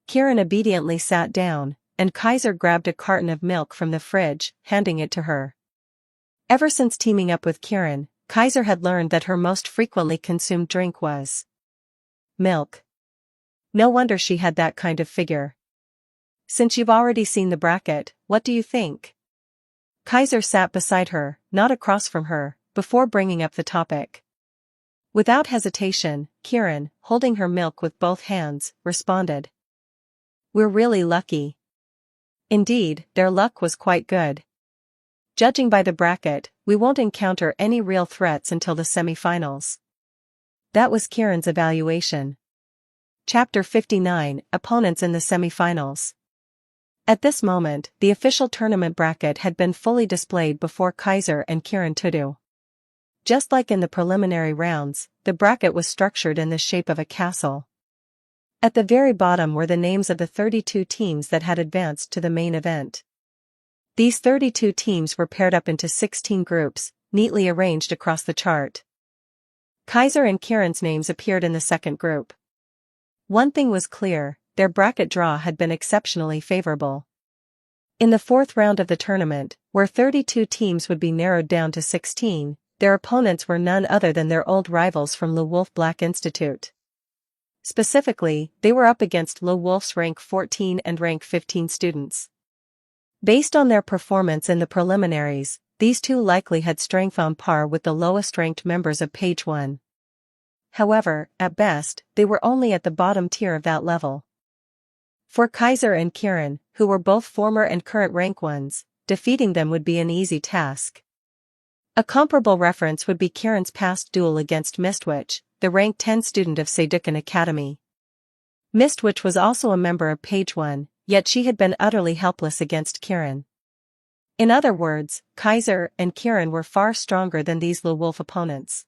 Speaker 2: Kiran obediently sat down, and Kaiser grabbed a carton of milk from the fridge, handing it to her. Ever since teaming up with Kiran, Kaiser had learned that her most frequently consumed drink was milk. No wonder she had that kind of figure. "Since you've already seen the bracket, what do you think?" Kaiser sat beside her, not across from her, before bringing up the topic. Without hesitation, Kiran, holding her milk with both hands, responded. "We're really lucky." Indeed, their luck was quite good. Judging by the bracket, we won't encounter any real threats until the semi-finals. That was Kiran's evaluation. Chapter 59, Opponents in the Semi-Finals. At this moment, the official tournament bracket had been fully displayed before Kaiser and Kiran Tudu. Just like in the preliminary rounds, the bracket was structured in the shape of a castle. At the very bottom were the names of the 32 teams that had advanced to the main event. These 32 teams were paired up into 16 groups, neatly arranged across the chart. Kaiser and Kiran's names appeared in the second group. One thing was clear, their bracket draw had been exceptionally favorable. In the fourth round of the tournament, where 32 teams would be narrowed down to 16, their opponents were none other than their old rivals from Le Wolf Black Institute. Specifically, they were up against Le Wolf's rank 14 and rank 15 students. Based on their performance in the preliminaries, these two likely had strength on par with the lowest-ranked members of Page 1. However, at best, they were only at the bottom tier of that level. For Kaiser and Kieran, who were both former and current rank 1s, defeating them would be an easy task. A comparable reference would be Kieran's past duel against Mistwitch, the rank 10 student of Saydukan Academy. Mistwitch was also a member of Page 1, yet she had been utterly helpless against Kieran. In other words, Kaiser and Kieran were far stronger than these Le Wolf opponents.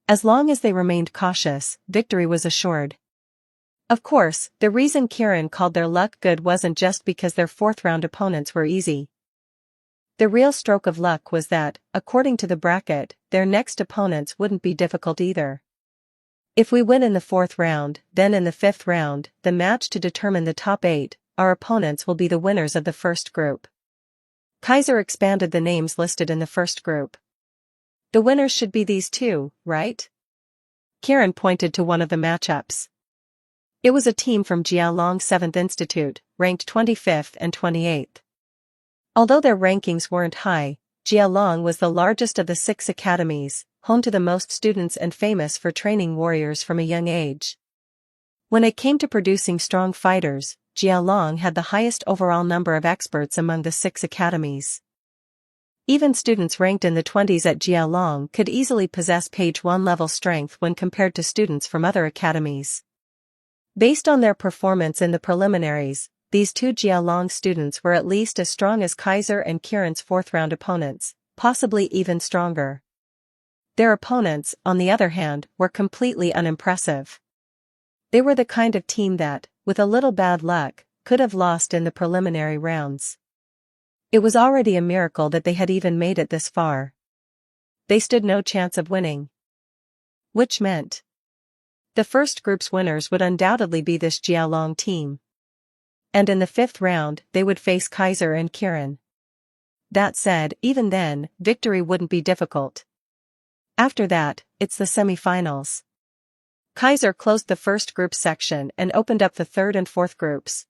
Speaker 2: As long as they remained cautious, victory was assured. Of course, the reason Kieran called their luck good wasn't just because their fourth-round opponents were easy. The real stroke of luck was that, according to the bracket, their next opponents wouldn't be difficult either. If we win in the fourth round, then in the fifth round, the match to determine the top 8, our opponents will be the winners of the first group. Kaiser expanded the names listed in the first group. The winners should be these two, right? Kieran pointed to one of the matchups. It was a team from Jialong 7th Institute, ranked 25th and 28th. Although their rankings weren't high, Jialong was the largest of the 6 academies, home to the most students and famous for training warriors from a young age. When it came to producing strong fighters, Jialong had the highest overall number of experts among the 6 academies. Even students ranked in the 20s at Jialong could easily possess Page 1 level strength when compared to students from other academies. Based on their performance in the preliminaries, these two Jialong students were at least as strong as Kaiser and Kieran's fourth-round opponents, possibly even stronger. Their opponents, on the other hand, were completely unimpressive. They were the kind of team that, with a little bad luck, could have lost in the preliminary rounds. It was already a miracle that they had even made it this far. They stood no chance of winning. Which meant the first group's winners would undoubtedly be this Jialong team. And in the fifth round, they would face Kaiser and Kieran. That said, even then, victory wouldn't be difficult. After that, it's the semi-finals. Kaiser closed the first group section and opened up the third and fourth groups.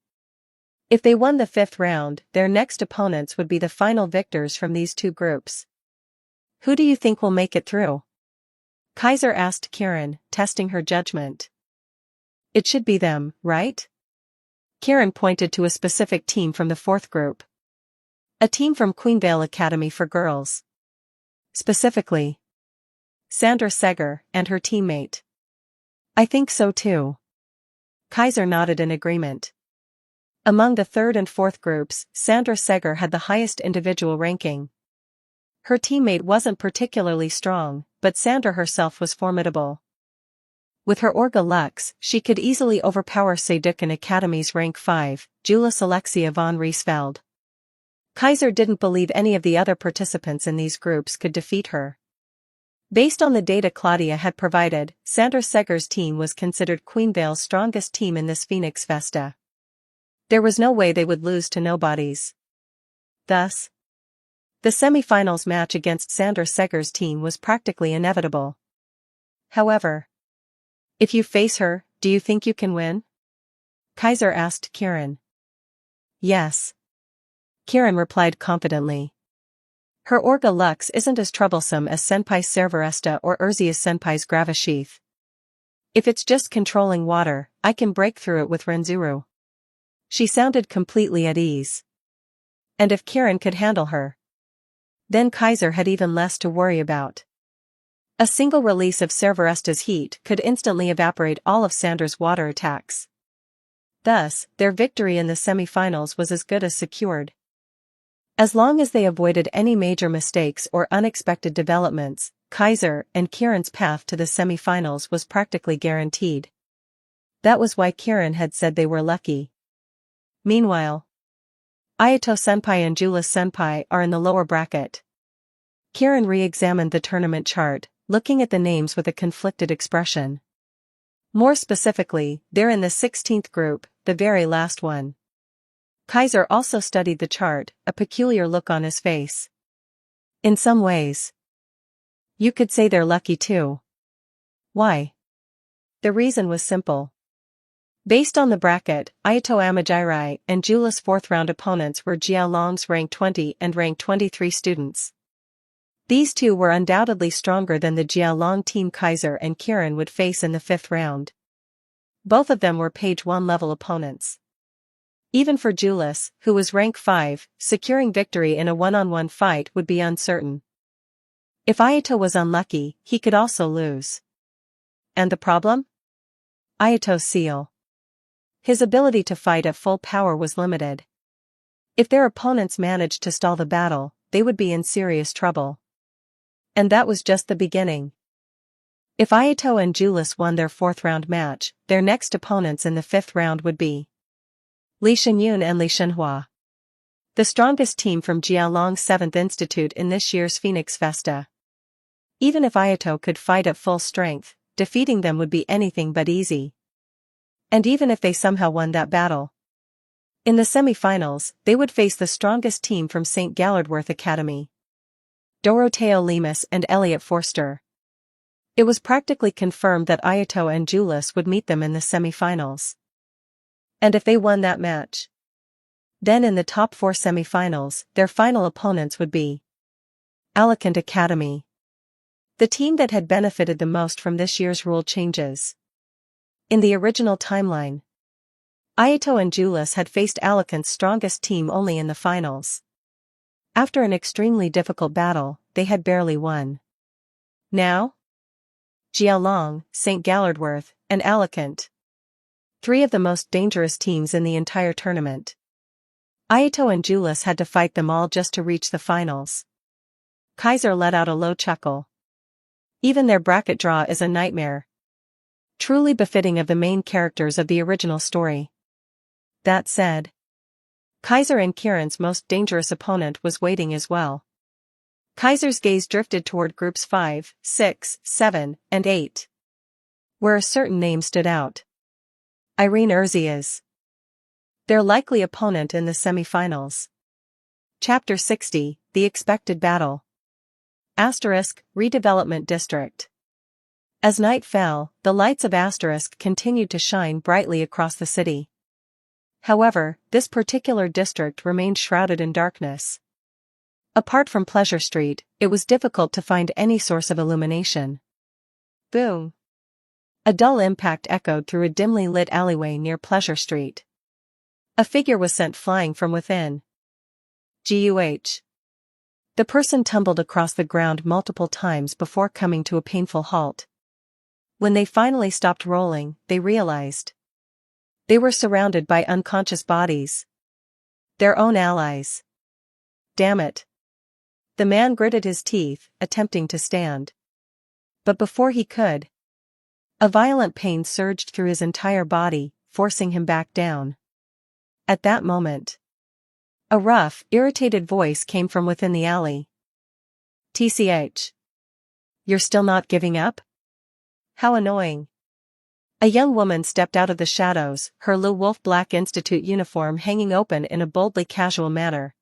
Speaker 2: If they won the fifth round, their next opponents would be the final victors from these two groups. Who do you think will make it through? Kaiser asked Kieran, testing her judgment. It should be them, right? Kieran pointed to a specific team from the fourth group. A team from Queenvale Academy for Girls. Specifically, Sandra Seger and her teammate. I think so too. Kaiser nodded in agreement. Among the third and fourth groups, Sandra Seger had the highest individual ranking. Her teammate wasn't particularly strong, but Sandra herself was formidable. With her Orga Lux, she could easily overpower Saydukan Academy's rank 5, Julis Alexia von Riesfeld. Kaiser didn't believe any of the other participants in these groups could defeat her. Based on the data Claudia had provided, Sandra Seger's team was considered Queenvale's strongest team in this Phoenix Festa. There was no way they would lose to nobodies. Thus, the semi-finals match against Sandra Seger's team was practically inevitable. However, if you face her, do you think you can win? Kaiser asked Kieran. Yes. Kieran replied confidently. Her Orga Lux isn't as troublesome as Senpai's Serveresta or Urzia's Senpai's Gravasheath. If it's just controlling water, I can break through it with Renzuru. She sounded completely at ease. And if Kieran could handle her, then Kaiser had even less to worry about. A single release of Serveresta's heat could instantly evaporate all of Sandra's water attacks. Thus, their victory in the semi-finals was as good as secured. As long as they avoided any major mistakes or unexpected developments, Kaiser and Kieran's path to the semi-finals was practically guaranteed. That was why Kieran had said they were lucky. Meanwhile, Ayato Senpai and Julis Senpai are in the lower bracket. Kieran re-examined the tournament chart, looking at the names with a conflicted expression. More specifically, they're in the 16th group, the very last one. Kaiser also studied the chart, a peculiar look on his face. In some ways, you could say they're lucky too. Why? The reason was simple. Based on the bracket, Ayato Amajiri and Julas' fourth-round opponents were Jialong's rank 20 and rank 23 students. These two were undoubtedly stronger than the Jialong team Kaiser and Kiran would face in the fifth round. Both of them were page 1 level opponents. Even for Julas, who was rank 5, securing victory in a one-on-one fight would be uncertain. If Ayato was unlucky, he could also lose. And the problem? Ayato's seal. His ability to fight at full power was limited. If their opponents managed to stall the battle, they would be in serious trouble. And that was just the beginning. If Ayato and Julas won their fourth-round match, their next opponents in the fifth round would be Li Shenyun and Li Shenhua, the strongest team from Jialong's 7th Institute in this year's Phoenix Festa. Even if Ayato could fight at full strength, defeating them would be anything but easy. And even if they somehow won that battle, in the semi-finals, they would face the strongest team from St. Gallardworth Academy, Doroteo Lemus and Elliot Forster. It was practically confirmed that Ayato and Julas would meet them in the semi-finals. And if they won that match, then in the top 4 semi-finals, their final opponents would be Alicant Academy, the team that had benefited the most from this year's rule changes. In the original timeline, Ayato and Julas had faced Alicant's strongest team only in the finals. After an extremely difficult battle, they had barely won. Now, Jialong, St. Gallardworth, and Alicant, 3 of the most dangerous teams in the entire tournament. Ayato and Julas had to fight them all just to reach the finals. Kaiser let out a low chuckle. Even their bracket draw is a nightmare. Truly befitting of the main characters of the original story. That said, Kaiser and Kiran's most dangerous opponent was waiting as well. Kaiser's gaze drifted toward groups 5, 6, 7, and 8, where a certain name stood out. Irene Urzias, their likely opponent in the semi-finals. Chapter 60, The Expected Battle. Asterisk, Redevelopment District. As night fell, the lights of Asterisk continued to shine brightly across the city. However, this particular district remained shrouded in darkness. Apart from Pleasure Street, it was difficult to find any source of illumination. Boom! A dull impact echoed through a dimly lit alleyway near Pleasure Street. A figure was sent flying from within. GUH. The person tumbled across the ground multiple times before coming to a painful halt. When they finally stopped rolling, they realized they were surrounded by unconscious bodies. Their own allies. Damn it. The man gritted his teeth, attempting to stand. But before he could, a violent pain surged through his entire body, forcing him back down. At that moment, a rough, irritated voice came from within the alley. TCH. You're still not giving up? How annoying. A young woman stepped out of the shadows, her Lu Wolf Black Institute uniform hanging open in a boldly casual manner.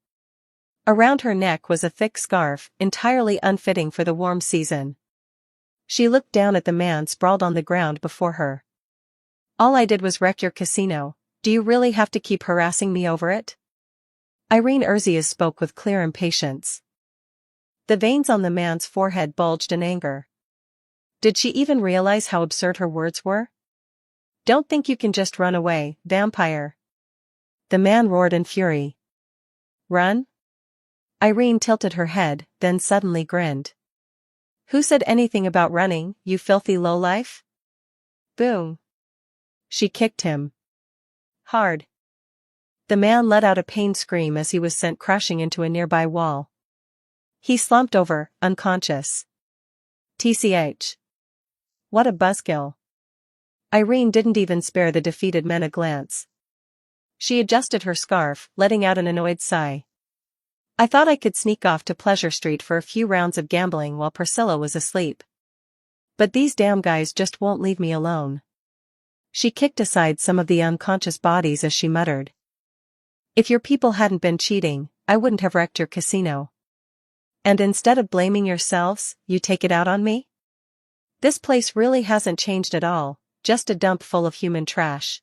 Speaker 2: Around her neck was a thick scarf, entirely unfitting for the warm season. She looked down at the man sprawled on the ground before her. All I did was wreck your casino. Do you really have to keep harassing me over it? Irene Urzias spoke with clear impatience. The veins on the man's forehead bulged in anger. Did she even realize how absurd her words were? Don't think you can just run away, vampire. The man roared in fury. Run? Irene tilted her head, then suddenly grinned. Who said anything about running, you filthy lowlife? Boom. She kicked him. Hard. The man let out a pained scream as he was sent crashing into a nearby wall. He slumped over, unconscious. TCH. What a buzzkill. Irene didn't even spare the defeated men a glance. She adjusted her scarf, letting out an annoyed sigh. I thought I could sneak off to Pleasure Street for a few rounds of gambling while Priscilla was asleep. But these damn guys just won't leave me alone. She kicked aside some of the unconscious bodies as she muttered. If your people hadn't been cheating, I wouldn't have wrecked your casino. And instead of blaming yourselves, you take it out on me? This place really hasn't changed at all, just a dump full of human trash.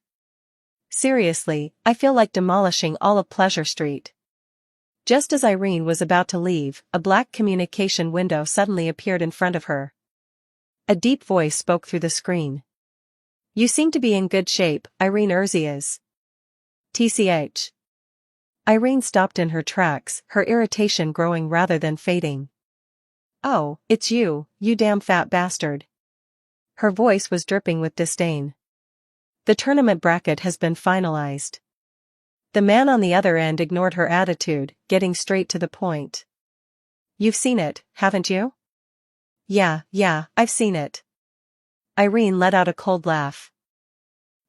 Speaker 2: Seriously, I feel like demolishing all of Pleasure Street. Just as Irene was about to leave, a black communication window suddenly appeared in front of her. A deep voice spoke through the screen. You seem to be in good shape, Irene Urzias. TCH. Irene stopped in her tracks, her irritation growing rather than fading. Oh, it's you, you damn fat bastard. Her voice was dripping with disdain. The tournament bracket has been finalized. The man on the other end ignored her attitude, getting straight to the point. You've seen it, haven't you? Yeah, I've seen it. Irene let out a cold laugh.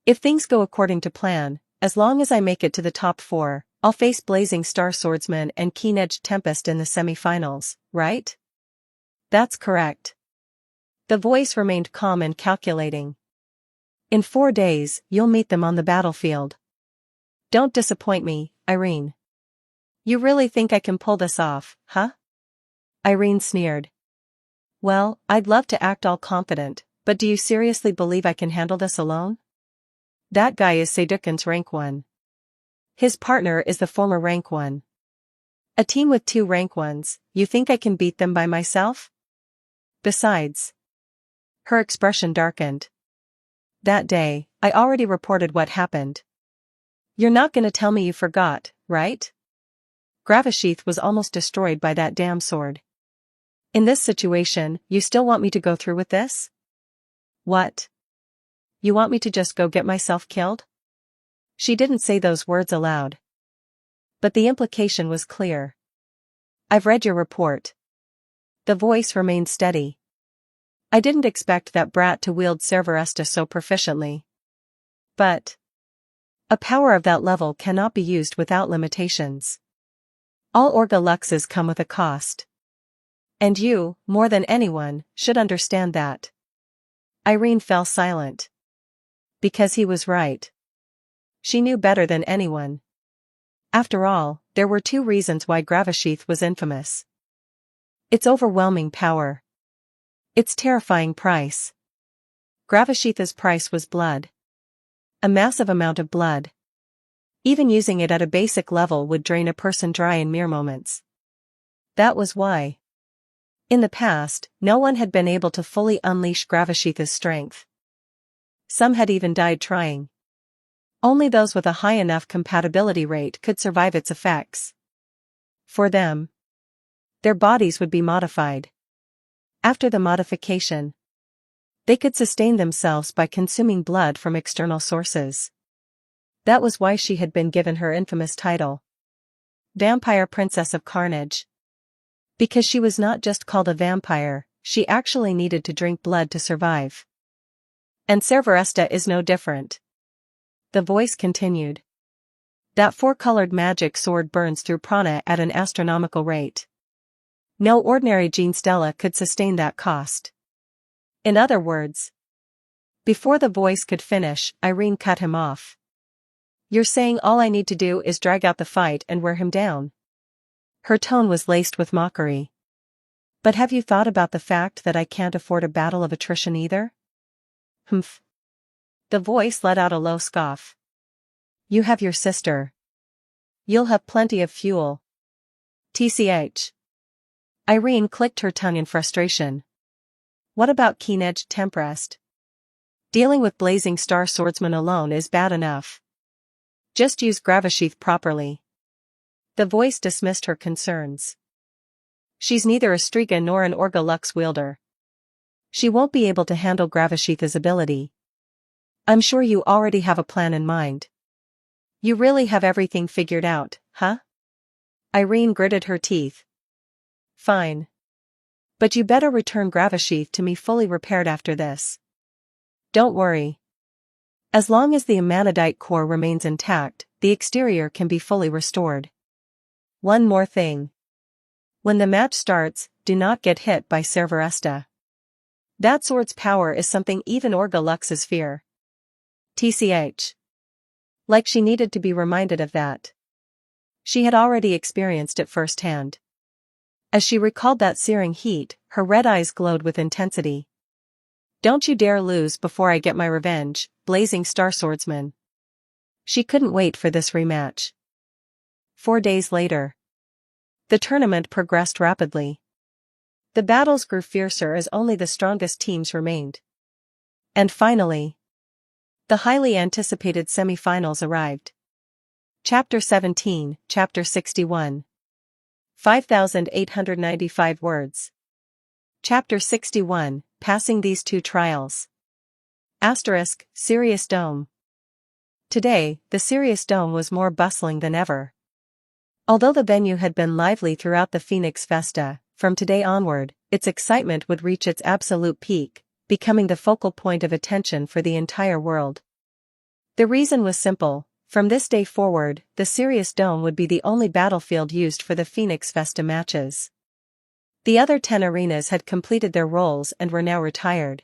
Speaker 2: If things go according to plan, as long as I make it to the top 4, I'll face Blazing Star Swordsman and Keen-Edged Tempest in the semi-finals, right? That's correct. The voice remained calm and calculating. In 4 days, you'll meet them on the battlefield. Don't disappoint me, Irene. You really think I can pull this off, huh? Irene sneered. Well, I'd love to act all confident, but do you seriously believe I can handle this alone? That guy is Saydukin's rank 1. His partner is the former rank 1. A team with 2 rank 1s, you think I can beat them by myself? Besides. Her expression darkened. That day, I already reported what happened. You're not gonna tell me you forgot, right? Gravasheath was almost destroyed by that damn sword. In this situation, you still want me to go through with this? What? You want me to just go get myself killed? She didn't say those words aloud. But the implication was clear. I've read your report. The voice remained steady. I didn't expect that brat to wield Cerberesta so proficiently. But a power of that level cannot be used without limitations. All Orga Luxes come with a cost. And you, more than anyone, should understand that. Irene fell silent. Because he was right. She knew better than anyone. After all, there were 2 reasons why Gravasheath was infamous. Its overwhelming power. Its terrifying price. Gravasheath's price was blood. A massive amount of blood. Even using it at a basic level would drain a person dry in mere moments. That was why. In the past, no one had been able to fully unleash Gravasheath's strength. Some had even died trying. Only those with a high enough compatibility rate could survive its effects. For them, their bodies would be modified. After the modification, they could sustain themselves by consuming blood from external sources. That was why she had been given her infamous title. Vampire Princess of Carnage. Because she was not just called a vampire, she actually needed to drink blood to survive. And Cerberesta is no different. The voice continued. That 4-colored magic sword burns through prana at an astronomical rate. No ordinary Genestella could sustain that cost. In other words. Before the voice could finish, Irene cut him off. You're saying all I need to do is drag out the fight and wear him down? Her tone was laced with mockery. But have you thought about the fact that I can't afford a battle of attrition either? Humph. The voice let out a low scoff. You have your sister. You'll have plenty of fuel. TCH. Irene clicked her tongue in frustration. What about Keen-Edged Tempest? Dealing with Blazing Star Swordsman alone is bad enough. Just use Gravasheath properly. The voice dismissed her concerns. She's neither a Striga nor an Orga Lux wielder. She won't be able to handle Gravasheath's ability. I'm sure you already have a plan in mind. You really have everything figured out, huh? Irene gritted her teeth. Fine. But you better return Gravasheath to me fully repaired after this. Don't worry. As long as the Amanadite core remains intact, the exterior can be fully restored. One more thing. When the match starts, do not get hit by Cerberesta. That sword's power is something even Orga Luxes fear. TCH. Like she needed to be reminded of that. She had already experienced it firsthand. As she recalled that searing heat, her red eyes glowed with intensity. "Don't you dare lose before I get my revenge, blazing star swordsman." She couldn't wait for this rematch. 4 days later. The tournament progressed rapidly. The battles grew fiercer as only the strongest teams remained. And finally, the highly anticipated semi-finals arrived. Chapter 17, Chapter 61. 5,895 words. Chapter 61, Passing These Two Trials. Asterisk, Sirius Dome. Today, the Sirius Dome was more bustling than ever. Although the venue had been lively throughout the Phoenix Festa, from today onward, its excitement would reach its absolute peak, becoming the focal point of attention for the entire world. The reason was simple: from this day forward, the Sirius Dome would be the only battlefield used for the Phoenix Festa matches. The other 10 arenas had completed their roles and were now retired.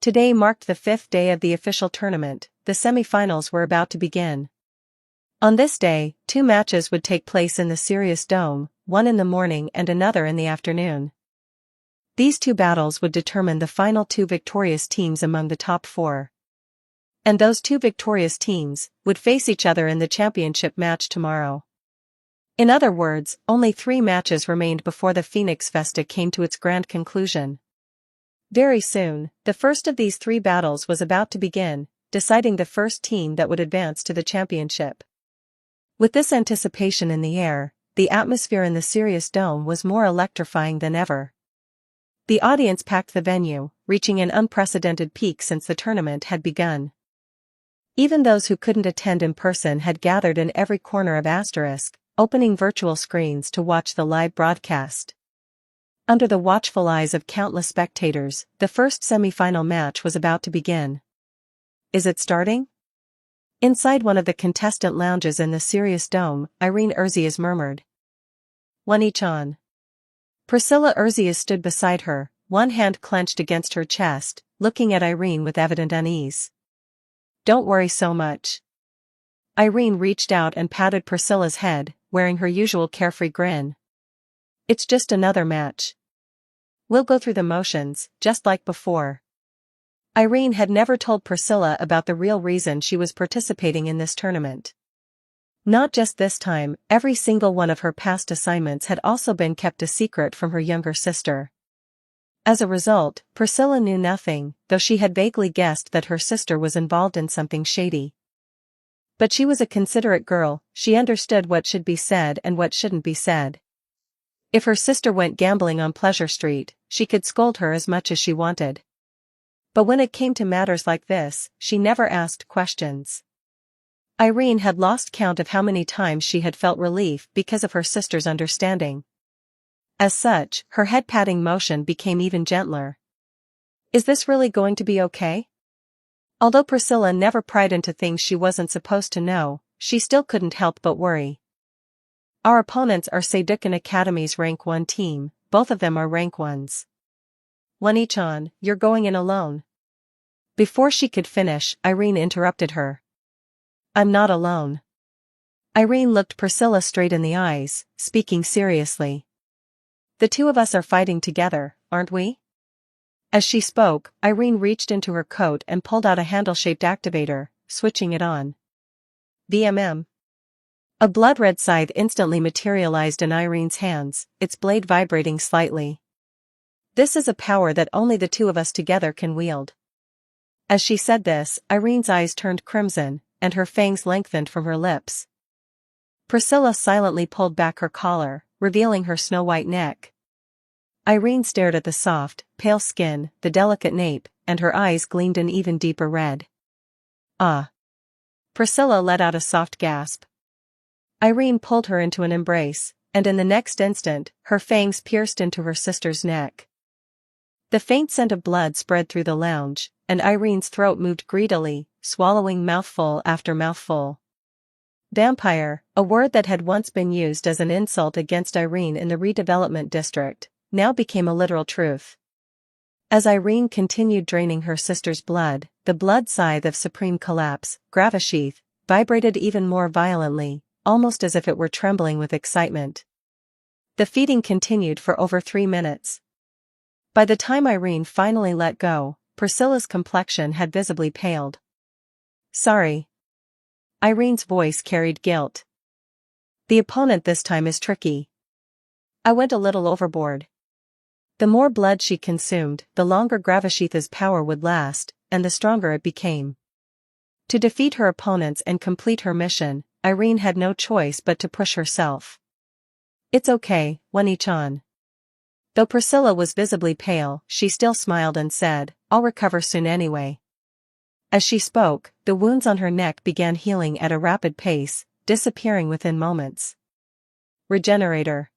Speaker 2: Today marked the 5th day of the official tournament. The semi-finals were about to begin. On this day, 2 matches would take place in the Sirius Dome, one in the morning and another in the afternoon. These 2 battles would determine the final 2 victorious teams among the top 4. And those 2 victorious teams would face each other in the championship match tomorrow. In other words, only 3 matches remained before the Phoenix Festa came to its grand conclusion. Very soon, the first of these 3 battles was about to begin, deciding the first team that would advance to the championship. With this anticipation in the air, the atmosphere in the Sirius Dome was more electrifying than ever. The audience packed the venue, reaching an unprecedented peak since the tournament had begun. Even those who couldn't attend in person had gathered in every corner of Asterisk, opening virtual screens to watch the live broadcast. Under the watchful eyes of countless spectators, the first semi-final match was about to begin. "Is it starting?" Inside one of the contestant lounges in the Sirius Dome, Irene Urzias murmured. "One each on." Priscilla Urzias stood beside her, one hand clenched against her chest, looking at Irene with evident unease. "Don't worry so much." Irene reached out and patted Priscilla's head, wearing her usual carefree grin. "It's just another match. We'll go through the motions, just like before." Irene had never told Priscilla about the real reason she was participating in this tournament. Not just this time, every single one of her past assignments had also been kept a secret from her younger sister. As a result, Priscilla knew nothing, though she had vaguely guessed that her sister was involved in something shady. But she was a considerate girl, she understood what should be said and what shouldn't be said. If her sister went gambling on Pleasure Street, she could scold her as much as she wanted. But when it came to matters like this, she never asked questions. Irene had lost count of how many times she had felt relief because of her sister's understanding. As such, her head-patting motion became even gentler. "Is this really going to be okay?" Although Priscilla never pried into things she wasn't supposed to know, she still couldn't help but worry. "Our opponents are Saydukin Academy's rank 1 team, both of them are rank 1s. One each on, you're going in alone." Before she could finish, Irene interrupted her. "I'm not alone." Irene looked Priscilla straight in the eyes, speaking seriously. "The 2 of us are fighting together, aren't we?" As she spoke, Irene reached into her coat and pulled out a handle-shaped activator, switching it on. VMM. A blood-red scythe instantly materialized in Irene's hands, its blade vibrating slightly. "This is a power that only the 2 of us together can wield." As she said this, Irene's eyes turned crimson, and her fangs lengthened from her lips. Priscilla silently pulled back her collar, revealing her snow-white neck. Irene stared at the soft, pale skin, the delicate nape, and her eyes gleamed an even deeper red. "Ah!" Priscilla let out a soft gasp. Irene pulled her into an embrace, and in the next instant, her fangs pierced into her sister's neck. The faint scent of blood spread through the lounge, and Irene's throat moved greedily, swallowing mouthful after mouthful. Vampire, a word that had once been used as an insult against Irene in the redevelopment district, now became a literal truth. As Irene continued draining her sister's blood, the blood scythe of supreme collapse, Gravasheath, vibrated even more violently, almost as if it were trembling with excitement. The feeding continued for over 3 minutes. By the time Irene finally let go, Priscilla's complexion had visibly paled. "Sorry." Irene's voice carried guilt. "The opponent this time is tricky. I went a little overboard." The more blood she consumed, the longer Gravashitha's power would last, and the stronger it became. To defeat her opponents and complete her mission, Irene had no choice but to push herself. "It's okay, one each on." Though Priscilla was visibly pale, she still smiled and said, "I'll recover soon anyway." As she spoke, the wounds on her neck began healing at a rapid pace, disappearing within moments. Regenerator.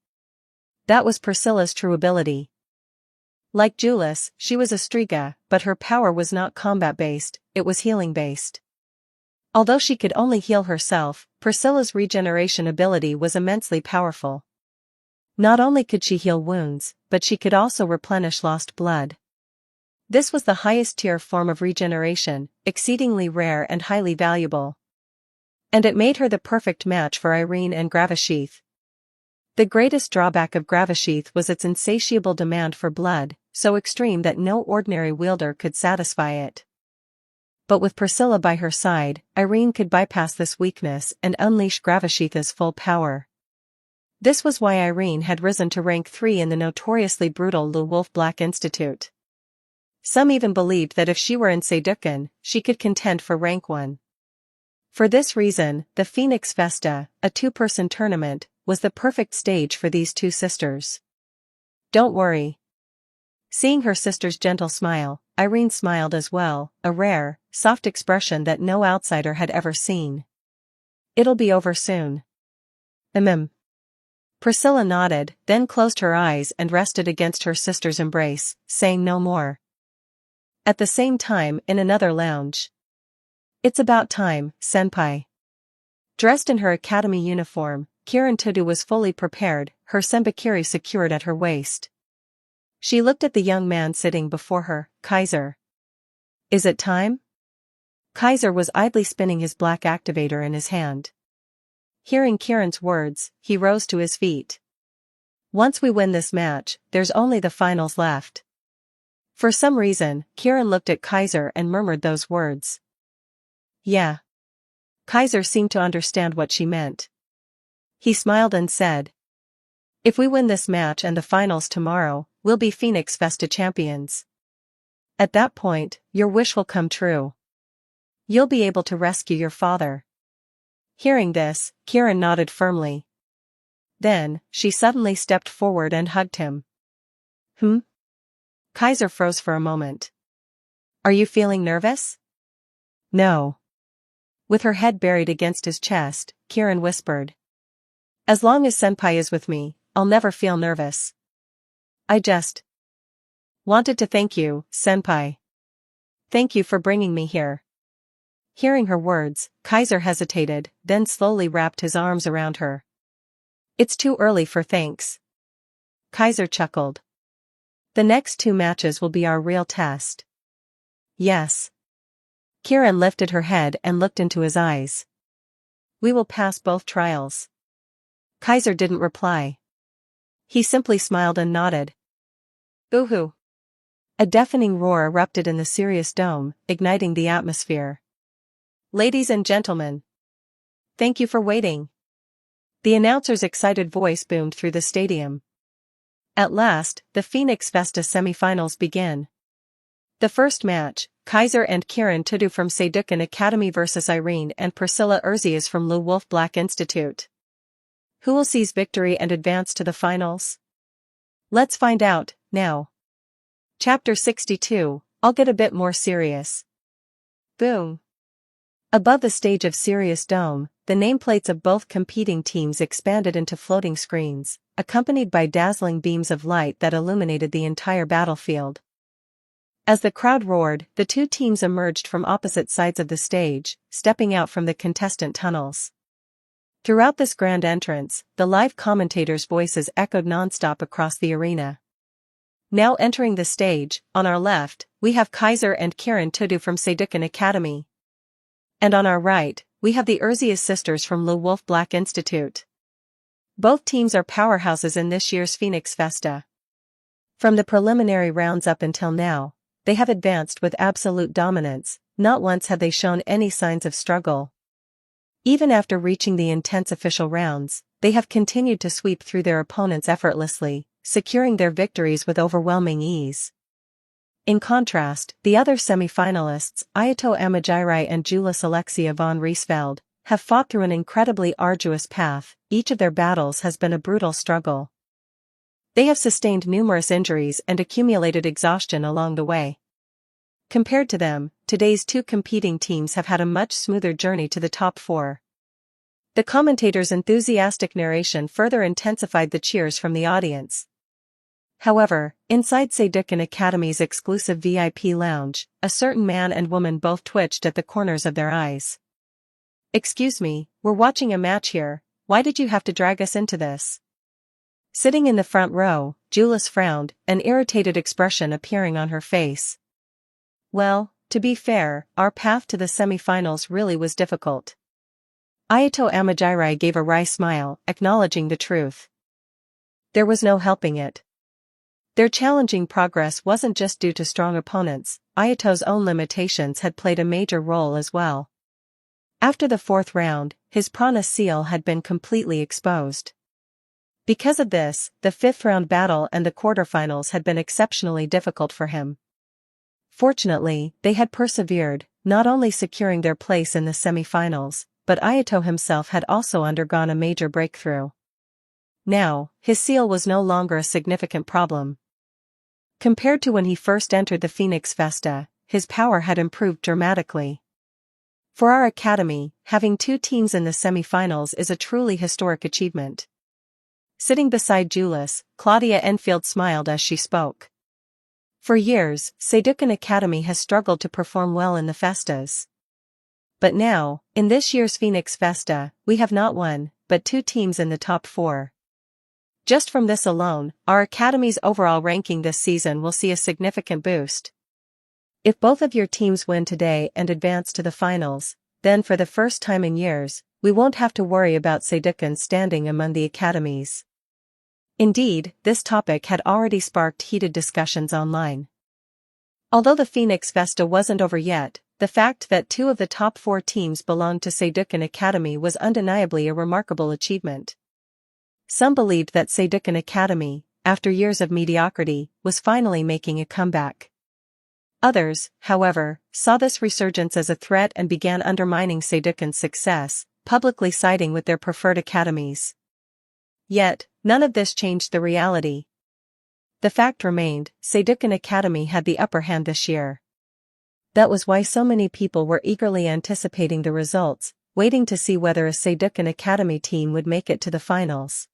Speaker 2: That was Priscilla's true ability. Like Julius, she was a Striga, but her power was not combat-based, it was healing-based. Although she could only heal herself, Priscilla's regeneration ability was immensely powerful. Not only could she heal wounds, but she could also replenish lost blood. This was the highest tier form of regeneration, exceedingly rare and highly valuable. And it made her the perfect match for Irene and Gravashith. The greatest drawback of Gravashith was its insatiable demand for blood, so extreme that no ordinary wielder could satisfy it. But with Priscilla by her side, Irene could bypass this weakness and unleash Gravashitha's full power. This was why Irene had risen to rank 3 in the notoriously brutal Lewolf Black Institute. Some even believed that if she were in Saydukan, she could contend for rank 1. For this reason, the Phoenix Festa, a 2-person tournament, was the perfect stage for these two sisters. "Don't worry." Seeing her sister's gentle smile, Irene smiled as well, a rare, soft expression that no outsider had ever seen. "It'll be over soon." Priscilla nodded, then closed her eyes and rested against her sister's embrace, saying no more. At the same time, in another lounge. "It's about time, senpai." Dressed in her academy uniform, Kiran Tudu was fully prepared, her sembakiri secured at her waist. She looked at the young man sitting before her, Kaiser. "Is it time?" Kaiser was idly spinning his black activator in his hand. Hearing Kiran's words, he rose to his feet. "Once we win this match, there's only the finals left." For some reason, Kiran looked at Kaiser and murmured those words. "Yeah." Kaiser seemed to understand what she meant. He smiled and said, "If we win this match and the finals tomorrow, we'll be Phoenix Festa champions. At that point, your wish will come true. You'll be able to rescue your father." Hearing this, Kiran nodded firmly. Then, she suddenly stepped forward and hugged him. Kaiser froze for a moment. "Are you feeling nervous?" "No." With her head buried against his chest, Kiran whispered. "As long as senpai is with me, I'll never feel nervous. I just wanted to thank you, senpai. Thank you for bringing me here." Hearing her words, Kaiser hesitated, then slowly wrapped his arms around her. "It's too early for thanks." Kaiser chuckled. "The next 2 matches will be our real test." "Yes." Kiran lifted her head and looked into his eyes. "We will pass both trials." Kaiser didn't reply. He simply smiled and nodded. "Boo-hoo." A deafening roar erupted in the Sirius Dome, igniting the atmosphere. "Ladies and gentlemen, thank you for waiting." The announcer's excited voice boomed through the stadium. At last, the Phoenix Festa semifinals begin. The first match, Kaiser and Kiran Tudu from Saydukan Academy vs Irene and Priscilla Urzias from Lewolf Black Institute. Who will seize victory and advance to the finals? Let's find out, now. Chapter 62, I'll get a bit more serious. Boom. Above the stage of Sirius Dome, the nameplates of both competing teams expanded into floating screens, accompanied by dazzling beams of light that illuminated the entire battlefield. As the crowd roared, the 2 teams emerged from opposite sides of the stage, stepping out from the contestant tunnels. Throughout this grand entrance, the live commentators' voices echoed nonstop across the arena. Now entering the stage, on our left, we have Kaiser and Kiran Tudu from Saydukan Academy. And on our right, we have the Urzias sisters from Le Wolf Black Institute. Both teams are powerhouses in this year's Phoenix Festa. From the preliminary rounds up until now, they have advanced with absolute dominance, not once have they shown any signs of struggle. Even after reaching the intense official rounds, they have continued to sweep through their opponents effortlessly, securing their victories with overwhelming ease. In contrast, the other semi-finalists, Ayato Amajirai and Julius Alexia von Riesfeld, have fought through an incredibly arduous path. Each of their battles has been a brutal struggle. They have sustained numerous injuries and accumulated exhaustion along the way. Compared to them, today's two competing teams have had a much smoother journey to the top four. The commentator's enthusiastic narration further intensified the cheers from the audience. However, inside Seidukan Academy's exclusive VIP lounge, a certain man and woman both twitched at the corners of their eyes. "Excuse me, we're watching a match here, why did you have to drag us into this?" Sitting in the front row, Julius frowned, an irritated expression appearing on her face. "Well, to be fair, our path to the semi-finals really was difficult." Ayato Amajirai gave a wry smile, acknowledging the truth. There was no helping it. Their challenging progress wasn't just due to strong opponents, Ayato's own limitations had played a major role as well. After the fourth round, his prana seal had been completely exposed. Because of this, the fifth round battle and the quarterfinals had been exceptionally difficult for him. Fortunately, they had persevered, not only securing their place in the semi-finals, but Ayato himself had also undergone a major breakthrough. Now, his seal was no longer a significant problem. Compared to when he first entered the Phoenix Festa, his power had improved dramatically. For our academy, having two teams in the semi-finals is a truly historic achievement. Sitting beside Julius, Claudia Enfield smiled as she spoke. For years, Seidukan Academy has struggled to perform well in the festas. But now, in this year's Phoenix Festa, we have not one, but two teams in the top four. Just from this alone, our academy's overall ranking this season will see a significant boost. If both of your teams win today and advance to the finals, then for the first time in years, we won't have to worry about Seidukan standing among the academies. Indeed, this topic had already sparked heated discussions online. Although the Phoenix Festa wasn't over yet, the fact that two of the top four teams belonged to Seidukan Academy was undeniably a remarkable achievement. Some believed that Seidukan Academy, after years of mediocrity, was finally making a comeback. Others, however, saw this resurgence as a threat and began undermining Seidukan's success, publicly siding with their preferred academies. Yet, none of this changed the reality. The fact remained, Seidukan Academy had the upper hand this year. That was why so many people were eagerly anticipating the results, waiting to see whether a Seidukan Academy team would make it to the finals.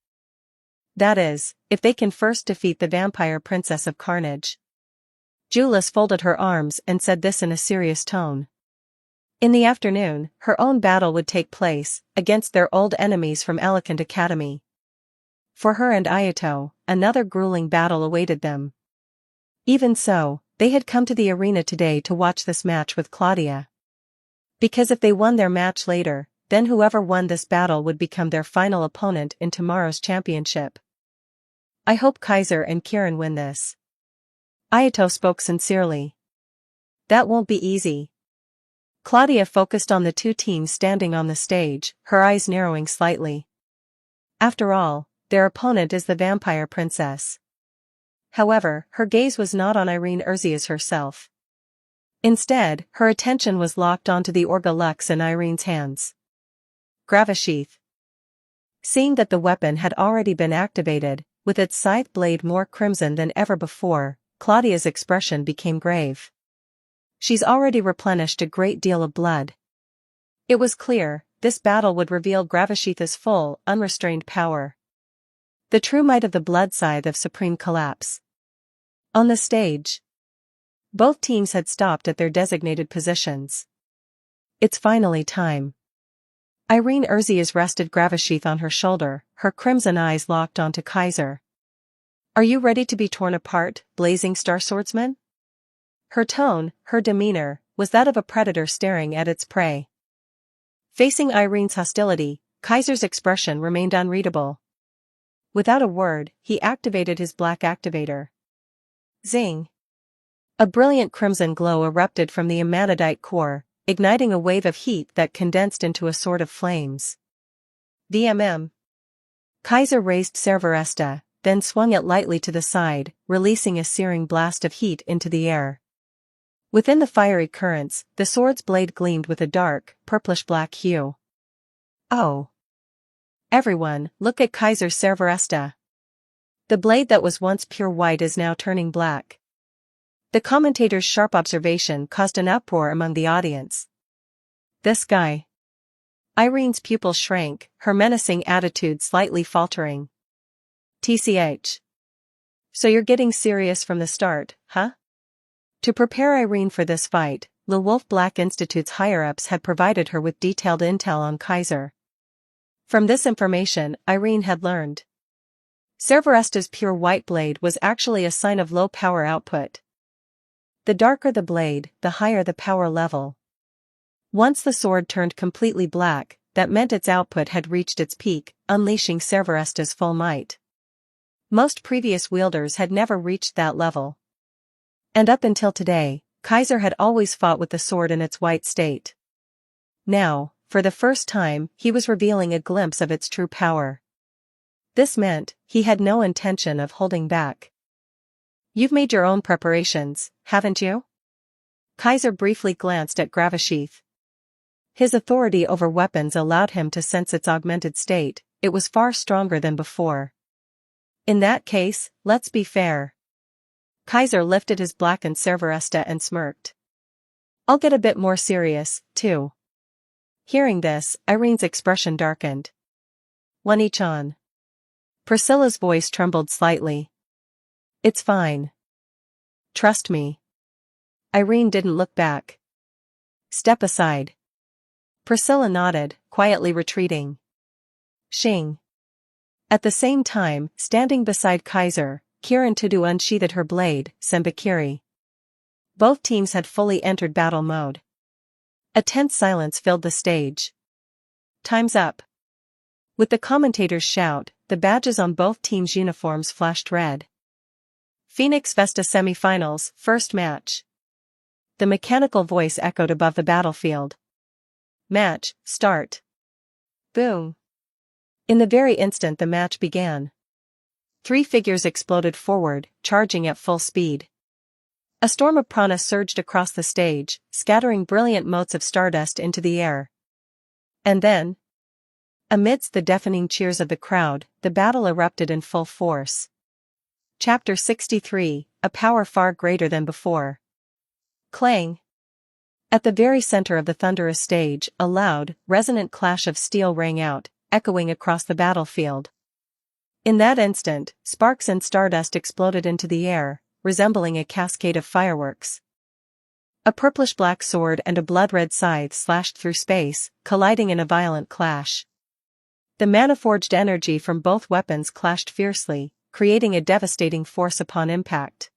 Speaker 2: That is, if they can first defeat the Vampire Princess of Carnage. Julius folded her arms and said this in a serious tone. In the afternoon, her own battle would take place, against their old enemies from Alicant Academy. For her and Ayato, another grueling battle awaited them. Even so, they had come to the arena today to watch this match with Claudia. Because if they won their match later, then whoever won this battle would become their final opponent in tomorrow's championship. I hope Kaiser and Kieran win this. Ayato spoke sincerely. That won't be easy. Claudia focused on the two teams standing on the stage, her eyes narrowing slightly. After all, their opponent is the Vampire Princess. However, her gaze was not on Irene Urzias herself. Instead, her attention was locked onto the Orga Lux in Irene's hands. Gravasheath. Seeing that the weapon had already been activated, with its scythe blade more crimson than ever before, Claudia's expression became grave. She's already replenished a great deal of blood. It was clear, this battle would reveal Gravasheath's full, unrestrained power. The true might of the blood scythe of supreme collapse. On the stage, both teams had stopped at their designated positions. It's finally time. Irene Urzias rested Gravasheath on her shoulder, her crimson eyes locked onto Kaiser. Are you ready to be torn apart, blazing star swordsman? Her tone, her demeanor, was that of a predator staring at its prey. Facing Irene's hostility, Kaiser's expression remained unreadable. Without a word, he activated his black activator. Zing! A brilliant crimson glow erupted from the amatadite core, igniting a wave of heat that condensed into a sword of flames. VMM. Kaiser raised Cerberesta, then swung it lightly to the side, releasing a searing blast of heat into the air. Within the fiery currents, the sword's blade gleamed with a dark, purplish-black hue. Oh! Everyone, look at Kaiser's Cerberesta. The blade that was once pure white is now turning black. The commentator's sharp observation caused an uproar among the audience. This guy. Irene's pupils shrank, her menacing attitude slightly faltering. TCH. So you're getting serious from the start, huh? To prepare Irene for this fight, the Wolf Black Institute's higher-ups had provided her with detailed intel on Kaiser. From this information, Irene had learned. Cerberesta's pure white blade was actually a sign of low power output. The darker the blade, the higher the power level. Once the sword turned completely black, that meant its output had reached its peak, unleashing Cerberesta's full might. Most previous wielders had never reached that level. And up until today, Kaiser had always fought with the sword in its white state. Now, for the first time, he was revealing a glimpse of its true power. This meant, he had no intention of holding back. You've made your own preparations, haven't you? Kaiser briefly glanced at Gravasheath. His authority over weapons allowed him to sense its augmented state, it was far stronger than before. In that case, let's be fair. Kaiser lifted his blackened Cerberesta and smirked. I'll get a bit more serious, too. Hearing this, Irene's expression darkened. One each on. Priscilla's voice trembled slightly. It's fine. Trust me. Irene didn't look back. Step aside. Priscilla nodded, quietly retreating. Shing. At the same time, standing beside Kaiser, Kirin Tudu unsheathed her blade, Sembakiri. Both teams had fully entered battle mode. A tense silence filled the stage. Time's up. With the commentator's shout, the badges on both teams' uniforms flashed red. Phoenix Vesta Semifinals, first match. The mechanical voice echoed above the battlefield. Match, start. Boom. In the very instant the match began. 3 figures exploded forward, charging at full speed. A storm of prana surged across the stage, scattering brilliant motes of stardust into the air. And then, amidst the deafening cheers of the crowd, the battle erupted in full force. Chapter 63, a power far greater than before. Clang. At the very center of the thunderous stage, a loud, resonant clash of steel rang out, echoing across the battlefield. In that instant, sparks and stardust exploded into the air, resembling a cascade of fireworks. A purplish-black sword and a blood-red scythe slashed through space, colliding in a violent clash. The mana-forged energy from both weapons clashed fiercely, creating a devastating force upon impact.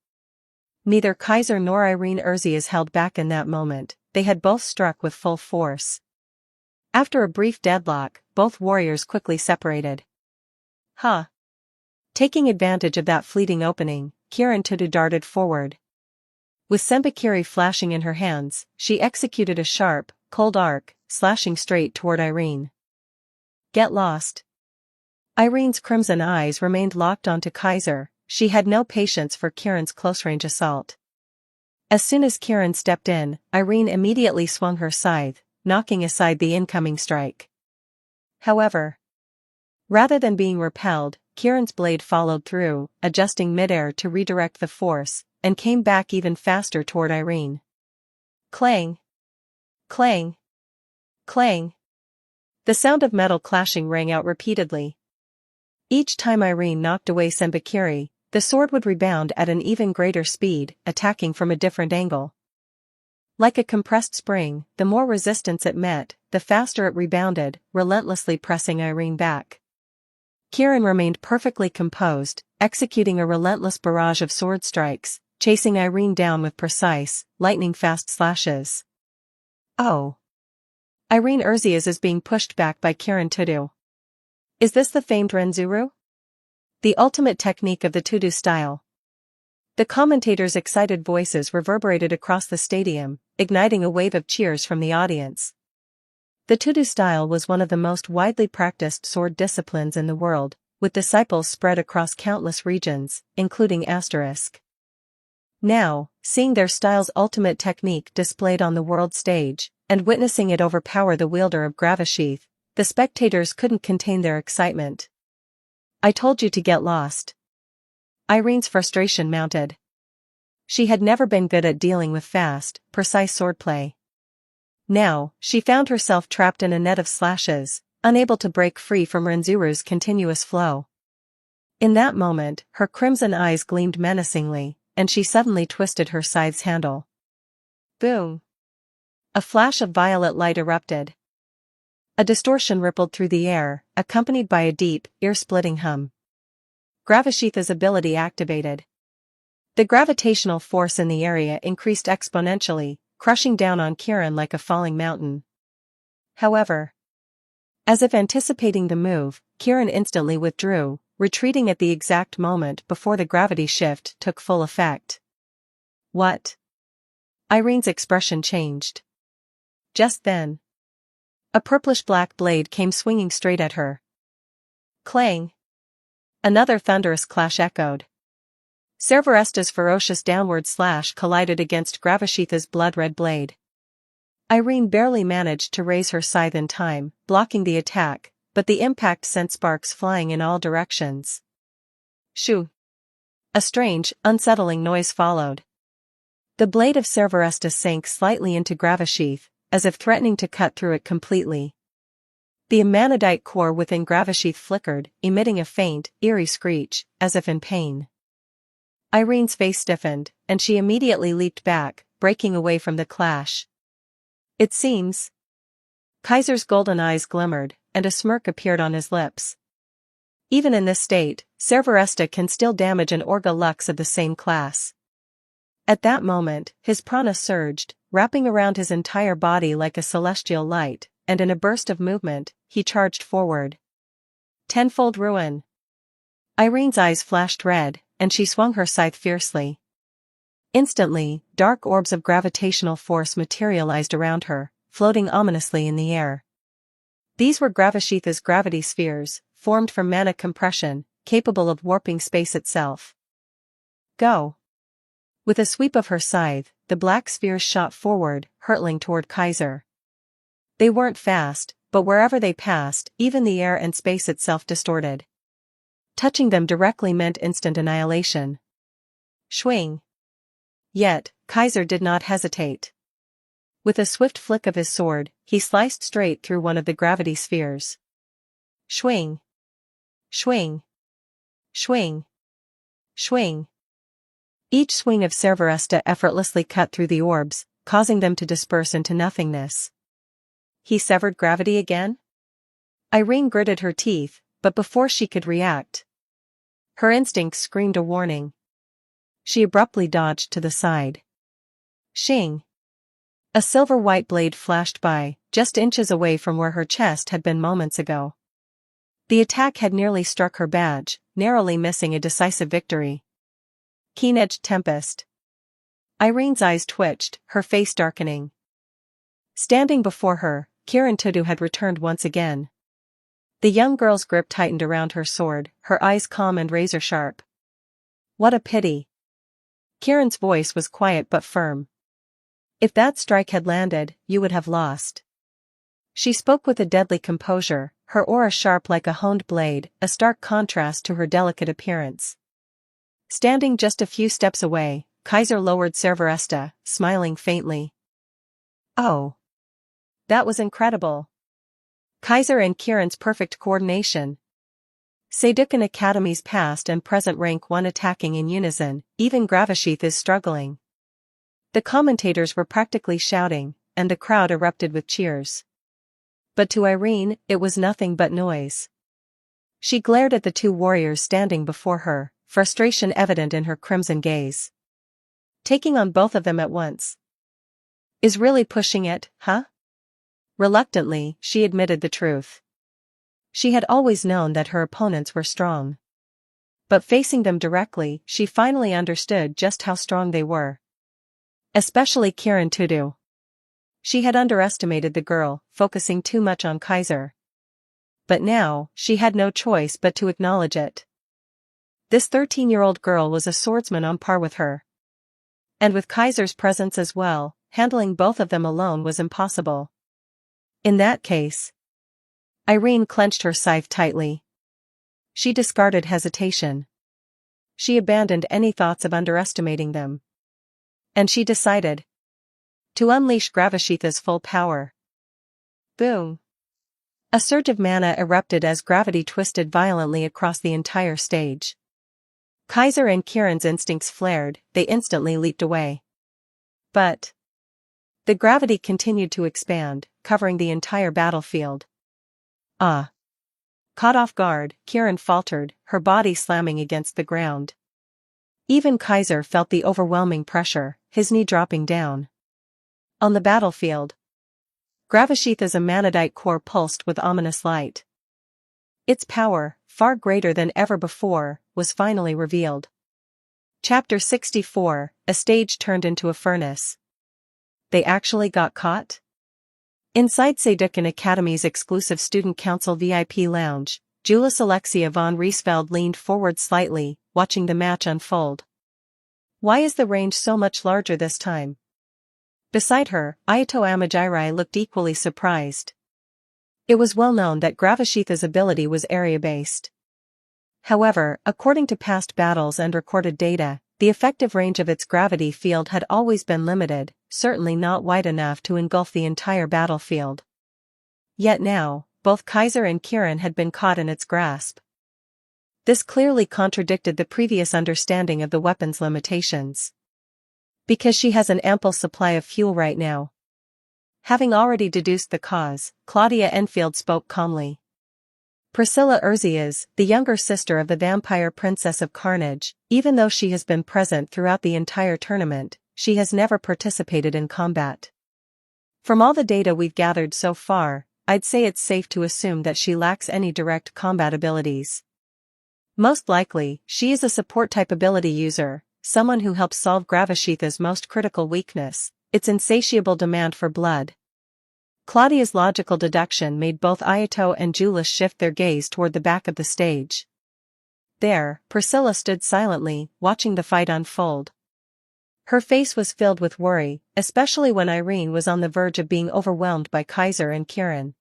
Speaker 2: Neither Kaiser nor Irene Urzias held back in that moment, they had both struck with full force. After a brief deadlock, both warriors quickly separated. Huh. Taking advantage of that fleeting opening, Kirin Tudu darted forward. With Sembakiri flashing in her hands, she executed a sharp, cold arc, slashing straight toward Irene. Get lost. Irene's crimson eyes remained locked onto Kaiser, she had no patience for Kirin's close-range assault. As soon as Kirin stepped in, Irene immediately swung her scythe, knocking aside the incoming strike. However, rather than being repelled, Kirin's blade followed through, adjusting midair to redirect the force, and came back even faster toward Irene. Clang! Clang! Clang! The sound of metal clashing rang out repeatedly. Each time Irene knocked away Sembakiri, the sword would rebound at an even greater speed, attacking from a different angle. Like a compressed spring, the more resistance it met, the faster it rebounded, relentlessly pressing Irene back. Kirin remained perfectly composed, executing a relentless barrage of sword strikes, chasing Irene down with precise, lightning-fast slashes. Oh! Irene Urzias is being pushed back by Kiran Tudu. Is this the famed Renzuru? The ultimate technique of the Tudu style. The commentators' excited voices reverberated across the stadium, igniting a wave of cheers from the audience. The Tudu style was one of the most widely practiced sword disciplines in the world, with disciples spread across countless regions, including Asterisk. Now, seeing their style's ultimate technique displayed on the world stage, and witnessing it overpower the wielder of Gravasheath, the spectators couldn't contain their excitement. I told you to get lost. Irene's frustration mounted. She had never been good at dealing with fast, precise swordplay. Now, she found herself trapped in a net of slashes, unable to break free from Renzuru's continuous flow. In that moment, her crimson eyes gleamed menacingly, and she suddenly twisted her scythe's handle. Boom! A flash of violet light erupted. A distortion rippled through the air, accompanied by a deep, ear-splitting hum. Gravasheath's ability activated. The gravitational force in the area increased exponentially, crushing down on Kiran like a falling mountain. However, as if anticipating the move, Kiran instantly withdrew, retreating at the exact moment before the gravity shift took full effect. What? Irene's expression changed. Just then, a purplish-black blade came swinging straight at her. Clang! Another thunderous clash echoed. Cerberesta's ferocious downward slash collided against Gravasheath's blood-red blade. Irene barely managed to raise her scythe in time, blocking the attack, but the impact sent sparks flying in all directions. Shoo! A strange, unsettling noise followed. The blade of Cerberesta sank slightly into Gravasheath, as if threatening to cut through it completely. The amanadite core within Gravasheath flickered, emitting a faint, eerie screech, as if in pain. Irene's face stiffened, and she immediately leaped back, breaking away from the clash. It seems. Kaiser's golden eyes glimmered, and a smirk appeared on his lips. Even in this state, Cerberesta can still damage an Orga Lux of the same class. At that moment, his prana surged, wrapping around his entire body like a celestial light, and in a burst of movement, he charged forward. Tenfold ruin! Irene's eyes flashed red, and she swung her scythe fiercely. Instantly, dark orbs of gravitational force materialized around her, floating ominously in the air. These were Gravasheath's gravity spheres, formed from mana compression, capable of warping space itself. Go! With a sweep of her scythe, the black spheres shot forward, hurtling toward Kaiser. They weren't fast, but wherever they passed, even the air and space itself distorted. Touching them directly meant instant annihilation. Swing! Yet, Kaiser did not hesitate. With a swift flick of his sword, he sliced straight through one of the gravity spheres. Swing! Swing! Swing! Swing! Each swing of Cerberesta effortlessly cut through the orbs, causing them to disperse into nothingness. He severed gravity again? Irene gritted her teeth, but before she could react, her instincts screamed a warning. She abruptly dodged to the side. Shing! A silver-white blade flashed by, just inches away from where her chest had been moments ago. The attack had nearly struck her badge, narrowly missing a decisive victory. Keen-edged tempest. Irene's eyes twitched, her face darkening. Standing before her, Kiran Tudu had returned once again. The young girl's grip tightened around her sword, her eyes calm and razor-sharp. What a pity. Kiran's voice was quiet but firm. If that strike had landed, you would have lost. She spoke with a deadly composure, her aura sharp like a honed blade, a stark contrast to her delicate appearance. Standing just a few steps away, Kaiser lowered Cerberesta, smiling faintly. Oh! That was incredible. Kaiser and Kiran's perfect coordination. Saydukan Academy's past and present rank 1 attacking in unison, even Gravasheath is struggling. The commentators were practically shouting, and the crowd erupted with cheers. But to Irene, it was nothing but noise. She glared at the two warriors standing before her, frustration evident in her crimson gaze. Taking on both of them at once. Is really pushing it, huh? Reluctantly, she admitted the truth. She had always known that her opponents were strong. But facing them directly, she finally understood just how strong they were. Especially Kirin Tudu. She had underestimated the girl, focusing too much on Kaiser. But now, she had no choice but to acknowledge it. This 13-year-old girl was a swordsman on par with her. And with Kaiser's presence as well, handling both of them alone was impossible. In that case, Irene clenched her scythe tightly. She discarded hesitation. She abandoned any thoughts of underestimating them. And she decided to unleash Gravashitha's full power. Boom! A surge of mana erupted as gravity twisted violently across the entire stage. Kaiser and Kirin's instincts flared, they instantly leaped away. But the gravity continued to expand, covering the entire battlefield. Ah! Caught off guard, Kirin faltered, her body slamming against the ground. Even Kaiser felt the overwhelming pressure, his knee dropping down. On the battlefield, Gravashitha's amanadite core pulsed with ominous light. Its power, far greater than ever before, was finally revealed. Chapter 64, A Stage Turned into a Furnace. They actually got caught? Inside Sedukin Academy's exclusive Student Council VIP lounge, Julis Alexia von Riesfeld leaned forward slightly, watching the match unfold. Why is the range so much larger this time? Beside her, Ayato Amajirai looked equally surprised. It was well known that Gravashitha's ability was area-based. However, according to past battles and recorded data, the effective range of its gravity field had always been limited, certainly not wide enough to engulf the entire battlefield. Yet now, both Kaiser and Kirin had been caught in its grasp. This clearly contradicted the previous understanding of the weapon's limitations. Because she has an ample supply of fuel right now. Having already deduced the cause, Claudia Enfield spoke calmly. Priscilla Urzias, the younger sister of the vampire princess of Carnage, even though she has been present throughout the entire tournament, she has never participated in combat. From all the data we've gathered so far, I'd say it's safe to assume that she lacks any direct combat abilities. Most likely, she is a support-type ability user, someone who helps solve Gravashitha's most critical weakness, its insatiable demand for blood. Claudia's logical deduction made both Ayato and Julis shift their gaze toward the back of the stage. There, Priscilla stood silently, watching the fight unfold. Her face was filled with worry, especially when Irene was on the verge of being overwhelmed by Kaiser and Kirin.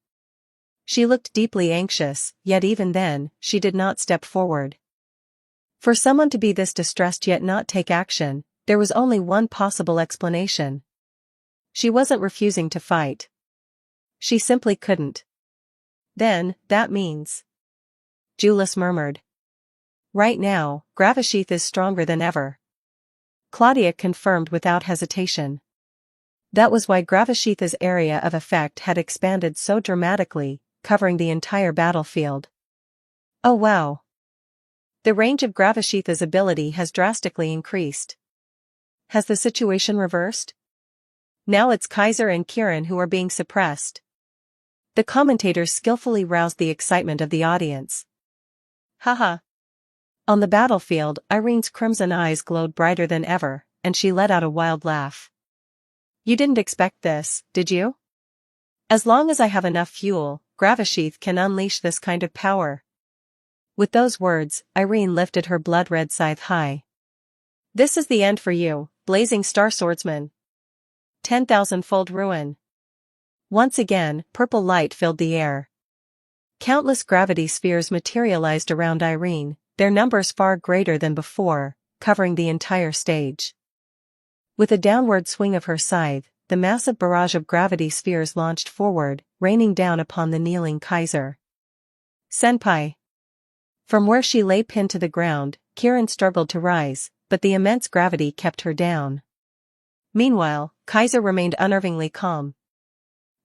Speaker 2: She looked deeply anxious, yet even then, she did not step forward. For someone to be this distressed yet not take action, there was only one possible explanation. She wasn't refusing to fight. She simply couldn't. Then, that means... Julis murmured. Right now, Gravashith is stronger than ever. Claudia confirmed without hesitation. That was why Gravashitha's area of effect had expanded so dramatically, covering the entire battlefield. Oh wow! The range of Gravashitha's ability has drastically increased. Has the situation reversed? Now it's Kaiser and Kirin who are being suppressed. The commentators skillfully roused the excitement of the audience. Haha. On the battlefield, Irene's crimson eyes glowed brighter than ever, and she let out a wild laugh. You didn't expect this, did you? As long as I have enough fuel, Gravashith can unleash this kind of power. With those words, Irene lifted her blood-red scythe high. This is the end for you, blazing star swordsman. 10,000-fold ruin. Once again, purple light filled the air. Countless gravity spheres materialized around Irene, their numbers far greater than before, covering the entire stage. With a downward swing of her scythe, the massive barrage of gravity spheres launched forward, raining down upon the kneeling Kaiser. Senpai. From where she lay pinned to the ground, Kirin struggled to rise, but the immense gravity kept her down. Meanwhile, Kaiser remained unnervingly calm.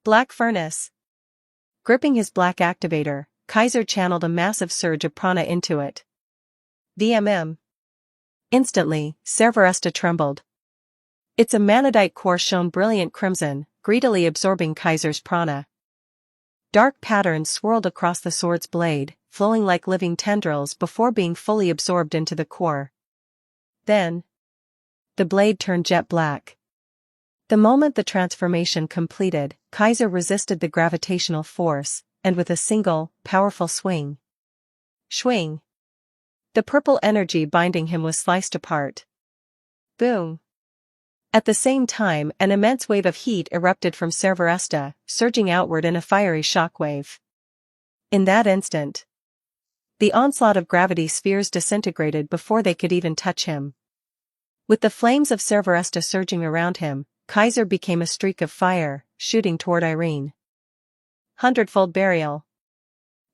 Speaker 2: Black Furnace. Gripping his black activator, Kaiser channeled a massive surge of prana into it. VMM. Instantly, Cerberesta trembled. Its amanadite core shone brilliant crimson, greedily absorbing Kaiser's prana. Dark patterns swirled across the sword's blade, flowing like living tendrils before being fully absorbed into the core. Then, the blade turned jet black. The moment the transformation completed, Kaiser resisted the gravitational force, and with a single, powerful swing. Swing! The purple energy binding him was sliced apart. Boom! At the same time, an immense wave of heat erupted from Cerveresta, surging outward in a fiery shockwave. In that instant, the onslaught of gravity spheres disintegrated before they could even touch him. With the flames of Cerveresta surging around him, Kaiser became a streak of fire, shooting toward Irene. Hundredfold burial.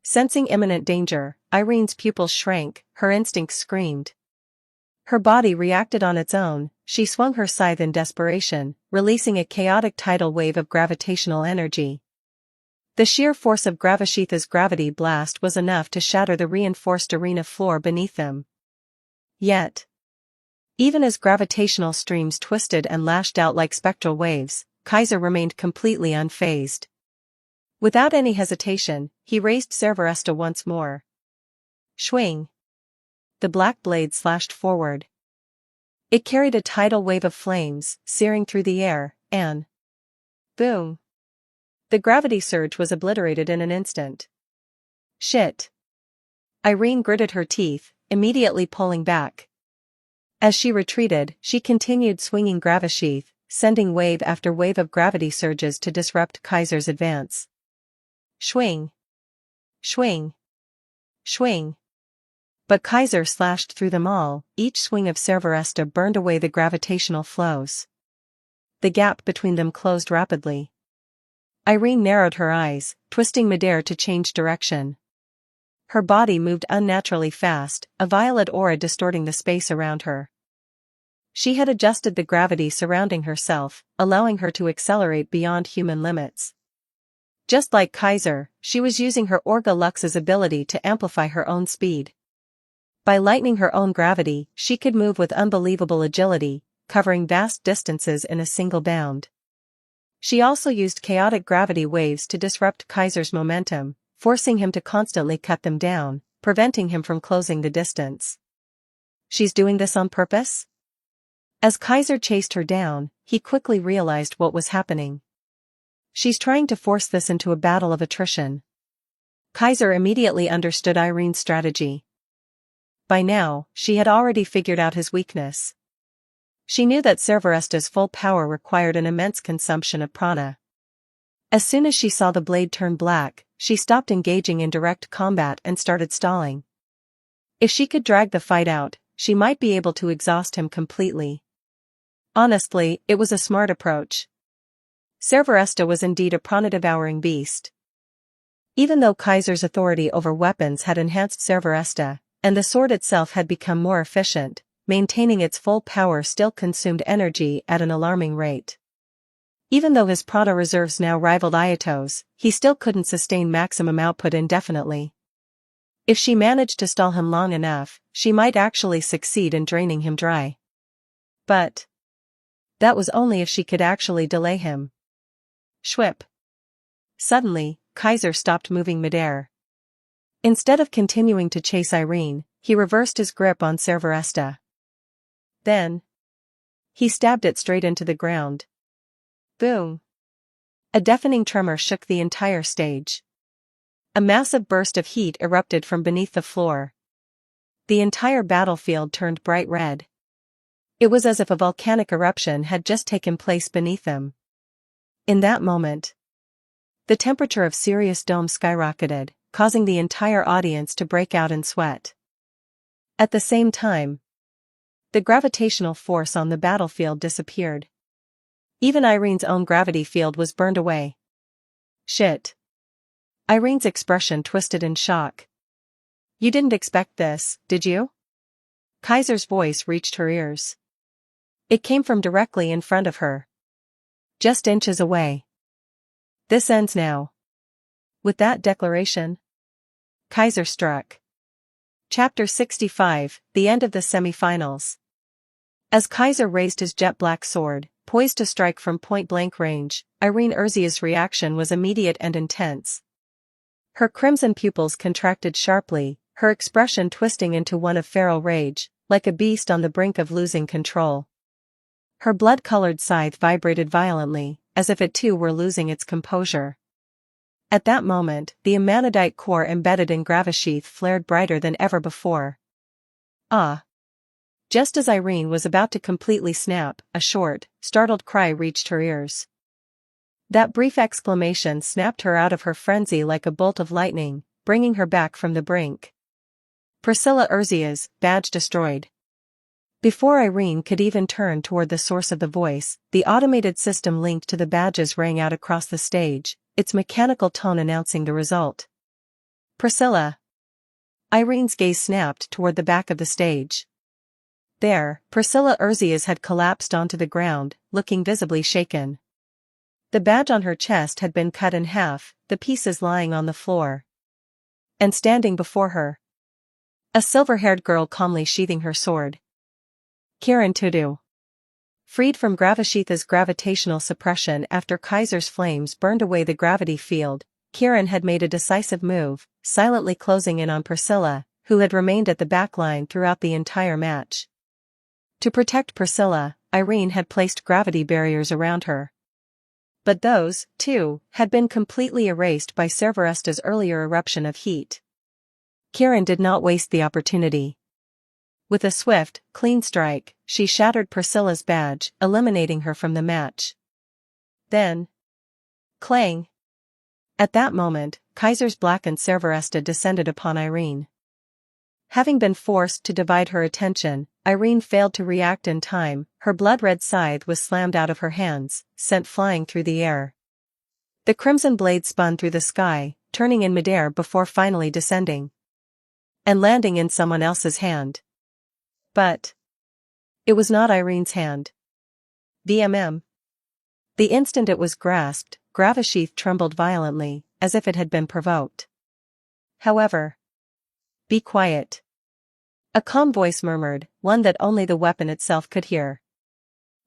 Speaker 2: Sensing imminent danger, Irene's pupils shrank, her instincts screamed. Her body reacted on its own. She swung her scythe in desperation, releasing a chaotic tidal wave of gravitational energy. The sheer force of Gravasheetha's gravity blast was enough to shatter the reinforced arena floor beneath them. Yet, even as gravitational streams twisted and lashed out like spectral waves, Kaiser remained completely unfazed. Without any hesitation, he raised Cerveresta once more. Swing! The black blade slashed forward. It carried a tidal wave of flames, searing through the air, and boom! The gravity surge was obliterated in an instant. Shit! Irene gritted her teeth, immediately pulling back. As she retreated, she continued swinging Gravasheath, sending wave after wave of gravity surges to disrupt Kaiser's advance. Swing! Swing! Swing! But Kaiser slashed through them all. Each swing of Cerveresta burned away the gravitational flows. The gap between them closed rapidly. Irene narrowed her eyes, twisting midair to change direction. Her body moved unnaturally fast, a violet aura distorting the space around her. She had adjusted the gravity surrounding herself, allowing her to accelerate beyond human limits. Just like Kaiser, she was using her Orga Lux's ability to amplify her own speed. By lightening her own gravity, she could move with unbelievable agility, covering vast distances in a single bound. She also used chaotic gravity waves to disrupt Kaiser's momentum, forcing him to constantly cut them down, preventing him from closing the distance. She's doing this on purpose? As Kaiser chased her down, he quickly realized what was happening. She's trying to force this into a battle of attrition. Kaiser immediately understood Irene's strategy. By now, she had already figured out his weakness. She knew that Cerveresta's full power required an immense consumption of prana. As soon as she saw the blade turn black, she stopped engaging in direct combat and started stalling. If she could drag the fight out, she might be able to exhaust him completely. Honestly, it was a smart approach. Cerveresta was indeed a prana-devouring beast. Even though Kaiser's authority over weapons had enhanced Cerveresta, and the sword itself had become more efficient, maintaining its full power still consumed energy at an alarming rate. Even though his prana reserves now rivaled Ayato's, he still couldn't sustain maximum output indefinitely. If she managed to stall him long enough, she might actually succeed in draining him dry. But that was only if she could actually delay him. Schwip! Suddenly, Kaiser stopped moving midair. Instead of continuing to chase Irene, he reversed his grip on Cerveresta. Then, he stabbed it straight into the ground. Boom! A deafening tremor shook the entire stage. A massive burst of heat erupted from beneath the floor. The entire battlefield turned bright red. It was as if a volcanic eruption had just taken place beneath them. In that moment, the temperature of Sirius Dome skyrocketed, causing the entire audience to break out in sweat. At the same time, the gravitational force on the battlefield disappeared. Even Irene's own gravity field was burned away. Shit! Irene's expression twisted in shock. You didn't expect this, did you? Kaiser's voice reached her ears. It came from directly in front of her. Just inches away. This ends now. With that declaration, Kaiser struck. Chapter 65, The End of the Semi-Finals. As Kaiser raised his jet-black sword, poised to strike from point-blank range, Irene Urzia's reaction was immediate and intense. Her crimson pupils contracted sharply, her expression twisting into one of feral rage, like a beast on the brink of losing control. Her blood-colored scythe vibrated violently, as if it too were losing its composure. At that moment, the amanadite core embedded in Gravasheath flared brighter than ever before. Ah! Just as Irene was about to completely snap, a short, startled cry reached her ears. That brief exclamation snapped her out of her frenzy like a bolt of lightning, bringing her back from the brink. Priscilla Urzia's badge destroyed. Before Irene could even turn toward the source of the voice, the automated system linked to the badges rang out across the stage, its mechanical tone announcing the result. Priscilla. Irene's gaze snapped toward the back of the stage. There, Priscilla Urzias had collapsed onto the ground, looking visibly shaken. The badge on her chest had been cut in half, the pieces lying on the floor. And standing before her, a silver-haired girl calmly sheathing her sword. Kiran Tudu. Freed from Gravasheath's gravitational suppression after Kaiser's flames burned away the gravity field, Kiran had made a decisive move, silently closing in on Priscilla, who had remained at the back line throughout the entire match. To protect Priscilla, Irene had placed gravity barriers around her. But those, too, had been completely erased by Cerberesta's earlier eruption of heat. Kiran did not waste the opportunity. With a swift, clean strike, she shattered Priscilla's badge, eliminating her from the match. Then, clang! At that moment, Kaiser's blackened Cerberesta descended upon Irene. Having been forced to divide her attention, Irene failed to react in time. Her blood-red scythe was slammed out of her hands, sent flying through the air. The crimson blade spun through the sky, turning in midair before finally descending and landing in someone else's hand. But it was not Irene's hand. The instant it was grasped, Gravasheath trembled violently, as if it had been provoked. However, be quiet. A calm voice murmured, one that only the weapon itself could hear.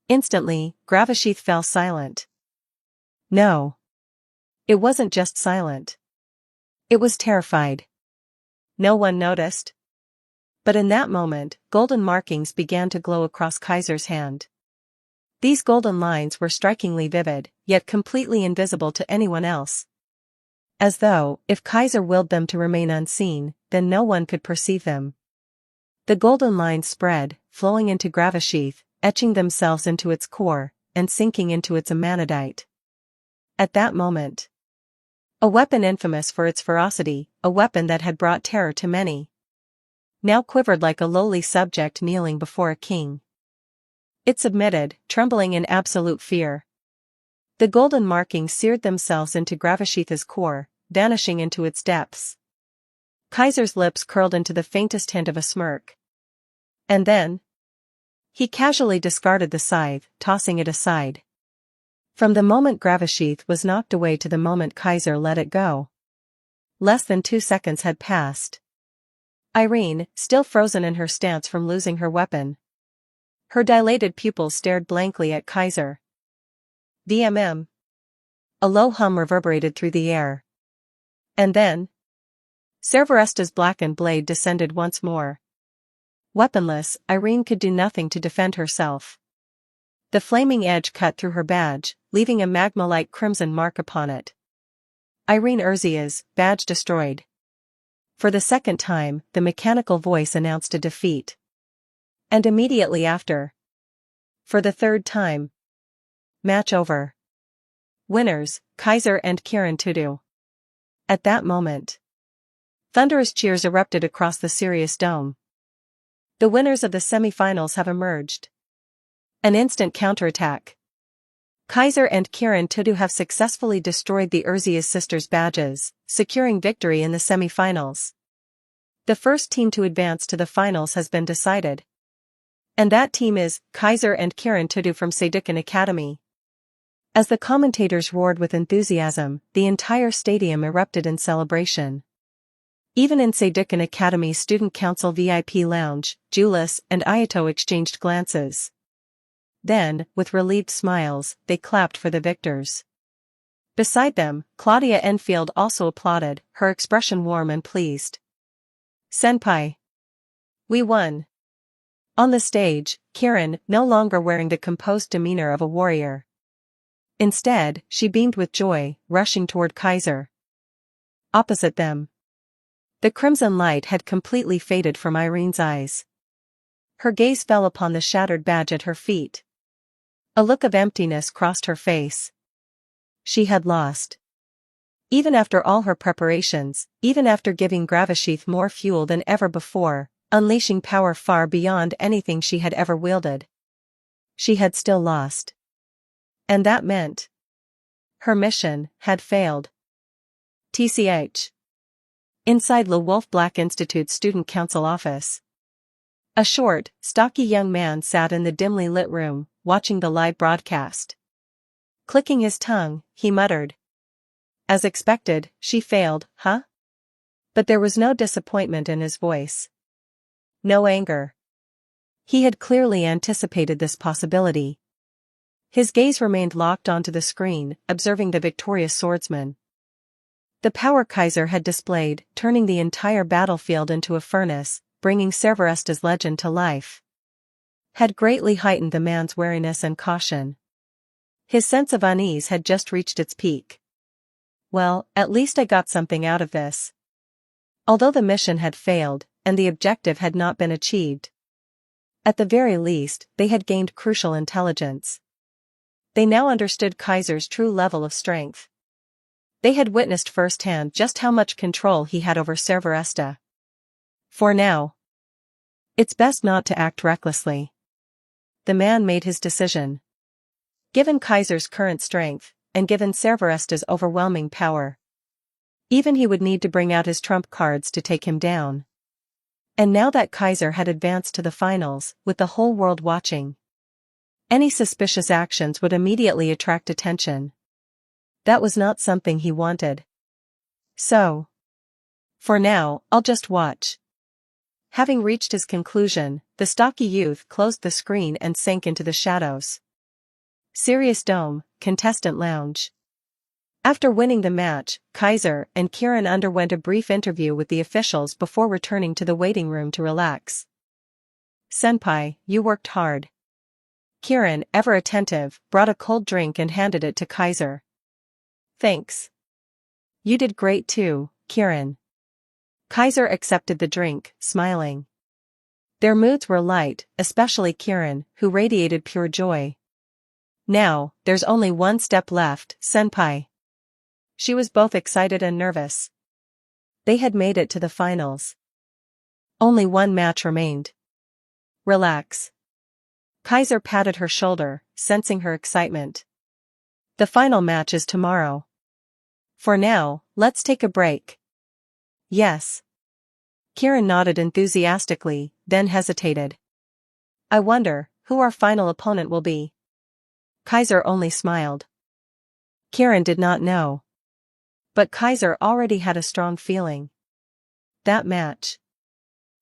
Speaker 2: Instantly, Gravasheath fell silent. No. It wasn't just silent. It was terrified. No one noticed. But in that moment, golden markings began to glow across Kaiser's hand. These golden lines were strikingly vivid, yet completely invisible to anyone else. As though, if Kaiser willed them to remain unseen, then no one could perceive them. The golden lines spread, flowing into Gravasheath, etching themselves into its core, and sinking into its amanadite. At that moment, a weapon infamous for its ferocity, a weapon that had brought terror to many, now quivered like a lowly subject kneeling before a king. It submitted, trembling in absolute fear. The golden markings seared themselves into Gravasheath's core, vanishing into its depths. Kaiser's lips curled into the faintest hint of a smirk. And then, he casually discarded the scythe, tossing it aside. From the moment Gravasheath was knocked away to the moment Kaiser let it go, less than 2 seconds had passed. Irene, still frozen in her stance from losing her weapon. Her dilated pupils stared blankly at Kaiser. A low hum reverberated through the air. And then, Cerberesta's blackened blade descended once more. Weaponless, Irene could do nothing to defend herself. The flaming edge cut through her badge, leaving a magma-like crimson mark upon it. Irene Urzia's badge destroyed. For the second time, the mechanical voice announced a defeat. And immediately after, for the third time, match over. Winners, Kaiser and Kiran Tudu. At that moment, thunderous cheers erupted across the Sirius Dome. The winners of the semi-finals have emerged. An instant counterattack. Kaiser and Kiran Tudu have successfully destroyed the Urzia's sisters' badges, securing victory in the semi-finals. The first team to advance to the finals has been decided. And that team is Kaiser and Kiran Tudu from Saydukan Academy. As the commentators roared with enthusiasm, the entire stadium erupted in celebration. Even in Saydukan Academy's Student Council VIP lounge, Julius and Ayato exchanged glances. Then, with relieved smiles, they clapped for the victors. Beside them, Claudia Enfield also applauded, her expression warm and pleased. "Senpai. We won." On the stage, Kieran, no longer wearing the composed demeanor of a warrior. Instead, she beamed with joy, rushing toward Kaiser. Opposite them, the crimson light had completely faded from Irene's eyes. Her gaze fell upon the shattered badge at her feet. A look of emptiness crossed her face. She had lost. Even after all her preparations, even after giving Gravasheath more fuel than ever before, unleashing power far beyond anything she had ever wielded, she had still lost. And that meant her mission had failed. TCH. Inside Le Wolf Black Institute's Student Council office, a short, stocky young man sat in the dimly lit room, watching the live broadcast. Clicking his tongue, he muttered. "As expected, she failed, huh?" But there was no disappointment in his voice. No anger. He had clearly anticipated this possibility. His gaze remained locked onto the screen, observing the victorious swordsman. The power Kaiser had displayed, turning the entire battlefield into a furnace, bringing Cerberesta's legend to life, had greatly heightened the man's wariness and caution. His sense of unease had just reached its peak. Well, at least I got something out of this. Although the mission had failed, and the objective had not been achieved, at the very least, they had gained crucial intelligence. They now understood Kaiser's true level of strength. They had witnessed firsthand just how much control he had over Cerberesta. For now, it's best not to act recklessly. The man made his decision. Given Kaiser's current strength, and given Cerberesta's overwhelming power, even he would need to bring out his trump cards to take him down. And now that Kaiser had advanced to the finals, with the whole world watching, any suspicious actions would immediately attract attention. That was not something he wanted. So, for now, I'll just watch. Having reached his conclusion, the stocky youth closed the screen and sank into the shadows. Sirius Dome, Contestant Lounge. After winning the match, Kaiser and Kieran underwent a brief interview with the officials before returning to the waiting room to relax. "Senpai, you worked hard." Kieran, ever attentive, brought a cold drink and handed it to Kaiser. "Thanks. You did great too, Kieran." Kaiser accepted the drink, smiling. Their moods were light, especially Kieran, who radiated pure joy. "Now, there's only one step left, Senpai." She was both excited and nervous. They had made it to the finals. Only one match remained. "Relax." Kaiser patted her shoulder, sensing her excitement. "The final match is tomorrow. For now, let's take a break." "Yes." Kieran nodded enthusiastically, then hesitated. "I wonder who our final opponent will be." Kaiser only smiled. Kieran did not know. But Kaiser already had a strong feeling. That match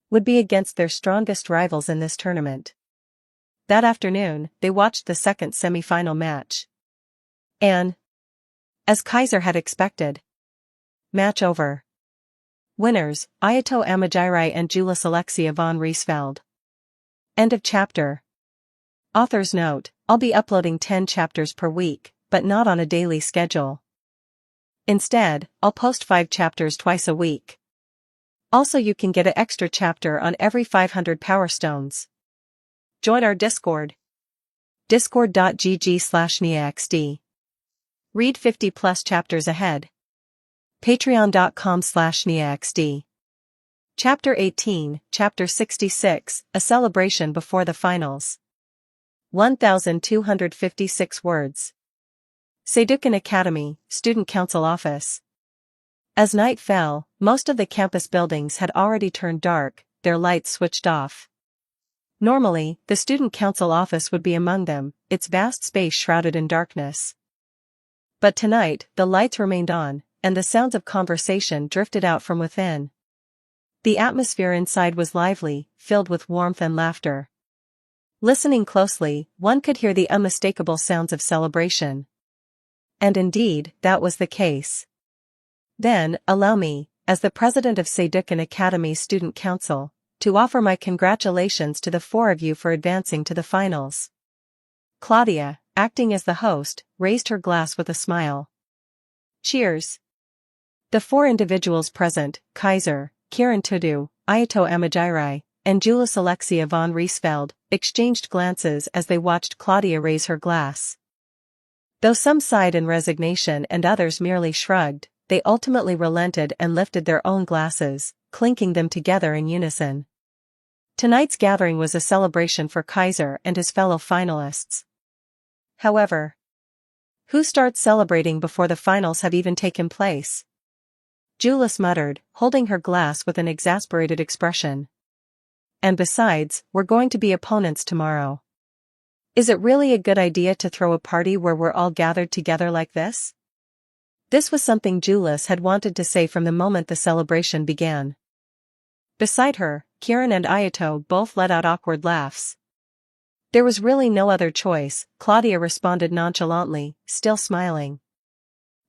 Speaker 2: would be against their strongest rivals in this tournament. That afternoon, they watched the second semi-final match. And, as Kaiser had expected, match over. Winners, Ayato Amajirai and Julius Alexia von Riesfeld. End of chapter. Author's note: I'll be uploading 10 chapters per week, but not on a daily schedule. Instead, I'll post 5 chapters twice a week. Also, you can get an extra chapter on every 500 Power Stones. Join our Discord. discord.gg/niaxd. Read 50+ chapters ahead. patreon.com/niaxd. Chapter 18, Chapter 66, A Celebration Before the Finals. 1,256 words. Seidukan Academy, Student Council Office. As night fell, most of the campus buildings had already turned dark, their lights switched off. Normally, the Student Council Office would be among them, its vast space shrouded in darkness. But tonight, the lights remained on, and the sounds of conversation drifted out from within. The atmosphere inside was lively, filled with warmth and laughter. Listening closely, one could hear the unmistakable sounds of celebration. And indeed, that was the case. Then, allow me, as the president of Seducan Academy's Student Council, to offer my congratulations to the four of you for advancing to the finals. Claudia, acting as the host, raised her glass with a smile. Cheers. The four individuals present, Kaiser, Kiran Tudu, Ayato Amajirai, and Julius Alexia von Riesfeld, exchanged glances as they watched Claudia raise her glass. Though some sighed in resignation and others merely shrugged, they ultimately relented and lifted their own glasses, clinking them together in unison. Tonight's gathering was a celebration for Kaiser and his fellow finalists. However, who starts celebrating before the finals have even taken place? Julius muttered, holding her glass with an exasperated expression. And besides, we're going to be opponents tomorrow. Is it really a good idea to throw a party where we're all gathered together like this? This was something Julius had wanted to say from the moment the celebration began. Beside her, Kiran and Ayato both let out awkward laughs. There was really no other choice, Claudia responded nonchalantly, still smiling.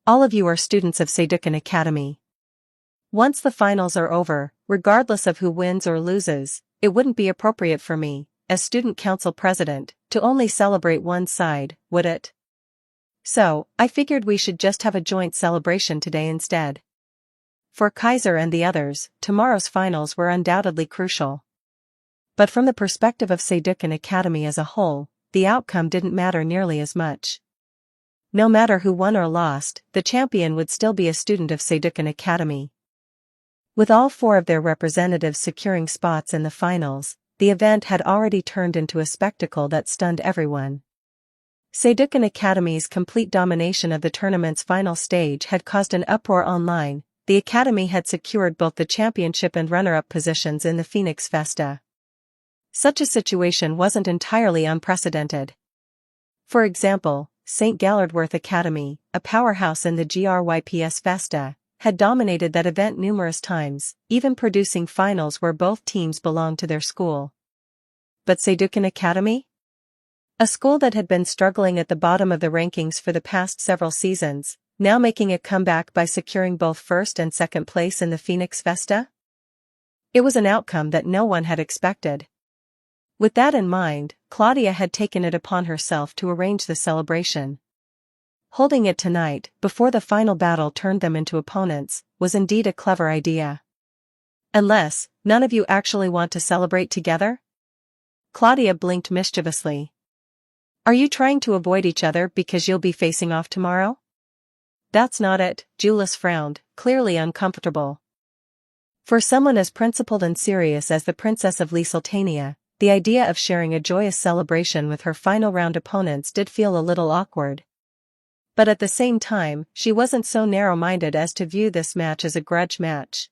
Speaker 2: All of you are students of Seducan Academy. Once the finals are over, regardless of who wins or loses, it wouldn't be appropriate for me, as student council president, to only celebrate one side, would it? So, I figured we should just have a joint celebration today instead. For Kaiser and the others, tomorrow's finals were undoubtedly crucial. But from the perspective of Seducan Academy as a whole, the outcome didn't matter nearly as much. No matter who won or lost, the champion would still be a student of Seducan Academy. With all four of their representatives securing spots in the finals, the event had already turned into a spectacle that stunned everyone. Seducan Academy's complete domination of the tournament's final stage had caused an uproar online. The Academy had secured both the championship and runner-up positions in the Phoenix Festa. Such a situation wasn't entirely unprecedented. For example, St. Gallardworth Academy, a powerhouse in the GRYPS Festa, had dominated that event numerous times, even producing finals where both teams belonged to their school. But Seducan Academy? A school that had been struggling at the bottom of the rankings for the past several seasons, now making a comeback by securing both first and second place in the Phoenix Festa? It was an outcome that no one had expected. With that in mind, Claudia had taken it upon herself to arrange the celebration. Holding it tonight, before the final battle turned them into opponents, was indeed a clever idea. Unless, none of you actually want to celebrate together? Claudia blinked mischievously. Are you trying to avoid each other because you'll be facing off tomorrow? That's not it, Julius frowned, clearly uncomfortable. For someone as principled and serious as the Princess of Lysultania, the idea of sharing a joyous celebration with her final round opponents did feel a little awkward. But at the same time, she wasn't so narrow-minded as to view this match as a grudge match.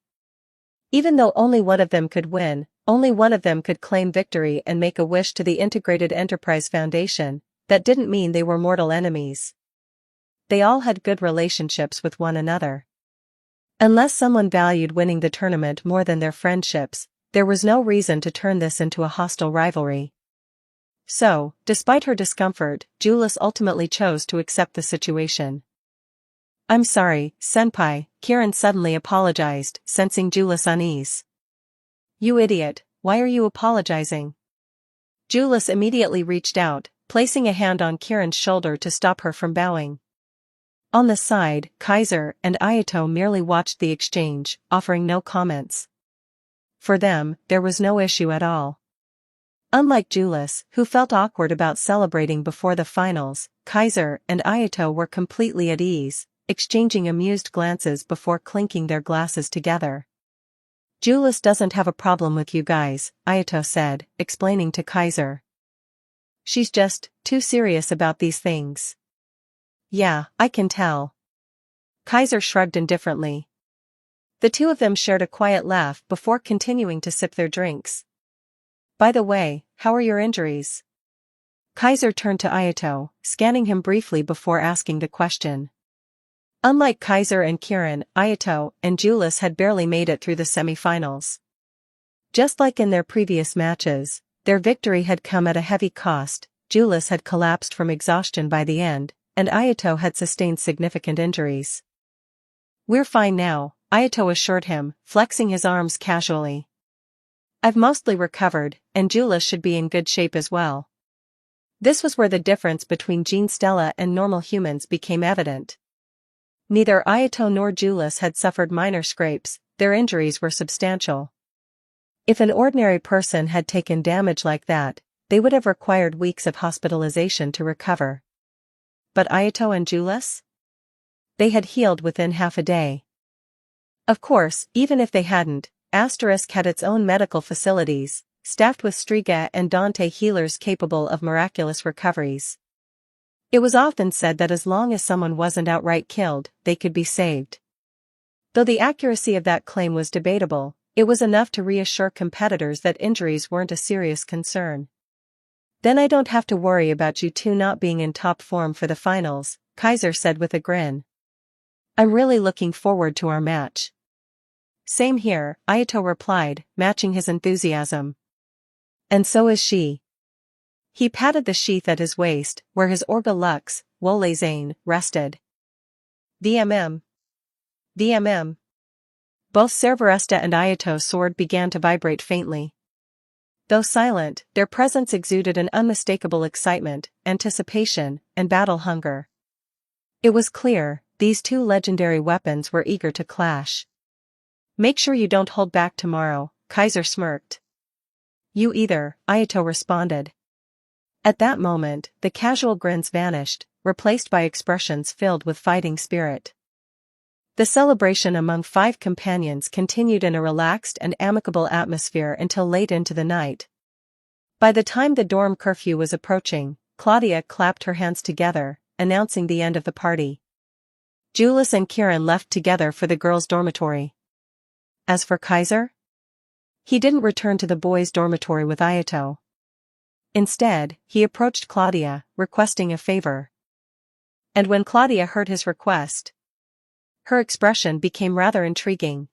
Speaker 2: Even though only one of them could win, only one of them could claim victory and make a wish to the Integrated Enterprise Foundation, that didn't mean they were mortal enemies. They all had good relationships with one another. Unless someone valued winning the tournament more than their friendships, there was no reason to turn this into a hostile rivalry. So, despite her discomfort, Julius ultimately chose to accept the situation. I'm sorry, senpai, Kiran suddenly apologized, sensing Julius' unease. You idiot, why are you apologizing? Julius immediately reached out, placing a hand on Kiran's shoulder to stop her from bowing. On the side, Kaiser and Ayato merely watched the exchange, offering no comments. For them, there was no issue at all. Unlike Julius, who felt awkward about celebrating before the finals, Kaiser and Ayato were completely at ease, exchanging amused glances before clinking their glasses together. Julius doesn't have a problem with you guys, Ayato said, explaining to Kaiser. She's just too serious about these things. Yeah, I can tell. Kaiser shrugged indifferently. The two of them shared a quiet laugh before continuing to sip their drinks. By the way, how are your injuries? Kaiser turned to Ayato, scanning him briefly before asking the question. Unlike Kaiser and Kiran, Ayato and Julius had barely made it through the semi-finals. Just like in their previous matches, their victory had come at a heavy cost. Julius had collapsed from exhaustion by the end, and Ayato had sustained significant injuries. "We're fine now," Ayato assured him, flexing his arms casually. "I've mostly recovered, and Julius should be in good shape as well." This was where the difference between Jean Stella and normal humans became evident. Neither Ayato nor Julius had suffered minor scrapes, their injuries were substantial. If an ordinary person had taken damage like that, they would have required weeks of hospitalization to recover. But Ayato and Julius? They had healed within half a day. Of course, even if they hadn't, Asterisk had its own medical facilities, staffed with Striga and Dante healers capable of miraculous recoveries. It was often said that as long as someone wasn't outright killed, they could be saved. Though the accuracy of that claim was debatable, it was enough to reassure competitors that injuries weren't a serious concern. "Then I don't have to worry about you two not being in top form for the finals," Kaiser said with a grin. "I'm really looking forward to our match." "Same here," Ayato replied, matching his enthusiasm. "And so is she." He patted the sheath at his waist, where his Orga Lux, Wole Zane, rested. VMM. VMM. Both Cerberesta and Ayato's sword began to vibrate faintly. Though silent, their presence exuded an unmistakable excitement, anticipation, and battle hunger. It was clear, these two legendary weapons were eager to clash. "Make sure you don't hold back tomorrow," Kaiser smirked. "You either," Ayato responded. At that moment, the casual grins vanished, replaced by expressions filled with fighting spirit. The celebration among 5 companions continued in a relaxed and amicable atmosphere until late into the night. By the time the dorm curfew was approaching, Claudia clapped her hands together, announcing the end of the party. Julius and Kieran left together for the girls' dormitory. As for Kaiser? He didn't return to the boys' dormitory with Ayato. Instead, he approached Claudia, requesting a favor. And when Claudia heard his request, her expression became rather intriguing.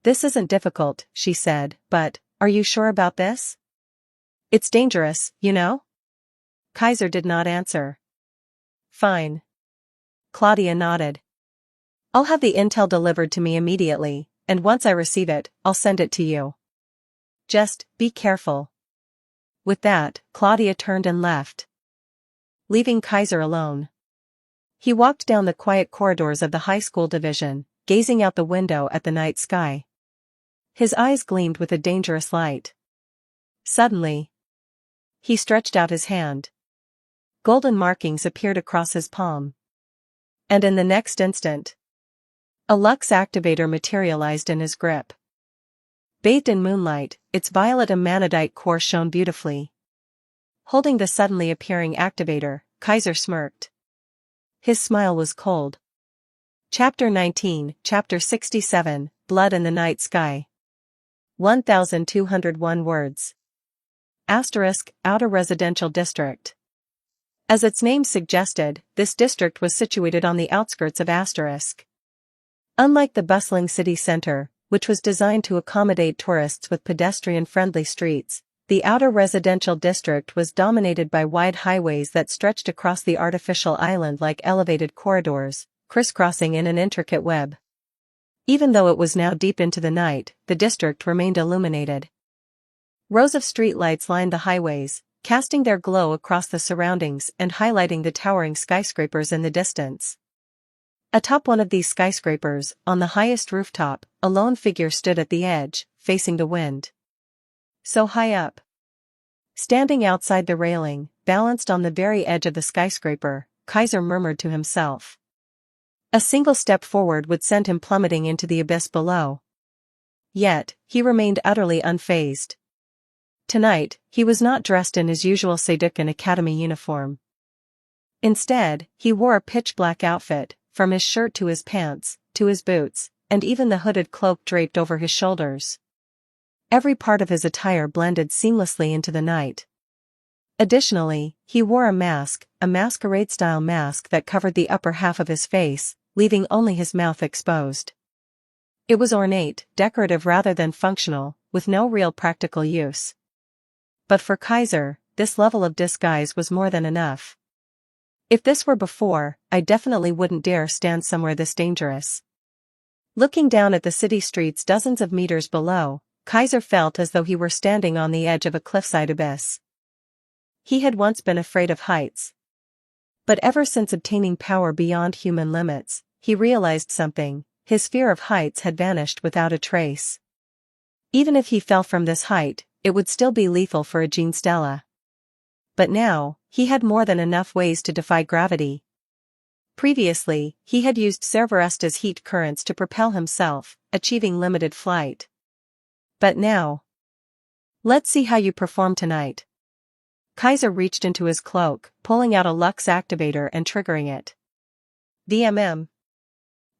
Speaker 2: "This isn't difficult," she said, "but, are you sure about this? It's dangerous, you know?" Kaiser did not answer. "Fine." Claudia nodded. "I'll have the intel delivered to me immediately, and once I receive it, I'll send it to you. Just, be careful." With that, Claudia turned and left, leaving Kaiser alone. He walked down the quiet corridors of the high school division, gazing out the window at the night sky. His eyes gleamed with a dangerous light. Suddenly, he stretched out his hand. Golden markings appeared across his palm. And in the next instant, a Lux activator materialized in his grip. Bathed in moonlight, its violet amanadite core shone beautifully. Holding the suddenly appearing activator, Kaiser smirked. His smile was cold. Chapter 19, Chapter 67, Blood in the Night Sky. 1201 words. Asterisk, Outer Residential District. As its name suggested, this district was situated on the outskirts of Asterisk. Unlike the bustling city center, which was designed to accommodate tourists with pedestrian-friendly streets, the outer residential district was dominated by wide highways that stretched across the artificial island like elevated corridors, crisscrossing in an intricate web. Even though it was now deep into the night, the district remained illuminated. Rows of streetlights lined the highways, casting their glow across the surroundings and highlighting the towering skyscrapers in the distance. Atop one of these skyscrapers, on the highest rooftop, a lone figure stood at the edge, facing the wind. So high up. Standing outside the railing, balanced on the very edge of the skyscraper, Kaiser murmured to himself. A single step forward would send him plummeting into the abyss below. Yet, he remained utterly unfazed. Tonight, he was not dressed in his usual Seidukan Academy uniform. Instead, he wore a pitch-black outfit, from his shirt to his pants, to his boots, and even the hooded cloak draped over his shoulders. Every part of his attire blended seamlessly into the night. Additionally, he wore a mask, a masquerade-style mask that covered the upper half of his face, leaving only his mouth exposed. It was ornate, decorative rather than functional, with no real practical use. But for Kaiser, this level of disguise was more than enough. If this were before, I definitely wouldn't dare stand somewhere this dangerous. Looking down at the city streets dozens of meters below, Kaiser felt as though he were standing on the edge of a cliffside abyss. He had once been afraid of heights. But ever since obtaining power beyond human limits, he realized something: his fear of heights had vanished without a trace. Even if he fell from this height, it would still be lethal for a Genstella. But now, he had more than enough ways to defy gravity. Previously, he had used Cerberesta's heat currents to propel himself, achieving limited flight. But now, let's see how you perform tonight. Kaiser reached into his cloak, pulling out a Lux activator and triggering it. VMM.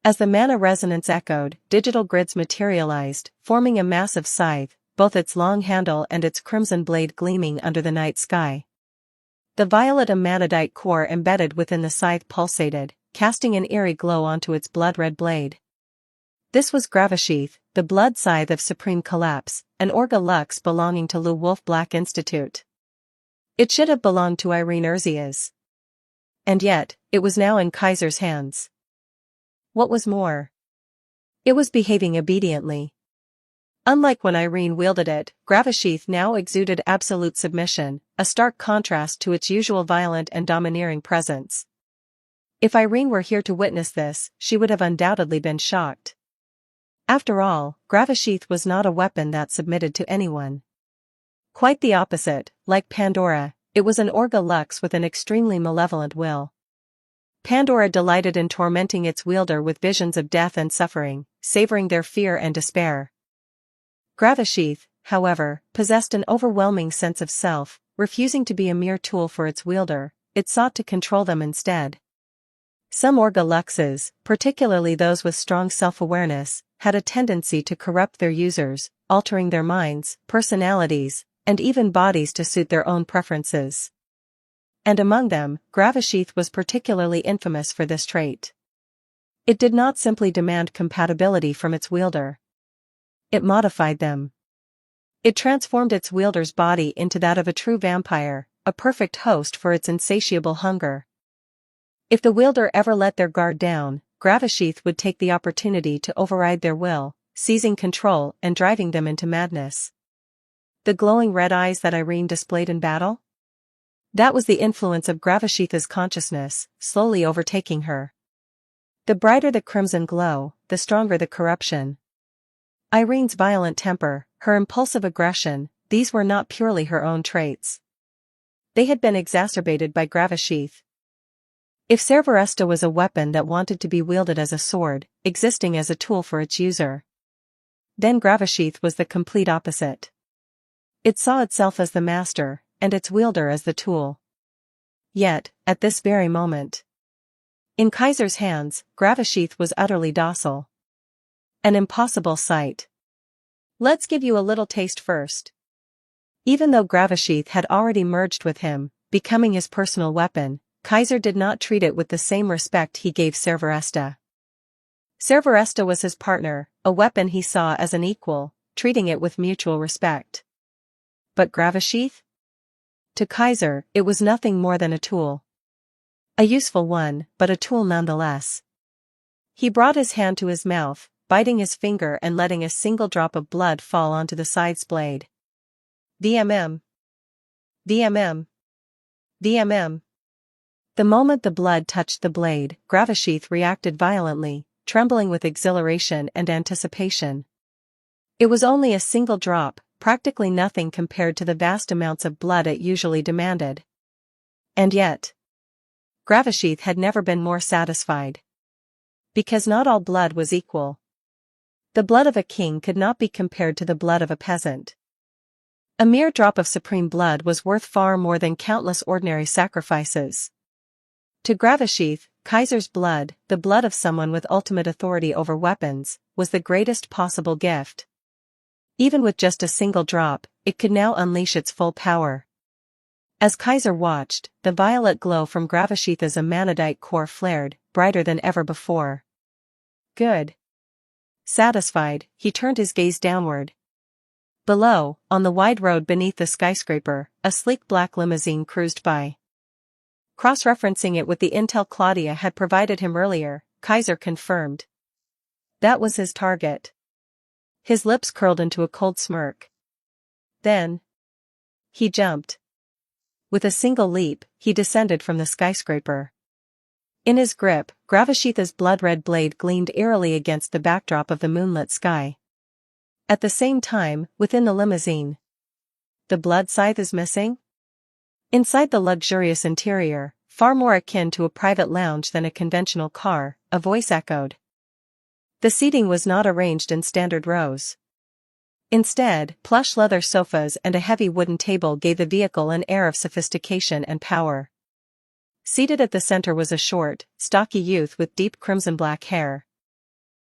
Speaker 2: As the mana resonance echoed, digital grids materialized, forming a massive scythe, both its long handle and its crimson blade gleaming under the night sky. The violet amanadite core embedded within the scythe pulsated, casting an eerie glow onto its blood-red blade. This was Gravasheath, the blood scythe of Supreme Collapse, an Orga Lux belonging to Lu Wolf Black Institute. It should have belonged to Irene Urzias. And yet, it was now in Kaiser's hands. What was more, it was behaving obediently. Unlike when Irene wielded it, Gravasheath now exuded absolute submission, a stark contrast to its usual violent and domineering presence. If Irene were here to witness this, she would have undoubtedly been shocked. After all, Gravasheath was not a weapon that submitted to anyone. Quite the opposite, like Pandora, it was an Orga Lux with an extremely malevolent will. Pandora delighted in tormenting its wielder with visions of death and suffering, savoring their fear and despair. Gravasheath, however, possessed an overwhelming sense of self, refusing to be a mere tool for its wielder. It sought to control them instead. Some Orga Luxes, particularly those with strong self-awareness, had a tendency to corrupt their users, altering their minds, personalities, and even bodies to suit their own preferences. And among them, Gravasheath was particularly infamous for this trait. It did not simply demand compatibility from its wielder. It modified them. It transformed its wielder's body into that of a true vampire, a perfect host for its insatiable hunger. If the wielder ever let their guard down, Gravasheath would take the opportunity to override their will, seizing control and driving them into madness. The glowing red eyes that Irene displayed in battle? That was the influence of Gravasheath's consciousness, slowly overtaking her. The brighter the crimson glow, the stronger the corruption. Irene's violent temper, her impulsive aggression, these were not purely her own traits. They had been exacerbated by Gravasheath. If Cerberesta was a weapon that wanted to be wielded as a sword, existing as a tool for its user, then Gravasheath was the complete opposite. It saw itself as the master, and its wielder as the tool. Yet, at this very moment, in Kaiser's hands, Gravasheath was utterly docile. An impossible sight. Let's give you a little taste first. Even though Gravasheath had already merged with him, becoming his personal weapon, Kaiser did not treat it with the same respect he gave Cerberesta. Cerberesta was his partner, a weapon he saw as an equal, treating it with mutual respect. But Gravasheath? To Kaiser, it was nothing more than a tool. A useful one, but a tool nonetheless. He brought his hand to his mouth, biting his finger and letting a single drop of blood fall onto the scythe's blade. VMM. VMM. VMM. The moment the blood touched the blade, Gravasheath reacted violently, trembling with exhilaration and anticipation. It was only a single drop, practically nothing compared to the vast amounts of blood it usually demanded. And yet, Gravasheath had never been more satisfied. Because not all blood was equal. The blood of a king could not be compared to the blood of a peasant. A mere drop of supreme blood was worth far more than countless ordinary sacrifices. To Gravasheath, Kaiser's blood, the blood of someone with ultimate authority over weapons, was the greatest possible gift. Even with just a single drop, it could now unleash its full power. As Kaiser watched, the violet glow from Gravasheath's amanadite core flared, brighter than ever before. Good. Satisfied, he turned his gaze downward. Below, on the wide road beneath the skyscraper, a sleek black limousine cruised by. Cross-referencing it with the intel Claudia had provided him earlier, Kaiser confirmed. That was his target. His lips curled into a cold smirk. Then he jumped. With a single leap, he descended from the skyscraper. In his grip, Gravashitha's blood-red blade gleamed eerily against the backdrop of the moonlit sky. At the same time, within the limousine, the blood scythe is missing? Inside the luxurious interior, far more akin to a private lounge than a conventional car, a voice echoed. The seating was not arranged in standard rows. Instead, plush leather sofas and a heavy wooden table gave the vehicle an air of sophistication and power. Seated at the center was a short, stocky youth with deep crimson-black hair.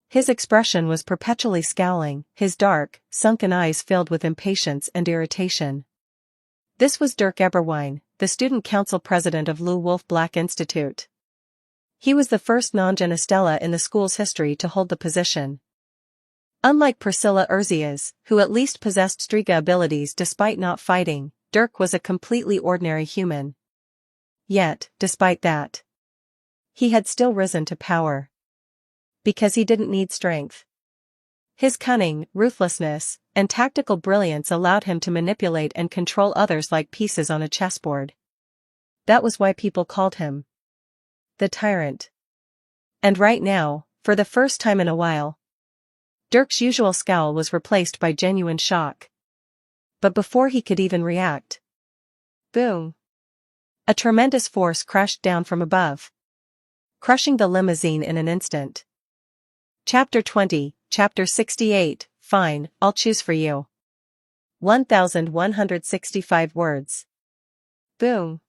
Speaker 2: His expression was perpetually scowling, his dark, sunken eyes filled with impatience and irritation. This was Dirk Eberwein, the student council president of Lou Wolf Black Institute. He was the first non-Genestella in the school's history to hold the position. Unlike Priscilla Urzias, who at least possessed Striga abilities despite not fighting, Dirk was a completely ordinary human. Yet, despite that, he had still risen to power. Because he didn't need strength. His cunning, ruthlessness, and tactical brilliance allowed him to manipulate and control others like pieces on a chessboard. That was why people called him the Tyrant. And right now, for the first time in a while, Dirk's usual scowl was replaced by genuine shock. But before he could even react, boom! A tremendous force crashed down from above, crushing the limousine in an instant. Chapter 20, Chapter 68, Fine, I'll choose for you. 1,165 words. Boom.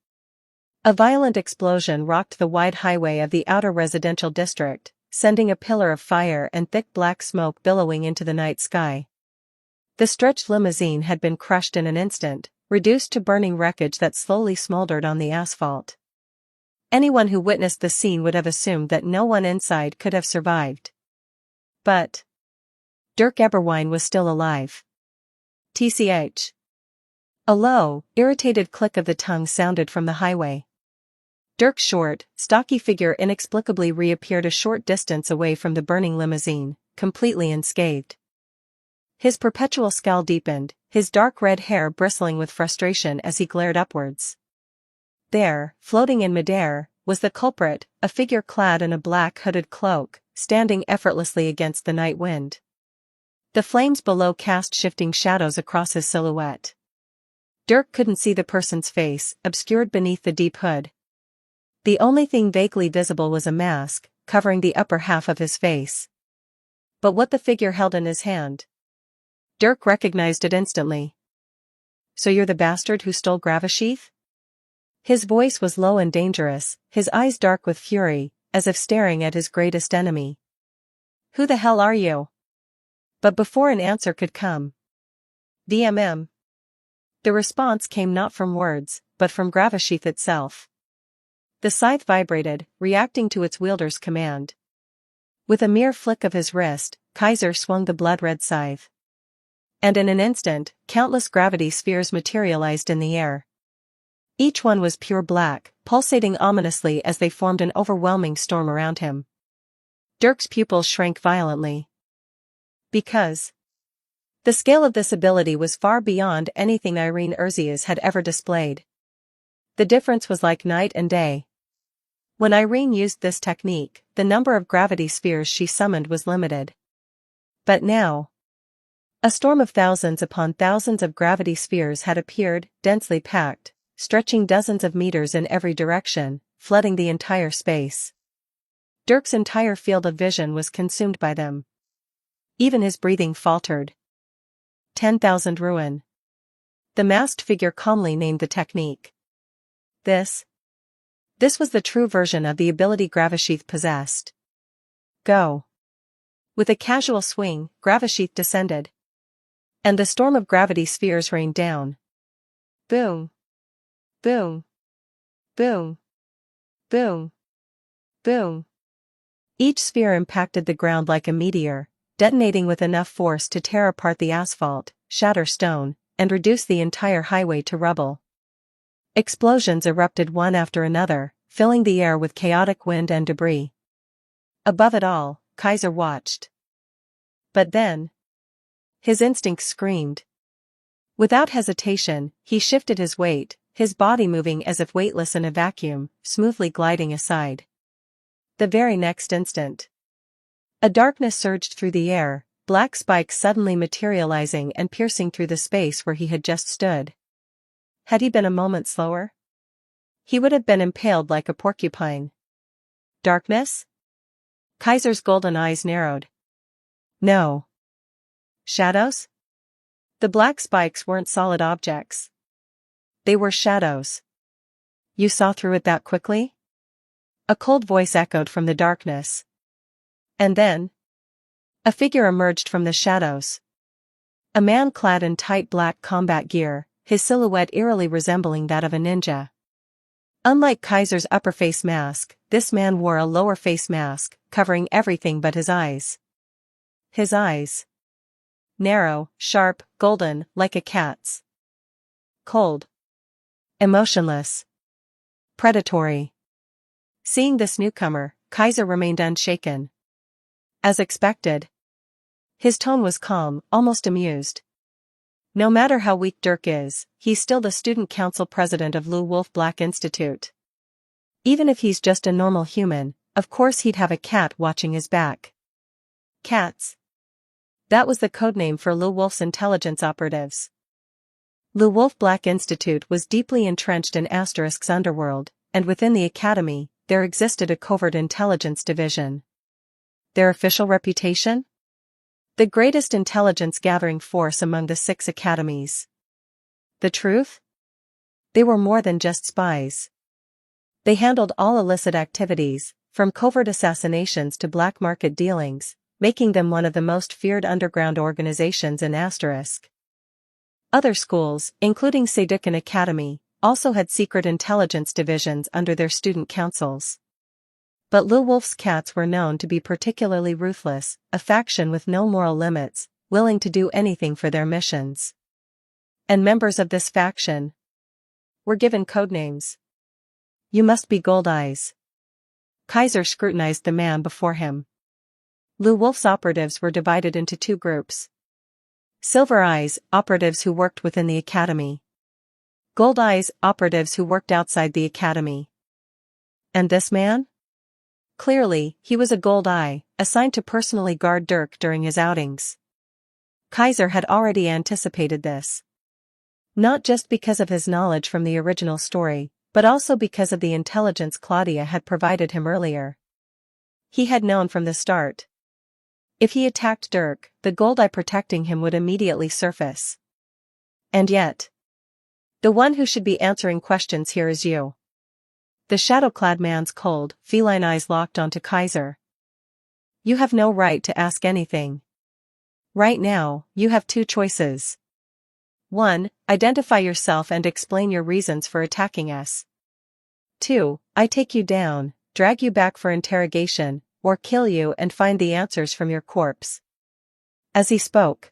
Speaker 2: A violent explosion rocked the wide highway of the outer residential district, sending a pillar of fire and thick black smoke billowing into the night sky. The stretched limousine had been crushed in an instant, reduced to burning wreckage that slowly smoldered on the asphalt. Anyone who witnessed the scene would have assumed that no one inside could have survived. But Dirk Eberwein was still alive. TCH. A low, irritated click of the tongue sounded from the highway. Dirk's short, stocky figure inexplicably reappeared a short distance away from the burning limousine, completely unscathed. His perpetual scowl deepened, his dark red hair bristling with frustration as he glared upwards. There, floating in midair, was the culprit, a figure clad in a black hooded cloak, standing effortlessly against the night wind. The flames below cast shifting shadows across his silhouette. Dirk couldn't see the person's face, obscured beneath the deep hood. The only thing vaguely visible was a mask, covering the upper half of his face. But what the figure held in his hand? Dirk recognized it instantly. So you're the bastard who stole Gravashith? His voice was low and dangerous, his eyes dark with fury, as if staring at his greatest enemy. Who the hell are you? But before an answer could come, VMM. The response came not from words, but from Gravashith itself. The scythe vibrated, reacting to its wielder's command. With a mere flick of his wrist, Kaiser swung the blood-red scythe. And in an instant, countless gravity spheres materialized in the air. Each one was pure black, pulsating ominously as they formed an overwhelming storm around him. Dirk's pupils shrank violently. Because the scale of this ability was far beyond anything Irene Urzias had ever displayed. The difference was like night and day. When Irene used this technique, the number of gravity spheres she summoned was limited. But now, a storm of thousands upon thousands of gravity spheres had appeared, densely packed, stretching dozens of meters in every direction, flooding the entire space. Dirk's entire field of vision was consumed by them. Even his breathing faltered. 10,000 ruin. The masked figure calmly named the technique. This was the true version of the ability Gravashith possessed. Go. With a casual swing, Gravashith descended. And the storm of gravity spheres rained down. Boom. Boom. Boom. Boom. Boom. Each sphere impacted the ground like a meteor, detonating with enough force to tear apart the asphalt, shatter stone, and reduce the entire highway to rubble. Explosions erupted one after another, filling the air with chaotic wind and debris. Above it all, Kaiser watched. But then, his instinct screamed. Without hesitation, he shifted his weight, his body moving as if weightless in a vacuum, smoothly gliding aside. The very next instant, a darkness surged through the air, black spikes suddenly materializing and piercing through the space where he had just stood. Had he been a moment slower, he would have been impaled like a porcupine. Darkness? Kaiser's golden eyes narrowed. No. Shadows? The black spikes weren't solid objects. They were shadows. You saw through it that quickly? A cold voice echoed from the darkness. And then, a figure emerged from the shadows. A man clad in tight black combat gear, his silhouette eerily resembling that of a ninja. Unlike Kaiser's upper face mask, this man wore a lower face mask, covering everything but his eyes. His eyes. Narrow, sharp, golden, like a cat's. Cold. Emotionless. Predatory. Seeing this newcomer, Kaiser remained unshaken. As expected. His tone was calm, almost amused. No matter how weak Dirk is, he's still the student council president of Lou Wolf Black Institute. Even if he's just a normal human, of course he'd have a cat watching his back. Cats. That was the codename for Lou Wolf's intelligence operatives. Lou Wolf Black Institute was deeply entrenched in Asterisk's underworld, and within the academy, there existed a covert intelligence division. Their official reputation? The greatest intelligence-gathering force among the 6 academies. The truth? They were more than just spies. They handled all illicit activities, from covert assassinations to black market dealings, making them one of the most feared underground organizations in Asterisk. Other schools, including Seducan Academy, also had secret intelligence divisions under their student councils. But Lou Wolf's cats were known to be particularly ruthless, a faction with no moral limits, willing to do anything for their missions. And members of this faction were given codenames. You must be Gold Eyes. Kaiser scrutinized the man before him. Lou Wolf's operatives were divided into 2 groups. Silver Eyes, operatives who worked within the academy. Gold Eyes, operatives who worked outside the academy. And this man? Clearly, he was a Gold Eye, assigned to personally guard Dirk during his outings. Kaiser had already anticipated this. Not just because of his knowledge from the original story, but also because of the intelligence Claudia had provided him earlier. He had known from the start. If he attacked Dirk, the Gold Eye protecting him would immediately surface. And yet, the one who should be answering questions here is you. The shadow-clad man's cold, feline eyes locked onto Kaiser. You have no right to ask anything. Right now, you have 2 choices. 1. Identify yourself and explain your reasons for attacking us. 2. I take you down, drag you back for interrogation, or kill you and find the answers from your corpse. As he spoke,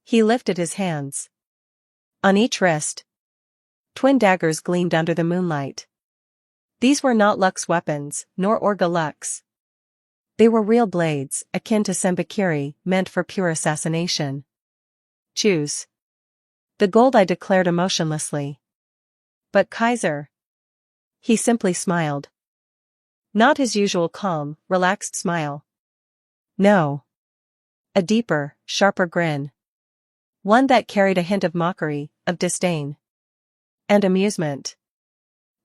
Speaker 2: he lifted his hands. On each wrist, twin daggers gleamed under the moonlight. These were not Lux weapons, nor Orga Lux. They were real blades, akin to Sembakiri, meant for pure assassination. Choose. The Gold Eye declared emotionlessly. But Kaiser. He simply smiled. Not his usual calm, relaxed smile. No. A deeper, sharper grin. One that carried a hint of mockery, of disdain. And amusement.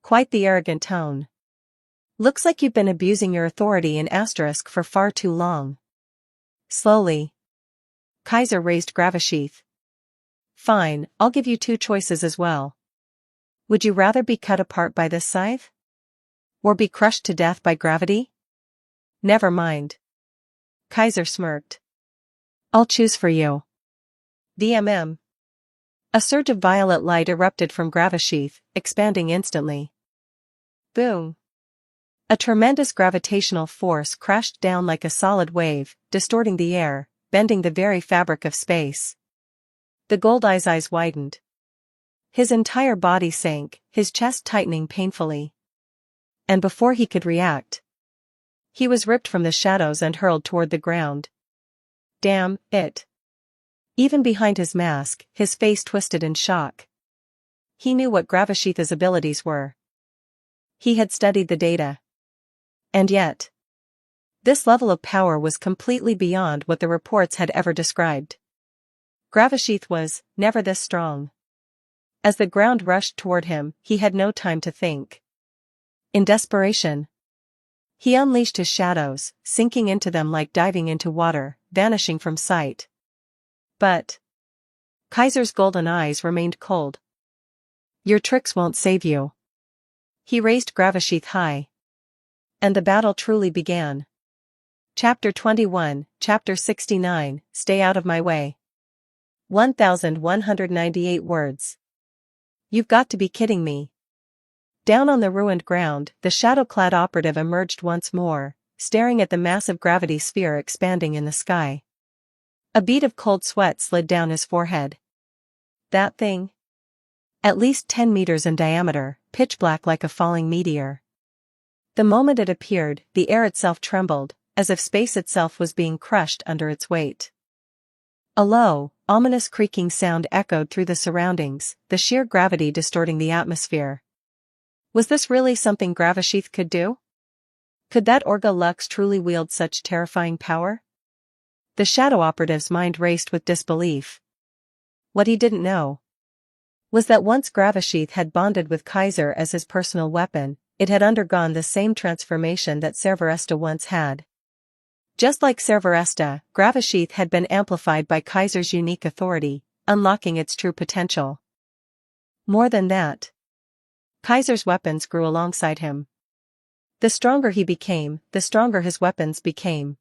Speaker 2: Quite the arrogant tone. Looks like you've been abusing your authority in Asterisk for far too long. Slowly. Kaiser raised Gravasheath. Fine, I'll give you 2 choices as well. Would you rather be cut apart by this scythe? Or be crushed to death by gravity? Never mind. Kaiser smirked. I'll choose for you. DMM. A surge of violet light erupted from Gravasheath, expanding instantly. Boom. A tremendous gravitational force crashed down like a solid wave, distorting the air, bending the very fabric of space. The Gold Eye's eyes widened. His entire body sank, his chest tightening painfully. And before he could react, he was ripped from the shadows and hurled toward the ground. Damn it. Even behind his mask, his face twisted in shock. He knew what Gravashitha's abilities were. He had studied the data. And yet, this level of power was completely beyond what the reports had ever described. Gravashith was never this strong. As the ground rushed toward him, he had no time to think. In desperation, he unleashed his shadows, sinking into them like diving into water, vanishing from sight. But Kaiser's golden eyes remained cold. Your tricks won't save you. He raised Gravashith high. And the battle truly began. Chapter 21, Chapter 69, Stay Out of My Way. 1,198 words. You've got to be kidding me. Down on the ruined ground, the shadow-clad operative emerged once more, staring at the massive gravity sphere expanding in the sky. A bead of cold sweat slid down his forehead. That thing? At least 10 meters in diameter, pitch black like a falling meteor. The moment it appeared, the air itself trembled, as if space itself was being crushed under its weight. A low, ominous creaking sound echoed through the surroundings, the sheer gravity distorting the atmosphere. Was this really something Gravashith could do? Could that Orga Lux truly wield such terrifying power? The shadow operative's mind raced with disbelief. What he didn't know was that once Gravashith had bonded with Kaiser as his personal weapon, it had undergone the same transformation that Servaresta once had. Just like Servaresta, Gravashith had been amplified by Kaiser's unique authority, unlocking its true potential. More than that, Kaiser's weapons grew alongside him. The stronger he became, the stronger his weapons became.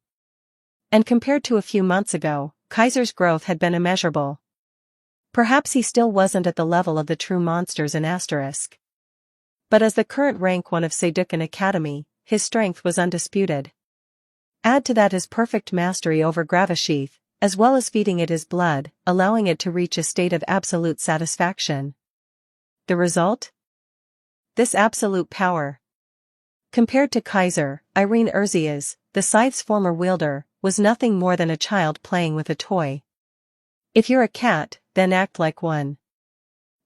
Speaker 2: And compared to a few months ago, Kaiser's growth had been immeasurable. Perhaps he still wasn't at the level of the true monsters in Asterisk. But as the current rank 1 of Sedukan Academy, his strength was undisputed. Add to that his perfect mastery over Gravashith, as well as feeding it his blood, allowing it to reach a state of absolute satisfaction. The result? This absolute power. Compared to Kaiser, Irene Urzias, the scythe's former wielder, was nothing more than a child playing with a toy. If you're a cat, then act like one.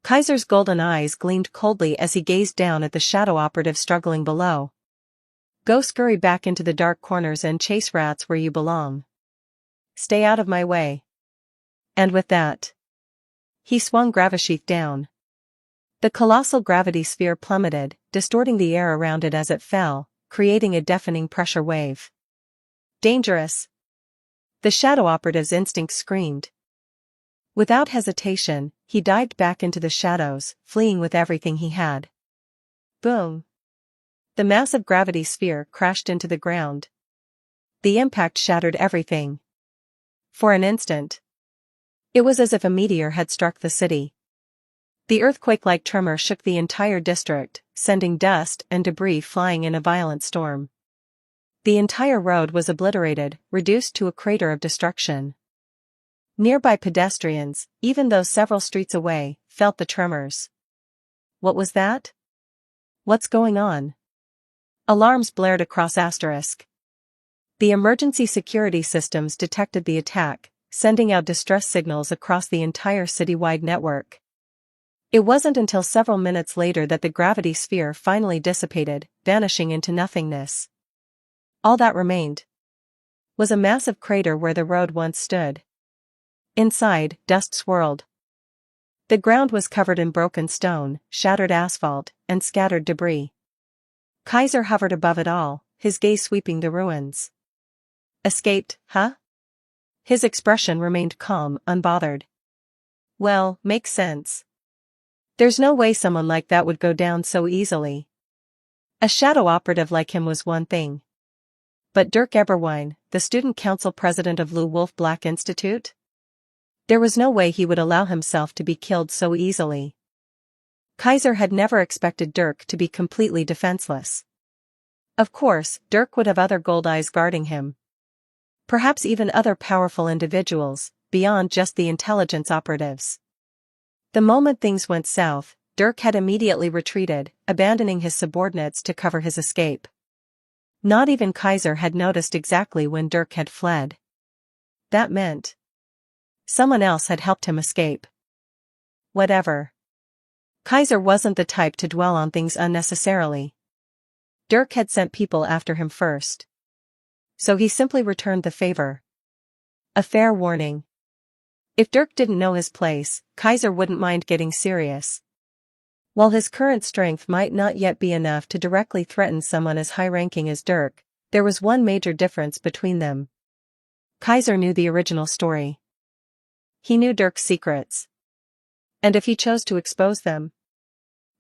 Speaker 2: Kaiser's golden eyes gleamed coldly as he gazed down at the shadow operative struggling below. Go scurry back into the dark corners and chase rats where you belong. Stay out of my way. And with that, he swung Gravashith down. The colossal gravity sphere plummeted, distorting the air around it as it fell, creating a deafening pressure wave. Dangerous! The shadow operative's instinct screamed. Without hesitation, he dived back into the shadows, fleeing with everything he had. Boom! The massive gravity sphere crashed into the ground. The impact shattered everything. For an instant, it was as if a meteor had struck the city. The earthquake-like tremor shook the entire district, sending dust and debris flying in a violent storm. The entire road was obliterated, reduced to a crater of destruction. Nearby pedestrians, even those several streets away, felt the tremors. What was that? What's going on? Alarms blared across Asterisk. The emergency security systems detected the attack, sending out distress signals across the entire citywide network. It wasn't until several minutes later that the gravity sphere finally dissipated, vanishing into nothingness. All that remained was a massive crater where the road once stood. Inside, dust swirled. The ground was covered in broken stone, shattered asphalt, and scattered debris. Kaiser hovered above it all, his gaze sweeping the ruins. Escaped, huh? His expression remained calm, unbothered. Well, makes sense. There's no way someone like that would go down so easily. A shadow operative like him was one thing. But Dirk Eberwein, the student council president of Lou Wolf Black Institute? There was no way he would allow himself to be killed so easily. Kaiser had never expected Dirk to be completely defenseless. Of course, Dirk would have other gold eyes guarding him. Perhaps even other powerful individuals, beyond just the intelligence operatives. The moment things went south, Dirk had immediately retreated, abandoning his subordinates to cover his escape. Not even Kaiser had noticed exactly when Dirk had fled. That meant someone else had helped him escape. Whatever. Kaiser wasn't the type to dwell on things unnecessarily. Dirk had sent people after him first. So he simply returned the favor. A fair warning. If Dirk didn't know his place, Kaiser wouldn't mind getting serious. While his current strength might not yet be enough to directly threaten someone as high-ranking as Dirk, there was one major difference between them. Kaiser knew the original story. He knew Dirk's secrets. And if he chose to expose them,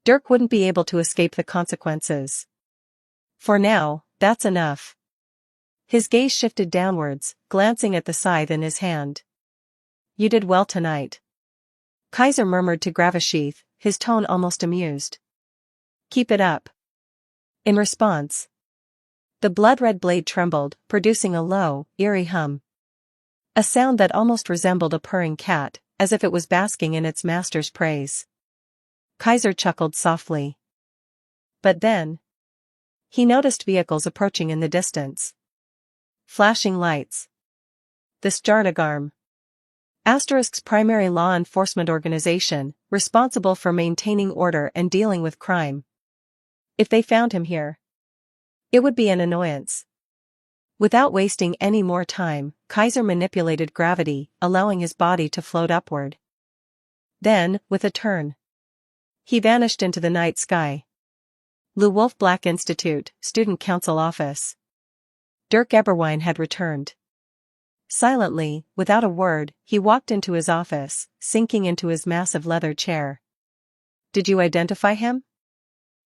Speaker 2: Dirk wouldn't be able to escape the consequences. For now, that's enough. His gaze shifted downwards, glancing at the scythe in his hand. You did well tonight, Kaiser murmured to Gravesheath, his tone almost amused. Keep it up. In response, the blood-red blade trembled, producing a low, eerie hum. A sound that almost resembled a purring cat, as if it was basking in its master's praise. Kaiser chuckled softly. But then, he noticed vehicles approaching in the distance. Flashing lights. The Stjarnegarm. Asterisk's primary law enforcement organization, responsible for maintaining order and dealing with crime. If they found him here, it would be an annoyance. Without wasting any more time, Kaiser manipulated gravity, allowing his body to float upward. Then, with a turn, he vanished into the night sky. Lou Wolf Black Institute, Student Council Office. Dirk Eberwein had returned. Silently, without a word, he walked into his office, sinking into his massive leather chair. Did you identify him?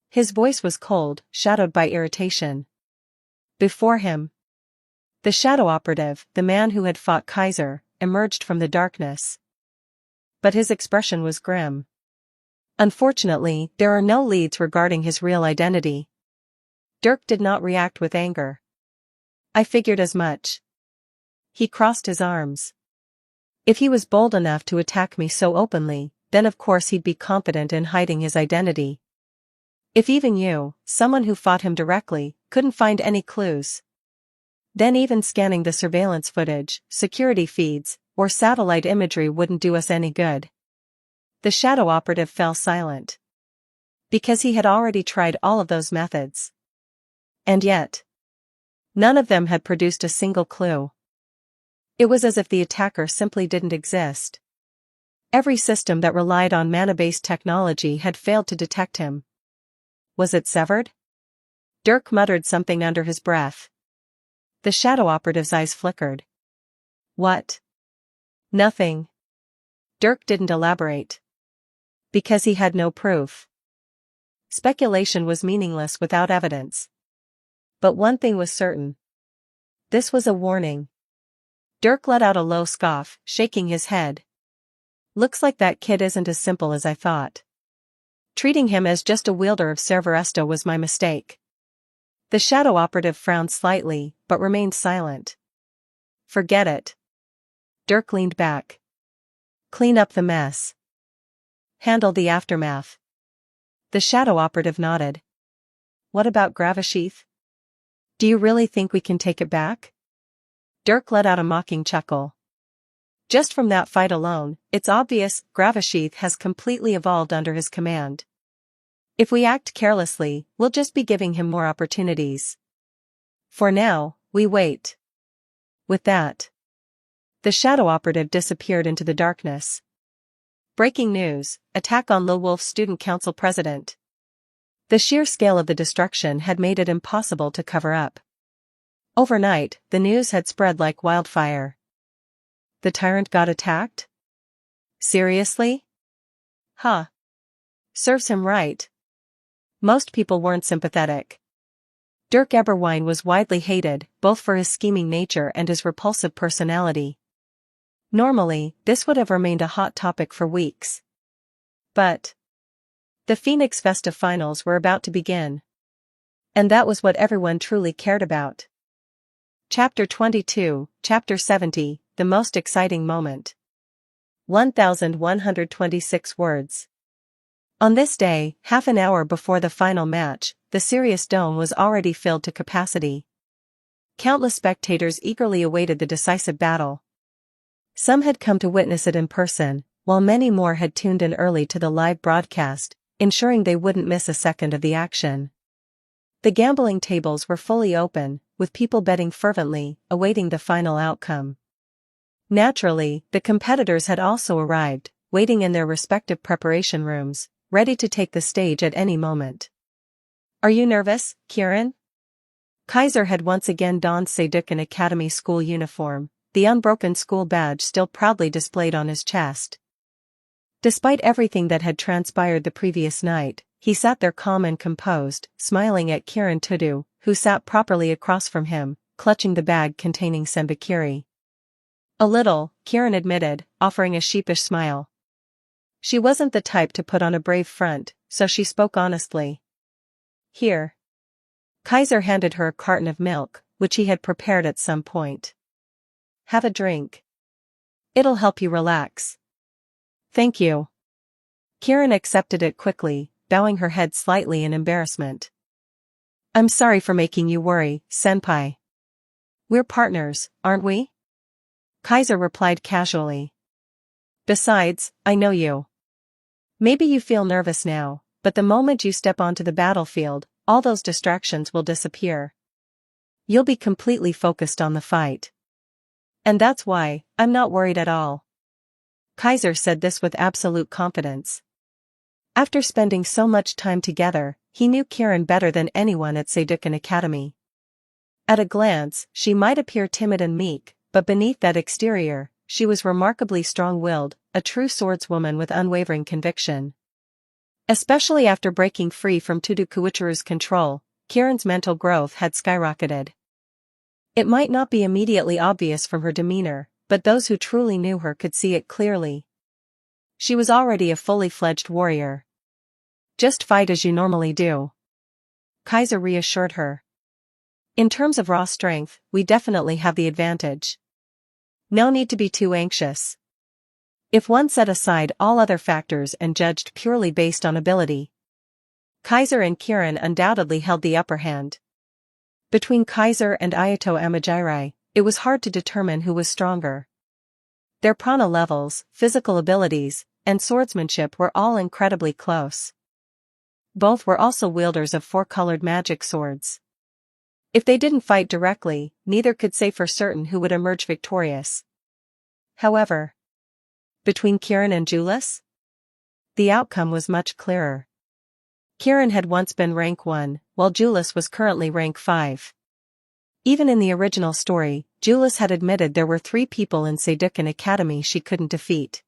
Speaker 2: His voice was cold, shadowed by irritation. Before him, the shadow operative, the man who had fought Kaiser, emerged from the darkness. But his expression was grim. Unfortunately, there are no leads regarding his real identity. Dirk did not react with anger. I figured as much. He crossed his arms. If he was bold enough to attack me so openly, then of course he'd be competent in hiding his identity. If even you, someone who fought him directly, couldn't find any clues, then even scanning the surveillance footage, security feeds, or satellite imagery wouldn't do us any good. The shadow operative fell silent. Because he had already tried all of those methods. And yet, none of them had produced a single clue. It was as if the attacker simply didn't exist. Every system that relied on mana-based technology had failed to detect him. Was it severed? Dirk muttered something under his breath. The shadow operative's eyes flickered. What? Nothing. Dirk didn't elaborate. Because he had no proof. Speculation was meaningless without evidence. But one thing was certain. This was a warning. Dirk let out a low scoff, shaking his head. Looks like that kid isn't as simple as I thought. Treating him as just a wielder of Cerveresto was my mistake. The shadow operative frowned slightly, but remained silent. Forget it. Dirk leaned back. Clean up the mess. Handle the aftermath. The shadow operative nodded. What about Gravesheath? Do you really think we can take it back? Dirk let out a mocking chuckle. Just from that fight alone, it's obvious Gravesheath has completely evolved under his command. If we act carelessly, we'll just be giving him more opportunities. For now, we wait. With that, the shadow operative disappeared into the darkness. Breaking news: attack on Lil Wolf Student Council President. The sheer scale of the destruction had made it impossible to cover up. Overnight, the news had spread like wildfire. The tyrant got attacked? Seriously? Huh. Serves him right. Most people weren't sympathetic. Dirk Eberwein was widely hated, both for his scheming nature and his repulsive personality. Normally, this would have remained a hot topic for weeks. But the Phoenix Festa finals were about to begin. And that was what everyone truly cared about. Chapter 22, Chapter 70, The Most Exciting Moment. 1,126 words. On this day, half an hour before the final match, the Sirius Dome was already filled to capacity. Countless spectators eagerly awaited the decisive battle. Some had come to witness it in person, while many more had tuned in early to the live broadcast, ensuring they wouldn't miss a second of the action. The gambling tables were fully open, with people betting fervently, awaiting the final outcome. Naturally, the competitors had also arrived, waiting in their respective preparation rooms, ready to take the stage at any moment. "Are you nervous, Kieran?" Kaiser had once again donned Seducan Academy school uniform, the unbroken school badge still proudly displayed on his chest. Despite everything that had transpired the previous night, he sat there calm and composed, smiling at Kieran Tudu, who sat properly across from him, clutching the bag containing sembakiri. "A little," Kieran admitted, offering a sheepish smile. She wasn't the type to put on a brave front, so she spoke honestly. "Here." Kaiser handed her a carton of milk, which he had prepared at some point. "Have a drink. It'll help you relax." "Thank you." Kieran accepted it quickly, bowing her head slightly in embarrassment. "I'm sorry for making you worry, senpai. We're partners, aren't we?" Kaiser replied casually. "Besides, I know you. Maybe you feel nervous now, but the moment you step onto the battlefield, all those distractions will disappear. You'll be completely focused on the fight. And that's why, I'm not worried at all." Kaiser said this with absolute confidence. After spending so much time together, he knew Kieran better than anyone at Seducan Academy. At a glance, she might appear timid and meek, but beneath that exterior, she was remarkably strong-willed, a true swordswoman with unwavering conviction. Especially after breaking free from Tudu Kuichiru's control, Kieran's mental growth had skyrocketed. It might not be immediately obvious from her demeanor, but those who truly knew her could see it clearly. She was already a fully fledged warrior. "Just fight as you normally do," Kaiser reassured her. "In terms of raw strength, we definitely have the advantage. No need to be too anxious. If one set aside all other factors and judged purely based on ability, Kaiser and Kieran undoubtedly held the upper hand. Between Kaiser and Ayato Amajiri, it was hard to determine who was stronger. Their prana levels, physical abilities, and swordsmanship were all incredibly close. Both were also wielders of four-colored magic swords. If they didn't fight directly, neither could say for certain who would emerge victorious. However, between Kieran and Julius, the outcome was much clearer. Kieran had once been rank 1, while Julius was currently rank 5. Even in the original story, Julius had admitted there were 3 people in Seducan Academy she couldn't defeat.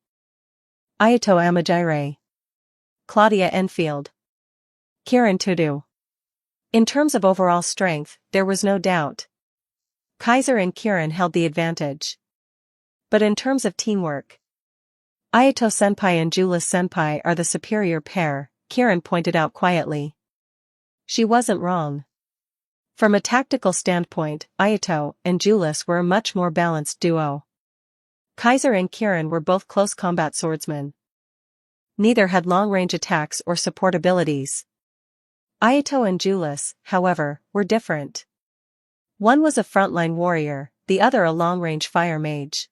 Speaker 2: Ayato Amajiri, Claudia Enfield, Kieran Tudu. In terms of overall strength, there was no doubt. Kaiser and Kieran held the advantage. But in terms of teamwork, Ayato Senpai and Julius Senpai are the superior pair, Kieran pointed out quietly. She wasn't wrong. From a tactical standpoint, Ayato and Julius were a much more balanced duo. Kaiser and Kieran were both close combat swordsmen. Neither had long-range attacks or support abilities. Ayato and Julius, however, were different. One was a frontline warrior, the other a long-range fire mage.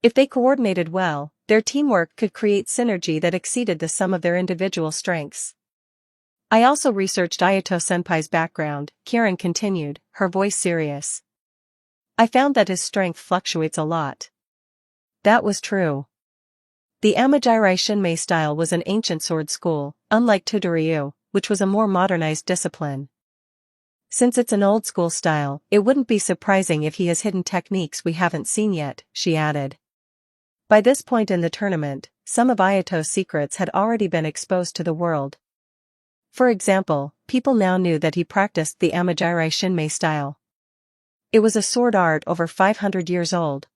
Speaker 2: If they coordinated well, their teamwork could create synergy that exceeded the sum of their individual strengths. "I also researched Ayato Senpai's background," Kieran continued, her voice serious. "I found that his strength fluctuates a lot." That was true. The Amajiri Shinmei style was an ancient sword school, unlike Tudoryu, which was a more modernized discipline. "Since it's an old-school style, it wouldn't be surprising if he has hidden techniques we haven't seen yet," she added. By this point in the tournament, some of Ayato's secrets had already been exposed to the world. For example, people now knew that he practiced the Amajiri Shinmei style. It was a sword art over 500 years old.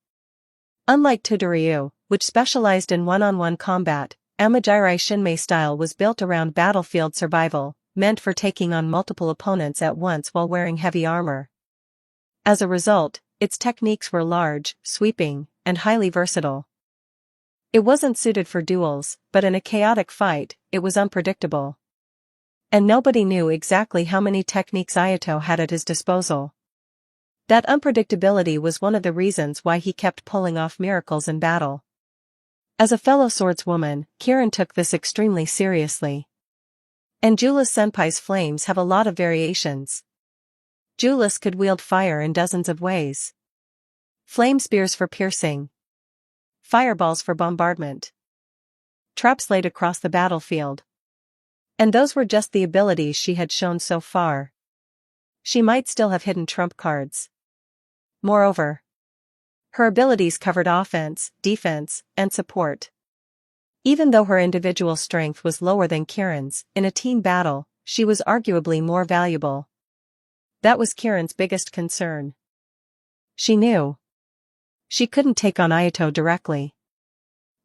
Speaker 2: Unlike Tudoryu, which specialized in one-on-one combat, Amajiri Shinmei style was built around battlefield survival, meant for taking on multiple opponents at once while wearing heavy armor. As a result, its techniques were large, sweeping, and highly versatile. It wasn't suited for duels, but in a chaotic fight, it was unpredictable. And nobody knew exactly how many techniques Ayato had at his disposal. That unpredictability was one of the reasons why he kept pulling off miracles in battle. As a fellow swordswoman, Kirin took this extremely seriously. And Julas Senpai's flames have a lot of variations. Julas could wield fire in dozens of ways. Flame spears for piercing. Fireballs for bombardment. Traps laid across the battlefield. And those were just the abilities she had shown so far. She might still have hidden trump cards. Moreover, her abilities covered offense, defense, and support. Even though her individual strength was lower than Kirin's, in a team battle, she was arguably more valuable. That was Kirin's biggest concern. She knew she couldn't take on Ayato directly.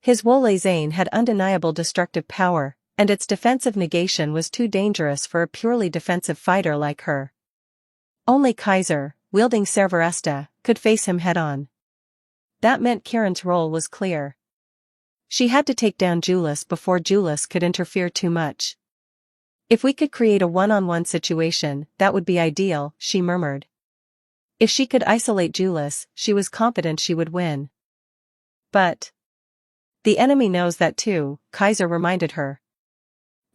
Speaker 2: His Wole Zane had undeniable destructive power, and its defensive negation was too dangerous for a purely defensive fighter like her. Only Kaiser, wielding Cerberesta, could face him head-on. That meant Kirin's role was clear. She had to take down Julas before Julas could interfere too much. If we could create a one-on-one situation, that would be ideal, she murmured. If she could isolate Julas, she was confident she would win. But the enemy knows that too, Kaiser reminded her.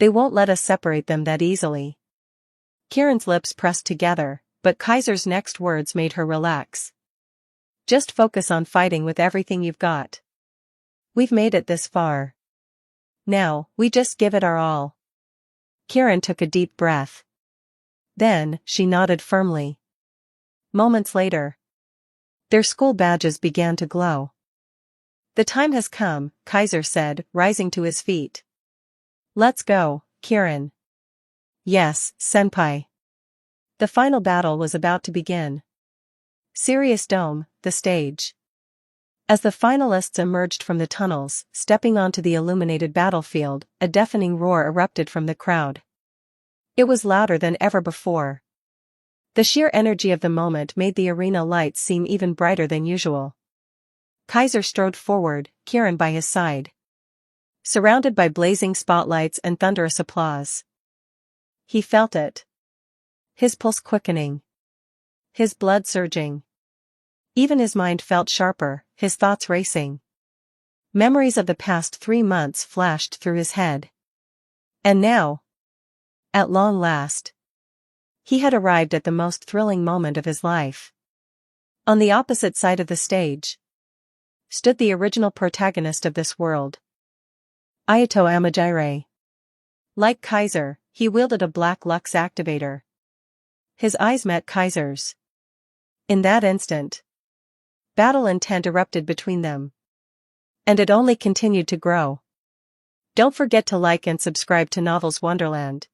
Speaker 2: They won't let us separate them that easily. Kirin's lips pressed together, but Kaiser's next words made her relax. Just focus on fighting with everything you've got. We've made it this far. Now, we just give it our all. Kirin took a deep breath. Then, she nodded firmly. Moments later, their school badges began to glow. The time has come, Kaiser said, rising to his feet. Let's go, Kirin. Yes, Senpai. The final battle was about to begin. Sirius Dome, the stage. As the finalists emerged from the tunnels, stepping onto the illuminated battlefield, a deafening roar erupted from the crowd. It was louder than ever before. The sheer energy of the moment made the arena lights seem even brighter than usual. Kaiser strode forward, Kirin by his side. Surrounded by blazing spotlights and thunderous applause. He felt it. His pulse quickening. His blood surging. Even his mind felt sharper, his thoughts racing. Memories of the past 3 months flashed through his head. And now, at long last, he had arrived at the most thrilling moment of his life. On the opposite side of the stage stood the original protagonist of this world. Ayato Amajire. Like Kaiser, he wielded a black Lux activator. His eyes met Kaiser's. In that instant, battle intent erupted between them. And it only continued to grow. Don't forget to like and subscribe to Novels Wonderland.